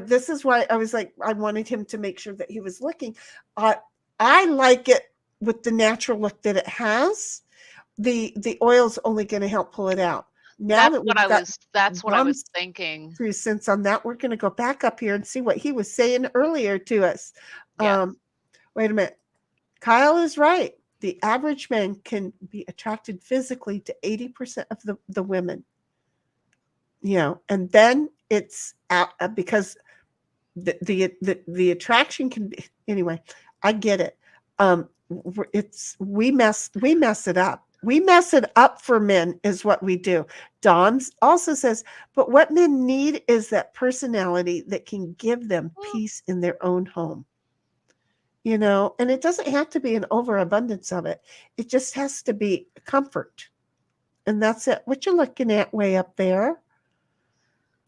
This is why I was like, I wanted him to make sure that he was looking. I like it with the natural look that it has. The oil's only going to help pull it out. Now That's what I was Dom's thinking. 2 cents on that, we're going to go back up here and see what he was saying earlier to us. Yeah. Wait a minute. Kyle is right. The average man can be attracted physically to 80% of the women. And then it's out because the attraction can be, anyway, I get it. We mess it up. We mess it up for men is what we do. Dom also says, but what men need is that personality that can give them peace in their own home. And it doesn't have to be an overabundance of it. It just has to be comfort. And that's it. What you're looking at way up there.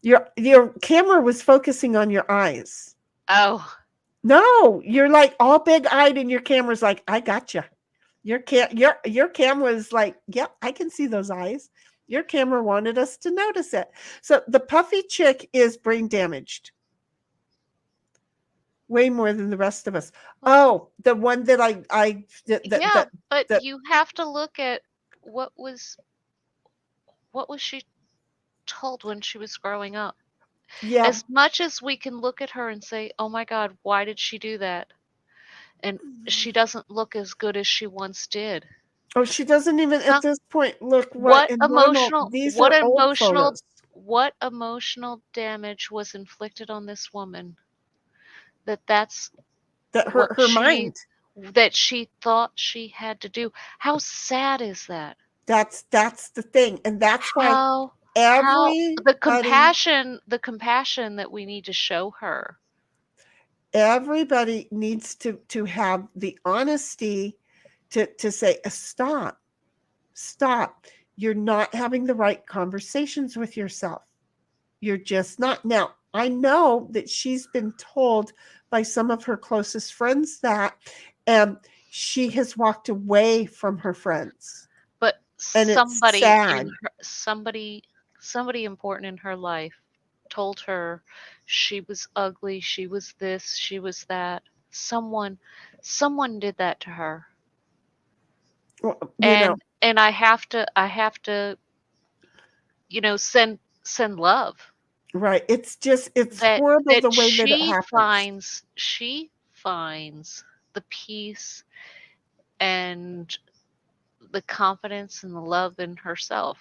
Your camera was focusing on your eyes. Oh. No, you're like all big-eyed and your camera's like, I got you. Your camera is like, yep, I can see those eyes. Your camera wanted us to notice it. So the puffy chick is brain damaged. Way more than the rest of us. Oh, the one that but you have to look at what was she told when she was growing up. Yeah. As much as we can look at her and say, oh my God, why did she do that? And she doesn't look as good as she once did. Oh, she doesn't even at this point look what emotional damage was inflicted on this woman that's that her mind that she thought she had to do. How sad is that? That's the thing, and that's why the compassion that we need to show her. Everybody needs to have the honesty to say, stop. You're not having the right conversations with yourself. You're just not. Now, I know that she's been told by some of her closest friends that she has walked away from her friends. But and somebody important in her life told her she was ugly, she was this, she was that. Someone did that to her. Well, and I have to send love. Right. It's horrible the way that it happens. She finds the peace and the confidence and the love in herself.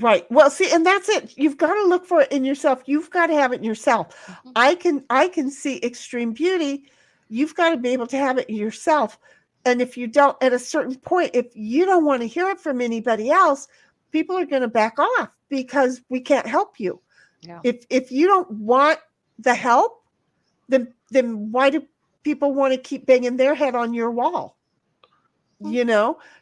Right. Well, see, and that's it. You've got to look for it in yourself. You've got to have it in yourself. Mm-hmm. I can see extreme beauty. You've got to be able to have it in yourself. And if you don't, at a certain point, if you don't want to hear it from anybody else, people are going to back off because we can't help you. Yeah. If you don't want the help, then why do people want to keep banging their head on your wall?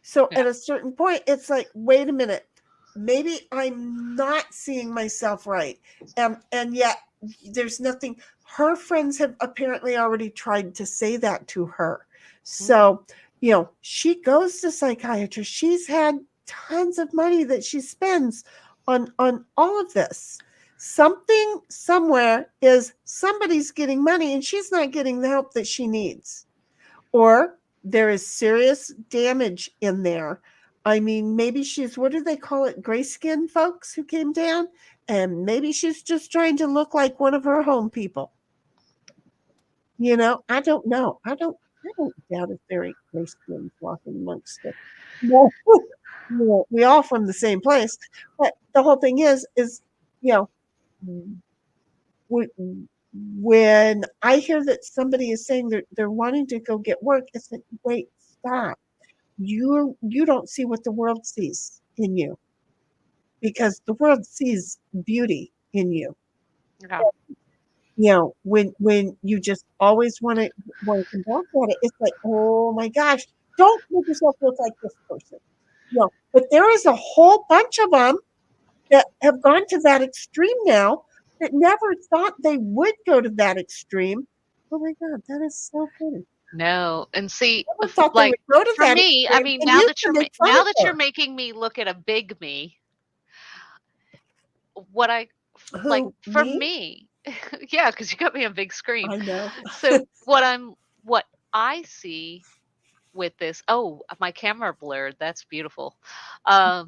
So at a certain point, it's like, wait a minute, maybe I'm not seeing myself right. And yet there's nothing. Her friends have apparently already tried to say that to her. So, she goes to psychiatrists. She's had tons of money that she spends on all of this. Something somewhere is somebody's getting money and she's not getting the help that she needs. Or there is serious damage in there. I mean, maybe she's, what do they call it? Gray skin folks who came down, and maybe she's just trying to look like one of her home people. I don't know. I don't doubt if there are gray skins walking amongst it. No, we all from the same place. But the whole thing is, when I hear that somebody is saying they're wanting to go get work, it's like, wait, stop. You don't see what the world sees in you, because the world sees beauty in you. Yeah. When you just always want to come back at it, it's like, oh my gosh, don't make yourself look like this person. But there is a whole bunch of them that have gone to that extreme now that never thought they would go to that extreme. Oh my God, that is so funny. No, and see, I thought they like would go to for that me, I extreme mean, and now you that can make fun of her. making me look at a big me, what I like Who, for me? me, yeah, because you got me on big screen. I know. So what I see with this, oh, my camera blurred. That's beautiful. But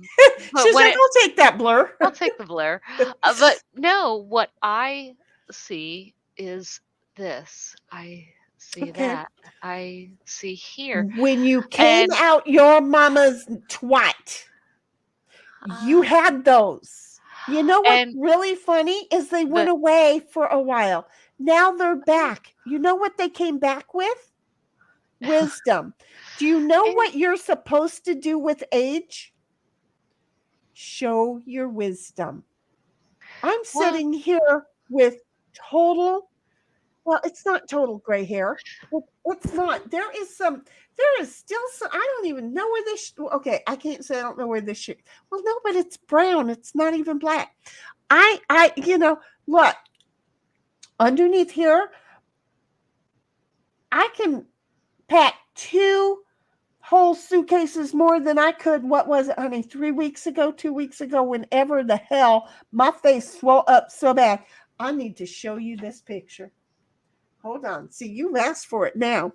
She's when like, I'll take that blur. I'll take the blur. But no, what I see is this. I see Okay. that. I see here. When you came And out your mama's twat, you had those. You know what's and really funny is they went away for a while. Now they're back. You know what they came back with? Wisdom. Do you know what you're supposed to do with age? Show your wisdom. I'm sitting here with total, well, it's not total gray hair. It's not. There is still some, I don't even know where this, okay, I can't say I don't know where this shit, well, no, but it's brown. It's not even black. Look, underneath here, I can pack 2 whole suitcases more than I could, what was it, honey, 3 weeks ago, 2 weeks ago, whenever the hell my face swelled up so bad. I need to show you this picture. Hold on. See, you've asked for it now.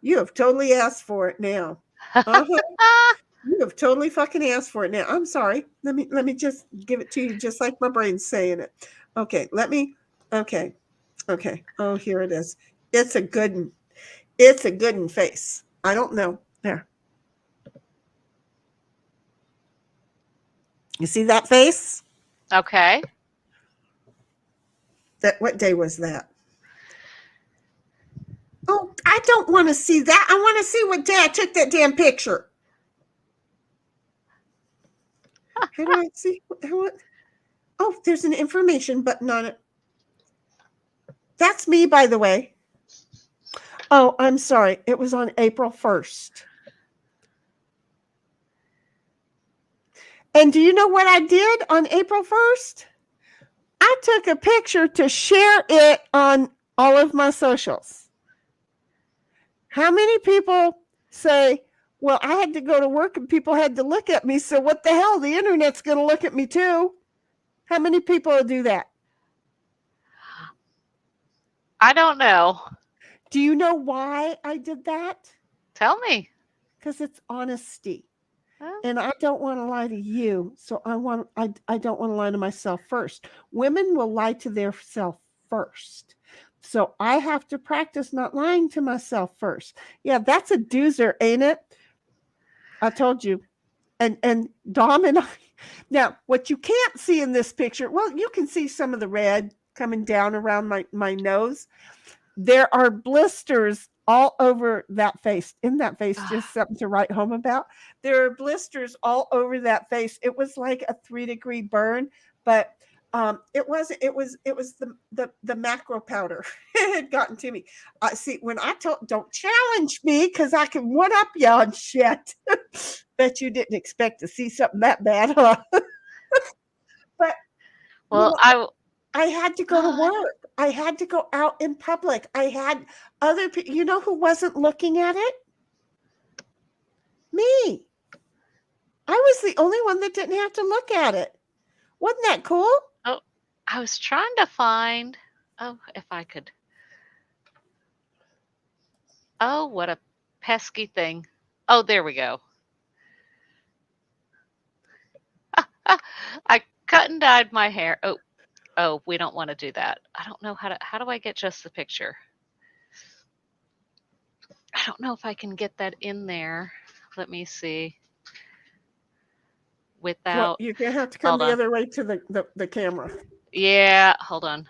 You have totally asked for it now. You have totally fucking asked for it now. I'm sorry. Let me just give it to you just like my brain's saying it. Okay, okay. Oh, here it is. It's a good one. It's a good one face. I don't know. There. You see that face? okay. What day was that? Oh, I don't want to see that. I want to see what day I took that damn picture. How do I see? Oh, there's an information button on it. That's me, by the way. Oh, I'm sorry. It was on April 1st. And do you know what I did on April 1st? I took a picture to share it on all of my socials. How many people say, well, I had to go to work and people had to look at me, so what the hell? The internet's going to look at me too. How many people do that? I don't know. Do you know why I did that? Tell me. Because it's honesty. Huh? And I don't want to lie to you. So I don't want to lie to myself first. Women will lie to their self first. So I have to practice not lying to myself first. Yeah, that's a doozer, ain't it? I told you. And Dom and I. Now, what you can't see in this picture, well, you can see some of the red coming down around my nose. There are blisters all over that face. In that face, just something to write home about. There are blisters all over that face. It was like a 3-degree burn, but it wasn't. It was the macro powder. It had gotten to me. See, when I don't challenge me because I can one up you on shit. Bet you didn't expect to see something that bad, huh? But well, I had to go to work. I had to go out in public. I had other people. You know who wasn't looking at it? Me. I was the only one that didn't have to look at it. Wasn't that cool? Oh, I was trying to find. Oh, if I could. Oh, what a pesky thing. Oh, there we go. I cut and dyed my hair. Oh, we don't want to do that. I don't know how do I get just the picture? I don't know if I can get that in there. Let me see. Without, well, you're gonna have to come the other way to the camera. Yeah, hold on.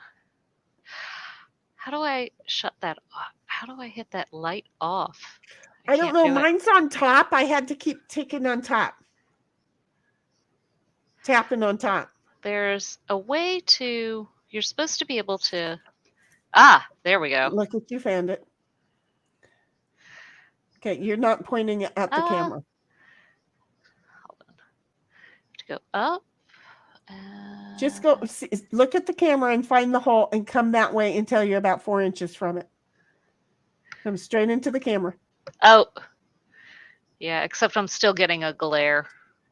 How do I shut that off? How do I hit that light off? I don't know. Mine's on top. I had to keep ticking on top. Tapping on top. There's a way to, you're supposed to be able to, there we go. Look at you, found it. Okay, you're not pointing at the camera. Hold on. To go up. Just go, look at the camera and find the hole and come that way until you're about 4 inches from it. Come straight into the camera. Oh, yeah, except I'm still getting a glare.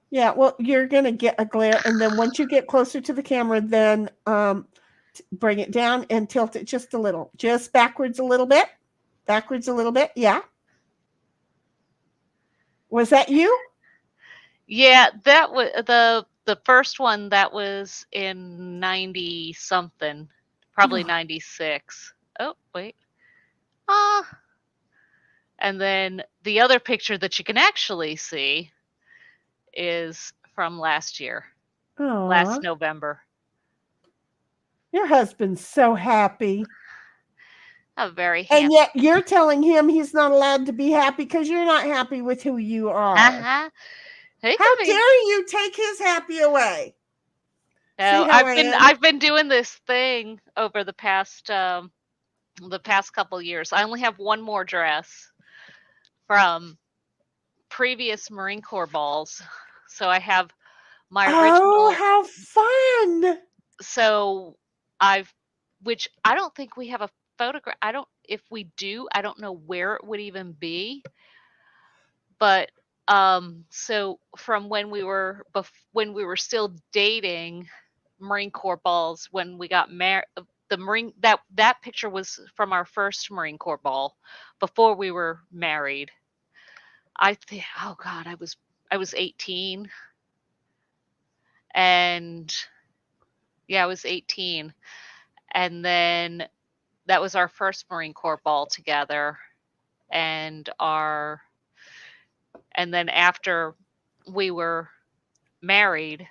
Yeah, well, you're going to get a glare. And then once you get closer to the camera, then bring it down and tilt it just a little. Just backwards a little bit. Backwards a little bit. Yeah. Was that you? Yeah, that was the first one. That was in 90 something, probably 96. Oh, wait. And then the other picture that you can actually see is from last year, Aw. last November. Your husband's so happy. I'm very happy. And yet you're telling him he's not allowed to be happy because you're not happy with who you are. Uh-huh. How dare you take his happy away? No, See how I am? I've been doing this thing over the past couple years. I only have one more dress from previous Marine Corps balls. So I have my original. Oh, how fun! So which I don't think we have a photograph. If we do, I don't know where it would even be. But so from when we were still dating, Marine Corps balls, when we got married, that picture was from our first Marine Corps ball before we were married. I think, oh God, I was 18. And yeah, I was 18. And then that was our first Marine Corps ball together. And then after we were married,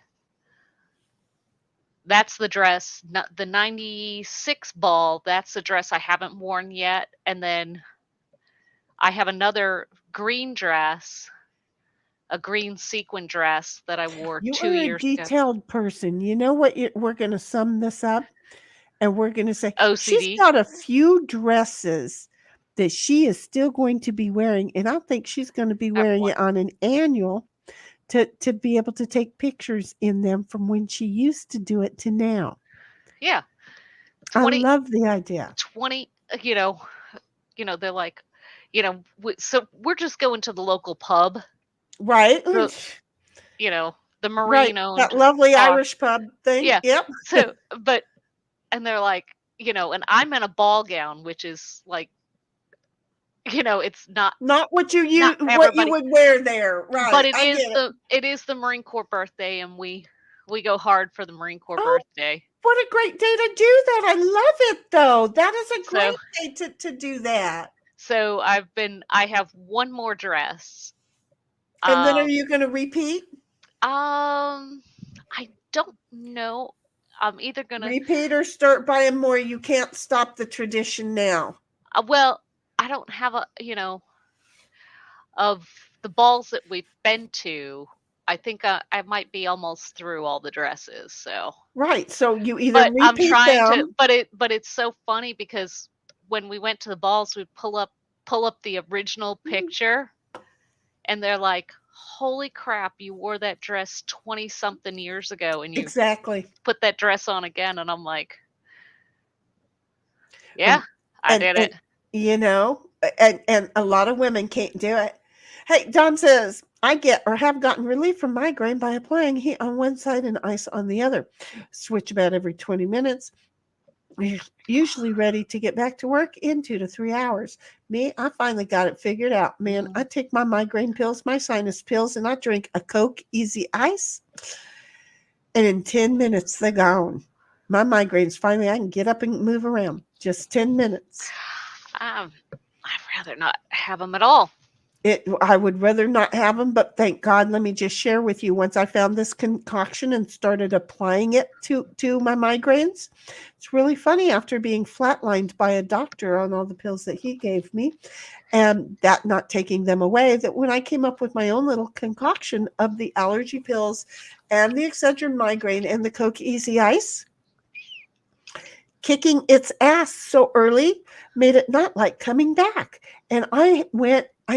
that's the dress, the 96 ball. That's the dress I haven't worn yet. And then I have another green dress, a green sequin dress that I wore 2 years You're a detailed person. You know what? We're going to sum this up and we're going to say OCD. She's got a few dresses that she is still going to be wearing. And I think she's going to be wearing it on an annual to be able to take pictures in them from when she used to do it to now. Yeah. I love the idea. 20, they're like, so we're just going to the local pub. Right. The Marine owned. That lovely Irish pub thing. Yeah. Yep. So, and they're like, and I'm in a ball gown, which is like, it's not what you would wear there, right? But it is the Marine Corps birthday, and we go hard for the Marine Corps birthday. What a great day to do that! I love it, though. That is a great day to do that. So I have one more dress. And then are you going to repeat? I don't know. I'm either going to repeat or start buying more. You can't stop the tradition now. Well, I don't have of the balls that we've been to. I think I might be almost through all the dresses. So right. So you either repeat I'm trying them. But it's so funny because when we went to the balls, we pull up the original picture, and they're like, "Holy crap! You wore that dress 20-something years ago, and you exactly put that dress on again." And I'm like, "Yeah, I did it." And a lot of women can't do it. Hey, Don says, I get or have gotten relief from migraine by applying heat on one side and ice on the other. Switch about every 20 minutes. Usually ready to get back to work in 2 to 3 hours. Me, I finally got it figured out. Man, I take my migraine pills, my sinus pills, and I drink a Coke Easy Ice. And in 10 minutes, they're gone. My migraines, finally, I can get up and move around. Just 10 minutes. I'd rather not have them at all. I would rather not have them, but thank God. Let me just share with you. Once I found this concoction and started applying it to my migraines, it's really funny after being flatlined by a doctor on all the pills that he gave me and that not taking them away, that when I came up with my own little concoction of the allergy pills and the Excedrin migraine and the Coke Easy Ice, kicking its ass so early made it not like coming back. And I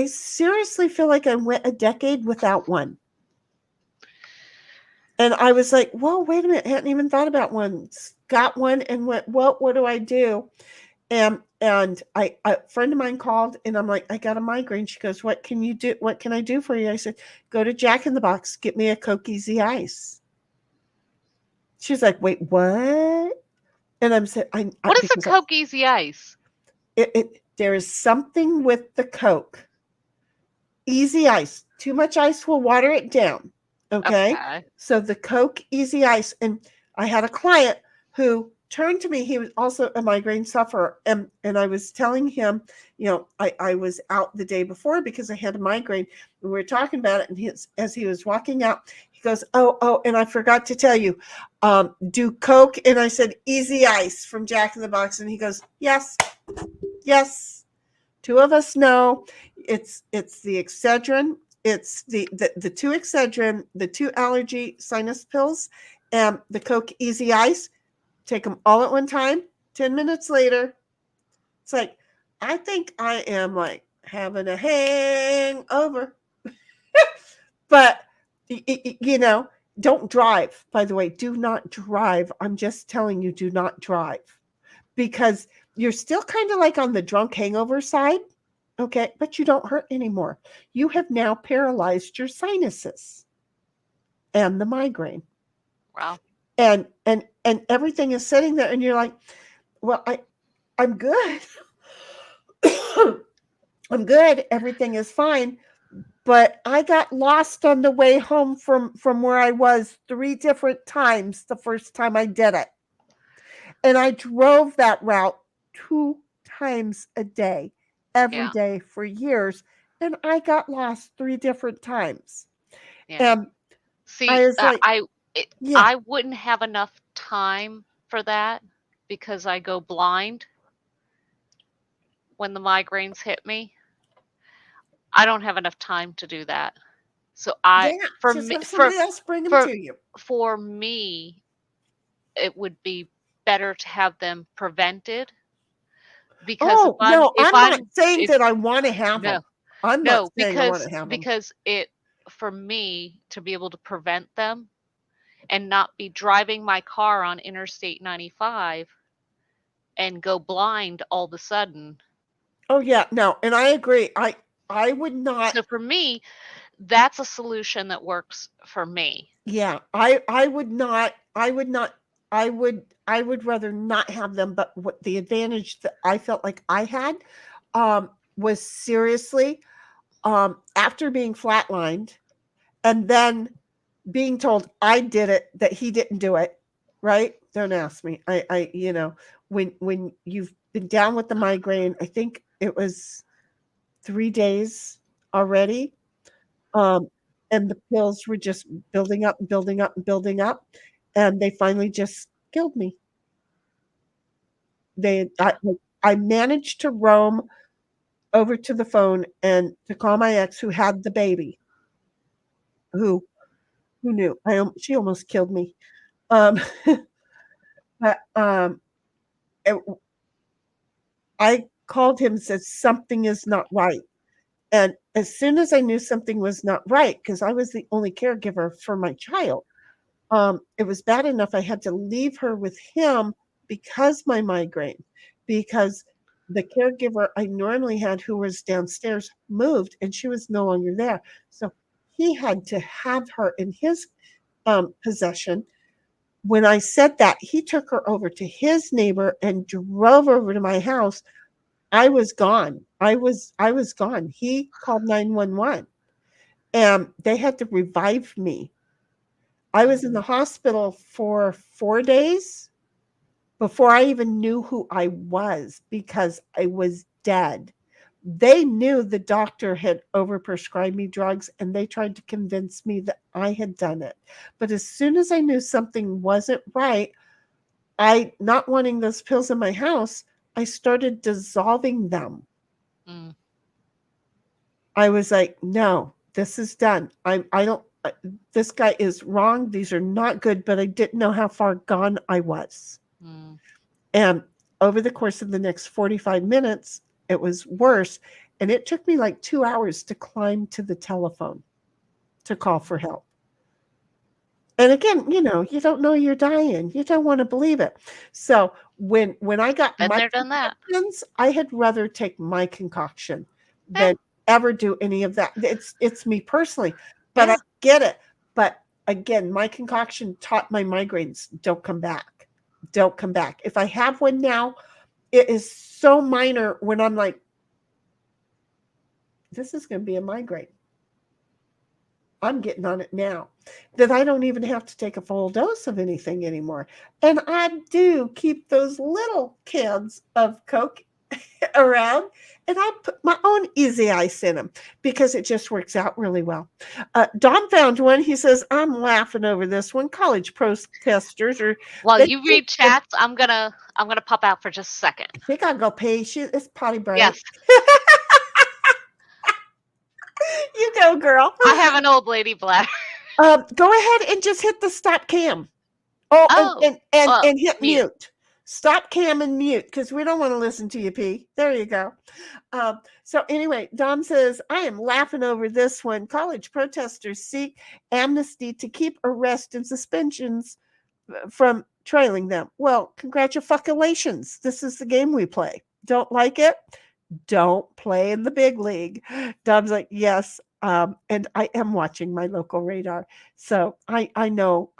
seriously feel like I went a decade without one. And I was like, whoa, wait a minute. I hadn't even thought about one. Got one and went, what do I do? And And a friend of mine called, and I'm like, I got a migraine. She goes, what can you do? What can I do for you? I said, go to Jack in the Box, get me a Coke Easy Ice. She's like, wait, what? And I'm saying, What is a Coke Easy Ice? There is something with the Coke Easy Ice. Too much ice will water it down. Okay. So the Coke Easy Ice, and I had a client who turned to me. He was also a migraine sufferer. And I was telling him, I was out the day before because I had a migraine. We were talking about it. And as he was walking out, he goes, oh, and I forgot to tell you, do Coke. And I said, Easy Ice from Jack in the Box. And he goes, yes. Two of us know it's the Excedrin. It's the two Excedrin, the 2 allergy sinus pills, and the Coke Easy Ice. Take them all at one time. 10 minutes later, it's like, I think I am like having a hangover. But, don't drive. By the way, do not drive. I'm just telling you, do not drive. Because you're still kind of like on the drunk hangover side. Okay, but you don't hurt anymore. You have now paralyzed your sinuses and the migraine. Wow. And everything is sitting there, and you're like, well, I'm good. I'm good. Everything is fine. But I got lost on the way home from where I was 3 different times the first time I did it. And I drove that route 2 times a day, every day for years. And I got lost 3 different times. Yeah. See, I was like, I wouldn't have enough time for that because I go blind when the migraines hit me. I don't have enough time to do that. So somebody else bring them to you. For me, it would be better to have them prevented. Because I'm not saying that I want to have them. I'm not saying I want to have them. Because for me to be able to prevent them and not be driving my car on Interstate 95 and go blind all of a sudden. Oh yeah, no, and I agree. I would not. So for me, that's a solution that works for me. Yeah, I would not. I would rather not have them. But what the advantage that I felt like I had was seriously after being flatlined and then being told I did it, that he didn't do it. Right? Don't ask me. I when you've been down with the migraine, I think it was 3 days already. And the pills were just building up and building up and building up. And they finally just killed me. I managed to roam over to the phone and to call my ex who had the baby. Who knew? She almost killed me. But I called him and said, something is not right. And as soon as I knew something was not right, because I was the only caregiver for my child, it was bad enough I had to leave her with him because my migraine, because the caregiver I normally had who was downstairs moved and she was no longer there. So he had to have her in his possession. When I said that, he took her over to his neighbor and drove over to my house. I was gone. I was gone. He called 911 and they had to revive me. I was in the hospital for 4 days before I even knew who I was because I was dead. They knew the doctor had overprescribed me drugs and they tried to convince me that I had done it. But as soon as I knew something wasn't right, not wanting those pills in my house, I started dissolving them. I was like, no, this is done. This guy is wrong. These are not good, but I didn't know how far gone I was. And over the course of the next 45 minutes, it was worse. And it took me like 2 hours to climb to the telephone to call for help. And again, you don't know you're dying. You don't want to believe it. So when I got Been my there, done that. concoctions, I had rather take my concoction Yeah. than ever do any of that. It's me personally, but I Yeah. get it. But again, my concoction taught my migraines don't come back. Don't come back. If I have one now, it is so minor when I'm like, this is going to be a migraine. I'm getting on it now, that I don't even have to take a full dose of anything anymore. And I do keep those little cans of Coke around, and I put my own easy ice in them because it just works out really well. Don found one. He says, I'm laughing over this one. College protesters are. While They you read chats, I'm gonna pop out for just a second. I think I'll go pee. It's potty break. Yes, You go, girl. I have an old lady bladder. Go ahead and just hit the stop cam. Oh, and hit mute. Stop cam and mute because we don't want to listen to you pee. There you go. So anyway, Dom says, I am laughing over this one. College protesters seek amnesty to keep arrest and suspensions from trailing them. Well, congratulations. This is the game we play. Don't like it? Don't play in the big league. Dom's like, yes. And I am watching my local radar. So I know.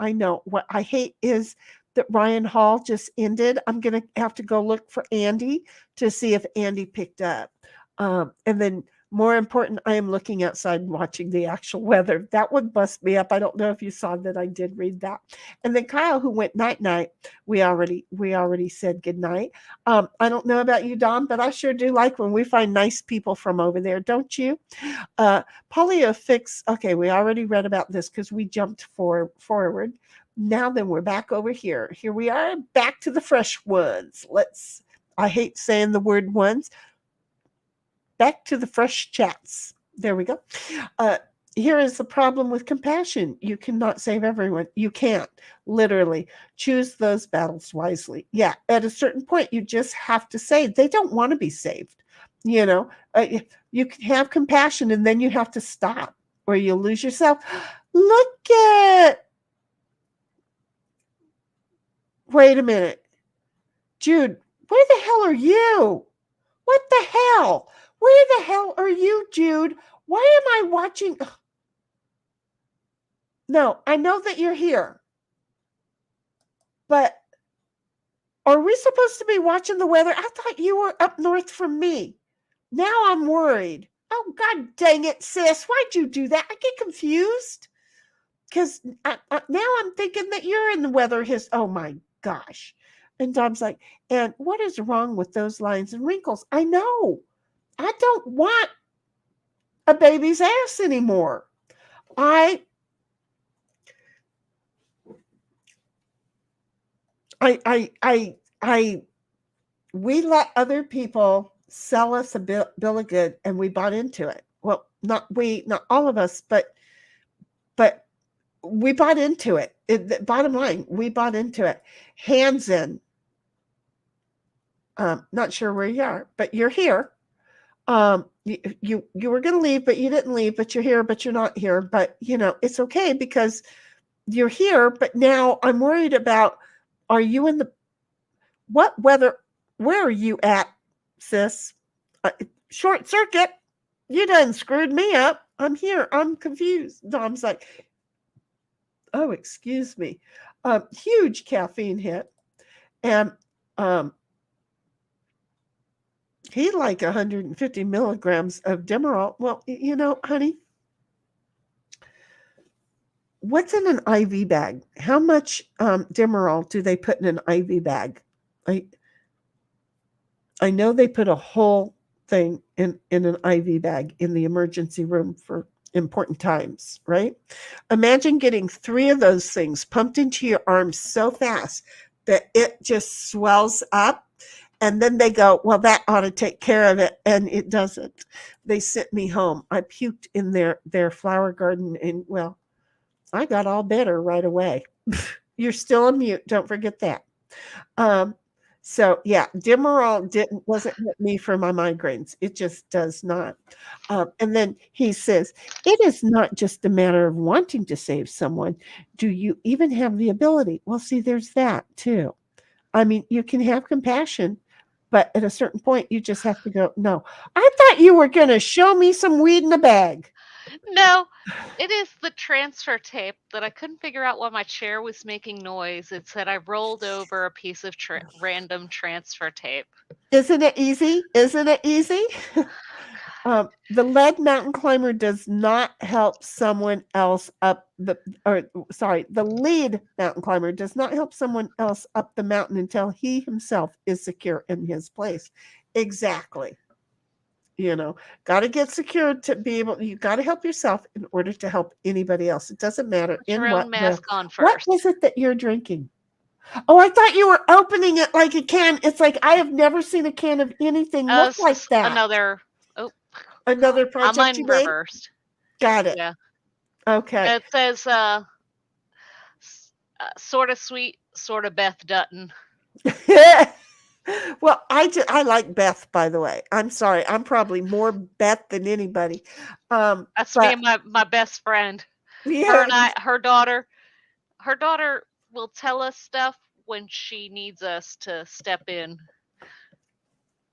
What I hate is that Ryan Hall just ended. I'm going to have to go look for Andy to see if Andy picked up. And then more important, I am looking outside and watching the actual weather. That would bust me up. I don't know if you saw that. I did read that. And then Kyle, who went night, we already said good night. I don't know about you, Don, but I sure do like when we find nice people from over there, don't you? Polio fix. Okay, we already read about this because we jumped forward. Now then, we're back over here. Here we are, back to the fresh ones. I hate saying the word ones. Back to the fresh chats. There we go. Here is the problem with compassion. You cannot save everyone. You can't. Literally. Choose those battles wisely. Yeah, at a certain point, you just have to say they don't want to be saved. You can have compassion and then you have to stop or you'll lose yourself. Look at. Wait a minute. Jude, where the hell are you? What the hell? Where the hell are you, Jude? Why am I watching? No, I know that you're here. But are we supposed to be watching the weather? I thought you were up north from me. Now I'm worried. Oh, God dang it, sis. Why'd you do that? I get confused. Because now I'm thinking that you're in the weather. Oh, my gosh. And Dom's like, and what is wrong with those lines and wrinkles? I know. I don't want a baby's ass anymore. We let other people sell us a bill of good and we bought into it. Well, not all of us, but we bought into it. Bottom line, we bought into it. Hands in. Not sure where you are, but you're here. You were going to leave, but you didn't leave, but you're here, but you're not here. But, it's okay because you're here. But now I'm worried about, are you in what weather? Where are you at, sis? Short circuit. You done screwed me up. I'm here. I'm confused. Dom's like, oh, excuse me. Huge caffeine hit. And, he like 150 milligrams of Demerol. Well, honey, what's in an IV bag? How much Demerol do they put in an IV bag? I know they put a whole thing in an IV bag in the emergency room for important times, right? Imagine getting 3 of those things pumped into your arm so fast that it just swells up. And then they go, well, that ought to take care of it. And it doesn't. They sent me home. I puked in their flower garden. And, well, I got all better right away. You're still on mute. Don't forget that. So yeah, Demerol doesn't hit me for my migraines. It just does not. And then he says, it is not just a matter of wanting to save someone. Do you even have the ability? Well, see, there's that too. I mean, you can have compassion, but at a certain point, you just have to go, no. I thought you were going to show me some weed in a bag. No, it is the transfer tape that I couldn't figure out why my chair was making noise. It said I rolled over a piece of random transfer tape. Isn't it easy? Isn't it easy? The lead mountain climber does not help someone else up the lead mountain climber does not help someone else up the mountain until he himself is secure in his place. Exactly. Got to get secure to be able, you got to help yourself in order to help anybody else. It doesn't matter Put your own mask on what first. is it that you're drinking? Oh, I thought you were opening it like a can. It's like, I have never seen a can of anything look like that. Another project I'm you made? reversed. Got it. Yeah. Okay. It says, sort of sweet, sort of Beth Dutton. Well, I like Beth, by the way. I'm sorry. I'm probably more Beth than anybody. That's me and my best friend. Yeah. Her daughter will tell us stuff when she needs us to step in.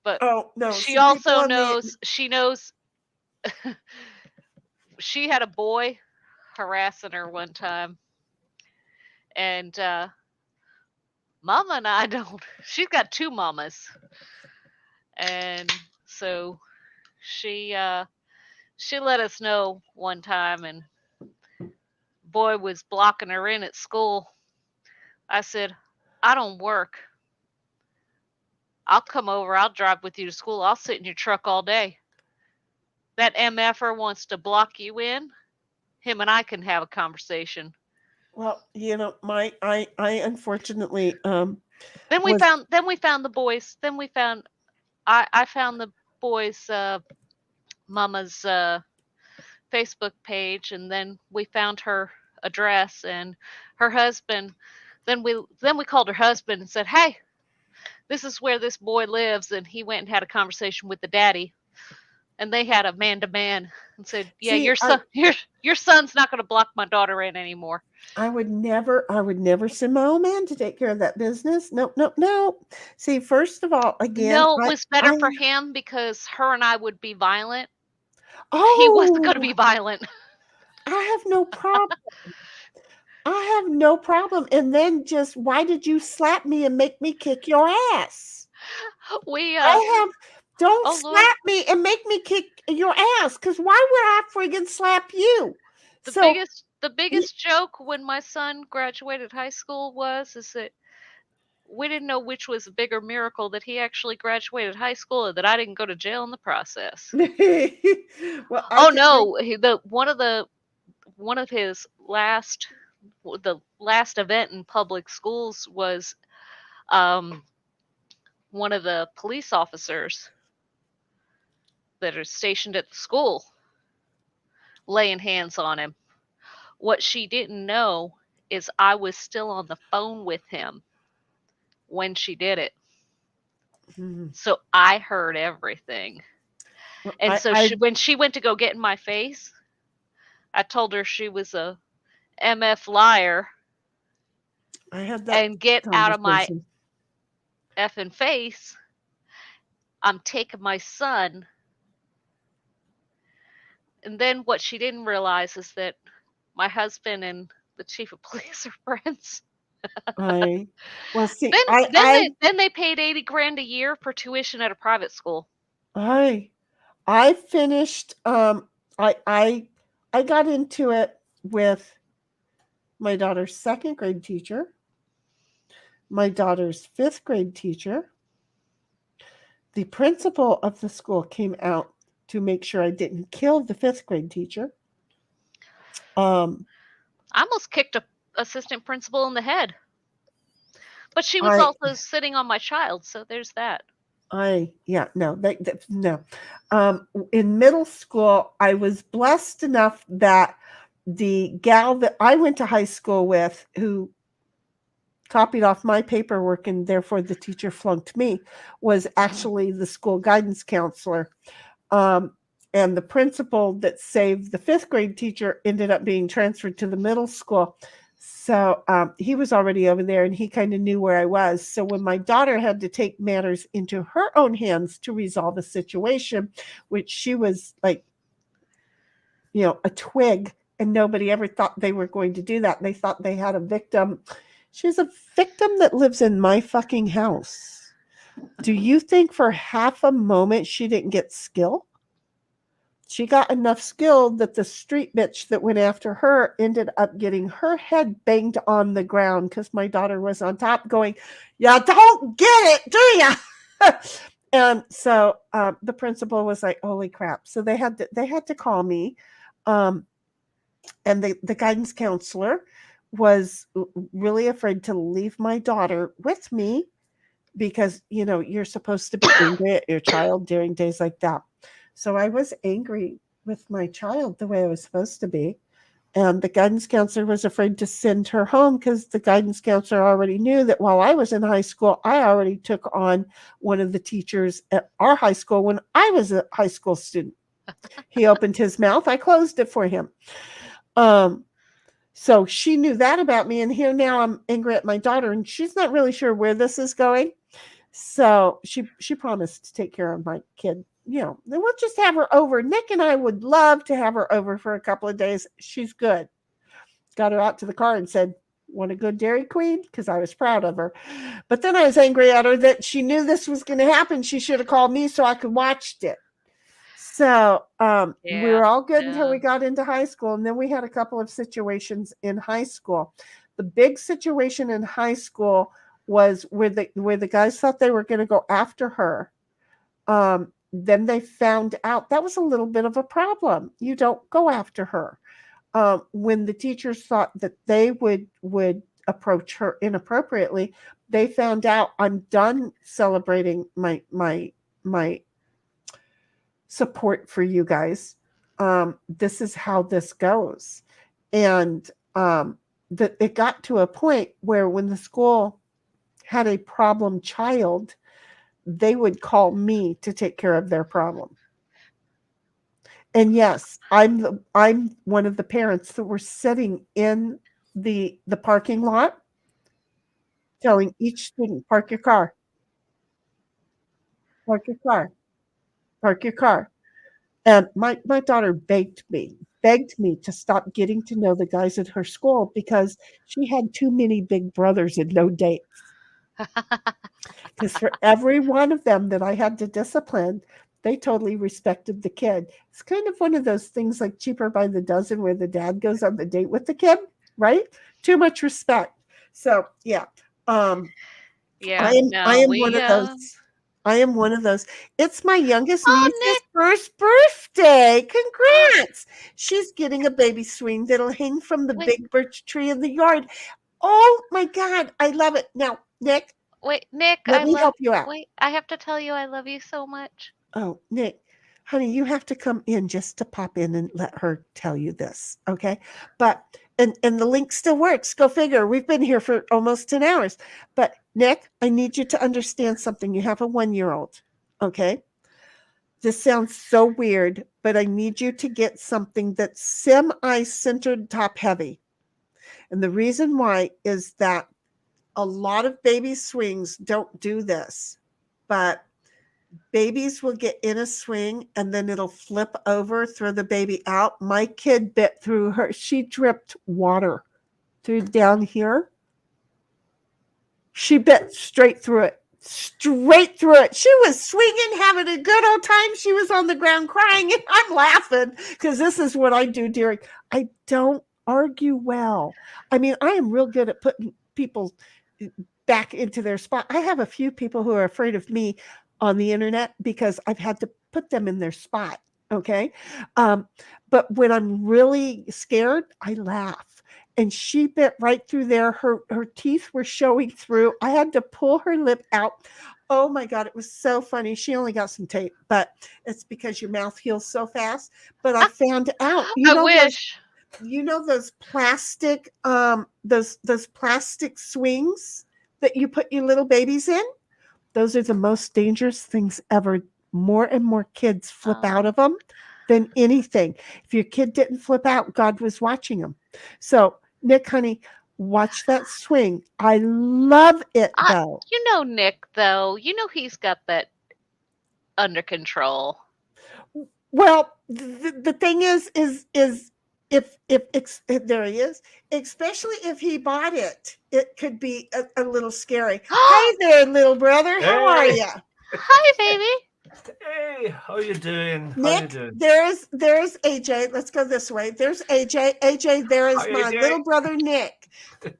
But no, she also knows, she knows she had a boy harassing her one time. And Mama and I don't. She's got 2 mamas. And so she let us know one time, and boy was blocking her in at school. I said, I don't work. I'll come over. I'll drive with you to school. I'll sit in your truck all day. That MFer wants to block you in. Him and I can have a conversation. Well, I unfortunately Then we found the boys. Then we found I found the boys' mama's Facebook page, and then we found her address and her husband. Then we called her husband and said, "Hey, this is where this boy lives," and he went and had a conversation with the daddy, and they had a man-to-man and said, "Yeah, your son's not going to block my daughter in anymore." I would never send my old man to take care of that business. No. See, first of all, again, no, it was better for him because her and I would be violent. Oh, he wasn't going to be violent. I have no problem. And then just, why did you slap me and make me kick your ass? Don't slap me and make me kick your ass, because why would I friggin' slap you? The biggest joke when my son graduated high school is that we didn't know which was a bigger miracle, that he actually graduated high school or that I didn't go to jail in the process. Well, one of his last event in public schools was one of the police officers that are stationed at the school laying hands on him. What she didn't know is I was still on the phone with him when she did it. Mm-hmm. So I heard everything. Well, and when she went to go get in my face, I told her she was a MF liar. I had that. And get out of my effing face. I'm taking my son. And then what she didn't realize is that my husband and the chief of police are friends. Then they paid $80,000 a year for tuition at a private school. I finished. I got into it with my daughter's 2nd grade teacher, my daughter's 5th grade teacher. The principal of the school came out to make sure I didn't kill the 5th grade teacher. I almost kicked a assistant principal in the head, but she was also sitting on my child, so there's that. No. In middle school, I was blessed enough that the gal that I went to high school with, who copied off my paperwork and therefore the teacher flunked me was actually the school guidance counselor. And the principal that saved the 5th grade teacher ended up being transferred to the middle school. So he was already over there and he kind of knew where I was. So when my daughter had to take matters into her own hands to resolve a situation, which she was like, a twig, and nobody ever thought they were going to do that. They thought they had a victim. She's a victim that lives in my fucking house. Do you think for half a moment she didn't get skill? She got enough skill that the street bitch that went after her ended up getting her head banged on the ground because my daughter was on top going, "Ya don't get it, do ya?" And so the principal was like, "Holy crap!" So they had to call me, and the guidance counselor was really afraid to leave my daughter with me because you're supposed to be angry at your child during days like that. So I was angry with my child the way I was supposed to be. And the guidance counselor was afraid to send her home because the guidance counselor already knew that while I was in high school, I already took on one of the teachers at our high school when I was a high school student. He opened his mouth. I closed it for him. So she knew that about me. And here now I'm angry at my daughter and she's not really sure where this is going. So she promised to take care of my kid. Then we'll just have her over. Nick and I would love to have her over for a couple of days. She's good. Got her out to the car and said, "Want a good Dairy Queen?" Because I was proud of her. But then I was angry at her that she knew this was going to happen. She should have called me so I could watch it. So we were all good until we got into high school. And then we had a couple of situations in high school. The big situation in high school was where the guys thought they were going to go after her. Then they found out that was a little bit of a problem. You don't go after her. When the teachers thought that they would approach her inappropriately, they found out I'm done celebrating my support for you guys. This is how this goes. And it got to a point where when the school had a problem child, they would call me to take care of their problem. And yes, I'm one of the parents that were sitting in the parking lot telling each student, "Park your car. Park your car. Park your car." And my daughter begged me to stop getting to know the guys at her school because she had too many big brothers and no dates. Because for every one of them that I had to discipline, they totally respected the kid. It's kind of one of those things like Cheaper by the Dozen where the dad goes on the date with the kid, right? Too much respect. So yeah. I am one of those. I am one of those. It's my youngest niece's first birthday. Congrats. She's getting a baby swing that'll hang from the big birch tree in the yard. Oh my God. I love it. Now, Nick. Wait, Nick, let me help you out. Wait, I have to tell you I love you so much. Oh, Nick, honey, you have to come in just to pop in and let her tell you this, okay? But and the link still works. Go figure. We've been here for almost 10 hours. But Nick, I need you to understand something. You have a 1-year-old, okay? This sounds so weird, but I need you to get something that's semi-centered top heavy. And the reason why is that a lot of baby swings don't do this, but babies will get in a swing and then it'll flip over, throw the baby out. My kid bit through her. She dripped water through down here. She bit straight through it. She was swinging, having a good old time. She was on the ground crying and I'm laughing because this is what I do during. I don't argue well. I mean, I am real good at putting people back into their spot. I have a few people who are afraid of me on the internet because I've had to put them in their spot. Okay. But when I'm really scared, I laugh. And she bit right through there. Her teeth were showing through. I had to pull her lip out. Oh my God, it was so funny. She only got some tape, but it's because your mouth heals so fast. But I found out. I wish. those plastic those plastic swings that you put your little babies in? Those are the most dangerous things ever. More and more kids flip out of them than anything. If your kid didn't flip out, God was watching them. So, Nick, honey, watch that swing. I love it, though. Nick, though. He's got that under control. Well, the thing is if there he is, especially if he bought it, it could be a little scary. Hi there, little brother. How are you? Hi, baby. Hey, how you doing? Nick, there's AJ. Let's go this way. There's AJ. AJ, there is Hi, my AJ. little brother Nick. Do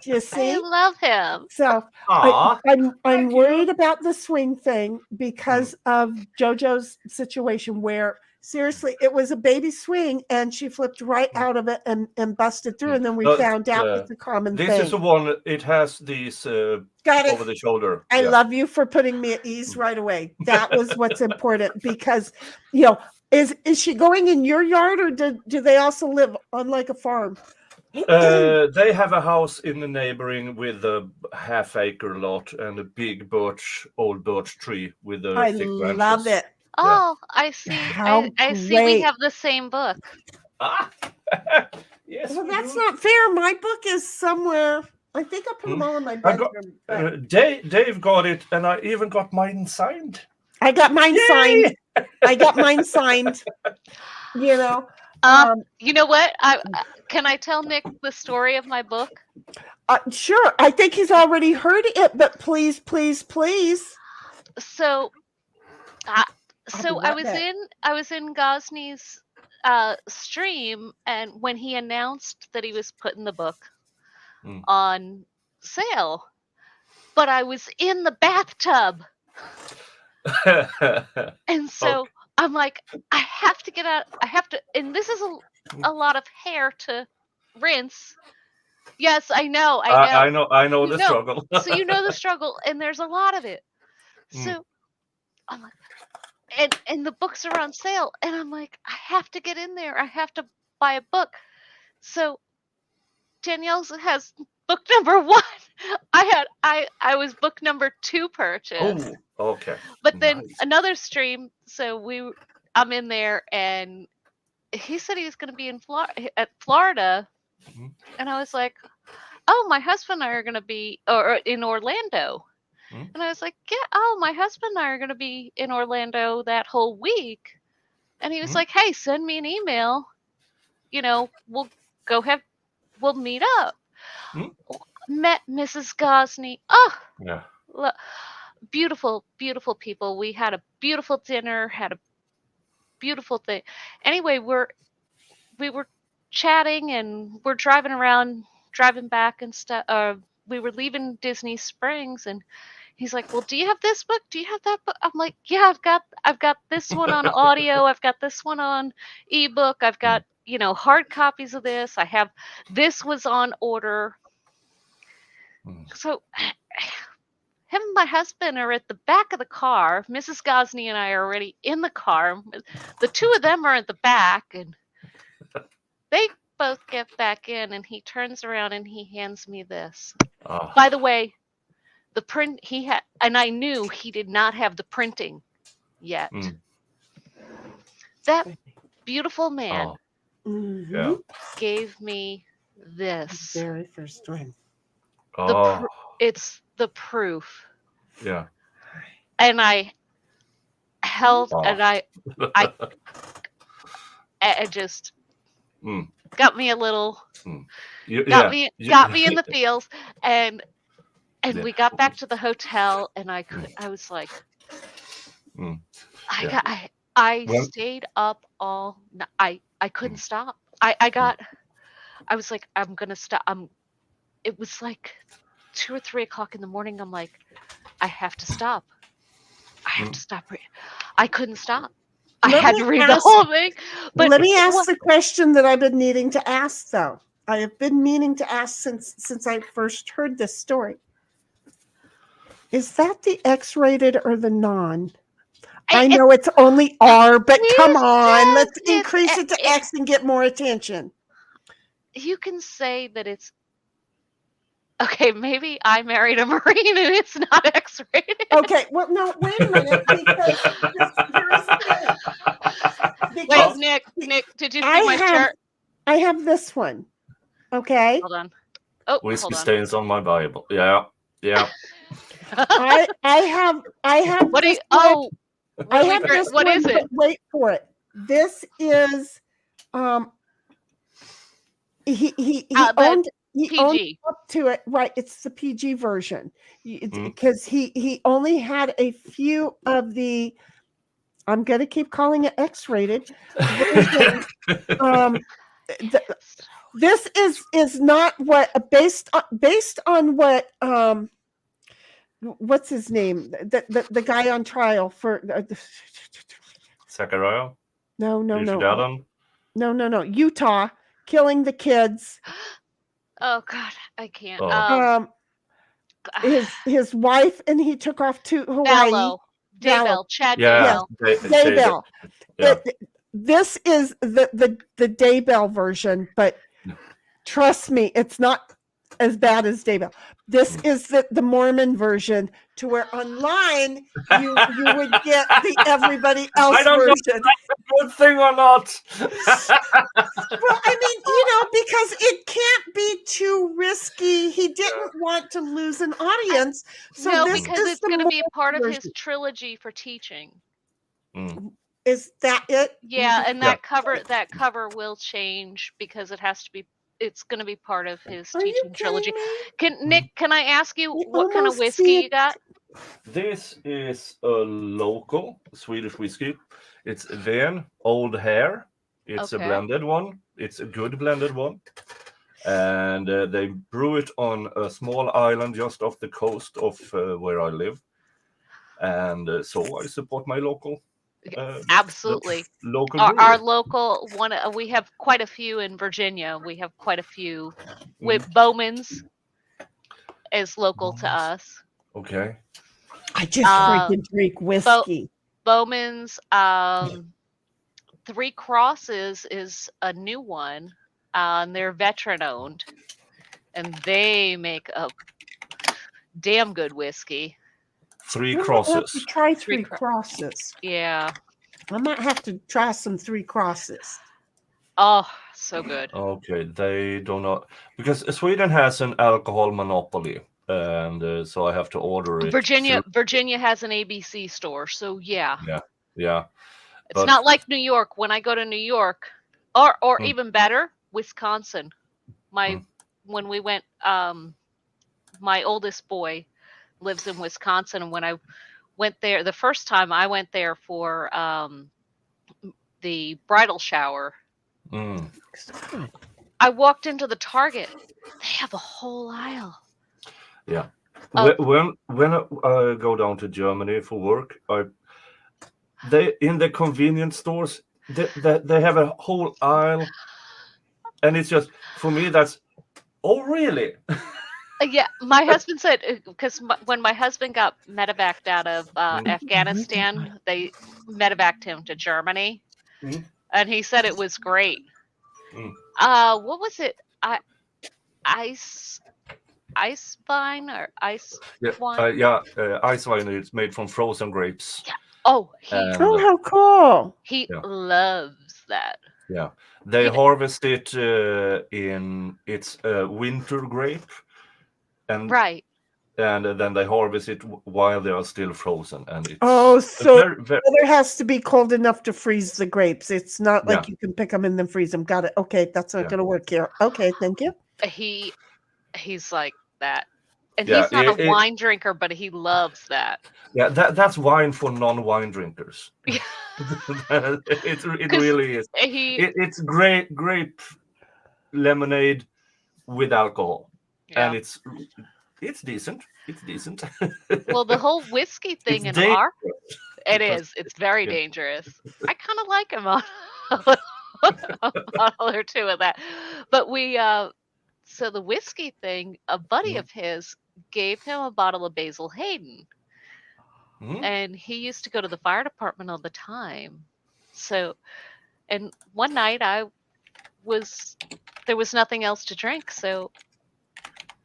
you see? I love him. So I'm worried about the swing thing because of JoJo's situation where seriously it was a baby swing and she flipped right out of it and busted through, and then we found out it's a common thing. This is the one. It has these Got it. over the shoulder. I love you for putting me at ease right away. That was what's important because is she going in your yard or do they also live on like a farm? They have a house in the neighboring with a half-acre lot and a big old birch tree with a thick branches. I love it. Oh, I see. I see we great. have the same book. Yes. Well, that's not fair. My book is somewhere. I think I put them all in my bedroom. Dave got it, and I even got mine signed. I got mine signed. I got mine signed. You know what? Can I tell Nick the story of my book? Sure. I think he's already heard it, but please. So I was in Gosney's stream, and when he announced that he was putting the book on sale, but I was in the bathtub, and so I'm like, I have to get out. I have to, and this is a lot of hair to rinse. Yes, I know the struggle. So you know the struggle, and there's a lot of it. So I'm like, and the books are on sale, and I'm like, I have to get in there. I have to buy a book. So Danielle has book number 1. I was book number 2 purchased. Oh, okay. But then another stream. So I'm in there, and he said he was going to be in Florida, and I was like, oh, my husband and I are going to be in Orlando. And I was like, my husband and I are going to be in Orlando that whole week. And he was like, hey, send me an email. We'll meet up. Met Mrs. Gosney. Oh, yeah. Beautiful, beautiful people. We had a beautiful dinner, had a beautiful thing. Anyway, we were chatting, and we're driving back and stuff. We were leaving Disney Springs, and he's like, well, do you have this book? Do you have that book? I'm like, yeah, I've got this one on audio. I've got this one on ebook. I've got, hard copies of this. This was on order. So him and my husband are at the back of the car. Mrs. Gosney and I are already in the car. The two of them are at the back, and they both get back in, and he turns around and he hands me this. Oh. By the way, the print he had, and I knew he did not have the printing yet. That beautiful man gave me this. The very first one. It's the proof. Yeah. And I held, and I just got me a little, got me in the feels, and we got back to the hotel, and I was like, I stayed up all night. I couldn't stop. I was like, I'm gonna stop. It was like 2 or 3 o'clock in the morning. I'm like, I have to stop. I couldn't stop. I had to read the whole thing. But let me ask the question that I've been needing to ask, though. I have been meaning to ask since I first heard this story. Is that the X-rated or the non? I know it's only R, but come on, let's increase it to X and get more attention. you can say that it's okay. Maybe I married a Marine and it's not X-rated. Okay, well, no, wait a minute, because here's the thing. Wait, Because Nick, did you I see my have- shirt? I have this one. Okay, Hold on. Oh, Whiskey hold on. stains on my Bible. Yeah. I have. What do you? this one. Oh, I really have great. this What one, is it? but wait for it. This is he The owned PG. up to it, right? It's the PG version Mm. because he only had a few of the. I'm going to keep calling it X-rated. version. This is not what based on what what's his name, the guy on trial for Zachariah? no Utah killing the kids. Oh God, I can't. Oh. His wife, and he took off to Hawaii. Daybell, Vallow. Chad Yeah. Daybell. Daybell. Yeah. This is the Daybell version, but trust me, it's not as bad as Daybell. This is the Mormon version, to where online you would get the everybody else I don't know version. Good thing or not? Well, I mean, because it can't be too risky. He didn't want to lose an audience, so No, this because is it's the going to be Mormon part of his version. trilogy for teaching. Is that it? Yeah, and that cover will change because it has to be. It's going to be part of his Are you teaching trilogy. kidding me? Nick, can I ask you You what kind of almost whiskey see you got? This is a local Swedish whiskey. It's Ven Old Hare. It's Okay. a blended one. It's a good blended one. And they brew it on a small island just off the coast of where I live. And so I support my local. Absolutely. Local Our brewery. local one. We have quite a few in Virginia. We have quite a few. With Bowman's is local to us. Okay. I just freaking drink whiskey. Bowman's, Three Crosses is a new one. And they're veteran owned, and they make a damn good whiskey. Three I might have Crosses. to try Three Crosses. Yeah. I might have to try some Three Crosses. Oh, so good. Okay, they do not, because Sweden has an alcohol monopoly, and so I have to order it. Virginia has an ABC store, so yeah. Yeah. It's not like New York. When I go to New York, or even better, Wisconsin. When we went, my oldest boy lives in Wisconsin, and when I went there, the first time I went there for the bridal shower, I walked into the Target. They have a whole aisle. Yeah. When I go down to Germany for work, they in the convenience stores they have a whole aisle, and it's just, for me, that's, oh really? Yeah, my husband said, because when my husband got medevaced out of Afghanistan, they medevaced him to Germany, and he said it was great. What was it? Ice vine or ice wine? Ice wine is made from frozen grapes. Yeah. Oh, how cool! He loves that. Yeah, they harvest it it's a winter grape, and right. And then they harvest it while they are still frozen, and it's so there has to be cold enough to freeze the grapes. It's not like you can pick them and then freeze them. Got it? Okay, that's not going to work here. Okay, thank you. He's like that, and he's not a wine drinker, but he loves that. Yeah, that's wine for non-wine drinkers. Yeah. it really is. It's grape lemonade with alcohol, and it's decent. It's decent. Well, the whole whiskey thing it's very dangerous. I kind of like him on a bottle or two of that. But so the whiskey thing, a buddy of his gave him a bottle of Basil Hayden. And he used to go to the fire department all the time. So, and one night I there was nothing else to drink, so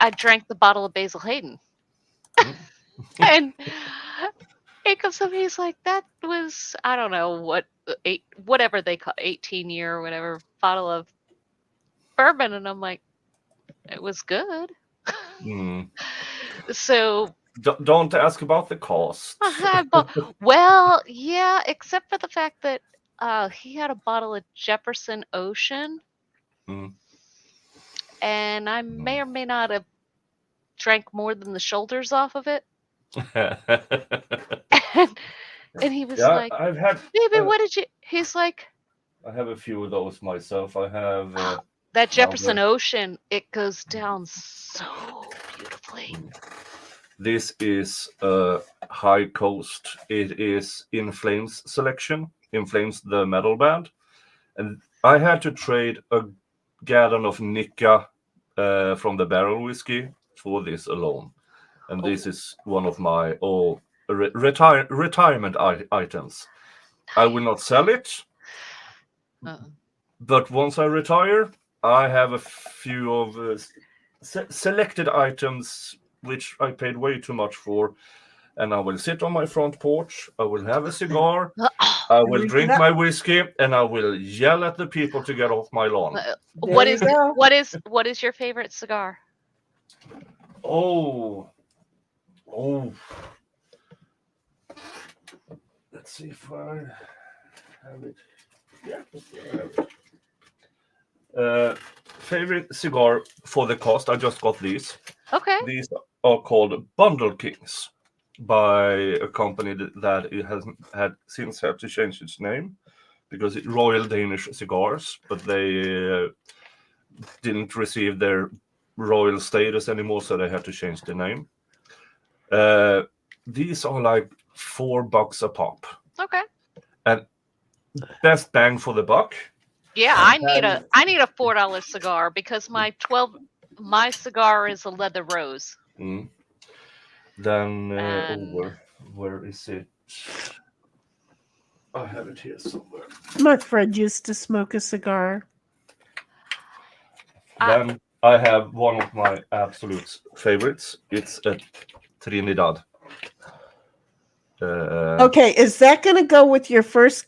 I drank the bottle of Basil Hayden. And he comes up, he's like, that was, I don't know what, whatever they call 18-year or whatever bottle of bourbon. And I'm like, it was good. Mm. So Don't ask about the cost. well, yeah, except for the fact that he had a bottle of Jefferson Ocean, and I may or may not have drank more than the shoulders off of it. And he was like, I've had. baby, what did you? He's like, I have a few of those myself. I have that Jefferson Ocean. It goes down so beautifully. This is High Coast. It is In Flames selection. In Flames, the metal band, and I had to trade a gallon of Nika from the barrel whiskey for this alone, and this is one of my retirement items. I will not sell it, but once I retire, I have a few of selected items which I paid way too much for, and I will sit on my front porch. I will have a cigar. I will drink my whiskey, and I will yell at the people to get off my lawn. What is your favorite cigar? Oh. Let's see if I have it. Yeah, I have it. Favorite cigar for the cost. I just got these. Okay. These are called Bundle Kings by a company that it has had since had to change its name because it's Royal Danish Cigars, but they didn't receive their royal status anymore, so they had to change the name. These are like $4 a pop. Okay. And best bang for the buck. Yeah, I need a $4 cigar because my cigar is a leather rose. Mm. Then where is it? I have it here somewhere. My friend used to smoke a cigar. Then I have one of my absolute favorites. It's a Trinidad. Okay, is that going to go with your first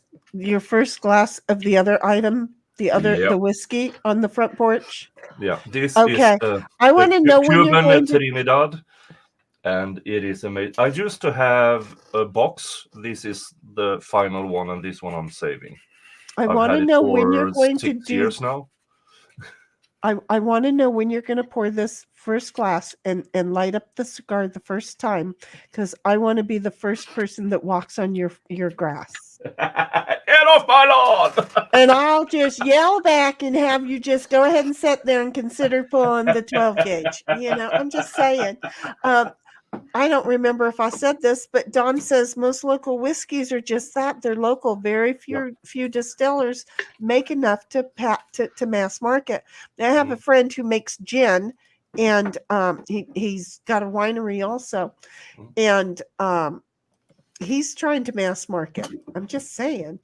glass of the other item, the whiskey on the front porch? Yeah, this okay. is I want to know when you're going to... Trinidad, and it is amazing. I used to have a box. This is the final one, and this one I'm saving. I want to know when you're going to do... 6 years now. I want to know when you're going to pour this first glass and light up the cigar the first time, because I want to be the first person that walks on your grass. Get off my lawn! And I'll just yell back and have you just go ahead and sit there and consider pulling the 12 gauge. I'm just saying. I don't remember if I said this, but Don says most local whiskeys are just that. They're local. Very few distillers make enough to mass market. Now, I have a friend who makes gin, and he's got a winery also, and he's trying to mass market. I'm just saying.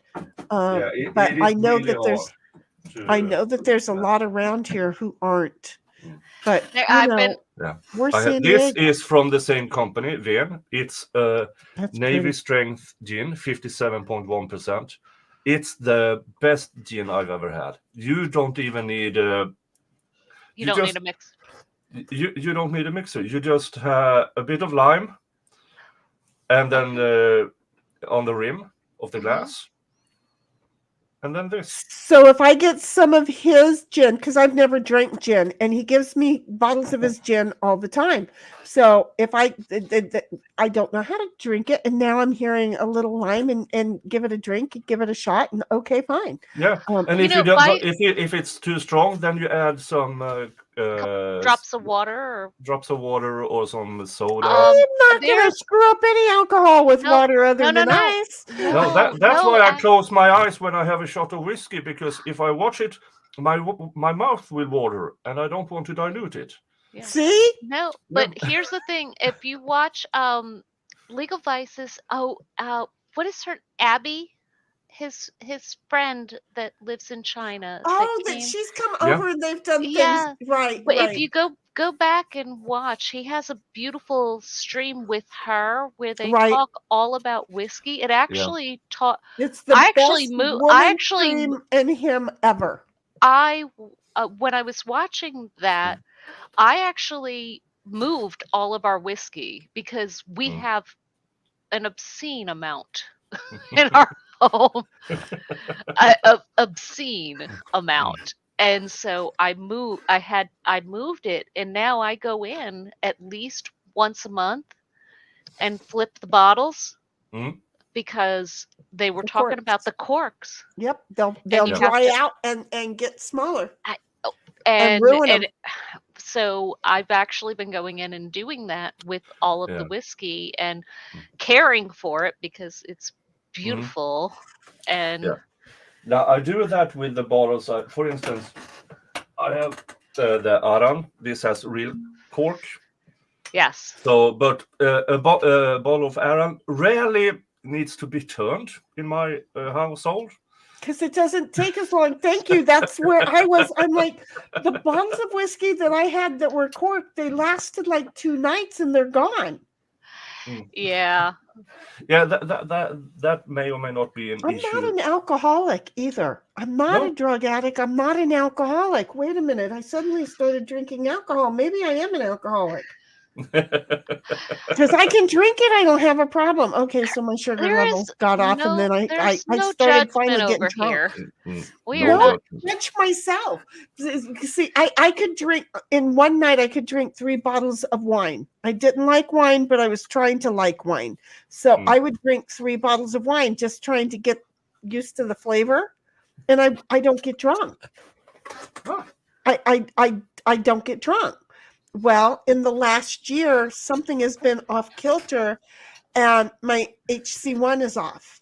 But I know really that there's a lot around here who aren't. But we're seeing this is from the same company, Ven. It's Navy Strength Gin, 57.1%. It's the best gin I've ever had. You don't even need you don't need a mix. You don't need a mixer. You just have a bit of lime, and then on the rim of the glass. And then this. So if I get some of his gin, because I've never drank gin, and he gives me bottles of his gin all the time. So if I don't know how to drink it, and now I'm hearing a little lime and give it a drink, give it a shot, and okay, fine. Yeah, and if it's too strong, then you add some drops of water or some soda. I'm not going to screw up any alcohol with water other than ice. No, that's why I close my eyes when I have a shot of whiskey, because if I watch it, my mouth will water, and I don't want to dilute it. Yeah. See? No, but here's the thing: if you watch Legal Vices, what is her Abby? his friend that lives in China. Oh, that came. she's come Yeah. over and they've done Yeah, things right. but if Right. you go back and watch, he has a beautiful stream with her where they Right. talk all about whiskey. It actually taught. It's the I actually best moved. woman I actually stream and him ever. when I was watching that, I actually moved all of our whiskey because we have an obscene amount in our home. Obscene amount. And so I moved it, and now I go in at least once a month and flip the bottles because they were talking about the corks. Yep, they'll you dry have to- out and get smaller. and ruin 'em. so I've actually been going in and doing that with all of Yeah. the whiskey and caring for it because it's beautiful. And Yeah. Now I do that with the bottles. For instance, I have the Aran. This has real cork. yes, So, but a bottle of Aran rarely needs to be turned in my household. Because it doesn't take as long. Thank you. That's where I was. I'm like, the bottles of whiskey that I had that were corked, they lasted like 2 nights and they're gone. yeah. Yeah, that may or may not be an I'm issue. not an alcoholic either. I'm not No. a drug addict. I'm not an alcoholic. Wait a minute. I suddenly started drinking alcohol. Maybe I am an alcoholic. Because I can drink it, I don't have a problem. Okay, so my sugar There levels is got off, and then I there's no started finally judgment getting over drunk. here. We No are not. judgment. Judge myself. See, I could drink in one night. I could drink 3 bottles of wine. I didn't like wine, but I was trying to like wine. So I would drink 3 bottles of wine, just trying to get used to the flavor, and I don't get drunk. I don't get drunk. Well, in the last year, something has been off kilter, and my HC1 is off.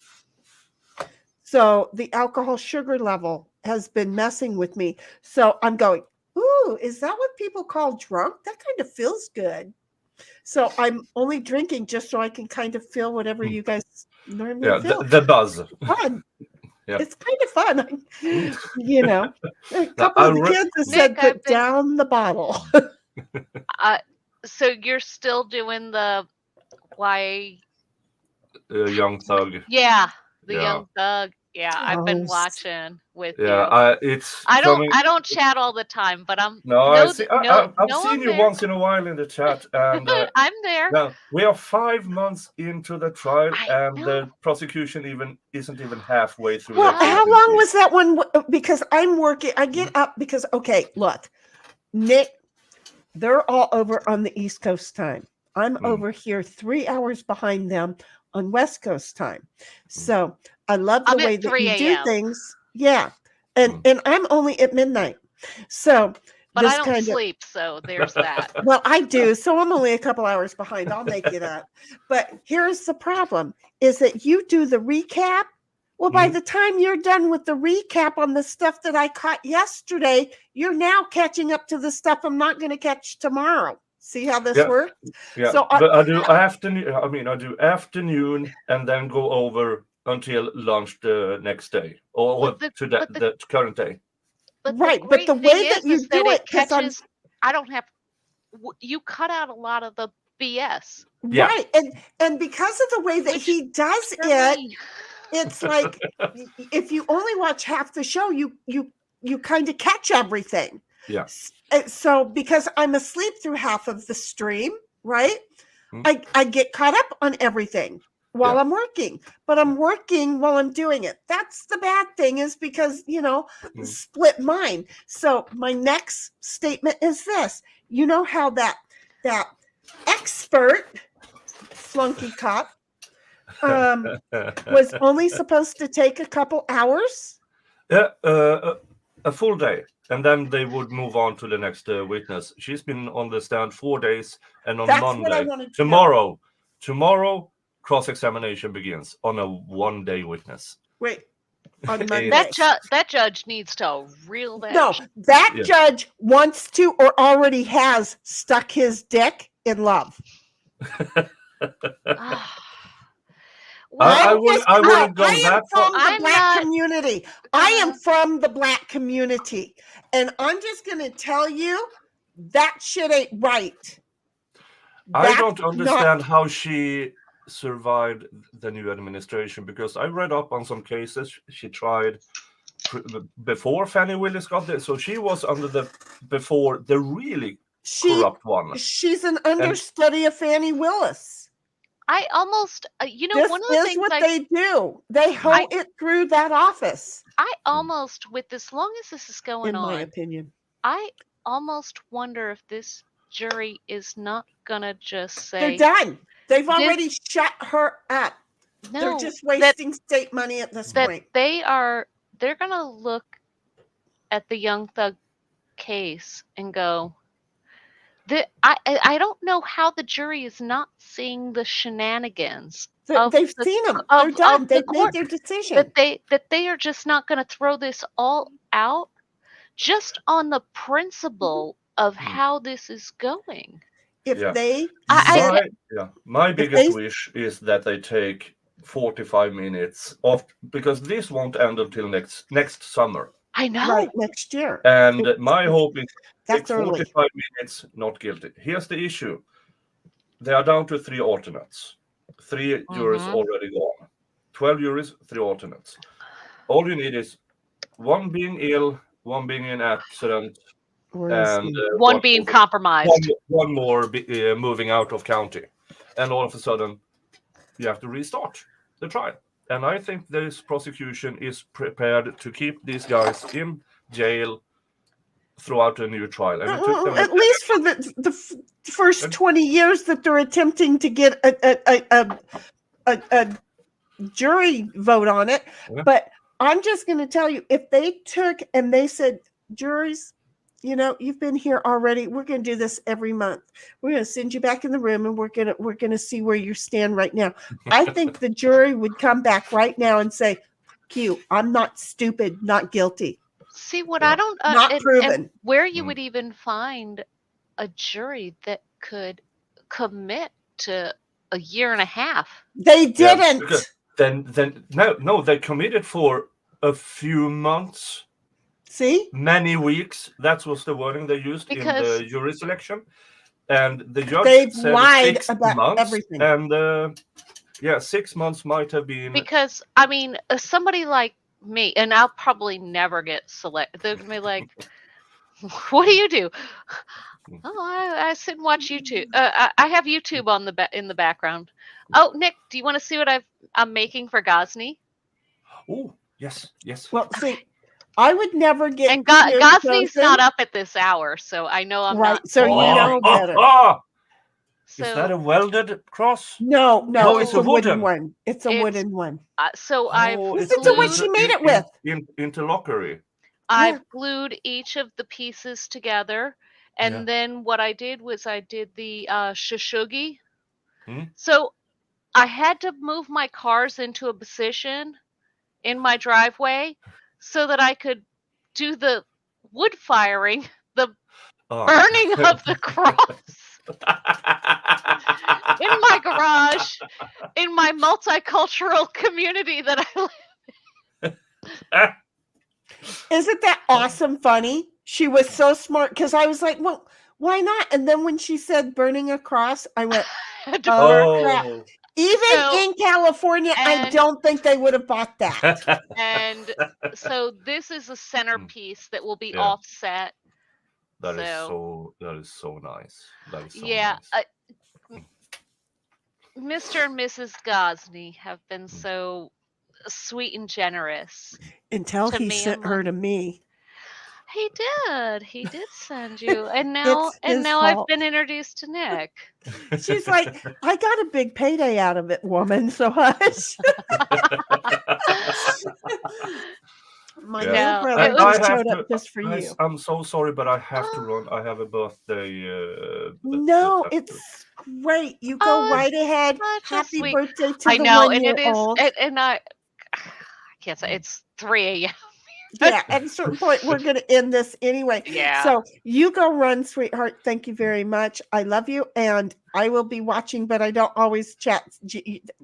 So the alcohol sugar level has been messing with me. So I'm going, ooh, is that what people call drunk? That kind of feels good. So I'm only drinking just so I can kind of feel whatever you guys normally feel. the buzz. Fun. Yeah. It's kind of fun. You know, a couple I of the kids have said, Nick, I've put been- down the bottle. So you're still doing the why? Young thug. Yeah, the Yeah. young thug. Yeah, I've been Gross. watching with you. Yeah, it's. I coming- don't chat all the time, but I'm No, I've seen I'm you there. once in a while in the chat, and I'm there. now we are 5 months into the trial, I and know. the prosecution isn't even halfway through. Well, their how case. long was that one? Because I'm working, I get up because, okay, look, Nick, they're all over on the East Coast time. I'm over here 3 hours behind them on West Coast time. So I love the I'm way at that 3 you do a.m.. things. Yeah. And I'm only at midnight. So But this I don't kind of, sleep, so there's that. well, I do. So I'm only a couple hours behind. I'll make it up. But here's the problem is that you do the recap. Well, by the time you're done with the recap on the stuff that I caught yesterday, you're now catching up to the stuff I'm not going to catch tomorrow. See how this works? Yeah, So but I do afternoon. I do afternoon and then go over until lunch the next day, or But to the current day. But Right, the but the great way thing that you is do that it, 'cause I'm- catches. I don't have. You cut out a lot of the BS. Yeah. Right. And because of the way that Which he does for it, me- it's like if you only watch half the show, you kind of catch everything. Yeah. So because I'm asleep through half of the stream, right? Mhm. I get caught up on everything while Yeah. I'm working, but I'm working while I'm doing it. That's the bad thing is because, split mind. So my next statement is this. You know how that expert flunky cop was only supposed to take a couple hours? Yeah, a full day, and then they would move on to the next witness. She's been on the stand 4 days, and on That's what I Monday, wanted to know. tomorrow, cross-examination begins on a 1-day witness. Wait, on Monday. that judge needs to reel that. No, that Yeah. judge wants to or already has stuck his dick in love. I I'm wouldn't. just- I wouldn't go I am that from far. the I'm black not- community. I am from the black community. And I'm just going to tell you, that shit ain't right. I That's don't not- understand how she survived the new administration, because I read up on some cases she tried before Fannie Willis got there. So she was before the really corrupt one. She's an understudy of Fannie Willis. I almost, this One of the things they do. They hoe it through that office. I almost, with as long as this is going in on, my opinion, I almost wonder if this jury is not gonna just say they're done. They've already shut her up. no. They're just wasting state money at this point. They're gonna look at the Young Thug case and go, I don't know how the jury is not seeing the shenanigans. They've seen them. They're done. They've made their decision. That they are just not going to throw this all out just on the principle of how this is going. My biggest wish is that they take 45 minutes off, because this won't end until next summer. I know. Right, next year. And my hope is that's 45 minutes, not guilty. Here's the issue. They are down to 3 alternates. 3 jurors already gone. 12 juries, 3 alternates. All you need is one being ill, one being in accident, and one being compromised. One more moving out of county. And all of a sudden, you have to restart the trial. And I think this prosecution is prepared to keep these guys in jail throughout a new trial. And it took them at least for the first 20 years that they're attempting to get a jury vote on it. Yeah. But I'm just going to tell you, if they took and they said, juries, you've been here already. We're going to do this every month. We're going to send you back in the room, and we're going to see where you stand right now. I think the jury would come back right now and say, "Q, I'm not stupid, not guilty." See what I don't not proven. And where you would even find a jury that could commit to a year and a half. They didn't. Yeah, then no, they committed for a few months. See? Many weeks. That was the wording they used in the jury selection. And the judge said lied 6 about months. Everything. And 6 months might have been. Because, somebody like me, and I'll probably never get selected. They're going to be like, what do you do? Oh, I sit and watch YouTube. I have YouTube on in the background. Oh, Nick, do you want to see what I'm making for Ghazni? Oh, yes. Well, see, I would never get. And Ghazni's not up at this hour, so I know I'm right. not. So you know better. So, is that a welded cross? No, it's a wooden one. It's a wooden one. So it's the one she made it with. Interlockery. I've glued each of the pieces together, and then what I did was I did the shushugi. So I had to move my cars into a position in my driveway so that I could do the wood firing, the burning of the cross in my garage, in my multicultural community that I live in. Isn't that awesome funny? She was so smart, because I was like, well, why not? And then when she said burning a cross, I went, crap. Even in California, I don't think they would have bought that. And so this is a centerpiece that will be offset. That is so nice. That is so nice. Mr. and Mrs. Ghazni have been so sweet and generous. Until he sent her to me. He did send you, and now I've been introduced to Nick. She's like, I got a big payday out of it, woman. So hush. My little brother showed up just for you. I'm so sorry, but I have to run. I have a birthday. No, it's great. You go right ahead. Happy birthday to the 1-year-old. And I can't say it's 3 a.m. Yeah, at a certain point, we're going to end this anyway. Yeah. So you go run, sweetheart. Thank you very much. I love you. And I will be watching, but I don't always chat.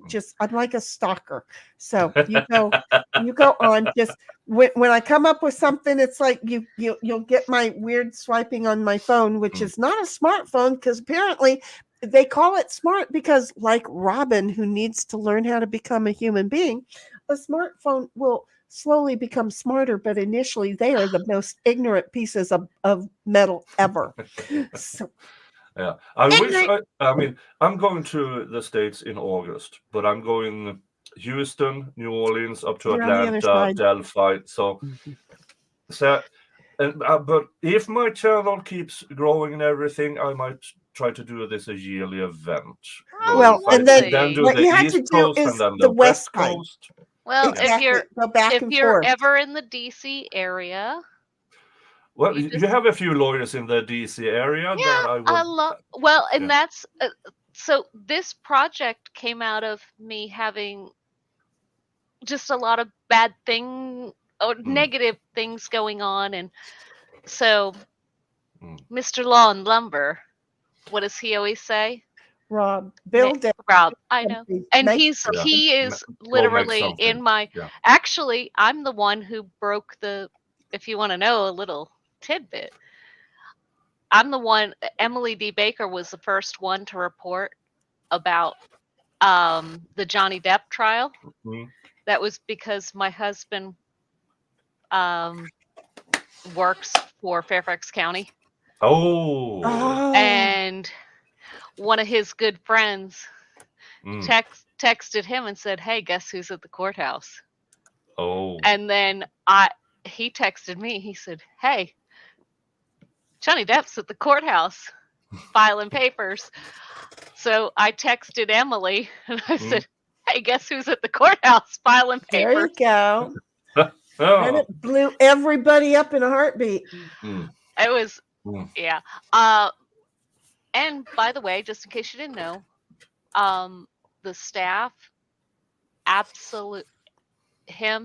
Just I'm like a stalker. So you go on. Just when I come up with something, it's like you'll get my weird swiping on my phone, which is not a smartphone, because apparently they call it smart because, like Robin, who needs to learn how to become a human being, a smartphone will slowly become smarter, but initially they are the most ignorant pieces of metal ever. So, Yeah, I mean, I'm going to the States in August, but I'm going Houston, New Orleans, up to You're on the other Atlanta, side. Delphi. So, but if my channel keeps growing and everything, I might try to do this a yearly event. Well, and then do what the you have East to do Coast is and then the the West West side. Coast. Well, Exactly. Go back if and you're forth. ever in the DC area, Well, you have a few lawyers in the DC area that I would. love. Well, and yeah. that's so. This project came out of me having just a lot of bad negative things going on, and so Mr. Law and Lumber, what does he always say? Rob, build it. Rob, I know, and he is Go literally make in my. Yeah. Actually, I'm the one who broke the. If you want to know a little tidbit, I'm the one. Emily D. Baker was the first one to report about the Johnny Depp trial. That was because my husband works for Fairfax County. Oh. And one of his good friends texted him and said, "Hey, guess who's at the courthouse?" Oh. And then he texted me. He said, "Hey, Johnny Depp's at the courthouse filing papers." So I texted Emily and I said, "Hey, guess who's at the courthouse filing papers?" There you go. And it blew everybody up in a heartbeat. It was, yeah. And by the way, just in case you didn't know, the staff,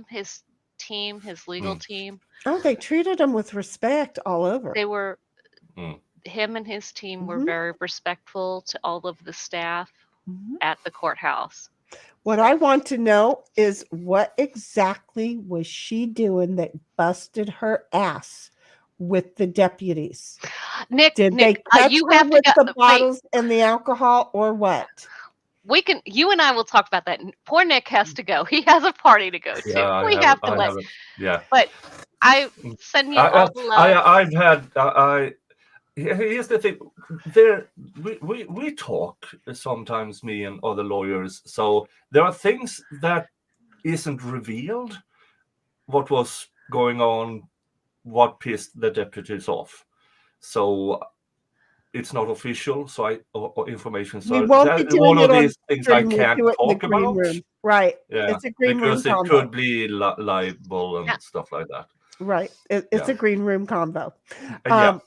his team, his legal team. Oh, they treated him with respect all over. They were, him and his team were very respectful to all of the staff at the courthouse. What I want to know is what exactly was she doing that busted her ass with the deputies? Nick, did they catch you her have with to the bottles and the alcohol, or what? You and I will talk about that. Poor Nick has to go. He has a party to go to. Yeah, we have to let. Yeah. But I send you all the love. I've had. Here's the thing. We talk sometimes, me and other lawyers. So there are things that isn't revealed. What was going on? What pissed the deputies off? So it's not official. So information. So we won't be doing all it of these things I stream, can't talk about. Room. Right. Yeah. It's a green because room it combo. could be liable and stuff like that. Right. It's a green room combo. Yeah.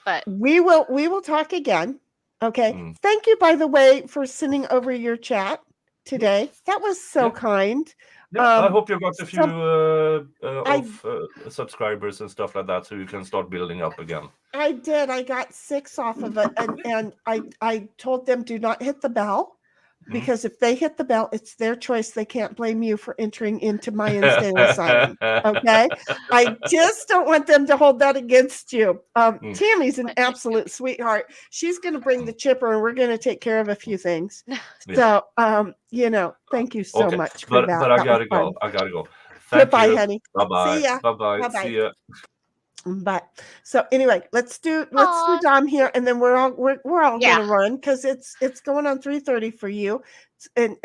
But we will talk again. Okay. Thank you, by the way, for sending over your chat today. That was so kind. Yeah, I hope you got a few subscribers and stuff like that, so you can start building up again. I did. I got 6 off of it, and I told them do not hit the bell, because if they hit the bell, it's their choice. They can't blame you for entering into my insane asylum. Okay, I just don't want them to hold that against you. Tammy's an absolute sweetheart. She's going to bring the chipper, and we're going to take care of a few things. So, thank you so much for that. But I gotta go. Goodbye, honey. Bye-bye. See ya. Bye-bye. See ya. But so anyway, let's do Dom here, and then we're all gonna run because it's going on 3:30 for you, and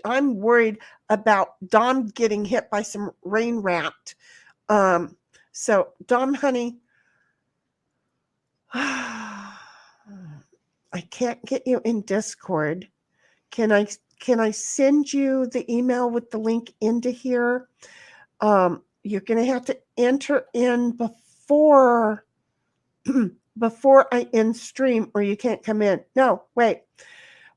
I'm worried about Dom getting hit by some rain rat. So Dom, honey, I can't get you in Discord. Can I send you the email with the link into here? You're gonna have to enter in before I end stream, or you can't come in. No, wait.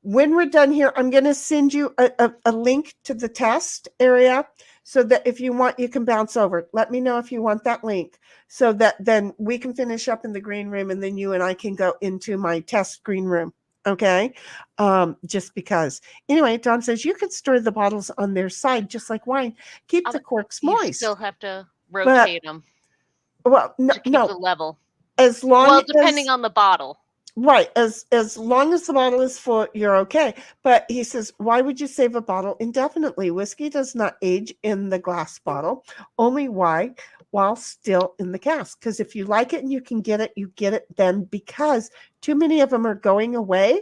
When we're done here, I'm going to send you a link to the test area so that if you want, you can bounce over. Let me know if you want that link so that then we can finish up in the green room and then you and I can go into my test green room. Okay. Just because. Anyway, Don says you could store the bottles on their side just like wine. Keep the corks You moist. still have to rotate them Well, no, to keep the level. as long Well, as depending on the bottle. right, as long as the bottle is full, you're okay. But he says, why would you save a bottle indefinitely? Whiskey does not age in the glass bottle, only while still in the cask. Because if you like it and you can get it, you get it then, because too many of them are going away,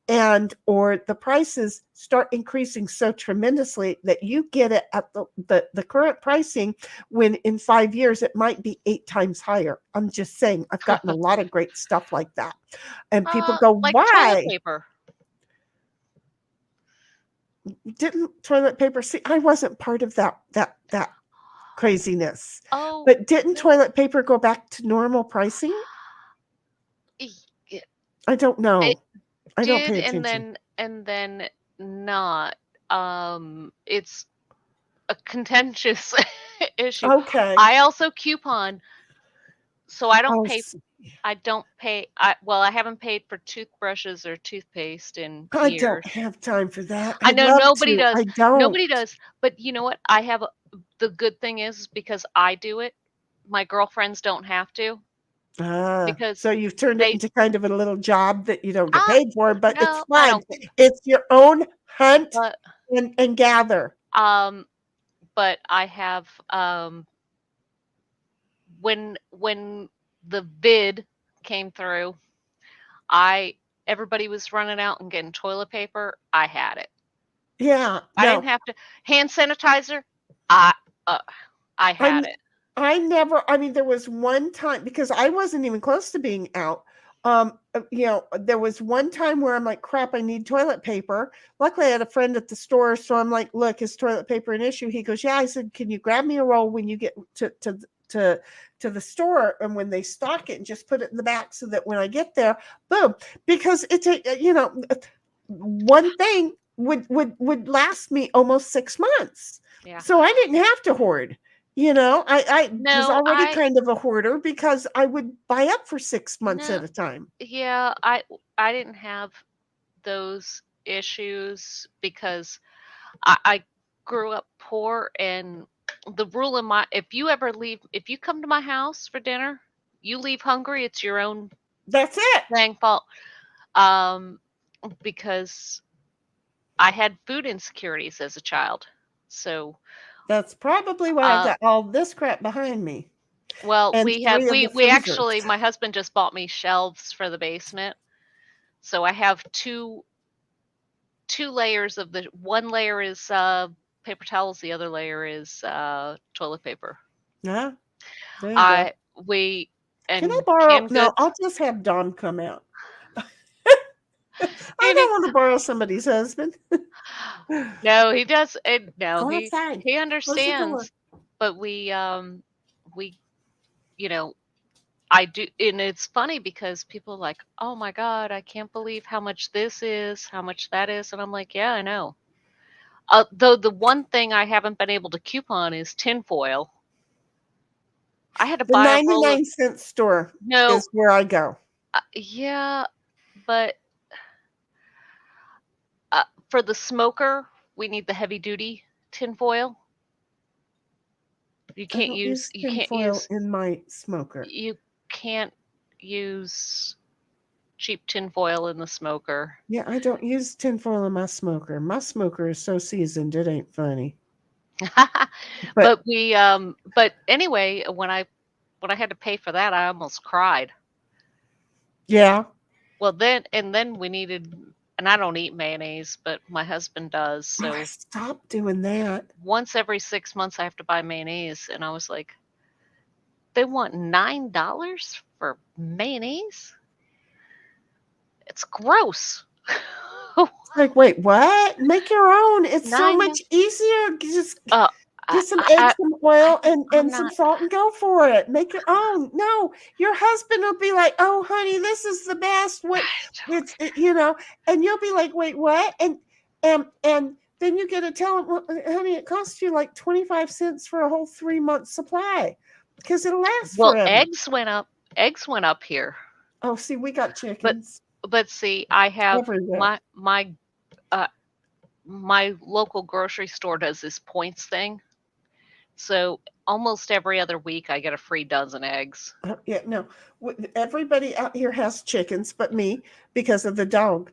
and or the prices start increasing so tremendously that you get it at the current pricing, when in 5 years it might be 8 times higher. I'm just saying, I've gotten a lot of great stuff like that, and people go, like why? toilet paper. Didn't toilet paper? See, I wasn't part of that craziness. Oh, But didn't toilet paper go back to normal pricing? I don't know. I don't pay attention. and then not. It's a contentious issue. Okay. I also coupon, so I don't Oh, pay. I don't pay. I haven't paid for toothbrushes or toothpaste in I years. don't have time for that. I know nobody does. I don't. Nobody does. But you know what? I have the good thing is because I do it, my girlfriends don't have to. Because so you've turned it into kind of a little job that you don't get paid for, but no, it's fun. It's your own hunt but, and gather. But I have when the vid came through, everybody was running out and getting toilet paper. I had it. Yeah. I didn't have to. Hand sanitizer, I had it. I mean, there was one time, because I wasn't even close to being out. There was one time where I'm like, crap, I need toilet paper. Luckily, I had a friend at the store. So I'm like, look, is toilet paper an issue? He goes, yeah. I said, can you grab me a roll when you get to the store, and when they stock it, and just put it in the back so that when I get there, boom, because it's one thing would last me almost 6 months. Yeah. So I didn't have to hoard. I was already kind of a hoarder because I would buy up for 6 months at a time. Yeah, I didn't have those issues because I grew up poor, and the rule if you come to my house for dinner, you leave hungry, it's your own. That's it. Dang fault. Because I had food insecurities as a child, so. That's probably why I got all this crap behind me. Well, we actually, my husband just bought me shelves for the basement. So I have two layers of one layer is paper towels, the other layer is toilet paper. Yeah. There you go. Can I borrow? No, I'll just have Don come out. I don't want to borrow somebody's husband. No, he does. No, he understands. But I do, and it's funny because people are like, oh my God, I can't believe how much this is, how much that is, and I'm like, yeah, I know. Though the one thing I haven't been able to coupon is tinfoil. I had to buy a 99-cent store. No, is where I go. Yeah, but. For the smoker, we need the heavy duty tinfoil. You can't use tinfoil in my smoker. You can't use cheap tinfoil in the smoker. Yeah, I don't use tinfoil in my smoker. My smoker is so seasoned it ain't funny. But anyway, when I had to pay for that, I almost cried. Yeah. Well, then we needed. And I don't eat mayonnaise, but my husband does. So I stopped doing that. Once every 6 months, I have to buy mayonnaise, and I was like, "They want $9 for mayonnaise? It's gross." Like, wait, what? Make your own. It's so much easier. Just get some eggs, some oil, and some salt, and go for it. Make your own. No, your husband will be like, "Oh, honey, this is the best." What and you'll be like, "Wait, what?" And then you get to tell them, well, honey, it costs you like 25 cents for a whole 3-month supply because it'll last Well, forever. eggs went up. Eggs went up here. Oh, see, we got chickens. But see, I have Everywhere. my local grocery store does this points thing. So almost every other week I get a free dozen eggs. Yeah, no. Everybody out here has chickens but me because of the dog.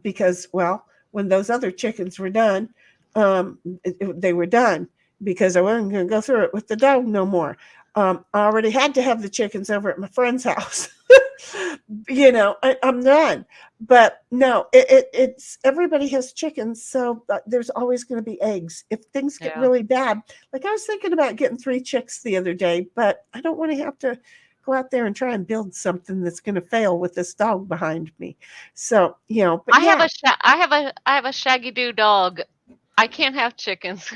Because, well, when those other chickens were done, they were done because I wasn't going to go through it with the dog no more. I already had to have the chickens over at my friend's house. I'm done. But no, it's everybody has chickens, so there's always going to be eggs. If things get really bad, like I was thinking about getting 3 chicks the other day, but I don't want to have to go out there and try and build something that's going to fail with this dog behind me. So, but I have a Shaggy Doo dog. I can't have chickens.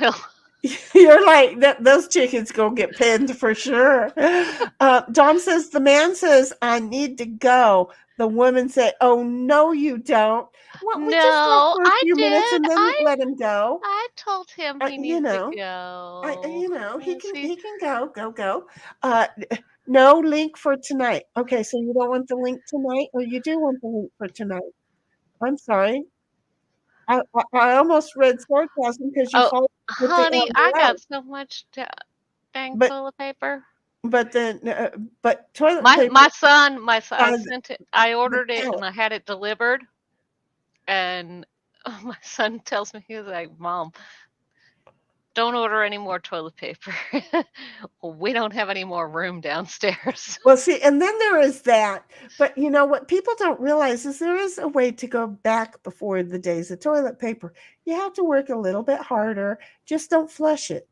You're like, those chickens gonna get pinned for sure. Dom says, the man says, I need to go. The woman said, oh, no, you don't. Well, we just talked for a few minutes and then let him go. I told him he needs to go. He can go. No link for tonight. Okay, so you don't want the link tonight, or you do want the link for tonight? I'm sorry. I almost read sarcasm because you called. Honey, I got so much dang toilet paper. But then, toilet paper. My son, I sent it. I ordered it and I had it delivered, and my son tells me, he was like, "Mom, don't order any more toilet paper. We don't have any more room downstairs." Well, see, and then there is that. But what people don't realize is there is a way to go back before the days of toilet paper. You have to work a little bit harder. Just don't flush it.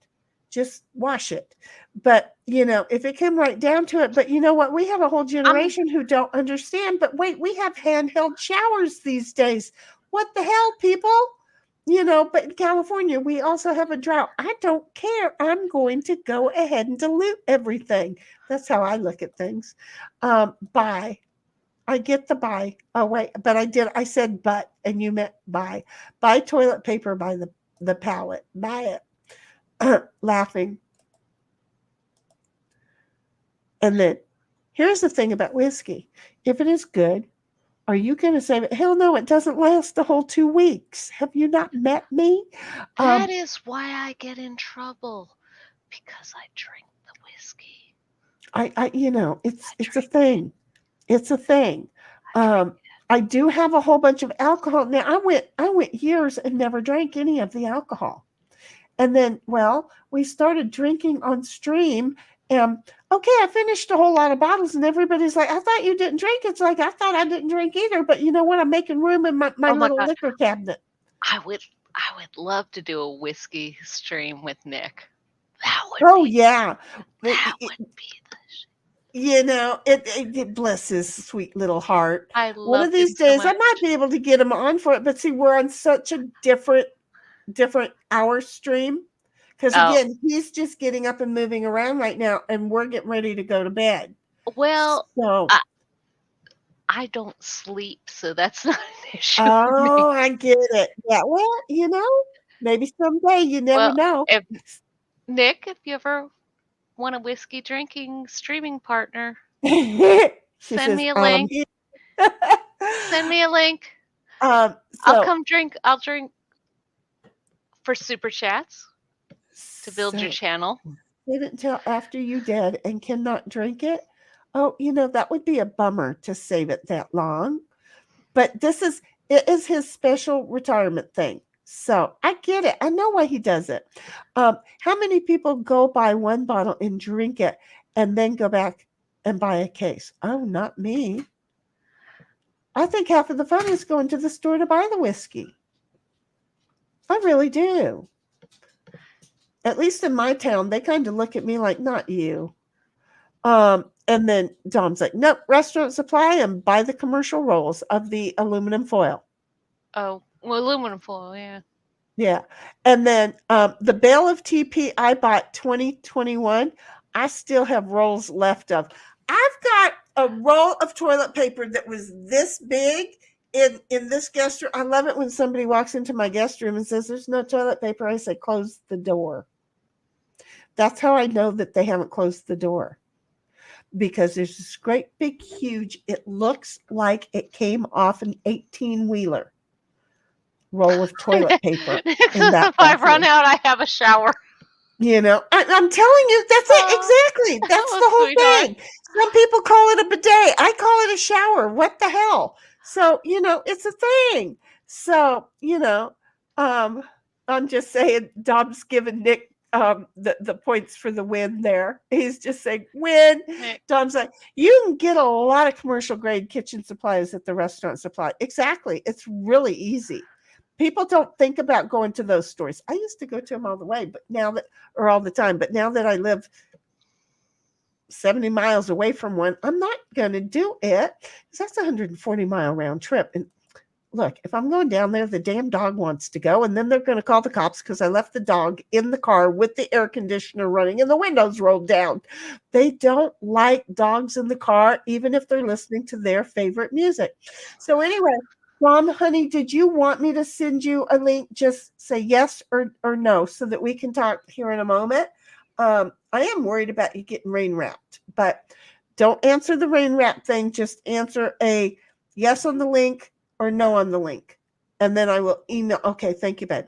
Just wash it. But, if it came right down to it, but you know what? We have a whole generation who don't understand. But wait, we have handheld showers these days. What the hell, people? But in California, we also have a drought. I don't care. I'm going to go ahead and dilute everything. That's how I look at things. Buy. I get the buy. Oh, wait. But I said but, and you meant buy. Buy toilet paper by the pallet. Buy it. Laughing. And then, here's the thing about whiskey. If it is good, are you going to save it? Hell no, it doesn't last the whole 2 weeks. Have you not met me? That is why I get in trouble, because I drink the whiskey. It's a thing. It's a thing. I do have a whole bunch of alcohol. Now, I went years and never drank any of the alcohol. And then, we started drinking on stream. I finished a whole lot of bottles, and everybody's like, I thought you didn't drink. It's like, I thought I didn't drink either. But you know what? I'm making room in my little liquor cabinet. I would love to do a whiskey stream with Nick. That would yeah. That would be the it bless his sweet little heart. I love one of these days I might be able to get him on for it, but see, we're on such a different hour stream. Because again, he's just getting up and moving around right now, and we're getting ready to go to bed. Well, so I don't sleep, so that's not an issue. Oh, I get it. Yeah, well, maybe someday, you never know. Nick, if you ever want a whiskey drinking streaming partner, send me a link. Send me a link. I'll come drink. I'll drink for super chats. To build your channel. Wait until after you dead and cannot drink it. Oh, that would be a bummer to save it that long. But it is his special retirement thing. So I get it. I know why he does it. How many people go buy one bottle and drink it and then go back and buy a case? Oh, not me. I think half of the fun is going to the store to buy the whiskey. I really do. At least in my town, they kind of look at me like, not you. And then Dom's like, nope, restaurant supply and buy the commercial rolls of the aluminum foil. Oh, well, aluminum foil, yeah. Yeah. And then the bale of TP I bought 2021, I still have rolls left of. I've got a roll of toilet paper that was this big, in this guest room, I love it when somebody walks into my guest room and says, "There's no toilet paper." I say, "Close the door." That's how I know that they haven't closed the door. Because there's this great big huge, it looks like it came off an 18-wheeler roll of toilet paper. If I run out, I have a shower. You know, I'm telling you, that's it. Exactly. That's the whole sweetheart. thing. Some people call it a bidet. I call it a shower. What the hell? So, you know, it's a thing. So, you know, I'm just saying, Dom's giving Nick the points for the win there. He's just saying, win. Dom's like, you can get a lot of commercial grade kitchen supplies at the restaurant supply. Exactly. It's really easy. People don't think about going to those stores. I used to go to them all the way, but now that, or all the time, but now that I live 70 miles away from one, I'm not going to do it because that's a 140-mile round trip. And look, if I'm going down there, the damn dog wants to go, and then they're going to call the cops because I left the dog in the car with the air conditioner running and the windows rolled down. They don't like dogs in the car, even if they're listening to their favorite music. So anyway, Mom, honey, did you want me to send you a link? Just say yes or no so that we can talk here in a moment. I am worried about you getting rain wrapped, but don't answer the rain wrap thing. Just answer a yes on the link or no on the link. And then I will email. Okay, thank you, babe.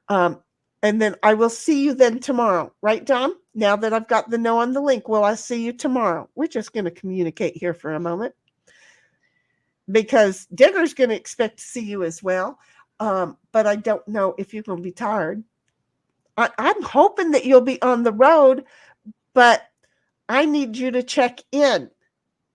And then I will see you then tomorrow. Right, Dom? Now that I've got the no on the link, will I see you tomorrow? We're just going to communicate here for a moment. Because Digger's going to expect to see you as well. But I don't know if you're going to be tired. I'm hoping that you'll be on the road, but I need you to check in.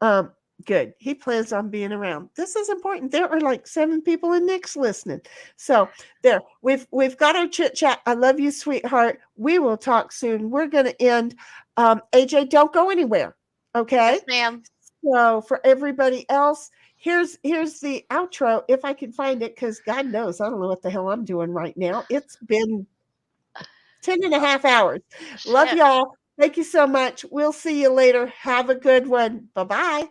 Good. He plans on being around. This is important. There are like 7 people in Nick's listening. So there, we've got our chit chat. I love you, sweetheart. We will talk soon. We're going to end. AJ, don't go anywhere. Okay. Yes, ma'am. So for everybody else, here's the outro if I can find it, because God knows I don't know what the hell I'm doing right now. It's been 10.5 hours. Love y'all. Thank you so much. We'll see you later. Have a good one. Bye-bye.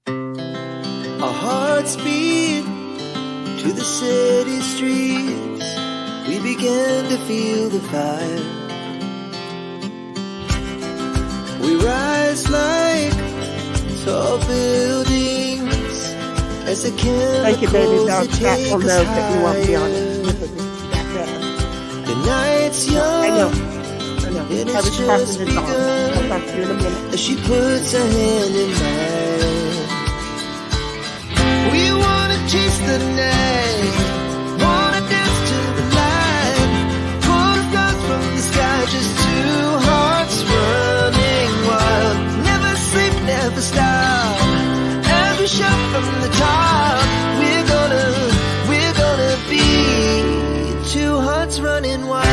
Our hearts beat to the city streets. We began to feel the fire. We rise like tall buildings as the Thank you, baby. Now chemicals chat will take know us that you won't be on higher. it. The night's young. I know. It I was is talking just to Dawn. I'll talk to you in a minute. as she puts her hand in mine. We wanna chase the night, wanna dance to the light, pull the stars from the sky, just 2 hearts running wild. Never sleep, never stop. As we shout from the top, we're gonna be 2 hearts running wild.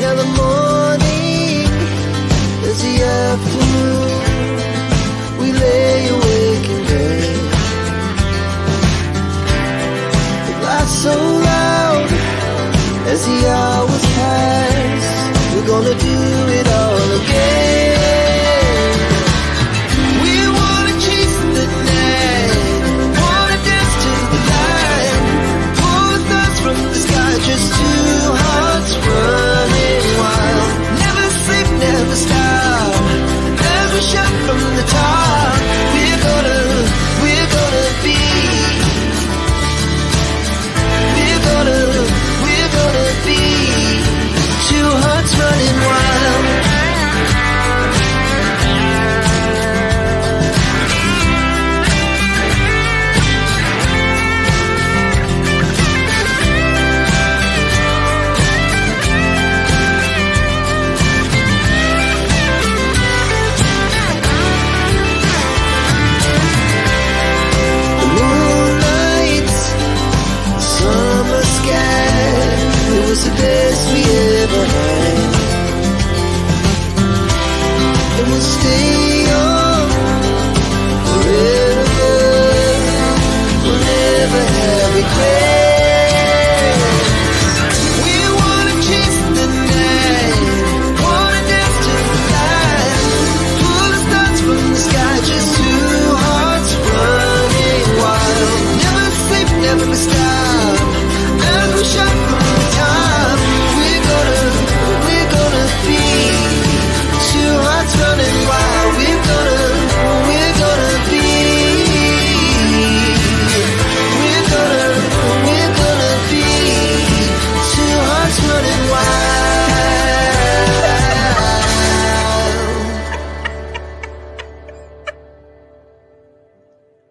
Now the morning is the afternoon. We lay awake in bed. The blast so loud as the hours pass. We're gonna do it all again. We wanna chase the night, wanna dance to the light, pull the stars from the sky, just 2 hearts running wild. Never sleep, never stop. As we shout from the top, we're gonna be. We're gonna be 2 hearts running wild. Summer sky, it was the best we ever had.